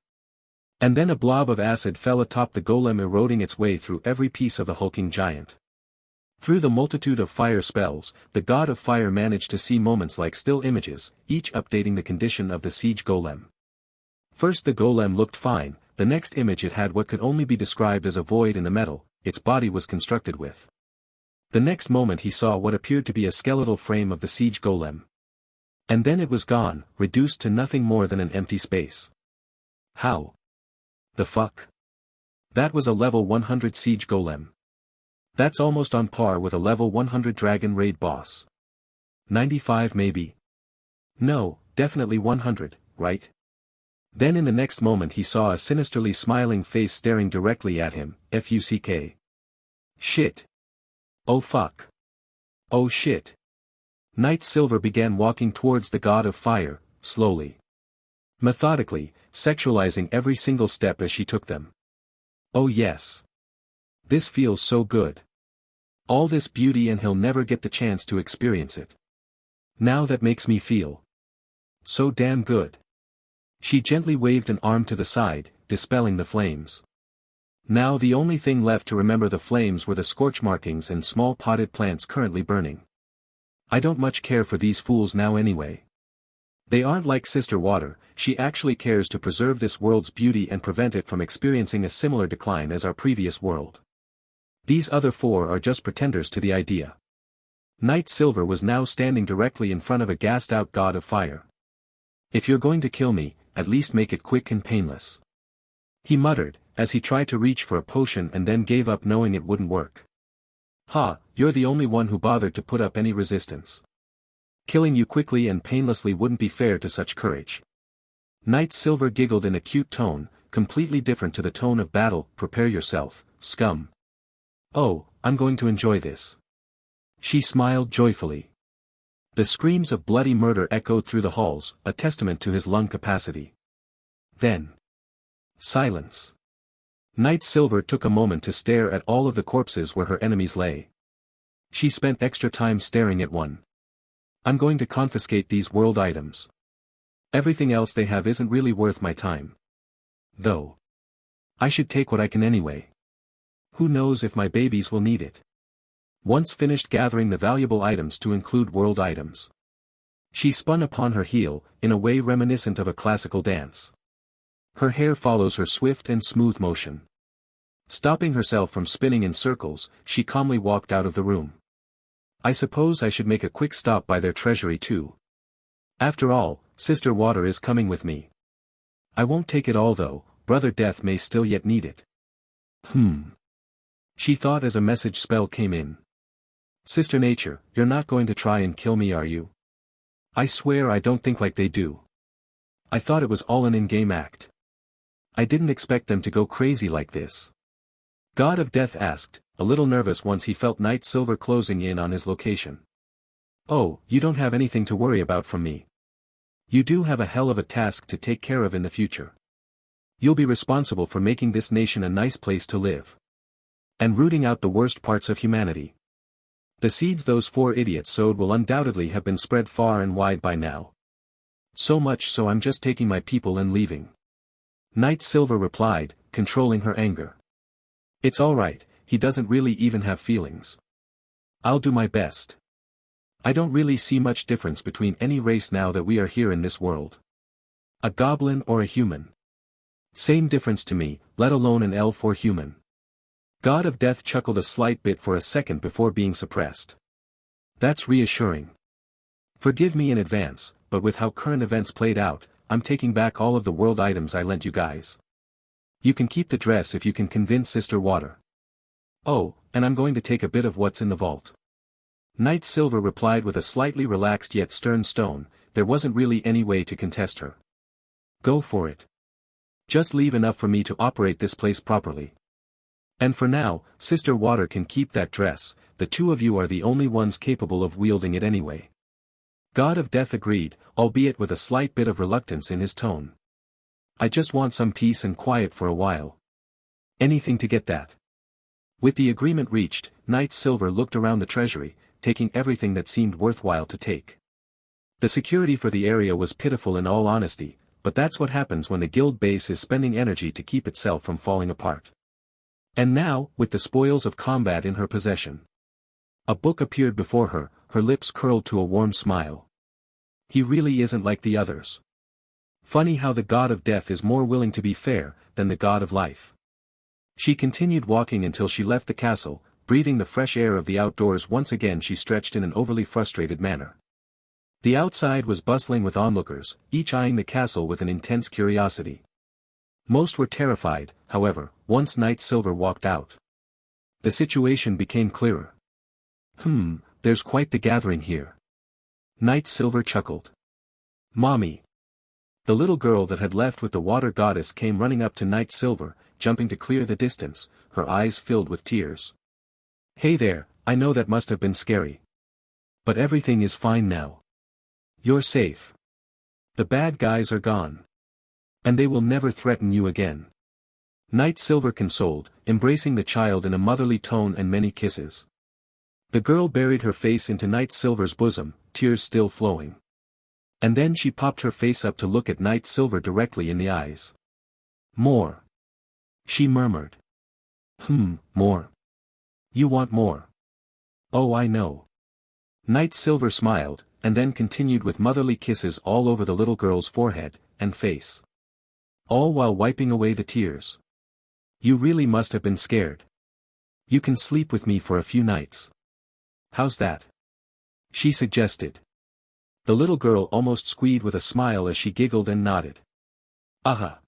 Speaker 1: And then a blob of acid fell atop the golem, eroding its way through every piece of the hulking giant. Through the multitude of fire spells, the god of fire managed to see moments like still images, each updating the condition of the siege golem. First the golem looked fine, the next image it had what could only be described as a void in the metal its body was constructed with. The next moment he saw what appeared to be a skeletal frame of the siege golem. And then it was gone, reduced to nothing more than an empty space. How? The fuck? That was a level 100 siege golem. That's almost on par with a level 100 dragon raid boss. 95 maybe. No, definitely 100, right? Then in the next moment he saw a sinisterly smiling face staring directly at him, fuck. Shit. Oh fuck. Oh shit. Knight Silver began walking towards the god of fire, slowly. Methodically, sexualizing every single step as she took them. Oh yes. This feels so good. All this beauty and he'll never get the chance to experience it. Now that makes me feel so damn good. She gently waved an arm to the side, dispelling the flames. Now the only thing left to remember the flames were the scorch markings and small potted plants currently burning. I don't much care for these fools now anyway. They aren't like Sister Water, she actually cares to preserve this world's beauty and prevent it from experiencing a similar decline as our previous world. These other four are just pretenders to the idea. Knight Silver was now standing directly in front of a gassed-out god of fire. If you're going to kill me, at least make it quick and painless. He muttered, as he tried to reach for a potion and then gave up knowing it wouldn't work. Ha, you're the only one who bothered to put up any resistance. Killing you quickly and painlessly wouldn't be fair to such courage. Knight Silver giggled in a cute tone, completely different to the tone of battle. Prepare yourself, scum. Oh, I'm going to enjoy this. She smiled joyfully. The screams of bloody murder echoed through the halls, a testament to his lung capacity. Then. Silence. Knight Silver took a moment to stare at all of the corpses where her enemies lay. She spent extra time staring at one. I'm going to confiscate these world items. Everything else they have isn't really worth my time. Though. I should take what I can anyway. Who knows if my babies will need it. Once finished gathering the valuable items to include world items. She spun upon her heel, in a way reminiscent of a classical dance. Her hair follows her swift and smooth motion. Stopping herself from spinning in circles, she calmly walked out of the room. I suppose I should make a quick stop by their treasury too. After all, Sister Water is coming with me. I won't take it all though, Brother Death may still yet need it. She thought as a message spell came in. Sister Nature, you're not going to try and kill me, are you? I swear I don't think like they do. I thought it was all an in-game act. I didn't expect them to go crazy like this. God of Death asked, a little nervous once he felt Knight Silver closing in on his location. Oh, you don't have anything to worry about from me. You do have a hell of a task to take care of in the future. You'll be responsible for making this nation a nice place to live. And rooting out the worst parts of humanity. The seeds those four idiots sowed will undoubtedly have been spread far and wide by now. So much so I'm just taking my people and leaving. Knight Silver replied, controlling her anger. It's alright, he doesn't really even have feelings. I'll do my best. I don't really see much difference between any race now that we are here in this world. A goblin or a human. Same difference to me, let alone an elf or human. God of Death chuckled a slight bit for a second before being suppressed. That's reassuring. Forgive me in advance, but with how current events played out, I'm taking back all of the world items I lent you guys. You can keep the dress if you can convince Sister Water. Oh, and I'm going to take a bit of what's in the vault. Knight Silver replied with a slightly relaxed yet stern tone. There wasn't really any way to contest her. Go for it. Just leave enough for me to operate this place properly. And for now, Sister Water can keep that dress, the two of you are the only ones capable of wielding it anyway. God of Death agreed, albeit with a slight bit of reluctance in his tone. I just want some peace and quiet for a while. Anything to get that. With the agreement reached, Knight Silver looked around the treasury, taking everything that seemed worthwhile to take. The security for the area was pitiful in all honesty, but that's what happens when the guild base is spending energy to keep itself from falling apart. And now, with the spoils of combat in her possession. A book appeared before her, her lips curled to a warm smile. He really isn't like the others. Funny how the God of Death is more willing to be fair, than the God of Life. She continued walking until she left the castle, breathing the fresh air of the outdoors. Once again she stretched in an overly frustrated manner. The outside was bustling with onlookers, each eyeing the castle with an intense curiosity. Most were terrified, however, once Knight Silver walked out. The situation became clearer. There's quite the gathering here. Knight Silver chuckled. Mommy. The little girl that had left with the water goddess came running up to Night Silver, jumping to clear the distance, her eyes filled with tears. "Hey there, I know that must have been scary. But everything is fine now. You're safe. The bad guys are gone. And they will never threaten you again." Night Silver consoled, embracing the child in a motherly tone and many kisses. The girl buried her face into Night Silver's bosom, tears still flowing. And then she popped her face up to look at Night Silver directly in the eyes. "More," she murmured. More. You want more. Oh, I know." Night Silver smiled, and then continued with motherly kisses all over the little girl's forehead and face. All while wiping away the tears. "You really must have been scared. You can sleep with me for a few nights. How's that?" she suggested. The little girl almost squeaked with a smile as she giggled and nodded. "Aha!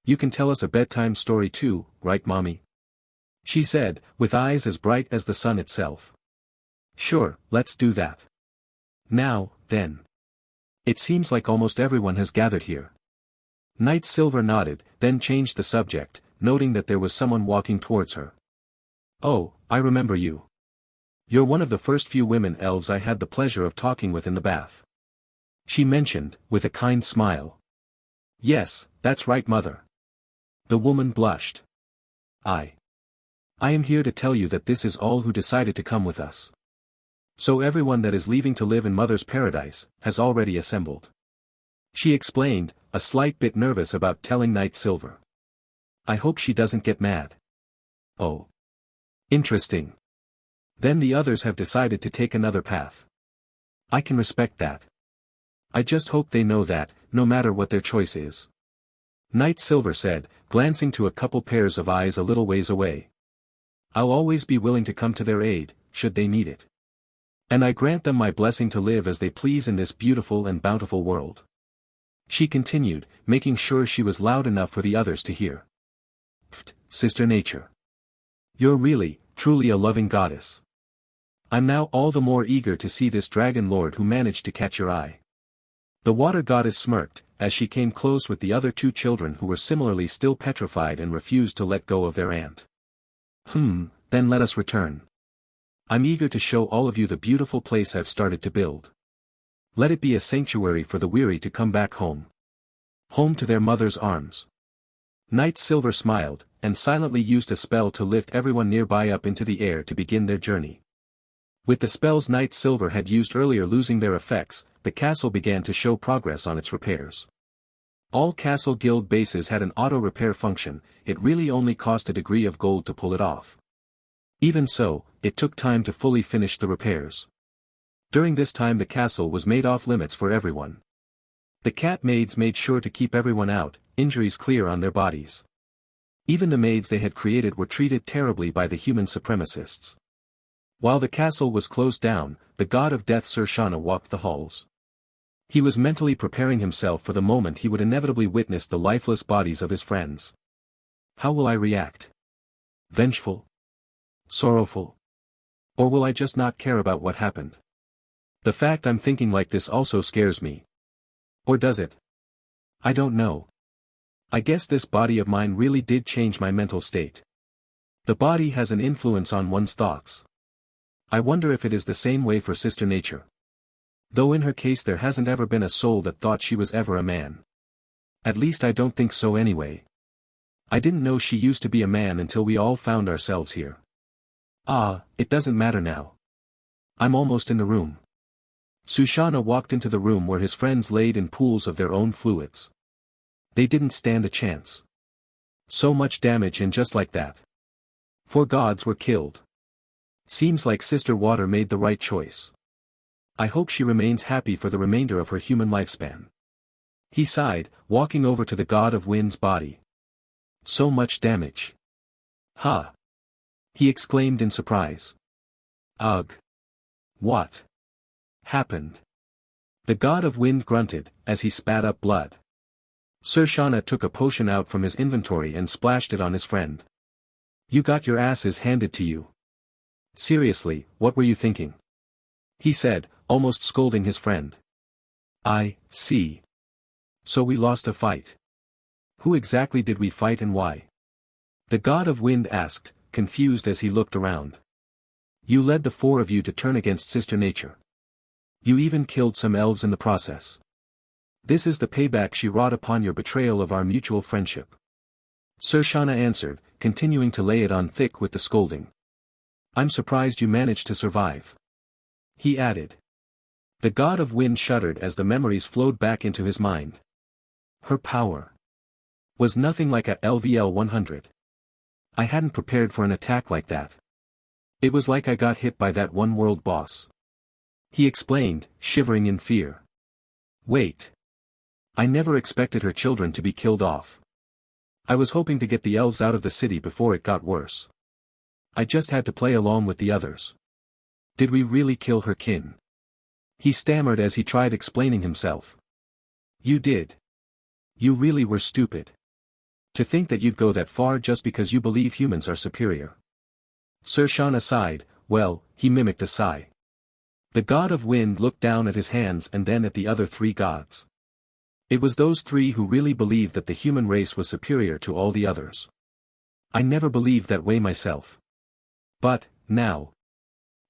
Speaker 1: You can tell us a bedtime story too, right, Mommy?" she said, with eyes as bright as the sun itself. "Sure, let's do that. Now, then. It seems like almost everyone has gathered here." Night Silver nodded, then changed the subject, noting that there was someone walking towards her. "Oh, I remember you. You're one of the first few women elves I had the pleasure of talking with in the bath," she mentioned, with a kind smile. "Yes, that's right, Mother." The woman blushed. I am here to tell you that this is all who decided to come with us. So everyone that is leaving to live in Mother's paradise, has already assembled," she explained, a slight bit nervous about telling Night Silver. "I hope she doesn't get mad." "Oh. Interesting. Then the others have decided to take another path. I can respect that. I just hope they know that, no matter what their choice is," Night Silver said, glancing to a couple pairs of eyes a little ways away. "I'll always be willing to come to their aid, should they need it. And I grant them my blessing to live as they please in this beautiful and bountiful world," she continued, making sure she was loud enough for the others to hear. "Pfft, Sister Nature. You're really, truly a loving goddess. I'm now all the more eager to see this dragon lord who managed to catch your eye." The water goddess smirked, as she came close with the other two children who were similarly still petrified and refused to let go of their aunt. Then let us return. I'm eager to show all of you the beautiful place I've started to build. Let it be a sanctuary for the weary to come back home. Home to their mother's arms." Night Silver smiled, and silently used a spell to lift everyone nearby up into the air to begin their journey. With the spells Night Silver had used earlier losing their effects, the castle began to show progress on its repairs. All castle guild bases had an auto-repair function, it really only cost a degree of gold to pull it off. Even so, it took time to fully finish the repairs. During this time the castle was made off limits for everyone. The cat maids made sure to keep everyone out, injuries clear on their bodies. Even the maids they had created were treated terribly by the human supremacists. While the castle was closed down, the god of death Sir Shana walked the halls. He was mentally preparing himself for the moment he would inevitably witness the lifeless bodies of his friends. How will I react? Vengeful? Sorrowful? Or will I just not care about what happened? The fact I'm thinking like this also scares me. Or does it? I don't know. I guess this body of mine really did change my mental state. The body has an influence on one's thoughts. I wonder if it is the same way for Sister Nature. Though in her case there hasn't ever been a soul that thought she was ever a man. At least I don't think so anyway. I didn't know she used to be a man until we all found ourselves here. It doesn't matter now. I'm almost in the room. Sushana walked into the room where his friends laid in pools of their own fluids. They didn't stand a chance. So much damage and just like that. 4 gods were killed. Seems like Sister Water made the right choice. I hope she remains happy for the remainder of her human lifespan. He sighed, walking over to the god of wind's body. So much damage. Ha! He exclaimed in surprise. Ugh! What happened? The god of wind grunted, as he spat up blood. Sir Shana took a potion out from his inventory and splashed it on his friend. You got your asses handed to you. Seriously, what were you thinking? He said, almost scolding his friend. I see. So we lost a fight. Who exactly did we fight and why? The god of wind asked, confused as he looked around. You led the four of you to turn against Sister Nature. You even killed some elves in the process. This is the payback she wrought upon your betrayal of our mutual friendship. Sir Shana answered, continuing to lay it on thick with the scolding. I'm surprised you managed to survive. He added. The god of wind shuddered as the memories flowed back into his mind. Her power was nothing like a LVL 100. I hadn't prepared for an attack like that. It was like I got hit by that one world boss. He explained, shivering in fear. Wait. I never expected her children to be killed off. I was hoping to get the elves out of the city before it got worse. I just had to play along with the others. Did we really kill her kin? He stammered as he tried explaining himself. You did. You really were stupid. To think that you'd go that far just because you believe humans are superior. Sir Shana sighed. Well, he mimicked a sigh. The god of wind looked down at his hands and then at the other three gods. It was those three who really believed that the human race was superior to all the others. I never believed that way myself. But, now.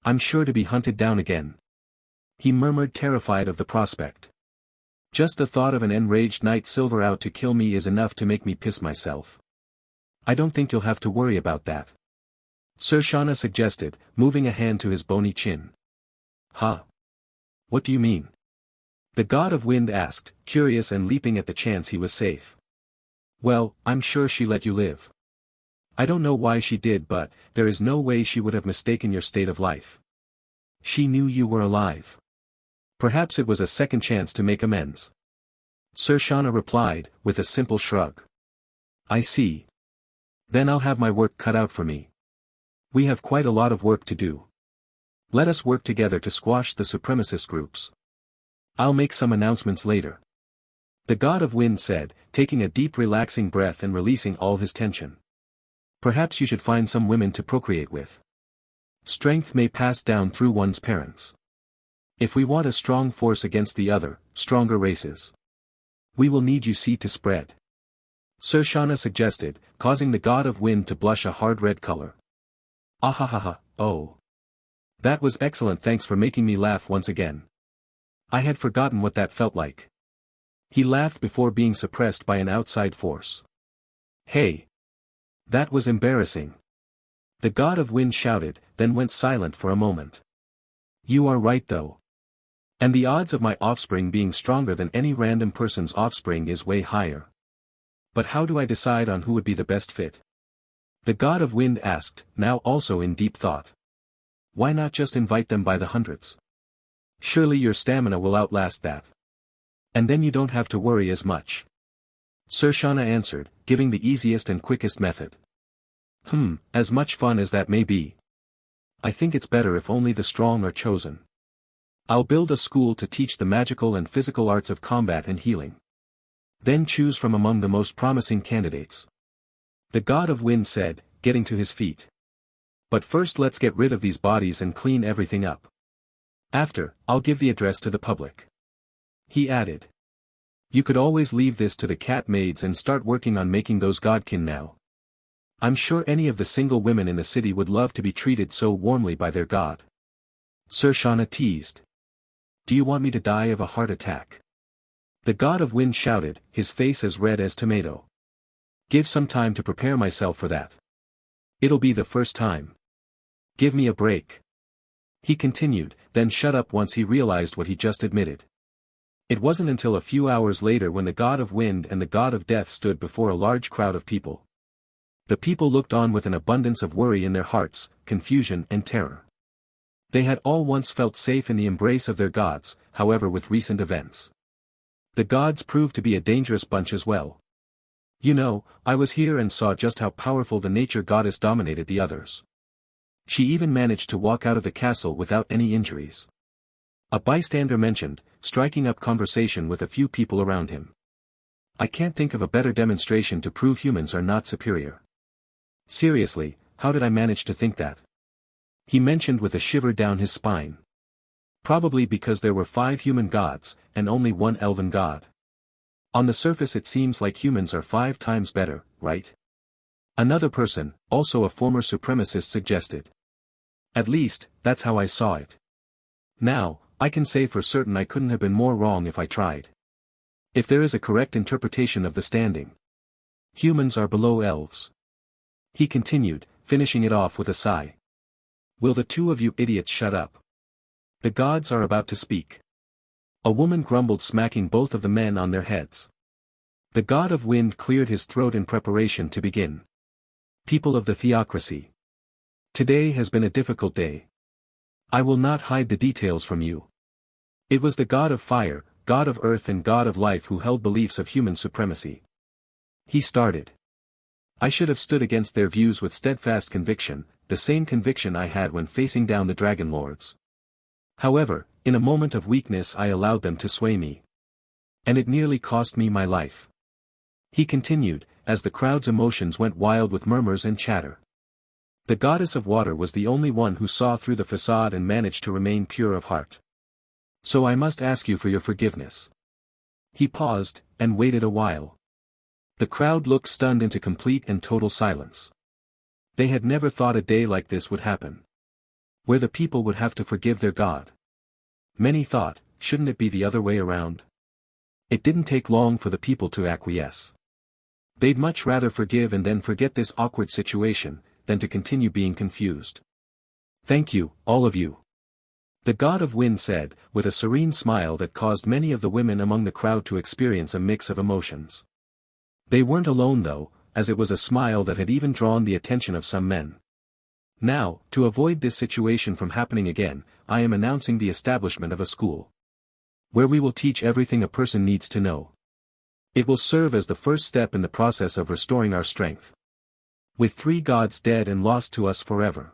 Speaker 1: I'm sure to be hunted down again. He murmured, terrified of the prospect. Just the thought of an enraged Knight Silver out to kill me is enough to make me piss myself. I don't think you'll have to worry about that. Sir Shana suggested, moving a hand to his bony chin. Huh? What do you mean? The god of wind asked, curious and leaping at the chance he was safe. Well, I'm sure she let you live. I don't know why she did, but there is no way she would have mistaken your state of life. She knew you were alive. Perhaps it was a second chance to make amends. Sir Shana replied, with a simple shrug. I see. Then I'll have my work cut out for me. We have quite a lot of work to do. Let us work together to squash the supremacist groups. I'll make some announcements later. The god of wind said, taking a deep relaxing breath and releasing all his tension. Perhaps you should find some women to procreate with. Strength may pass down through one's parents. If we want a strong force against the other, stronger races, we will need you seed to spread. Sir Shana suggested, causing the god of wind to blush a hard red color. Ahahaha, oh. That was excellent, thanks for making me laugh once again. I had forgotten what that felt like. He laughed before being suppressed by an outside force. Hey! That was embarrassing. The god of wind shouted, then went silent for a moment. You are right though. And the odds of my offspring being stronger than any random person's offspring is way higher. But how do I decide on who would be the best fit? The god of wind asked, now also in deep thought. Why not just invite them by the hundreds? Surely your stamina will outlast that. And then you don't have to worry as much. Sir Shana answered, giving the easiest and quickest method. As much fun as that may be. I think it's better if only the strong are chosen. I'll build a school to teach the magical and physical arts of combat and healing. Then choose from among the most promising candidates. The god of wind said, getting to his feet. But first let's get rid of these bodies and clean everything up. After, I'll give the address to the public. He added. You could always leave this to the cat maids and start working on making those godkin now. I'm sure any of the single women in the city would love to be treated so warmly by their god. Sir Shana teased. Do you want me to die of a heart attack? The god of wind shouted, his face as red as tomato. Give some time to prepare myself for that. It'll be the first time. Give me a break. He continued, then shut up once he realized what he just admitted. It wasn't until a few hours later when the god of wind and the god of death stood before a large crowd of people. The people looked on with an abundance of worry in their hearts, confusion and terror. They had all once felt safe in the embrace of their gods, however with recent events. The gods proved to be a dangerous bunch as well. You know, I was here and saw just how powerful the nature goddess dominated the others. She even managed to walk out of the castle without any injuries. A bystander mentioned, striking up conversation with a few people around him. I can't think of a better demonstration to prove humans are not superior. Seriously, how did I manage to think that? He mentioned with a shiver down his spine. Probably because there were 5 human gods, and only 1 elven god. On the surface it seems like humans are 5 times better, right? Another person, also a former supremacist, suggested. At least, that's how I saw it. Now, I can say for certain I couldn't have been more wrong if I tried. If there is a correct interpretation of the standing. Humans are below elves. He continued, finishing it off with a sigh. Will the two of you idiots shut up? The gods are about to speak. A woman grumbled, smacking both of the men on their heads. The god of wind cleared his throat in preparation to begin. People of the Theocracy. Today has been a difficult day. I will not hide the details from you. It was the god of fire, god of earth and god of life who held beliefs of human supremacy. He started. I should have stood against their views with steadfast conviction, the same conviction I had when facing down the dragon lords. However, in a moment of weakness I allowed them to sway me. And it nearly cost me my life. He continued, as the crowd's emotions went wild with murmurs and chatter. The goddess of water was the only one who saw through the facade and managed to remain pure of heart. So I must ask you for your forgiveness. He paused, and waited a while. The crowd looked stunned into complete and total silence. They had never thought a day like this would happen. Where the people would have to forgive their god. Many thought, shouldn't it be the other way around? It didn't take long for the people to acquiesce. They'd much rather forgive and then forget this awkward situation, than to continue being confused. Thank you, all of you. The god of wind said, with a serene smile that caused many of the women among the crowd to experience a mix of emotions. They weren't alone though, as it was a smile that had even drawn the attention of some men. Now, to avoid this situation from happening again, I am announcing the establishment of a school. Where we will teach everything a person needs to know. It will serve as the first step in the process of restoring our strength. With 3 gods dead and lost to us forever.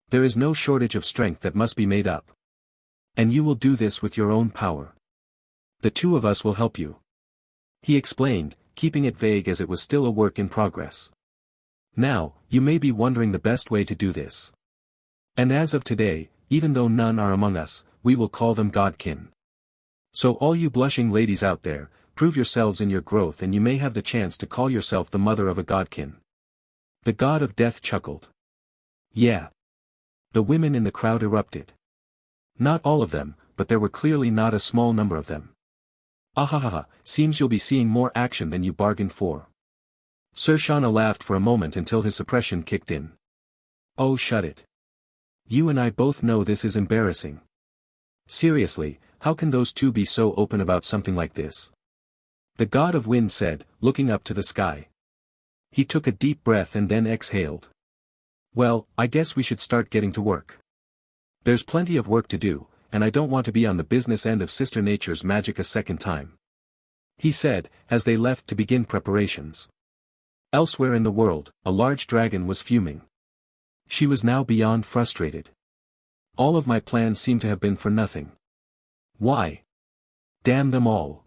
Speaker 1: There is no shortage of strength that must be made up. And you will do this with your own power. The 2 of us will help you. He explained, keeping it vague as it was still a work in progress. Now, you may be wondering the best way to do this. And as of today, even though none are among us, we will call them godkin. So all you blushing ladies out there, prove yourselves in your growth and you may have the chance to call yourself the mother of a godkin. The god of death chuckled. Yeah. The women in the crowd erupted. Not all of them, but there were clearly not a small number of them. Ahahaha, seems you'll be seeing more action than you bargained for. Sir Shauna laughed for a moment until his suppression kicked in. Oh, shut it. You and I both know this is embarrassing. Seriously, how can those 2 be so open about something like this? The god of wind said, looking up to the sky. He took a deep breath and then exhaled. Well, I guess we should start getting to work. There's plenty of work to do, and I don't want to be on the business end of Sister Nature's magic a second time. He said, as they left to begin preparations. Elsewhere in the world, a large dragon was fuming. She was now beyond frustrated. All of my plans seem to have been for nothing. Why? Damn them all.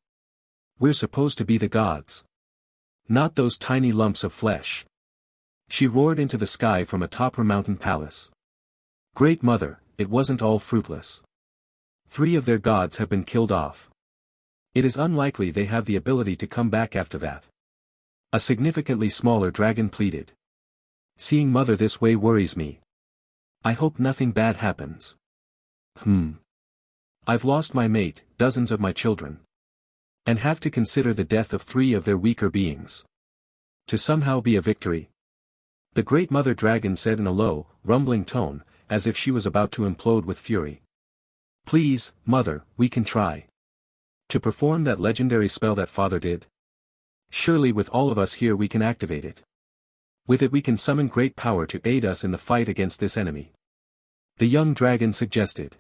Speaker 1: We're supposed to be the gods. Not those tiny lumps of flesh. She roared into the sky from atop her mountain palace. Great Mother, it wasn't all fruitless. 3 of their gods have been killed off. It is unlikely they have the ability to come back after that. A significantly smaller dragon pleaded. Seeing Mother this way worries me. I hope nothing bad happens. I've lost my mate, dozens of my children. And have to consider the death of 3 of their weaker beings. To somehow be a victory. The Great Mother Dragon said in a low, rumbling tone, as if she was about to implode with fury. Please, Mother, we can try. To perform that legendary spell that Father did? Surely with all of us here we can activate it. With it we can summon great power to aid us in the fight against this enemy. The young dragon suggested.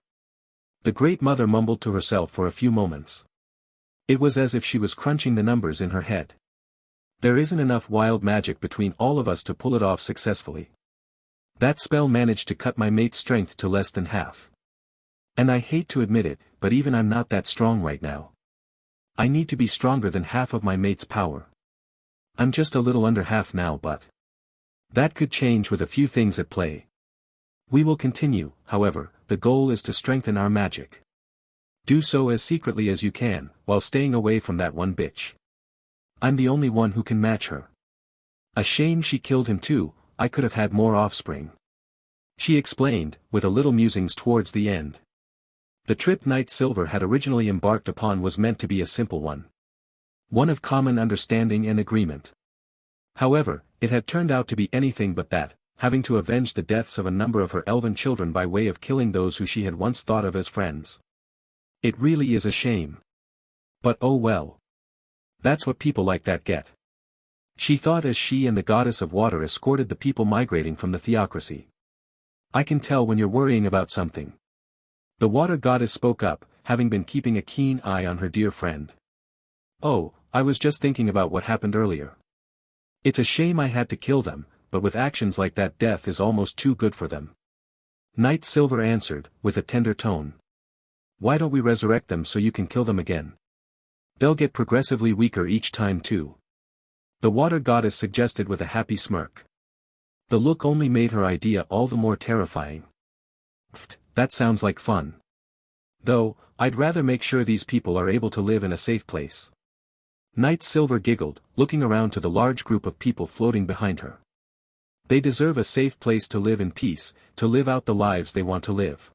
Speaker 1: The Great Mother mumbled to herself for a few moments. It was as if she was crunching the numbers in her head. There isn't enough wild magic between all of us to pull it off successfully. That spell managed to cut my mate's strength to less than half. And I hate to admit it, but even I'm not that strong right now. I need to be stronger than half of my mate's power. I'm just a little under half now, but that could change with a few things at play. We will continue, however, the goal is to strengthen our magic. Do so as secretly as you can, while staying away from that one bitch. I'm the only one who can match her. A shame she killed him too, I could have had more offspring. She explained, with a little musings towards the end. The trip Knight Silver had originally embarked upon was meant to be a simple one. One of common understanding and agreement. However, it had turned out to be anything but that, having to avenge the deaths of a number of her elven children by way of killing those who she had once thought of as friends. It really is a shame. But oh well. That's what people like that get. She thought as she and the goddess of water escorted the people migrating from the Theocracy. I can tell when you're worrying about something. The water goddess spoke up, having been keeping a keen eye on her dear friend. Oh, I was just thinking about what happened earlier. It's a shame I had to kill them, but with actions like that death is almost too good for them. Knight Silver answered, with a tender tone. Why don't we resurrect them so you can kill them again? They'll get progressively weaker each time too. The water goddess suggested with a happy smirk. The look only made her idea all the more terrifying. Pfft, that sounds like fun. Though, I'd rather make sure these people are able to live in a safe place. Knight Silver giggled, looking around to the large group of people floating behind her. They deserve a safe place to live in peace, to live out the lives they want to live.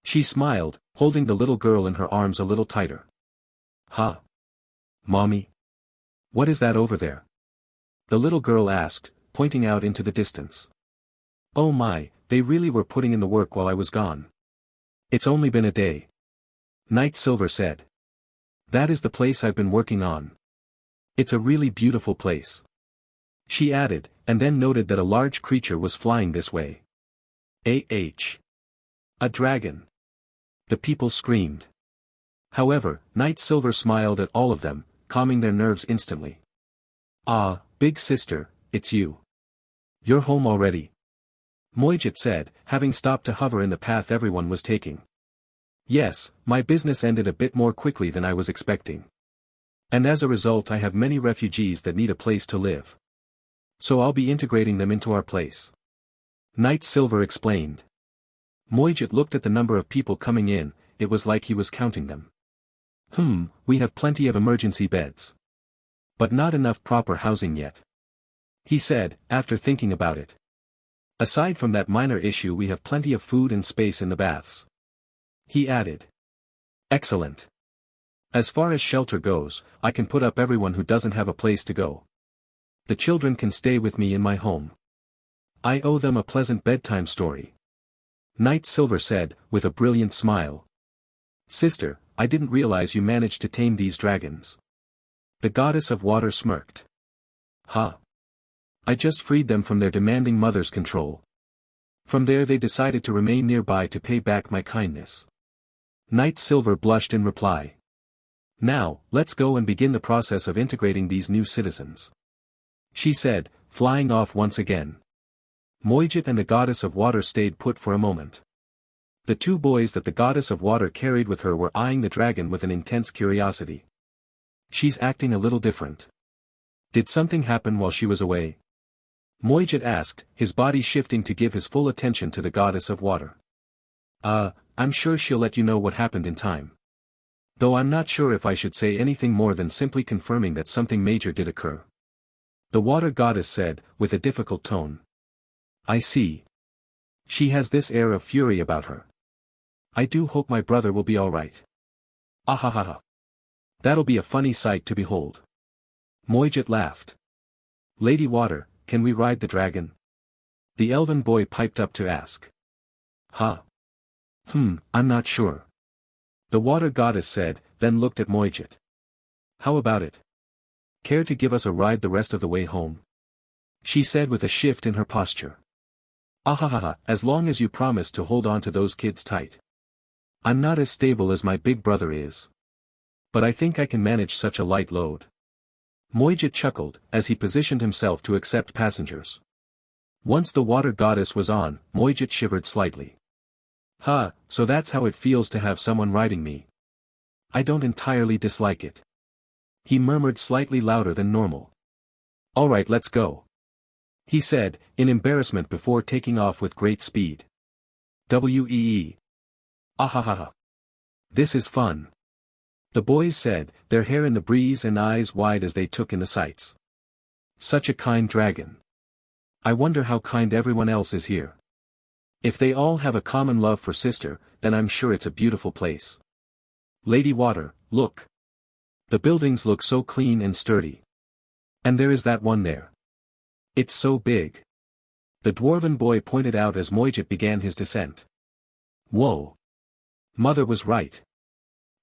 Speaker 1: She smiled, holding the little girl in her arms a little tighter. Huh? Mommy? What is that over there? The little girl asked, pointing out into the distance. Oh my, they really were putting in the work while I was gone. It's only been a day. Knight Silver said. That is the place I've been working on. It's a really beautiful place. She added, and then noted that a large creature was flying this way. A dragon. The people screamed. However, Knight Silver smiled at all of them, calming their nerves instantly. Ah, big sister, it's you. You're home already. Moijit said, having stopped to hover in the path everyone was taking. Yes, my business ended a bit more quickly than I was expecting. And as a result I have many refugees that need a place to live. So I'll be integrating them into our place. Knight Silver explained. Moijit looked at the number of people coming in, it was like he was counting them. We have plenty of emergency beds. But not enough proper housing yet. He said, after thinking about it. Aside from that minor issue we have plenty of food and space in the baths. He added. Excellent. As far as shelter goes, I can put up everyone who doesn't have a place to go. The children can stay with me in my home. I owe them a pleasant bedtime story. Knight Silver said, with a brilliant smile. Sister, I didn't realize you managed to tame these dragons. The goddess of water smirked. Huh. I just freed them from their demanding mother's control. From there they decided to remain nearby to pay back my kindness. Knight Silver blushed in reply. Now, let's go and begin the process of integrating these new citizens. She said, flying off once again. Moijit and the goddess of water stayed put for a moment. The two boys that the goddess of water carried with her were eyeing the dragon with an intense curiosity. She's acting a little different. Did something happen while she was away? Moijit asked, his body shifting to give his full attention to the goddess of water. I'm sure she'll let you know what happened in time. Though I'm not sure if I should say anything more than simply confirming that something major did occur. The water goddess said, with a difficult tone. I see. She has this air of fury about her. I do hope my brother will be alright. Ahahaha. That'll be a funny sight to behold. Moijit laughed. Lady Water, can we ride the dragon? The elven boy piped up to ask. Huh? I'm not sure. The water goddess said, then looked at Moijit. How about it? Care to give us a ride the rest of the way home? She said with a shift in her posture. Ahahaha, as long as you promise to hold on to those kids tight. I'm not as stable as my big brother is. But I think I can manage such a light load. Moijit chuckled, as he positioned himself to accept passengers. Once the water goddess was on, Moijit shivered slightly. So that's how it feels to have someone riding me. I don't entirely dislike it. He murmured slightly louder than normal. Alright, let's go. He said, in embarrassment before taking off with great speed. Ahahaha. This is fun. The boys said, their hair in the breeze and eyes wide as they took in the sights. Such a kind dragon. I wonder how kind everyone else is here. If they all have a common love for sister, then I'm sure it's a beautiful place. Lady Water, look. The buildings look so clean and sturdy. And there is that one there. It's so big. The dwarven boy pointed out as Moijit began his descent. Whoa. Mother was right.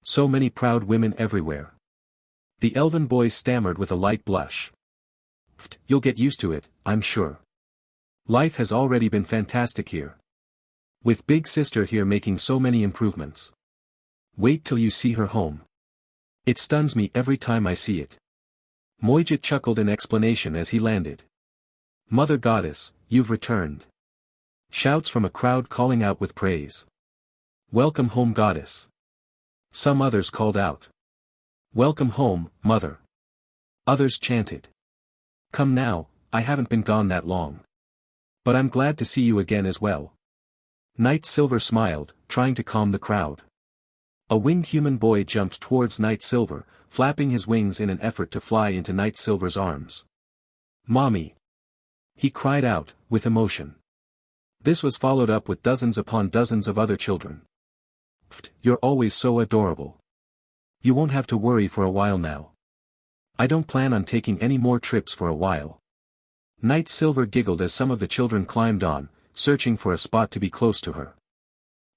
Speaker 1: So many proud women everywhere. The elven boy stammered with a light blush. You'll get used to it, I'm sure. Life has already been fantastic here. With big sister here making so many improvements. Wait till you see her home. It stuns me every time I see it. Moijit chuckled in explanation as he landed. Mother Goddess, you've returned. Shouts from a crowd calling out with praise. Welcome home Goddess. Some others called out. Welcome home, Mother. Others chanted. Come now, I haven't been gone that long. But I'm glad to see you again as well. Knight Silver smiled, trying to calm the crowd. A winged human boy jumped towards Knight Silver, flapping his wings in an effort to fly into Knight Silver's arms. Mommy! He cried out, with emotion. This was followed up with dozens upon dozens of other children. You're always so adorable. You won't have to worry for a while now. I don't plan on taking any more trips for a while. Knight Silver giggled as some of the children climbed on, searching for a spot to be close to her.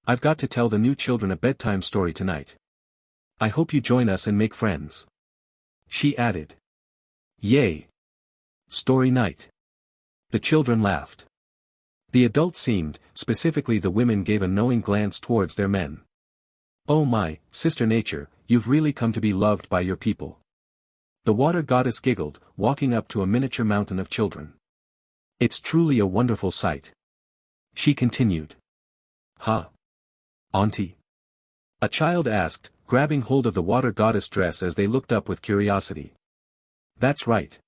Speaker 1: I've got to tell the new children a bedtime story tonight. I hope you join us and make friends. She added. Yay! Story night. The children laughed. The adults seemed, specifically the women gave a knowing glance towards their men. Oh my, Sister Nature, you've really come to be loved by your people. The water goddess giggled, walking up to a miniature mountain of children. It's truly a wonderful sight. She continued. Huh? Auntie? A child asked, grabbing hold of the water goddess dress as they looked up with curiosity. That's right.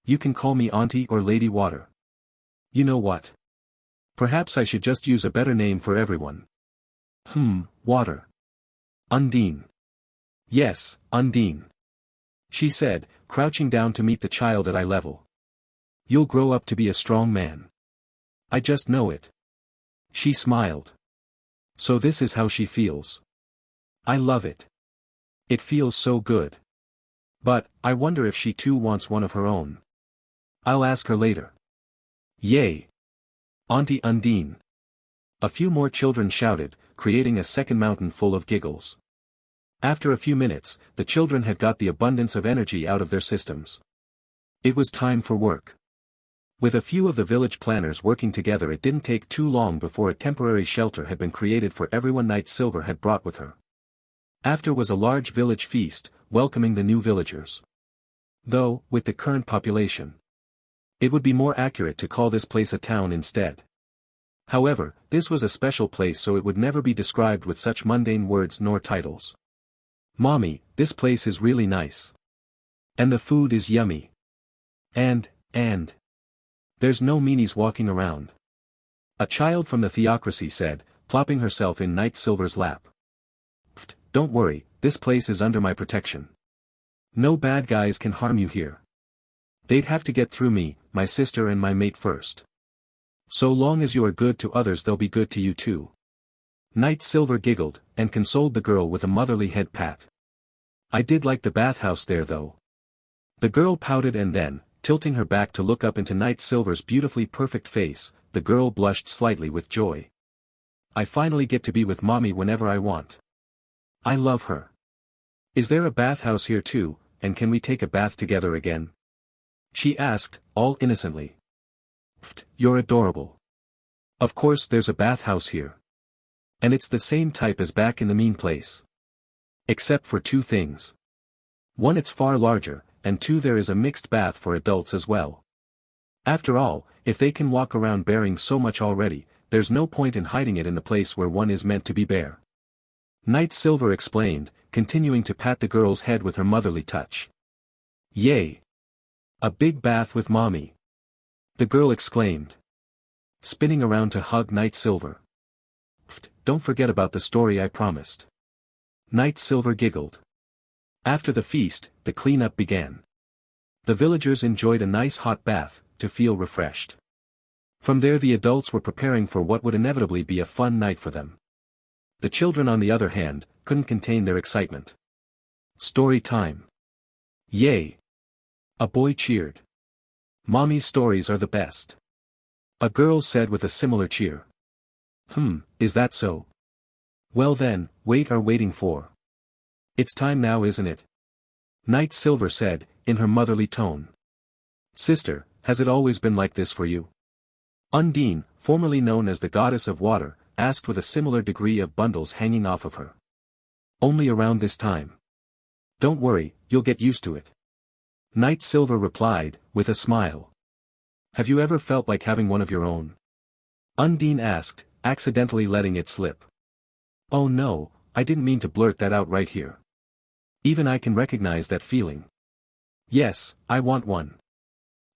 Speaker 1: You can call me Auntie or Lady Water. You know what? Perhaps I should just use a better name for everyone. Water. Undine. Yes, Undine. She said, crouching down to meet the child at eye level. You'll grow up to be a strong man. I just know it. She smiled. So this is how she feels. I love it. It feels so good. But, I wonder if she too wants one of her own. I'll ask her later. Yay! Auntie Undine. A few more children shouted, creating a second mountain full of giggles. After a few minutes, the children had got the abundance of energy out of their systems. It was time for work. With a few of the village planners working together, it didn't take too long before a temporary shelter had been created for everyone Knight Silver had brought with her. After was a large village feast, welcoming the new villagers. Though, with the current population, it would be more accurate to call this place a town instead. However, this was a special place, so it would never be described with such mundane words nor titles. Mommy, this place is really nice. And the food is yummy. And, there's no meanies walking around. A child from the Theocracy said, plopping herself in Knight Silver's lap. Don't worry, this place is under my protection. No bad guys can harm you here. They'd have to get through me, my sister and my mate first. So long as you are good to others, they'll be good to you too. Knight Silver giggled, and consoled the girl with a motherly head pat. I did like the bathhouse there though. The girl pouted, and then, tilting her back to look up into Knight Silver's beautifully perfect face, the girl blushed slightly with joy. I finally get to be with mommy whenever I want. I love her. Is there a bathhouse here too, and can we take a bath together again? She asked, all innocently. You're adorable. Of course there's a bathhouse here. And it's the same type as back in the mean place. Except for two things. One, it's far larger, and two, there is a mixed bath for adults as well. After all, if they can walk around bearing so much already, there's no point in hiding it in the place where one is meant to be bare. Knight Silver explained, continuing to pat the girl's head with her motherly touch. Yay! A big bath with mommy! The girl exclaimed. Spinning around to hug Knight Silver. Don't forget about the story I promised. Knight Silver giggled. After the feast, the cleanup began. The villagers enjoyed a nice hot bath, to feel refreshed. From there the adults were preparing for what would inevitably be a fun night for them. The children on the other hand, couldn't contain their excitement. Story time. Yay! A boy cheered. Mommy's stories are the best. A girl said with a similar cheer. Is that so? Well then, waiting for. It's time now, isn't it? Night Silver said, in her motherly tone. Sister, has it always been like this for you? Undine, formerly known as the goddess of water, asked with a similar degree of bundles hanging off of her. Only around this time. Don't worry, you'll get used to it. Night Silver replied, with a smile. Have you ever felt like having one of your own? Undine asked, accidentally letting it slip. Oh no, I didn't mean to blurt that out right here. Even I can recognize that feeling. Yes, I want one.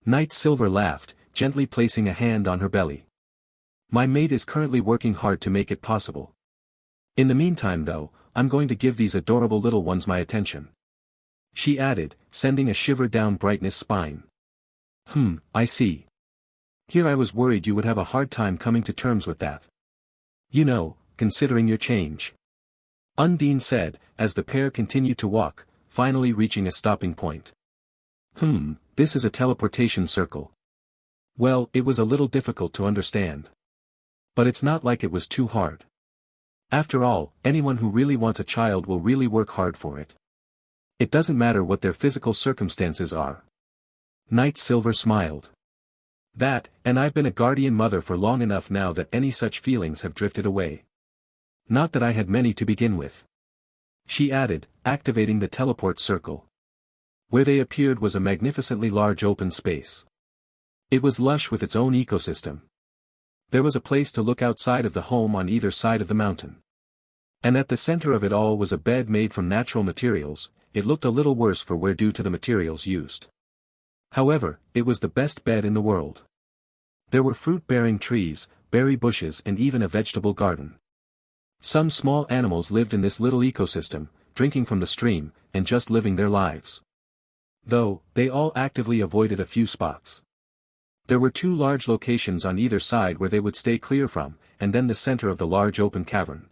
Speaker 1: Night Silver laughed, gently placing a hand on her belly. My mate is currently working hard to make it possible. In the meantime though, I'm going to give these adorable little ones my attention. She added, sending a shiver down Brightness' spine. I see. Here I was worried you would have a hard time coming to terms with that. You know, considering your change. Undine said, as the pair continued to walk, finally reaching a stopping point. This is a teleportation circle. Well, it was a little difficult to understand. But it's not like it was too hard. After all, anyone who really wants a child will really work hard for it. It doesn't matter what their physical circumstances are. Night Silver smiled. That, and I've been a guardian mother for long enough now that any such feelings have drifted away. Not that I had many to begin with. She added, activating the teleport circle. Where they appeared was a magnificently large open space. It was lush with its own ecosystem. There was a place to look outside of the home on either side of the mountain. And at the center of it all was a bed made from natural materials. It looked a little worse for wear due to the materials used. However, it was the best bed in the world. There were fruit-bearing trees, berry bushes and even a vegetable garden. Some small animals lived in this little ecosystem, drinking from the stream, and just living their lives. Though, they all actively avoided a few spots. There were 2 large locations on either side where they would stay clear from, and then the center of the large open cavern.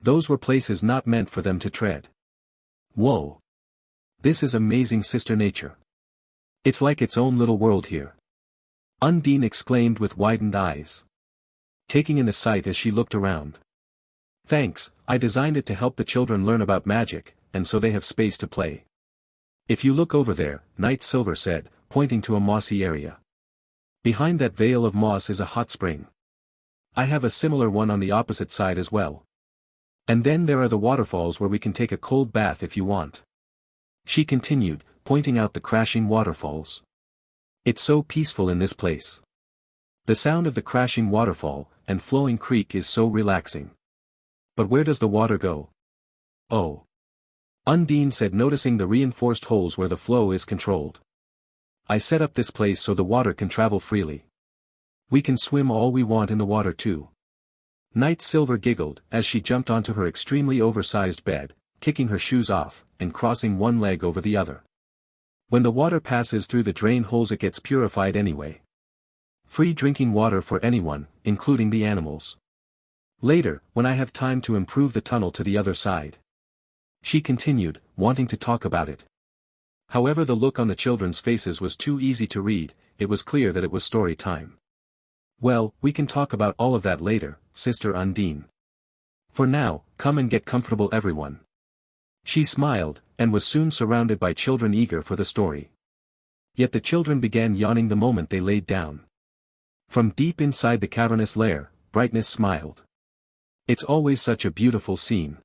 Speaker 1: Those were places not meant for them to tread. Whoa! This is amazing, Sister Nature. It's like its own little world here. Undine exclaimed with widened eyes. Taking in the sight as she looked around. Thanks, I designed it to help the children learn about magic, and so they have space to play. If you look over there, Night Silver said, pointing to a mossy area. Behind that veil of moss is a hot spring. I have a similar one on the opposite side as well. And then there are the waterfalls where we can take a cold bath if you want. She continued, pointing out the crashing waterfalls. It's so peaceful in this place. The sound of the crashing waterfall and flowing creek is so relaxing. But where does the water go? Oh. Undine said, noticing the reinforced holes where the flow is controlled. I set up this place so the water can travel freely. We can swim all we want in the water too. Night Silver giggled as she jumped onto her extremely oversized bed, kicking her shoes off, and crossing one leg over the other. When the water passes through the drain holes it gets purified anyway. Free drinking water for anyone, including the animals. Later, when I have time to improve the tunnel to the other side. She continued, wanting to talk about it. However, the look on the children's faces was too easy to read. It was clear that it was story time. Well, we can talk about all of that later, Sister Undine. For now, come and get comfortable everyone. She smiled, and was soon surrounded by children eager for the story. Yet the children began yawning the moment they laid down. From deep inside the cavernous lair, Brightness smiled. It's always such a beautiful scene.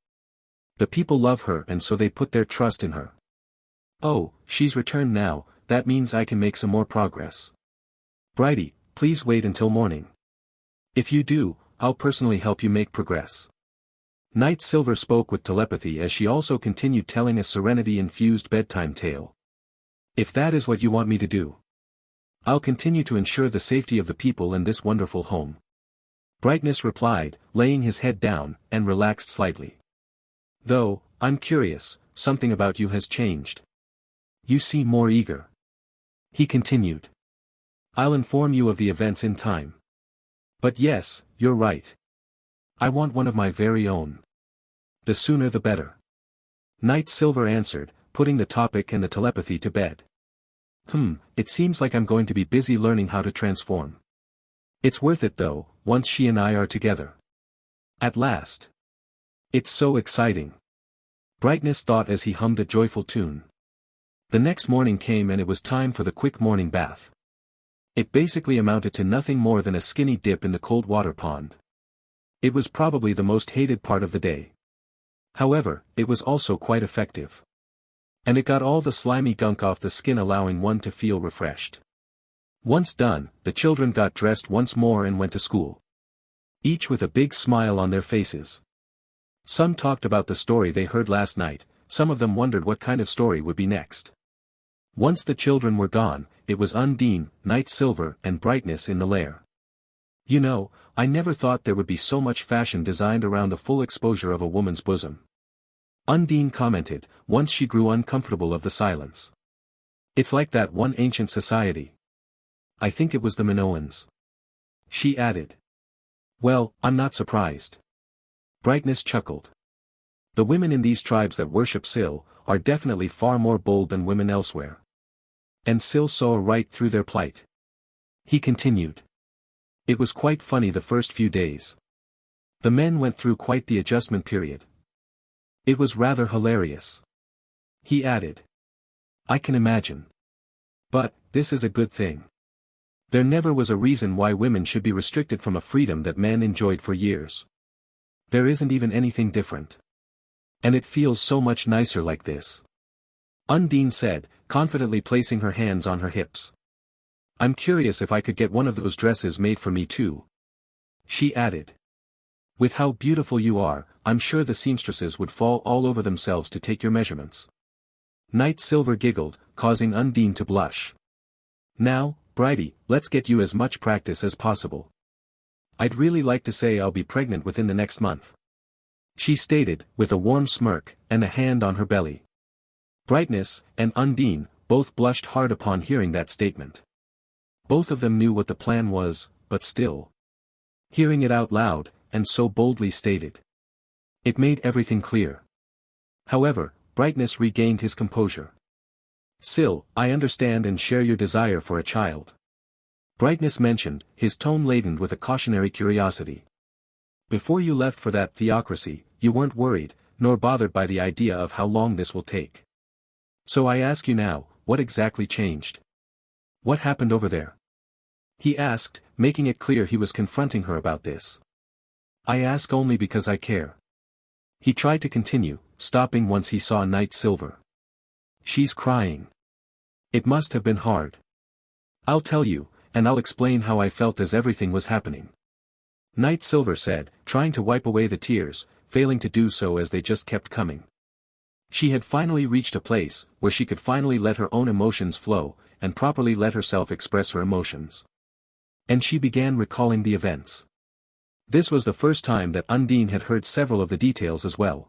Speaker 1: The people love her and so they put their trust in her. Oh, she's returned now, that means I can make some more progress. Brighty, please wait until morning. If you do, I'll personally help you make progress. Night Silver spoke with telepathy as she also continued telling a serenity-infused bedtime tale. If that is what you want me to do, I'll continue to ensure the safety of the people in this wonderful home. Brightness replied, laying his head down, and relaxed slightly. Though, I'm curious, something about you has changed. You seem more eager. He continued. I'll inform you of the events in time. But yes, you're right. I want one of my very own. The sooner the better. Knight Silver answered, putting the topic and the telepathy to bed. It seems like I'm going to be busy learning how to transform. It's worth it though, once she and I are together. At last. It's so exciting. Brightness thought as he hummed a joyful tune. The next morning came and it was time for the quick morning bath. It basically amounted to nothing more than a skinny dip in the cold water pond. It was probably the most hated part of the day. However, it was also quite effective. And it got all the slimy gunk off the skin, allowing one to feel refreshed. Once done, the children got dressed once more and went to school. Each with a big smile on their faces. Some talked about the story they heard last night, some of them wondered what kind of story would be next. Once the children were gone, it was Undine, Knight Silver, and Brightness in the lair. You know, I never thought there would be so much fashion designed around the full exposure of a woman's bosom. Undine commented, once she grew uncomfortable of the silence. It's like that one ancient society. I think it was the Minoans. She added. Well, I'm not surprised. Brightness chuckled. The women in these tribes that worship Sil, are definitely far more bold than women elsewhere. And Sil saw right through their plight. He continued. It was quite funny the first few days. The men went through quite the adjustment period. It was rather hilarious. He added. I can imagine. But, this is a good thing. There never was a reason why women should be restricted from a freedom that men enjoyed for years. There isn't even anything different. And it feels so much nicer like this. Undine said, confidently placing her hands on her hips. I'm curious if I could get one of those dresses made for me too. She added. With how beautiful you are, I'm sure the seamstresses would fall all over themselves to take your measurements. Knight Silver giggled, causing Undine to blush. Now, Brighty, let's get you as much practice as possible. I'd really like to say I'll be pregnant within the next month. She stated, with a warm smirk, and a hand on her belly. Brightness, and Undine, both blushed hard upon hearing that statement. Both of them knew what the plan was, but still. Hearing it out loud, and so boldly stated. It made everything clear. However, Brightness regained his composure. Sil, I understand and share your desire for a child. Brightness mentioned, his tone laden with a cautionary curiosity. Before you left for that Theocracy, you weren't worried, nor bothered by the idea of how long this will take. So I ask you now, what exactly changed? What happened over there? He asked, making it clear he was confronting her about this. I ask only because I care. He tried to continue, stopping once he saw Knight Silver. She's crying. It must have been hard. I'll tell you, and I'll explain how I felt as everything was happening. Knight Silver said, trying to wipe away the tears, failing to do so as they just kept coming. She had finally reached a place where she could finally let her own emotions flow, and properly let herself express her emotions. And she began recalling the events. This was the first time that Undine had heard several of the details as well.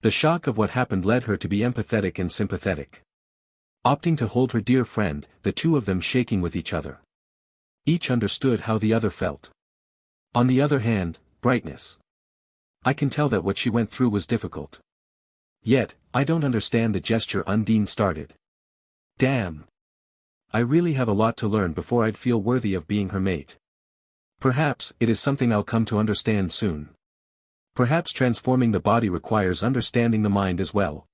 Speaker 1: The shock of what happened led her to be empathetic and sympathetic. Opting to hold her dear friend, the two of them shaking with each other. Each understood how the other felt. On the other hand, Brightness. I can tell that what she went through was difficult. Yet, I don't understand the gesture Undine started. Damn. I really have a lot to learn before I'd feel worthy of being her mate. Perhaps it is something I'll come to understand soon. Perhaps transforming the body requires understanding the mind as well.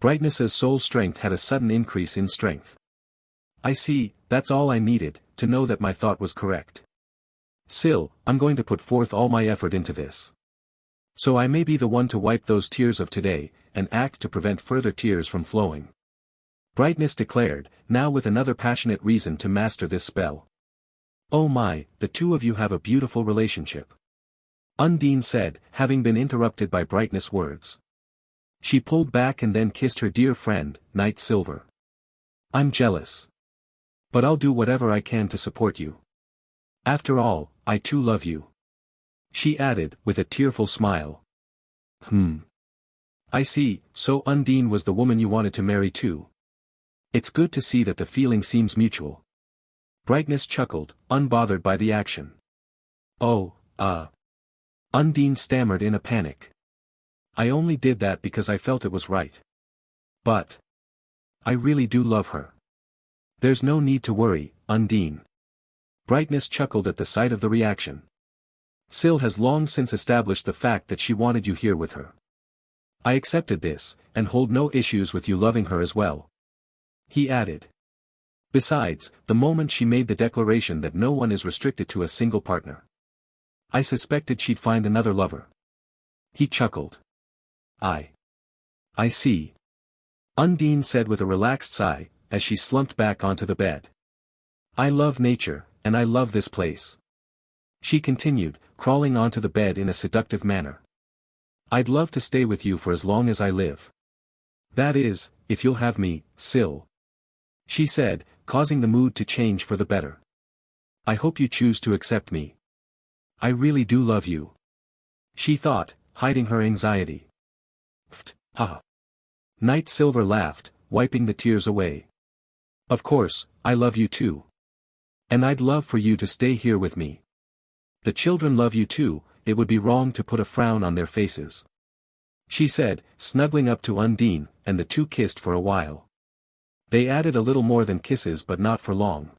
Speaker 1: Brightness's soul strength had a sudden increase in strength. I see, that's all I needed, to know that my thought was correct. Sil, I'm going to put forth all my effort into this. So I may be the one to wipe those tears of today, and act to prevent further tears from flowing. Brightness declared, now with another passionate reason to master this spell. Oh my, the two of you have a beautiful relationship. Undine said, having been interrupted by Brightness' words. She pulled back and then kissed her dear friend, Knight Silver. I'm jealous. But I'll do whatever I can to support you. After all, I too love you. She added, with a tearful smile. I see, so Undine was the woman you wanted to marry too. It's good to see that the feeling seems mutual. Brightness chuckled, unbothered by the action. Oh, Undine stammered in a panic. I only did that because I felt it was right. But I really do love her. There's no need to worry, Undine. Brightness chuckled at the sight of the reaction. Syl has long since established the fact that she wanted you here with her. I accepted this, and hold no issues with you loving her as well. He added. Besides, the moment she made the declaration that no one is restricted to a single partner, I suspected she'd find another lover. He chuckled. I see. Undine said with a relaxed sigh, as she slumped back onto the bed. I love nature, and I love this place. She continued, crawling onto the bed in a seductive manner. I'd love to stay with you for as long as I live. That is, if you'll have me, Syl. She said, causing the mood to change for the better. I hope you choose to accept me. I really do love you. She thought, hiding her anxiety. Pfft, ha. Night Silver laughed, wiping the tears away. Of course, I love you too. And I'd love for you to stay here with me. The children love you too, it would be wrong to put a frown on their faces. She said, snuggling up to Undine, and the two kissed for a while. They added a little more than kisses but not for long.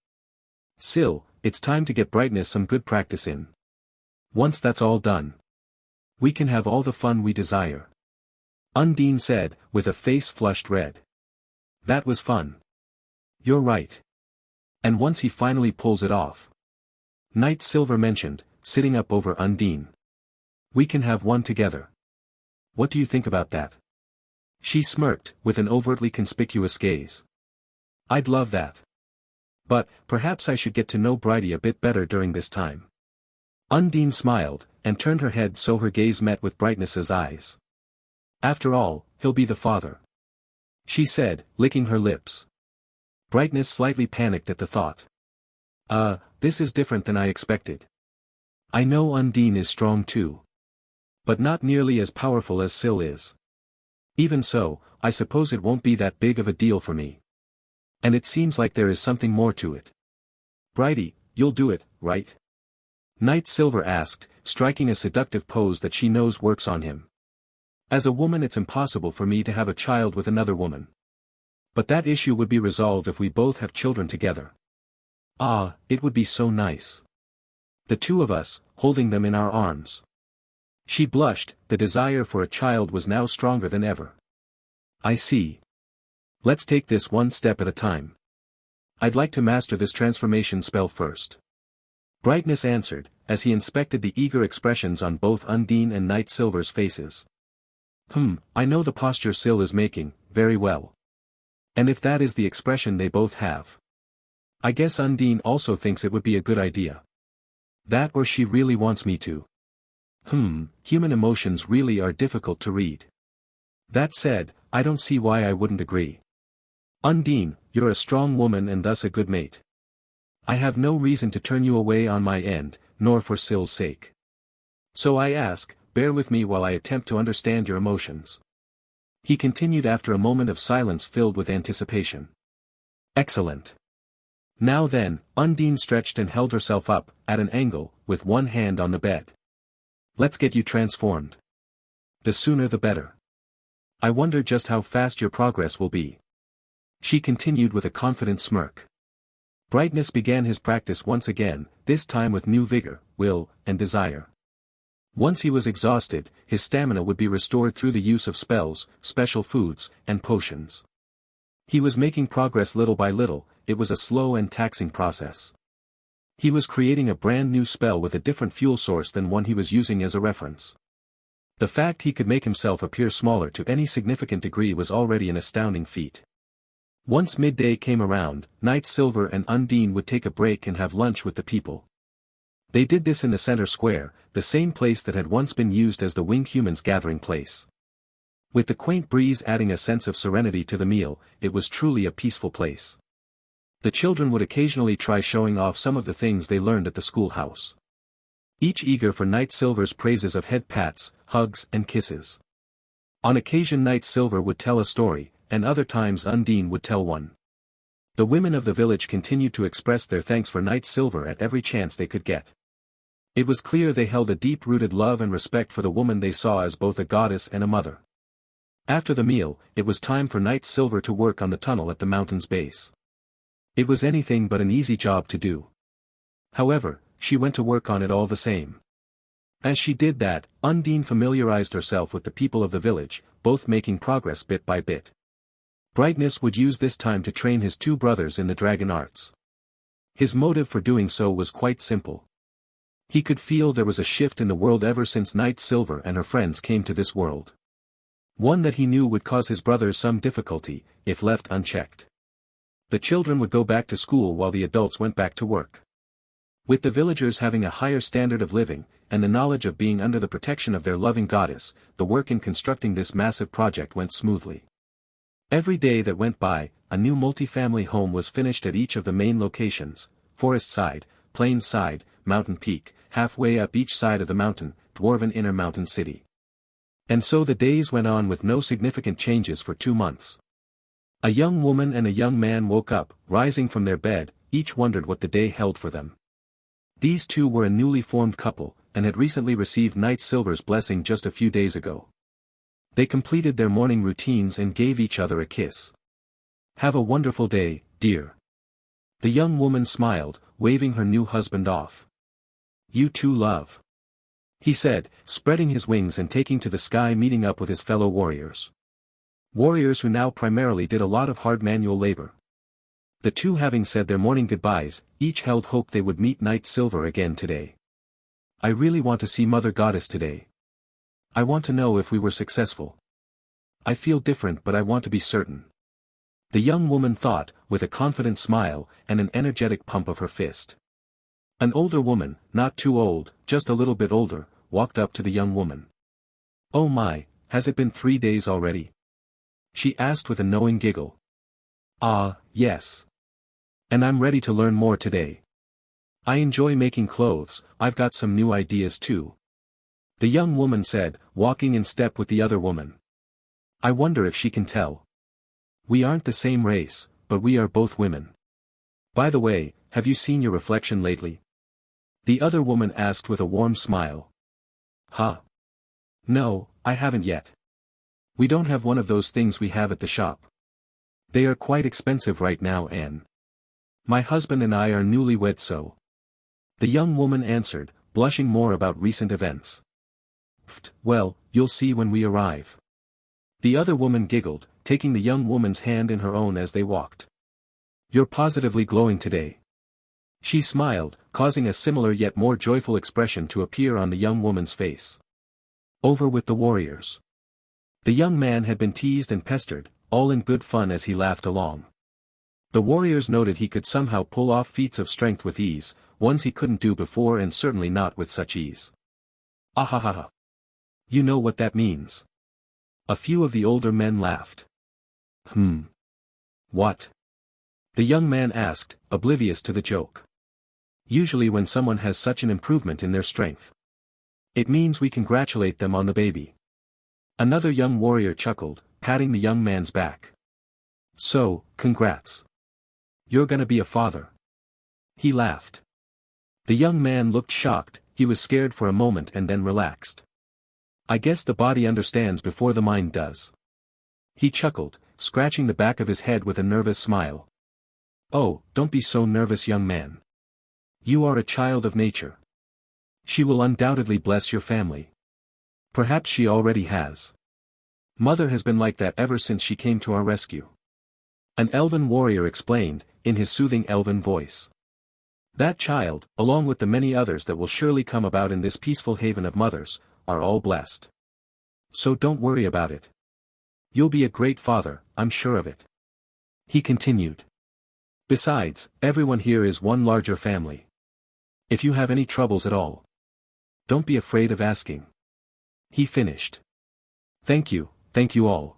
Speaker 1: Syl, it's time to get Brightness some good practice in. Once that's all done, we can have all the fun we desire. Undine said, with a face flushed red. That was fun. You're right. And once he finally pulls it off. Night Silver mentioned, sitting up over Undine. We can have one together. What do you think about that? She smirked, with an overtly conspicuous gaze. I'd love that. But, perhaps I should get to know Brighty a bit better during this time. Undine smiled, and turned her head so her gaze met with Brightness's eyes. After all, he'll be the father. She said, licking her lips. Brightness slightly panicked at the thought. This is different than I expected. I know Undine is strong too. But not nearly as powerful as Syl is. Even so, I suppose it won't be that big of a deal for me. And it seems like there is something more to it. Brighty, you'll do it, right? Night Silver asked, striking a seductive pose that she knows works on him. As a woman, it's impossible for me to have a child with another woman. But that issue would be resolved if we both have children together. Ah, it would be so nice. The two of us, holding them in our arms. She blushed, the desire for a child was now stronger than ever. I see. Let's take this one step at a time. I'd like to master this transformation spell first. Brightness answered, as he inspected the eager expressions on both Undine and Night Silver's faces. I know the posture Syl is making, very well. And if that is the expression they both have, I guess Undine also thinks it would be a good idea. That or she really wants me to. Human emotions really are difficult to read. That said, I don't see why I wouldn't agree. Undine, you're a strong woman and thus a good mate. I have no reason to turn you away on my end, nor for Syl's sake. So I ask, bear with me while I attempt to understand your emotions. He continued after a moment of silence filled with anticipation. Excellent. Now then, Undine stretched and held herself up, at an angle, with one hand on the bed. Let's get you transformed. The sooner the better. I wonder just how fast your progress will be. She continued with a confident smirk. Brightness began his practice once again, this time with new vigor, will, and desire. Once he was exhausted, his stamina would be restored through the use of spells, special foods, and potions. He was making progress little by little, it was a slow and taxing process. He was creating a brand new spell with a different fuel source than one he was using as a reference. The fact he could make himself appear smaller to any significant degree was already an astounding feat. Once midday came around, Night Silver and Undine would take a break and have lunch with the people. They did this in the center square, the same place that had once been used as the winged humans' gathering place. With the quaint breeze adding a sense of serenity to the meal, it was truly a peaceful place. The children would occasionally try showing off some of the things they learned at the schoolhouse. Each eager for Night Silver's praises of head pats, hugs, and kisses. On occasion Knight Silver would tell a story, and other times Undine would tell one. The women of the village continued to express their thanks for Knight Silver at every chance they could get. It was clear they held a deep-rooted love and respect for the woman they saw as both a goddess and a mother. After the meal, it was time for Knight Silver to work on the tunnel at the mountain's base. It was anything but an easy job to do. However, she went to work on it all the same. As she did that, Undine familiarized herself with the people of the village, both making progress bit by bit. Brightness would use this time to train his two brothers in the dragon arts. His motive for doing so was quite simple. He could feel there was a shift in the world ever since Knight Silver and her friends came to this world. One that he knew would cause his brothers some difficulty, if left unchecked. The children would go back to school while the adults went back to work. With the villagers having a higher standard of living, and the knowledge of being under the protection of their loving goddess, the work in constructing this massive project went smoothly. Every day that went by, a new multi-family home was finished at each of the main locations: Forest Side, Plains Side, Mountain Peak, halfway up each side of the mountain, Dwarven Inner Mountain City. And so the days went on with no significant changes for 2 months. A young woman and a young man woke up, rising from their bed, each wondered what the day held for them. These two were a newly formed couple, and had recently received Knight Silver's blessing just a few days ago. They completed their morning routines and gave each other a kiss. "Have a wonderful day, dear." The young woman smiled, waving her new husband off. "You too, love," he said, spreading his wings and taking to the sky, meeting up with his fellow warriors. Warriors who now primarily did a lot of hard manual labor. The two, having said their morning goodbyes, each held hope they would meet Knight Silver again today. "I really want to see Mother Goddess today. I want to know if we were successful. I feel different, but I want to be certain," the young woman thought, with a confident smile, and an energetic pump of her fist. An older woman, not too old, just a little bit older, walked up to the young woman. "Oh my, has it been 3 days already?" she asked with a knowing giggle. "Ah, yes. And I'm ready to learn more today. I enjoy making clothes, I've got some new ideas too," the young woman said, walking in step with the other woman. "I wonder if she can tell. We aren't the same race, but we are both women. By the way, have you seen your reflection lately?" the other woman asked with a warm smile. "Huh? No, I haven't yet. We don't have one of those things we have at the shop. They are quite expensive right now, and my husband and I are newlywed, so," the young woman answered, blushing more about recent events. "Well, you'll see when we arrive." The other woman giggled, taking the young woman's hand in her own as they walked. "You're positively glowing today." She smiled, causing a similar yet more joyful expression to appear on the young woman's face. Over with the warriors. The young man had been teased and pestered, all in good fun as he laughed along. The warriors noted he could somehow pull off feats of strength with ease, ones he couldn't do before, and certainly not with such ease. "Ahahaha. You know what that means." A few of the older men laughed. What?" the young man asked, oblivious to the joke. "Usually when someone has such an improvement in their strength, it means we congratulate them on the baby." Another young warrior chuckled, patting the young man's back. "So, congrats. You're gonna be a father." He laughed. The young man looked shocked, he was scared for a moment and then relaxed. "I guess the body understands before the mind does." He chuckled, scratching the back of his head with a nervous smile. "Oh, don't be so nervous, young man. You are a child of nature. She will undoubtedly bless your family. Perhaps she already has. Mother has been like that ever since she came to our rescue," an elven warrior explained, in his soothing elven voice. "That child, along with the many others that will surely come about in this peaceful haven of mothers, are all blessed. So don't worry about it. You'll be a great father, I'm sure of it," he continued. "Besides, everyone here is one larger family. If you have any troubles at all, don't be afraid of asking," he finished. Thank you all,"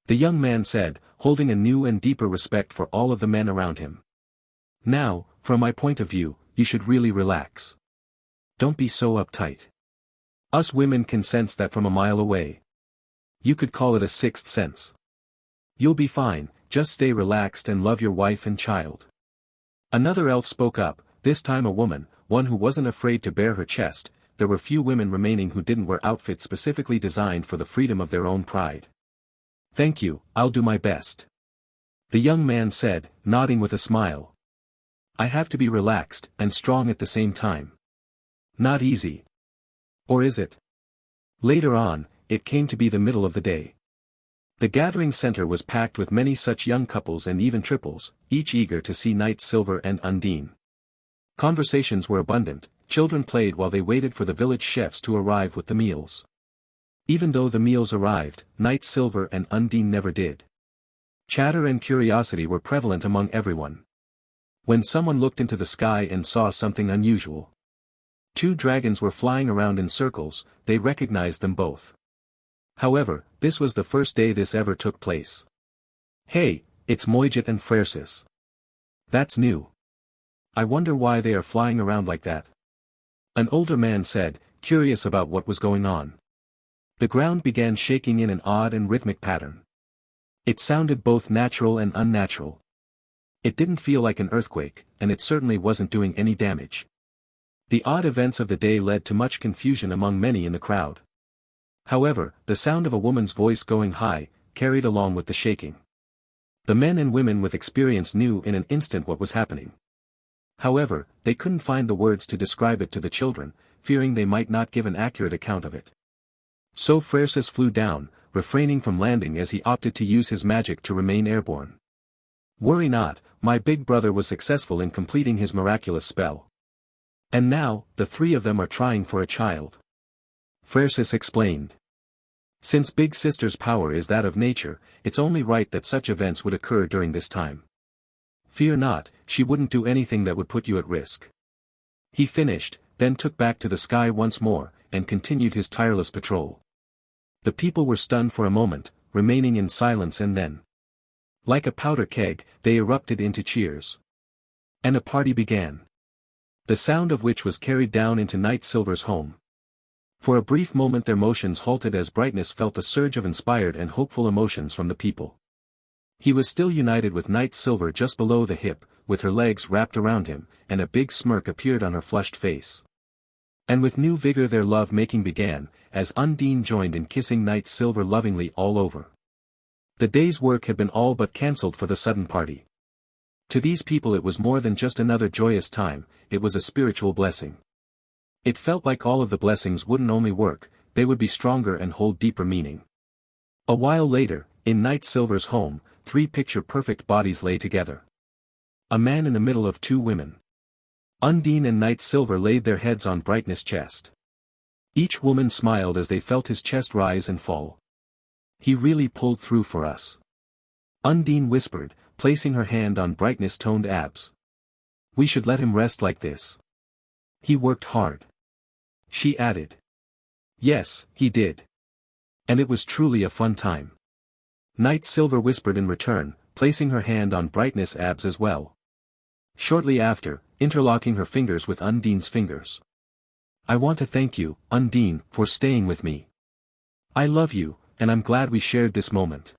Speaker 1: the young man said, holding a new and deeper respect for all of the men around him. "Now, from my point of view, you should really relax. Don't be so uptight. Us women can sense that from a mile away. You could call it a sixth sense. You'll be fine, just stay relaxed and love your wife and child. Another elf spoke up, this time a woman, one who wasn't afraid to bare her chest. There were few women remaining who didn't wear outfits specifically designed for the freedom of their own pride. Thank you, I'll do my best. The young man said, nodding with a smile. I have to be relaxed and strong at the same time. Not easy. Or is it? Later on, it came to be the middle of the day. The gathering center was packed with many such young couples and even triples, each eager to see Knight Silver and Undine. Conversations were abundant, children played while they waited for the village chefs to arrive with the meals. Even though the meals arrived, Knight Silver and Undine never did. Chatter and curiosity were prevalent among everyone. When someone looked into the sky and saw something unusual. Two dragons were flying around in circles, they recognized them both. However, this was the first day this ever took place. Hey, it's Moijet and Frersis. That's new. I wonder why they are flying around like that. An older man said, curious about what was going on. The ground began shaking in an odd and rhythmic pattern. It sounded both natural and unnatural. It didn't feel like an earthquake, and it certainly wasn't doing any damage. The odd events of the day led to much confusion among many in the crowd. However, the sound of a woman's voice going high, carried along with the shaking. The men and women with experience knew in an instant what was happening. However, they couldn't find the words to describe it to the children, fearing they might not give an accurate account of it. So Frersis flew down, refraining from landing as he opted to use his magic to remain airborne. Worry not, my big brother was successful in completing his miraculous spell. And now, the three of them are trying for a child. Frersis explained. Since Big Sister's power is that of nature, it's only right that such events would occur during this time. Fear not, she wouldn't do anything that would put you at risk. He finished, then took back to the sky once more, and continued his tireless patrol. The people were stunned for a moment, remaining in silence and then. Like a powder keg, they erupted into cheers. And a party began. The sound of which was carried down into Knight Silver's home. For a brief moment their motions halted as Brightness felt a surge of inspired and hopeful emotions from the people. He was still united with Knight Silver just below the hip, with her legs wrapped around him, and a big smirk appeared on her flushed face. And with new vigor their love-making began, as Undine joined in kissing Knight Silver lovingly all over. The day's work had been all but cancelled for the sudden party. To these people it was more than just another joyous time, it was a spiritual blessing. It felt like all of the blessings wouldn't only work, they would be stronger and hold deeper meaning. A while later, in Knight Silver's home, three picture-perfect bodies lay together. A man in the middle of two women. Undine and Knight Silver laid their heads on Brightness' chest. Each woman smiled as they felt his chest rise and fall. He really pulled through for us. Undine whispered, placing her hand on Brightness' toned abs. We should let him rest like this. He worked hard. She added. Yes, he did. And it was truly a fun time. Knight Silver whispered in return, placing her hand on Brightness' abs as well. Shortly after, interlocking her fingers with Undine's fingers. I want to thank you, Undine, for staying with me. I love you, and I'm glad we shared this moment.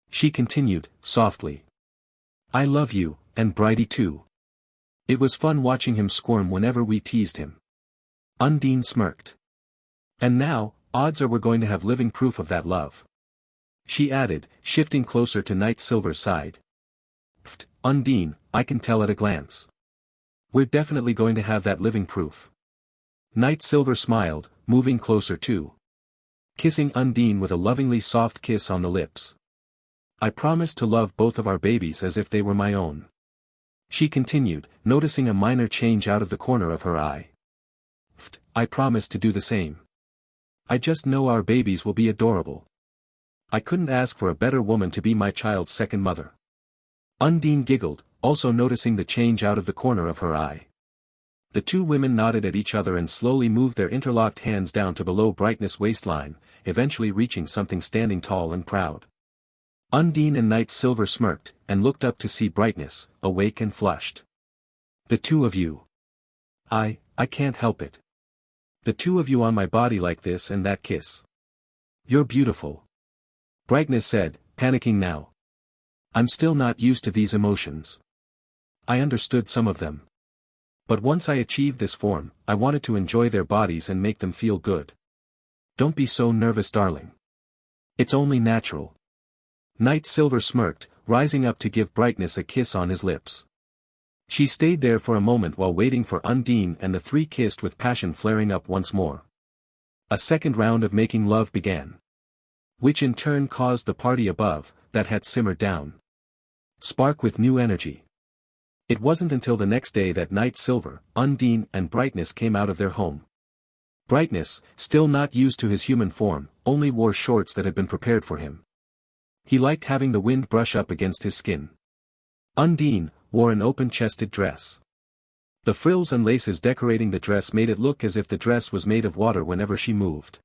Speaker 1: She continued, softly. I love you, and Brighty too. It was fun watching him squirm whenever we teased him. Undine smirked. And now, odds are we're going to have living proof of that love. She added, shifting closer to Knight Silver's side. Pfft, Undine, I can tell at a glance. We're definitely going to have that living proof. Knight Silver smiled, moving closer too. Kissing Undine with a lovingly soft kiss on the lips. I promise to love both of our babies as if they were my own. She continued, noticing a minor change out of the corner of her eye. Pfft, I promise to do the same. I just know our babies will be adorable. I couldn't ask for a better woman to be my child's second mother. Undine giggled, also noticing the change out of the corner of her eye. The two women nodded at each other and slowly moved their interlocked hands down to below Brightness' waistline, eventually reaching something standing tall and proud. Undine and Knight Silver smirked, and looked up to see Brightness, awake and flushed. The two of you. I can't help it. The two of you on my body like this and that kiss. You're beautiful. Brightness said, panicking now. I'm still not used to these emotions. I understood some of them. But once I achieved this form, I wanted to enjoy their bodies and make them feel good. Don't be so nervous, darling. It's only natural. Night Silver smirked, rising up to give Brightness a kiss on his lips. She stayed there for a moment while waiting for Undine, and the three kissed with passion flaring up once more. A second round of making love began. Which in turn caused the party above, that had simmered down, spark with new energy. It wasn't until the next day that Night Silver, Undine, and Brightness came out of their home. Brightness, still not used to his human form, only wore shorts that had been prepared for him. He liked having the wind brush up against his skin. Undine wore an open-chested dress. The frills and laces decorating the dress made it look as if the dress was made of water whenever she moved.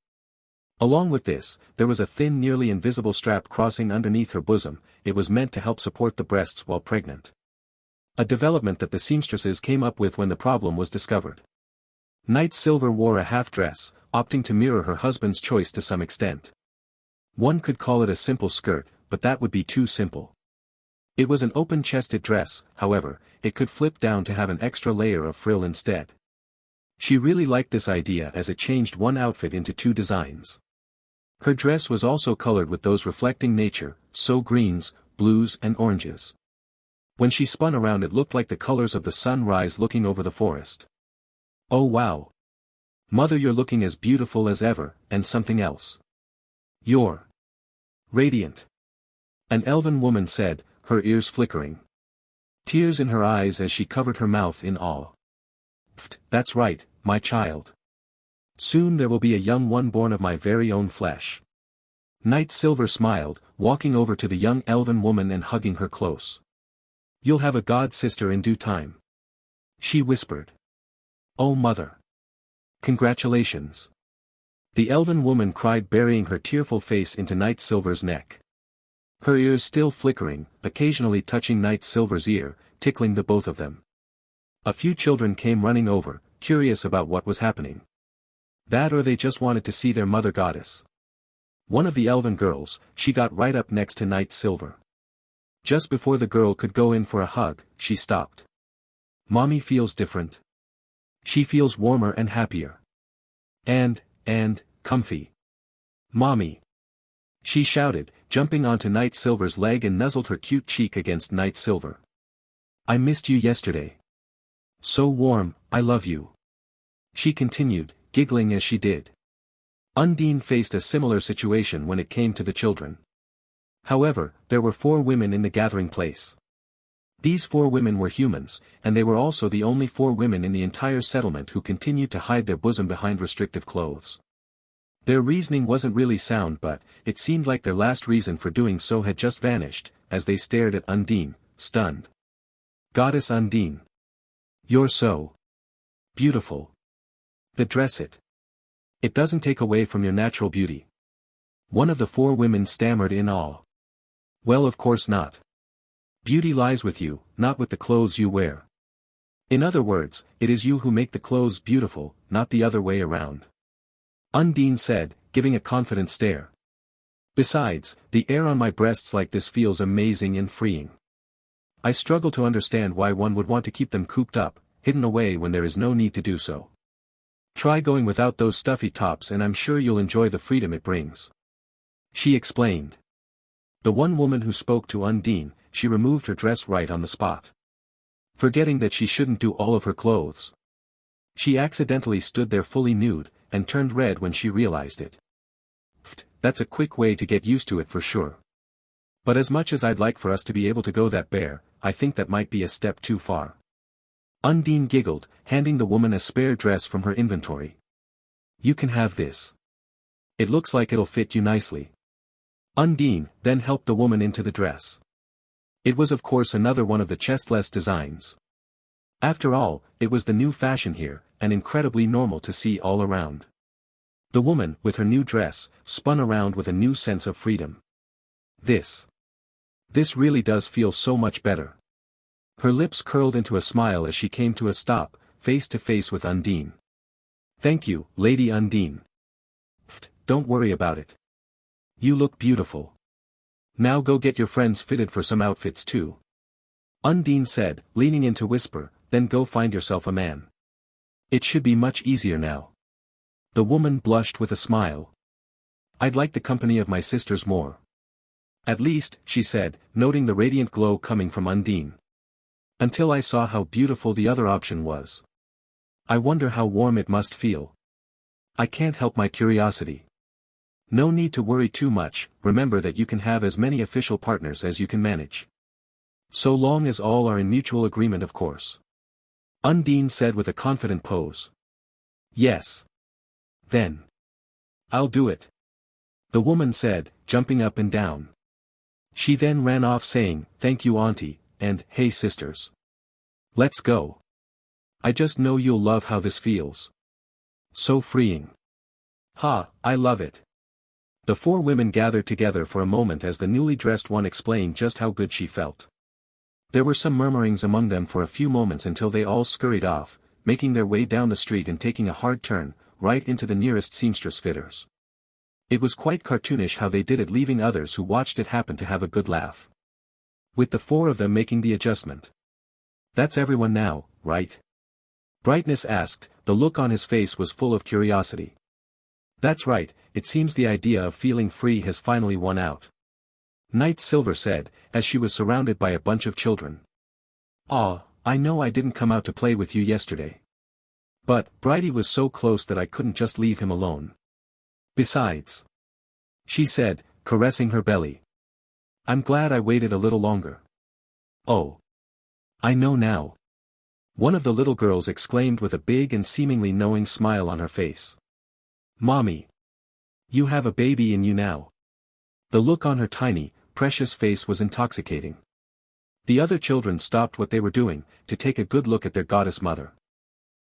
Speaker 1: Along with this, there was a thin, nearly invisible strap crossing underneath her bosom. It was meant to help support the breasts while pregnant. A development that the seamstresses came up with when the problem was discovered. Night Silver wore a half-dress, opting to mirror her husband's choice to some extent. One could call it a simple skirt, but that would be too simple. It was an open-chested dress, however, it could flip down to have an extra layer of frill instead. She really liked this idea as it changed one outfit into two designs. Her dress was also colored with those reflecting nature, so greens, blues and oranges. When she spun around it looked like the colors of the sunrise looking over the forest. Oh wow! Mother, you're looking as beautiful as ever, and something else. You're radiant. An elven woman said, her ears flickering. Tears in her eyes as she covered her mouth in awe. Pfft, that's right, my child. Soon there will be a young one born of my very own flesh. Night Silver smiled, walking over to the young elven woman and hugging her close. You'll have a god-sister in due time. She whispered. Oh mother. Congratulations. The elven woman cried, burying her tearful face into Night Silver's neck. Her ears still flickering, occasionally touching Night Silver's ear, tickling the both of them. A few children came running over, curious about what was happening. That or they just wanted to see their mother goddess. One of the elven girls, she got right up next to Night Silver. Just before the girl could go in for a hug, she stopped. Mommy feels different. She feels warmer and happier. And comfy. Mommy. She shouted, jumping onto Night Silver's leg and nuzzled her cute cheek against Night Silver. I missed you yesterday. So warm, I love you. She continued, giggling as she did. Undine faced a similar situation when it came to the children. However, there were 4 women in the gathering place. These 4 women were humans, and they were also the only 4 women in the entire settlement who continued to hide their bosom behind restrictive clothes. Their reasoning wasn't really sound, but it seemed like their last reason for doing so had just vanished, as they stared at Undine, stunned. Goddess Undine. You're so beautiful. The dress it doesn't take away from your natural beauty. One of the 4 women stammered in awe. Well, of course not. Beauty lies with you, not with the clothes you wear. In other words, it is you who make the clothes beautiful, not the other way around. Undine said, giving a confident stare. Besides, the air on my breasts like this feels amazing and freeing. I struggle to understand why one would want to keep them cooped up, hidden away when there is no need to do so. Try going without those stuffy tops and I'm sure you'll enjoy the freedom it brings. She explained. The one woman who spoke to Undine, she removed her dress right on the spot. Forgetting that she shouldn't do all of her clothes. She accidentally stood there fully nude, and turned red when she realized it. Pfft, that's a quick way to get used to it for sure. But as much as I'd like for us to be able to go that bare, I think that might be a step too far. Undine giggled, handing the woman a spare dress from her inventory. You can have this. It looks like it'll fit you nicely. Undine then helped the woman into the dress. It was of course another one of the chestless designs. After all, it was the new fashion here, and incredibly normal to see all around. The woman, with her new dress, spun around with a new sense of freedom. This really does feel so much better. Her lips curled into a smile as she came to a stop, face to face with Undine. Thank you, Lady Undine. Pfft, don't worry about it. You look beautiful. Now go get your friends fitted for some outfits too. Undine said, leaning in to whisper, then go find yourself a man. It should be much easier now. The woman blushed with a smile. I'd like the company of my sisters more. At least, she said, noting the radiant glow coming from Undine. Until I saw how beautiful the other option was. I wonder how warm it must feel. I can't help my curiosity. No need to worry too much, remember that you can have as many official partners as you can manage. So long as all are in mutual agreement, of course. Undine said with a confident pose. Yes. Then. I'll do it. The woman said, jumping up and down. She then ran off saying, thank you auntie, and, hey sisters. Let's go. I just know you'll love how this feels. So freeing. Ha, I love it. The four women gathered together for a moment as the newly dressed one explained just how good she felt. There were some murmurings among them for a few moments until they all scurried off, making their way down the street and taking a hard turn, right into the nearest seamstress fitters. It was quite cartoonish how they did it, leaving others who watched it happen to have a good laugh. With the four of them making the adjustment. That's everyone now, right? Brightness asked, the look on his face was full of curiosity. That's right, it seems the idea of feeling free has finally won out. Night Silver said, as she was surrounded by a bunch of children. Ah, I know I didn't come out to play with you yesterday. But, Brighty was so close that I couldn't just leave him alone. Besides. She said, caressing her belly. I'm glad I waited a little longer. Oh. I know now. One of the little girls exclaimed with a big and seemingly knowing smile on her face. Mommy. You have a baby in you now. The look on her tiny, precious face was intoxicating. The other children stopped what they were doing, to take a good look at their goddess mother.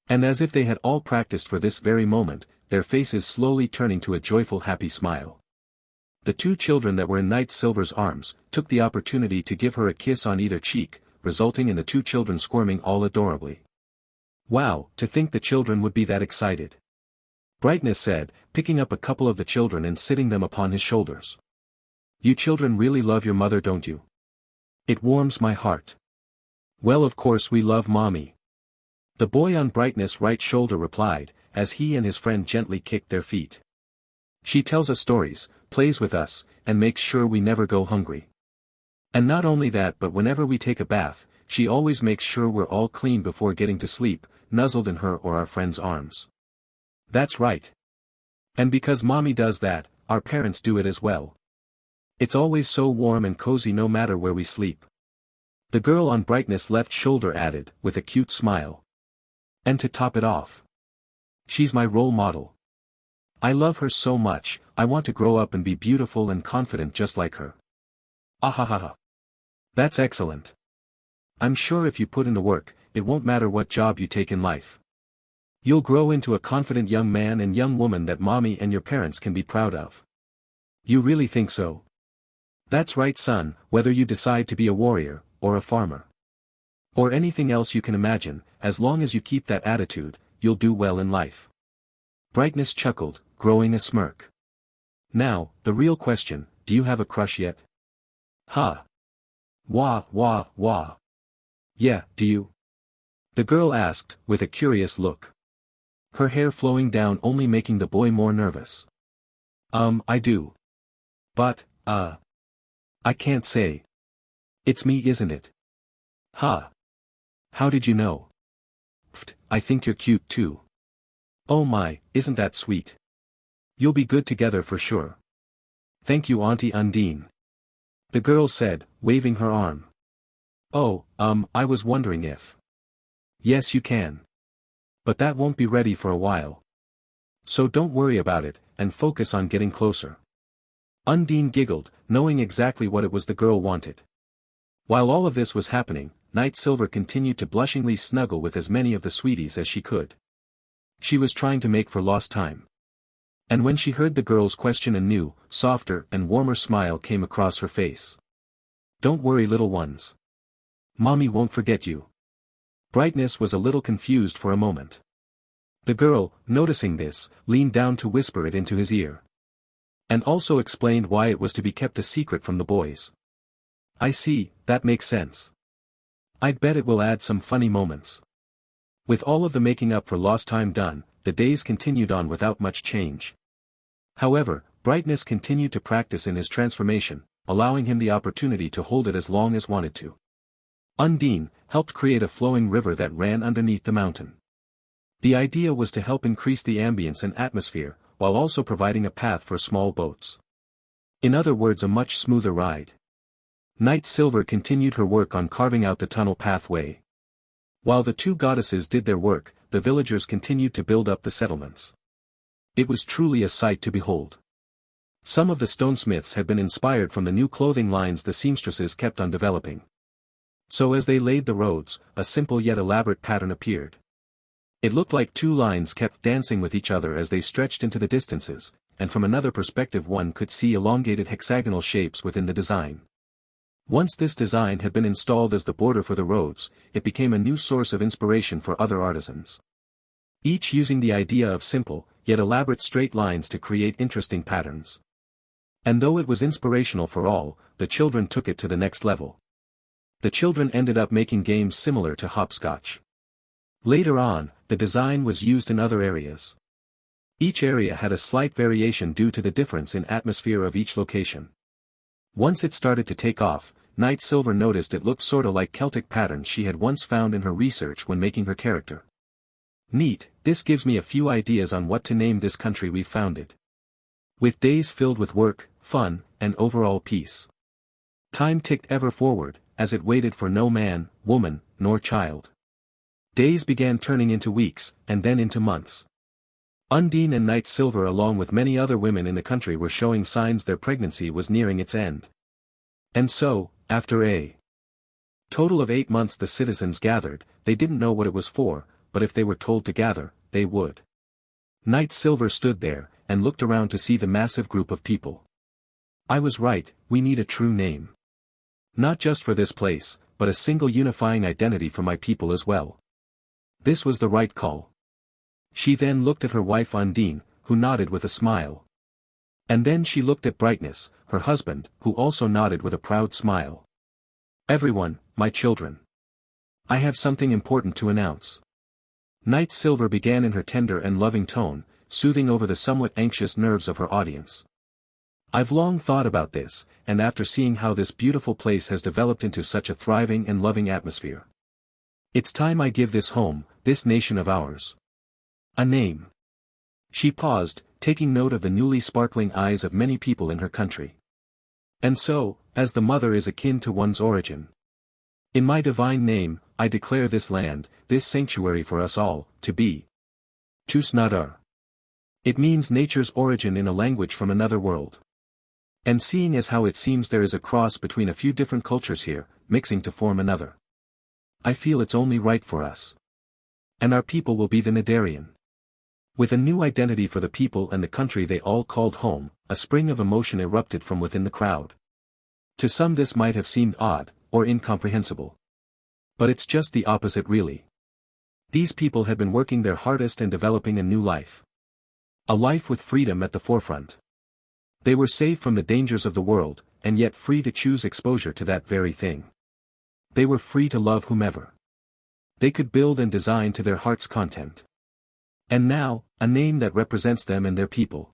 Speaker 1: And as if they had all practiced for this very moment, their faces slowly turning to a joyful happy smile. The two children that were in Night Silver's arms, took the opportunity to give her a kiss on either cheek, resulting in the two children squirming all adorably. Wow, to think the children would be that excited. Brightness said, picking up a couple of the children and sitting them upon his shoulders. You children really love your mother, don't you? It warms my heart. Well, of course we love Mommy. The boy on Brightness' right shoulder replied, as he and his friend gently kicked their feet. She tells us stories, plays with us, and makes sure we never go hungry. And not only that, but whenever we take a bath, she always makes sure we're all clean before getting to sleep, nuzzled in her or our friend's arms. That's right. And because Mommy does that, our parents do it as well. It's always so warm and cozy no matter where we sleep. The girl on Brightness' left shoulder added, with a cute smile. And to top it off. She's my role model. I love her so much, I want to grow up and be beautiful and confident just like her. Ahahaha. That's excellent. I'm sure if you put in the work, it won't matter what job you take in life. You'll grow into a confident young man and young woman that Mommy and your parents can be proud of. You really think so? That's right, son, whether you decide to be a warrior, or a farmer. Or anything else you can imagine, as long as you keep that attitude, you'll do well in life. Brightness chuckled, growing a smirk. Now, the real question, do you have a crush yet? Ha. Wah, wah, wah. Yeah, do you? The girl asked, with a curious look. Her hair flowing down only making the boy more nervous. I do. But, I can't say. It's me, isn't it? Ha. How did you know? Pfft, I think you're cute too. Oh my, isn't that sweet? You'll be good together for sure. Thank you, Auntie Undine. The girl said, waving her arm. Oh, I was wondering if. Yes, you can. But that won't be ready for a while. So don't worry about it, and focus on getting closer. Undine giggled, knowing exactly what it was the girl wanted. While all of this was happening, Night Silver continued to blushingly snuggle with as many of the sweeties as she could. She was trying to make for lost time. And when she heard the girl's question, a new, softer and warmer smile came across her face. Don't worry, little ones. Mommy won't forget you. Brightness was a little confused for a moment. The girl, noticing this, leaned down to whisper it into his ear. And also explained why it was to be kept a secret from the boys. I see, that makes sense. I'd bet it will add some funny moments. With all of the making up for lost time done, the days continued on without much change. However, Brightness continued to practice in his transformation, allowing him the opportunity to hold it as long as wanted to. Undine helped create a flowing river that ran underneath the mountain. The idea was to help increase the ambience and atmosphere, while also providing a path for small boats. In other words, a much smoother ride. Night Silver continued her work on carving out the tunnel pathway. While the two goddesses did their work, the villagers continued to build up the settlements. It was truly a sight to behold. Some of the stonesmiths had been inspired from the new clothing lines the seamstresses kept on developing. So as they laid the roads, a simple yet elaborate pattern appeared. It looked like two lines kept dancing with each other as they stretched into the distances, and from another perspective one could see elongated hexagonal shapes within the design. Once this design had been installed as the border for the roads, it became a new source of inspiration for other artisans. Each using the idea of simple, yet elaborate straight lines to create interesting patterns. And though it was inspirational for all, the children took it to the next level. The children ended up making games similar to hopscotch. Later on, the design was used in other areas. Each area had a slight variation due to the difference in atmosphere of each location. Once it started to take off, Night Silver noticed it looked sorta like Celtic patterns she had once found in her research when making her character. Neat, this gives me a few ideas on what to name this country we've founded. With days filled with work, fun, and overall peace. Time ticked ever forward, as it waited for no man, woman, nor child. Days began turning into weeks, and then into months. Undine and Night Silver along with many other women in the country were showing signs their pregnancy was nearing its end. And so, after a total of 8 months the citizens gathered, they didn't know what it was for, but if they were told to gather, they would. Night Silver stood there, and looked around to see the massive group of people. I was right, we need a true name. Not just for this place, but a single unifying identity for my people as well. This was the right call. She then looked at her wife Undine, who nodded with a smile. And then she looked at Brightness, her husband, who also nodded with a proud smile. Everyone, my children. I have something important to announce. Night Silver began in her tender and loving tone, soothing over the somewhat anxious nerves of her audience. I've long thought about this, and after seeing how this beautiful place has developed into such a thriving and loving atmosphere. It's time I give this home, this nation of ours, a name. She paused, taking note of the newly sparkling eyes of many people in her country. And so, as the mother is akin to one's origin. In my divine name, I declare this land, this sanctuary for us all, to be Tusnadar. It means nature's origin in a language from another world. And seeing as how it seems there is a cross between a few different cultures here, mixing to form another. I feel it's only right for us. And our people will be the Nadarian. With a new identity for the people and the country they all called home, a spring of emotion erupted from within the crowd. To some this might have seemed odd, or incomprehensible. But it's just the opposite really. These people had been working their hardest and developing a new life. A life with freedom at the forefront. They were safe from the dangers of the world, and yet free to choose exposure to that very thing. They were free to love whomever. They could build and design to their heart's content. And now, a name that represents them and their people.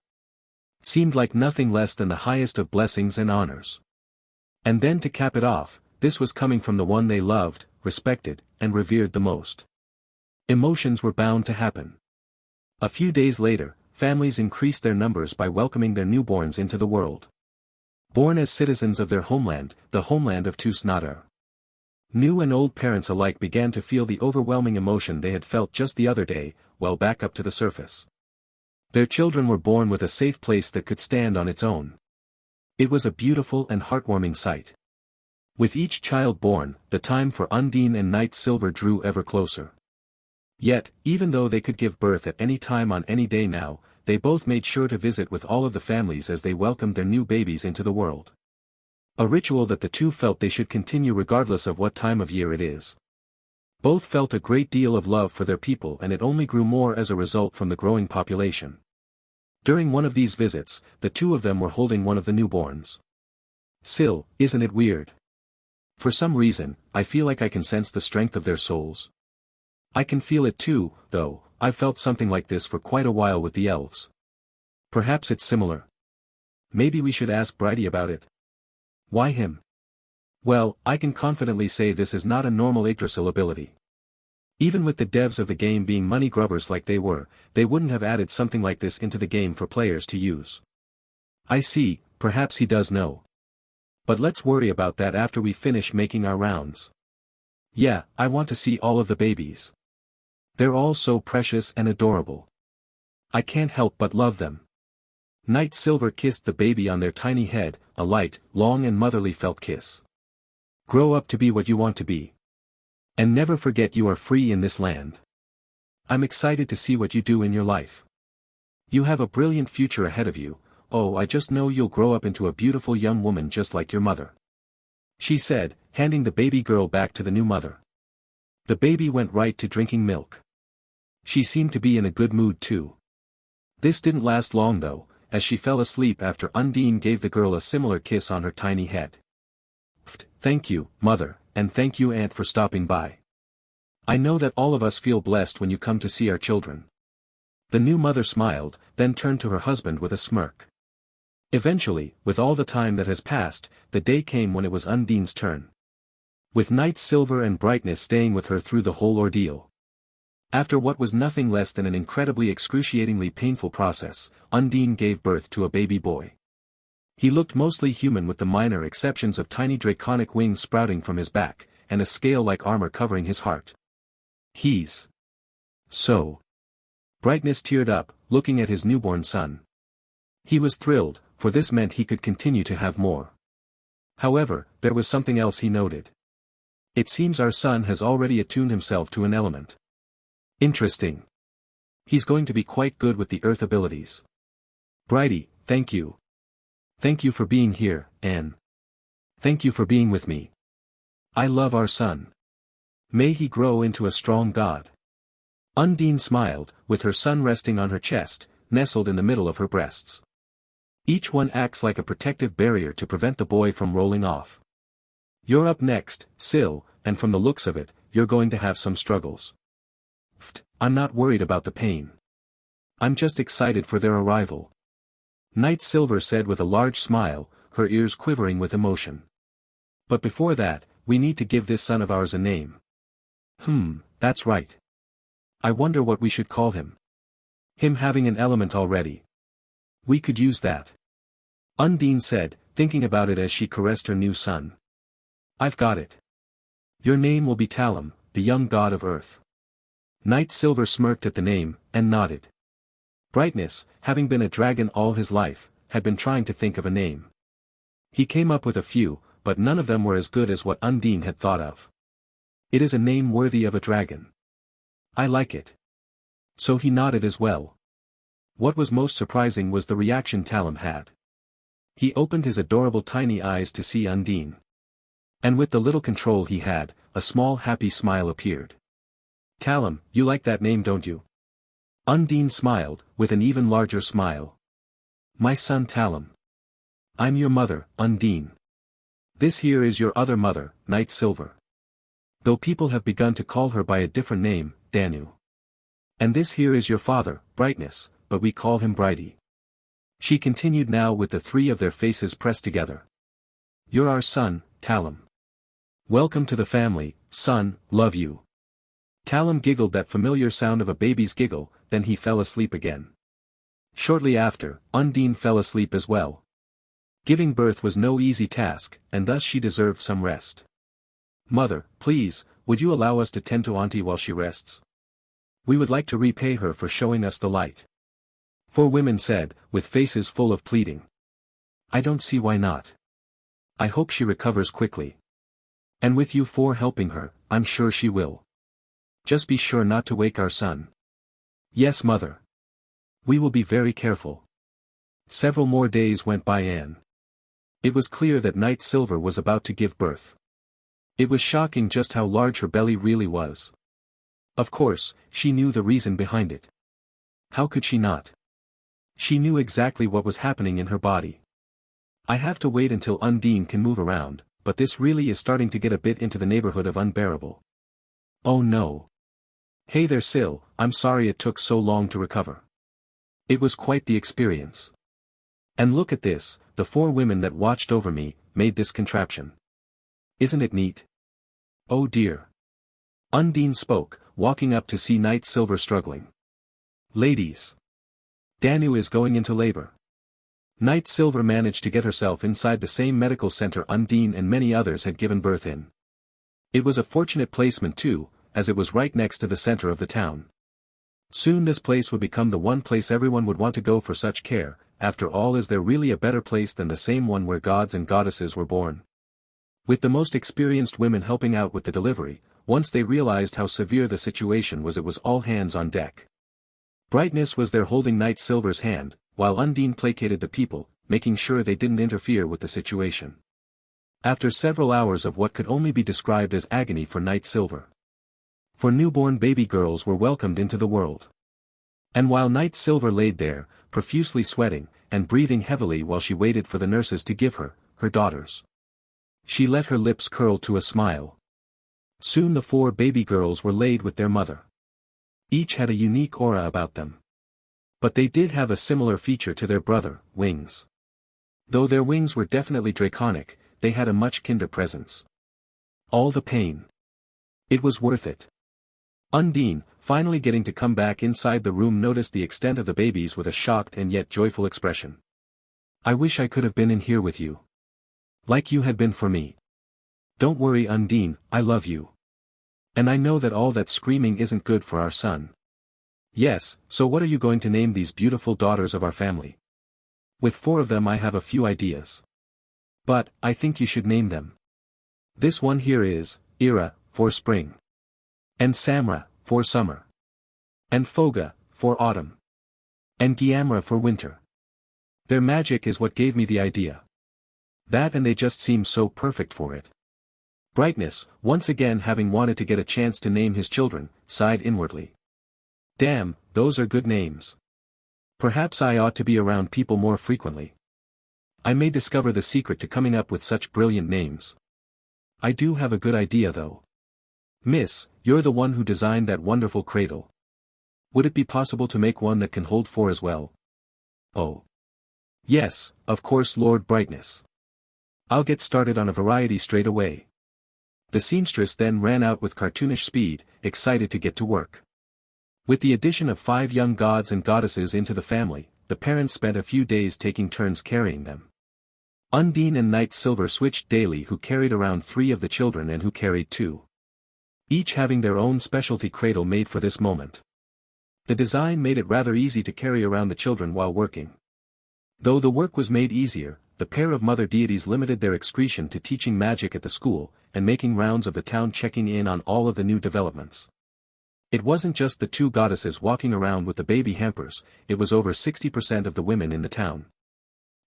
Speaker 1: Seemed like nothing less than the highest of blessings and honors. And then to cap it off, this was coming from the one they loved, respected, and revered the most. Emotions were bound to happen. A few days later, families increased their numbers by welcoming their newborns into the world. Born as citizens of their homeland, the homeland of Tusnadar. New and old parents alike began to feel the overwhelming emotion they had felt just the other day, well back up to the surface. Their children were born with a safe place that could stand on its own. It was a beautiful and heartwarming sight. With each child born, the time for Undine and Night Silver drew ever closer. Yet, even though they could give birth at any time on any day now, they both made sure to visit with all of the families as they welcomed their new babies into the world. A ritual that the two felt they should continue regardless of what time of year it is. Both felt a great deal of love for their people and it only grew more as a result from the growing population. During one of these visits, the two of them were holding one of the newborns. Still, isn't it weird? For some reason, I feel like I can sense the strength of their souls. I can feel it too, though. I've felt something like this for quite a while with the elves. Perhaps it's similar. Maybe we should ask Brighty about it. Why him? Well, I can confidently say this is not a normal Yggdrasil ability. Even with the devs of the game being money grubbers like they were, they wouldn't have added something like this into the game for players to use. I see, perhaps he does know. But let's worry about that after we finish making our rounds. Yeah, I want to see all of the babies. They're all so precious and adorable. I can't help but love them. Night Silver kissed the baby on their tiny head, a light, long and motherly felt kiss. Grow up to be what you want to be. And never forget you are free in this land. I'm excited to see what you do in your life. You have a brilliant future ahead of you. Oh, I just know you'll grow up into a beautiful young woman just like your mother. She said, handing the baby girl back to the new mother. The baby went right to drinking milk. She seemed to be in a good mood too. This didn't last long though, as she fell asleep after Undine gave the girl a similar kiss on her tiny head. Thank you, mother, and thank you aunt for stopping by. I know that all of us feel blessed when you come to see our children. The new mother smiled, then turned to her husband with a smirk. Eventually, with all the time that has passed, the day came when it was Undine's turn. With Night Silver and Brightness staying with her through the whole ordeal. After what was nothing less than an incredibly excruciatingly painful process, Undine gave birth to a baby boy. He looked mostly human with the minor exceptions of tiny draconic wings sprouting from his back, and a scale-like armor covering his heart. He's so. Brightness teared up, looking at his newborn son. He was thrilled, for this meant he could continue to have more. However, there was something else he noted. It seems our son has already attuned himself to an element. Interesting. He's going to be quite good with the earth abilities. Brighty, thank you. Thank you for being here, Anne. Thank you for being with me. I love our son. May he grow into a strong god. Undine smiled, with her son resting on her chest, nestled in the middle of her breasts. Each one acts like a protective barrier to prevent the boy from rolling off. You're up next, Sil, and from the looks of it, you're going to have some struggles. I'm not worried about the pain. I'm just excited for their arrival. Night Silver said with a large smile, her ears quivering with emotion. But before that, we need to give this son of ours a name. That's right. I wonder what we should call him. Him having an element already. We could use that. Undine said, thinking about it as she caressed her new son. I've got it. Your name will be Talum, the young god of earth. Night Silver smirked at the name, and nodded. Brightness, having been a dragon all his life, had been trying to think of a name. He came up with a few, but none of them were as good as what Undine had thought of. It is a name worthy of a dragon. I like it. So he nodded as well. What was most surprising was the reaction Talum had. He opened his adorable tiny eyes to see Undine. And with the little control he had, a small happy smile appeared. Talum, you like that name, don't you? Undine smiled, with an even larger smile. My son Talum. I'm your mother, Undine. This here is your other mother, Night Silver. Though people have begun to call her by a different name, Danu. And this here is your father, Brightness, but we call him Brighty. She continued now with the three of their faces pressed together. You're our son, Talum. Welcome to the family, son, love you. Talum giggled that familiar sound of a baby's giggle, then he fell asleep again. Shortly after, Undine fell asleep as well. Giving birth was no easy task, and thus she deserved some rest. Mother, please, would you allow us to tend to Auntie while she rests? We would like to repay her for showing us the light. 4 women said, with faces full of pleading. I don't see why not. I hope she recovers quickly. And with you 4 helping her, I'm sure she will. Just be sure not to wake our son. Yes, mother. We will be very careful. Several more days went by and it was clear that Night Silver was about to give birth. It was shocking just how large her belly really was. Of course, she knew the reason behind it. How could she not? She knew exactly what was happening in her body. I have to wait until Undine can move around, but this really is starting to get a bit into the neighborhood of unbearable. Oh no. Hey there Sil, I'm sorry it took so long to recover. It was quite the experience. And look at this, the 4 women that watched over me, made this contraption. Isn't it neat? Oh dear. Undine spoke, walking up to see Night Silver struggling. Ladies. Danu is going into labor. Night Silver managed to get herself inside the same medical center Undine and many others had given birth in. It was a fortunate placement too, as it was right next to the center of the town. Soon this place would become the one place everyone would want to go for such care. After all, is there really a better place than the same one where gods and goddesses were born? With the most experienced women helping out with the delivery, once they realized how severe the situation was, it was all hands on deck. Brightness was there holding Night Silver's hand, while Undine placated the people, making sure they didn't interfere with the situation. After several hours of what could only be described as agony for Night Silver. 4 newborn baby girls were welcomed into the world. And while Night Silver laid there, profusely sweating, and breathing heavily while she waited for the nurses to give her daughters. She let her lips curl to a smile. Soon the 4 baby girls were laid with their mother. Each had a unique aura about them. But they did have a similar feature to their brother, wings. Though their wings were definitely draconic, they had a much kinder presence. All the pain. It was worth it. Undine, finally getting to come back inside the room, noticed the extent of the babies with a shocked and yet joyful expression. I wish I could have been in here with you. Like you had been for me. Don't worry Undine, I love you. And I know that all that screaming isn't good for our son. Yes, so what are you going to name these beautiful daughters of our family? With 4 of them I have a few ideas. But, I think you should name them. This one here is, Ira, for spring. And Samra, for summer. And Foga, for autumn. And Gyamra for winter. Their magic is what gave me the idea. That and they just seem so perfect for it. Brightness, once again having wanted to get a chance to name his children, sighed inwardly. Damn, those are good names. Perhaps I ought to be around people more frequently. I may discover the secret to coming up with such brilliant names. I do have a good idea though. Miss, you're the one who designed that wonderful cradle. Would it be possible to make one that can hold 4 as well? Oh. Yes, of course Lord Brightness. I'll get started on a variety straight away. The seamstress then ran out with cartoonish speed, excited to get to work. With the addition of 5 young gods and goddesses into the family, the parents spent a few days taking turns carrying them. Undine and Night Silver switched daily who carried around 3 of the children and who carried 2. Each having their own specialty cradle made for this moment. The design made it rather easy to carry around the children while working. Though the work was made easier, the pair of mother deities limited their excretion to teaching magic at the school, and making rounds of the town checking in on all of the new developments. It wasn't just the 2 goddesses walking around with the baby hampers, it was over 60% of the women in the town.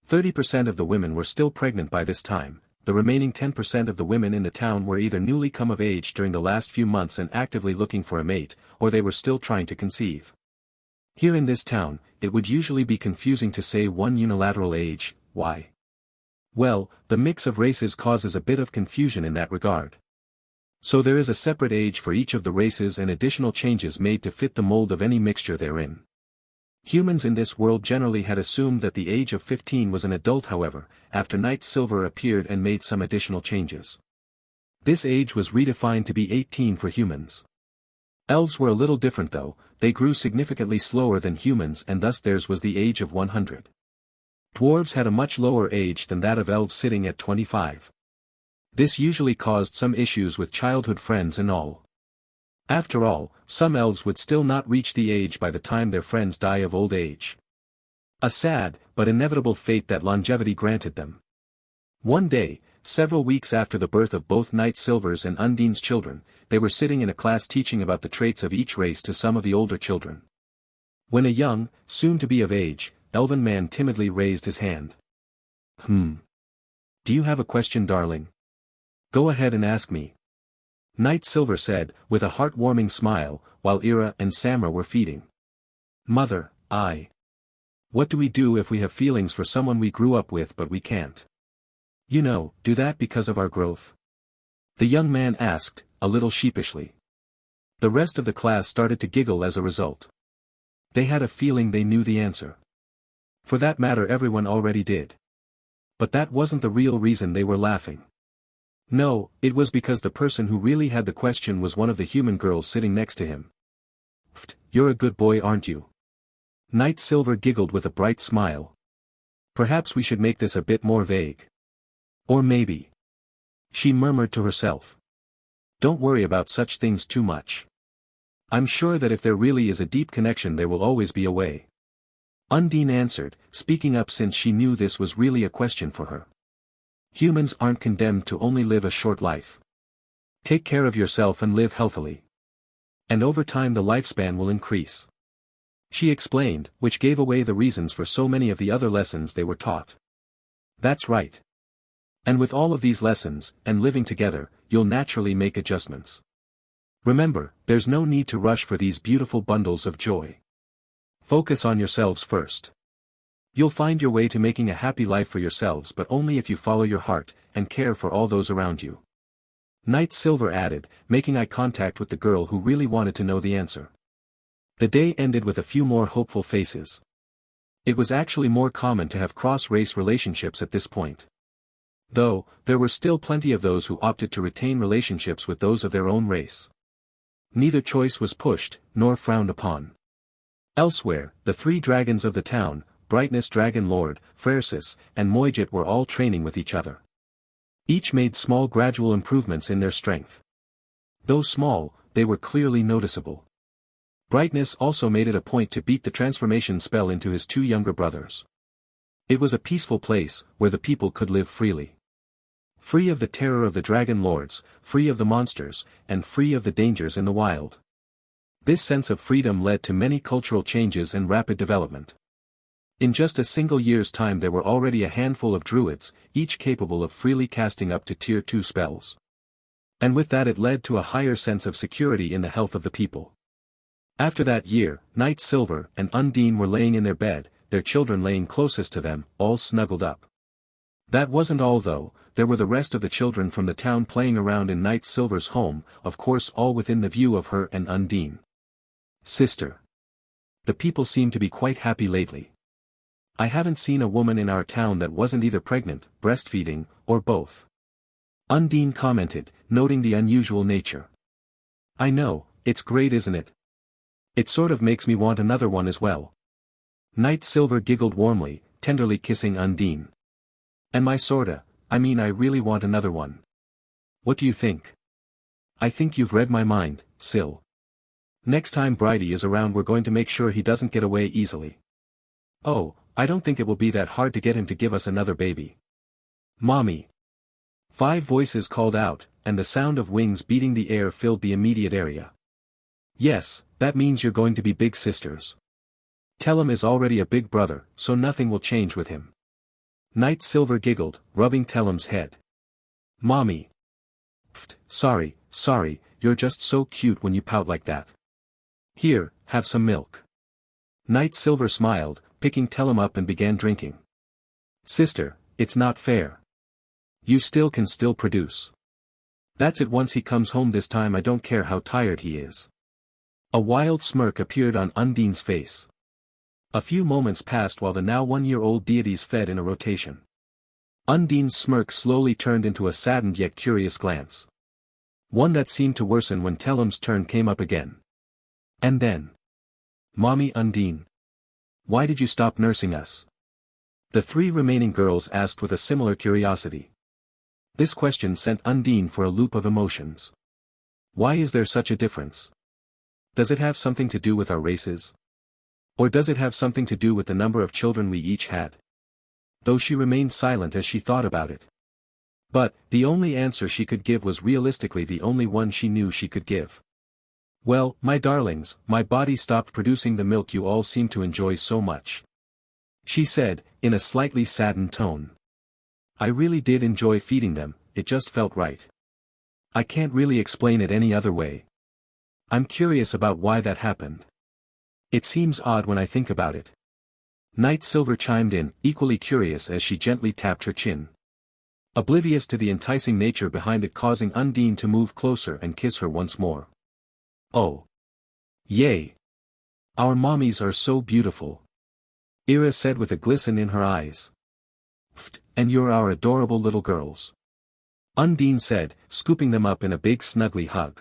Speaker 1: 30% of the women were still pregnant by this time. The remaining 10% of the women in the town were either newly come of age during the last few months and actively looking for a mate, or they were still trying to conceive. Here in this town, it would usually be confusing to say one unilateral age. Why? Well, the mix of races causes a bit of confusion in that regard. So there is a separate age for each of the races and additional changes made to fit the mold of any mixture therein. Humans in this world generally had assumed that the age of 15 was an adult. However, after Night Silver appeared and made some additional changes. This age was redefined to be 18 for humans. Elves were a little different though, they grew significantly slower than humans and thus theirs was the age of 100. Dwarves had a much lower age than that of elves, sitting at 25. This usually caused some issues with childhood friends and all. After all, some elves would still not reach the age by the time their friends die of old age. A sad, but inevitable fate that longevity granted them. One day, several weeks after the birth of both Night Silver's and Undine's children, they were sitting in a class teaching about the traits of each race to some of the older children. When a young, soon to be of age, elven man timidly raised his hand. Do you have a question, darling? Go ahead and ask me. Night Silver said, with a heartwarming smile, while Ira and Samra were feeding. Mother, What do we do if we have feelings for someone we grew up with but we can't? You know, do that because of our growth? The young man asked, a little sheepishly. The rest of the class started to giggle as a result. They had a feeling they knew the answer. For that matter, everyone already did. But that wasn't the real reason they were laughing. No, it was because the person who really had the question was one of the human girls sitting next to him. "Pfft, you're a good boy, aren't you?" Knight Silver giggled with a bright smile. "Perhaps we should make this a bit more vague. Or maybe," she murmured to herself, "don't worry about such things too much. I'm sure that if there really is a deep connection there will always be a way." Undine answered, speaking up since she knew this was really a question for her. Humans aren't condemned to only live a short life. Take care of yourself and live healthily. And over time the lifespan will increase. She explained, which gave away the reasons for so many of the other lessons they were taught. That's right. And with all of these lessons, and living together, you'll naturally make adjustments. Remember, there's no need to rush for these beautiful bundles of joy. Focus on yourselves first. You'll find your way to making a happy life for yourselves, but only if you follow your heart, and care for all those around you. Knight Silver added, making eye contact with the girl who really wanted to know the answer. The day ended with a few more hopeful faces. It was actually more common to have cross-race relationships at this point. Though, there were still plenty of those who opted to retain relationships with those of their own race. Neither choice was pushed, nor frowned upon. Elsewhere, the three dragons of the town, Brightness Dragon Lord, Frersis, and Moijit were all training with each other. Each made small gradual improvements in their strength. Though small, they were clearly noticeable. Brightness also made it a point to beat the transformation spell into his two younger brothers. It was a peaceful place, where the people could live freely. Free of the terror of the Dragon Lords, free of the monsters, and free of the dangers in the wild. This sense of freedom led to many cultural changes and rapid development. In just a single year's time there were already a handful of druids, each capable of freely casting up to Tier 2 spells. And with that it led to a higher sense of security in the health of the people. After that year, Knight Silver and Undine were laying in their bed, their children laying closest to them, all snuggled up. That wasn't all though, there were the rest of the children from the town playing around in Knight Silver's home, of course all within the view of her and Undine. "Sister. The people seem to be quite happy lately. I haven't seen a woman in our town that wasn't either pregnant, breastfeeding, or both." Undine commented, noting the unusual nature. "I know, it's great isn't it? It sort of makes me want another one as well." Knight Silver giggled warmly, tenderly kissing Undine. "And my sorta, I really want another one. What do you think?" "I think you've read my mind, Sil. Next time Bridie is around we're going to make sure he doesn't get away easily. Oh, I don't think it will be that hard to get him to give us another baby." "Mommy." 5 voices called out, and the sound of wings beating the air filled the immediate area. "Yes, that means you're going to be big sisters. Tellum is already a big brother, so nothing will change with him." Knight Silver giggled, rubbing Tellum's head. "Mommy." "Pfft, sorry, you're just so cute when you pout like that. Here, have some milk." Knight Silver smiled, picking Tellum up and began drinking. "Sister, it's not fair. You can still produce. That's it, once he comes home this time I don't care how tired he is." A wild smirk appeared on Undine's face. A few moments passed while the now 1-year-old deities fed in a rotation. Undine's smirk slowly turned into a saddened yet curious glance. One that seemed to worsen when Tellum's turn came up again. And then, "Mommy Undine. Why did you stop nursing us?" The 3 remaining girls asked with a similar curiosity. This question sent Undine for a loop of emotions. Why is there such a difference? Does it have something to do with our races? Or does it have something to do with the number of children we each had? Though she remained silent as she thought about it. But, the only answer she could give was realistically the only one she knew she could give. "Well, my darlings, my body stopped producing the milk you all seem to enjoy so much," she said, in a slightly saddened tone. "I really did enjoy feeding them, it just felt right. I can't really explain it any other way. I'm curious about why that happened. It seems odd when I think about it. Night Silver chimed in, equally curious as she gently tapped her chin. Oblivious to the enticing nature behind it, causing Undine to move closer and kiss her once more. Oh. Yay. Our mommies are so beautiful. Ira said with a glisten in her eyes. Pfft, and you're our adorable little girls. Undine said, scooping them up in a big snuggly hug.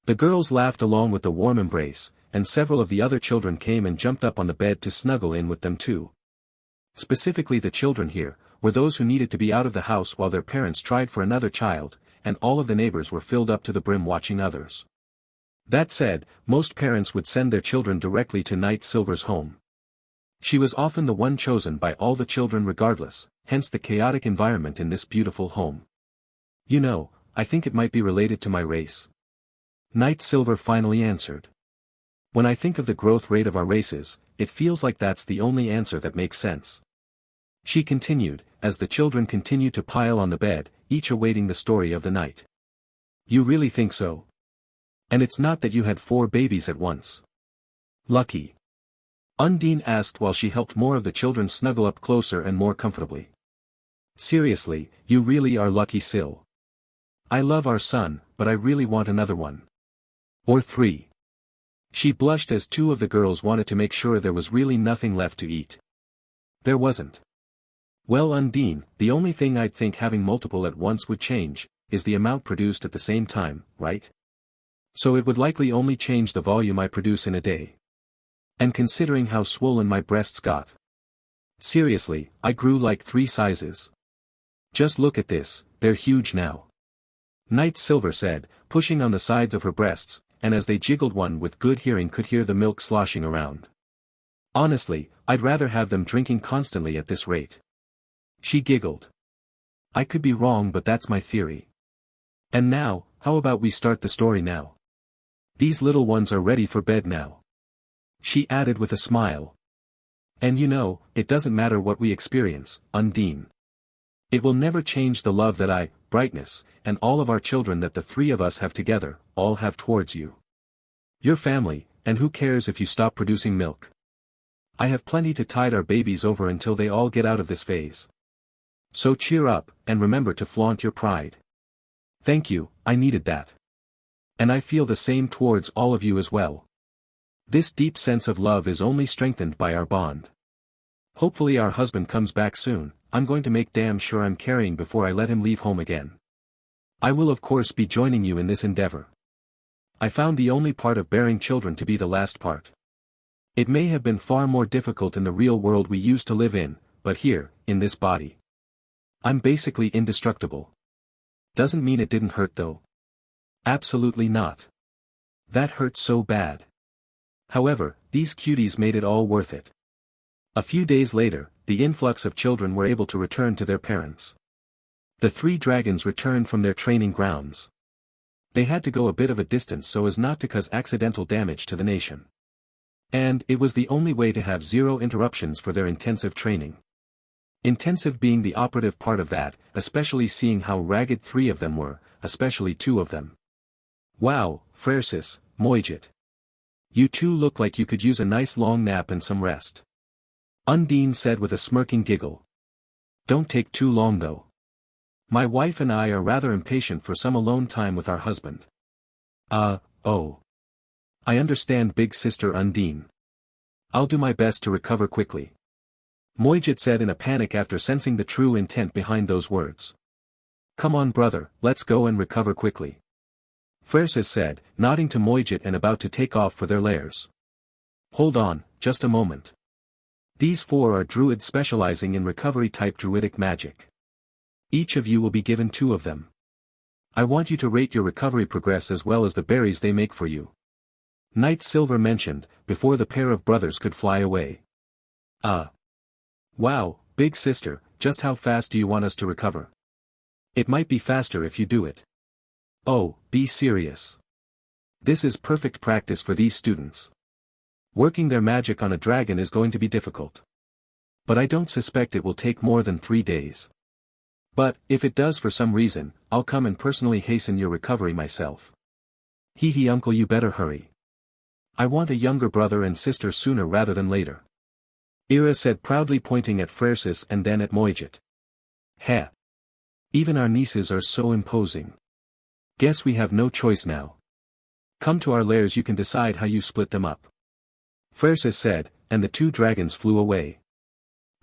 Speaker 1: The girls laughed along with the warm embrace, and several of the other children came and jumped up on the bed to snuggle in with them too. Specifically the children here, were those who needed to be out of the house while their parents tried for another child, and all of the neighbors were filled up to the brim watching others. That said, most parents would send their children directly to Night Silver's home. She was often the one chosen by all the children regardless, hence the chaotic environment in this beautiful home. You know, I think it might be related to my race. Night Silver finally answered. When I think of the growth rate of our races, it feels like that's the only answer that makes sense. She continued, as the children continued to pile on the bed, each awaiting the story of the night. You really think so? And it's not that you had 4 babies at once. Lucky. Undine asked while she helped more of the children snuggle up closer and more comfortably. Seriously, you really are lucky, Sil. I love our son, but I really want another one. Or 3. She blushed as 2 of the girls wanted to make sure there was really nothing left to eat. There wasn't. Well, Undine, the only thing I'd think having multiple at once would change, is the amount produced at the same time, right? So it would likely only change the volume I produce in a day. And considering how swollen my breasts got. Seriously, I grew like 3 sizes. Just look at this, they're huge now. Night Silver said, pushing on the sides of her breasts, and as they jiggled one with good hearing could hear the milk sloshing around. Honestly, I'd rather have them drinking constantly at this rate. She giggled. I could be wrong, but that's my theory. And now, how about we start the story now? These little ones are ready for bed now. She added with a smile. And you know, it doesn't matter what we experience, Undine. It will never change the love that I, Brightness, and all of our children that the 3 of us have together, all have towards you. Your family, and who cares if you stop producing milk? I have plenty to tide our babies over until they all get out of this phase. So cheer up, and remember to flaunt your pride. Thank you, I needed that. And I feel the same towards all of you as well. This deep sense of love is only strengthened by our bond. Hopefully our husband comes back soon. I'm going to make damn sure I'm carrying before I let him leave home again. I will of course be joining you in this endeavor. I found the only part of bearing children to be the last part. It may have been far more difficult in the real world we used to live in, but here, in this body, I'm basically indestructible. Doesn't mean it didn't hurt though. Absolutely not. That hurt so bad. However, these cuties made it all worth it. A few days later, the influx of children were able to return to their parents. The 3 dragons returned from their training grounds. They had to go a bit of a distance so as not to cause accidental damage to the nation. And it was the only way to have 0 interruptions for their intensive training. Intensive being the operative part of that, especially seeing how ragged 3 of them were, especially 2 of them. Wow, Frersis, Moijit. You 2 look like you could use a nice long nap and some rest. Undine said with a smirking giggle. Don't take too long though. My wife and I are rather impatient for some alone time with our husband. Oh. I understand, big sister Undine. I'll do my best to recover quickly. Moijit said in a panic after sensing the true intent behind those words. Come on brother, let's go and recover quickly. Frersis said, nodding to Moijit and about to take off for their lairs. Hold on, just a moment. These 4 are druids specializing in recovery-type druidic magic. Each of you will be given 2 of them. I want you to rate your recovery progress as well as the berries they make for you. Night Silver mentioned, before the pair of brothers could fly away. Wow, big sister, just how fast do you want us to recover? It might be faster if you do it. Oh, be serious. This is perfect practice for these students. Working their magic on a dragon is going to be difficult. But I don't suspect it will take more than 3 days. But, if it does for some reason, I'll come and personally hasten your recovery myself. Hee hee uncle, you better hurry. I want a younger brother and sister sooner rather than later. Ira said proudly, pointing at Frersis and then at Moijit. Heh. Even our nieces are so imposing. Guess we have no choice now. Come to our lairs, you can decide how you split them up. Frersis said, and the two dragons flew away.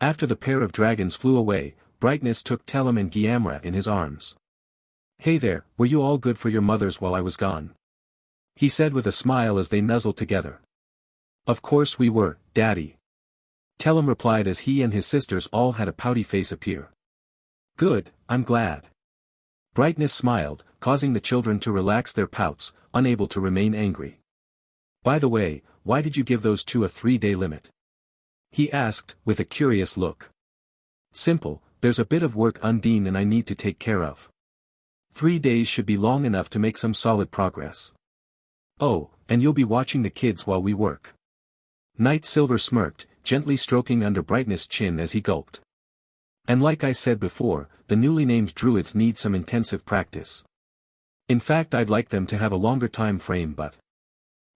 Speaker 1: After the pair of dragons flew away, Brightness took Telem and Giamra in his arms. Hey there, were you all good for your mothers while I was gone? He said with a smile as they nuzzled together. Of course we were, Daddy. Telem replied as he and his sisters all had a pouty face appear. Good, I'm glad. Brightness smiled, causing the children to relax their pouts, unable to remain angry. By the way, why did you give those two a 3-day limit? He asked, with a curious look. Simple, there's a bit of work Undine and I need to take care of. 3 days should be long enough to make some solid progress. Oh, and you'll be watching the kids while we work. Night Silver smirked, gently stroking under Brightness' chin as he gulped. And like I said before, the newly named druids need some intensive practice. In fact, I'd like them to have a longer time frame, but...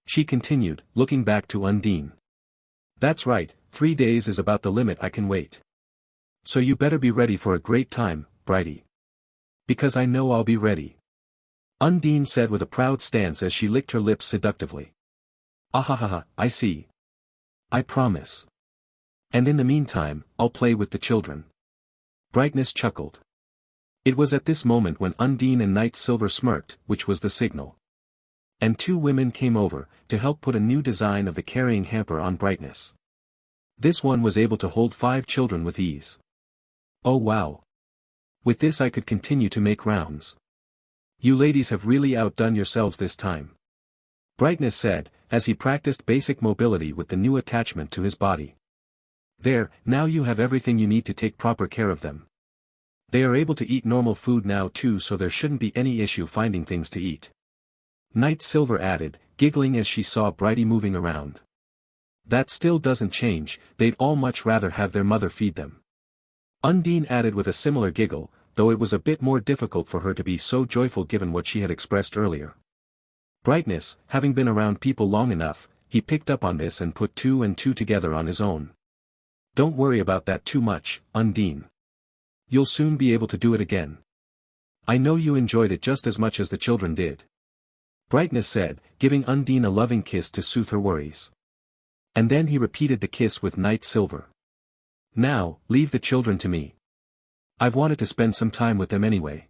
Speaker 1: She continued, looking back to Undine. That's right, 3 days is about the limit I can wait. So you better be ready for a great time, Brighty. Because I know I'll be ready. Undine said with a proud stance as she licked her lips seductively. Ahahaha, I see. I promise. And in the meantime, I'll play with the children. Brightness chuckled. It was at this moment when Undine and Night Silver smirked, which was the signal. And 2 women came over, to help put a new design of the carrying hamper on Brightness. This one was able to hold 5 children with ease. Oh wow. With this I could continue to make rounds. You ladies have really outdone yourselves this time. Brightness said, as he practiced basic mobility with the new attachment to his body. There, now you have everything you need to take proper care of them. They are able to eat normal food now too, so there shouldn't be any issue finding things to eat. Night Silver added, giggling as she saw Brighty moving around. That still doesn't change, they'd all much rather have their mother feed them. Undine added with a similar giggle, though it was a bit more difficult for her to be so joyful given what she had expressed earlier. Brightness, having been around people long enough, he picked up on this and put 2 and 2 together on his own. Don't worry about that too much, Undine. You'll soon be able to do it again. I know you enjoyed it just as much as the children did. Brightness said, giving Undine a loving kiss to soothe her worries. And then he repeated the kiss with Night Silver. Now, leave the children to me. I've wanted to spend some time with them anyway.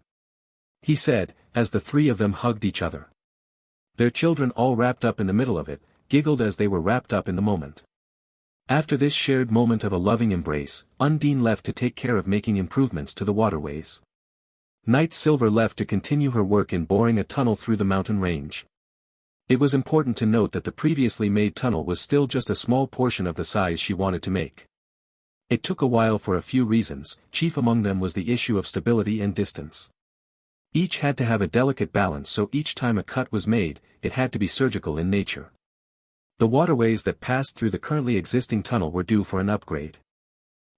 Speaker 1: He said, as the 3 of them hugged each other. Their children, all wrapped up in the middle of it, giggled as they were wrapped up in the moment. After this shared moment of a loving embrace, Undine left to take care of making improvements to the waterways. Night Silver left to continue her work in boring a tunnel through the mountain range. It was important to note that the previously made tunnel was still just a small portion of the size she wanted to make. It took a while for a few reasons, chief among them was the issue of stability and distance. Each had to have a delicate balance, so each time a cut was made, it had to be surgical in nature. The waterways that passed through the currently existing tunnel were due for an upgrade.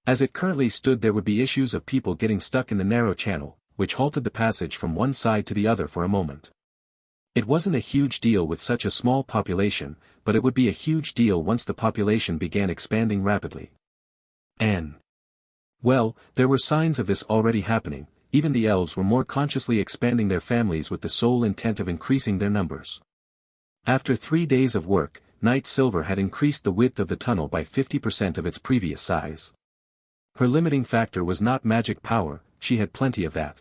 Speaker 1: As it currently stood, there would be issues of people getting stuck in the narrow channel, which halted the passage from one side to the other for a moment. It wasn't a huge deal with such a small population, but it would be a huge deal once the population began expanding rapidly. Well, there were signs of this already happening. Even the elves were more consciously expanding their families with the sole intent of increasing their numbers. After 3 days of work, Night Silver had increased the width of the tunnel by 50% of its previous size. Her limiting factor was not magic power, she had plenty of that.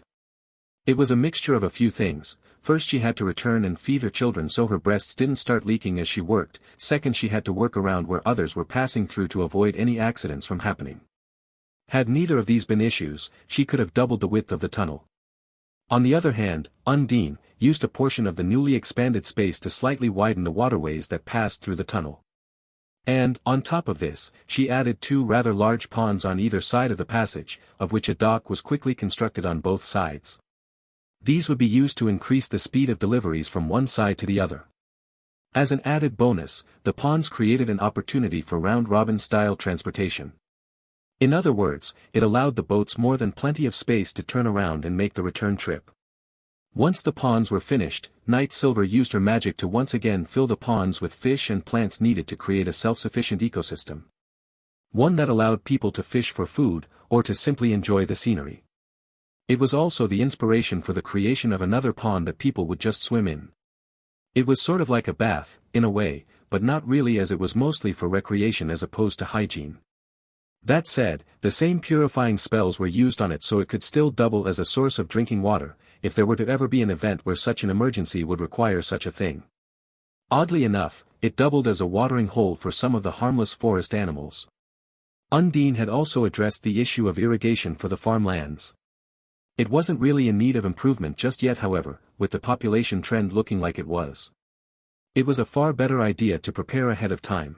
Speaker 1: It was a mixture of a few things. First, she had to return and feed her children so her breasts didn't start leaking as she worked. Second, she had to work around where others were passing through to avoid any accidents from happening. Had neither of these been issues, she could have doubled the width of the tunnel. On the other hand, Undine used a portion of the newly expanded space to slightly widen the waterways that passed through the tunnel. And, on top of this, she added 2 rather large ponds on either side of the passage, of which a dock was quickly constructed on both sides. These would be used to increase the speed of deliveries from one side to the other. As an added bonus, the ponds created an opportunity for round-robin style transportation. In other words, it allowed the boats more than plenty of space to turn around and make the return trip. Once the ponds were finished, Night Silver used her magic to once again fill the ponds with fish and plants needed to create a self-sufficient ecosystem. One that allowed people to fish for food, or to simply enjoy the scenery. It was also the inspiration for the creation of another pond that people would just swim in. It was sort of like a bath, in a way, but not really, as it was mostly for recreation as opposed to hygiene. That said, the same purifying spells were used on it, so it could still double as a source of drinking water, if there were to ever be an event where such an emergency would require such a thing. Oddly enough, it doubled as a watering hole for some of the harmless forest animals. Undine had also addressed the issue of irrigation for the farmlands. It wasn't really in need of improvement just yet, however, with the population trend looking like it was. It was a far better idea to prepare ahead of time.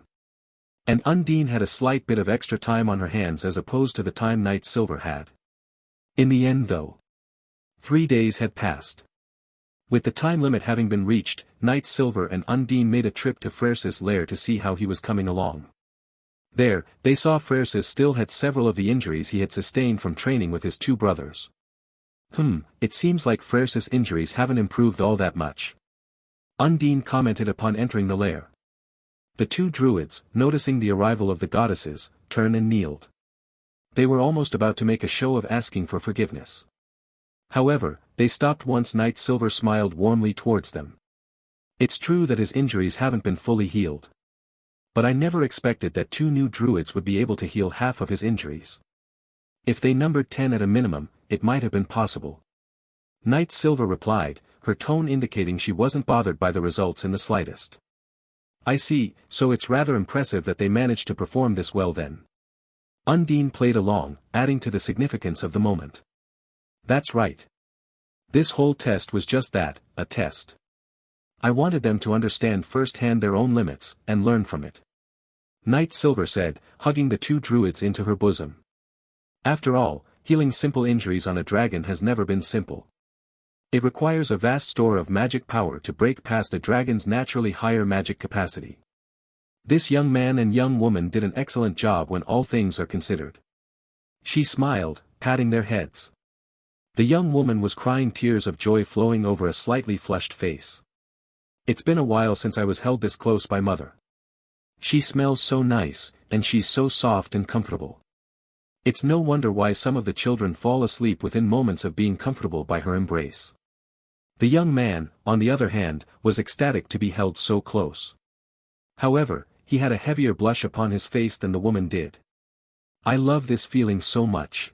Speaker 1: And Undine had a slight bit of extra time on her hands as opposed to the time Night Silver had. In the end though, 3 days had passed. With the time limit having been reached, Night Silver and Undine made a trip to Frersis' lair to see how he was coming along. There, they saw Frersis still had several of the injuries he had sustained from training with his two brothers. It seems like Frersis' injuries haven't improved all that much. Undine commented upon entering the lair. The two druids, noticing the arrival of the goddesses, turned and kneeled. They were almost about to make a show of asking for forgiveness. However, they stopped once Night Silver smiled warmly towards them. It's true that his injuries haven't been fully healed. But I never expected that two new druids would be able to heal half of his injuries. If they numbered 10 at a minimum, it might have been possible. Night Silver replied, her tone indicating she wasn't bothered by the results in the slightest. I see, so it's rather impressive that they managed to perform this well then. Undine played along, adding to the significance of the moment. That's right. This whole test was just that, a test. I wanted them to understand firsthand their own limits, and learn from it. Night Silver said, hugging the two druids into her bosom. After all, healing simple injuries on a dragon has never been simple. It requires a vast store of magic power to break past a dragon's naturally higher magic capacity. This young man and young woman did an excellent job when all things are considered. She smiled, patting their heads. The young woman was crying, tears of joy flowing over a slightly flushed face. It's been a while since I was held this close by Mother. She smells so nice, and she's so soft and comfortable. It's no wonder why some of the children fall asleep within moments of being comfortable by her embrace. The young man, on the other hand, was ecstatic to be held so close. However, he had a heavier blush upon his face than the woman did. I love this feeling so much.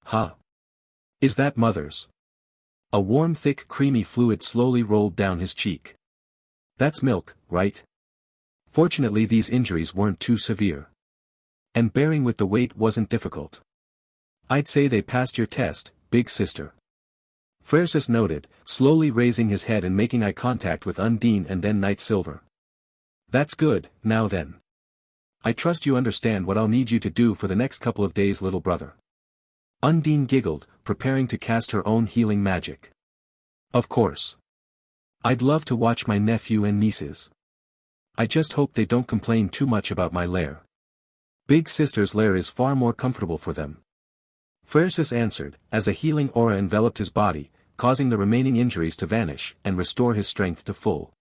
Speaker 1: Huh? Is that Mother's? A warm, thick, creamy fluid slowly rolled down his cheek. That's milk, right? Fortunately these injuries weren't too severe. And bearing with the weight wasn't difficult. I'd say they passed your test, big sister. Frersis noted, slowly raising his head and making eye contact with Undine and then Night Silver. That's good, now then. I trust you understand what I'll need you to do for the next couple of days, little brother. Undine giggled, preparing to cast her own healing magic. Of course. I'd love to watch my nephew and nieces. I just hope they don't complain too much about my lair. Big sister's lair is far more comfortable for them. Frersis answered, as a healing aura enveloped his body, causing the remaining injuries to vanish and restore his strength to full.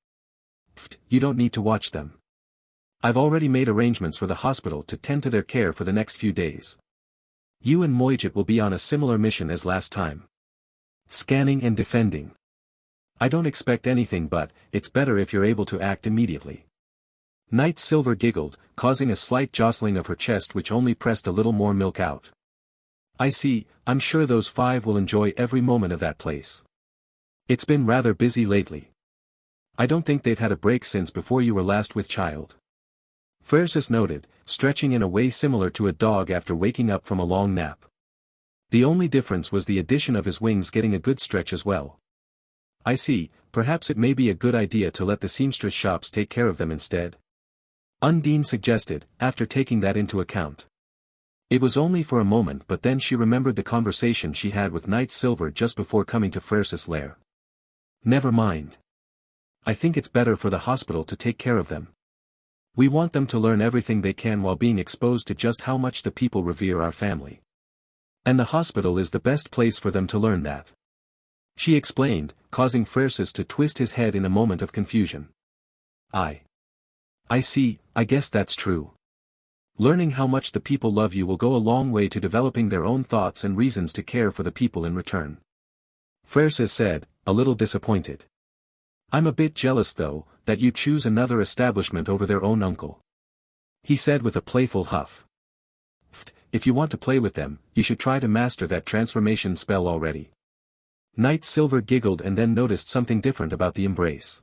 Speaker 1: You don't need to watch them. I've already made arrangements for the hospital to tend to their care for the next few days. You and Moijit will be on a similar mission as last time. Scanning and defending. I don't expect anything, but it's better if you're able to act immediately. Night Silver giggled, causing a slight jostling of her chest which only pressed a little more milk out. I see, I'm sure those 5 will enjoy every moment of that place. It's been rather busy lately. I don't think they've had a break since before you were last with child. Frersis noted, stretching in a way similar to a dog after waking up from a long nap. The only difference was the addition of his wings getting a good stretch as well. I see, perhaps it may be a good idea to let the seamstress shops take care of them instead. Undine suggested, after taking that into account. It was only for a moment, but then she remembered the conversation she had with Night Silver just before coming to Frersis' lair. Never mind. I think it's better for the hospital to take care of them. We want them to learn everything they can while being exposed to just how much the people revere our family. And the hospital is the best place for them to learn that. She explained, causing Frersis to twist his head in a moment of confusion. I see, I guess that's true. Learning how much the people love you will go a long way to developing their own thoughts and reasons to care for the people in return. Francis said, a little disappointed. I'm a bit jealous though, that you choose another establishment over their own uncle. He said with a playful huff. If you want to play with them, you should try to master that transformation spell already. Knight Silver giggled and then noticed something different about the embrace.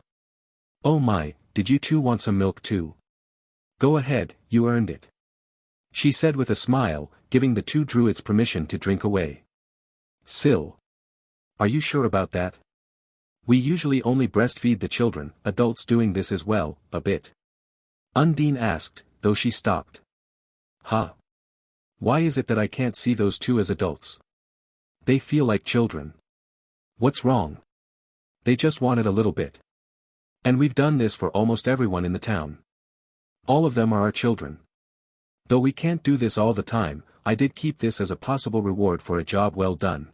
Speaker 1: Oh my, did you two want some milk too? Go ahead, you earned it. She said with a smile, giving the two druids permission to drink away. Sil. Are you sure about that? We usually only breastfeed the children, adults doing this as well, a bit. Undine asked, though she stopped. Huh? Why is it that I can't see those two as adults? They feel like children. What's wrong? They just wanted a little bit. And we've done this for almost everyone in the town. All of them are our children. Though we can't do this all the time, I did keep this as a possible reward for a job well done.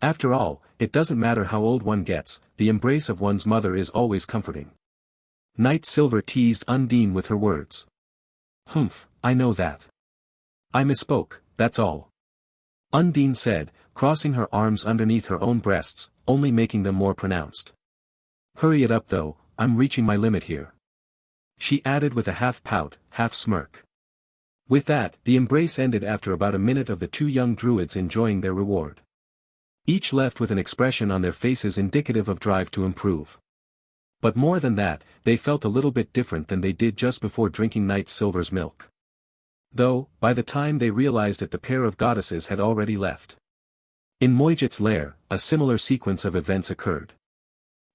Speaker 1: After all, it doesn't matter how old one gets, the embrace of one's mother is always comforting. Knight Silver teased Undine with her words. Humph, I know that. I misspoke, that's all. Undine said, crossing her arms underneath her own breasts, only making them more pronounced. Hurry it up though, I'm reaching my limit here. She added with a half pout, half smirk. With that, the embrace ended after about a minute of the two young druids enjoying their reward. Each left with an expression on their faces indicative of drive to improve. But more than that, they felt a little bit different than they did just before drinking Knight Silver's milk. Though, by the time they realized it, the pair of goddesses had already left. In Moijit's lair, a similar sequence of events occurred.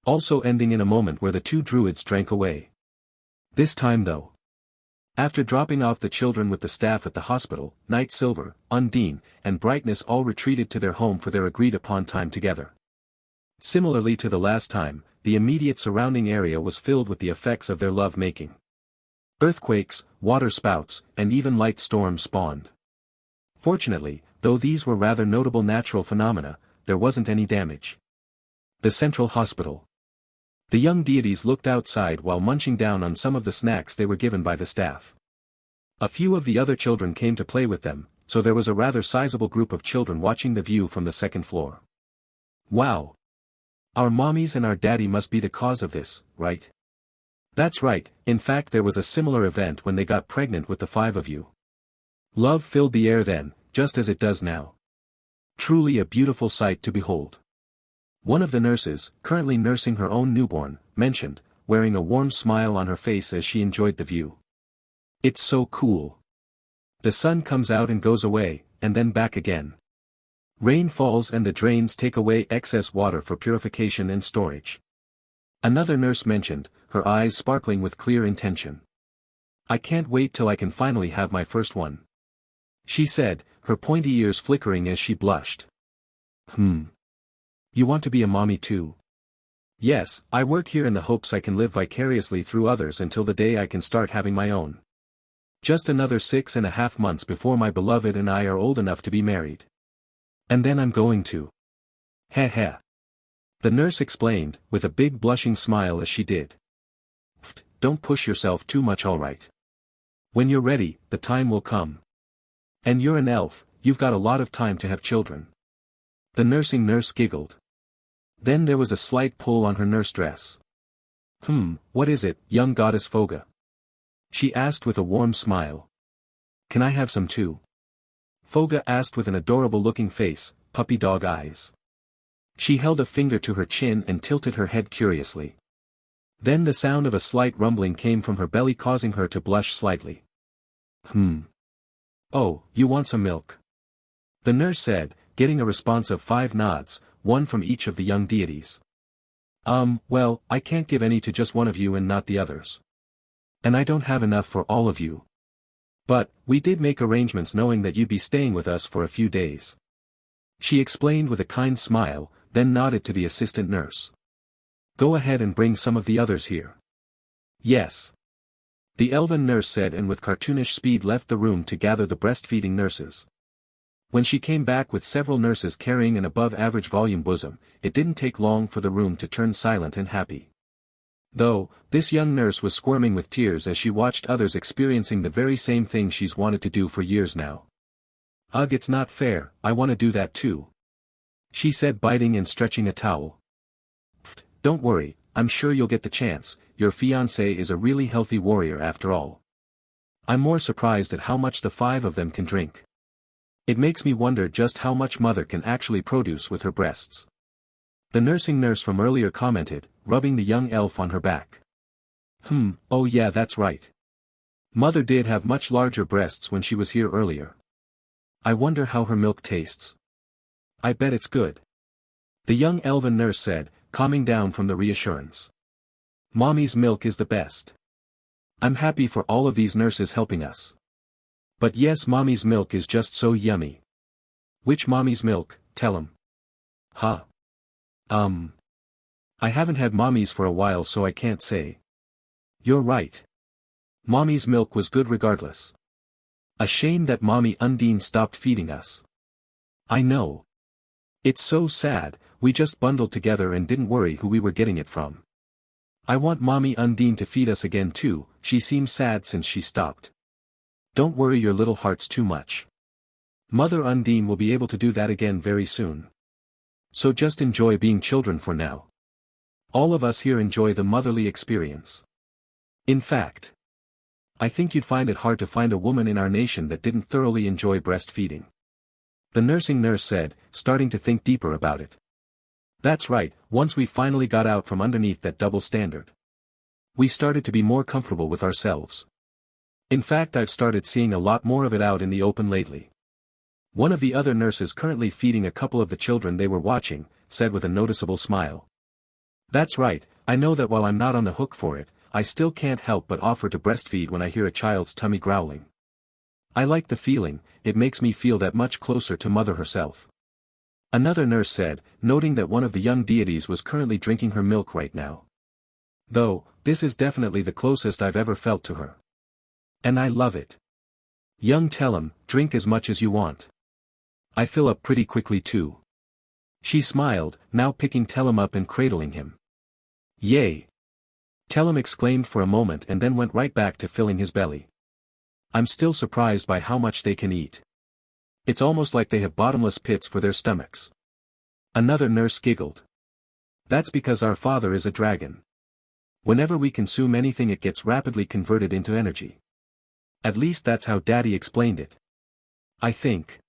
Speaker 1: Also ending in a moment where the two druids drank away. This time though. After dropping off the children with the staff at the hospital, Knight Silver, Undine, and Brightness all retreated to their home for their agreed-upon time together. Similarly to the last time, the immediate surrounding area was filled with the effects of their love-making. Earthquakes, water spouts, and even light storms spawned. Fortunately, though these were rather notable natural phenomena, there wasn't any damage. The Central Hospital. The young deities looked outside while munching down on some of the snacks they were given by the staff. A few of the other children came to play with them, so there was a rather sizable group of children watching the view from the second floor. Wow! Our mommies and our daddy must be the cause of this, right? That's right, in fact there was a similar event when they got pregnant with the five of you. Love filled the air then, just as it does now. Truly a beautiful sight to behold. One of the nurses, currently nursing her own newborn, mentioned, wearing a warm smile on her face as she enjoyed the view. It's so cool. The sun comes out and goes away, and then back again. Rain falls and the drains take away excess water for purification and storage. Another nurse mentioned, her eyes sparkling with clear intention. I can't wait till I can finally have my first one. She said, her pointy ears flickering as she blushed. You want to be a mommy too? Yes, I work here in the hopes I can live vicariously through others until the day I can start having my own. Just another 6.5 months before my beloved and I are old enough to be married. And then I'm going to. Heh. The nurse explained, with a big blushing smile as she did. Don't push yourself too much, alright. When you're ready, the time will come. And you're an elf, you've got a lot of time to have children. The nursing nurse giggled. Then there was a slight pull on her nurse dress. What is it, young goddess Foga? She asked with a warm smile. Can I have some too? Foga asked with an adorable-looking face, puppy dog eyes. She held a finger to her chin and tilted her head curiously. Then the sound of a slight rumbling came from her belly, causing her to blush slightly. Oh, you want some milk? The nurse said, getting a response of 5 nods, one from each of the young deities. Well, I can't give any to just one of you and not the others. And I don't have enough for all of you. But, we did make arrangements knowing that you'd be staying with us for a few days. She explained with a kind smile, then nodded to the assistant nurse. Go ahead and bring some of the others here. Yes. The elven nurse said, and with cartoonish speed left the room to gather the breastfeeding nurses. When she came back with several nurses carrying an above-average volume bosom, it didn't take long for the room to turn silent and happy. Though, this young nurse was squirming with tears as she watched others experiencing the very same thing she's wanted to do for years now. Ugh, it's not fair, I want to do that too. She said, biting and stretching a towel. Pfft, don't worry, I'm sure you'll get the chance, your fiancé is a really healthy warrior after all. I'm more surprised at how much the 5 of them can drink. It makes me wonder just how much mother can actually produce with her breasts. The nursing nurse from earlier commented, rubbing the young elf on her back. Oh yeah, that's right. Mother did have much larger breasts when she was here earlier. I wonder how her milk tastes. I bet it's good. The young elven nurse said, calming down from the reassurance. Mommy's milk is the best. I'm happy for all of these nurses helping us. But yes, mommy's milk is just so yummy. Which mommy's milk, tell 'em. Huh. I haven't had mommy's for a while so I can't say. You're right. Mommy's milk was good regardless. A shame that Mommy Undine stopped feeding us. I know. It's so sad, we just bundled together and didn't worry who we were getting it from. I want Mommy Undine to feed us again too, she seems sad since she stopped. Don't worry your little hearts too much. Mother Undine will be able to do that again very soon. So just enjoy being children for now. All of us here enjoy the motherly experience. In fact, I think you'd find it hard to find a woman in our nation that didn't thoroughly enjoy breastfeeding. The nursing nurse said, starting to think deeper about it. That's right, once we finally got out from underneath that double standard. We started to be more comfortable with ourselves. In fact, I've started seeing a lot more of it out in the open lately. One of the other nurses currently feeding a couple of the children they were watching, said with a noticeable smile. That's right, I know that while I'm not on the hook for it, I still can't help but offer to breastfeed when I hear a child's tummy growling. I like the feeling, it makes me feel that much closer to Mother herself. Another nurse said, noting that one of the young deities was currently drinking her milk right now. Though, this is definitely the closest I've ever felt to her. And I love it. Young Tellum, drink as much as you want. I fill up pretty quickly too. She smiled, now picking Tellum up and cradling him. Yay! Tellum exclaimed for a moment and then went right back to filling his belly. I'm still surprised by how much they can eat. It's almost like they have bottomless pits for their stomachs. Another nurse giggled. That's because our father is a dragon. Whenever we consume anything it gets rapidly converted into energy. At least that's how Daddy explained it. I think.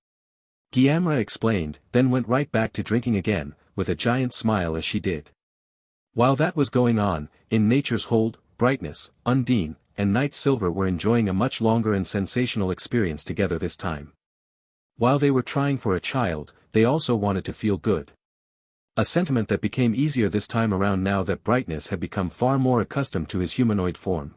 Speaker 1: Guillemra explained, then went right back to drinking again, with a giant smile as she did. While that was going on, in nature's hold, Brightness, Undine, and Night Silver were enjoying a much longer and sensational experience together this time. While they were trying for a child, they also wanted to feel good. A sentiment that became easier this time around now that Brightness had become far more accustomed to his humanoid form.